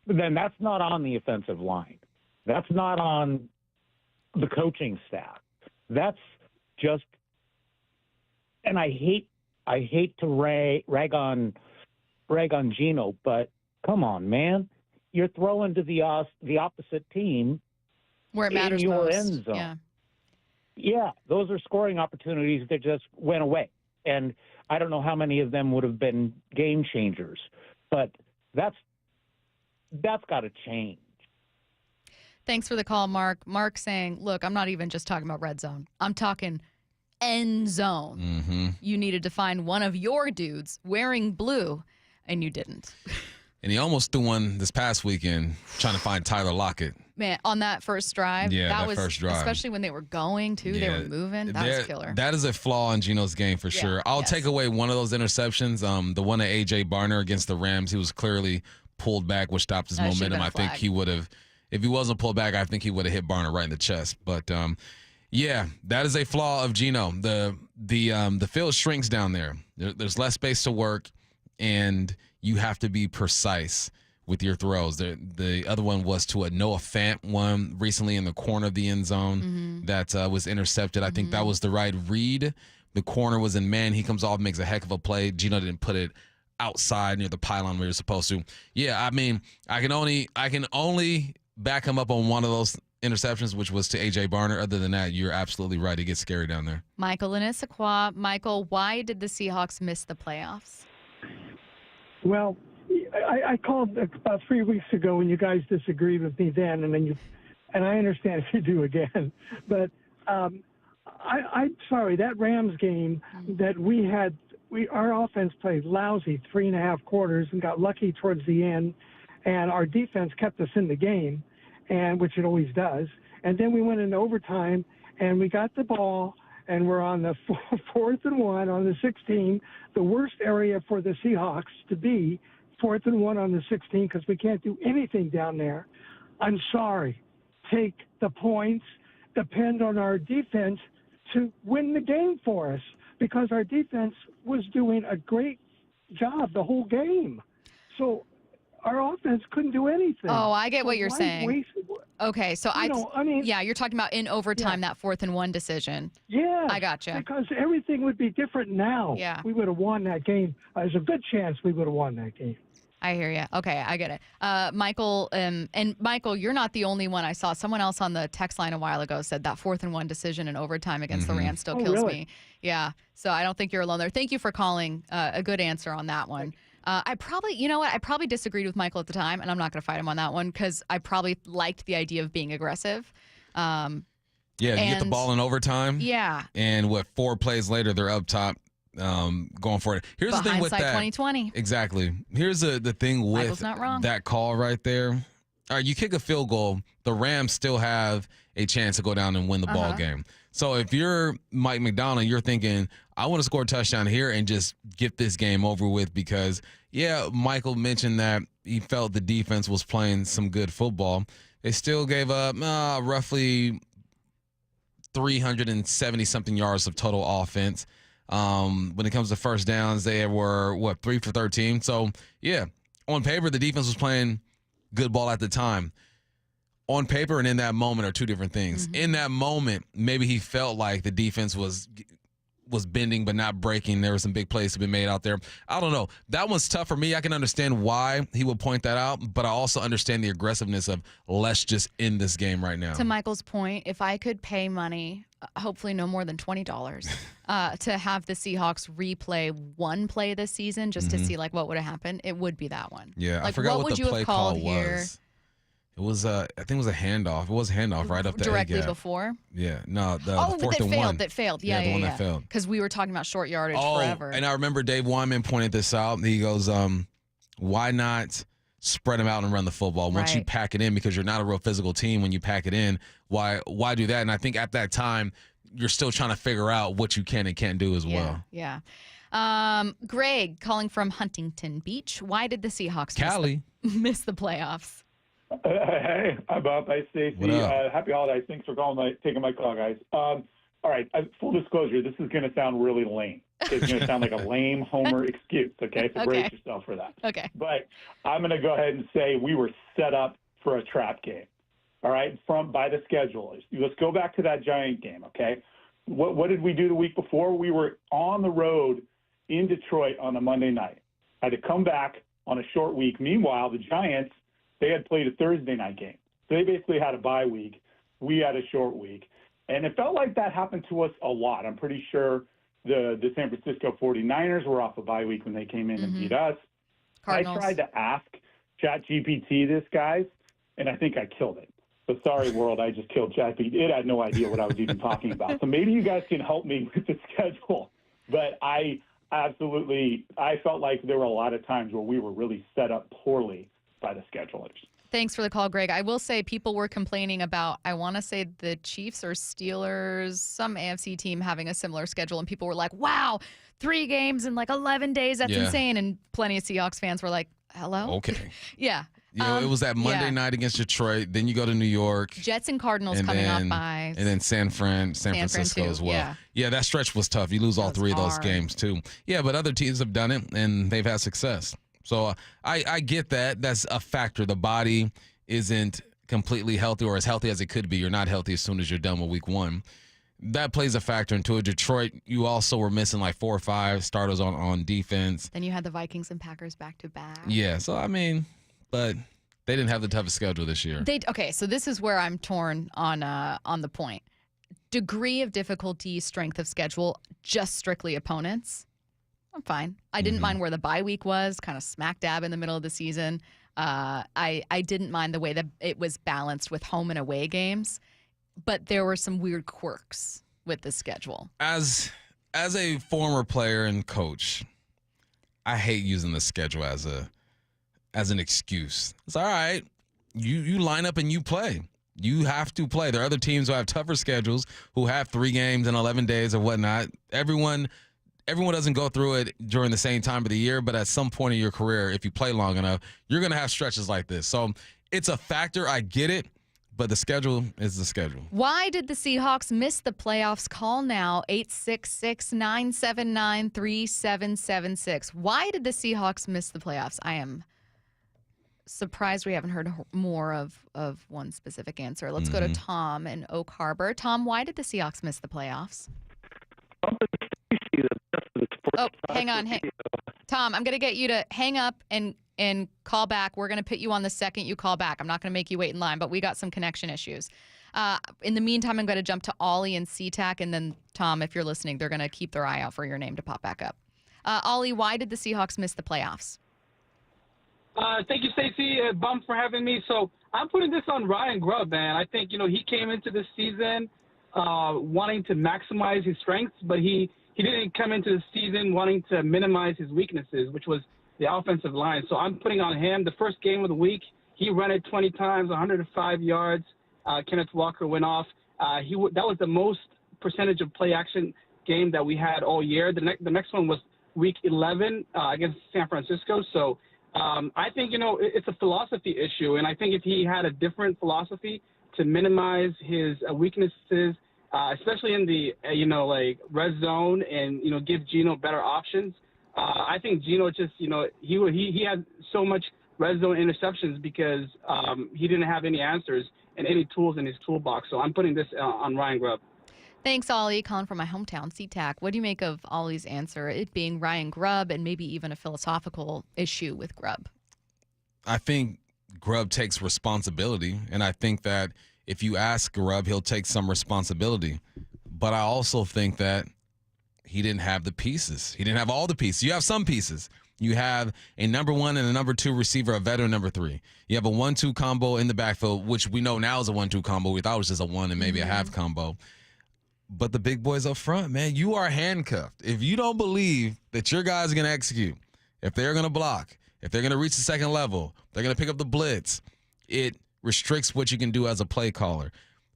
then that's not on the offensive line. That's not on the coaching staff. That's just, and I hate to rag on Geno, but come on, man, you're throwing to the opposite team where it matters in your most. end zone. Yeah, those are scoring opportunities that just went away, and I don't know how many of them would have been game changers, but that's got to change. Thanks for the call, Mark. Mark saying, look, I'm not even just talking about red zone. I'm talking end zone. You needed to find one of your dudes wearing blue, and you didn't. And he almost threw one this past weekend trying to find Tyler Lockett. Man, on that first drive, Yeah, that was first drive. especially when they were going too, they were moving. That was killer. That is a flaw in Geno's game for sure. I'll take away one of those interceptions. The one at A.J. Barner against the Rams, he was clearly pulled back, which stopped his momentum. I think he would have, if he wasn't pulled back, I think he would have hit Barner right in the chest. But yeah, that is a flaw of Geno. The field shrinks down there. There's less space to work, and you have to be precise with your throws. The other one was to a Noah Fant one recently in the corner of the end zone that was intercepted. I think that was the right read. The corner was in man. He comes off, makes a heck of a play. Geno didn't put it outside near the pylon where you're supposed to. Yeah, I mean, I can only back him up on one of those interceptions, which was to A.J. Barner. Other than that, you're absolutely right. It gets scary down there. Michael in Issaquah. Michael, why did the Seahawks miss the playoffs? Well, I called about 3 weeks ago when you guys disagreed with me then, and I understand if you do again. But I'm sorry, that Rams game that our offense played lousy 3.5 quarters and got lucky towards the end, and our defense kept us in the game, and which it always does. And then we went into overtime, and we got the ball, and we're on the 4th and 1 on the 16, the worst area for the Seahawks to be. 4th and 1 on the 16 because we can't do anything down there. I'm sorry. Take the points. Depend on our defense to win the game for us because our defense was doing a great job the whole game. So our offense couldn't do anything. Oh, I get what you're saying. Waste, okay, so yeah, you're talking about in overtime, that 4th and 1 decision. Yeah. I gotcha. Because everything would be different now. Yeah. We would have won that game. There's a good chance we would have won that game. I hear you. Okay, I get it. Michael, and Michael, you're not the only one I saw. Someone else on the text line a while ago said that 4th and 1 decision in overtime against the Rams still kills me. Yeah, so I don't think you're alone there. Thank you for calling. A good answer on that one. I probably disagreed with Michael at the time, and I'm not going to fight him on that one because I probably liked the idea of being aggressive. Yeah, you get the ball in overtime. Yeah. And 4 plays later, they're up top. Going for it. Here's the thing with that. 2020. Exactly. Here's the thing with Michael's not wrong. That call right there. All right, you kick a field goal, the Rams still have a chance to go down and win the ball game. So if you're Mike McDonald, you're thinking, I want to score a touchdown here and just get this game over with because, yeah, Michael mentioned that he felt the defense was playing some good football. They still gave up roughly 370-something yards of total offense. When it comes to first downs, they were, 3 for 13. So, yeah, on paper, the defense was playing good ball at the time. On paper and in that moment are two different things. In that moment, maybe he felt like the defense was bending but not breaking. There were some big plays to be made out there. I don't know. That one's tough for me. I can understand why he would point that out, but I also understand the aggressiveness of let's just end this game right now. To Michael's point, if I could pay money, hopefully no more than $20, to have the Seahawks replay one play this season just to see like what would have happened, it would be that one. Yeah, like, I forgot what the play call here? was. It was, I think it was a handoff. It was a handoff right up the directly A-gap. before. Yeah, no, the that 4th and 1. That failed. Yeah, the one that failed. Because we were talking about short yardage forever. And I remember Dave Wyman pointed this out. He goes, "Why not spread them out and run the football once you pack it in? Because you're not a real physical team when you pack it in. Why do that?" And I think at that time you're still trying to figure out what you can and can't do as well. Yeah. Greg calling from Huntington Beach. Why did the Seahawks miss the playoffs? Hey, I'm Bob. Hi, Stacy. Happy holidays. Thanks for taking my call, guys. All right, full disclosure, this is going to sound really lame. It's going to sound like a lame Homer excuse, okay? So brace yourself for that. Okay. But I'm going to go ahead and say we were set up for a trap game, all right, by the schedulers. Let's go back to that Giant game, okay? What did we do the week before? We were on the road in Detroit on a Monday night. Had to come back on a short week. Meanwhile, the Giants, they had played a Thursday night game. So they basically had a bye week. We had a short week. And it felt like that happened to us a lot. I'm pretty sure the San Francisco 49ers were off a bye week when they came in and beat us. Cardinals. I tried to ask ChatGPT this, guys, and I think I killed it. So sorry, world, I just killed ChatGPT. It had no idea what I was even talking about. So maybe you guys can help me with the schedule. But I absolutely. I felt like there were a lot of times where we were really set up poorly by the schedulers. Thanks for the call, Greg. I will say people were complaining about, I want to say the Chiefs or Steelers, some AFC team having a similar schedule, and people were like, wow, 3 games in like 11 days. That's insane. And plenty of Seahawks fans were like, hello? Okay. Yeah. You know, it was that Monday night against Detroit. Then you go to New York. Jets and Cardinals coming off by. And then San Francisco as well. Yeah, that stretch was tough. You lose all 3 of those games, too. Yeah, but other teams have done it, and they've had success. So I get that. That's a factor. The body isn't completely healthy or as healthy as it could be. You're not healthy as soon as you're done with week 1. That plays a factor into it. Detroit, you also were missing like 4 or 5 starters on defense. Then you had the Vikings and Packers back-to-back. Yeah, so I mean, but they didn't have the toughest schedule this year. Okay, so this is where I'm torn on the point. Degree of difficulty, strength of schedule, just strictly opponents. I'm fine. I didn't mind where the bye week was, kind of smack dab in the middle of the season. I didn't mind the way that it was balanced with home and away games, but there were some weird quirks with the schedule. As a former player and coach, I hate using the schedule as an excuse. It's all right. You line up and you play. You have to play. There are other teams who have tougher schedules, who have 3 games in 11 days or whatnot. Everyone doesn't go through it during the same time of the year, but at some point in your career, if you play long enough, you're going to have stretches like this. So it's a factor. I get it, but the schedule is the schedule. Why did the Seahawks miss the playoffs? Call now, 866-979-3776. Why did the Seahawks miss the playoffs? I am surprised we haven't heard more of one specific answer. Let's go to Tom in Oak Harbor. Tom, why did the Seahawks miss the playoffs? Oh, hang on. Tom, I'm going to get you to hang up and call back. We're going to put you on the second you call back. I'm not going to make you wait in line, but we got some connection issues. In the meantime, I'm going to jump to Ollie and SeaTac, and then, Tom, if you're listening, they're going to keep their eye out for your name to pop back up. Ollie, why did the Seahawks miss the playoffs? Thank you, Stacy. Bum for having me. So I'm putting this on Ryan Grubb, man. I think, he came into this season wanting to maximize his strengths, but he didn't come into the season wanting to minimize his weaknesses, which was the offensive line. So I'm putting on him. The first game of the week, he ran it 20 times, 105 yards. Kenneth Walker went off. That was the most percentage of play action game that we had all year. The next one was week 11 against San Francisco. So I think, it's a philosophy issue. And I think if he had a different philosophy to minimize his weaknesses, especially in the, red zone and, give Geno better options. I think Geno just, he had so much red zone interceptions because he didn't have any answers and any tools in his toolbox. So I'm putting this on Ryan Grubb. Thanks, Ollie. Calling from my hometown, SeaTac. What do you make of Ollie's answer, it being Ryan Grubb and maybe even a philosophical issue with Grubb? I think Grubb takes responsibility, and I think that if you ask Grubb, he'll take some responsibility. But I also think that he didn't have the pieces. He didn't have all the pieces. You have some pieces. You have a number 1 and a number 2 receiver, a veteran number 3. You have a 1-2 combo in the backfield, which we know now is a 1-2 combo. We thought it was just a 1 and maybe a half combo. But the big boys up front, man, you are handcuffed. If you don't believe that your guys are going to execute, if they're going to block, if they're going to reach the second level, they're going to pick up the blitz, it restricts what you can do as a play caller.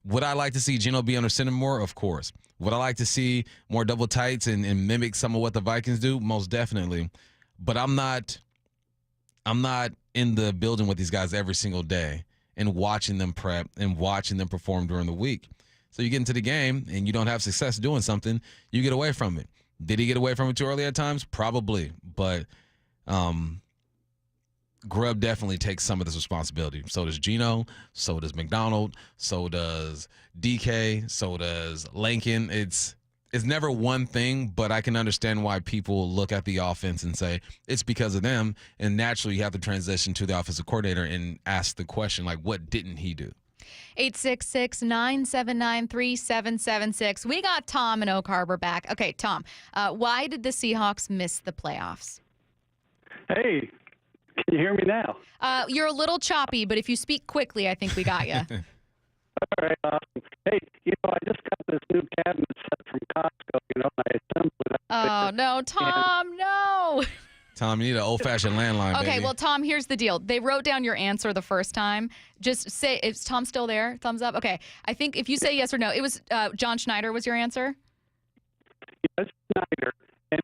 Would I like to see Geno be under center more? Of course. Would I like to see more double tights and mimic some of what the Vikings do? Most definitely. But I'm not in the building with these guys every single day and watching them prep and watching them perform during the week. So you get into the game and you don't have success doing something, you get away from it. Did he get away from it too early at times? Probably. But Grubb definitely takes some of this responsibility. So does Geno, so does McDonald, so does DK, so does Lincoln. It's never one thing, but I can understand why people look at the offense and say it's because of them, and naturally you have to transition to the offensive coordinator and ask the question, like, what didn't he do? 866-979-3776. We got Tom in Oak Harbor back. Okay, Tom, why did the Seahawks miss the playoffs? Hey, can you hear me now? You're a little choppy, but if you speak quickly, I think we got you. All right, awesome. Hey, I just got this new cabinet set from Costco, I assembled it. Oh, no, Tom, no. Tom, you need an old-fashioned landline, Okay, baby. well, Tom, here's the deal. They wrote down your answer the first time. Just say, is Tom still there? Thumbs up? Okay. I think if you say yes or no, it was John Schneider was your answer? Yes, Schneider. And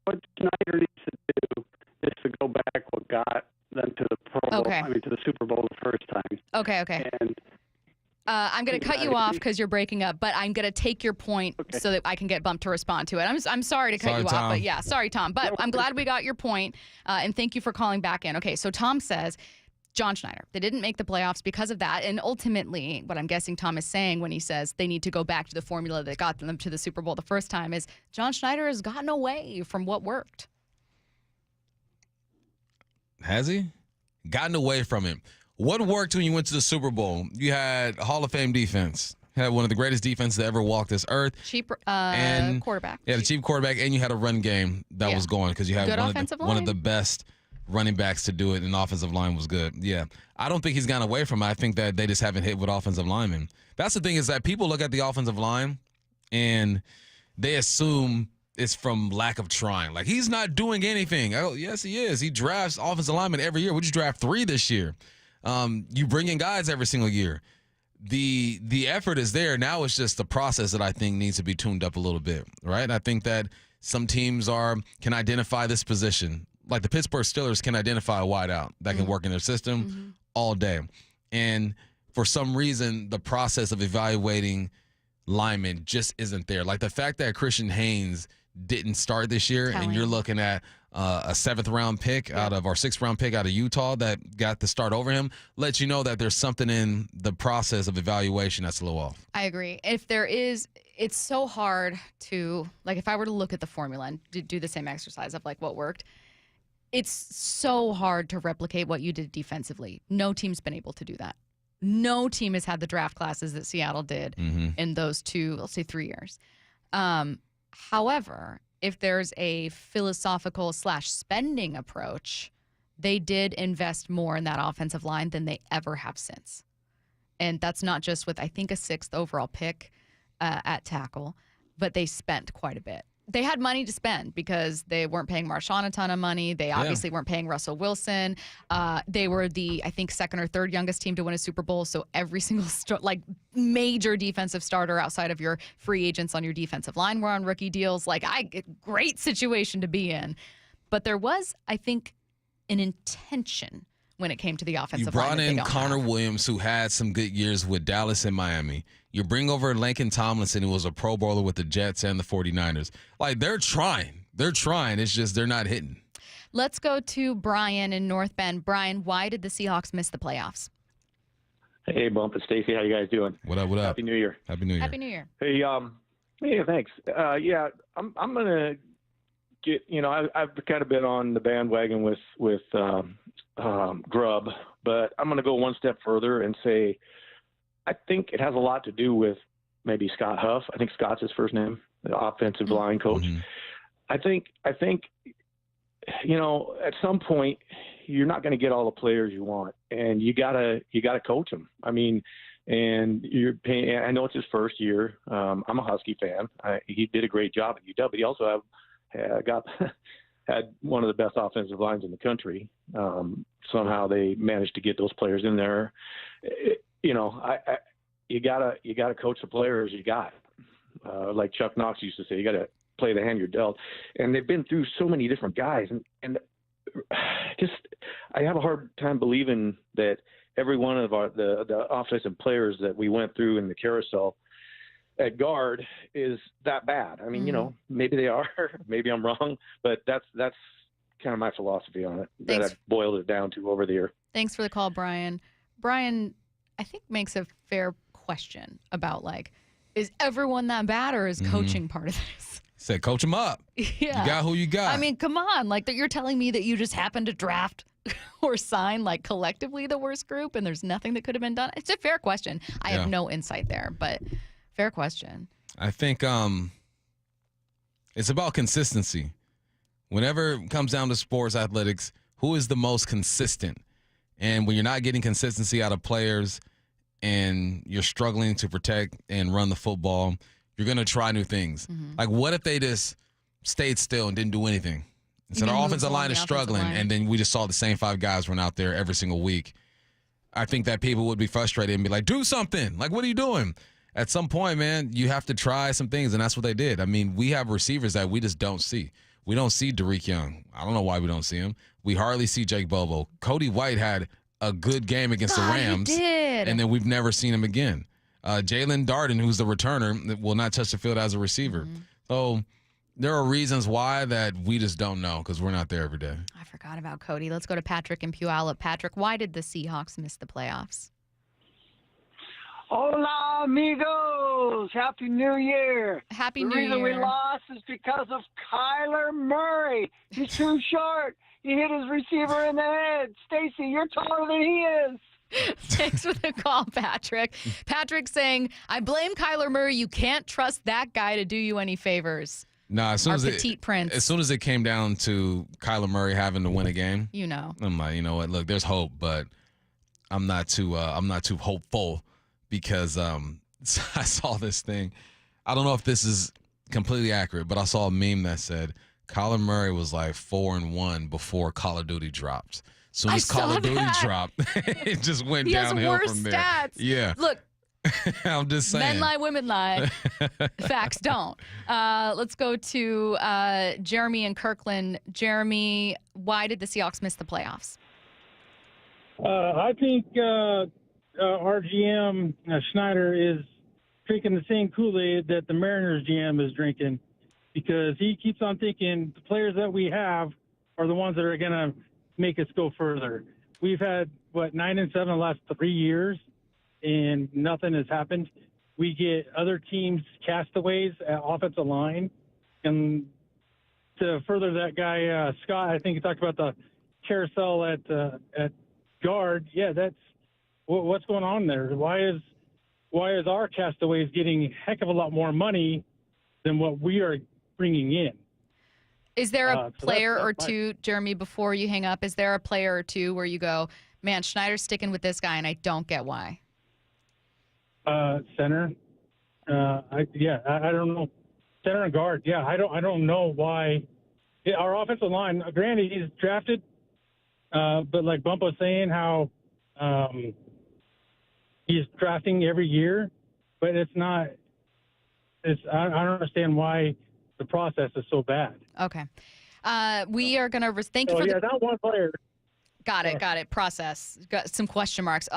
what Schneider needs to do is to go back what got them to the Pro Bowl, to the Super Bowl the first time. Okay. And I'm going to cut you off because you're breaking up, but I'm going to take your point so that I can get bumped to respond to it. I'm sorry to cut you off, but yeah, sorry, Tom. But I'm glad we got your point, and thank you for calling back in. Okay, so Tom says, John Schneider, they didn't make the playoffs because of that, and ultimately, what I'm guessing Tom is saying when he says they need to go back to the formula that got them to the Super Bowl the first time is John Schneider has gotten away from what worked. Has he? Gotten away from it. What worked when you went to the Super Bowl? You had Hall of Fame defense. You had one of the greatest defenses to ever walk this earth. Cheap quarterback. You had a cheap quarterback, and you had a run game that was going because you had one of the best running backs to do it, and the offensive line was good. Yeah. I don't think he's gone away from it. I think that they just haven't hit with offensive linemen. That's the thing is that people look at the offensive line, and they assume it's from lack of trying. Like, he's not doing anything. Oh, yes, he is. He drafts offensive linemen every year. We just draft 3 this year. You bring in guys every single year. The effort is there. Now it's just the process that I think needs to be tuned up a little bit, right? And I think that some teams can identify this position. Like the Pittsburgh Steelers can identify a wideout that can work in their system all day. And for some reason, the process of evaluating linemen just isn't there. Like the fact that Christian Haynes didn't start this year, and you're looking at a 7th-round pick out of our 6th-round pick out of Utah that got the start over him, lets you know that there's something in the process of evaluation that's a little off. I agree. If there is, it's so hard to, like, if I were to look at the formula and do the same exercise of, like, what worked, it's so hard to replicate what you did defensively. No team's been able to do that. No team has had the draft classes that Seattle did in those 3 years. However, if there's a philosophical / spending approach, they did invest more in that offensive line than they ever have since. And that's not just with, I think, a 6th overall pick at tackle, but they spent quite a bit. They had money to spend because they weren't paying Marshawn a ton of money. They obviously weren't paying Russell Wilson. They were the, I think, 2nd or 3rd youngest team to win a Super Bowl. So every single major defensive starter outside of your free agents on your defensive line were on rookie deals. Great situation to be in. But there was, I think, an intention when it came to the offensive line. You brought in Connor Williams, who had some good years with Dallas and Miami. You bring over Laken Tomlinson, who was a Pro Bowler with the Jets and the 49ers. Like, they're trying. They're trying. It's just they're not hitting. Let's go to Brian in North Bend. Brian, why did the Seahawks miss the playoffs? Hey, Bump and Stacy. How you guys doing? What up, what up? Happy New Year. Happy New Year. Happy New Year. Hey, thanks. I'm going to get, I've kind of been on the bandwagon with Grubb, but I'm going to go one step further and say I think it has a lot to do with maybe Scott Huff. I think Scott's his first name, the offensive line coach. I think at some point you're not going to get all the players you want, and you gotta coach them. I mean, and you're paying. I know it's his first year. I'm a Husky fan. He did a great job at UW. He also had one of the best offensive lines in the country. Somehow they managed to get those players in there. You gotta coach the players you got. Like Chuck Knox used to say, you gotta play the hand you're dealt. And they've been through so many different guys, and just I have a hard time believing that every one of the offensive players that we went through in the carousel at guard is that bad. I mean, maybe they are, maybe I'm wrong, but that's kind of my philosophy on it. That I've boiled it down to over the year. Thanks for the call, Brian. Brian, I think makes a fair question about is everyone that bad, or is coaching part of this? Said coach them up. Yeah. You got who you got. I mean, come on. You're telling me that you just happened to draft or sign collectively the worst group and there's nothing that could have been done? It's a fair question. I have no insight there, but fair question. I think it's about consistency. Whenever it comes down to sports athletics, who is the most consistent? And when you're not getting consistency out of players and you're struggling to protect and run the football, you're going to try new things. What if they just stayed still and didn't do anything. So our offensive line is struggling, and then we just saw the same 5 guys run out there every single week. I think that people would be frustrated and be like, do something. Like, what are you doing? At some point, man, you have to try some things, and that's what they did. I mean, we have receivers that we just don't see. We don't see Derek Young. I don't know why we don't see him. We hardly see Jake Bobo. Cody White had a good game against the Rams, he did. And then we've never seen him again. Jalen Darden, who's the returner, will not touch the field as a receiver. So there are reasons why that we just don't know because we're not there every day. I forgot about Cody. Let's go to Patrick in Puyallup. Patrick, why did the Seahawks miss the playoffs? Hola, amigos. Happy New Year. Happy New Year. The reason we Year. lost is because of Kyler Murray. He's too short. He hit his receiver in the head. Stacy, you're taller than he is. Thanks for the call, Patrick. Patrick saying, I blame Kyler Murray. You can't trust that guy to do you any favors. Nah, as soon prince. As soon as it came down to Kyler Murray having to win a game, you know, I'm like, you know what? Look, there's hope, but I'm not too hopeful because I saw this thing. I don't know if this is completely accurate, but I saw a meme that said Kyler Murray was like 4-1 before Call of Duty dropped. As soon as Call of Duty dropped, it just went downhill from there. Stats. Yeah. Look. I'm just saying. Men lie, women lie. Facts don't. Let's go to Jeremy in Kirkland. Jeremy, why did the Seahawks miss the playoffs? I think our GM, Schneider, is drinking the same Kool-Aid that the Mariners GM is drinking because he keeps on thinking the players that we have are the ones that are going to make us go further. We've had, 9-7 the last 3 years, and nothing has happened. We get other teams' castaways at offensive line. And to further that guy, Scott, I think he talked about the carousel at guard. Yeah, that's what's going on there. Why is our castaways getting a heck of a lot more money than what we are bringing in? Is there a player or two, Jeremy, before you hang up, is there a player or two where you go, man, Schneider's sticking with this guy and I don't get why? Center. I don't know. Center and guard. Yeah, I don't know why. Yeah, our offensive line, granted, he's drafted, but like Bump was saying, how he's drafting every year, but it's not. I don't understand why the process is so bad. Okay. We are going to thank you for that one player. Got it. Process. Got some question marks.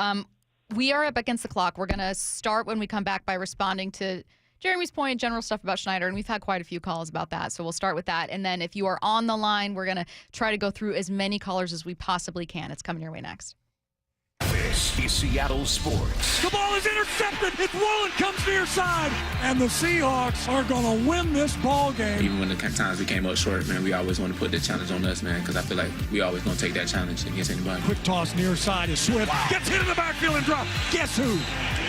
We are up against the clock. We're going to start when we come back by responding to Jeremy's point, general stuff about Schneider, and we've had quite a few calls about that, so we'll start with that. And then if you are on the line, we're going to try to go through as many callers as we possibly can. It's coming your way next. This is Seattle Sports. The ball is intercepted. It's Wallen comes near side, and the Seahawks are going to win this ball game. Even when the times we came up short, man, we always want to put the challenge on us, man, because I feel like we always going to take that challenge against anybody. Quick toss near side is Swift. Wow. Gets hit in the backfield and dropped. Guess who?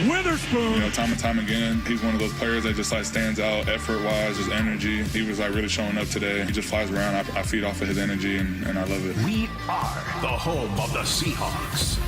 Witherspoon. Time and time again, he's one of those players that just stands out effort-wise, his energy. He was really showing up today. He just flies around. I feed off of his energy, and I love it. We are the home of the Seahawks.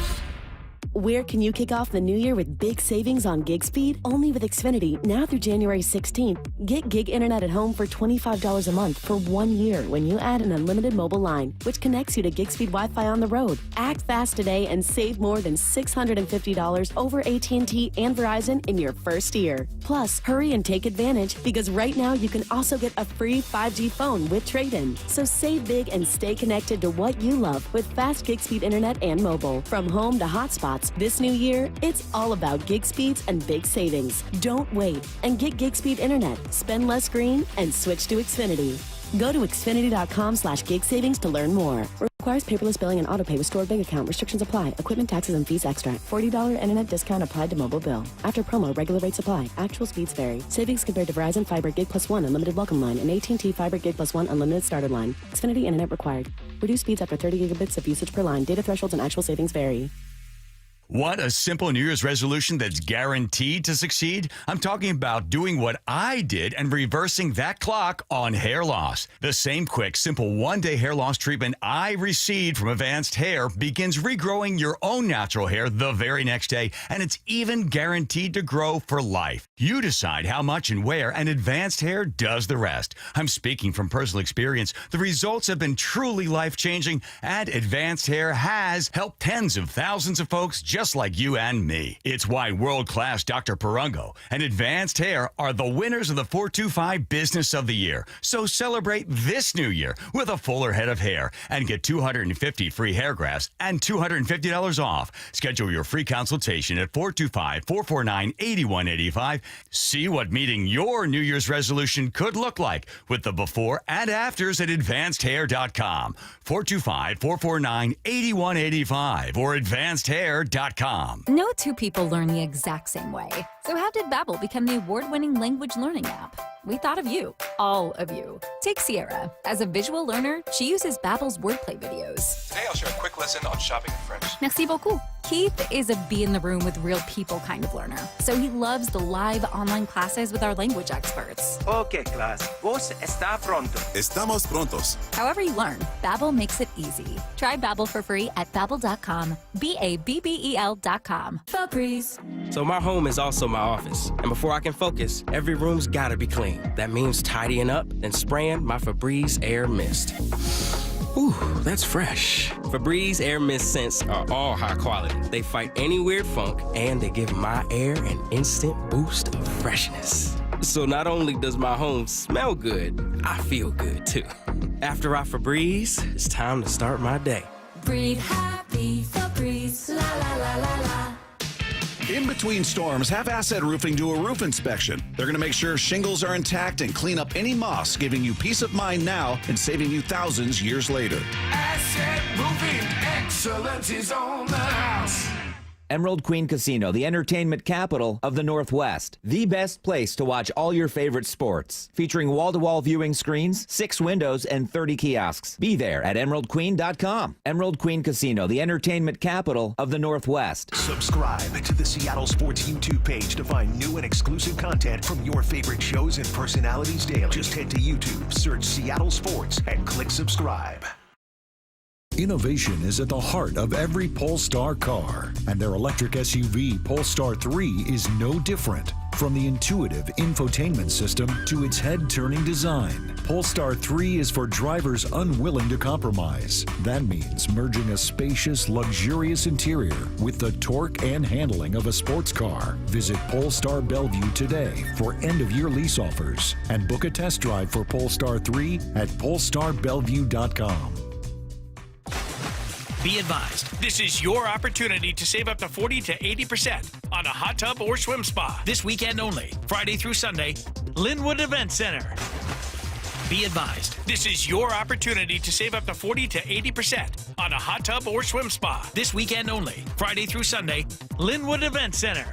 Where can you kick off the new year with big savings on gig speed? Only with Xfinity, now through January 16th. Get gig internet at home for $25 a month for 1 year when you add an unlimited mobile line, which connects you to gig speed Wi-Fi on the road. Act fast today and save more than $650 over AT&T and Verizon in your first year. Plus, hurry and take advantage because right now you can also get a free 5G phone with trade-in. So save big and stay connected to what you love with fast gig speed internet and mobile. From home to hotspots, this new year, it's all about gig speeds and big savings. Don't wait and get gig speed internet. Spend less green and switch to Xfinity. Go to Xfinity.com/gig savings to learn more. Requires paperless billing and autopay with stored bank account. Restrictions apply. Equipment, taxes, and fees extra. $40 internet discount applied to mobile bill. After promo, regular rates apply. Actual speeds vary. Savings compared to Verizon Fiber Gig Plus 1 Unlimited Welcome Line and AT&T Fiber Gig Plus 1 Unlimited Starter Line. Xfinity internet required. Reduced speeds after 30 gigabits of usage per line. Data thresholds and actual savings vary. Want a simple New Year's resolution that's guaranteed to succeed? I'm talking about doing what I did and reversing that clock on hair loss. The same quick, simple one-day hair loss treatment I received from Advanced Hair begins regrowing your own natural hair the very next day, and it's even guaranteed to grow for life. You decide how much and where, and Advanced Hair does the rest. I'm speaking from personal experience. The results have been truly life-changing, and Advanced Hair has helped tens of thousands of folks just like you and me. It's why world-class Dr. Perungo and Advanced Hair are the winners of the 425 Business of the Year. So celebrate this new year with a fuller head of hair and get 250 free hair grafts and $250 off. Schedule your free consultation at 425-449-8185. See what meeting your New Year's resolution could look like with the before and afters at advancedhair.com. 425-449-8185 or advancedhair.com. No two people learn the exact same way. So how did Babbel become the award-winning language learning app? We thought of you, all of you. Take Sierra. As a visual learner, she uses Babbel's wordplay videos. Today I'll share a quick lesson on shopping in French. Merci beaucoup. Keith is a be in the room with real people kind of learner, so he loves the live online classes with our language experts. Okay, class. Vos está pronto. Estamos prontos. However you learn, Babbel makes it easy. Try Babbel for free at Babbel.com. Babbel.com. Febreze. So my home is also my office, and before I can focus, every room's gotta be clean. That means tidying up, then spraying my Febreze Air Mist. Ooh, that's fresh. Febreze Air Mist scents are all high quality. They fight any weird funk, and they give my air an instant boost of freshness. So not only does my home smell good, I feel good too. After I Febreze, it's time to start my day. Breathe happy, Febreze, la la la la la. In between storms, have Asset Roofing do a roof inspection. They're going to make sure shingles are intact and clean up any moss, giving you peace of mind now and saving you thousands years later. Asset Roofing, excellence is on the house. Emerald Queen Casino, the entertainment capital of the Northwest. The best place to watch all your favorite sports. Featuring wall-to-wall viewing screens, 6 windows, and 30 kiosks. Be there at emeraldqueen.com. Emerald Queen Casino, the entertainment capital of the Northwest. Subscribe to the Seattle Sports YouTube page to find new and exclusive content from your favorite shows and personalities daily. Just head to YouTube, search Seattle Sports, and click subscribe. Innovation is at the heart of every Polestar car, and their electric SUV Polestar 3 is no different. From the intuitive infotainment system to its head-turning design, Polestar 3 is for drivers unwilling to compromise. That means merging a spacious, luxurious interior with the torque and handling of a sports car. Visit Polestar Bellevue today for end-of-year lease offers and book a test drive for Polestar 3 at polestarbellevue.com. Be advised, this is your opportunity to save up to 40 to 80% on a hot tub or swim spa. This weekend only, Friday through Sunday, Linwood Event Center. Be advised, this is your opportunity to save up to 40 to 80% on a hot tub or swim spa. This weekend only, Friday through Sunday, Linwood Event Center.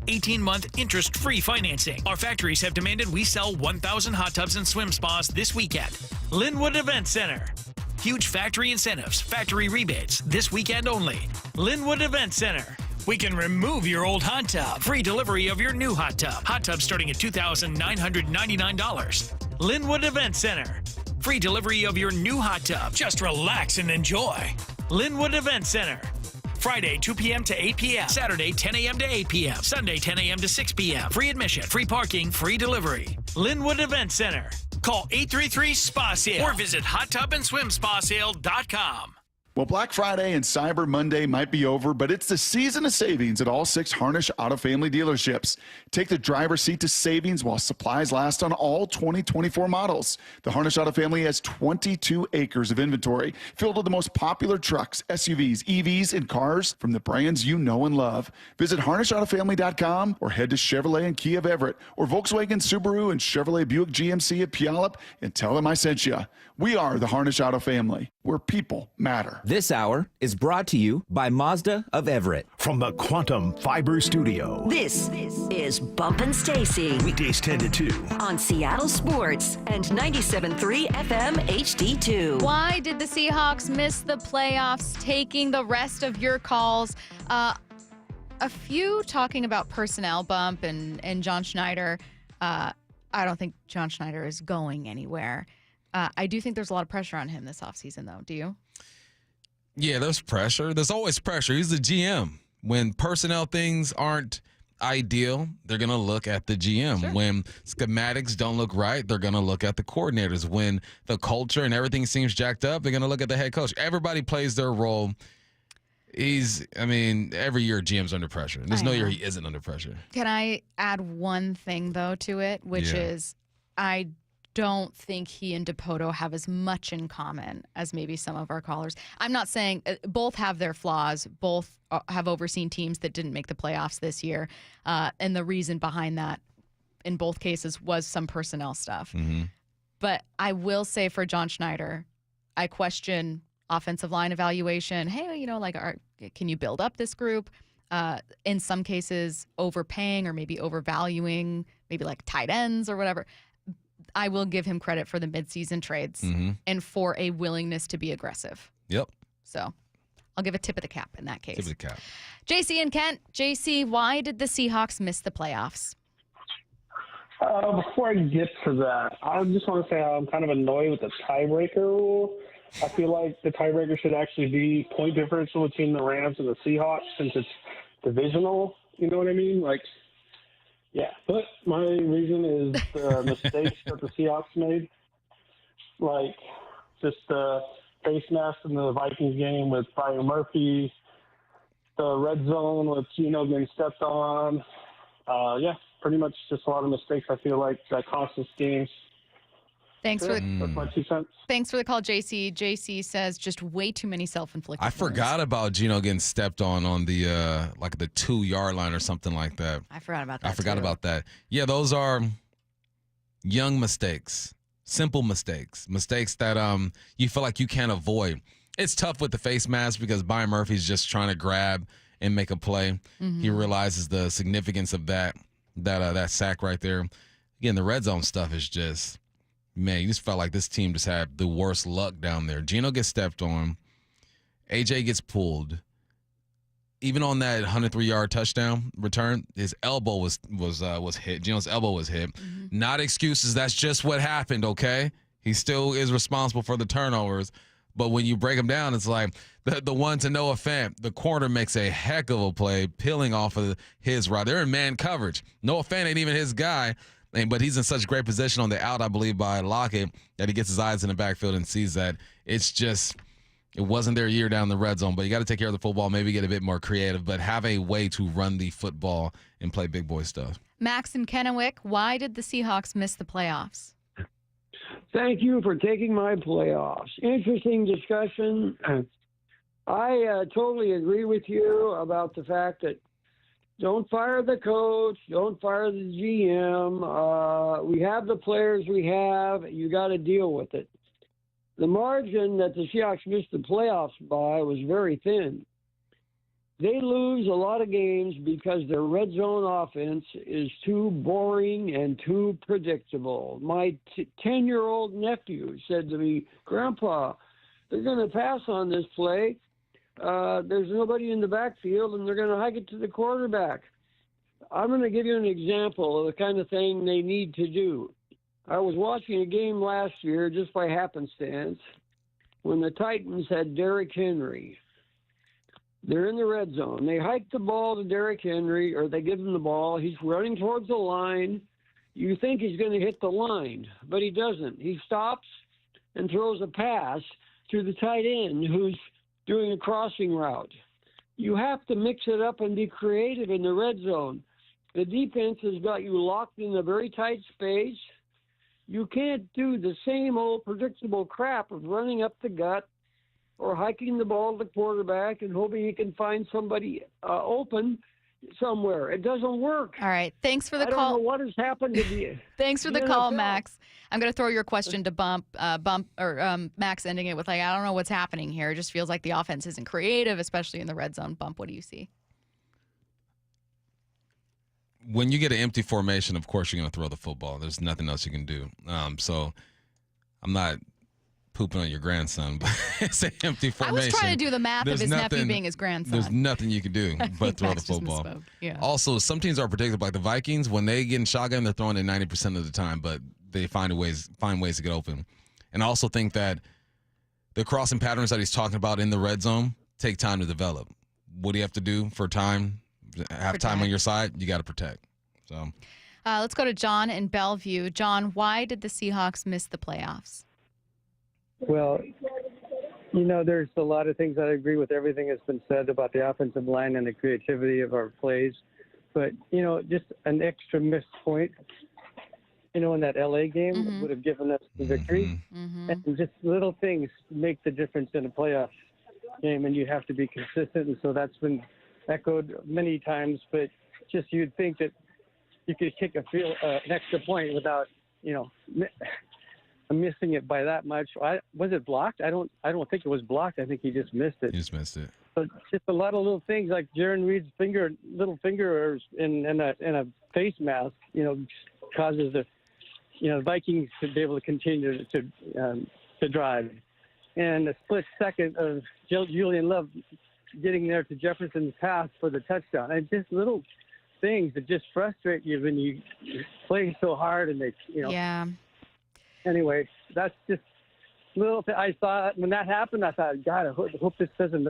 18-month interest-free financing. Our factories have demanded we sell 1,000 hot tubs and swim spas this weekend. Linwood Event Center. Huge factory incentives, factory rebates, this weekend only. Linwood Event Center. We can remove your old hot tub. Free delivery of your new hot tub. Hot tub starting at $2,999. Linwood Event Center. Free delivery of your new hot tub. Just relax and enjoy. Linwood Event Center. Friday, 2 p.m. to 8 p.m. Saturday, 10 a.m. to 8 p.m. Sunday, 10 a.m. to 6 p.m. Free admission, free parking, free delivery. Linwood Event Center. Call 833-SPA-SALE or visit hottubandSwimSpaSale.com. Well, Black Friday and Cyber Monday might be over, but it's the season of savings at all 6 Harnish Auto Family dealerships. Take the driver's seat to savings while supplies last on all 2024 models. The Harnish Auto Family has 22 acres of inventory filled with the most popular trucks, SUVs, EVs, and cars from the brands you know and love. Visit HarnishAutoFamily.com or head to Chevrolet and Kia of Everett or Volkswagen, Subaru, and Chevrolet Buick GMC at Puyallup and tell them I sent you. We are the Harnish Auto Family, where people matter. This hour is brought to you by Mazda of Everett. From the Quantum Fiber Studio. This is Bumpin' Stacy. Weekdays 10 to 2. On Seattle Sports and 97.3 FM HD2. Why did the Seahawks miss the playoffs? Taking the rest of your calls. a few talking about personnel bump and John Schneider. I don't think John Schneider is going anywhere. I do think there's a lot of pressure on him this offseason, though. Do you? Yeah, there's pressure. There's always pressure. He's the GM. When personnel things aren't ideal, they're going to look at the GM. Sure. When schematics don't look right, they're going to look at the coordinators. When the culture and everything seems jacked up, they're going to look at the head coach. Everybody plays their role. Every year GM's under pressure. There's no year he isn't under pressure. Can I add one thing, though, to it, which is I don't think he and DePoto have as much in common as maybe some of our callers. I'm not saying both have their flaws. Both have overseen teams that didn't make the playoffs this year. And the reason behind that in both cases was some personnel stuff. Mm-hmm. But I will say for John Schneider, I question offensive line evaluation. Hey, can you build up this group? In some cases, overpaying or maybe overvaluing, maybe like tight ends or whatever. I will give him credit for the midseason trades and for a willingness to be aggressive. Yep. So I'll give a tip of the cap in that case. Tip of the cap. JC and Kent. JC, why did the Seahawks miss the playoffs? Before I get to that, I just want to say I'm kind of annoyed with the tiebreaker rule. I feel like the tiebreaker should actually be point differential between the Rams and the Seahawks since it's divisional. You know what I mean? Yeah, but my reason is the mistakes that the Seahawks made. Just the face mask in the Vikings game with Byron Murphy, the red zone with Geno getting stepped on. Pretty much just a lot of mistakes I feel like that cost us games. That's my 2 cents. Thanks for the call, JC. JC says just way too many self-inflicted. I forgot about Geno getting stepped on the the 2-yard line or something like that. I forgot about that. Yeah, those are young mistakes, simple mistakes that you feel like you can't avoid. It's tough with the face mask because Byron Murphy's just trying to grab and make a play. Mm-hmm. He realizes the significance of that sack right there. Again, the red zone stuff is just. Man, you just felt like this team just had the worst luck down there. Geno gets stepped on. AJ gets pulled. Even on that 103-yard touchdown return, his elbow was hit. Geno's elbow was hit. Mm-hmm. Not excuses. That's just what happened, okay? He still is responsible for the turnovers. But when you break them down, it's like the one to Noah Fant. The corner makes a heck of a play, peeling off of his route. They're in man coverage. Noah Fant ain't even his guy. But he's in such great position on the out, I believe, by Lockett, that he gets his eyes in the backfield and sees that. It wasn't their year down the red zone. But you got to take care of the football, maybe get a bit more creative, but have a way to run the football and play big boy stuff. Max and Kennewick, why did the Seahawks miss the playoffs? Thank you for taking my playoffs. Interesting discussion. I totally agree with you about the fact that don't fire the coach. Don't fire the GM. We have the players we have. You got to deal with it. The margin that the Seahawks missed the playoffs by was very thin. They lose a lot of games because their red zone offense is too boring and too predictable. My 10-year-old nephew said to me, "Grandpa, they're going to pass on this play. There's nobody in the backfield, and they're going to hike it to the quarterback." I'm going to give you an example of the kind of thing they need to do. I was watching a game last year just by happenstance when the Titans had Derrick Henry. They're in the red zone. They hike the ball to Derrick Henry, or they give him the ball. He's running towards the line. You think he's going to hit the line, but he doesn't. He stops and throws a pass to the tight end who's doing a crossing route. You have to mix it up and be creative in the red zone. The defense has got you locked in a very tight space. You can't do the same old predictable crap of running up the gut or hiking the ball to the quarterback and hoping he can find somebody open somewhere. It doesn't work. All right. Thanks for the call. I don't know what has happened to you. Thanks for the call, Max. I'm going to throw your question to Max, ending it with, I don't know what's happening here. It just feels like the offense isn't creative, especially in the red zone. Bump, what do you see? When you get an empty formation, of course you're going to throw the football. There's nothing else you can do. So I'm not pooping on your grandson, but it's an empty formation. I was trying to do the math of his nephew being his grandson. There's nothing you can do but throw the Max just football. misspoke. Yeah. Also, some teams are predictable, like the Vikings. When they get in shotgun, they're throwing it 90% of the time, but they find ways to get open. And I also think that the crossing patterns that he's talking about in the red zone take time to develop. What do you have to do for time? Have time on your side, you got to protect. So, let's go to John in Bellevue. John, why did the Seahawks miss the playoffs? Well, there's a lot of things that I agree with everything that's been said about the offensive line and the creativity of our plays. But, just an extra missed point, in that LA game would have given us the victory. And just little things make the difference in a playoff game, and you have to be consistent. And so that's been echoed many times. But just you'd think that you could kick an extra point without, missing it by that much. Was it blocked? I don't think it was blocked. I think he just missed it. He just missed it. But just a lot of little things like Jaron Reed's little finger in a face mask, causes the Vikings to be able to continue to drive. And a split second of Julian Love getting there to Jefferson's pass for the touchdown. And just little things that just frustrate you when you play so hard and they. Yeah. Anyway, that's just little. I saw when that happened. I thought, God, I hope this doesn't.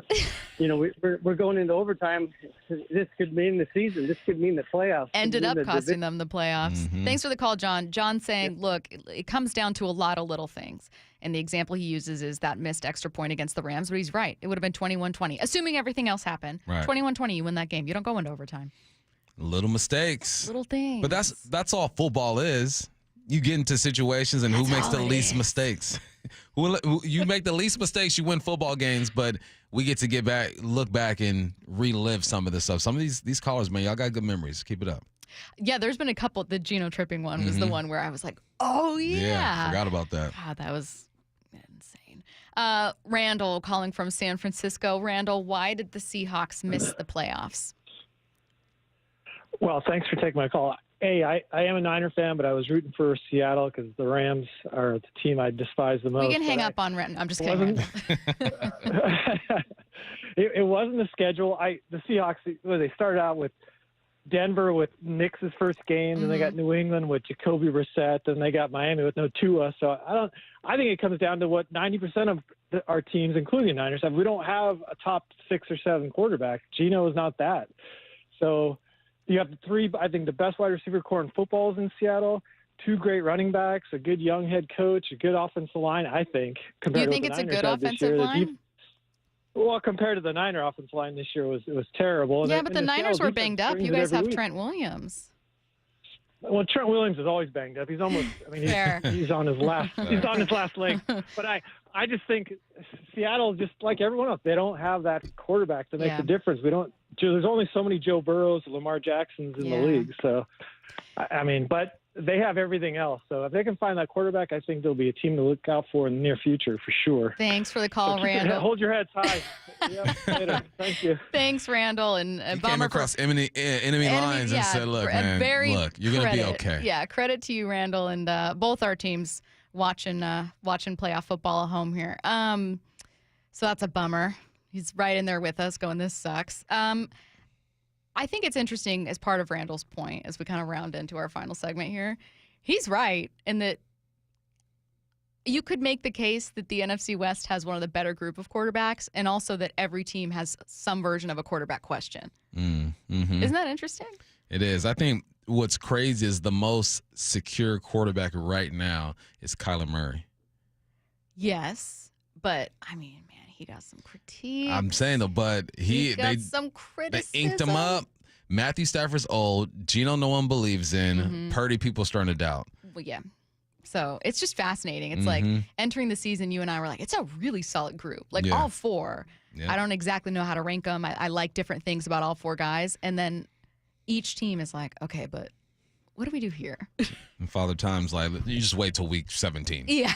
We're going into overtime. This could mean the season. This could mean the playoffs. Ended up costing them the playoffs. Thanks for the call, John. John saying, look, it comes down to a lot of little things. And the example he uses is that missed extra point against the Rams. But he's right. It would have been 21-20. Assuming everything else happened. Right. 21-20, you win that game. You don't go into overtime. Little mistakes. Little things. But that's all football is. You get into situations and who makes the least mistakes. You make the least mistakes, you win football games, but we get to look back and relive some of this stuff. Some of these callers, man, y'all got good memories. Keep it up. Yeah, there's been a couple. The Geno tripping one was the one where I was like, oh, yeah. Yeah, forgot about that. God, that was insane. Randall calling from San Francisco. Randall, why did the Seahawks miss the playoffs? Well, thanks for taking my call. Hey, I am a Niner fan, but I was rooting for Seattle because the Rams are the team I despise the most. We can hang up on Renton. I'm just kidding. It wasn't the schedule. The Seahawks, they started out with Denver with Nick's first game, then they got New England with Jacoby Brissett, then they got Miami with no Tua. So I think it comes down to what 90% of our teams, including the Niners, have. We don't have a top 6 or 7 quarterback. Geno is not that. So you have I think the best wide receiver core in football is in Seattle, 2 great running backs, a good young head coach, a good offensive line, I think. You think it's a good offensive line? Well, compared to the Niner offensive line this year, it was terrible. Yeah, but the Niners were banged up. You guys have Trent Williams. Well, Trent Williams is always banged up. He's almost. He's on his last. He's on his last leg. But I just think Seattle, just like everyone else, they don't have that quarterback to make the difference. There's only so many Joe Burrows, Lamar Jacksons in the league. So, but they have everything else. So if they can find that quarterback, I think they'll be a team to look out for in the near future for sure. Thanks for the call, Randall. Hold your heads high. Later. Thank you. Thanks, Randall. And you came across enemy lines and said, "Look, man, you're gonna be okay." Yeah, credit to you, Randall, and both our teams watching playoff football at home here. So that's a bummer. He's right in there with us, going, "This sucks." I think it's interesting as part of Randall's point as we kind of round into our final segment here. He's right in that you could make the case that the NFC West has one of the better group of quarterbacks, and also that every team has some version of a quarterback question. Isn't that interesting? It is. I think what's crazy is the most secure quarterback right now is Kyler Murray. Yes, but he got some critique. I'm saying though, but he got some criticism. They inked him up. Matthew Stafford's old. Geno, no one believes in. Purdy, people starting to doubt. Well, yeah. So it's just fascinating. It's like entering the season, you and I were like, it's a really solid group. Like all 4. Yeah. I don't exactly know how to rank them. I like different things about all 4 guys. And then each team is like, okay, but what do we do here? And Father Time's like, you just wait till week 17. Yeah.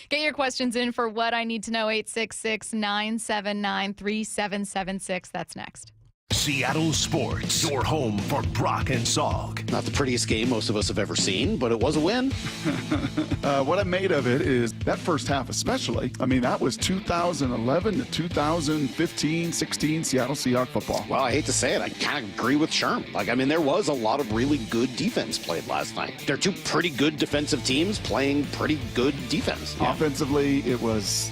Get your questions in for What I Need to Know, 866-979-3776. That's next. Seattle Sports, your home for Brock and Salk. Not the prettiest game most of us have ever seen, but it was a win. What I made of it is that first half especially. I mean, that was 2011 to 2015, 16 Seattle Seahawks football. Well, I hate to say it, I kind of agree with Sherm. There was a lot of really good defense played last night. They're two pretty good defensive teams playing pretty good defense. Yeah. Offensively, it was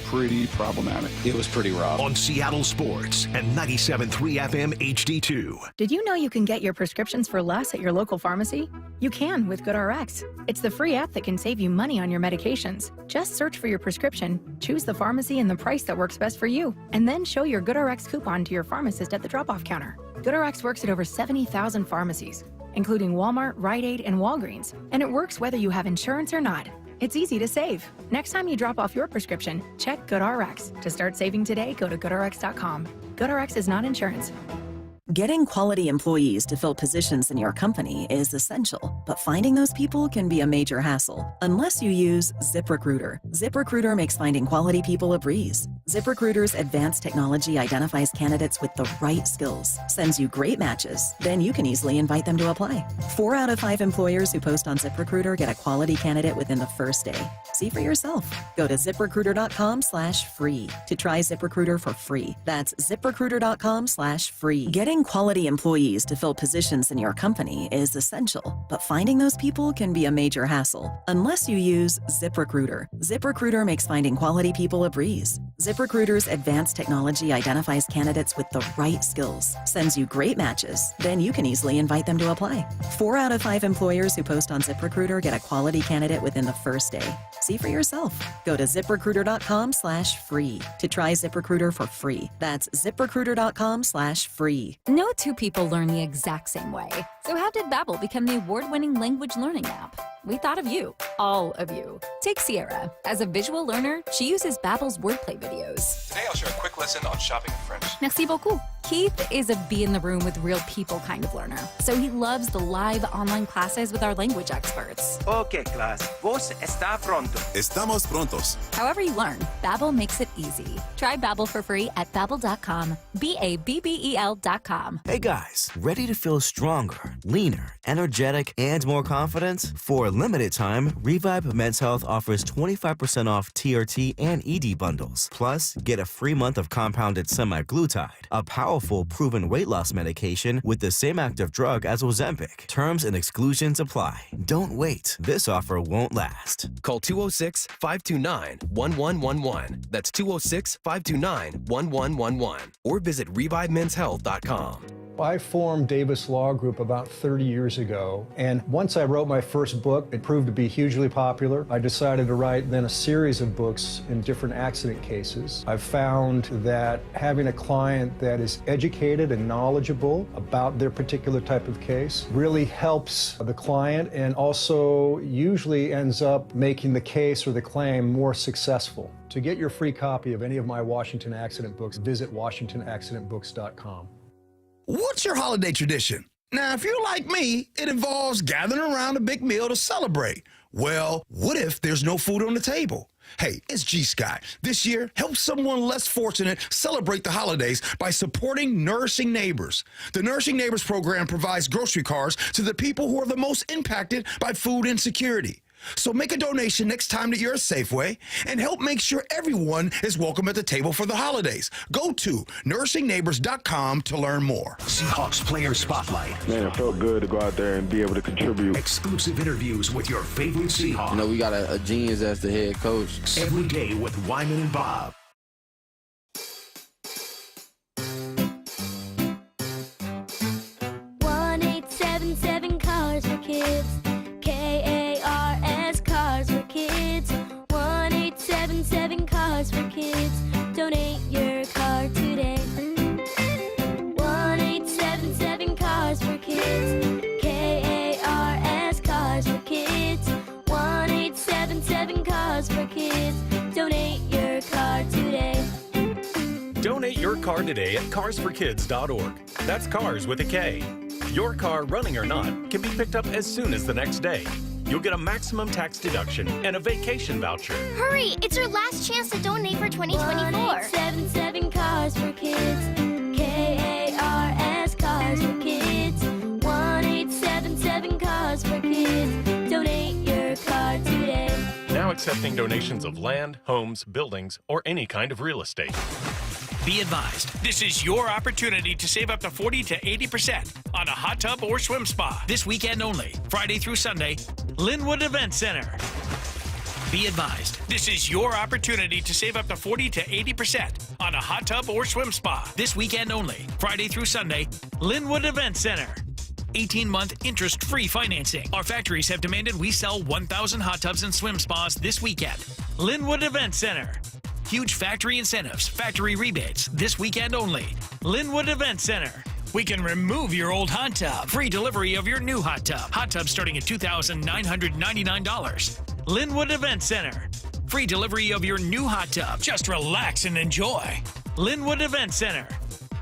pretty problematic. It was pretty rough. On Seattle Sports and 97.3 FM HD2. Did you know you can get your prescriptions for less at your local pharmacy? You can with GoodRx. It's the free app that can save you money on your medications. Just search for your prescription, choose the pharmacy and the price that works best for you, and then show your GoodRx coupon to your pharmacist at the drop-off counter. GoodRx works at over 70,000 pharmacies, including Walmart, Rite Aid, and Walgreens, and it works whether you have insurance or not. It's easy to save. Next time you drop off your prescription, check GoodRx. To start saving today, go to GoodRx.com. GoodRx is not insurance. Getting quality employees to fill positions in your company is essential, but finding those people can be a major hassle unless you use ZipRecruiter. ZipRecruiter makes finding quality people a breeze. ZipRecruiter's advanced technology identifies candidates with the right skills, sends you great matches, then you can easily invite them to apply. 4 out of 5 employers who post on ZipRecruiter get a quality candidate within the first day. See for yourself. Go to ZipRecruiter.com/free to try ZipRecruiter for free. That's ZipRecruiter.com/free. Getting quality employees to fill positions in your company is essential, but finding those people can be a major hassle unless you use ZipRecruiter. ZipRecruiter makes finding quality people a breeze. ZipRecruiter's advanced technology identifies candidates with the right skills, sends you great matches, then you can easily invite them to apply. 4 out of 5 employers who post on ZipRecruiter get a quality candidate within the first day. See for yourself. Go to ZipRecruiter.com/free to try ZipRecruiter for free. That's ZipRecruiter.com/free. No two people learn the exact same way. So how did Babbel become the award-winning language learning app? We thought of you, all of you. Take Sierra. As a visual learner, she uses Babbel's wordplay videos. Today I'll share a quick lesson on shopping in French. Merci beaucoup. Keith is a be in the room with real people kind of learner, so he loves the live online classes with our language experts. Okay, class. Vos está pronto. Estamos prontos. However you learn, Babbel makes it easy. Try Babbel for free at Babbel.com. BABBEL.com. Hey guys, ready to feel stronger, leaner, energetic, and more confident? For a limited time, Revive Men's Health offers 25% off TRT and ED bundles. Plus, get a free month of compounded semaglutide, a powerful proven weight loss medication with the same active drug as Ozempic. Terms and exclusions apply. Don't wait. This offer won't last. Call 206-529-1111. That's 206-529-1111. Or visit ReviveMen'sHealth.com. I formed Davis Law Group about 30 years ago, and once I wrote my first book, it proved to be hugely popular. I decided to write then a series of books in different accident cases. I've found that having a client that is educated and knowledgeable about their particular type of case really helps the client and also usually ends up making the case or the claim more successful. To get your free copy of any of my Washington accident books, visit WashingtonAccidentBooks.com. What's your holiday tradition? Now, if you're like me, it involves gathering around a big meal to celebrate. Well, what if there's no food on the table? Hey, it's G-Sky. This year, help someone less fortunate celebrate the holidays by supporting Nourishing Neighbors. The Nourishing Neighbors program provides grocery cards to the people who are the most impacted by food insecurity. So make a donation next time that you're at Safeway and help make sure everyone is welcome at the table for the holidays. Go to NourishingNeighbors.com to learn more. Seahawks Player Spotlight. Man, it felt good to go out there and be able to contribute. Exclusive interviews with your favorite Seahawks. You know, we got a genius as the head coach. Every day with Wyman and Bob. Cars for Kids. KARS Cars for Kids. 1-877 Cars for Kids. Donate your car today. 1-877 Cars for Kids. KARS Cars for Kids. 1-877 Cars for Kids. Donate your car today. Donate your car today at carsforkids.org. That's cars with a K. Your car, running or not, can be picked up as soon as the next day. You'll get a maximum tax deduction and a vacation voucher. Hurry! It's your last chance to donate for 2024. 1-877 Cars for Kids. KARS accepting donations of land, homes, buildings, or any kind of real estate. Be advised, this is your opportunity to save up to 40 to 80% on a hot tub or swim spa this weekend only, Friday through Sunday, Linwood Event Center. Be advised, this is your opportunity to save up to 40 to 80% on a hot tub or swim spa this weekend only, Friday through Sunday, Linwood Event Center. 18-month interest-free financing. Our factories have demanded we sell 1,000 hot tubs and swim spas this weekend. Linwood Event Center. Huge factory incentives, factory rebates this weekend only. Linwood Event Center. We can remove your old hot tub. Free delivery of your new hot tub. Hot tub starting at $2,999. Linwood Event Center. Free delivery of your new hot tub. Just relax and enjoy. Linwood Event Center.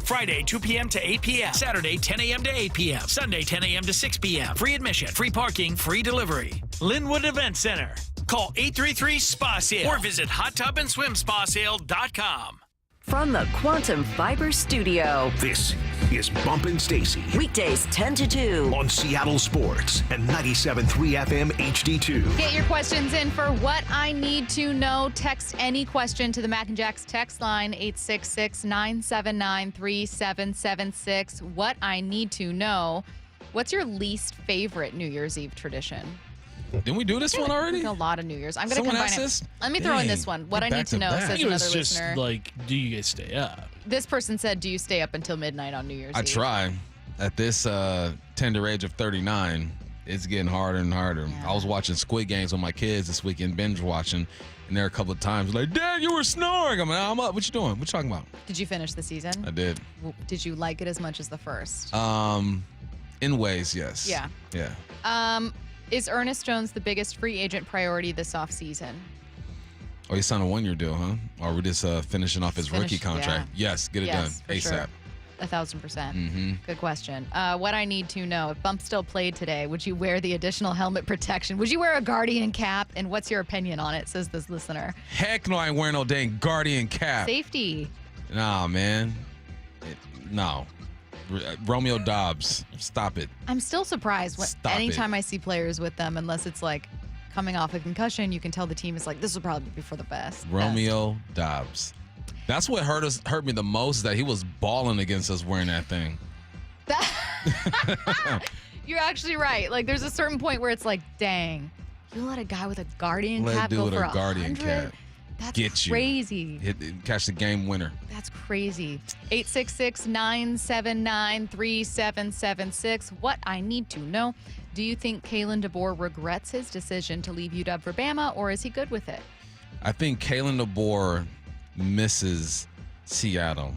Friday, 2 p.m. to 8 p.m. Saturday, 10 a.m. to 8 p.m. Sunday, 10 a.m. to 6 p.m. Free admission, free parking, free delivery. Linwood Event Center. Call 833-SPA-SALE or visit hottubandswimspasale.com. From the Quantum Fiber Studio, This is Bumpin' Stacy. weekdays 10 to 2. On Seattle Sports and 97.3 FM HD2. Get your questions in for What I Need to Know. Text any question to the Mac and Jack's text line, 866-979-3776. What I Need to Know. What's your least favorite New Year's Eve tradition? Didn't we do this one already? A lot of New Year's. I'm going to Someone combine asked it. this? Let me throw in this one. What I need to know, says it was another just listener. like, do you guys stay up? This person said, do you stay up until midnight on New Year's I Eve? try. At this tender age of 39, it's getting harder and harder. Yeah. I was watching Squid Games with my kids this weekend, binge watching, and there are a couple of times like, Dad, you were snoring. I'm like, I'm up. What you doing? What you talking about? Did you finish the season? I did. Did you like it as much as the first? In ways, yes. Yeah. Yeah. Is Ernest Jones the biggest free agent priority this offseason? Oh, he signed a one-year deal, huh? Or we're just finishing off his rookie contract? Yeah. Yes, get it Yes, done for ASAP. sure. 1,000%. Good question. What I need to know, if Bump still played today, would you wear the additional helmet protection? Would you wear a Guardian cap? And what's your opinion on it, says this listener. Heck no, I ain't wearing no dang Guardian cap. Safety. Nah, man. No. Romeo Dobbs, stop it. I'm still surprised Stop anytime I see players with them, unless it's like coming off a concussion, you can tell the team is like, this will probably be for the best. Romeo Dobbs. That's what hurt me the most, is that he was balling against us wearing that thing. You're actually right. Like, there's a certain point where it's like, dang, you let a guy with a Guardian cap go for a Guardian 100? cap. That's Get crazy. Catch the game winner. That's crazy. 866-979-3776. What I need to know. Do you think Kalen DeBoer regrets his decision to leave UW for Bama, or is he good with it? I think Kalen DeBoer misses Seattle.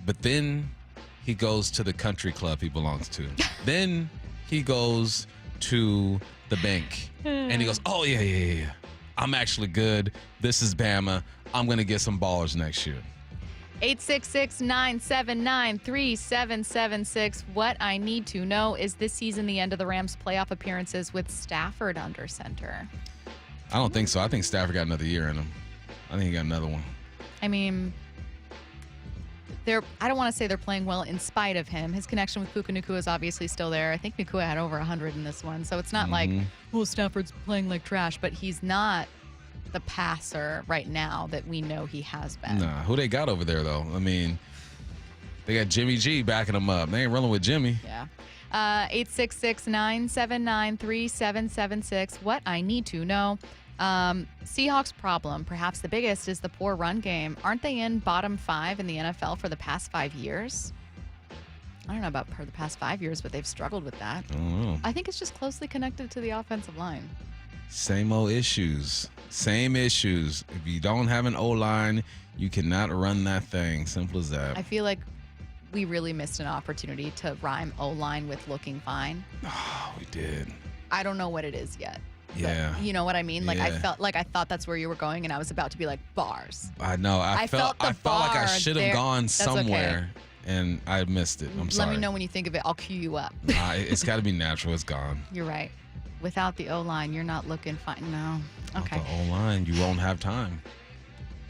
But then he goes to the country club he belongs to. Then he goes to the bank. And he goes, oh, yeah. I'm actually good. This is Bama. I'm going to get some ballers next year. 866-979-3776. What I need to know, is this season the end of the Rams' playoff appearances with Stafford under center? I don't think so. I think Stafford got another year in him. I think he got another one. I mean, I don't want to say they're playing well in spite of him. His connection with Puka Nacua is obviously still there. I think Nacua had over 100 in this one. So it's not like, well, Stafford's playing like trash, but he's not the passer right now that we know he has been. Nah, who they got over there, though? I mean, they got Jimmy G backing them up. They ain't rolling with Jimmy. Yeah. 866-979-3776. What I need to know. Seahawks problem, perhaps the biggest, is the poor run game. Aren't they in bottom 5 in the NFL for the past 5 years? I don't know about for the past 5 years, but they've struggled with that. I don't know. I think it's just closely connected to the offensive line. Same old issues. Same issues. If you don't have an O-line, you cannot run that thing. Simple as that. I feel like we really missed an opportunity to rhyme O-line with looking fine. Oh, we did. I don't know what it is yet. Yeah. You know what I mean? Like, Yeah. I felt like I thought that's where you were going, and I was about to be like, bars. I know. I felt like I bar should have there. gone That's somewhere, and I missed it. I'm sorry. Let me know when you think of it. I'll cue you up. It's got to be natural. It's gone. You're right. Without the O-line, you're not looking fine. No. Okay. The O-line, you won't have time.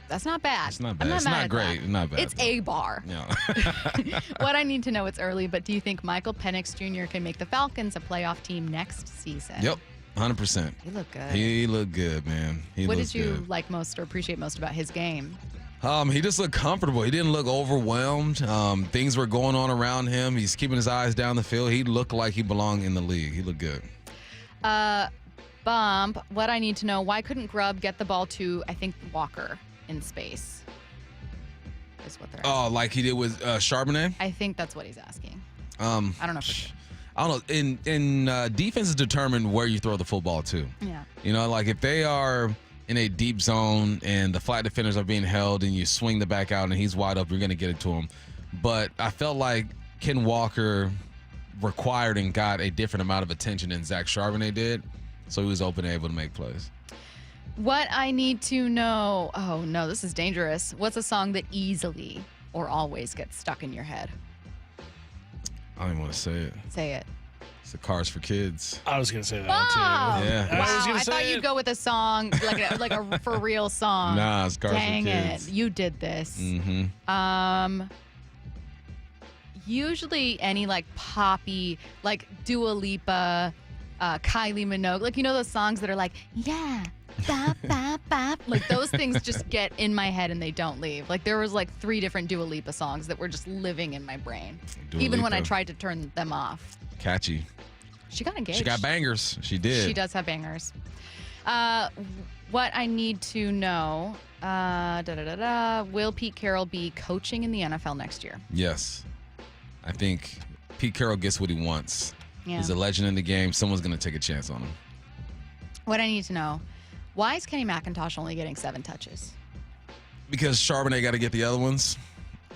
That's not bad. It's not bad. I'm not It's mad not at great. that. It's not bad. It's a bar. Yeah. What I need to know, it's early, but do you think Michael Penix Jr. can make the Falcons a playoff team next season? Yep. 100%. He looked good. He looked good, man. What did you like most or appreciate most about his game? He just looked comfortable. He didn't look overwhelmed. Things were going on around him. He's keeping his eyes down the field. He looked like he belonged in the league. He looked good. Bump, what I need to know, why couldn't Grubb get the ball to, I think, Walker in space? Is what they're asking. Oh, like he did with Charbonnet? I think that's what he's asking. I don't know for sure. I don't know. In defense is determined where you throw the football to. Yeah. You know, like if they are in a deep zone and the flat defenders are being held and you swing the back out and he's wide up, you're going to get it to him. But I felt like Ken Walker required and got a different amount of attention than Zach Charbonnet did. So he was open and able to make plays. What I need to know. Oh, no, this is dangerous. What's a song that easily or always gets stuck in your head? I don't even want to say it. Say it. It's the Cars for Kids. I was going to say that Bob! one too. Yeah. Wow, I thought you'd go with a song, like a for real song. Nah, it's Cars Dang for Kids. it. You did this. Mm-hmm. Usually any like poppy, like Dua Lipa, Kylie Minogue, like, you know those songs that are like, yeah, bop, bop, bop. Like those things just get in my head and they don't leave. Like there was like 3 different Dua Lipa songs that were just living in my brain. Even when I tried to turn them off. Catchy. She got engaged. She got bangers. She did. She does have bangers. What I need to know, will Pete Carroll be coaching in the NFL next year? Yes. I think Pete Carroll gets what he wants. Yeah. He's a legend in the game. Someone's going to take a chance on him. What I need to know, why is Kenny McIntosh only getting 7 touches? Because Charbonnet got to get the other ones.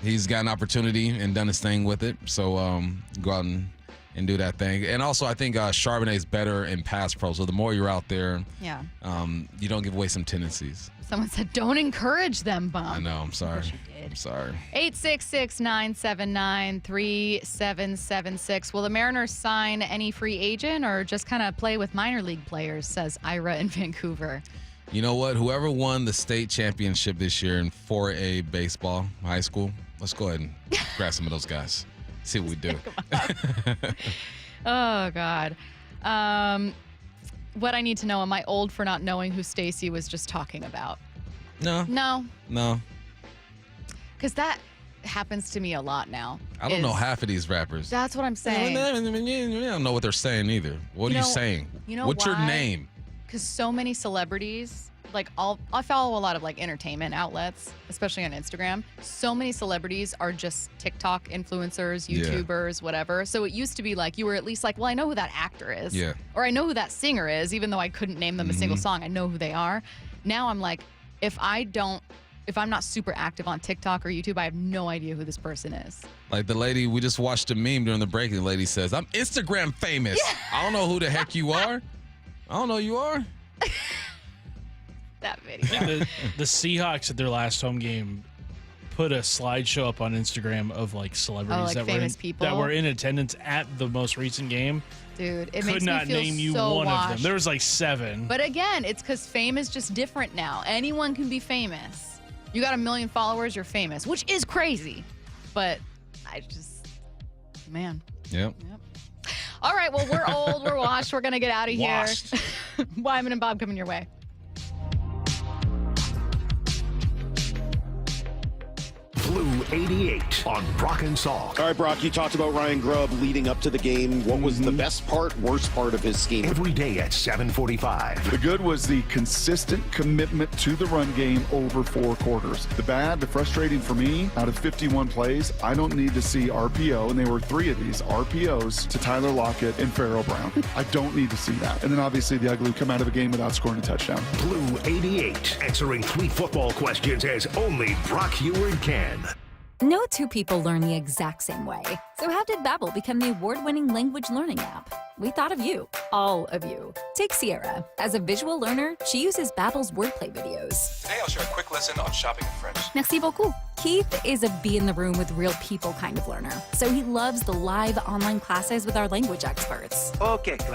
He's got an opportunity and done his thing with it. So go out and do that thing. And also, I think Charbonnet is better in pass pro. So the more you're out there, yeah, you don't give away some tendencies. Someone said, don't encourage them, Bump. I know. I'm sorry. I'm sorry. 866-979-3776. Will the Mariners sign any free agent or just kind of play with minor league players, says Ira in Vancouver. You know what? Whoever won the state championship this year in 4A baseball, high school, let's go ahead and grab some of those guys. See what we do. Oh, God. What I need to know, am I old for not knowing who Stacy was just talking about? No. Because that happens to me a lot now. I don't know half of these rappers. That's what I'm saying. I don't know what they're saying either. What are you saying? You know What's your name? Because so many celebrities, like I follow a lot of like entertainment outlets, especially on Instagram. So many celebrities are just TikTok influencers, YouTubers, whatever. So it used to be like you were at least like, well, I know who that actor is. Yeah. Or I know who that singer is, even though I couldn't name them a single song. I know who they are. Now I'm like, if I'm not super active on TikTok or YouTube, I have no idea who this person is. Like the lady, we just watched a meme during the break, and the lady says, I'm Instagram famous. Yeah. I don't know who the heck you are. I don't know who you are. That video. I think the Seahawks at their last home game put a slideshow up on Instagram of like celebrities that were in attendance at the most recent game. Dude, it Could makes not me feel name you so one washed. of them. There was like 7. But again, it's because fame is just different now. Anyone can be famous. You got 1 million followers, you're famous, which is crazy. But man. Yep. All right, well, we're old, we're washed, we're going to get out of here. Washed. Wyman and Bob coming your way. Blue 88 on Brock and Salk. All right, Brock, you talked about Ryan Grubb leading up to the game. What was the best part, worst part of his scheme? Every day at 7:45. The good was the consistent commitment to the run game over 4 quarters. The bad, the frustrating for me, out of 51 plays, I don't need to see RPO, and there were 3 of these RPOs to Tyler Lockett and Farrell Brown. I don't need to see that. And then obviously the ugly come out of a game without scoring a touchdown. Blue 88, answering tweet football questions as only Brock Heward can. No 2 people learn the exact same way. So how did Babbel become the award-winning language learning app? We thought of you, all of you. Take Sierra. As a visual learner, she uses Babbel's wordplay videos. Today I'll share a quick lesson on shopping in French. Merci beaucoup. Keith is a be in the room with real people kind of learner. So he loves the live online classes with our language experts. Okay, class.